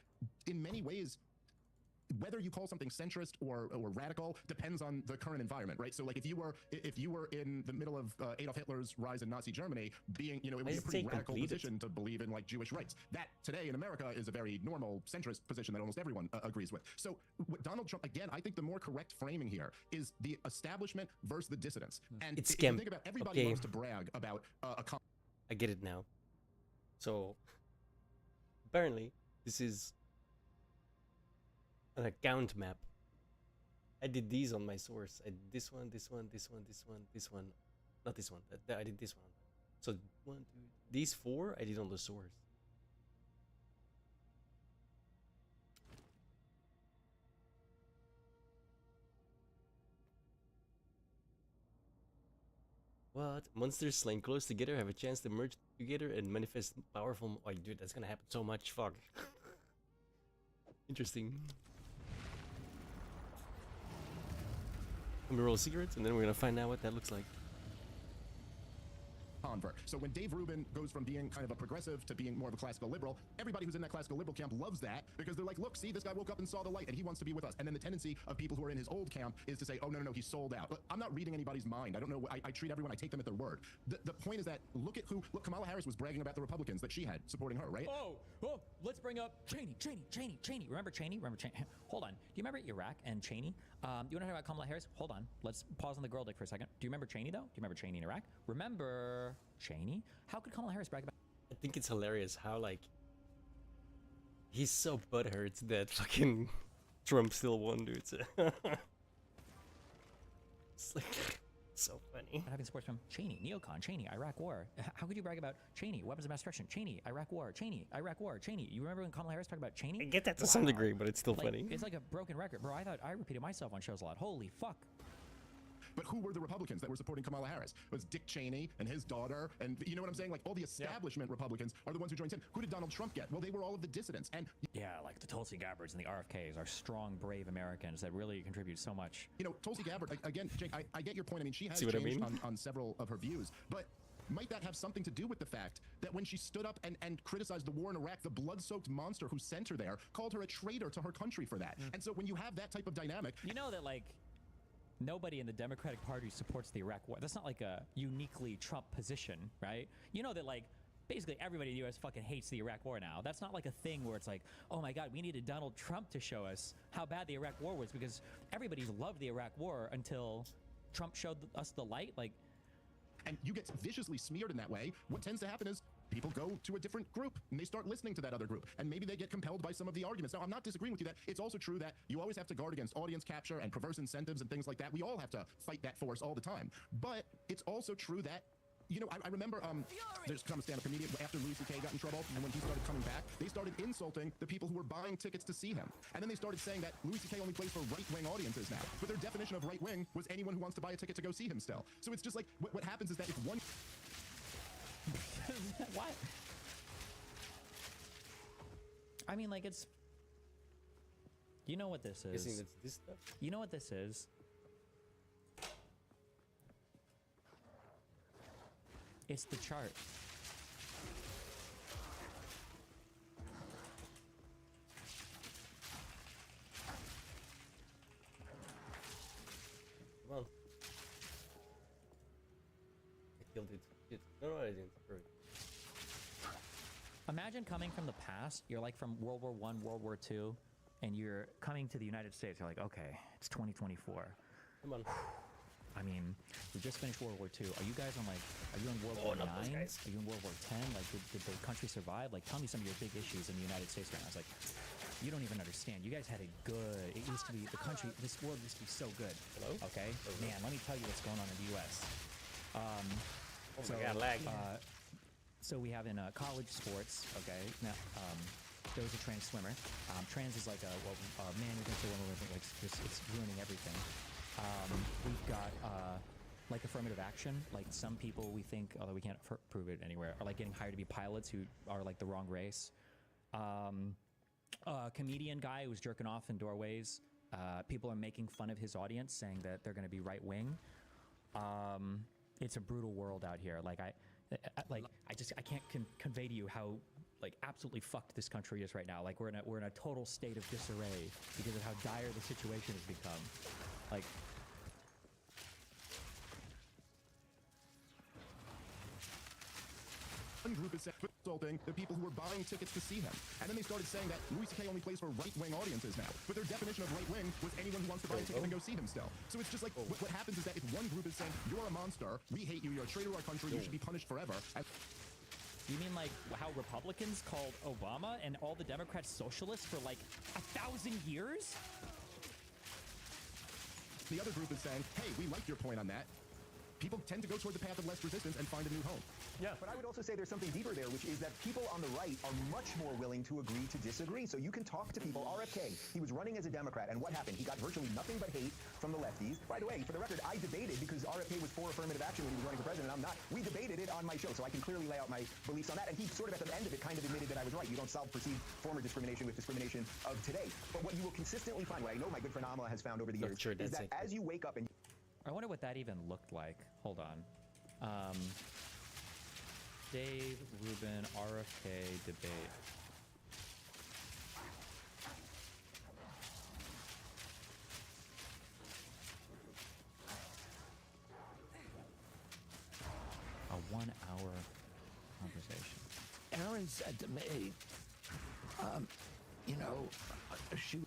[SPEAKER 3] in many ways, whether you call something centrist or radical depends on the current environment, right? So like if you were in the middle of Adolf Hitler's rise in Nazi Germany, being, you know, it was a pretty radical position to believe in like Jewish rights. That today in America is a very normal centrist position that almost everyone agrees with. So what Donald Trump, again, I think the more correct framing here is the establishment versus the dissidents. And if you think about, everybody loves to brag about
[SPEAKER 2] I get it now. So apparently this is an account map. I did these on my source. I did this one, this one, this one, this one, this one. Not this one. I did this one. So 1, 2, these 4 I did on the source. What? Monsters slain close together have a chance to merge together and manifest powerful. Oh, dude, that's gonna happen so much. Fuck. Interesting. I'm gonna roll cigarettes and then we're gonna find out what that looks like.
[SPEAKER 3] Convert. So when Dave Rubin goes from being kind of a progressive to being more of a classical liberal, everybody who's in that classical liberal camp loves that because they're like, look, see, this guy woke up and saw the light and he wants to be with us. And then the tendency of people who are in his old camp is to say, oh, no, he's sold out. But I'm not reading anybody's mind. I don't know. I treat everyone, I take them at their word. The point is that look, Kamala Harris was bragging about the Republicans that she had supporting her, right?
[SPEAKER 13] Oh, let's bring up Cheney. Remember Cheney? Hold on. Do you remember Iraq and Cheney? You want to talk about Kamala Harris? Hold on. Let's pause on the girl dick for a second. Do you remember Cheney, though? Do you remember Cheney in Iraq? Remember Cheney? How could Kamala Harris brag about?
[SPEAKER 2] I think it's hilarious how, like, he's so butthurt that fucking Trump still won, dude. It's like so funny.
[SPEAKER 13] Having supports from Cheney, neocon, Cheney, Iraq war. How could you brag about Cheney, weapons of mass destruction, Cheney, Iraq war, Cheney, Iraq war, Cheney? You remember when Kamala Harris talked about Cheney?
[SPEAKER 2] I get that to some degree, but it's still
[SPEAKER 13] like,
[SPEAKER 2] funny.
[SPEAKER 13] It's like a broken record, bro. I thought I repeated myself on shows a lot. Holy fuck.
[SPEAKER 3] But who were the Republicans that were supporting Kamala Harris? It was Dick Cheney and his daughter, and you know what I'm saying? Like all the establishment Republicans are the ones who joined him. Who did Donald Trump get? Well, they were all of the dissidents. And
[SPEAKER 13] yeah, like the Tulsi Gabbards and the RFKs are strong, brave Americans that really contribute so much.
[SPEAKER 3] You know, Tulsi Gabbard, again, Jake, I get your point. I mean, she has
[SPEAKER 2] See what I
[SPEAKER 3] changed
[SPEAKER 2] mean?
[SPEAKER 3] on several of her views, but might that have something to do with the fact that when she stood up and criticized the war in Iraq, the blood-soaked monster who sent her there called her a traitor to her country for that? And so when you have that type of dynamic...
[SPEAKER 13] You know that, like, nobody in the Democratic Party supports the Iraq war. That's not like a uniquely Trump position, right? You know that, like, basically everybody in the U.S. fucking hates the Iraq war now. That's not like a thing where it's like, oh my God, we needed Donald Trump to show us how bad the Iraq war was, because everybody's loved the Iraq war until Trump showed us the light. Like,
[SPEAKER 3] and you get viciously smeared in that way. What tends to happen is people go to a different group and they start listening to that other group, and maybe they get compelled by some of the arguments. Now, I'm not disagreeing with you that it's also true that you always have to guard against audience capture and perverse incentives and things like that. We all have to fight that force all the time. But it's also true that, you know, I remember there's come a stand-up comedian after Louis C.K. got in trouble, and when he started coming back, they started insulting the people who were buying tickets to see him. And then they started saying that Louis C.K. only plays for right-wing audiences now. But their definition of right-wing was anyone who wants to buy a ticket to go see him still. So it's just like, what happens is that if one...
[SPEAKER 13] what? I mean, like, it's... You know what this is?
[SPEAKER 2] It's this stuff?
[SPEAKER 13] You know what this is? It's the chart.
[SPEAKER 2] Come on. I killed it. No, I didn't.
[SPEAKER 13] Imagine coming from the past. You're like from World War I, World War II, and you're coming to the United States. You're like, okay, it's 2024.
[SPEAKER 2] Come on.
[SPEAKER 13] I mean, we just finished World War II. Are you guys on, like, are you in World War IX? Are you in World War X? Like, did the country survive? Like, tell me some of your big issues in the United States right now. I was like, you don't even understand. You guys had it good. It used to be, the country, this world used to be so good.
[SPEAKER 2] Hello?
[SPEAKER 13] Okay? Man, let me tell you what's going on in the U.S.
[SPEAKER 2] Oh my God, lag.
[SPEAKER 13] So we have in college sports, okay? Now, there was a trans swimmer. Trans is like a man against a woman, like, it's ruining everything. We've got like affirmative action. Like, some people we think, although we can't prove it anywhere, are like getting hired to be pilots who are like the wrong race. A comedian guy who's jerking off in doorways. People are making fun of his audience, saying that they're going to be right wing. It's a brutal world out here. Like, I can't convey to you how, like, absolutely fucked this country is right now. Like, we're in a total state of disarray because of how dire the situation has become. Like,
[SPEAKER 3] one group is insulting the people who were buying tickets to see him. And then they started saying that Louis C.K. only plays for right-wing audiences now. But their definition of right-wing was anyone who wants to buy a ticket and go see him still. So it's just like, what happens is that if one group is saying, you're a monster, we hate you, you're a traitor to our country, you should be punished forever. And
[SPEAKER 13] you mean like how Republicans called Obama and all the Democrats socialists for like 1,000 years?
[SPEAKER 3] The other group is saying, hey, we like your point on that. People tend to go toward the path of less resistance and find a new home.
[SPEAKER 5] Yeah. But I would also say there's something deeper there, which is that people on the right are much more willing to agree to disagree. So you can talk to people. RFK, he was running as a Democrat, and what happened? He got virtually nothing but hate from the lefties. By the way, for the record, I debated, because RFK was for affirmative action when he was running for president, I'm not. We debated it on my show, so I can clearly lay out my beliefs on that. And he sort of, at the end of it, kind of admitted that I was right. You don't solve perceived former discrimination with discrimination of today. But what you will consistently find, what I know my good friend Amala has found over the years, is that as you wake up and...
[SPEAKER 13] I wonder what that even looked like. Hold on. Dave Rubin RFK debate. A 1-hour conversation.
[SPEAKER 7] Aaron said to me, you know, she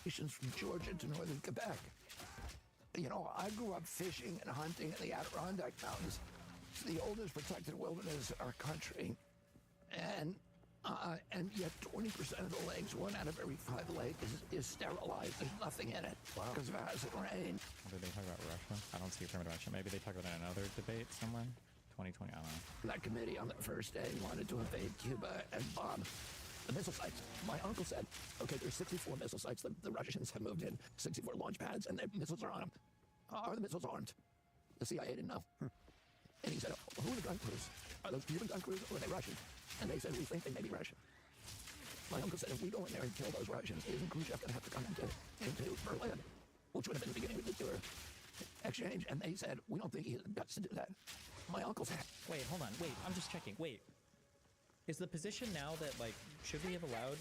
[SPEAKER 7] from Georgia to northern Quebec. You know, I grew up fishing and hunting in the Adirondack Mountains. It's the oldest protected wilderness in our country. And yet 20% of the lakes, 1 out of every 5 lakes, is sterilized. There's nothing in it because of acid rain.
[SPEAKER 13] Did they talk about Russia? I don't see affirmative action. Maybe they talk about another debate somewhere? 2020, I don't know.
[SPEAKER 7] That committee on the first day wanted to invade Cuba and bomb the missile sites. My uncle said, okay, there's 64 missile sites. The Russians have moved in 64 launch pads, and their missiles are on them. Are the missiles armed? The CIA didn't know. And he said, who are the gun crews? Are those Cuban gun crews or are they Russian? And they said, we think they may be Russian. My uncle said, if we go in there and kill those Russians, isn't Khrushchev going to have to come into Berlin, which would have been the beginning of the nuclear exchange? And they said, we don't think he has the guts to do that. My uncle said...
[SPEAKER 13] Wait, hold on. Wait, I'm just checking. Wait. Is the position now that, like, should we have allowed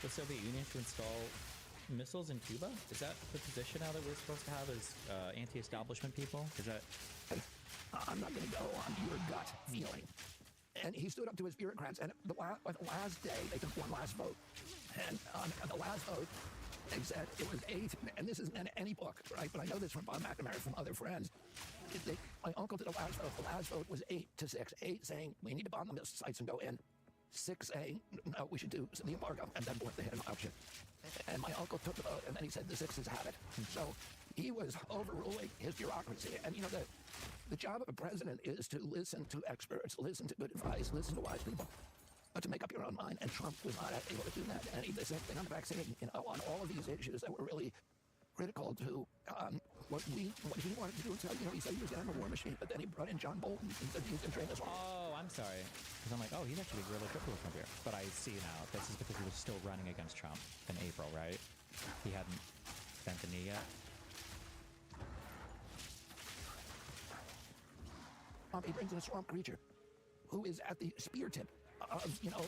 [SPEAKER 13] the Soviet Union to install missiles in Cuba? Is that the position now that we're supposed to have as anti-establishment people? Is that...
[SPEAKER 7] I'm not going to go on your gut feeling. And he stood up to his bureaucrats, and the last day, they took one last vote. And on the last vote, they said it was 8, and this isn't in any book, right? But I know this from Bob McNamara, from other friends. My uncle did the last vote was 8-6. 8 saying, we need to bomb the missile sites and go in. 6 saying, no, we should do the embargo, and then they had an option. And my uncle took the vote, and then he said the 6s have it. So he was overruling his bureaucracy. And, you know, the job of a president is to listen to experts, listen to good advice, listen to wise people, but to make up your own mind. And Trump was not able to do that. And he did the same thing on the vaccine, you know, on all of these issues that were really critical to what he wanted to do. So, you know, he said he was getting a war machine, but then he brought in John Bolton. He said he's going to train us all.
[SPEAKER 13] Oh, I'm sorry. Because I'm like, oh, he's actually really critical of Trump here. But I see now, this is because he was still running against Trump in April, right? He hadn't bent the knee yet.
[SPEAKER 7] He brings in a swamp creature who is at the spear tip of, you know,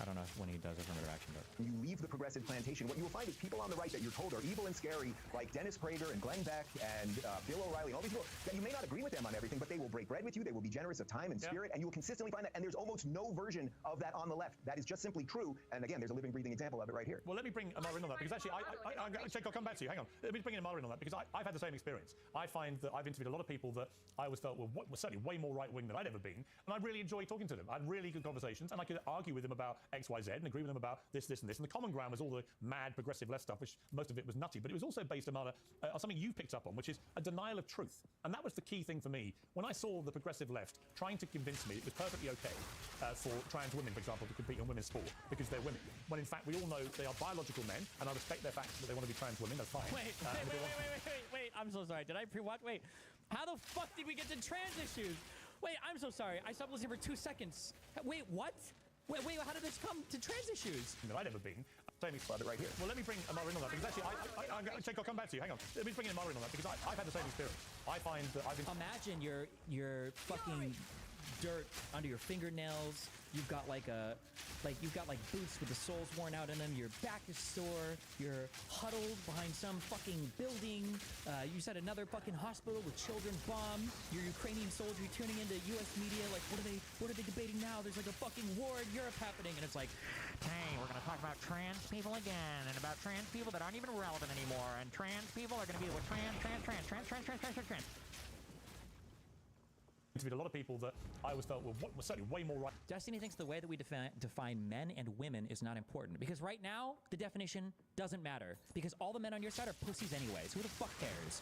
[SPEAKER 13] I don't know when he does affirmative action, but...
[SPEAKER 5] You leave the progressive plantation, what you will find is people on the right that you're told are evil and scary, like Dennis Prager and Glenn Beck and Bill O'Reilly and all these people, that you may not agree with them on everything, but they will break bread with you, they will be generous of time and spirit, and you will consistently find that, and there's almost no version of that on the left. That is just simply true, and again, there's a living, breathing example of it right here.
[SPEAKER 1] Well, let me bring Amara in on that, because actually, I'll come back to you, hang on. Let me bring Amara in on that, because I've had the same experience. I find that I've interviewed a lot of people that I always felt were certainly way more right-wing than I'd ever been, and I really enjoyed talking to them. I had really good conversations, and I could argue with them about X, Y, Z, and agree with them about this, and this. And the common ground was all the mad progressive left stuff, which most of it was nutty, but it was also based on something you picked up on, which is a denial of truth. And that was the key thing for me. When I saw the progressive left trying to convince me it was perfectly okay for trans women, for example, to compete in women's sport because they're women, when in fact we all know they are biological men, and I respect their fact that they want to be trans women, that's fine.
[SPEAKER 13] Wait, I'm so sorry. Did I pre-watch? Wait, how the fuck did we get to trans issues? Wait, I'm so sorry. I stopped listening for 2 seconds. Wait, what? Wait, how did this come to trans issues?
[SPEAKER 1] That I'd ever been. Same about it right here. Well, let me bring Amara in on that, because actually, I'll come back to you. Hang on. Let me bring in Amara in on that, because I've had the same experience. I find that I've been...
[SPEAKER 13] Imagine your fucking dirt under your fingernails. You've got you've got boots with the soles worn out in them. Your back is sore. You're huddled behind some fucking building. You said another fucking hospital with children bombed. You're Ukrainian soldier. You're tuning into U.S. media. Like, what are they debating now? There's like a fucking war in Europe happening, and it's like, hey, we're gonna talk about trans people again, and about trans people that aren't even relevant anymore, and trans people are gonna be with trans.
[SPEAKER 1] Interviewed a lot of people that I always felt were certainly way more right.
[SPEAKER 13] Destiny thinks the way that we define men and women is not important, because right now the definition doesn't matter, because all the men on your side are pussies anyways. Who the fuck cares?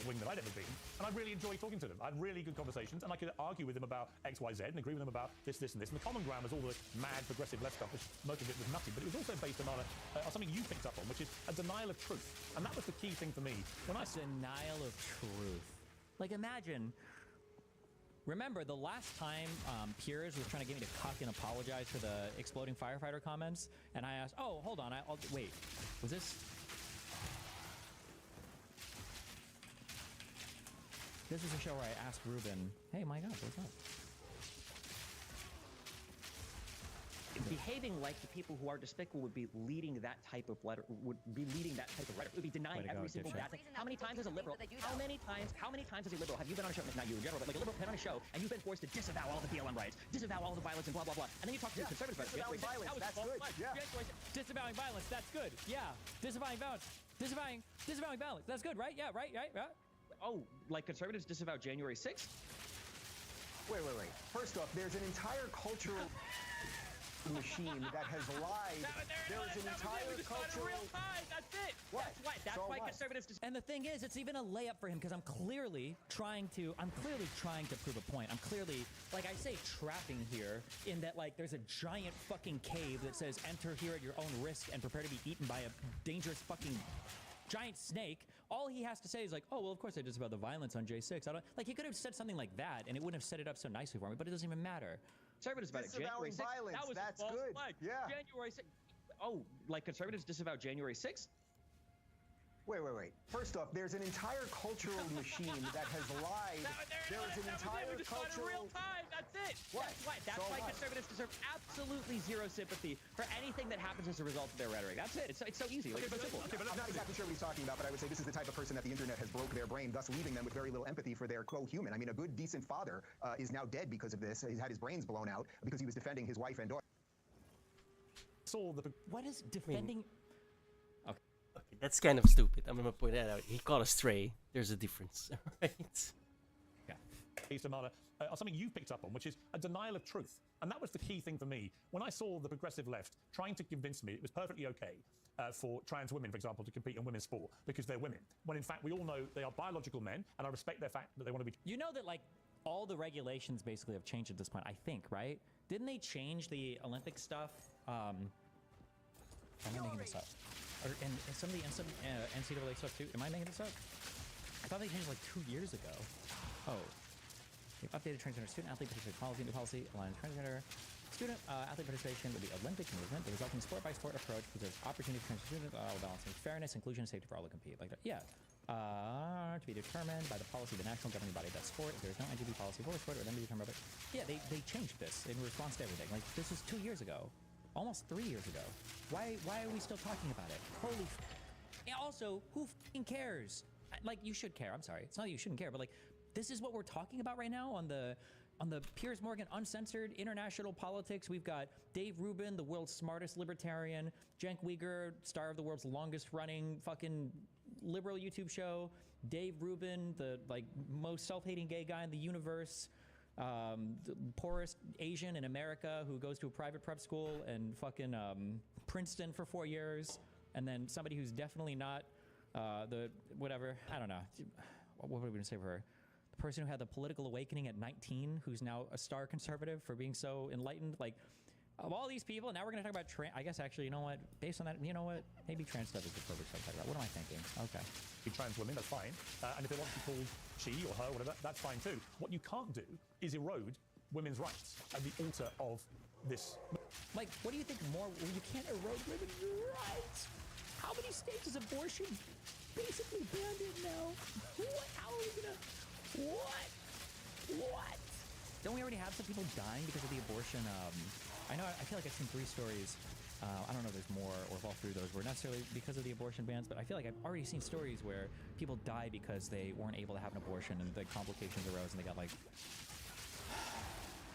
[SPEAKER 1] Wing that I'd ever been, and I really enjoyed talking to them. I had really good conversations, and I could argue with them about X, Y, Z, and agree with them about this, and this. And the common ground was all the mad progressive left stuff, which most of it was nutty, but it was also based on something you picked up on, which is a denial of truth. And that was the key thing for me. When I
[SPEAKER 13] denial of truth. Like, imagine. Remember the last time Piers was trying to get me to cuck and apologize for the exploding firefighter comments, and I asked, oh, hold on, I'll wait, was this? This is a show where I asked Ruben, hey, my God, what's up?
[SPEAKER 16] Behaving like the people who are despicable would be leading that type of rhetoric. Would be denying every single bad thing. How many times as a liberal? How many times as a liberal have you been on a show? Not you in general, but like a liberal been on a show and you've been forced to disavow all the BLM riots, disavow all the violence and blah blah blah, and then you talk to the conservatives about
[SPEAKER 5] disavowing violence. That's good. Yeah.
[SPEAKER 13] Disavowing violence. That's good. Yeah. Disavowing violence. Disavowing violence. That's good, right? Yeah. Right.
[SPEAKER 16] Oh, like conservatives disavow January 6th?
[SPEAKER 5] Wait. First off, there's an entire cultural machine that has lied. There's an entire cultural...
[SPEAKER 13] real time. That's it.
[SPEAKER 5] What?
[SPEAKER 13] That's why conservatives... And the thing is, it's even a layup for him, because I'm clearly trying to prove a point. I'm clearly, like I say, trapping here in that, like, there's a giant fucking cave that says enter here at your own risk and prepare to be eaten by a dangerous fucking giant snake. All he has to say is like, oh, well, of course I disavow the violence on J6. I don't like. He could have said something like that, and it wouldn't have set it up so nicely for me. But it doesn't even matter.
[SPEAKER 16] Conservatives about it. January 6th.
[SPEAKER 5] Violence,
[SPEAKER 16] That was
[SPEAKER 5] that's
[SPEAKER 16] a false
[SPEAKER 5] good.
[SPEAKER 16] flag.
[SPEAKER 5] Yeah.
[SPEAKER 16] January 6th. Oh, like conservatives disavow January 6th?
[SPEAKER 5] Wait. First off, there's an entire cultural machine that has lied. There is an entire
[SPEAKER 16] we just fought in real time. That's it.
[SPEAKER 5] What?
[SPEAKER 16] That's why
[SPEAKER 5] what?
[SPEAKER 16] conservatives deserve absolutely zero sympathy for anything that happens as a result of their rhetoric. That's it. It's so easy. Like, it's so simple.
[SPEAKER 5] I'm not exactly sure what he's talking about, but I would say this is the type of person that the internet has broke their brain, thus leaving them with very little empathy for their co-human. I mean, a good, decent father is now dead because of this. He's had his brains blown out because he was defending his wife and daughter.
[SPEAKER 13] What is defending?
[SPEAKER 2] Okay, that's kind of stupid. I'm gonna point that out. He caught a stray. There's a difference, right?
[SPEAKER 1] Samara, something you picked up on, which is a denial of truth. And that was the key thing for me. When I saw the progressive left trying to convince me it was perfectly okay for trans women, for example, to compete in women's sport because they're women, when in fact we all know they are biological men, and I respect their fact that they want to be...
[SPEAKER 13] You know that, like, all the regulations basically have changed at this point, I think, right? Didn't they change the Olympic stuff? I'm not making this up. And some of the NCAA stuff, too. Am I making this up? I thought they changed, like, 2 years ago. Oh. They've updated transgender student-athlete participation policy. New policy aligns transgender student-athlete participation with the Olympic movement. The resulting sport-by-sport approach preserves opportunity for transgender students while balancing fairness, inclusion, and safety for all to compete. Like that. Yeah. To be determined by the policy of the national governing body of that sport. If there is no NGB policy for the sport, it would then be determined by... Yeah, they changed this in response to everything. Like, this is 2 years ago. Almost 3 years ago. Why are we still talking about it? Holy and also, who f***ing cares? Like, you should care. I'm sorry. It's not that you shouldn't care, but like, this is what we're talking about right now on the Piers Morgan Uncensored International Politics. We've got Dave Rubin, the world's smartest libertarian, Cenk Uygur, star of the world's longest running fucking liberal YouTube show, Dave Rubin, the like most self-hating gay guy in the universe, the poorest Asian in America who goes to a private prep school and fucking Princeton for 4 years, and then somebody who's definitely not the whatever, I don't know, what were we gonna say for her? The person who had the political awakening at 19, who's now a star conservative for being so enlightened. Like, of all these people, now we're gonna talk about I guess actually, you know what? Based on that, you know what? Maybe trans stuff is the perfect stuff to talk about. What am I thinking? Okay.
[SPEAKER 1] Be trans women, that's fine. And if they want to be called she or her, whatever, that's fine too. What you can't do is erode women's rights at the altar of this.
[SPEAKER 13] Like, what do you think more? Well, you can't erode women's rights. How many states is abortion basically banned in now? What? How are we gonna? What? Don't we already have some people dying because of the abortion? I feel like I've seen 3 stories. I don't know if there's more or if all 3 of those were necessarily because of the abortion bans, but I feel like I've already seen stories where people died because they weren't able to have an abortion and the complications arose and they got like...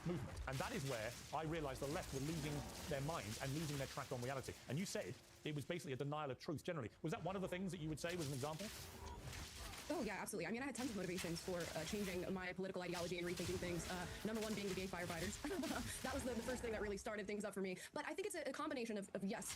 [SPEAKER 1] movement. And that is where I realized the left were losing their minds and losing their track on reality. And you said it was basically a denial of truth generally. Was that one of the things that you would say was an example?
[SPEAKER 10] Oh, yeah, absolutely. I mean, I had tons of motivations for changing my political ideology and rethinking things. Number one being the gay firefighters. That was the first thing that really started things up for me. But I think it's a combination of yes,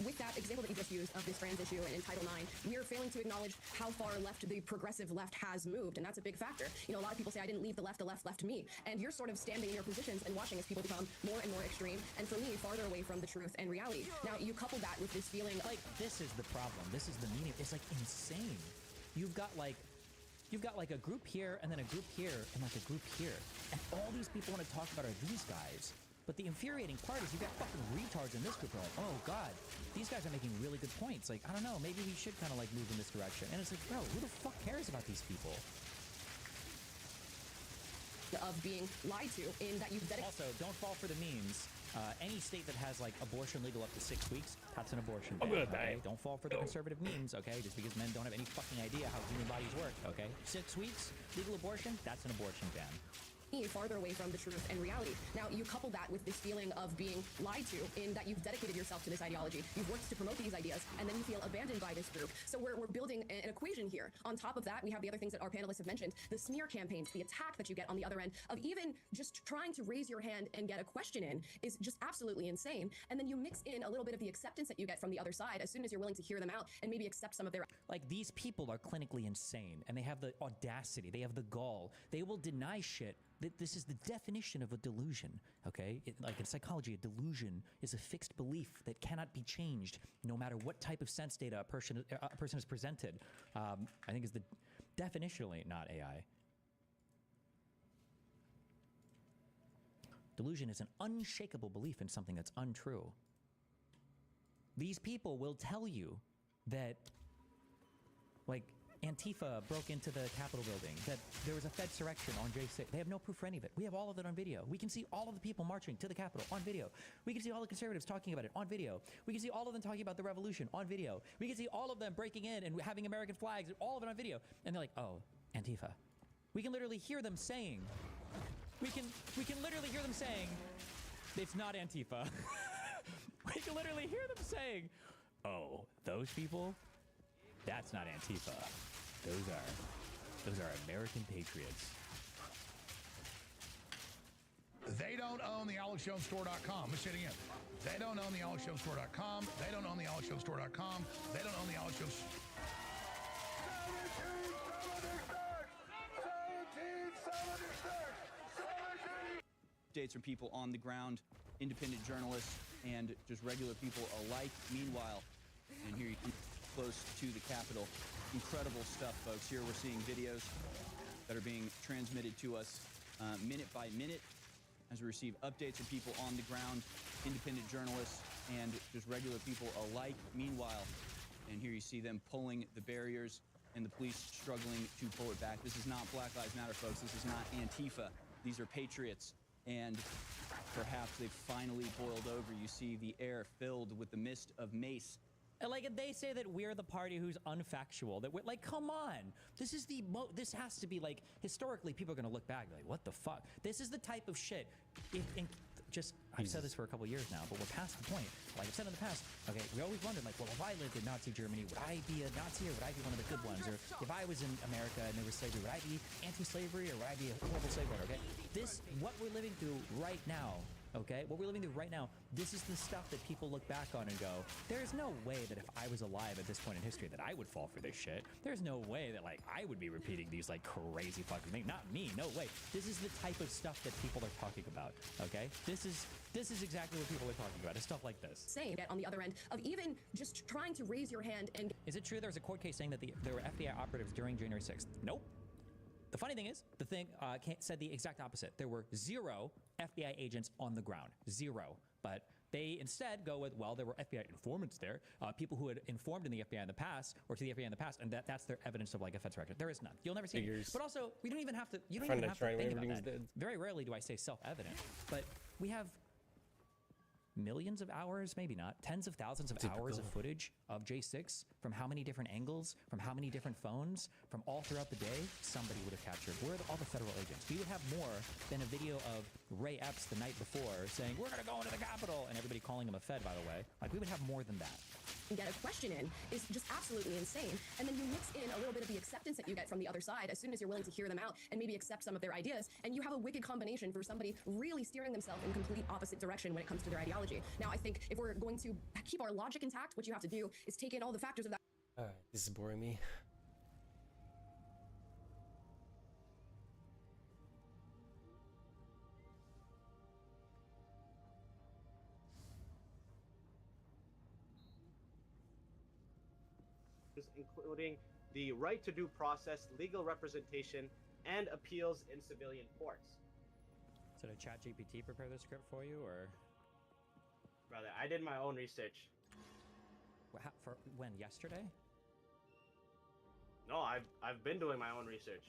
[SPEAKER 10] with that example that you just used of this trans issue in Title IX, we are failing to acknowledge how far left the progressive left has moved, and that's a big factor. You know, a lot of people say, I didn't leave the left left me. And you're sort of standing in your positions and watching as people become more and more extreme, and for me, farther away from the truth and reality. Now, you couple that with this feeling...
[SPEAKER 13] Like, this is the problem. This is the meaning. It's, like, insane. You've got a group here, and then a group here, and like a group here. And all these people want to talk about are these guys. But the infuriating part is you got fucking retards in this group who are like, oh god, these guys are making really good points. Like, I don't know, maybe we should kind of like move in this direction. And it's like, bro, who the fuck cares about these people?
[SPEAKER 10] Of being lied to in that you've...
[SPEAKER 13] Also, don't fall for the memes. Any state that has like abortion legal up to 6 weeks, that's an abortion ban. Okay? Don't fall for the conservative memes, okay? Just because men don't have any fucking idea how human bodies work, okay? 6 weeks, legal abortion, that's an abortion ban.
[SPEAKER 10] Farther away from the truth and reality. Now, you couple that with this feeling of being lied to in that you've dedicated yourself to this ideology. You've worked to promote these ideas, and then you feel abandoned by this group. So we're building an equation here. On top of that, we have the other things that our panelists have mentioned, the smear campaigns, the attack that you get on the other end of even just trying to raise your hand and get a question in is just absolutely insane. And then you mix in a little bit of the acceptance that you get from the other side as soon as you're willing to hear them out and maybe accept some of their...
[SPEAKER 13] Like, these people are clinically insane, and they have the audacity, they have the gall. They will deny shit This is the definition of a delusion, okay? Like in psychology, a delusion is a fixed belief that cannot be changed no matter what type of sense data a person is presented. I think is the definitionally not AI. Delusion is an unshakable belief in something that's untrue. These people will tell you that, like, Antifa broke into the Capitol building, that there was a Fedsurrection on J6. They have no proof for any of it. We have all of it on video. We can see all of the people marching to the Capitol on video. We can see all the conservatives talking about it on video. We can see all of them talking about the revolution on video. We can see all of them breaking in and having American flags, all of it on video. And they're like, oh, Antifa. We can literally hear them saying, we can literally hear them saying, it's not Antifa. We can literally hear them saying, oh, those people? That's not Antifa. Those are American patriots.
[SPEAKER 17] They don't own the AlexJonesStore.com. Let's say it again. They don't own the AlexJonesStore.com. They don't own the AlexJonesStore.com. They don't own the Alex Jones.
[SPEAKER 18] Updates from people on the ground, independent journalists, and just regular people alike. Meanwhile, and here you can close to the Capitol. Incredible stuff, folks. Here we're seeing videos that are being transmitted to us minute by minute as we receive updates from people on the ground, independent journalists, and just regular people alike. Meanwhile, and here you see them pulling the barriers and the police struggling to pull it back. This is not Black Lives Matter, folks. This is not Antifa. These are patriots. And perhaps they've finally boiled over. You see the air filled with the mist of mace.
[SPEAKER 13] And like they say that we're the party who's unfactual. That we're like, come on, this is this has to be like historically. People are gonna look back and be like, what the fuck? This is the type of shit. I've said this for a couple years now, but we're past the point. Like I've said in the past, okay, we always wondered, like, well, if I lived in Nazi Germany, would I be a Nazi or would I be one of the good ones? Or if I was in America and there was slavery, would I be anti-slavery or would I be a horrible slave owner? Okay, what we're living through right now. Okay, what we're living through right now, this is the stuff that people look back on and go, there's no way that if I was alive at this point in history that I would fall for this shit. There's no way that, like, I would be repeating these, like, crazy fucking things. Not me, no way. This is the type of stuff that people are talking about, okay? This is exactly what people are talking about. It's stuff like this.
[SPEAKER 10] Saying that on the other end of even just trying to raise your hand and...
[SPEAKER 13] Is it true there was a court case saying that there were FBI operatives during January 6th? Nope. The funny thing is, the thing said the exact opposite. There were 0 FBI agents on the ground. 0. But they instead go with, well, there were FBI informants there, people who had informed in the FBI in the past, or to the FBI in the past, and that's their evidence of, like, a Fedsurrection. There is none. You'll never see it. But also, we don't even have to, think about that. Very rarely do I say self-evident, but we have millions of hours, maybe not, tens of thousands of hours of footage of J6 from how many different angles, from how many different phones, from all throughout the day, somebody would have captured. Where are all the federal agents? We would have more than a video of Ray Epps the night before saying, we're going to go into the Capitol, and everybody calling him a Fed, by the way. Like, we would have more than that.
[SPEAKER 10] And get a question in is just absolutely insane. And then you mix in a little bit of the acceptance that you get from the other side as soon as you're willing to hear them out and maybe accept some of their ideas. And you have a wicked combination for somebody really steering themselves in complete opposite direction when it comes to their ideology. Now, I think if we're going to keep our logic intact, what you have to do is take in all the factors of that.
[SPEAKER 2] All right, this is boring me.
[SPEAKER 22] Including the right to due process, legal representation, and appeals in civilian courts.
[SPEAKER 13] So did ChatGPT prepare the script for you, or?
[SPEAKER 22] Brother, I did my own research.
[SPEAKER 13] For when? Yesterday?
[SPEAKER 22] No, I've been doing my own research.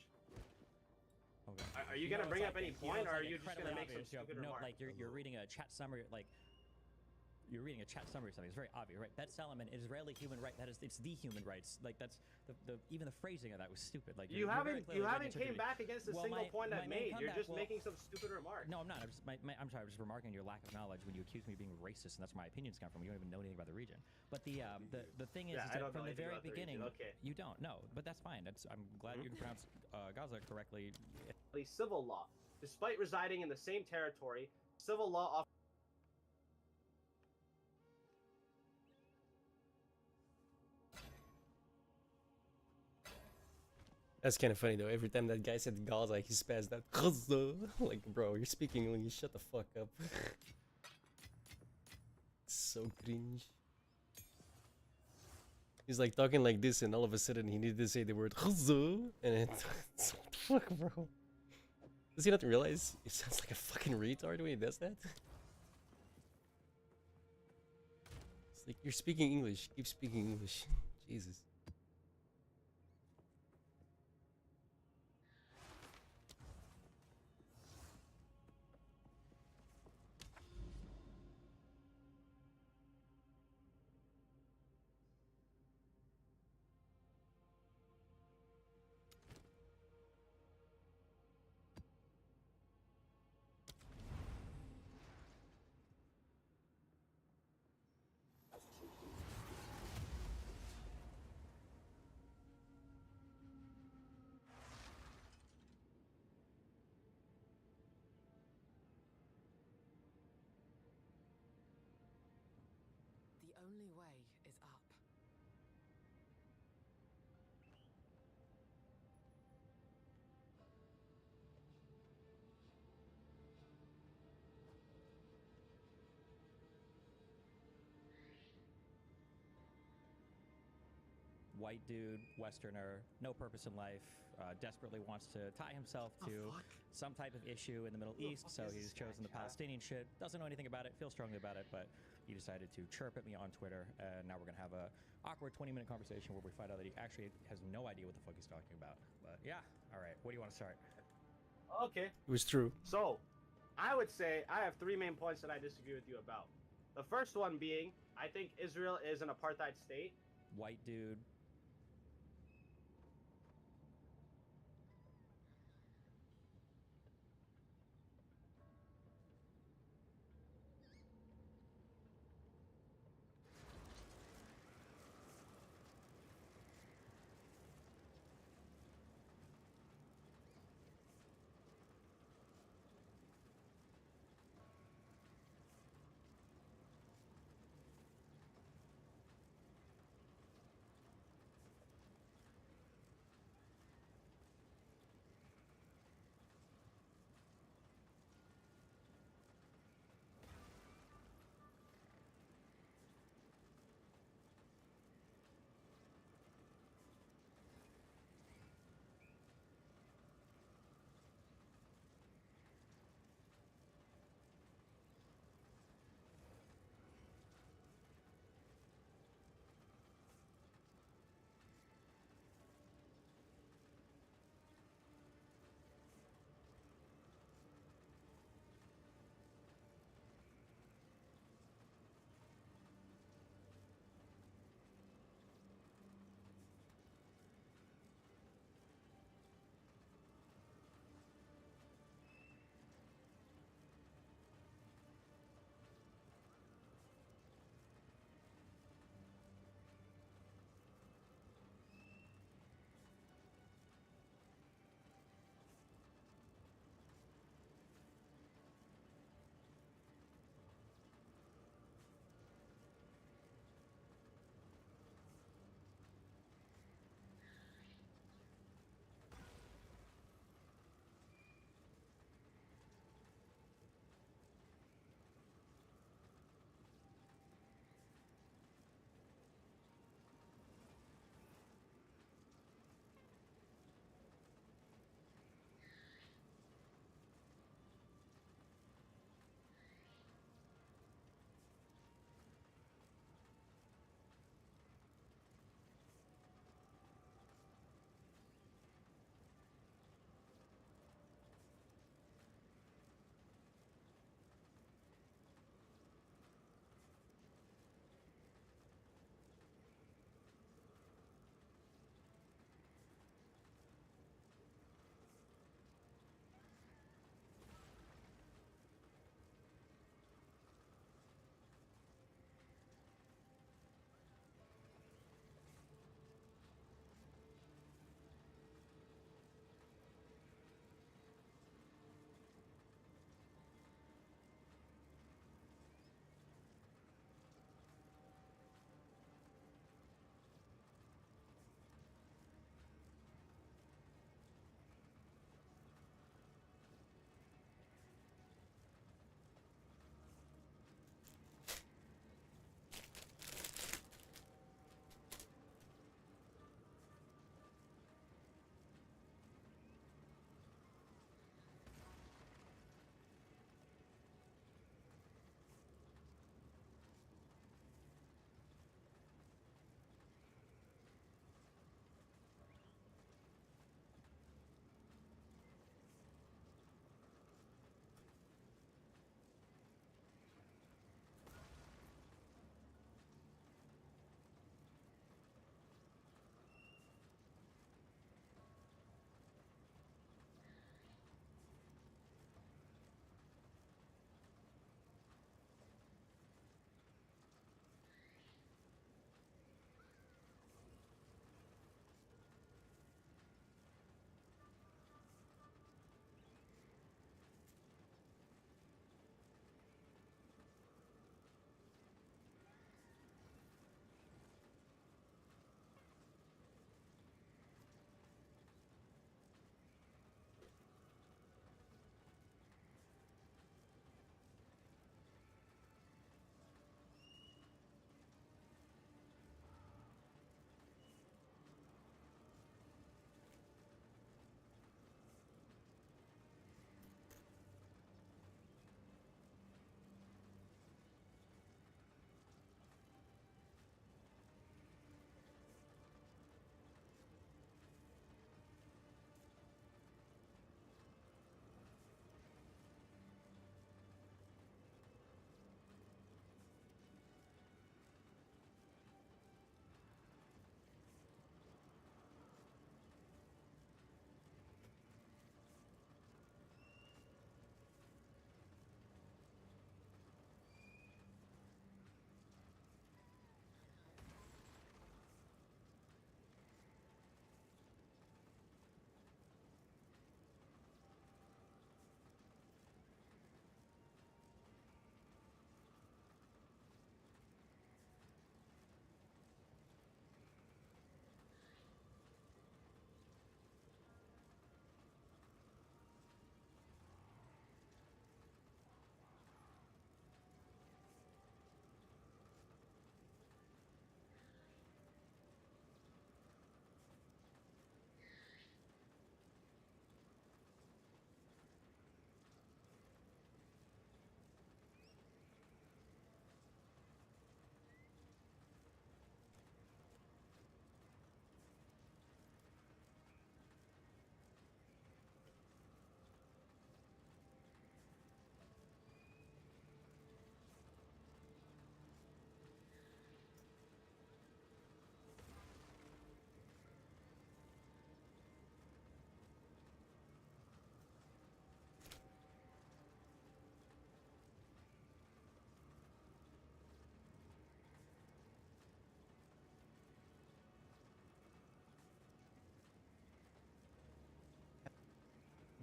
[SPEAKER 13] Okay.
[SPEAKER 22] Are you gonna bring up any point, or are you just gonna make some stupid
[SPEAKER 13] no,
[SPEAKER 22] remark?
[SPEAKER 13] like you're reading a chat summary, like. You're reading a chat summary or something. It's very obvious, right? Bet Salomon, Israeli human right. It's the human rights. Like that's even the phrasing of that was stupid. Like
[SPEAKER 22] you haven't came back against a single point I've made. You're just making some stupid remark.
[SPEAKER 13] No, I'm not. I'm sorry. I'm just remarking your lack of knowledge when you accuse me of being racist, and that's where my opinions come from. You don't even know anything about the region. But the thing is, that from the very beginning, you don't know. But that's fine. I'm glad you can pronounce Gaza correctly.
[SPEAKER 22] Civil law, despite residing in the same territory, civil law.
[SPEAKER 2] That's kind of funny though. Every time that guy said Gaza, he spazzed that. Like, bro, you're speaking English. Shut the fuck up. It's so cringe. He's like talking like this, and all of a sudden he needed to say the word and it's what the fuck, bro? Does he not realize he sounds like a fucking retard when he does that? It's like, you're speaking English. Keep speaking English. Jesus.
[SPEAKER 14] The only way is up.
[SPEAKER 13] White dude, Westerner, no purpose in life, desperately wants to tie himself to some type of issue in the Middle East, so he's chosen the Palestinian shit. Doesn't know anything about it, feels strongly about it, but he decided to chirp at me on Twitter, and now we're gonna have a awkward 20-minute conversation where we find out that he actually has no idea what the fuck he's talking about. But yeah, all right, what do you want to start?
[SPEAKER 22] Okay.
[SPEAKER 2] It was true.
[SPEAKER 22] So, I would say I have three main points that I disagree with you about. The first one being, I think Israel is an apartheid state.
[SPEAKER 13] White dude.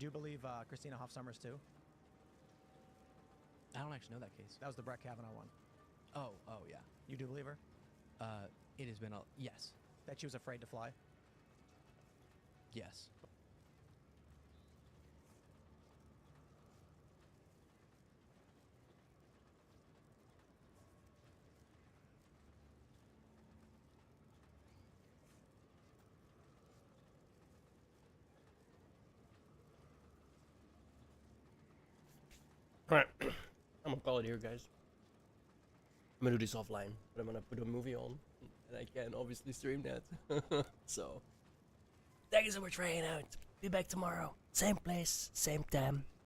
[SPEAKER 14] Do you believe Christina Hoff Sommers too?
[SPEAKER 19] I don't actually know that case.
[SPEAKER 14] That was the Brett Kavanaugh one.
[SPEAKER 19] Oh, yeah.
[SPEAKER 14] You do believe her?
[SPEAKER 19] It has been a yes.
[SPEAKER 14] That she was afraid to fly?
[SPEAKER 19] Yes.
[SPEAKER 2] Alright, I'm gonna call it here, guys. I'm gonna do this offline, but I'm gonna put a movie on, and I can obviously stream that. So, thank you so much for hanging out. Be back tomorrow. Same place, same time.